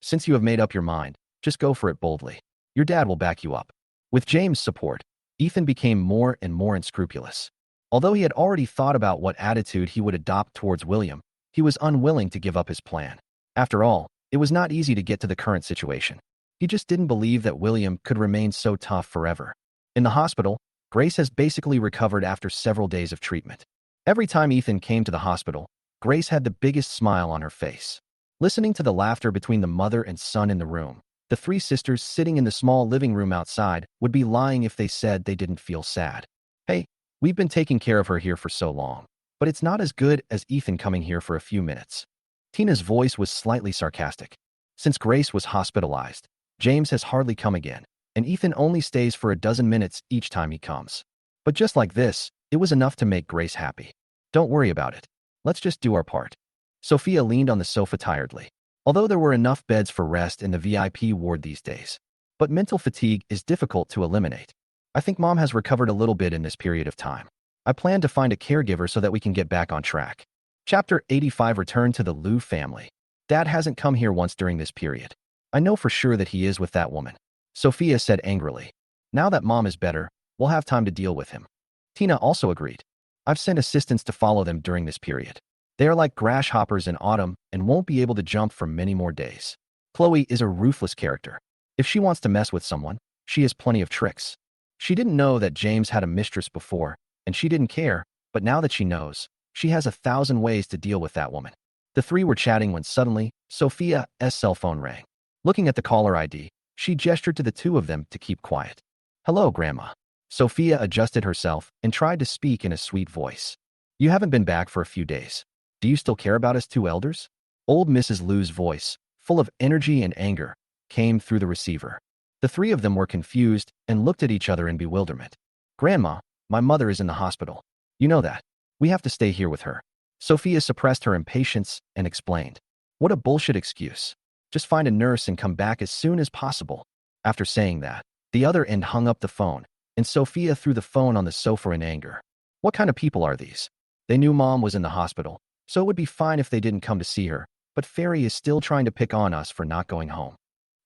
Since you have made up your mind, just go for it boldly. Your dad will back you up. With James' support, Ethan became more and more unscrupulous. Although he had already thought about what attitude he would adopt towards William, he was unwilling to give up his plan. After all, it was not easy to get to the current situation. He just didn't believe that William could remain so tough forever. In the hospital, Grace has basically recovered after several days of treatment. Every time Ethan came to the hospital, Grace had the biggest smile on her face. Listening to the laughter between the mother and son in the room, the three sisters sitting in the small living room outside would be lying if they said they didn't feel sad. Hey, we've been taking care of her here for so long, but it's not as good as Ethan coming here for a few minutes. Tina's voice was slightly sarcastic. Since Grace was hospitalized, James has hardly come again, and Ethan only stays for a dozen minutes each time he comes. But just like this, it was enough to make Grace happy. Don't worry about it. Let's just do our part. Sophia leaned on the sofa tiredly. Although there were enough beds for rest in the VIP ward these days, but mental fatigue is difficult to eliminate. I think Mom has recovered a little bit in this period of time. I plan to find a caregiver so that we can get back on track. Chapter 85 Return to the Liu family. Dad hasn't come here once during this period. I know for sure that he is with that woman, Sophia said angrily. Now that Mom is better, we'll have time to deal with him. Tina also agreed. I've sent assistants to follow them during this period. They are like grasshoppers in autumn and won't be able to jump for many more days. Chloe is a ruthless character. If she wants to mess with someone, she has plenty of tricks. She didn't know that James had a mistress before, and she didn't care, but now that she knows, She has 1,000 ways to deal with that woman. The three were chatting when suddenly, Sophia's cell phone rang. Looking at the caller ID, she gestured to the two of them to keep quiet. "Hello, Grandma." Sophia adjusted herself and tried to speak in a sweet voice. "You haven't been back for a few days. Do you still care about us two elders?" Old Mrs. Lu's voice, full of energy and anger, came through the receiver. The three of them were confused and looked at each other in bewilderment. "Grandma, my mother is in the hospital. You know that. We have to stay here with her." Sophia suppressed her impatience and explained. "What a bullshit excuse. Just find a nurse and come back as soon as possible." After saying that, the other end hung up the phone, and Sophia threw the phone on the sofa in anger. What kind of people are these? They knew Mom was in the hospital, so it would be fine if they didn't come to see her, but Fairy is still trying to pick on us for not going home.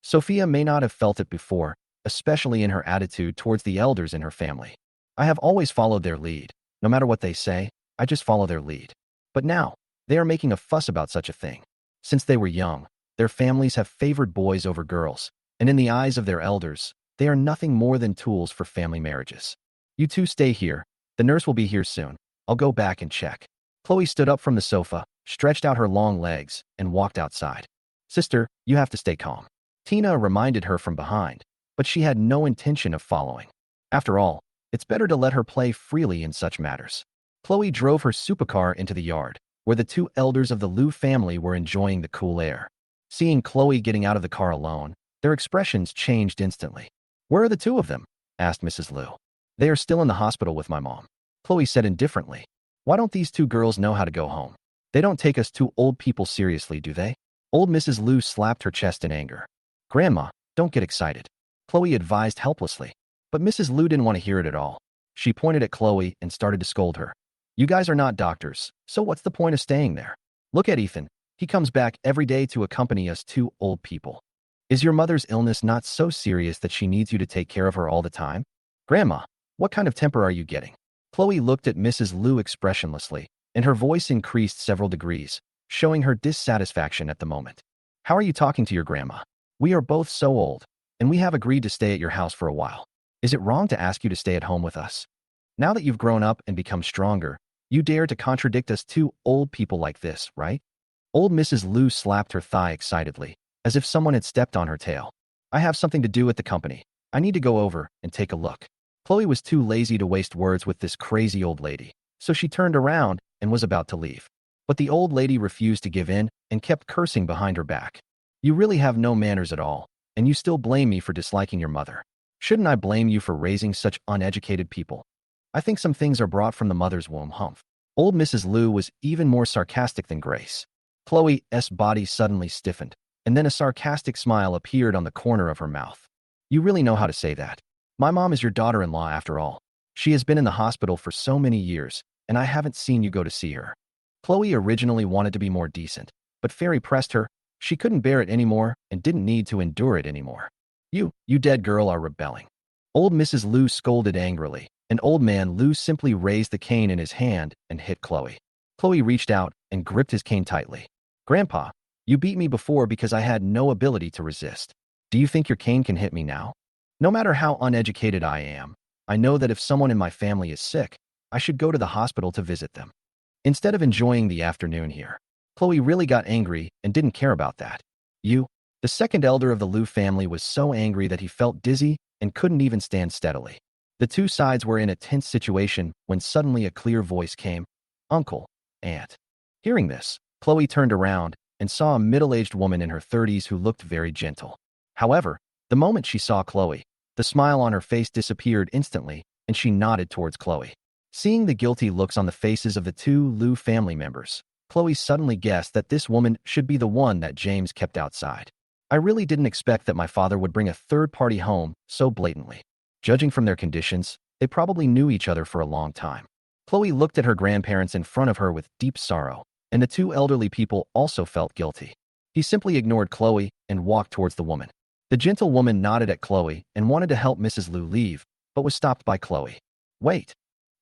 Sophia may not have felt it before, especially in her attitude towards the elders in her family. "I have always followed their lead. No matter what they say, I just follow their lead. But now, they are making a fuss about such a thing. Since they were young, their families have favored boys over girls, and in the eyes of their elders, they are nothing more than tools for family marriages. You two stay here. The nurse will be here soon. I'll go back and check." Chloe stood up from the sofa, stretched out her long legs, and walked outside. "Sister, you have to stay calm." Tina reminded her from behind, but she had no intention of following. After all, it's better to let her play freely in such matters. Chloe drove her supercar into the yard, where the two elders of the Lu family were enjoying the cool air. Seeing Chloe getting out of the car alone, their expressions changed instantly. "Where are the two of them?" asked Mrs. Lu. "They are still in the hospital with my mom," Chloe said indifferently. "Why don't these two girls know how to go home? They don't take us two old people seriously, do they?" Old Mrs. Lu slapped her chest in anger. "Grandma, don't get excited," Chloe advised helplessly. But Mrs. Lu didn't want to hear it at all. She pointed at Chloe and started to scold her. "You guys are not doctors, so what's the point of staying there? Look at Ethan. He comes back every day to accompany us two old people. Is your mother's illness not so serious that she needs you to take care of her all the time? Grandma, what kind of temper are you getting?" Chloe looked at Mrs. Lu expressionlessly, and her voice increased several degrees, showing her dissatisfaction at the moment. "How are you talking to your grandma? We are both so old, and we have agreed to stay at your house for a while. Is it wrong to ask you to stay at home with us? Now that you've grown up and become stronger, you dare to contradict us two old people like this, right?" Old Mrs. Lu slapped her thigh excitedly, as if someone had stepped on her tail. "I have something to do at the company. I need to go over and take a look." Chloe was too lazy to waste words with this crazy old lady, so she turned around and was about to leave. But the old lady refused to give in and kept cursing behind her back. "You really have no manners at all, and you still blame me for disliking your mother. Shouldn't I blame you for raising such uneducated people? I think some things are brought from the mother's womb." Humph. Old Mrs. Lu was even more sarcastic than Grace. Chloe's body suddenly stiffened, and then a sarcastic smile appeared on the corner of her mouth. "You really know how to say that. My mom is your daughter-in-law after all. She has been in the hospital for so many years, and I haven't seen you go to see her." Chloe originally wanted to be more decent, but Fairy pressed her. She couldn't bear it anymore and didn't need to endure it anymore. You dead girl are rebelling." Old Mrs. Lu scolded angrily, and Old Man Lu simply raised the cane in his hand and hit Chloe. Chloe reached out and gripped his cane tightly. "Grandpa, you beat me before because I had no ability to resist. Do you think your cane can hit me now? No matter how uneducated I am, I know that if someone in my family is sick, I should go to the hospital to visit them. Instead of enjoying the afternoon here." Chloe really got angry and didn't care about that. The second elder of the Lu family was so angry that he felt dizzy and couldn't even stand steadily. The two sides were in a tense situation when suddenly a clear voice came. "Uncle, Aunt." Hearing this, Chloe turned around and saw a middle-aged woman in her 30s who looked very gentle. However, the moment she saw Chloe, the smile on her face disappeared instantly, and she nodded towards Chloe. Seeing the guilty looks on the faces of the two Lu family members, Chloe suddenly guessed that this woman should be the one that James kept outside. "I really didn't expect that my father would bring a third party home so blatantly. Judging from their conditions, they probably knew each other for a long time." Chloe looked at her grandparents in front of her with deep sorrow, and the two elderly people also felt guilty. He simply ignored Chloe and walked towards the woman. The gentle woman nodded at Chloe and wanted to help Mrs. Lu leave, but was stopped by Chloe. "Wait."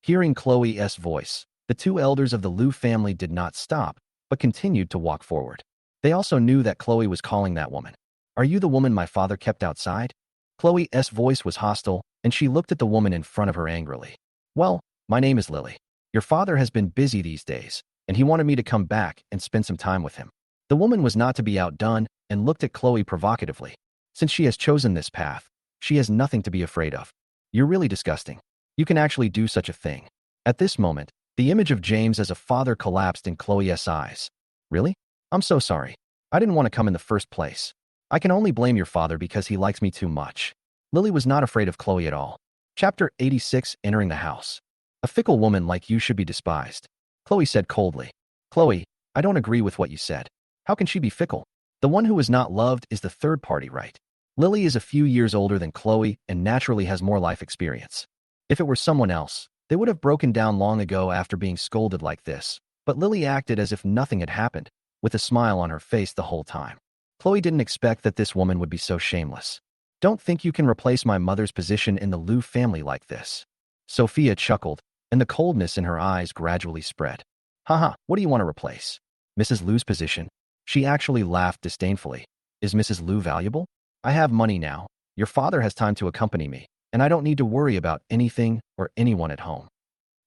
Hearing Chloe's voice, the two elders of the Lu family did not stop, but continued to walk forward. They also knew that Chloe was calling that woman. "Are you the woman my father kept outside?" Chloe's voice was hostile, and she looked at the woman in front of her angrily. "Well, my name is Lily. Your father has been busy these days, and he wanted me to come back and spend some time with him. The woman was not to be outdone and looked at Chloe provocatively. Since she has chosen this path, she has nothing to be afraid of. You're really disgusting. You can actually do such a thing. At this moment, the image of James as a father collapsed in Chloe's eyes. Really? I'm so sorry. I didn't want to come in the first place. I can only blame your father because he likes me too much. Lily was not afraid of Chloe at all. Chapter 86, Entering the House. A fickle woman like you should be despised. Chloe said coldly. Chloe, I don't agree with what you said. How can she be fickle? The one who is not loved is the third party, right? Lily is a few years older than Chloe and naturally has more life experience. If it were someone else, they would have broken down long ago after being scolded like this. But Lily acted as if nothing had happened, with a smile on her face the whole time. Chloe didn't expect that this woman would be so shameless. Don't think you can replace my mother's position in the Liu family like this. Sophia chuckled, and the coldness in her eyes gradually spread. Haha, what do you want to replace? Mrs. Liu's position? She actually laughed disdainfully. Is Mrs. Liu valuable? I have money now. Your father has time to accompany me, and I don't need to worry about anything or anyone at home.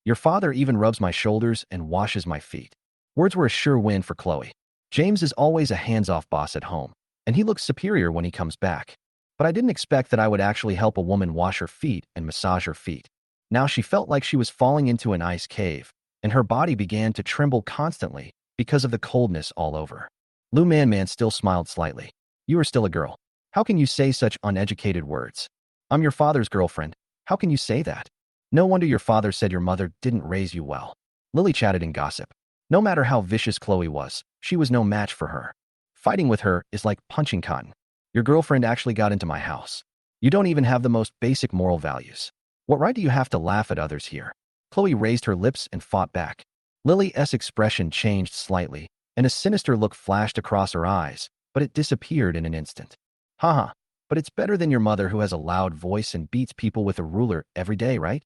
Your father even rubs my shoulders and washes my feet. Words were a sure win for Chloe. James is always a hands-off boss at home, and he looks superior when he comes back. But I didn't expect that I would actually help a woman wash her feet and massage her feet. Now she felt like she was falling into an ice cave, and her body began to tremble constantly because of the coldness all over. Liu Man still smiled slightly. You are still a girl. How can you say such uneducated words? I'm your father's girlfriend. How can you say that? No wonder your father said your mother didn't raise you well. Lily chatted in gossip. No matter how vicious Chloe was, she was no match for her. Fighting with her is like punching cotton. Your girlfriend actually got into my house. You don't even have the most basic moral values. What right do you have to laugh at others here? Chloe raised her lips and fought back. Lily's expression changed slightly, and a sinister look flashed across her eyes, but it disappeared in an instant. Haha, but it's better than your mother who has a loud voice and beats people with a ruler every day, right?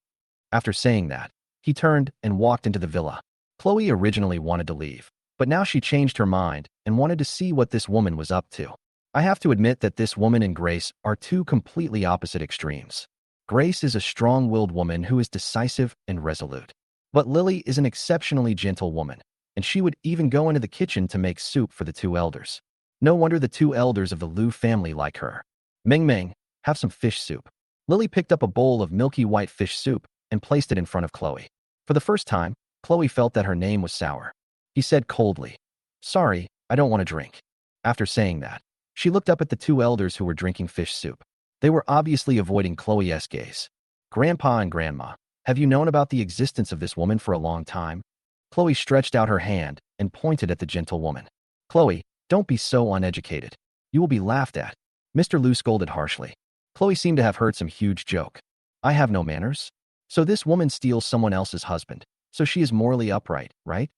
After saying that, he turned and walked into the villa. Chloe originally wanted to leave, but now she changed her mind and wanted to see what this woman was up to. I have to admit that this woman and Grace are two completely opposite extremes. Grace is a strong-willed woman who is decisive and resolute. But Lily is an exceptionally gentle woman, and she would even go into the kitchen to make soup for the two elders. No wonder the two elders of the Liu family like her. Meng, have some fish soup. Lily picked up a bowl of milky white fish soup and placed it in front of Chloe. For the first time, Chloe felt that her name was sour. He said coldly, Sorry, I don't want to drink. After saying that, she looked up at the two elders who were drinking fish soup. They were obviously avoiding Chloe's gaze. Grandpa and Grandma, have you known about the existence of this woman for a long time? Chloe stretched out her hand and pointed at the gentle woman. Chloe, don't be so uneducated. You will be laughed at. Mr. Liu scolded harshly. Chloe seemed to have heard some huge joke. I have no manners? So this woman steals someone else's husband, so she is morally upright, right?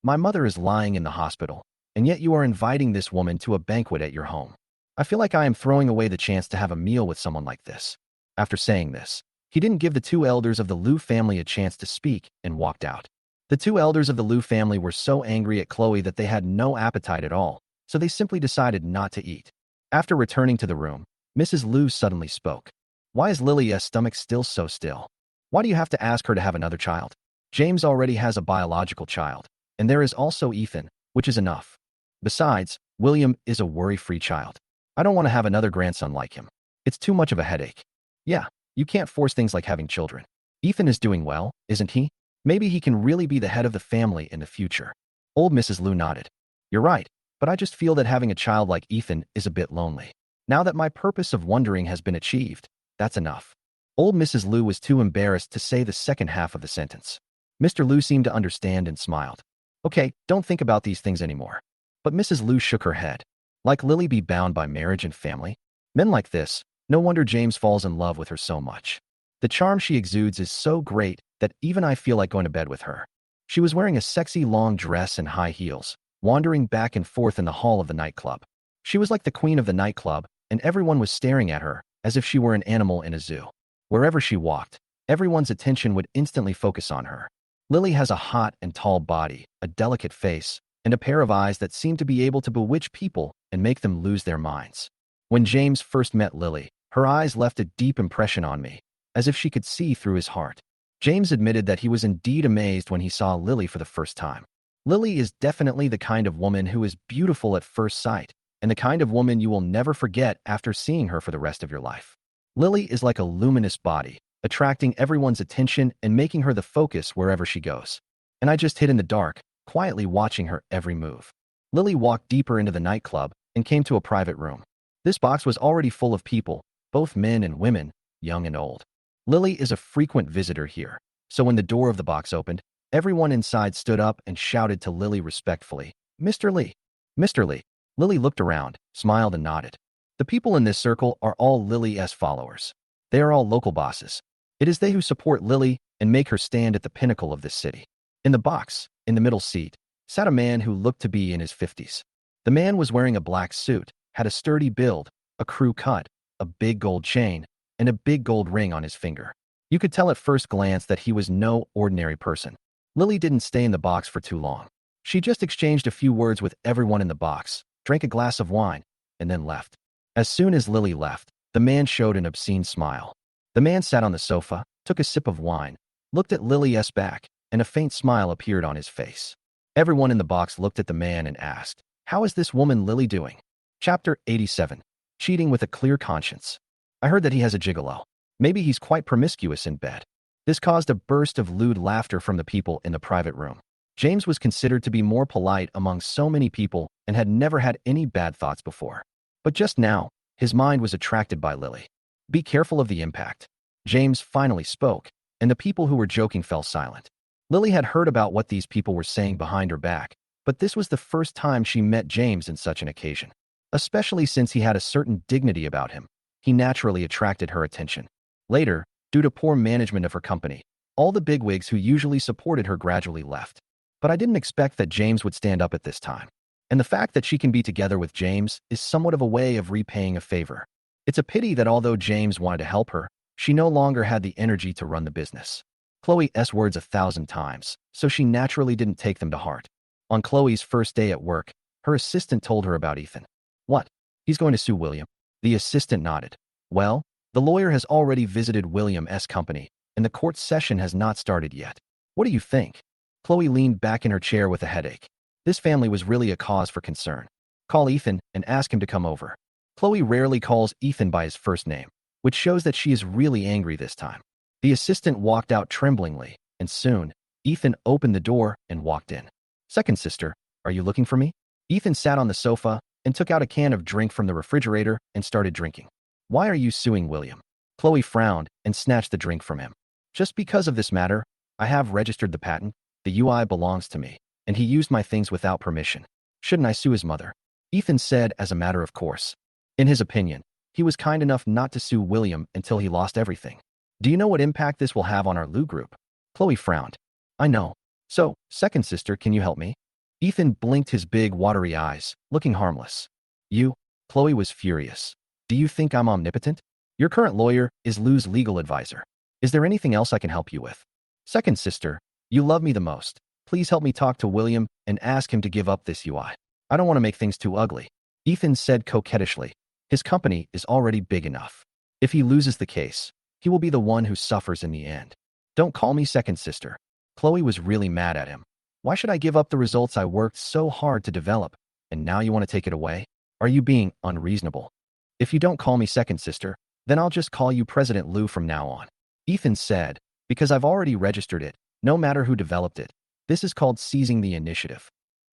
My mother is lying in the hospital, and yet you are inviting this woman to a banquet at your home. I feel like I am throwing away the chance to have a meal with someone like this. After saying this, he didn't give the two elders of the Liu family a chance to speak and walked out. The two elders of the Liu family were so angry at Chloe that they had no appetite at all, so they simply decided not to eat. After returning to the room, Mrs. Liu suddenly spoke. Why is Lily's stomach still so still? Why do you have to ask her to have another child? James already has a biological child, and there is also Ethan, which is enough. Besides, William is a worry-free child. I don't want to have another grandson like him. It's too much of a headache. Yeah, you can't force things like having children. Ethan is doing well, isn't he? Maybe he can really be the head of the family in the future. Old Mrs. Liu nodded. You're right, but I just feel that having a child like Ethan is a bit lonely. Now that my purpose of wondering has been achieved, that's enough. Old Mrs. Liu was too embarrassed to say the second half of the sentence. Mr. Liu seemed to understand and smiled. Okay, don't think about these things anymore. But Mrs. Liu shook her head. Like Lily be bound by marriage and family? Men like this, no wonder James falls in love with her so much. The charm she exudes is so great that even I feel like going to bed with her. She was wearing a sexy long dress and high heels, wandering back and forth in the hall of the nightclub. She was like the queen of the nightclub, and everyone was staring at her as if she were an animal in a zoo. Wherever she walked, everyone's attention would instantly focus on her. Lily has a hot and tall body, a delicate face, and a pair of eyes that seem to be able to bewitch people and make them lose their minds. When James first met Lily, her eyes left a deep impression on me, as if she could see through his heart. James admitted that he was indeed amazed when he saw Lily for the first time. Lily is definitely the kind of woman who is beautiful at first sight, and the kind of woman you will never forget after seeing her for the rest of your life. Lily is like a luminous body, attracting everyone's attention and making her the focus wherever she goes. And I just hid in the dark, quietly watching her every move. Lily walked deeper into the nightclub and came to a private room. This box was already full of people, both men and women, young and old. Lily is a frequent visitor here, so when the door of the box opened, everyone inside stood up and shouted to Lily respectfully, "Mr. Lee! Mr. Lee!" Lily looked around, smiled and nodded. The people in this circle are all Lily's followers. They are all local bosses. It is they who support Lily and make her stand at the pinnacle of this city. In the box, in the middle seat, sat a man who looked to be in his 50s. The man was wearing a black suit, had a sturdy build, a crew cut, a big gold chain, and a big gold ring on his finger. You could tell at first glance that he was no ordinary person. Lily didn't stay in the box for too long. She just exchanged a few words with everyone in the box, drank a glass of wine, and then left. As soon as Lily left, the man showed an obscene smile. The man sat on the sofa, took a sip of wine, looked at Lily's back, and a faint smile appeared on his face. Everyone in the box looked at the man and asked, "How is this woman Lily doing?" Chapter 87. Cheating with a Clear Conscience. I heard that he has a gigolo. Maybe he's quite promiscuous in bed. This caused a burst of lewd laughter from the people in the private room. James was considered to be more polite among so many people and had never had any bad thoughts before. But just now, his mind was attracted by Lily. Be careful of the impact. James finally spoke, and the people who were joking fell silent. Lily had heard about what these people were saying behind her back, but this was the first time she met James in such an occasion. Especially since he had a certain dignity about him, he naturally attracted her attention. Later, due to poor management of her company, all the bigwigs who usually supported her gradually left. But I didn't expect that James would stand up at this time. And the fact that she can be together with James is somewhat of a way of repaying a favor. It's a pity that although James wanted to help her, she no longer had the energy to run the business. Chloe's words 1,000 times, so she naturally didn't take them to heart. On Chloe's first day at work, her assistant told her about Ethan. What? He's going to sue William? The assistant nodded. Well, the lawyer has already visited William's company, and the court session has not started yet. What do you think? Chloe leaned back in her chair with a headache. This family was really a cause for concern. Call Ethan and ask him to come over. Chloe rarely calls Ethan by his first name, which shows that she is really angry this time. The assistant walked out tremblingly, and soon, Ethan opened the door and walked in. Second sister, are you looking for me? Ethan sat on the sofa and took out a can of drink from the refrigerator and started drinking. Why are you suing William? Chloe frowned and snatched the drink from him. Just because of this matter, I have registered the patent. The UI belongs to me, and he used my things without permission. Shouldn't I sue his mother? Ethan said as a matter of course. In his opinion, he was kind enough not to sue William until he lost everything. Do you know what impact this will have on our Lou group? Chloe frowned. I know. So, second sister, can you help me? Ethan blinked his big, watery eyes, looking harmless. You? Chloe was furious. Do you think I'm omnipotent? Your current lawyer is Lou's legal advisor. Is there anything else I can help you with? Second sister, you love me the most. Please help me talk to William and ask him to give up this UI. I don't want to make things too ugly. Ethan said coquettishly. His company is already big enough. If he loses the case, he will be the one who suffers in the end. Don't call me second sister. Chloe was really mad at him. Why should I give up the results I worked so hard to develop, and now you want to take it away? Are you being unreasonable? If you don't call me second sister, then I'll just call you President Lou from now on. Ethan said, because I've already registered it, no matter who developed it. This is called seizing the initiative.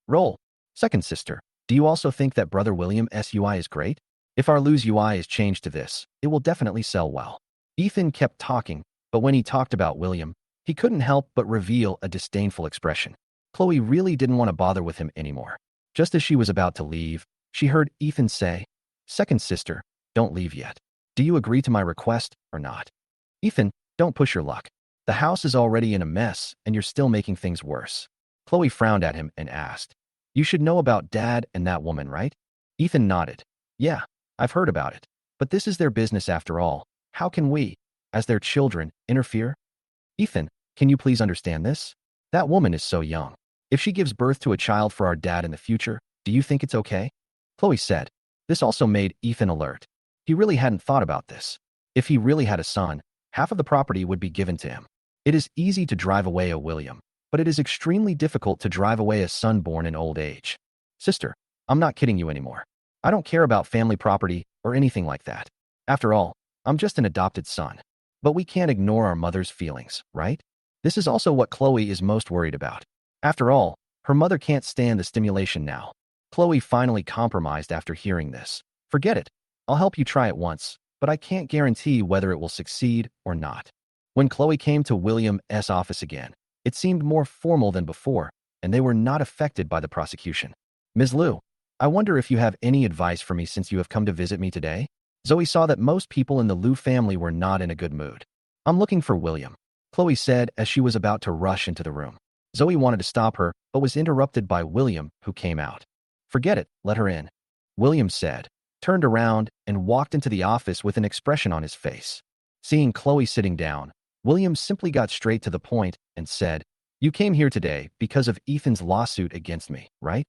Roll. Second sister, do you also think that Brother William's UI is great? If our Lou's UI is changed to this, it will definitely sell well. Ethan kept talking, but when he talked about William, he couldn't help but reveal a disdainful expression. Chloe really didn't want to bother with him anymore. Just as she was about to leave, she heard Ethan say, Second sister, don't leave yet. Do you agree to my request or not? Ethan, don't push your luck. The house is already in a mess and you're still making things worse. Chloe frowned at him and asked, You should know about Dad and that woman, right? Ethan nodded. Yeah, I've heard about it. But this is their business after all. How can we, as their children, interfere? Ethan, can you please understand this? That woman is so young. If she gives birth to a child for our dad in the future, do you think it's okay? Chloe said. This also made Ethan alert. He really hadn't thought about this. If he really had a son, half of the property would be given to him. It is easy to drive away a William, but it is extremely difficult to drive away a son born in old age. Sister, I'm not kidding you anymore. I don't care about family property or anything like that. After all, I'm just an adopted son. But we can't ignore our mother's feelings, right? This is also what Chloe is most worried about. After all, her mother can't stand the stimulation now. Chloe finally compromised after hearing this. Forget it. I'll help you try it once, but I can't guarantee whether it will succeed or not. When Chloe came to William's office again, it seemed more formal than before, and they were not affected by the prosecution. Ms. Liu, I wonder if you have any advice for me since you have come to visit me today? Zoe saw that most people in the Liu family were not in a good mood. I'm looking for William, Chloe said as she was about to rush into the room. Zoe wanted to stop her, but was interrupted by William, who came out. Forget it, let her in, William said, turned around, and walked into the office with an expression on his face. Seeing Chloe sitting down, William simply got straight to the point and said, "You came here today because of Ethan's lawsuit against me, right?"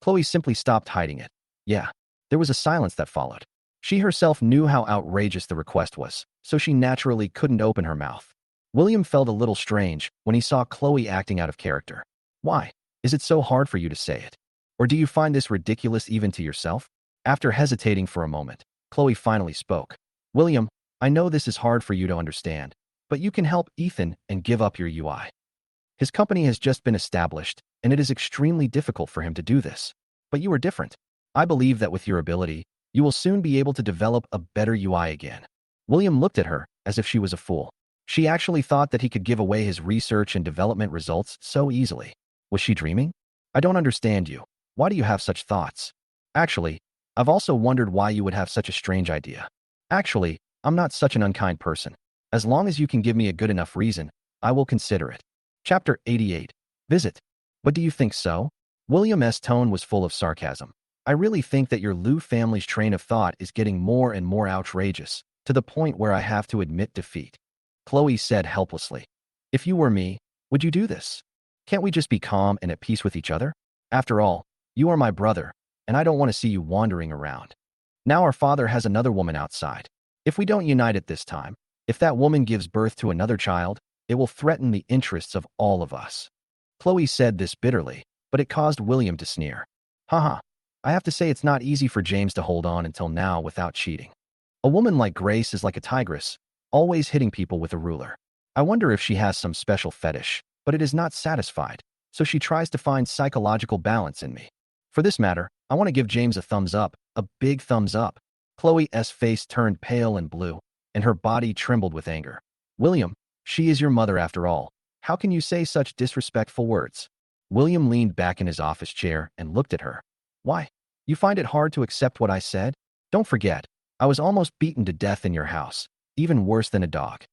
Chloe simply stopped hiding it. Yeah. There was a silence that followed. She herself knew how outrageous the request was, so she naturally couldn't open her mouth. William felt a little strange when he saw Chloe acting out of character. Why? Is it so hard for you to say it? Or do you find this ridiculous even to yourself? After hesitating for a moment, Chloe finally spoke. William, I know this is hard for you to understand, but you can help Ethan and give up your UI. His company has just been established, and it is extremely difficult for him to do this. But you are different. I believe that with your ability, you will soon be able to develop a better UI again. William looked at her as if she was a fool. She actually thought that he could give away his research and development results so easily. Was she dreaming? I don't understand you. Why do you have such thoughts? Actually, I've also wondered why you would have such a strange idea. Actually, I'm not such an unkind person. As long as you can give me a good enough reason, I will consider it. Chapter 88. Visit. But do you think so? William's tone was full of sarcasm. I really think that your Liu family's train of thought is getting more and more outrageous, to the point where I have to admit defeat. Chloe said helplessly. If you were me, would you do this? Can't we just be calm and at peace with each other? After all, you are my brother, and I don't want to see you wandering around. Now our father has another woman outside. If we don't unite at this time, if that woman gives birth to another child, it will threaten the interests of all of us. Chloe said this bitterly, but it caused William to sneer. Haha, I have to say it's not easy for James to hold on until now without cheating. A woman like Grace is like a tigress, always hitting people with a ruler. I wonder if she has some special fetish, but it is not satisfied, so she tries to find psychological balance in me. For this matter, I want to give James a thumbs up, a big thumbs up. Chloe's face turned pale and blue, and her body trembled with anger. William, she is your mother after all. How can you say such disrespectful words? William leaned back in his office chair and looked at her. Why? You find it hard to accept what I said? Don't forget, I was almost beaten to death in your house, even worse than a dog.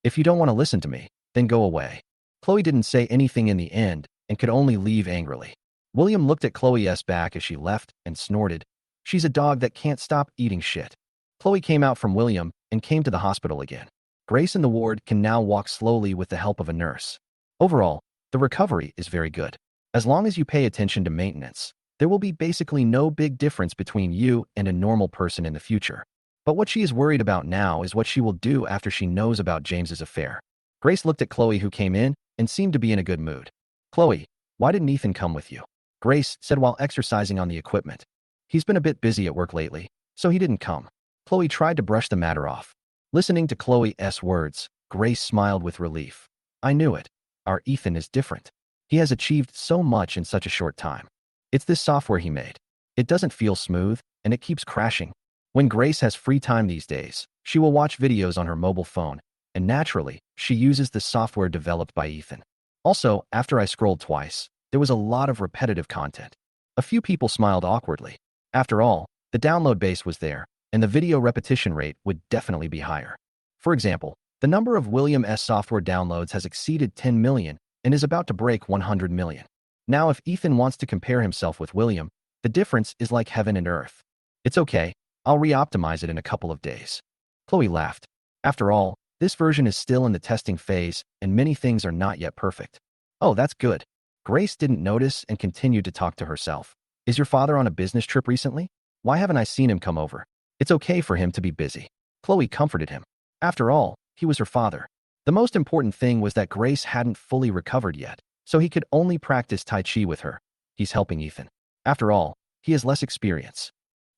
If you don't want to listen to me, then go away. Chloe didn't say anything in the end and could only leave angrily. William looked at Chloe's back as she left and snorted. She's a dog that can't stop eating shit. Chloe came out from William and came to the hospital again. Grace in the ward can now walk slowly with the help of a nurse. Overall, the recovery is very good. As long as you pay attention to maintenance, there will be basically no big difference between you and a normal person in the future. But what she is worried about now is what she will do after she knows about James's affair. Grace looked at Chloe, who came in and seemed to be in a good mood. Chloe, why didn't Ethan come with you? Grace said while exercising on the equipment. He's been a bit busy at work lately, so he didn't come. Chloe tried to brush the matter off. Listening to Chloe's words, Grace smiled with relief. I knew it. Our Ethan is different. He has achieved so much in such a short time. It's this software he made. It doesn't feel smooth, and it keeps crashing. When Grace has free time these days, she will watch videos on her mobile phone, and naturally, she uses the software developed by Ethan. Also, after I scrolled twice, there was a lot of repetitive content. A few people smiled awkwardly. After all, the download base was there, and the video repetition rate would definitely be higher. For example, the number of William's software downloads has exceeded 10 million and is about to break 100 million. Now, if Ethan wants to compare himself with William, the difference is like heaven and earth. It's okay, I'll re-optimize it in a couple of days. Chloe laughed. After all, this version is still in the testing phase, and many things are not yet perfect. Oh, that's good. Grace didn't notice and continued to talk to herself. Is your father on a business trip recently? Why haven't I seen him come over? It's okay for him to be busy. Chloe comforted him. After all, he was her father. The most important thing was that Grace hadn't fully recovered yet, so he could only practice Tai Chi with her. He's helping Ethan. After all, he has less experience.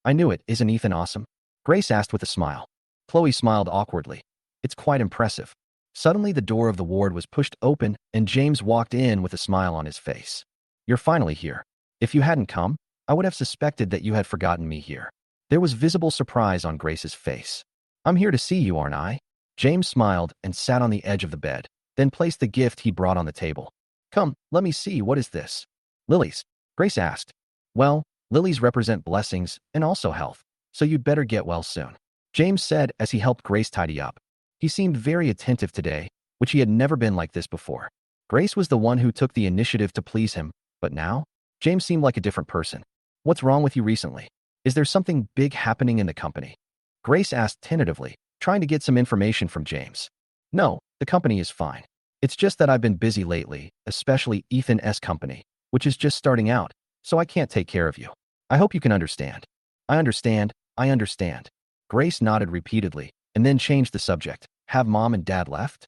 I knew it. Isn't Ethan awesome? Grace asked with a smile. Chloe smiled awkwardly. It's quite impressive. Suddenly the door of the ward was pushed open and James walked in with a smile on his face. You're finally here. If you hadn't come, I would have suspected that you had forgotten me here. There was visible surprise on Grace's face. I'm here to see you, aren't I? James smiled and sat on the edge of the bed, then placed the gift he brought on the table. Come, let me see, what is this? Lilies, Grace asked. Well, lilies represent blessings and also health, so you'd better get well soon, James said as he helped Grace tidy up. He seemed very attentive today, which he had never been like this before. Grace was the one who took the initiative to please him, but now, James seemed like a different person. What's wrong with you recently? Is there something big happening in the company? Grace asked tentatively, trying to get some information from James. No, the company is fine. It's just that I've been busy lately, especially Ethan's company, which is just starting out, so I can't take care of you. I hope you can understand. I understand. Grace nodded repeatedly, and then changed the subject. Have Mom and Dad left?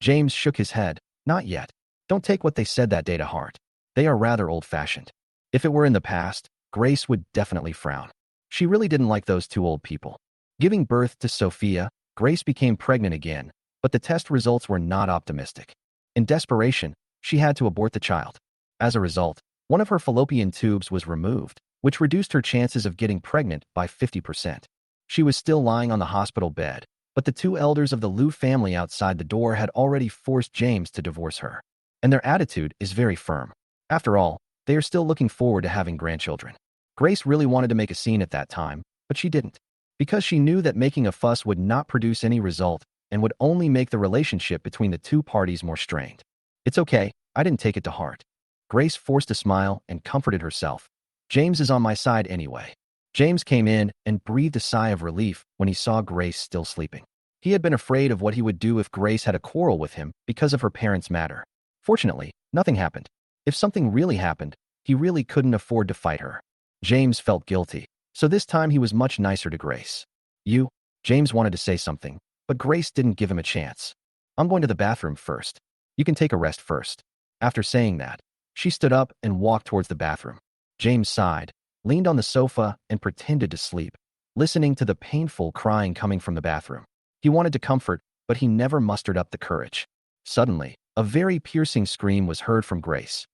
James shook his head. Not yet. Don't take what they said that day to heart. They are rather old-fashioned. If it were in the past, Grace would definitely frown. She really didn't like those two old people. Giving birth to Sophia, Grace became pregnant again, but the test results were not optimistic. In desperation, she had to abort the child. As a result, one of her fallopian tubes was removed, which reduced her chances of getting pregnant by 50%. She was still lying on the hospital bed, but the two elders of the Liu family outside the door had already forced James to divorce her. And their attitude is very firm. After all, they are still looking forward to having grandchildren. Grace really wanted to make a scene at that time, but she didn't. Because she knew that making a fuss would not produce any result and would only make the relationship between the two parties more strained. It's okay, I didn't take it to heart. Grace forced a smile and comforted herself. James is on my side anyway. James came in and breathed a sigh of relief when he saw Grace still sleeping. He had been afraid of what he would do if Grace had a quarrel with him because of her parents' matter. Fortunately, nothing happened. If something really happened, he really couldn't afford to fight her. James felt guilty, so this time he was much nicer to Grace. James wanted to say something, but Grace didn't give him a chance. I'm going to the bathroom first. You can take a rest first. After saying that, she stood up and walked towards the bathroom. James sighed, leaned on the sofa, and pretended to sleep, listening to the painful crying coming from the bathroom. He wanted to comfort, but he never mustered up the courage. Suddenly, a very piercing scream was heard from Grace.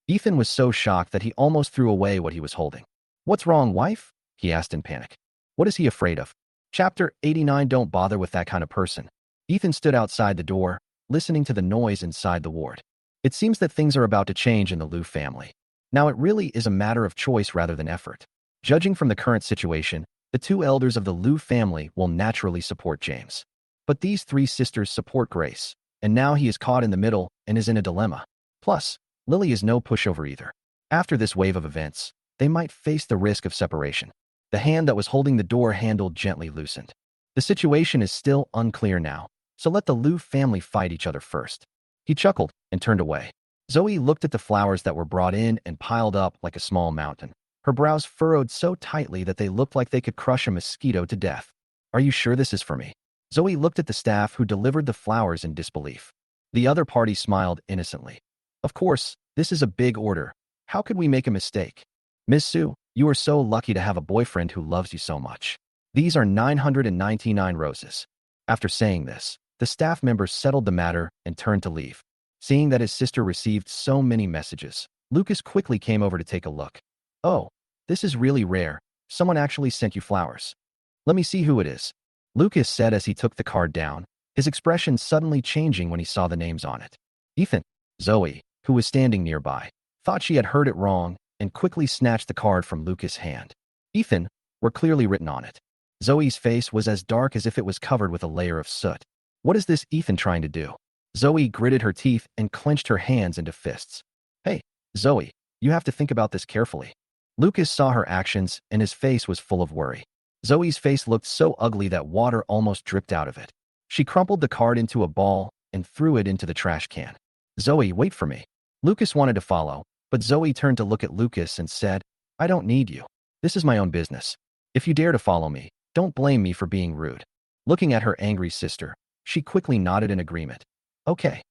Ethan was so shocked that he almost threw away what he was holding. What's wrong, wife? He asked in panic. What is he afraid of? Chapter 89. Don't bother with that kind of person. Ethan stood outside the door, listening to the noise inside the ward. It seems that things are about to change in the Liu family. Now it really is a matter of choice rather than effort. Judging from the current situation, the two elders of the Liu family will naturally support James. But these three sisters support Grace, and now he is caught in the middle and is in a dilemma. Plus, Lily is no pushover either. After this wave of events, they might face the risk of separation. The hand that was holding the door handle gently loosened. The situation is still unclear now, so let the Liu family fight each other first. He chuckled and turned away. Zoe looked at the flowers that were brought in and piled up like a small mountain. Her brows furrowed so tightly that they looked like they could crush a mosquito to death. Are you sure this is for me? Zoe looked at the staff who delivered the flowers in disbelief. The other party smiled innocently. Of course, this is a big order. How could we make a mistake? Miss Sue, you are so lucky to have a boyfriend who loves you so much. These are 999 roses. After saying this, the staff member settled the matter and turned to leave. Seeing that his sister received so many messages, Lucas quickly came over to take a look. Oh, this is really rare. Someone actually sent you flowers. Let me see who it is. Lucas said as he took the card down, his expression suddenly changing when he saw the names on it. Ethan. Zoe, who was standing nearby, thought she had heard it wrong and quickly snatched the card from Lucas' hand. Ethan were clearly written on it. Zoe's face was as dark as if it was covered with a layer of soot. What is this Ethan trying to do? Zoe gritted her teeth and clenched her hands into fists. Hey, Zoe, you have to think about this carefully. Lucas saw her actions and his face was full of worry. Zoe's face looked so ugly that water almost dripped out of it. She crumpled the card into a ball and threw it into the trash can. Zoe, wait for me. Lucas wanted to follow, but Zoe turned to look at Lucas and said, I don't need you. This is my own business. If you dare to follow me, don't blame me for being rude. Looking at her angry sister, She quickly nodded in agreement. Okay.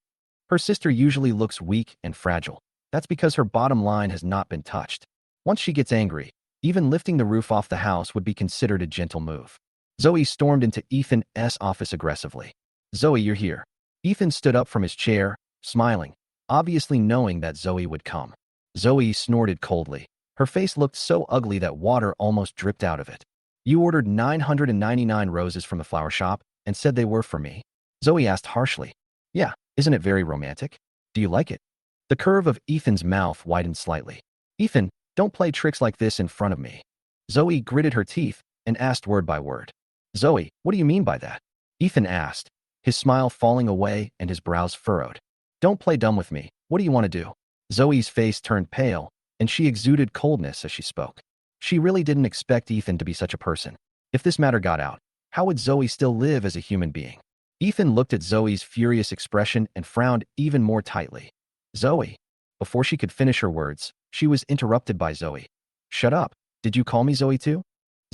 Her sister usually looks weak and fragile. That's because her bottom line has not been touched. Once she gets angry, even lifting the roof off the house would be considered a gentle move. Zoe stormed into Ethan's office aggressively. Zoe, you're here. Ethan stood up from his chair, smiling, obviously knowing that Zoe would come. Zoe snorted coldly. Her face looked so ugly that water almost dripped out of it. You ordered 999 roses from the flower shop and said they were for me? Zoe asked harshly. Yeah, isn't it very romantic? Do you like it? The curve of Ethan's mouth widened slightly. Ethan, don't play tricks like this in front of me. Zoe gritted her teeth and asked word by word. Zoe, what do you mean by that? Ethan asked, his smile falling away and his brows furrowed. Don't play dumb with me. What do you want to do? Zoe's face turned pale, and she exuded coldness as she spoke. She really didn't expect Ethan to be such a person. If this matter got out, how would Zoe still live as a human being? Ethan looked at Zoe's furious expression and frowned even more tightly. Zoe. Before she could finish her words, she was interrupted by Zoe. Shut up. Did you call me Zoe too?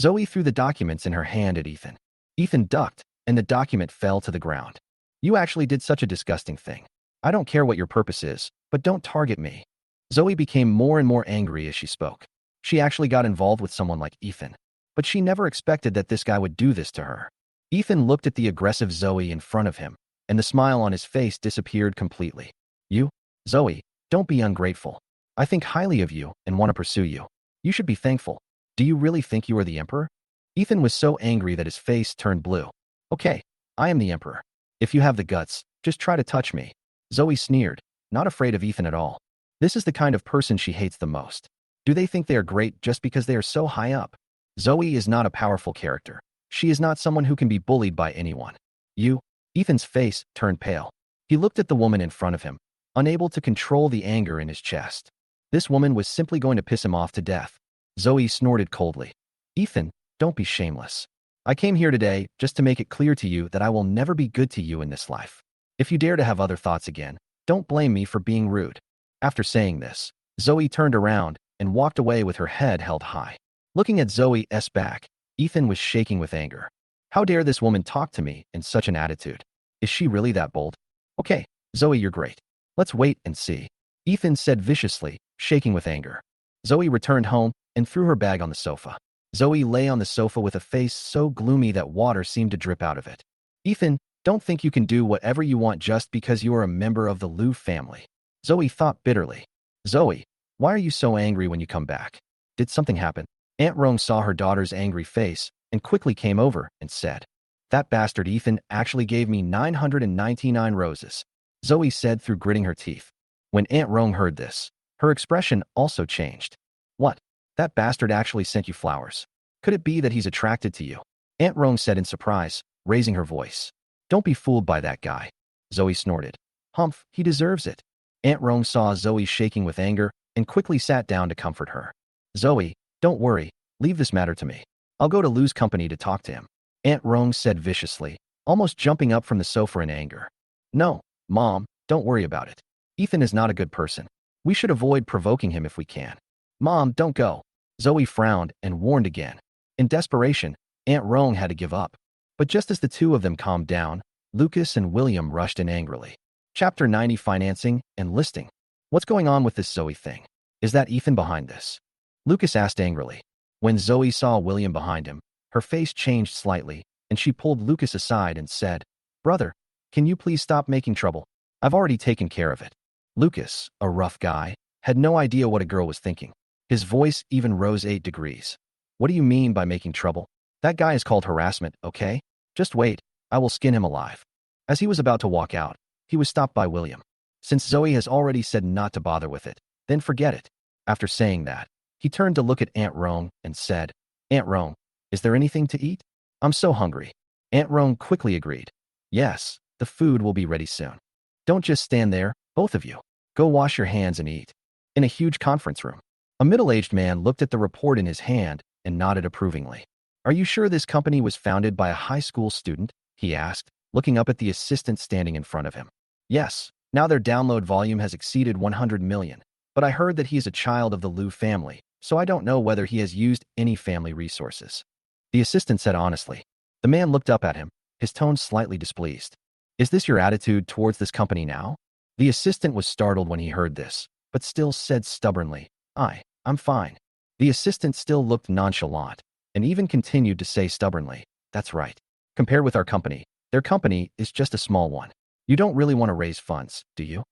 Zoe threw the documents in her hand at Ethan. Ethan ducked, and the document fell to the ground. You actually did such a disgusting thing. I don't care what your purpose is, but don't target me. Zoe became more and more angry as she spoke. She actually got involved with someone like Ethan, but she never expected that this guy would do this to her. Ethan looked at the aggressive Zoe in front of him, and the smile on his face disappeared completely. You? Zoe, don't be ungrateful. I think highly of you and want to pursue you. You should be thankful. Do you really think you are the emperor? Ethan was so angry that his face turned blue. Okay, I am the emperor. If you have the guts, just try to touch me. Zoe sneered, not afraid of Ethan at all. This is the kind of person she hates the most. Do they think they are great just because they are so high up? Zoe is not a powerful character. She is not someone who can be bullied by anyone. You? Ethan's face turned pale. He looked at the woman in front of him, unable to control the anger in his chest. This woman was simply going to piss him off to death. Zoe snorted coldly. Ethan, don't be shameless. I came here today just to make it clear to you that I will never be good to you in this life. If you dare to have other thoughts again, don't blame me for being rude. After saying this, Zoe turned around and walked away with her head held high. Looking at Zoe's back, Ethan was shaking with anger. How dare this woman talk to me in such an attitude? Is she really that bold? Okay, Zoe, you're great. Let's wait and see. Ethan said viciously, shaking with anger. Zoe returned home and threw her bag on the sofa. Zoe lay on the sofa with a face so gloomy that water seemed to drip out of it. Ethan, don't think you can do whatever you want just because you are a member of the Liu family. Zoe thought bitterly. Zoe, why are you so angry when you come back? Did something happen? Aunt Rong saw her daughter's angry face and quickly came over and said, That bastard Ethan actually gave me 999 roses, Zoe said through gritting her teeth. When Aunt Rong heard this, her expression also changed. What? That bastard actually sent you flowers. Could it be that he's attracted to you? Aunt Rong said in surprise, raising her voice. Don't be fooled by that guy. Zoe snorted. Humph, he deserves it. Aunt Rong saw Zoe shaking with anger and quickly sat down to comfort her. Zoe, don't worry, leave this matter to me. I'll go to Liu's company to talk to him. Aunt Rong said viciously, almost jumping up from the sofa in anger. No, Mom, don't worry about it. Ethan is not a good person. We should avoid provoking him if we can. Mom, don't go. Zoe frowned and warned again. In desperation, Aunt Rong had to give up. But just as the two of them calmed down, Lucas and William rushed in angrily. Chapter 90 Financing and Listing. What's going on with this Zoe thing? Is that Ethan behind this? Lucas asked angrily. When Zoe saw William behind him, her face changed slightly, and she pulled Lucas aside and said, Brother, can you please stop making trouble? I've already taken care of it. Lucas, a rough guy, had no idea what a girl was thinking. His voice even rose 8 degrees. What do you mean by making trouble? That guy is called harassment, okay? Just wait, I will skin him alive. As he was about to walk out, he was stopped by William. Since Zoe has already said not to bother with it, then forget it. After saying that, he turned to look at Aunt Rong and said, Aunt Rong, is there anything to eat? I'm so hungry. Aunt Rong quickly agreed. Yes, the food will be ready soon. Don't just stand there, both of you. Go wash your hands and eat. In a huge conference room, a middle-aged man looked at the report in his hand and nodded approvingly. Are you sure this company was founded by a high school student? He asked, looking up at the assistant standing in front of him. Yes, now their download volume has exceeded 100 million, but I heard that he is a child of the Liu family, so I don't know whether he has used any family resources. The assistant said honestly. The man looked up at him, his tone slightly displeased. Is this your attitude towards this company now? The assistant was startled when he heard this, but still said stubbornly, I'm fine. The assistant still looked nonchalant and even continued to say stubbornly, that's right. Compared with our company, their company is just a small one. You don't really want to raise funds, do you?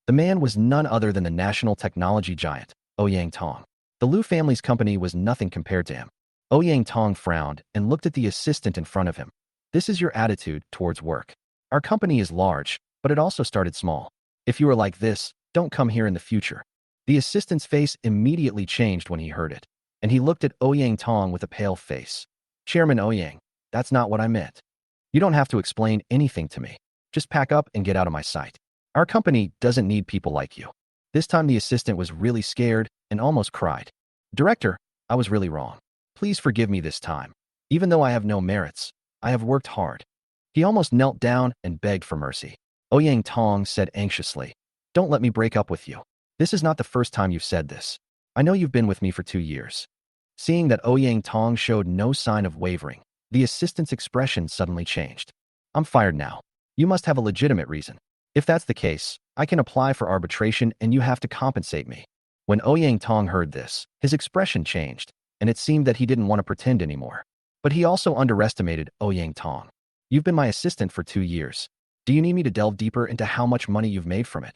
The man was none other than the national technology giant, Ouyang Tong. The Liu family's company was nothing compared to him. Ouyang Tong frowned and looked at the assistant in front of him. This is your attitude towards work. Our company is large, but it also started small. If you are like this, don't come here in the future. The assistant's face immediately changed when he heard it, and he looked at Ouyang Tong with a pale face. Chairman Ouyang, that's not what I meant. You don't have to explain anything to me. Just pack up and get out of my sight. Our company doesn't need people like you. This time the assistant was really scared and almost cried. Director, I was really wrong. Please forgive me this time. Even though I have no merits, I have worked hard. He almost knelt down and begged for mercy. Ouyang Tong said anxiously, don't let me break up with you. This is not the first time you've said this. I know you've been with me for 2 years. Seeing that Ouyang Tong showed no sign of wavering, the assistant's expression suddenly changed. I'm fired now. You must have a legitimate reason. If that's the case, I can apply for arbitration and you have to compensate me. When Ouyang Tong heard this, his expression changed, and it seemed that he didn't want to pretend anymore. But he also underestimated Ouyang Tong. You've been my assistant for 2 years. Do you need me to delve deeper into how much money you've made from it?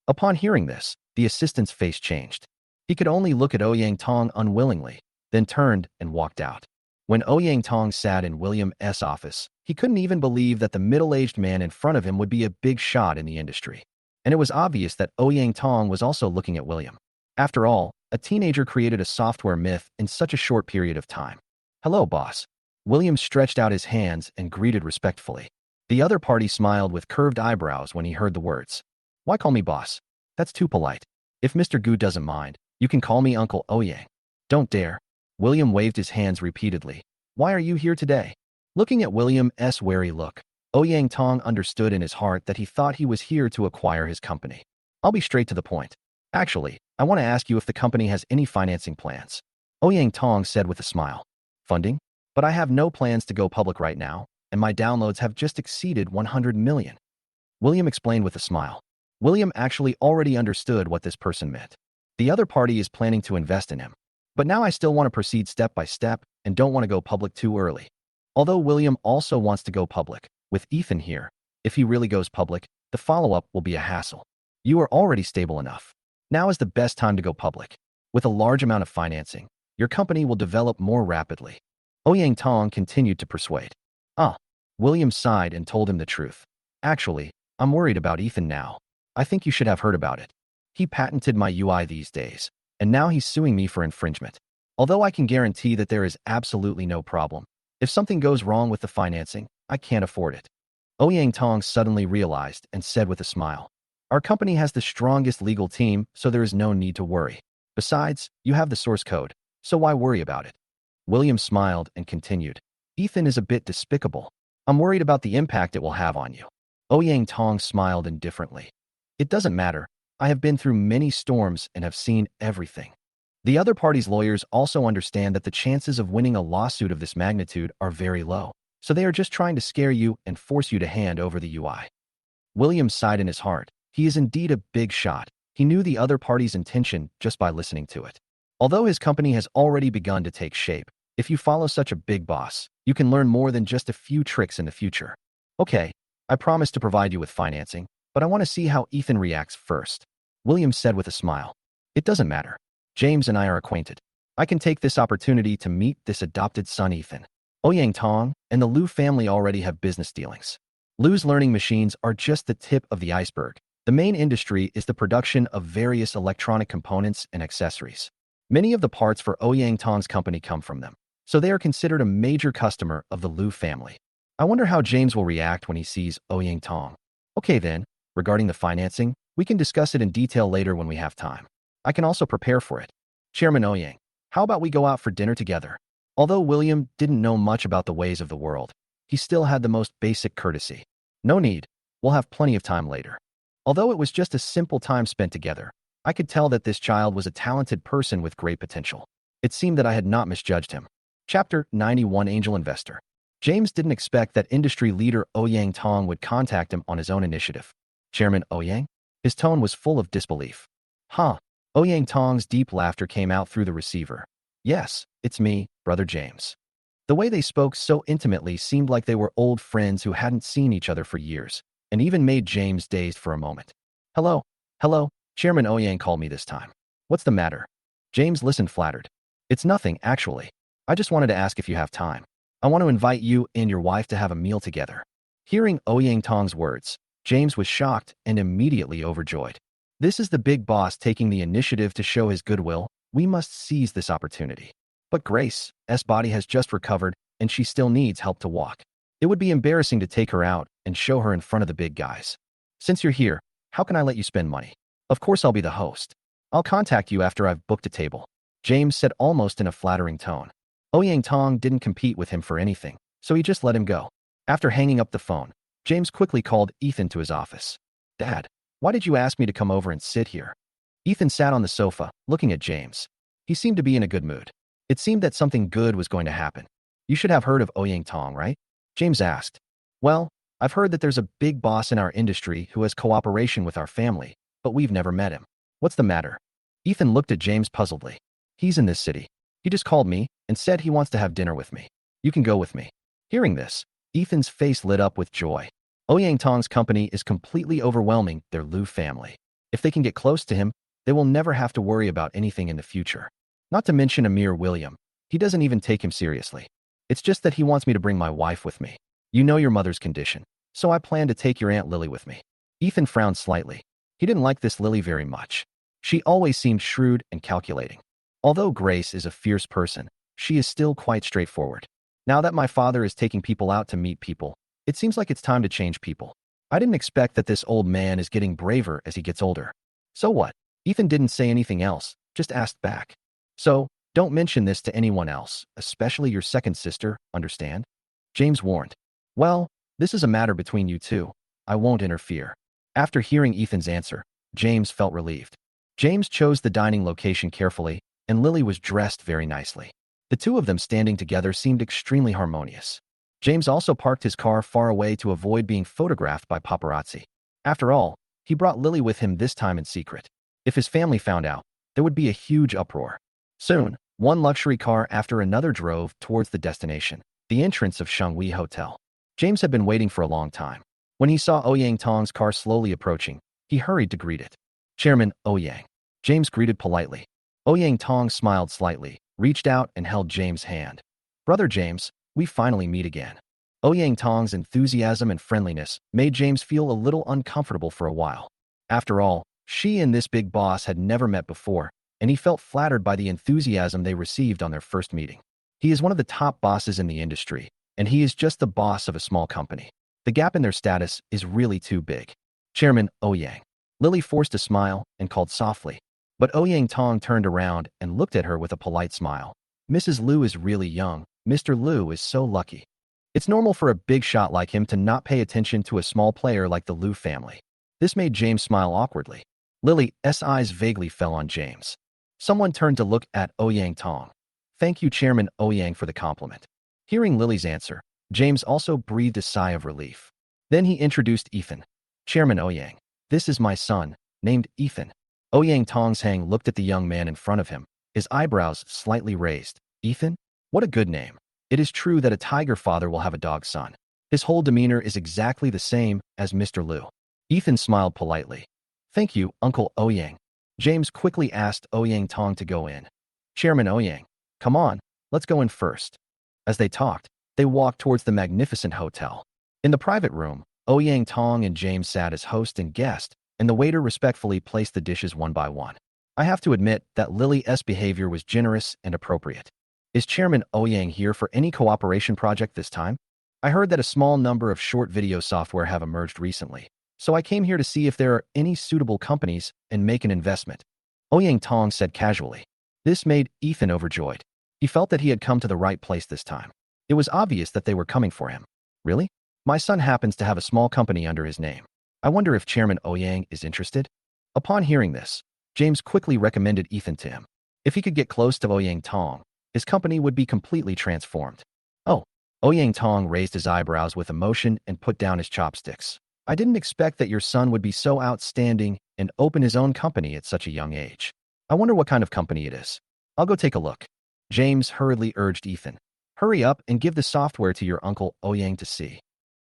Upon hearing this, the assistant's face changed. He could only look at Ouyang Tong unwillingly, then turned and walked out. When Ouyang Tong sat in William's office, he couldn't even believe that the middle-aged man in front of him would be a big shot in the industry. And it was obvious that Ouyang Tong was also looking at William. After all, a teenager created a software myth in such a short period of time. Hello, boss. William stretched out his hands and greeted respectfully. The other party smiled with curved eyebrows when he heard the words. Why call me boss? That's too polite. If Mr. Gu doesn't mind, you can call me Uncle Ouyang. Don't dare. William waved his hands repeatedly. Why are you here today? Looking at William's wary look, Ouyang Tong understood in his heart that he thought he was here to acquire his company. I'll be straight to the point. Actually, I want to ask you if the company has any financing plans. Ouyang Tong said with a smile. Funding? But I have no plans to go public right now, and my downloads have just exceeded 100 million. William explained with a smile. William actually already understood what this person meant. The other party is planning to invest in him. But now I still want to proceed step by step and don't want to go public too early. Although William also wants to go public, with Ethan here, if he really goes public, the follow-up will be a hassle. You are already stable enough. Now is the best time to go public. With a large amount of financing, your company will develop more rapidly. Ouyang Tong continued to persuade. William sighed and told him the truth. Actually, I'm worried about Ethan now. I think you should have heard about it. He patented my UI these days, and now he's suing me for infringement. Although I can guarantee that there is absolutely no problem. If something goes wrong with the financing, I can't afford it. Ouyang Tong suddenly realized and said with a smile. Our company has the strongest legal team, so there is no need to worry. Besides, you have the source code, so why worry about it? William smiled and continued. Ethan is a bit despicable. I'm worried about the impact it will have on you. Ouyang Tong smiled indifferently. It doesn't matter. I have been through many storms and have seen everything. The other party's lawyers also understand that the chances of winning a lawsuit of this magnitude are very low, so they are just trying to scare you and force you to hand over the UI. William sighed in his heart. He is indeed a big shot. He knew the other party's intention just by listening to it. Although his company has already begun to take shape, if you follow such a big boss, you can learn more than just a few tricks in the future. Okay, I promise to provide you with financing, but I want to see how Ethan reacts first. William said with a smile. It doesn't matter. James and I are acquainted. I can take this opportunity to meet this adopted son Ethan. Ouyang Tong and the Liu family already have business dealings. Liu's learning machines are just the tip of the iceberg. The main industry is the production of various electronic components and accessories. Many of the parts for Ouyang Tong's company come from them, so they are considered a major customer of the Liu family. I wonder how James will react when he sees Ouyang Tong. Okay then, regarding the financing, we can discuss it in detail later when we have time. I can also prepare for it. Chairman Ouyang, how about we go out for dinner together? Although William didn't know much about the ways of the world, he still had the most basic courtesy. No need, we'll have plenty of time later. Although it was just a simple time spent together, I could tell that this child was a talented person with great potential. It seemed that I had not misjudged him. Chapter 91 Angel Investor. James didn't expect that industry leader Ouyang Tong would contact him on his own initiative. Chairman Ouyang? His tone was full of disbelief. Huh? Ouyang Tong's deep laughter came out through the receiver. Yes, it's me, Brother James. The way they spoke so intimately seemed like they were old friends who hadn't seen each other for years, and even made James dazed for a moment. Hello? Hello? Chairman Ouyang called me this time. What's the matter? James listened flattered. It's nothing, actually. I just wanted to ask if you have time. I want to invite you and your wife to have a meal together. Hearing Ouyang Tong's words, James was shocked and immediately overjoyed. This is the big boss taking the initiative to show his goodwill. We must seize this opportunity. But Grace's body has just recovered, and she still needs help to walk. It would be embarrassing to take her out and show her in front of the big guys. Since you're here, how can I let you spend money? Of course I'll be the host. I'll contact you after I've booked a table, James said almost in a flattering tone. Ouyang Tong didn't compete with him for anything, so he just let him go. After hanging up the phone, James quickly called Ethan to his office. Dad, why did you ask me to come over and sit here? Ethan sat on the sofa, looking at James. He seemed to be in a good mood. It seemed that something good was going to happen. You should have heard of Ouyang Tong, right? James asked. Well, I've heard that there's a big boss in our industry who has cooperation with our family, but we've never met him. What's the matter? Ethan looked at James puzzledly. He's in this city. He just called me and said he wants to have dinner with me. You can go with me. Hearing this, Ethan's face lit up with joy. Ouyang Tong's company is completely overwhelming their Liu family. If they can get close to him, they will never have to worry about anything in the future. Not to mention Amir William. He doesn't even take him seriously. It's just that he wants me to bring my wife with me. You know your mother's condition, so I plan to take your Aunt Lily with me. Ethan frowned slightly. He didn't like this Lily very much. She always seemed shrewd and calculating. Although Grace is a fierce person, she is still quite straightforward. Now that my father is taking people out to meet people, it seems like it's time to change people. I didn't expect that this old man is getting braver as he gets older. So what? Ethan didn't say anything else, just asked back. So, don't mention this to anyone else, especially your second sister, understand? James warned. Well, this is a matter between you two. I won't interfere. After hearing Ethan's answer, James felt relieved. James chose the dining location carefully, and Lily was dressed very nicely. The two of them standing together seemed extremely harmonious. James also parked his car far away to avoid being photographed by paparazzi. After all, he brought Lily with him this time in secret. If his family found out, there would be a huge uproar. Soon, one luxury car after another drove towards the destination, the entrance of Shanghui Hotel. James had been waiting for a long time. When he saw Ouyang Tong's car slowly approaching, he hurried to greet it. Chairman Ouyang. James greeted politely. Ouyang Tong smiled slightly, reached out and held James' hand. Brother James, we finally meet again. Ouyang Tong's enthusiasm and friendliness made James feel a little uncomfortable for a while. After all, she and this big boss had never met before, and he felt flattered by the enthusiasm they received on their first meeting. He is one of the top bosses in the industry, and he is just the boss of a small company. The gap in their status is really too big. Chairman Ouyang. Lily forced a smile and called softly. But Ouyang Tong turned around and looked at her with a polite smile. Mrs. Liu is really young. Mr. Liu is so lucky. It's normal for a big shot like him to not pay attention to a small player like the Liu family. This made James smile awkwardly. Lily's eyes vaguely fell on James. Someone turned to look at Ouyang Tong. Thank you, Chairman Ouyang, for the compliment. Hearing Lily's answer, James also breathed a sigh of relief. Then he introduced Ethan. Chairman Ouyang, this is my son, named Ethan. Ouyang Tong's Hang looked at the young man in front of him, his eyebrows slightly raised. Ethan? What a good name. It is true that a tiger father will have a dog son. His whole demeanor is exactly the same as Mr. Liu. Ethan smiled politely. Thank you, Uncle Ouyang. James quickly asked Ouyang Tong to go in. Chairman Ouyang, come on, let's go in first. As they talked, they walked towards the magnificent hotel. In the private room, Ouyang Tong and James sat as host and guest, and the waiter respectfully placed the dishes one by one. I have to admit that Lily's behavior was generous and appropriate. Is Chairman Ouyang here for any cooperation project this time? I heard that a small number of short video software have emerged recently, so I came here to see if there are any suitable companies and make an investment. Ouyang Tong said casually. This made Ethan overjoyed. He felt that he had come to the right place this time. It was obvious that they were coming for him. Really? My son happens to have a small company under his name. I wonder if Chairman Ouyang is interested? Upon hearing this, James quickly recommended Ethan to him. If he could get close to Ouyang Tong, his company would be completely transformed. Oh, Ouyang Tong raised his eyebrows with emotion and put down his chopsticks. I didn't expect that your son would be so outstanding and open his own company at such a young age. I wonder what kind of company it is. I'll go take a look. James hurriedly urged Ethan. Hurry up and give the software to your uncle Ouyang to see.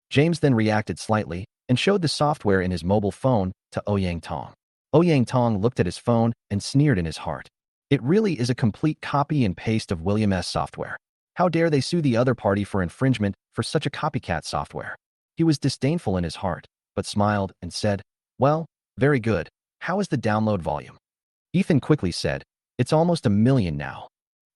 James then reacted slightly and showed the software in his mobile phone to Ouyang Tong. Ouyang Tong looked at his phone and sneered in his heart. It really is a complete copy and paste of William S. software. How dare they sue the other party for infringement for such a copycat software? He was disdainful in his heart, but smiled and said, well, very good. How is the download volume? Ethan quickly said, it's almost 1 million now.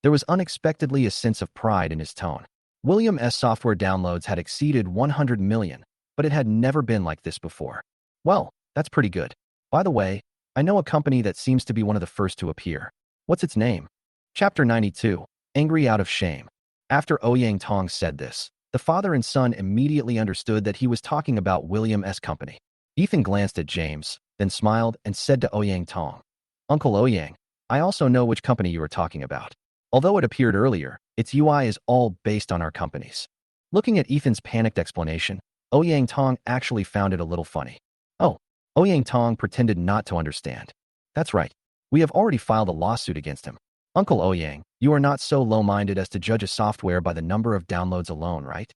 There was unexpectedly a sense of pride in his tone. William S. software downloads had exceeded 100 million, but it had never been like this before. Well, that's pretty good. By the way, I know a company that seems to be one of the first to appear. What's its name? Chapter 92, Angry Out of Shame. After Ouyang Tong said this, the father and son immediately understood that he was talking about William S. Company. Ethan glanced at James, then smiled and said to Ouyang Tong, Uncle Ouyang, I also know which company you are talking about. Although it appeared earlier, its UI is all based on our companies. Looking at Ethan's panicked explanation, Ouyang Tong actually found it a little funny. Oh, Ouyang Tong pretended not to understand. That's right. We have already filed a lawsuit against him. Uncle Ouyang, you are not so low-minded as to judge a software by the number of downloads alone, right?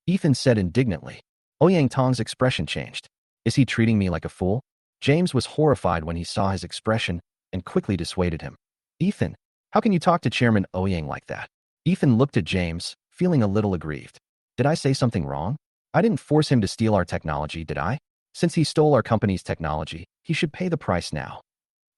Ethan said indignantly. Ouyang Tong's expression changed. Is he treating me like a fool? James was horrified when he saw his expression and quickly dissuaded him. Ethan, how can you talk to Chairman Ouyang like that? Ethan looked at James, feeling a little aggrieved. Did I say something wrong? I didn't force him to steal our technology, did I? Since he stole our company's technology, he should pay the price now.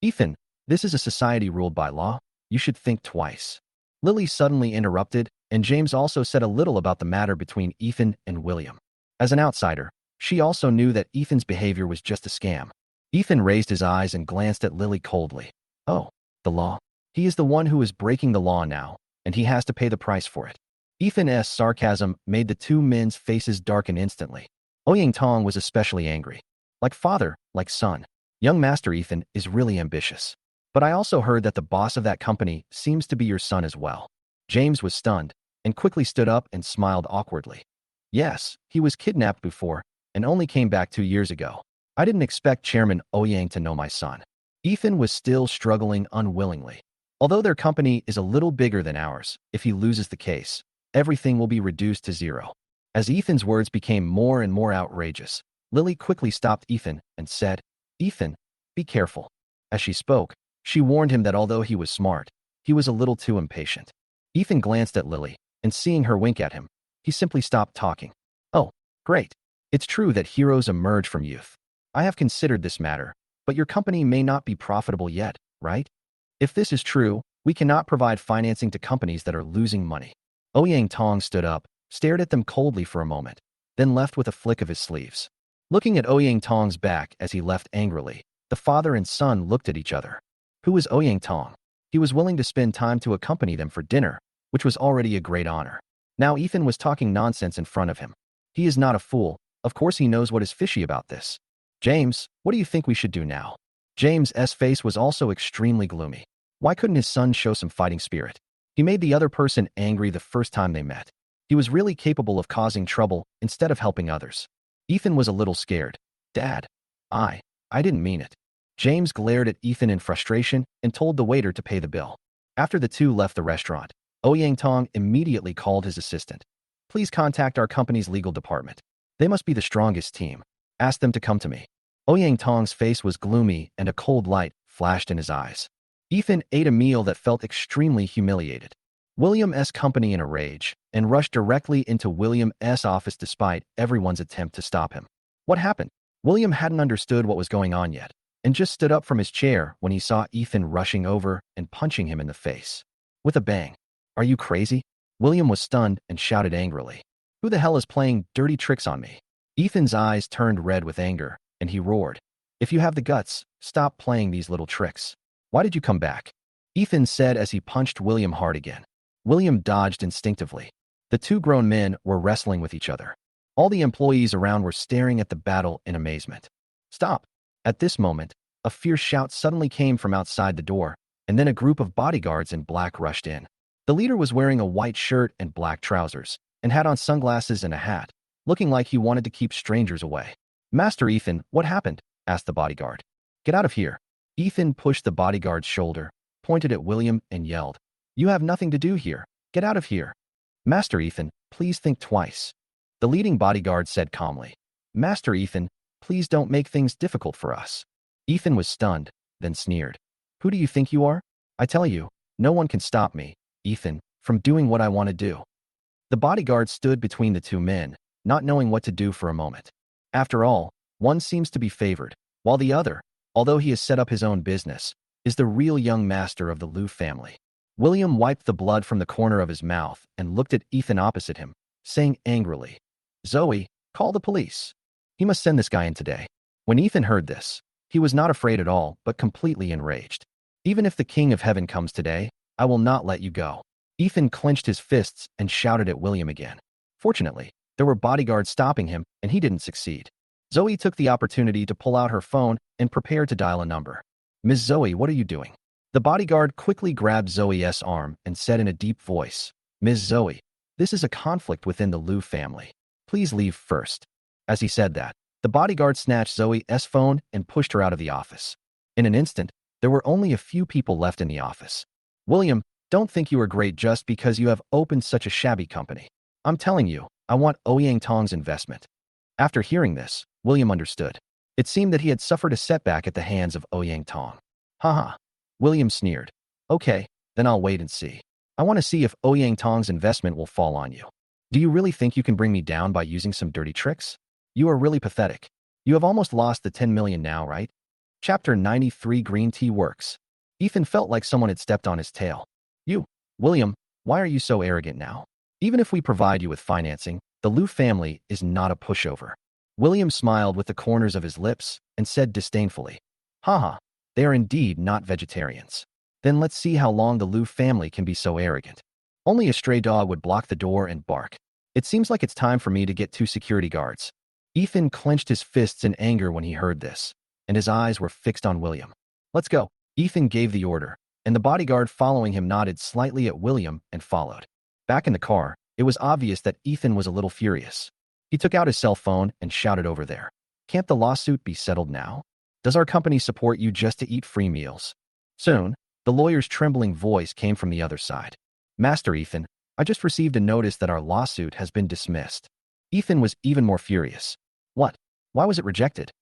Ethan, this is a society ruled by law. You should think twice. Lily suddenly interrupted, and James also said a little about the matter between Ethan and William. As an outsider, she also knew that Ethan's behavior was just a scam. Ethan raised his eyes and glanced at Lily coldly. Oh, the law. He is the one who is breaking the law now, and he has to pay the price for it. Ethan's sarcasm made the two men's faces darken instantly. Ouyang Tong was especially angry. Like father, like son. Young Master Ethan is really ambitious. But I also heard that the boss of that company seems to be your son as well. James was stunned and quickly stood up and smiled awkwardly. Yes, he was kidnapped before and only came back 2 years ago. I didn't expect Chairman Ouyang to know my son. Ethan was still struggling unwillingly. Although their company is a little bigger than ours, if he loses the case, everything will be reduced to zero. As Ethan's words became more and more outrageous, Lily quickly stopped Ethan and said, Ethan, be careful. As she spoke, she warned him that although he was smart, he was a little too impatient. Ethan glanced at Lily, and seeing her wink at him, he simply stopped talking. Oh, great. It's true that heroes emerge from youth. I have considered this matter, but your company may not be profitable yet, right? If this is true, we cannot provide financing to companies that are losing money. Ouyang Tong stood up, stared at them coldly for a moment, then left with a flick of his sleeves. Looking at Ouyang Tong's back as he left angrily, the father and son looked at each other. Who was Ouyang Tong? He was willing to spend time to accompany them for dinner, which was already a great honor. Now Ethan was talking nonsense in front of him. He is not a fool. Of course he knows what is fishy about this. James, what do you think we should do now? James's face was also extremely gloomy. Why couldn't his son show some fighting spirit? He made the other person angry the first time they met. He was really capable of causing trouble instead of helping others. Ethan was a little scared. Dad, I didn't mean it. James glared at Ethan in frustration and told the waiter to pay the bill. After the two left the restaurant, Ouyang Tong immediately called his assistant. Please contact our company's legal department. They must be the strongest team. Ask them to come to me. Ouyang Tong's face was gloomy and a cold light flashed in his eyes. Ethan ate a meal that felt extremely humiliated. William's company in a rage and rushed directly into William's office despite everyone's attempt to stop him. What happened? William hadn't understood what was going on yet, and just stood up from his chair when he saw Ethan rushing over and punching him in the face. With a bang. Are you crazy? William was stunned and shouted angrily. Who the hell is playing dirty tricks on me? Ethan's eyes turned red with anger, and he roared. If you have the guts, stop playing these little tricks. Why did you come back? Ethan said as he punched William hard again. William dodged instinctively. The two grown men were wrestling with each other. All the employees around were staring at the battle in amazement. Stop! At this moment, a fierce shout suddenly came from outside the door, and then a group of bodyguards in black rushed in. The leader was wearing a white shirt and black trousers, and had on sunglasses and a hat, looking like he wanted to keep strangers away. "Master Ethan, what happened?" asked the bodyguard. "Get out of here." Ethan pushed the bodyguard's shoulder, pointed at William, and yelled, "You have nothing to do here. Get out of here." "Master Ethan, please think twice," the leading bodyguard said calmly. "Master Ethan, please don't make things difficult for us." Ethan was stunned, then sneered. "Who do you think you are? I tell you, no one can stop me, Ethan, from doing what I want to do." The bodyguard stood between the two men, not knowing what to do for a moment. After all, one seems to be favored, while the other, although he has set up his own business, is the real young master of the Liu family. William wiped the blood from the corner of his mouth and looked at Ethan opposite him, saying angrily, "Zoe, call the police. He must send this guy in today." When Ethan heard this, he was not afraid at all, but completely enraged. "Even if the King of Heaven comes today, I will not let you go." Ethan clenched his fists and shouted at William again. Fortunately, there were bodyguards stopping him, and he didn't succeed. Zoe took the opportunity to pull out her phone and prepare to dial a number. "Miss Zoe, what are you doing?" The bodyguard quickly grabbed Zoe's arm and said in a deep voice, "Miss Zoe, this is a conflict within the Liu family. Please leave first." As he said that, the bodyguard snatched Zoe's phone and pushed her out of the office. In an instant, there were only a few people left in the office. "William, don't think you are great just because you have opened such a shabby company. I'm telling you, I want Ouyang Tong's investment." After hearing this, William understood. It seemed that he had suffered a setback at the hands of Ouyang Tong. "Haha." William sneered. "Okay, then I'll wait and see. I want to see if Ouyang Tong's investment will fall on you. Do you really think you can bring me down by using some dirty tricks? You are really pathetic. You have almost lost the 10 million now, right?" Chapter 93 Green Tea Works. Ethan felt like someone had stepped on his tail. William, why are you so arrogant now? Even if we provide you with financing, the Liu family is not a pushover." William smiled with the corners of his lips and said disdainfully, "Haha, they are indeed not vegetarians. Then let's see how long the Liu family can be so arrogant. Only a stray dog would block the door and bark. It seems like it's time for me to get 2 security guards." Ethan clenched his fists in anger when he heard this, and his eyes were fixed on William. "Let's go." Ethan gave the order, and the bodyguard following him nodded slightly at William and followed. Back in the car, it was obvious that Ethan was a little furious. He took out his cell phone and shouted over there, "Can't the lawsuit be settled now? Does our company support you just to eat free meals?" Soon, the lawyer's trembling voice came from the other side. "Master Ethan, I just received a notice that our lawsuit has been dismissed." Ethan was even more furious. "What? Why was it rejected?"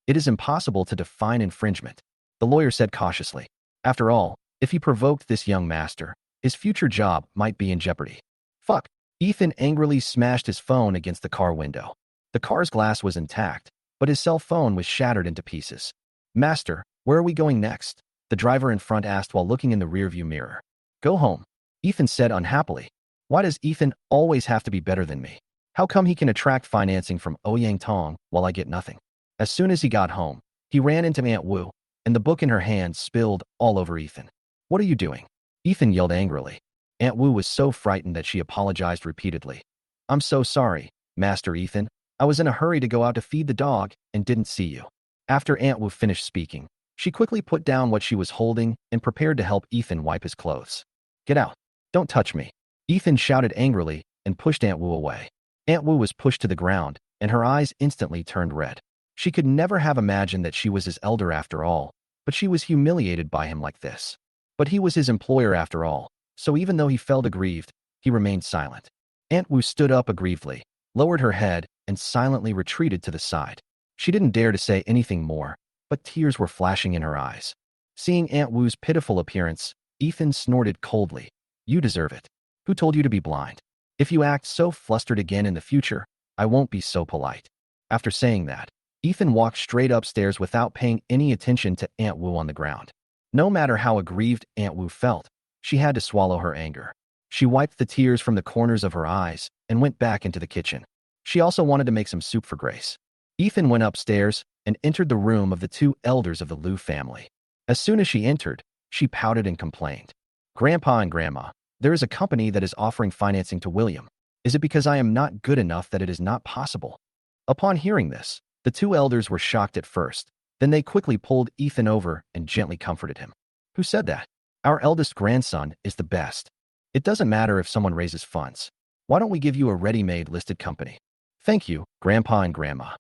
"It is impossible to define infringement," the lawyer said cautiously. After all, if he provoked this young master, his future job might be in jeopardy. "Fuck." Ethan angrily smashed his phone against the car window. The car's glass was intact, but his cell phone was shattered into pieces. "Master, where are we going next?" the driver in front asked while looking in the rearview mirror. "Go home," Ethan said unhappily. Why does Ethan always have to be better than me? How come he can attract financing from Ouyang Tong while I get nothing? As soon as he got home, he ran into Aunt Wu, and the book in her hand spilled all over Ethan. "What are you doing?" Ethan yelled angrily. Aunt Wu was so frightened that she apologized repeatedly. "I'm so sorry, Master Ethan. I was in a hurry to go out to feed the dog and didn't see you." After Aunt Wu finished speaking, she quickly put down what she was holding and prepared to help Ethan wipe his clothes. "Get out. Don't touch me." Ethan shouted angrily and pushed Aunt Wu away. Aunt Wu was pushed to the ground, and her eyes instantly turned red. She could never have imagined that she was his elder after all, but she was humiliated by him like this. But he was his employer after all, so even though he felt aggrieved, he remained silent. Aunt Wu stood up aggrievedly, lowered her head, and silently retreated to the side. She didn't dare to say anything more, but tears were flashing in her eyes. Seeing Aunt Wu's pitiful appearance, Ethan snorted coldly. "You deserve it. Who told you to be blind? If you act so flustered again in the future, I won't be so polite." After saying that, Ethan walked straight upstairs without paying any attention to Aunt Wu on the ground. No matter how aggrieved Aunt Wu felt, she had to swallow her anger. She wiped the tears from the corners of her eyes and went back into the kitchen. She also wanted to make some soup for Grace. Ethan went upstairs and entered the room of the 2 elders of the Liu family. As soon as she entered, she pouted and complained. "Grandpa and Grandma, there is a company that is offering financing to William. Is it because I am not good enough that it is not possible?" Upon hearing this, the 2 elders were shocked at first. Then they quickly pulled Ethan over and gently comforted him. "Who said that? Our eldest grandson is the best. It doesn't matter if someone raises funds. Why don't we give you a ready-made listed company? Thank you, Grandpa and Grandma.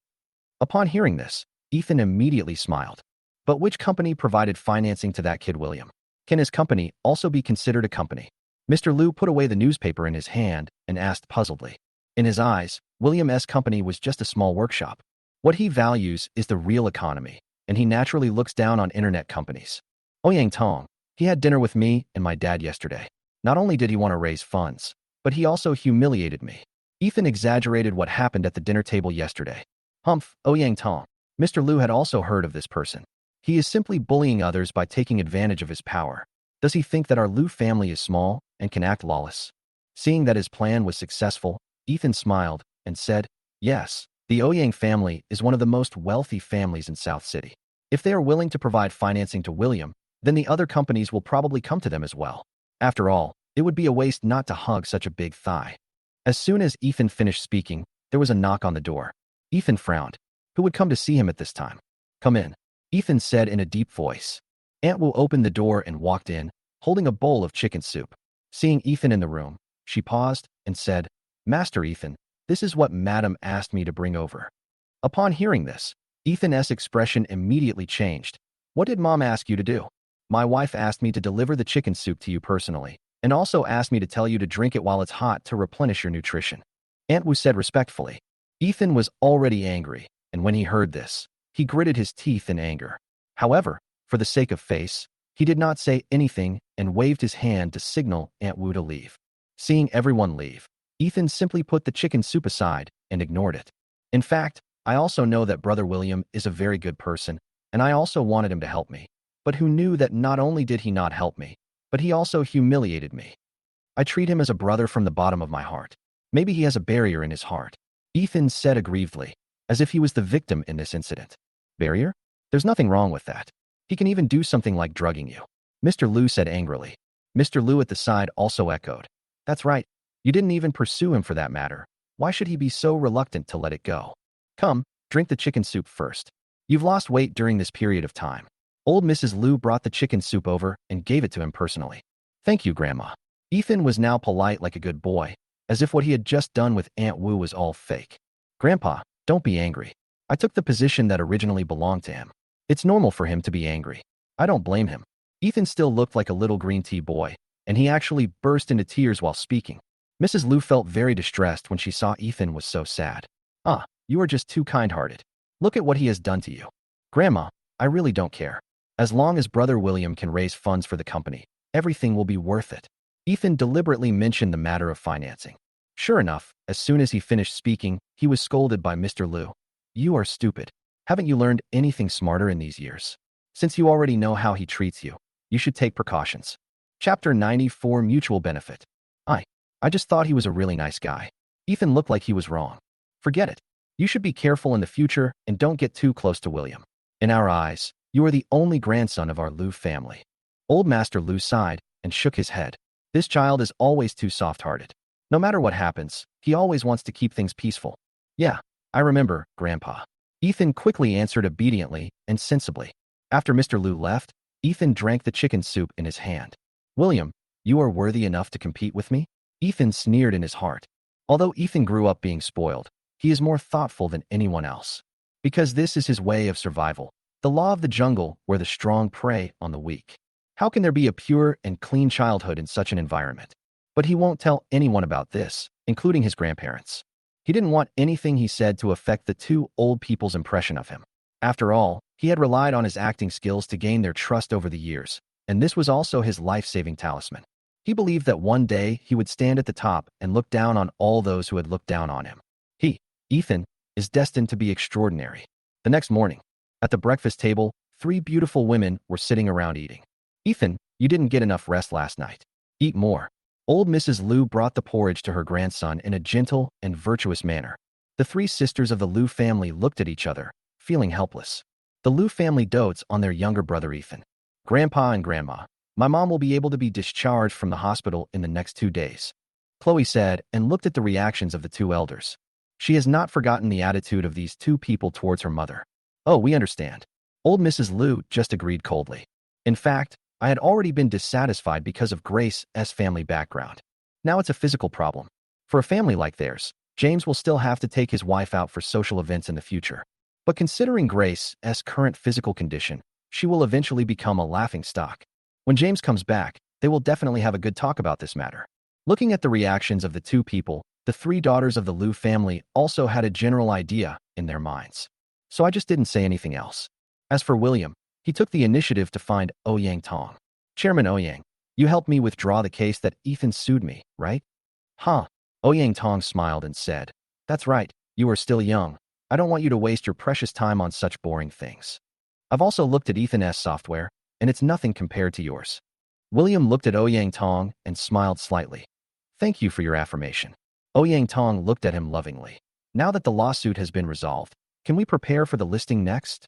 Upon hearing this, Ethan immediately smiled. But which company provided financing to that kid William? Can his company also be considered a company? Mr. Liu put away the newspaper in his hand and asked puzzledly. In his eyes, William's company was just a small workshop. What he values is the real economy, and he naturally looks down on internet companies. Ouyang Tong, he had dinner with me and my dad yesterday. Not only did he want to raise funds, but he also humiliated me. Ethan exaggerated what happened at the dinner table yesterday. Humph, Ouyang Tong. Mr. Liu had also heard of this person. He is simply bullying others by taking advantage of his power. Does he think that our Liu family is small and can act lawless? Seeing that his plan was successful, Ethan smiled and said, yes, the Ouyang family is one of the most wealthy families in South City. If they are willing to provide financing to William, then the other companies will probably come to them as well. After all, it would be a waste not to hug such a big thigh. As soon as Ethan finished speaking, there was a knock on the door. Ethan frowned. Who would come to see him at this time? Come in, Ethan said in a deep voice. Aunt Wu opened the door and walked in, holding a bowl of chicken soup. Seeing Ethan in the room, she paused and said, Master Ethan, this is what Madam asked me to bring over. Upon hearing this, Ethan's expression immediately changed. What did Mom ask you to do? My wife asked me to deliver the chicken soup to you personally, and also asked me to tell you to drink it while it's hot to replenish your nutrition. Aunt Wu said respectfully. Ethan was already angry, and when he heard this, he gritted his teeth in anger. However, for the sake of face, he did not say anything and waved his hand to signal Aunt Wu to leave. Seeing everyone leave, Ethan simply put the chicken soup aside and ignored it. In fact, I also know that Brother William is a very good person, and I also wanted him to help me. But who knew that not only did he not help me, but he also humiliated me. I treat him as a brother from the bottom of my heart. Maybe he has a barrier in his heart, Ethan said aggrievedly, as if he was the victim in this incident. Barrier? There's nothing wrong with that. He can even do something like drugging you, Mr. Liu said angrily. Mr. Liu at the side also echoed. That's right. You didn't even pursue him for that matter. Why should he be so reluctant to let it go? Come, drink the chicken soup first. You've lost weight during this period of time. Old Mrs. Liu brought the chicken soup over and gave it to him personally. Thank you, Grandma. Ethan was now polite like a good boy, as if what he had just done with Aunt Wu was all fake. Grandpa, don't be angry. I took the position that originally belonged to him. It's normal for him to be angry. I don't blame him. Ethan still looked like a little green tea boy, and he actually burst into tears while speaking. Mrs. Liu felt very distressed when she saw Ethan was so sad. Ah, you are just too kind-hearted. Look at what he has done to you. Grandma, I really don't care. As long as Brother William can raise funds for the company, everything will be worth it. Ethan deliberately mentioned the matter of financing. Sure enough, as soon as he finished speaking, he was scolded by Mr. Liu. You are stupid. Haven't you learned anything smarter in these years? Since you already know how he treats you, you should take precautions. Chapter 94 Mutual Benefit. I just thought he was a really nice guy. Ethan looked like he was wrong. Forget it. You should be careful in the future and don't get too close to William. In our eyes, you are the only grandson of our Liu family. Old Master Liu sighed and shook his head. This child is always too soft-hearted. No matter what happens, he always wants to keep things peaceful. Yeah, I remember, Grandpa. Ethan quickly answered obediently and sensibly. After Mr. Liu left, Ethan drank the chicken soup in his hand. William, you are worthy enough to compete with me? Ethan sneered in his heart. Although Ethan grew up being spoiled, he is more thoughtful than anyone else. Because this is his way of survival, the law of the jungle where the strong prey on the weak. How can there be a pure and clean childhood in such an environment? But he won't tell anyone about this, including his grandparents. He didn't want anything he said to affect the two old people's impression of him. After all, he had relied on his acting skills to gain their trust over the years, and this was also his life-saving talisman. He believed that one day he would stand at the top and look down on all those who had looked down on him. He, Ethan, is destined to be extraordinary. The next morning, at the breakfast table, 3 beautiful women were sitting around eating. Ethan, you didn't get enough rest last night. Eat more. Old Mrs. Liu brought the porridge to her grandson in a gentle and virtuous manner. The 3 sisters of the Liu family looked at each other, feeling helpless. The Liu family dotes on their younger brother Ethan. Grandpa and Grandma, my mom will be able to be discharged from the hospital in the next 2 days, Chloe said and looked at the reactions of the 2 elders. She has not forgotten the attitude of these 2 people towards her mother. Oh, we understand. Old Mrs. Liu just agreed coldly. In fact, I had already been dissatisfied because of Grace's family background. Now it's a physical problem. For a family like theirs, James will still have to take his wife out for social events in the future. But considering Grace's current physical condition, she will eventually become a laughingstock. When James comes back, they will definitely have a good talk about this matter. Looking at the reactions of the two people, the three daughters of the Liu family also had a general idea in their minds. So I just didn't say anything else. As for William, he took the initiative to find Ouyang Tong. Chairman Ouyang, you helped me withdraw the case that Ethan sued me, right? Huh. Ouyang Tong smiled and said, that's right, you are still young. I don't want you to waste your precious time on such boring things. I've also looked at Ethan's software, and it's nothing compared to yours. William looked at Ouyang Tong and smiled slightly. Thank you for your affirmation. Ouyang Tong looked at him lovingly. Now that the lawsuit has been resolved, can we prepare for the listing next?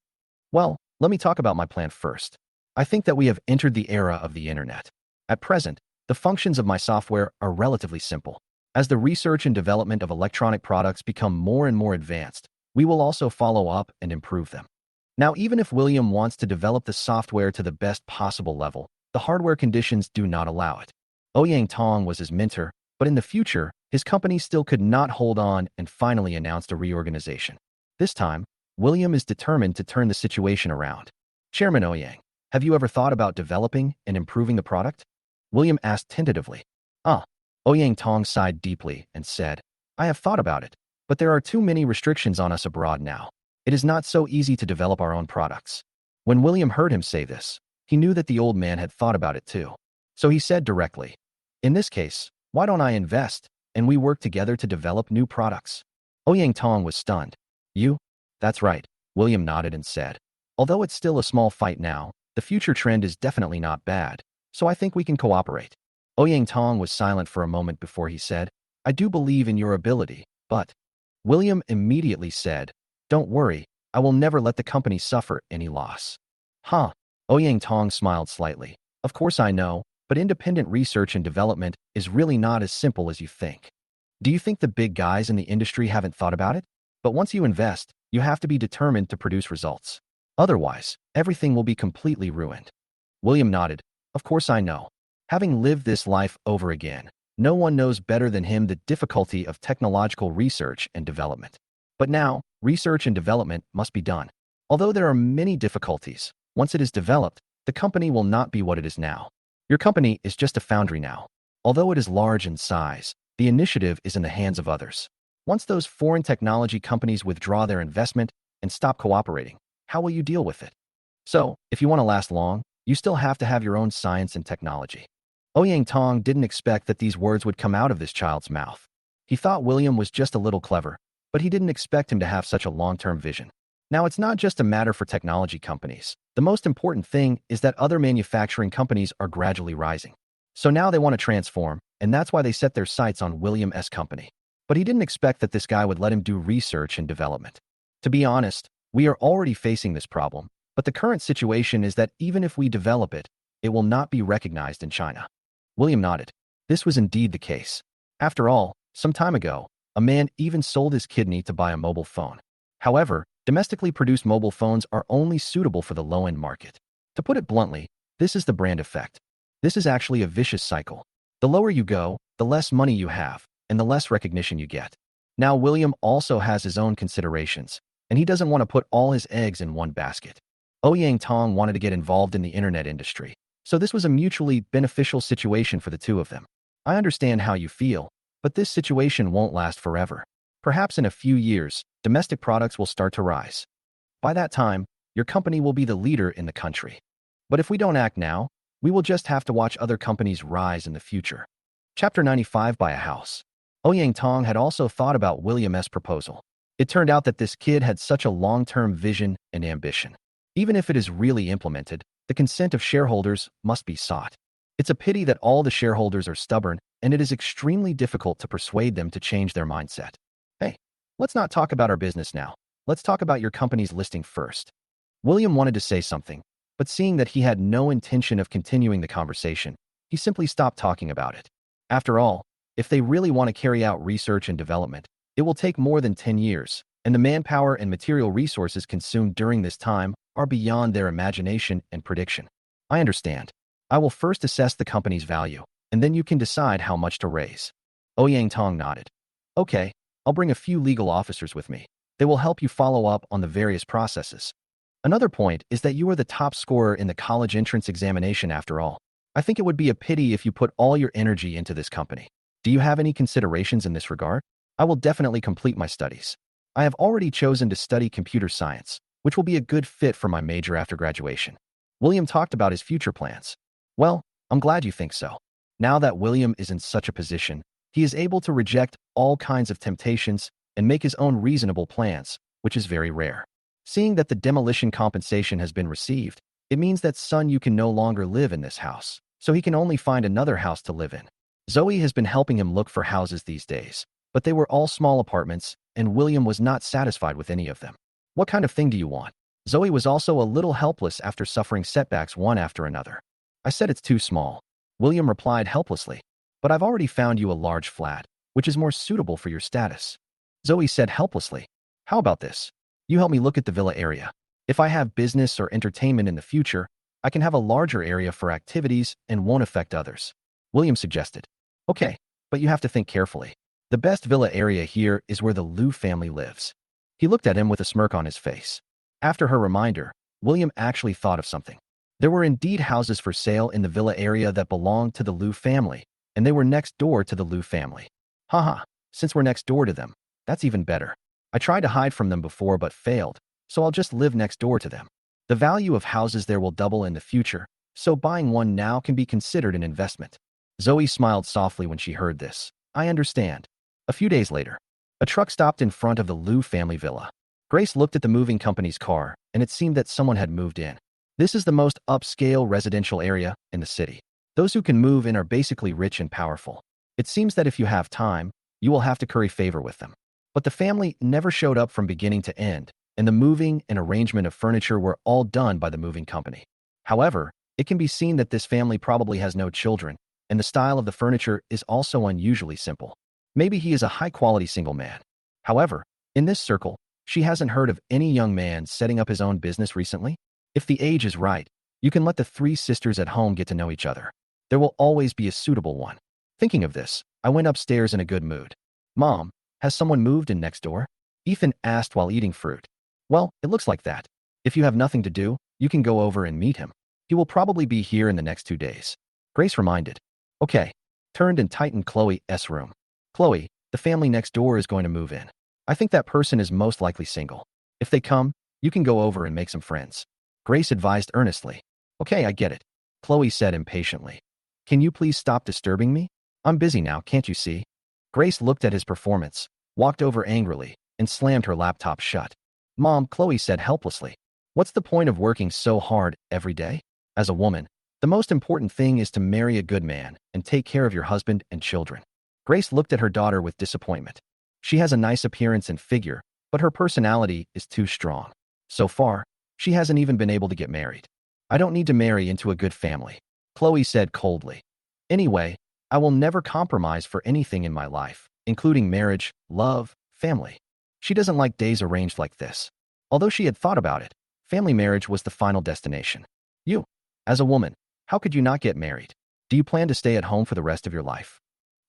Well, let me talk about my plan first. I think that we have entered the era of the internet. At present, the functions of my software are relatively simple. As the research and development of electronic products become more and more advanced, we will also follow up and improve them. Now, even if William wants to develop the software to the best possible level, the hardware conditions do not allow it. Ouyang Tong was his mentor, but in the future, his company still could not hold on and finally announced a reorganization. This time, William is determined to turn the situation around. Chairman Ouyang, have you ever thought about developing and improving the product? William asked tentatively. Ouyang Tong sighed deeply and said, I have thought about it, but there are too many restrictions on us abroad now. It is not so easy to develop our own products. When William heard him say this, he knew that the old man had thought about it too. So he said directly, in this case, why don't I invest, and we work together to develop new products? Ouyang Tong was stunned. You? That's right, William nodded and said. Although it's still a small fight now, the future trend is definitely not bad, so I think we can cooperate. Ouyang Tong was silent for a moment before he said, I do believe in your ability, but... William immediately said, don't worry, I will never let the company suffer any loss. Ouyang Tong smiled slightly. Of course I know, but independent research and development is really not as simple as you think. Do you think the big guys in the industry haven't thought about it? But once you invest, you have to be determined to produce results. Otherwise, everything will be completely ruined. William nodded. Of course I know. Having lived this life over again, no one knows better than him the difficulty of technological research and development. But now, research and development must be done. Although there are many difficulties, once it is developed, the company will not be what it is now. Your company is just a foundry now. Although it is large in size, the initiative is in the hands of others. Once those foreign technology companies withdraw their investment and stop cooperating, how will you deal with it? So, if you want to last long, you still have to have your own science and technology. Ouyang Tong didn't expect that these words would come out of this child's mouth. He thought William was just a little clever, but he didn't expect him to have such a long-term vision. Now, it's not just a matter for technology companies. The most important thing is that other manufacturing companies are gradually rising. So now they want to transform, and that's why they set their sights on William's company. But he didn't expect that this guy would let him do research and development. To be honest, we are already facing this problem, but the current situation is that even if we develop it, it will not be recognized in China. William nodded. This was indeed the case. After all, some time ago, a man even sold his kidney to buy a mobile phone. However, domestically produced mobile phones are only suitable for the low-end market. To put it bluntly, this is the brand effect. This is actually a vicious cycle. The lower you go, the less money you have, and the less recognition you get. Now, William also has his own considerations, and he doesn't want to put all his eggs in one basket. Ouyang Tong wanted to get involved in the internet industry, so this was a mutually beneficial situation for the two of them. I understand how you feel, but this situation won't last forever. Perhaps in a few years, domestic products will start to rise. By that time, your company will be the leader in the country. But if we don't act now, we will just have to watch other companies rise in the future. Chapter 95. Buy a house. Ouyang Tong had also thought about William's proposal. It turned out that this kid had such a long-term vision and ambition. Even if it is really implemented, the consent of shareholders must be sought. It's a pity that all the shareholders are stubborn, and it is extremely difficult to persuade them to change their mindset. Hey, let's not talk about our business now. Let's talk about your company's listing first. William wanted to say something, but seeing that he had no intention of continuing the conversation, he simply stopped talking about it. After all, if they really want to carry out research and development, it will take more than 10 years, and the manpower and material resources consumed during this time are beyond their imagination and prediction. I understand. I will first assess the company's value, and then you can decide how much to raise. Ouyang Tong nodded. Okay, I'll bring a few legal officers with me. They will help you follow up on the various processes. Another point is that you are the top scorer in the college entrance examination after all. I think it would be a pity if you put all your energy into this company. Do you have any considerations in this regard? I will definitely complete my studies. I have already chosen to study computer science, which will be a good fit for my major after graduation. William talked about his future plans. Well, I'm glad you think so. Now that William is in such a position, he is able to reject all kinds of temptations and make his own reasonable plans, which is very rare. Seeing that the demolition compensation has been received, it means that son, you can no longer live in this house, so he can only find another house to live in. Zoe has been helping him look for houses these days, but they were all small apartments, and William was not satisfied with any of them. What kind of thing do you want? Zoe was also a little helpless after suffering setbacks one after another. I said it's too small. William replied helplessly. But I've already found you a large flat, which is more suitable for your status. Zoe said helplessly. How about this? You help me look at the villa area. If I have business or entertainment in the future, I can have a larger area for activities and won't affect others. William suggested. Okay, but you have to think carefully. The best villa area here is where the Liu family lives. He looked at him with a smirk on his face. After her reminder, William actually thought of something. There were indeed houses for sale in the villa area that belonged to the Liu family, and they were next door to the Liu family. Haha, since we're next door to them, that's even better. I tried to hide from them before but failed, so I'll just live next door to them. The value of houses there will double in the future, so buying one now can be considered an investment. Zoe smiled softly when she heard this. I understand. A few days later, a truck stopped in front of the Liu family villa. Grace looked at the moving company's car, and it seemed that someone had moved in. This is the most upscale residential area in the city. Those who can move in are basically rich and powerful. It seems that if you have time, you will have to curry favor with them. But the family never showed up from beginning to end, and the moving and arrangement of furniture were all done by the moving company. However, it can be seen that this family probably has no children, and the style of the furniture is also unusually simple. Maybe he is a high-quality single man. However, in this circle, she hasn't heard of any young man setting up his own business recently. If the age is right, you can let the three sisters at home get to know each other. There will always be a suitable one. Thinking of this, I went upstairs in a good mood. Mom, has someone moved in next door? Ethan asked while eating fruit. Well, it looks like that. If you have nothing to do, you can go over and meet him. He will probably be here in the next 2 days. Grace reminded. Okay. Turned and tightened Chloe's room. Chloe, the family next door is going to move in. I think that person is most likely single. If they come, you can go over and make some friends. Grace advised earnestly. Okay, I get it. Chloe said impatiently. Can you please stop disturbing me? I'm busy now, can't you see? Grace looked at his performance, walked over angrily, and slammed her laptop shut. Mom, Chloe said helplessly. What's the point of working so hard every day? As a woman, the most important thing is to marry a good man and take care of your husband and children. Grace looked at her daughter with disappointment. She has a nice appearance and figure, but her personality is too strong. So far, she hasn't even been able to get married. I don't need to marry into a good family, Chloe said coldly. Anyway, I will never compromise for anything in my life, including marriage, love, family. She doesn't like days arranged like this. Although she had thought about it, family marriage was the final destination. You, as a woman, how could you not get married? Do you plan to stay at home for the rest of your life?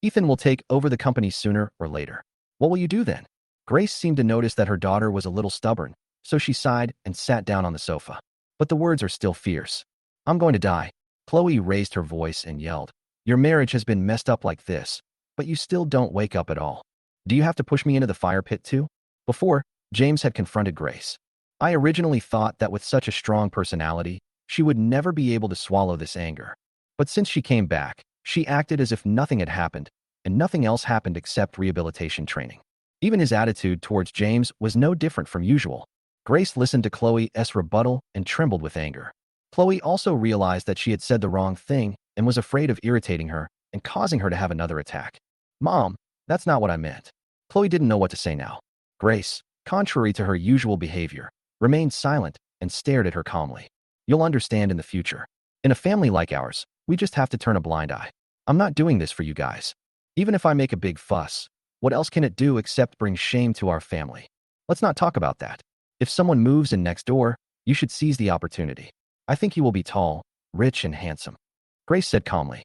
Ethan will take over the company sooner or later. What will you do then? Grace seemed to notice that her daughter was a little stubborn, so she sighed and sat down on the sofa. But the words are still fierce. I'm going to die. Chloe raised her voice and yelled. Your marriage has been messed up like this, but you still don't wake up at all. Do you have to push me into the fire pit too? Before, James had confronted Grace. I originally thought that with such a strong personality, she would never be able to swallow this anger. But since she came back, she acted as if nothing had happened, and nothing else happened except rehabilitation training. Even his attitude towards James was no different from usual. Grace listened to Chloe's rebuttal and trembled with anger. Chloe also realized that she had said the wrong thing and was afraid of irritating her and causing her to have another attack. Mom, that's not what I meant. Chloe didn't know what to say now. Grace, contrary to her usual behavior, remained silent and stared at her calmly. You'll understand in the future. In a family like ours, we just have to turn a blind eye. I'm not doing this for you guys. Even if I make a big fuss, what else can it do except bring shame to our family? Let's not talk about that. If someone moves in next door, you should seize the opportunity. I think he will be tall, rich, and handsome. Grace said calmly.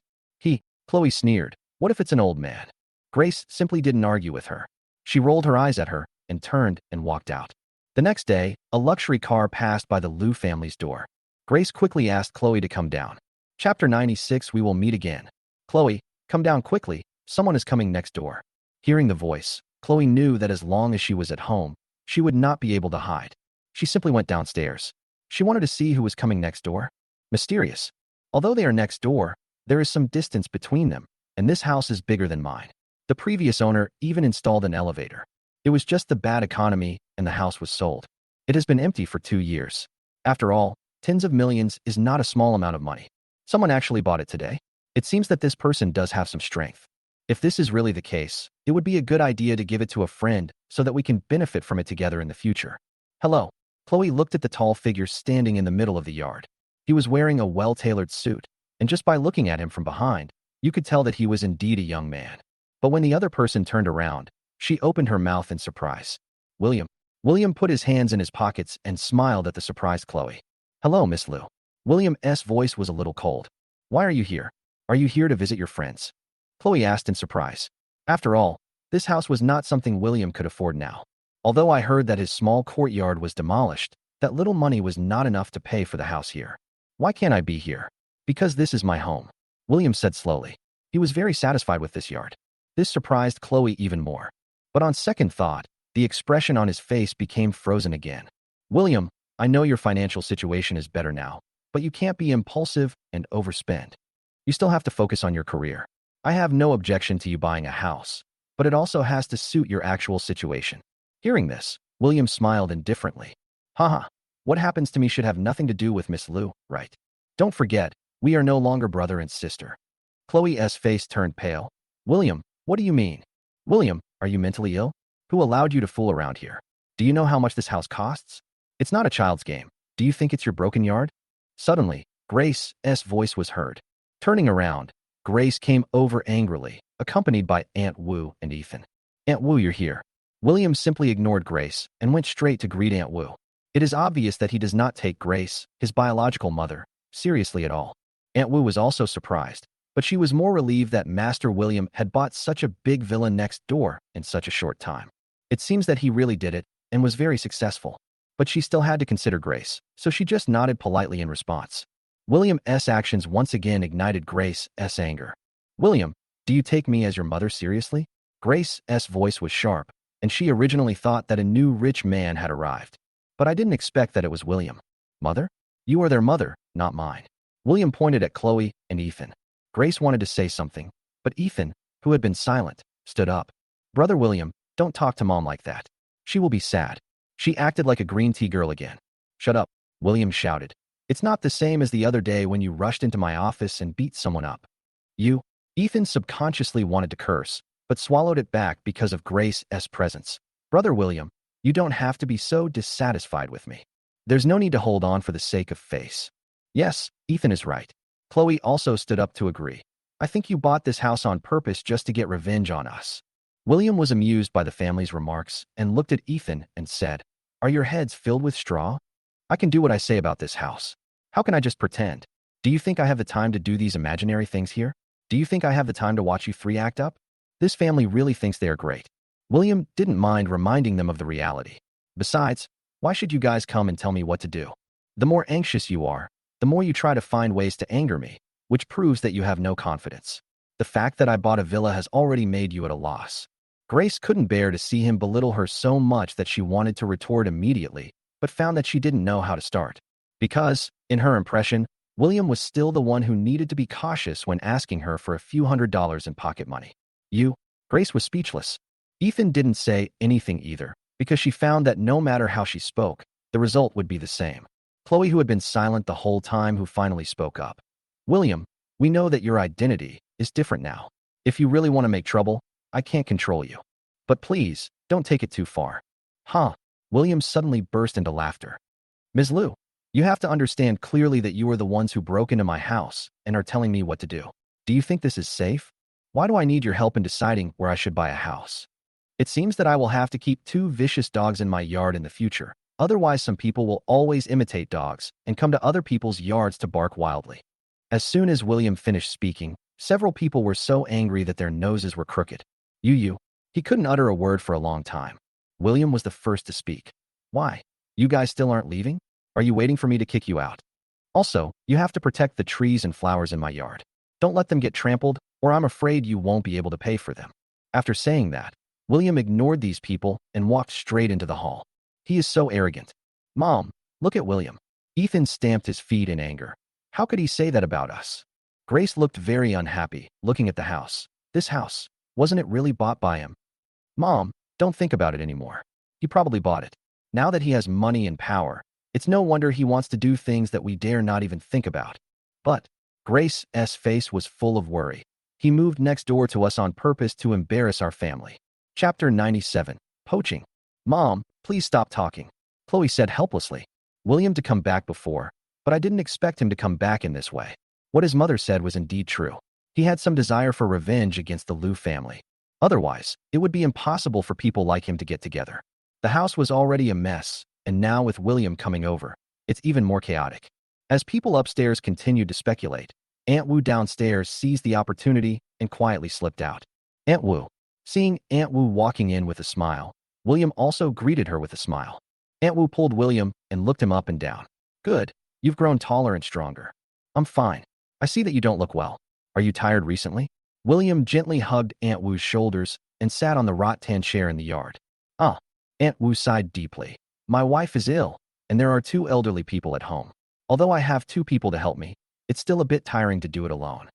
Chloe sneered. What if it's an old man? Grace simply didn't argue with her. She rolled her eyes at her and turned and walked out. The next day, a luxury car passed by the Liu family's door. Grace quickly asked Chloe to come down. Chapter 96. We will meet again. Chloe, come down quickly. Someone is coming next door. Hearing the voice, Chloe knew that as long as she was at home, she would not be able to hide. She simply went downstairs. She wanted to see who was coming next door. Mysterious. Although they are next door, there is some distance between them, and this house is bigger than mine. The previous owner even installed an elevator. It was just the bad economy, and the house was sold. It has been empty for 2 years. After all, tens of millions is not a small amount of money. Someone actually bought it today. It seems that this person does have some strength. If this is really the case, it would be a good idea to give it to a friend so that we can benefit from it together in the future. Hello. Chloe looked at the tall figure standing in the middle of the yard. He was wearing a well-tailored suit, and just by looking at him from behind, you could tell that he was indeed a young man. But when the other person turned around, she opened her mouth in surprise. William. William put his hands in his pockets and smiled at the surprised Chloe. Hello, Miss Liu. William's voice was a little cold. Why are you here? Are you here to visit your friends? Chloe asked in surprise. After all, this house was not something William could afford now. Although I heard that his small courtyard was demolished, that little money was not enough to pay for the house here. Why can't I be here? Because this is my home, William said slowly. He was very satisfied with this yard. This surprised Chloe even more. But on second thought, the expression on his face became frozen again. William, I know your financial situation is better now, but you can't be impulsive and overspend. You still have to focus on your career. I have no objection to you buying a house, but it also has to suit your actual situation. Hearing this, William smiled indifferently. Haha, what happens to me should have nothing to do with Miss Liu, right? Don't forget, we are no longer brother and sister. Chloe's face turned pale. William, what do you mean? William, are you mentally ill? Who allowed you to fool around here? Do you know how much this house costs? It's not a child's game. Do you think it's your broken yard? Suddenly, Grace's voice was heard. Turning around, Grace came over angrily, accompanied by Aunt Wu and Ethan. Aunt Wu, you're here. William simply ignored Grace and went straight to greet Aunt Wu. It is obvious that he does not take Grace, his biological mother, seriously at all. Aunt Wu was also surprised, but she was more relieved that Master William had bought such a big villa next door in such a short time. It seems that he really did it and was very successful. But she still had to consider Grace, so she just nodded politely in response. William's actions once again ignited Grace's anger. William, do you take me as your mother seriously? Grace's voice was sharp, and she originally thought that a new rich man had arrived. But I didn't expect that it was William. Mother? You are their mother, not mine. William pointed at Chloe and Ethan. Grace wanted to say something, but Ethan, who had been silent, stood up. Brother William, don't talk to Mom like that. She will be sad. She acted like a green tea girl again. Shut up, William shouted. It's not the same as the other day when you rushed into my office and beat someone up. You? Ethan subconsciously wanted to curse, but swallowed it back because of Grace's presence. Brother William, you don't have to be so dissatisfied with me. There's no need to hold on for the sake of face. Yes, Ethan is right. Chloe also stood up to agree. I think you bought this house on purpose just to get revenge on us. William was amused by the family's remarks and looked at Ethan and said, Are your heads filled with straw? I can do what I say about this house. How can I just pretend? Do you think I have the time to do these imaginary things here? Do you think I have the time to watch you three act up? This family really thinks they are great. William didn't mind reminding them of the reality. Besides, why should you guys come and tell me what to do? The more anxious you are, the more you try to find ways to anger me, which proves that you have no confidence. The fact that I bought a villa has already made you at a loss. Grace couldn't bear to see him belittle her so much that she wanted to retort immediately, but found that she didn't know how to start. Because, in her impression, William was still the one who needed to be cautious when asking her for a few $100s in pocket money. Grace was speechless. Ethan didn't say anything either, because she found that no matter how she spoke, the result would be the same. Chloe, who had been silent the whole time, who finally spoke up. William, we know that your identity is different now. If you really want to make trouble, I can't control you. But please, don't take it too far. Huh? William suddenly burst into laughter. Ms. Liu, you have to understand clearly that you are the ones who broke into my house and are telling me what to do. Do you think this is safe? Why do I need your help in deciding where I should buy a house? It seems that I will have to keep 2 vicious dogs in my yard in the future. Otherwise, some people will always imitate dogs and come to other people's yards to bark wildly. As soon as William finished speaking, several people were so angry that their noses were crooked. You. He couldn't utter a word for a long time. William was the first to speak. Why? You guys still aren't leaving? Are you waiting for me to kick you out? Also, you have to protect the trees and flowers in my yard. Don't let them get trampled, or I'm afraid you won't be able to pay for them. After saying that, William ignored these people and walked straight into the hall. He is so arrogant. Mom, look at William. Ethan stamped his feet in anger. How could he say that about us? Grace looked very unhappy, looking at the house. This house, wasn't it really bought by him? Mom, don't think about it anymore. He probably bought it. Now that he has money and power, it's no wonder he wants to do things that we dare not even think about. But Grace's face was full of worry. He moved next door to us on purpose to embarrass our family. Chapter 97. Poaching. Mom, please stop talking. Chloe said helplessly. William to come back before, but I didn't expect him to come back in this way. What his mother said was indeed true. He had some desire for revenge against the Liu family. Otherwise, it would be impossible for people like him to get together. The house was already a mess, and now with William coming over, it's even more chaotic. As people upstairs continued to speculate, Aunt Wu downstairs seized the opportunity and quietly slipped out. Aunt Wu. Seeing Aunt Wu walking in with a smile, William also greeted her with a smile. Aunt Wu pulled William and looked him up and down. Good. You've grown taller and stronger. I'm fine. I see that you don't look well. Are you tired recently? William gently hugged Aunt Wu's shoulders and sat on the rattan chair in the yard. Ah. Aunt Wu sighed deeply. My wife is ill, and there are 2 elderly people at home. Although I have 2 people to help me, it's still a bit tiring to do it alone.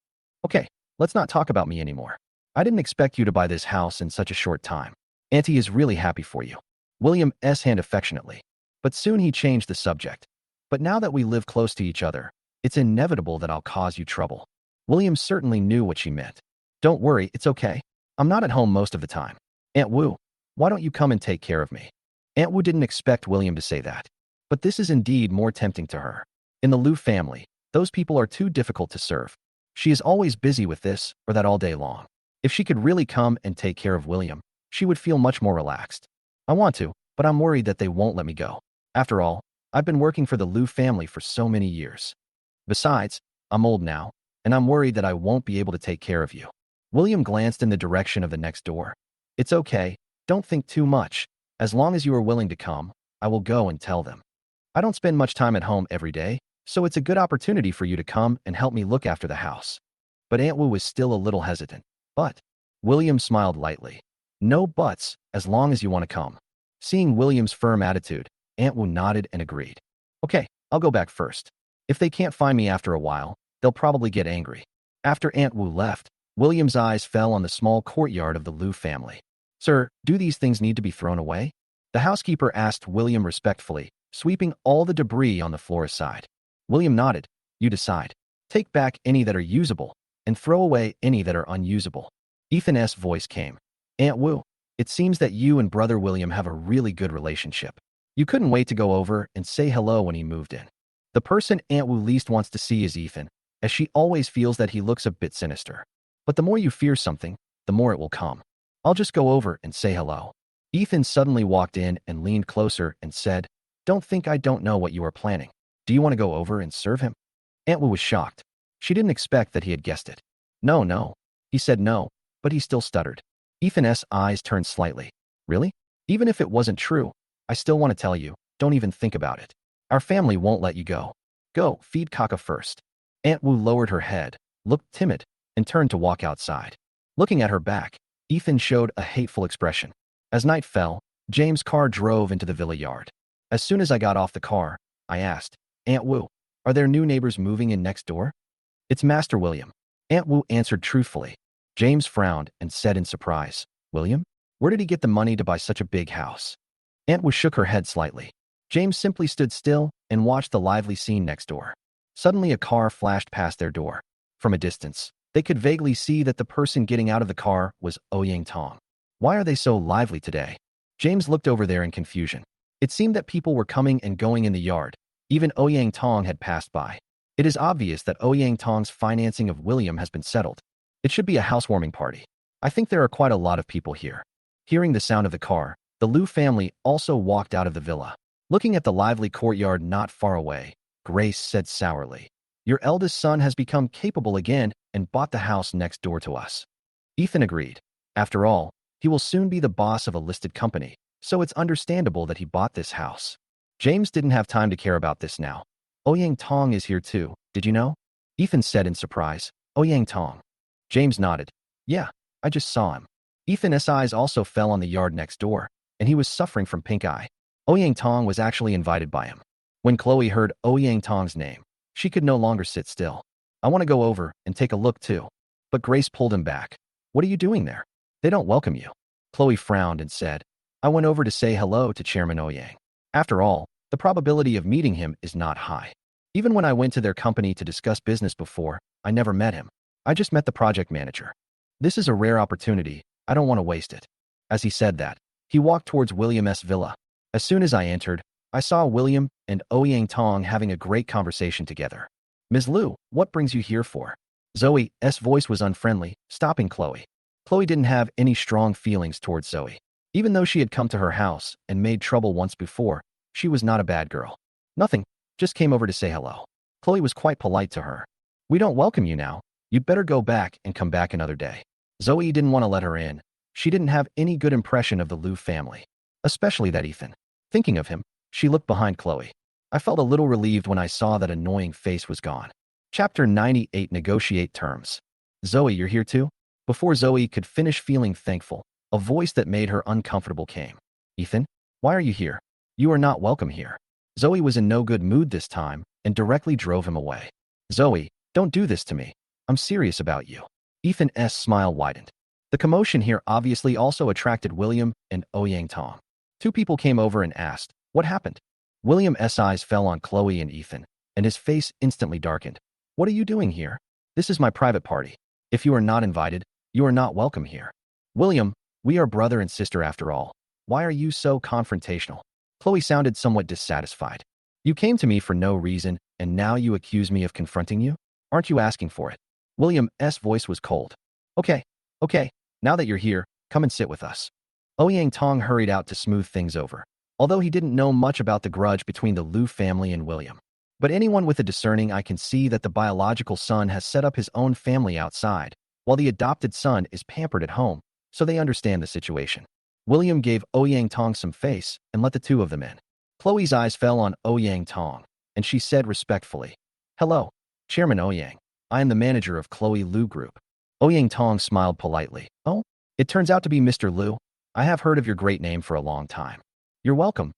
Okay, let's not talk about me anymore. I didn't expect you to buy this house in such a short time. Auntie is really happy for you. William's hand affectionately. But soon he changed the subject. But now that we live close to each other, it's inevitable that I'll cause you trouble. William certainly knew what she meant. Don't worry, it's okay. I'm not at home most of the time. Aunt Wu, why don't you come and take care of me? Aunt Wu didn't expect William to say that. But this is indeed more tempting to her. In the Liu family, those people are too difficult to serve. She is always busy with this or that all day long. If she could really come and take care of William, she would feel much more relaxed. I want to, but I'm worried that they won't let me go. After all, I've been working for the Liu family for so many years. Besides, I'm old now, and I'm worried that I won't be able to take care of you. William glanced in the direction of the next door. It's okay, don't think too much. As long as you are willing to come, I will go and tell them. I don't spend much time at home every day, so it's a good opportunity for you to come and help me look after the house. But Aunt Wu was still a little hesitant. But William smiled lightly. No buts, as long as you want to come. Seeing William's firm attitude, Aunt Wu nodded and agreed. Okay, I'll go back first. If they can't find me after a while, they'll probably get angry. After Aunt Wu left, William's eyes fell on the small courtyard of the Liu family. Sir, do these things need to be thrown away? The housekeeper asked William respectfully, sweeping all the debris on the floor aside. William nodded. You decide. Take back any that are usable, and throw away any that are unusable. Ethan's voice came. Aunt Wu, it seems that you and Brother William have a really good relationship. You couldn't wait to go over and say hello when he moved in. The person Aunt Wu least wants to see is Ethan, as she always feels that he looks a bit sinister. But the more you fear something, the more it will come. I'll just go over and say hello. Ethan suddenly walked in and leaned closer and said, Don't think I don't know what you are planning. Do you want to go over and serve him? Aunt Wu was shocked. She didn't expect that he had guessed it. No. He said no, but he still stuttered. Ethan's eyes turned slightly. Really? Even if it wasn't true, I still want to tell you, don't even think about it. Our family won't let you go. Go, feed Kaka first. Aunt Wu lowered her head, looked timid, and turned to walk outside. Looking at her back, Ethan showed a hateful expression. As night fell, James' car drove into the villa yard. As soon as I got off the car, I asked, Aunt Wu, are there new neighbors moving in next door? It's Master William. Aunt Wu answered truthfully. James frowned and said in surprise, William? Where did he get the money to buy such a big house? Aunt Wu shook her head slightly. James simply stood still and watched the lively scene next door. Suddenly a car flashed past their door. From a distance, they could vaguely see that the person getting out of the car was Ouyang Tong. Why are they so lively today? James looked over there in confusion. It seemed that people were coming and going in the yard. Even Ouyang Tong had passed by. It is obvious that Ouyang Tong's financing of William has been settled. It should be a housewarming party. I think there are quite a lot of people here. Hearing the sound of the car, the Liu family also walked out of the villa. Looking at the lively courtyard not far away, Grace said sourly, Your eldest son has become capable again and bought the house next door to us. Ethan agreed. After all, he will soon be the boss of a listed company, so it's understandable that he bought this house. James didn't have time to care about this now. Ouyang Tong is here too, did you know? Ethan said in surprise. Ouyang Tong. James nodded. Yeah, I just saw him. Ethan's eyes also fell on the yard next door, and he was suffering from pink eye. Ouyang Tong was actually invited by him. When Chloe heard Ouyang Tong's name, she could no longer sit still. I want to go over and take a look too. But Grace pulled him back. What are you doing there? They don't welcome you. Chloe frowned and said, I went over to say hello to Chairman Ouyang. After all, the probability of meeting him is not high. Even when I went to their company to discuss business before, I never met him. I just met the project manager. This is a rare opportunity. I don't want to waste it. As he said that, he walked towards William's villa. As soon as I entered, I saw William and Ouyang Tong having a great conversation together. Ms. Liu, what brings you here for? Zoe's voice was unfriendly, stopping Chloe. Chloe didn't have any strong feelings towards Zoe. Even though she had come to her house and made trouble once before, she was not a bad girl. Nothing, just came over to say hello. Chloe was quite polite to her. We don't welcome you now. You'd better go back and come back another day. Zoe didn't want to let her in. She didn't have any good impression of the Liu family, especially that Ethan. Thinking of him, she looked behind Chloe. I felt a little relieved when I saw that annoying face was gone. Chapter 98 Negotiate Terms. Zoe, you're here too? Before Zoe could finish feeling thankful, a voice that made her uncomfortable came. Ethan, why are you here? You are not welcome here. Zoe was in no good mood this time and directly drove him away. Zoe, don't do this to me. I'm serious about you. Ethan's smile widened. The commotion here obviously also attracted William and Ouyang Tong. Two people came over and asked, what happened? William's eyes fell on Chloe and Ethan, and his face instantly darkened. What are you doing here? This is my private party. If you are not invited, you are not welcome here. William, we are brother and sister after all. Why are you so confrontational? Chloe sounded somewhat dissatisfied. You came to me for no reason, and now you accuse me of confronting you? Aren't you asking for it? William's voice was cold. Okay, now that you're here, come and sit with us. Ouyang Tong hurried out to smooth things over, although he didn't know much about the grudge between the Liu family and William. But anyone with a discerning eye can see that the biological son has set up his own family outside, while the adopted son is pampered at home, so they understand the situation. William gave Ouyang Tong some face and let the two of them in. Chloe's eyes fell on Ouyang Tong, and she said respectfully, Hello, Chairman Ouyang. I am the manager of Chloe Liu Group. Ouyang Tong smiled politely. Oh, it turns out to be Mr. Liu. I have heard of your great name for a long time. You're welcome.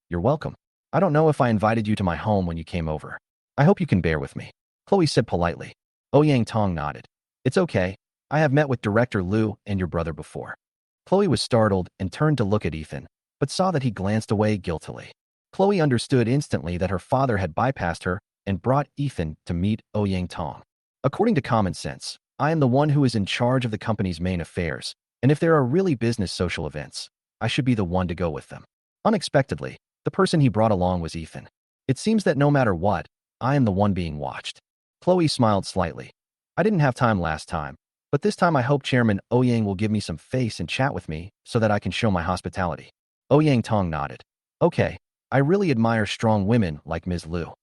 I don't know if I invited you to my home when you came over. I hope you can bear with me. Chloe said politely. Ouyang Tong nodded. It's okay. I have met with Director Liu and your brother before. Chloe was startled and turned to look at Ethan, but saw that he glanced away guiltily. Chloe understood instantly that her father had bypassed her and brought Ethan to meet Ouyang Tong. According to common sense, I am the one who is in charge of the company's main affairs, and if there are really business social events, I should be the one to go with them. Unexpectedly, the person he brought along was Ethan. It seems that no matter what, I am the one being watched. Chloe smiled slightly. I didn't have time last time, but this time I hope Chairman Ouyang will give me some face and chat with me so that I can show my hospitality. Ouyang Tong nodded. Okay, I really admire strong women like Ms. Liu.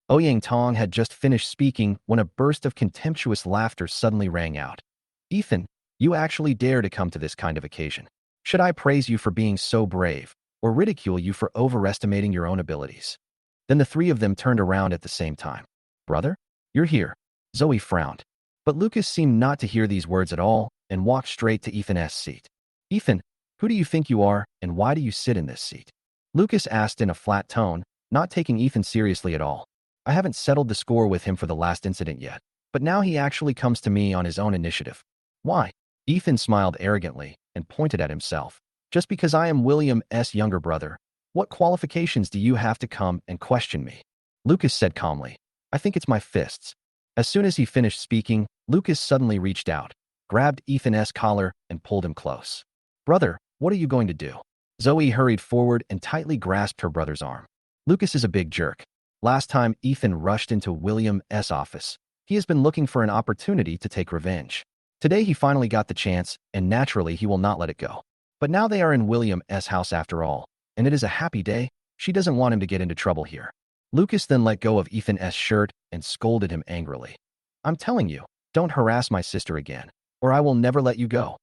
Ouyang Tong had just finished speaking when a burst of contemptuous laughter suddenly rang out. Ethan, you actually dare to come to this kind of occasion. Should I praise you for being so brave, or ridicule you for overestimating your own abilities? Then the three of them turned around at the same time. Brother? You're here. Zoe frowned. But Lucas seemed not to hear these words at all and walked straight to Ethan's seat. Ethan, who do you think you are, and why do you sit in this seat? Lucas asked in a flat tone, not taking Ethan seriously at all. I haven't settled the score with him for the last incident yet, but now he actually comes to me on his own initiative. Why? Ethan smiled arrogantly and pointed at himself. Just because I am William's younger brother, what qualifications do you have to come and question me? Lucas said calmly. I think it's my fists. As soon as he finished speaking, Lucas suddenly reached out, grabbed Ethan's collar, and pulled him close. Brother, what are you going to do? Zoe hurried forward and tightly grasped her brother's arm. Lucas is a big jerk. Last time Ethan rushed into William's office, he has been looking for an opportunity to take revenge. Today he finally got the chance, and naturally he will not let it go. But now they are in William's house after all, and it is a happy day. She doesn't want him to get into trouble here. Lucas then let go of Ethan's shirt and scolded him angrily. I'm telling you, don't harass my sister again, or I will never let you go.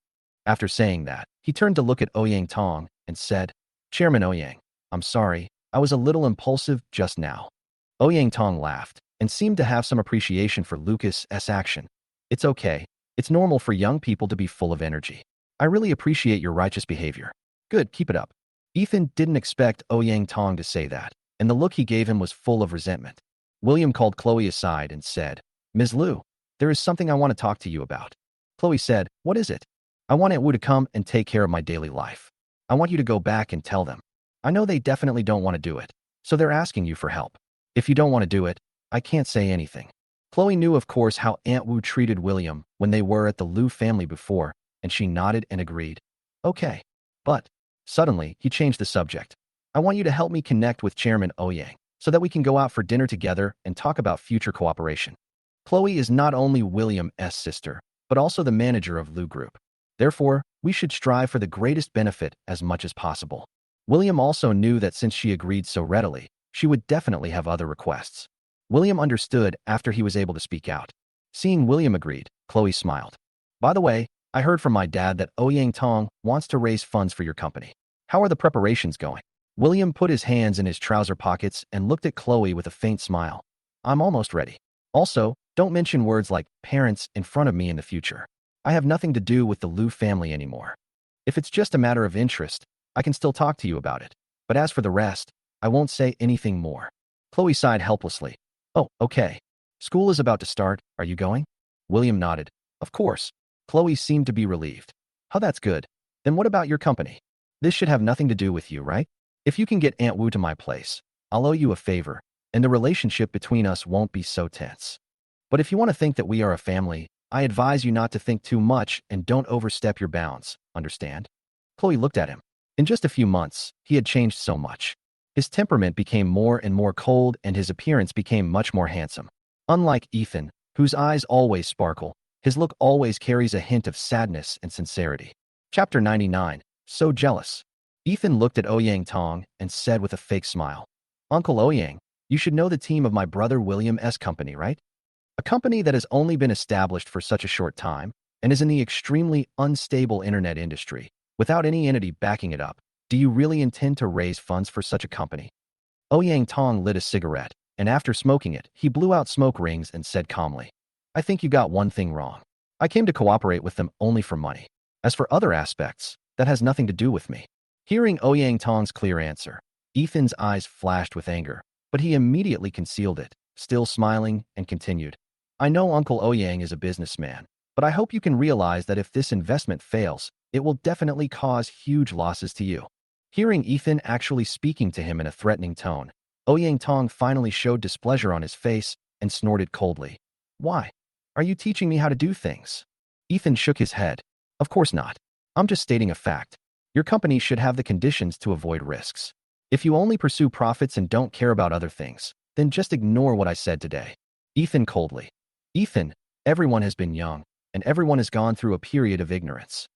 After saying that, he turned to look at Ouyang Tong and said, Chairman Ouyang, I'm sorry, I was a little impulsive just now. Ouyang Tong laughed and seemed to have some appreciation for Lucas's action. It's okay. It's normal for young people to be full of energy. I really appreciate your righteous behavior. Good, keep it up. Ethan didn't expect Ouyang Tong to say that, and the look he gave him was full of resentment. William called Chloe aside and said, Ms. Liu, there is something I want to talk to you about. Chloe said, What is it? I want Aunt Wu to come and take care of my daily life. I want you to go back and tell them. I know they definitely don't want to do it, so they're asking you for help. If you don't want to do it, I can't say anything. Chloe knew, of course, how Aunt Wu treated William when they were at the Liu family before, and she nodded and agreed. Okay. But suddenly, he changed the subject. I want you to help me connect with Chairman Ouyang so that we can go out for dinner together and talk about future cooperation. Chloe is not only William's sister, but also the manager of Liu Group. Therefore, we should strive for the greatest benefit as much as possible. William also knew that since she agreed so readily, she would definitely have other requests. William understood after he was able to speak out. Seeing William agreed, Chloe smiled. By the way, I heard from my dad that Ouyang Tong wants to raise funds for your company. How are the preparations going? William put his hands in his trouser pockets and looked at Chloe with a faint smile. I'm almost ready. Also, don't mention words like parents in front of me in the future. I have nothing to do with the Liu family anymore. If it's just a matter of interest, I can still talk to you about it. But as for the rest, I won't say anything more. Chloe sighed helplessly. Oh, okay. School is about to start. Are you going? William nodded. Of course. Chloe seemed to be relieved. Oh, that's good. Then what about your company? This should have nothing to do with you, right? If you can get Aunt Wu to my place, I'll owe you a favor, and the relationship between us won't be so tense. But if you want to think that we are a family, I advise you not to think too much and don't overstep your bounds, understand? Chloe looked at him. In just a few months, he had changed so much. His temperament became more and more cold and his appearance became much more handsome. Unlike Ethan, whose eyes always sparkle, his look always carries a hint of sadness and sincerity. Chapter 99. So jealous. Ethan looked at Ouyang Tong and said with a fake smile, Uncle Ouyang, you should know the team of my brother William's company, right? A company that has only been established for such a short time and is in the extremely unstable internet industry, without any entity backing it up. Do you really intend to raise funds for such a company? Ouyang Tong lit a cigarette, and after smoking it, he blew out smoke rings and said calmly, I think you got one thing wrong. I came to cooperate with them only for money. As for other aspects, that has nothing to do with me. Hearing Ouyang Tong's clear answer, Ethan's eyes flashed with anger, but he immediately concealed it, still smiling, and continued. I know Uncle Ouyang is a businessman, but I hope you can realize that if this investment fails, it will definitely cause huge losses to you. Hearing Ethan actually speaking to him in a threatening tone, Ouyang Tong finally showed displeasure on his face and snorted coldly. Why? Are you teaching me how to do things? Ethan shook his head. Of course not. I'm just stating a fact. Your company should have the conditions to avoid risks. If you only pursue profits and don't care about other things, then just ignore what I said today. Ethan coldly. Ethan, everyone has been young, and everyone has gone through a period of ignorance.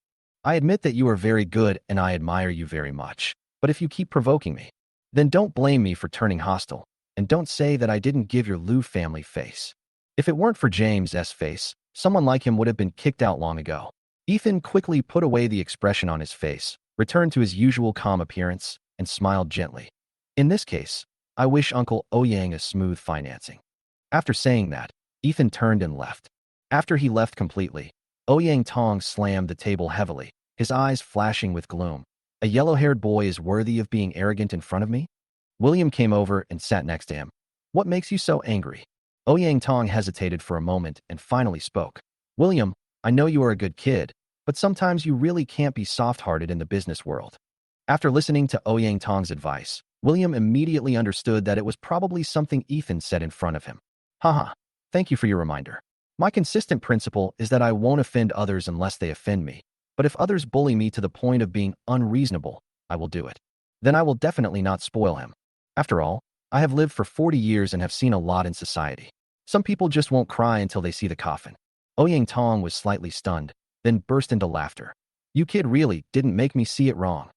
I admit that you are very good and I admire you very much, but if you keep provoking me, then don't blame me for turning hostile, and don't say that I didn't give your Liu family face. If it weren't for James's face, someone like him would have been kicked out long ago. Ethan quickly put away the expression on his face, returned to his usual calm appearance, and smiled gently. In this case, I wish Uncle Ouyang a smooth financing. After saying that, Ethan turned and left. After he left completely, Ouyang Tong slammed the table heavily, his eyes flashing with gloom. A yellow-haired boy is worthy of being arrogant in front of me? William came over and sat next to him. What makes you so angry? Ouyang Tong hesitated for a moment and finally spoke. William, I know you are a good kid, but sometimes you really can't be soft-hearted in the business world. After listening to Ouyang Tong's advice, William immediately understood that it was probably something Ethan said in front of him. Haha, thank you for your reminder. My consistent principle is that I won't offend others unless they offend me, but if others bully me to the point of being unreasonable, I will do it. Then I will definitely not spoil him. After all, I have lived for 40 years and have seen a lot in society. Some people just won't cry until they see the coffin. Ouyang Tong was slightly stunned, then burst into laughter. You kid really didn't make me see it wrong.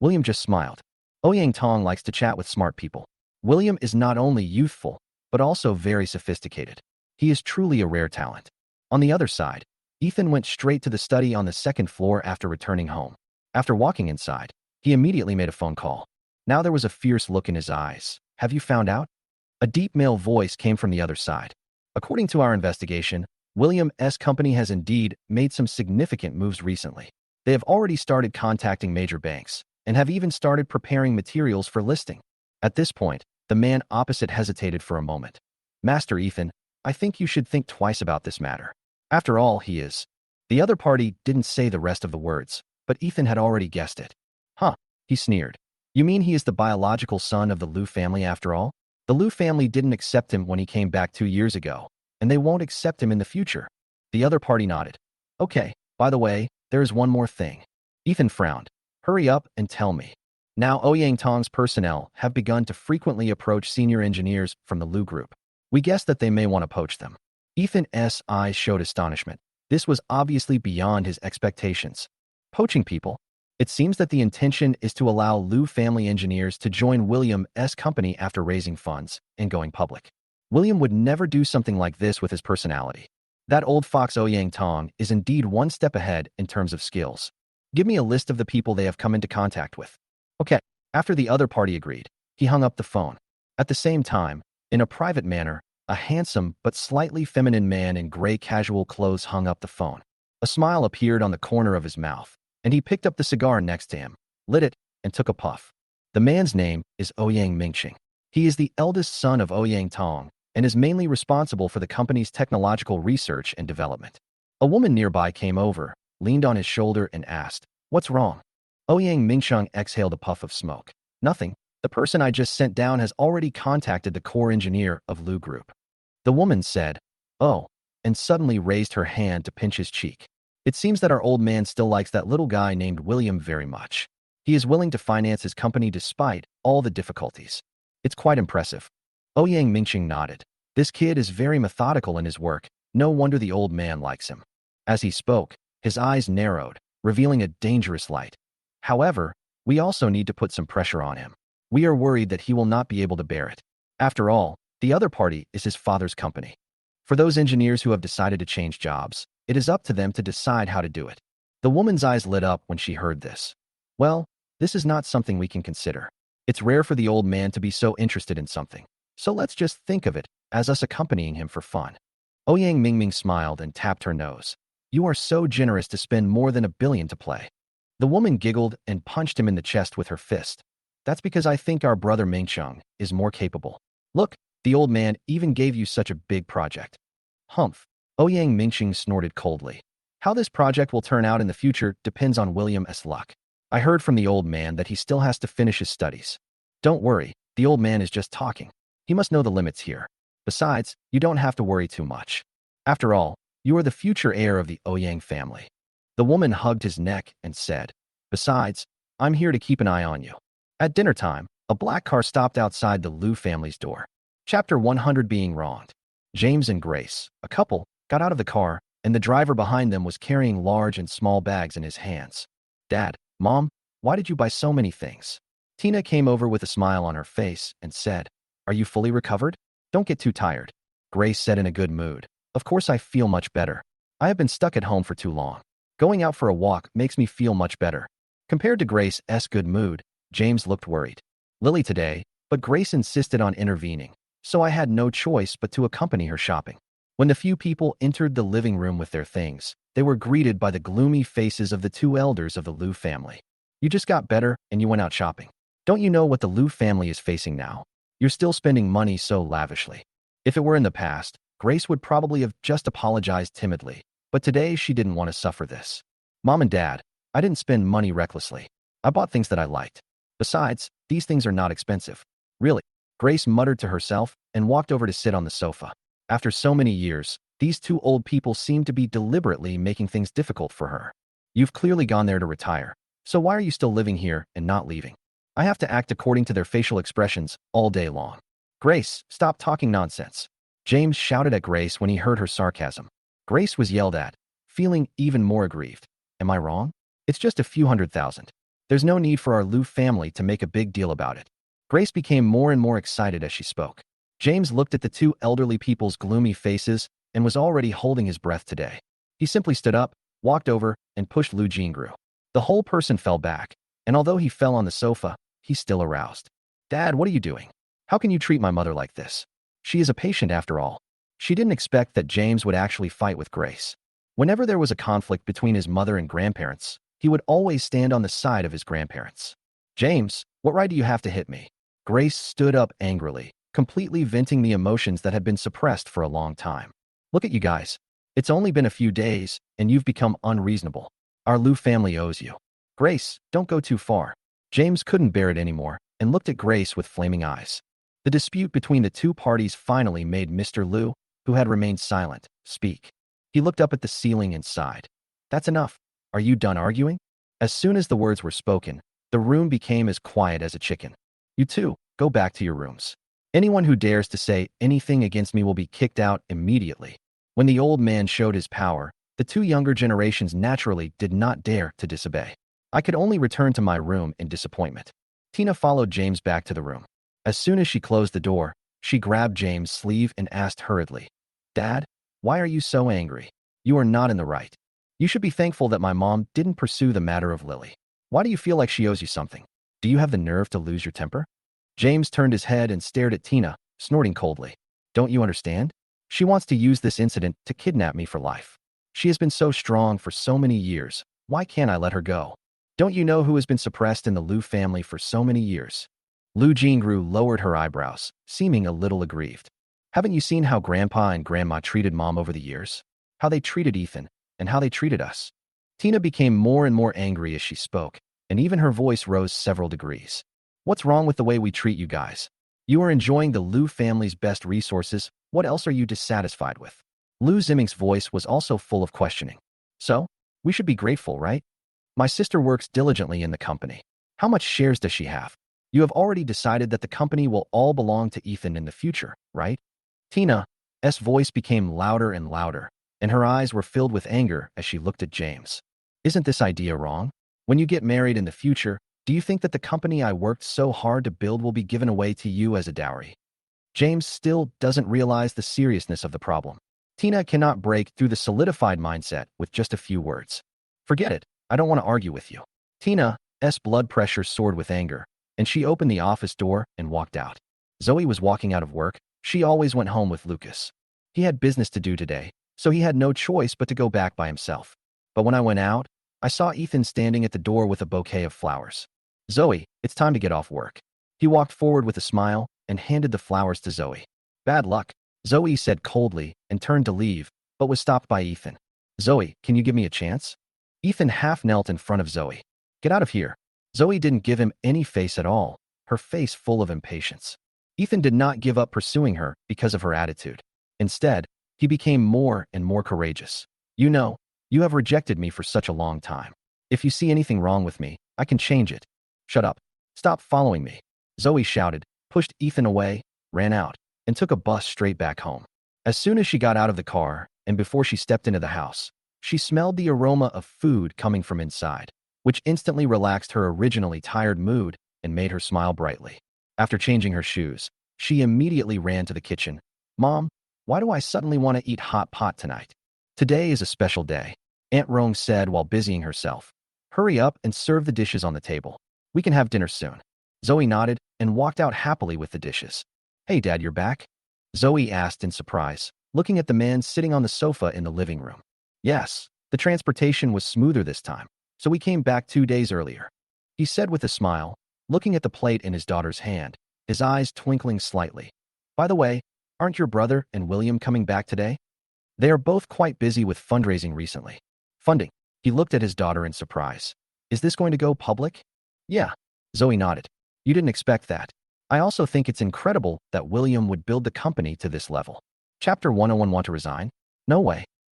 William just smiled. Ouyang Tong likes to chat with smart people. William is not only youthful, but also very sophisticated. He is truly a rare talent. On the other side, Ethan went straight to the study on the second floor after returning home. After walking inside, he immediately made a phone call. Now there was a fierce look in his eyes. Have you found out? A deep male voice came from the other side. According to our investigation, William's company has indeed made some significant moves recently. They have already started contacting major banks and have even started preparing materials for listing. At this point, the man opposite hesitated for a moment. Master Ethan, I think you should think twice about this matter. After all, he is. The other party didn't say the rest of the words, but Ethan had already guessed it. Huh, he sneered. You mean he is the biological son of the Liu family after all? The Liu family didn't accept him when he came back 2 years ago, and they won't accept him in the future. The other party nodded. Okay, by the way, there is one more thing. Ethan frowned. Hurry up and tell me. Now Ouyang Tong's personnel have begun to frequently approach senior engineers from the Liu group. We guessed that they may want to poach them. Ethan's eyes showed astonishment. This was obviously beyond his expectations. Poaching people? It seems that the intention is to allow Liu family engineers to join William's company after raising funds and going public. William would never do something like this with his personality. That old fox Ouyang Tong is indeed one step ahead in terms of skills. Give me a list of the people they have come into contact with. Okay. After the other party agreed, he hung up the phone. At the same time, in a private manner, a handsome but slightly feminine man in gray casual clothes hung up the phone. A smile appeared on the corner of his mouth, and he picked up the cigar next to him, lit it, and took a puff. The man's name is Ouyang Mingqing. He is the eldest son of Ouyang Tong and is mainly responsible for the company's technological research and development. A woman nearby came over, leaned on his shoulder, and asked, "What's wrong?" Ouyang Mingqing exhaled a puff of smoke. Nothing. The person I just sent down has already contacted the core engineer of Liu Group. The woman said, "Oh," and suddenly raised her hand to pinch his cheek. It seems that our old man still likes that little guy named William very much. He is willing to finance his company despite all the difficulties. It's quite impressive. Ouyang Mingqing nodded. This kid is very methodical in his work. No wonder the old man likes him. As he spoke, his eyes narrowed, revealing a dangerous light. However, we also need to put some pressure on him. We are worried that he will not be able to bear it. After all, the other party is his father's company. For those engineers who have decided to change jobs, it is up to them to decide how to do it. The woman's eyes lit up when she heard this. Well, this is not something we can consider. It's rare for the old man to be so interested in something. So let's just think of it as us accompanying him for fun. Ouyang Mingming smiled and tapped her nose. You are so generous to spend more than $1 billion to play. The woman giggled and punched him in the chest with her fist. That's because I think our brother Mingcheng is more capable. Look, the old man even gave you such a big project. Humph. Ouyang Mingqing snorted coldly. How this project will turn out in the future depends on William's luck. I heard from the old man that he still has to finish his studies. Don't worry, the old man is just talking. He must know the limits here. Besides, you don't have to worry too much. After all, you are the future heir of the Ouyang family. The woman hugged his neck and said, Besides, I'm here to keep an eye on you. At dinner time, a black car stopped outside the Liu family's door. Chapter 100 Being Wronged. James and Grace, a couple, got out of the car, and the driver behind them was carrying large and small bags in his hands. Dad, Mom, why did you buy so many things? Tina came over with a smile on her face and said, Are you fully recovered? Don't get too tired. Grace said in a good mood. Of course I feel much better. I have been stuck at home for too long. Going out for a walk makes me feel much better. Compared to Grace's good mood, James looked worried. Lily today, but Grace insisted on intervening, so I had no choice but to accompany her shopping. When the few people entered the living room with their things, they were greeted by the gloomy faces of the two elders of the Liu family. You just got better and you went out shopping. Don't you know what the Liu family is facing now? You're still spending money so lavishly. If it were in the past, Grace would probably have just apologized timidly, but today she didn't want to suffer this. Mom and Dad, I didn't spend money recklessly. I bought things that I liked. Besides, these things are not expensive. Really, Grace muttered to herself and walked over to sit on the sofa. After so many years, these two old people seemed to be deliberately making things difficult for her. You've clearly gone there to retire. So why are you still living here and not leaving? I have to act according to their facial expressions all day long. Grace, stop talking nonsense. James shouted at Grace when he heard her sarcasm. Grace was yelled at, feeling even more aggrieved. Am I wrong? It's just a few $100,000. There's no need for our Liu family to make a big deal about it. Grace became more and more excited as she spoke. James looked at the two elderly people's gloomy faces and was already holding his breath today. He simply stood up, walked over, and pushed Lu Jingru. The whole person fell back, and although he fell on the sofa, he's still aroused. Dad, what are you doing? How can you treat my mother like this? She is a patient after all. She didn't expect that James would actually fight with Grace. Whenever there was a conflict between his mother and grandparents, he would always stand on the side of his grandparents. James, what right do you have to hit me? Grace stood up angrily, completely venting the emotions that had been suppressed for a long time. Look at you guys. It's only been a few days, and you've become unreasonable. Our Lu family owes you. Grace, don't go too far. James couldn't bear it anymore and looked at Grace with flaming eyes. The dispute between the two parties finally made Mr. Lu, who had remained silent, speak. He looked up at the ceiling and sighed. That's enough. Are you done arguing? As soon as the words were spoken, the room became as quiet as a chicken. You two, go back to your rooms. Anyone who dares to say anything against me will be kicked out immediately. When the old man showed his power, the two younger generations naturally did not dare to disobey. I could only return to my room in disappointment. Tina followed James back to the room. As soon as she closed the door, she grabbed James' sleeve and asked hurriedly, Dad, why are you so angry? You are not in the right. You should be thankful that my mom didn't pursue the matter of Lily. Why do you feel like she owes you something? Do you have the nerve to lose your temper? James turned his head and stared at Tina, snorting coldly. Don't you understand? She wants to use this incident to kidnap me for life. She has been so strong for so many years. Why can't I let her go? Don't you know who has been suppressed in the Lu family for so many years? Lu Jingru lowered her eyebrows, seeming a little aggrieved. Haven't you seen how Grandpa and Grandma treated Mom over the years? How they treated Ethan, and how they treated us? Tina became more and more angry as she spoke, and even her voice rose several degrees. What's wrong with the way we treat you guys? You are enjoying the Lu family's best resources. What else are you dissatisfied with? Lu Ziming's voice was also full of questioning. So, we should be grateful, right? My sister works diligently in the company. How much shares does she have? You have already decided that the company will all belong to Ethan in the future, right? Tina's voice became louder and louder, and her eyes were filled with anger as she looked at James. Isn't this idea wrong? When you get married in the future, do you think that the company I worked so hard to build will be given away to you as a dowry? James still doesn't realize the seriousness of the problem. Tina cannot break through the solidified mindset with just a few words. Forget it. I don't want to argue with you. Tina's blood pressure soared with anger, and she opened the office door and walked out. Zoe was walking out of work. She always went home with Lucas. He had business to do today, so he had no choice but to go back by himself. But when I went out, I saw Ethan standing at the door with a bouquet of flowers. Zoe, it's time to get off work. He walked forward with a smile and handed the flowers to Zoe. Bad luck, Zoe said coldly and turned to leave, but was stopped by Ethan. Zoe, can you give me a chance? Ethan half knelt in front of Zoe. Get out of here. Zoe didn't give him any face at all, her face full of impatience. Ethan did not give up pursuing her because of her attitude. Instead, he became more and more courageous. You know, you have rejected me for such a long time. If you see anything wrong with me, I can change it. Shut up. Stop following me. Zoe shouted, pushed Ethan away, ran out, and took a bus straight back home. As soon as she got out of the car, and before she stepped into the house, she smelled the aroma of food coming from inside, which instantly relaxed her originally tired mood and made her smile brightly. After changing her shoes, she immediately ran to the kitchen. Mom, why do I suddenly want to eat hot pot tonight? Today is a special day, Aunt Rong said while busying herself. Hurry up and serve the dishes on the table. We can have dinner soon. Zoe nodded and walked out happily with the dishes. Hey, Dad, you're back? Zoe asked in surprise, looking at the man sitting on the sofa in the living room. Yes, the transportation was smoother this time, so we came back 2 days earlier, he said with a smile, looking at the plate in his daughter's hand, his eyes twinkling slightly. By the way, aren't your brother and William coming back today? They are both quite busy with fundraising recently. Funding. He looked at his daughter in surprise. Is this going to go public? Yeah. Zoe nodded. You didn't expect that. I also think it's incredible that William would build the company to this level. Chapter 101. Want to resign? No way.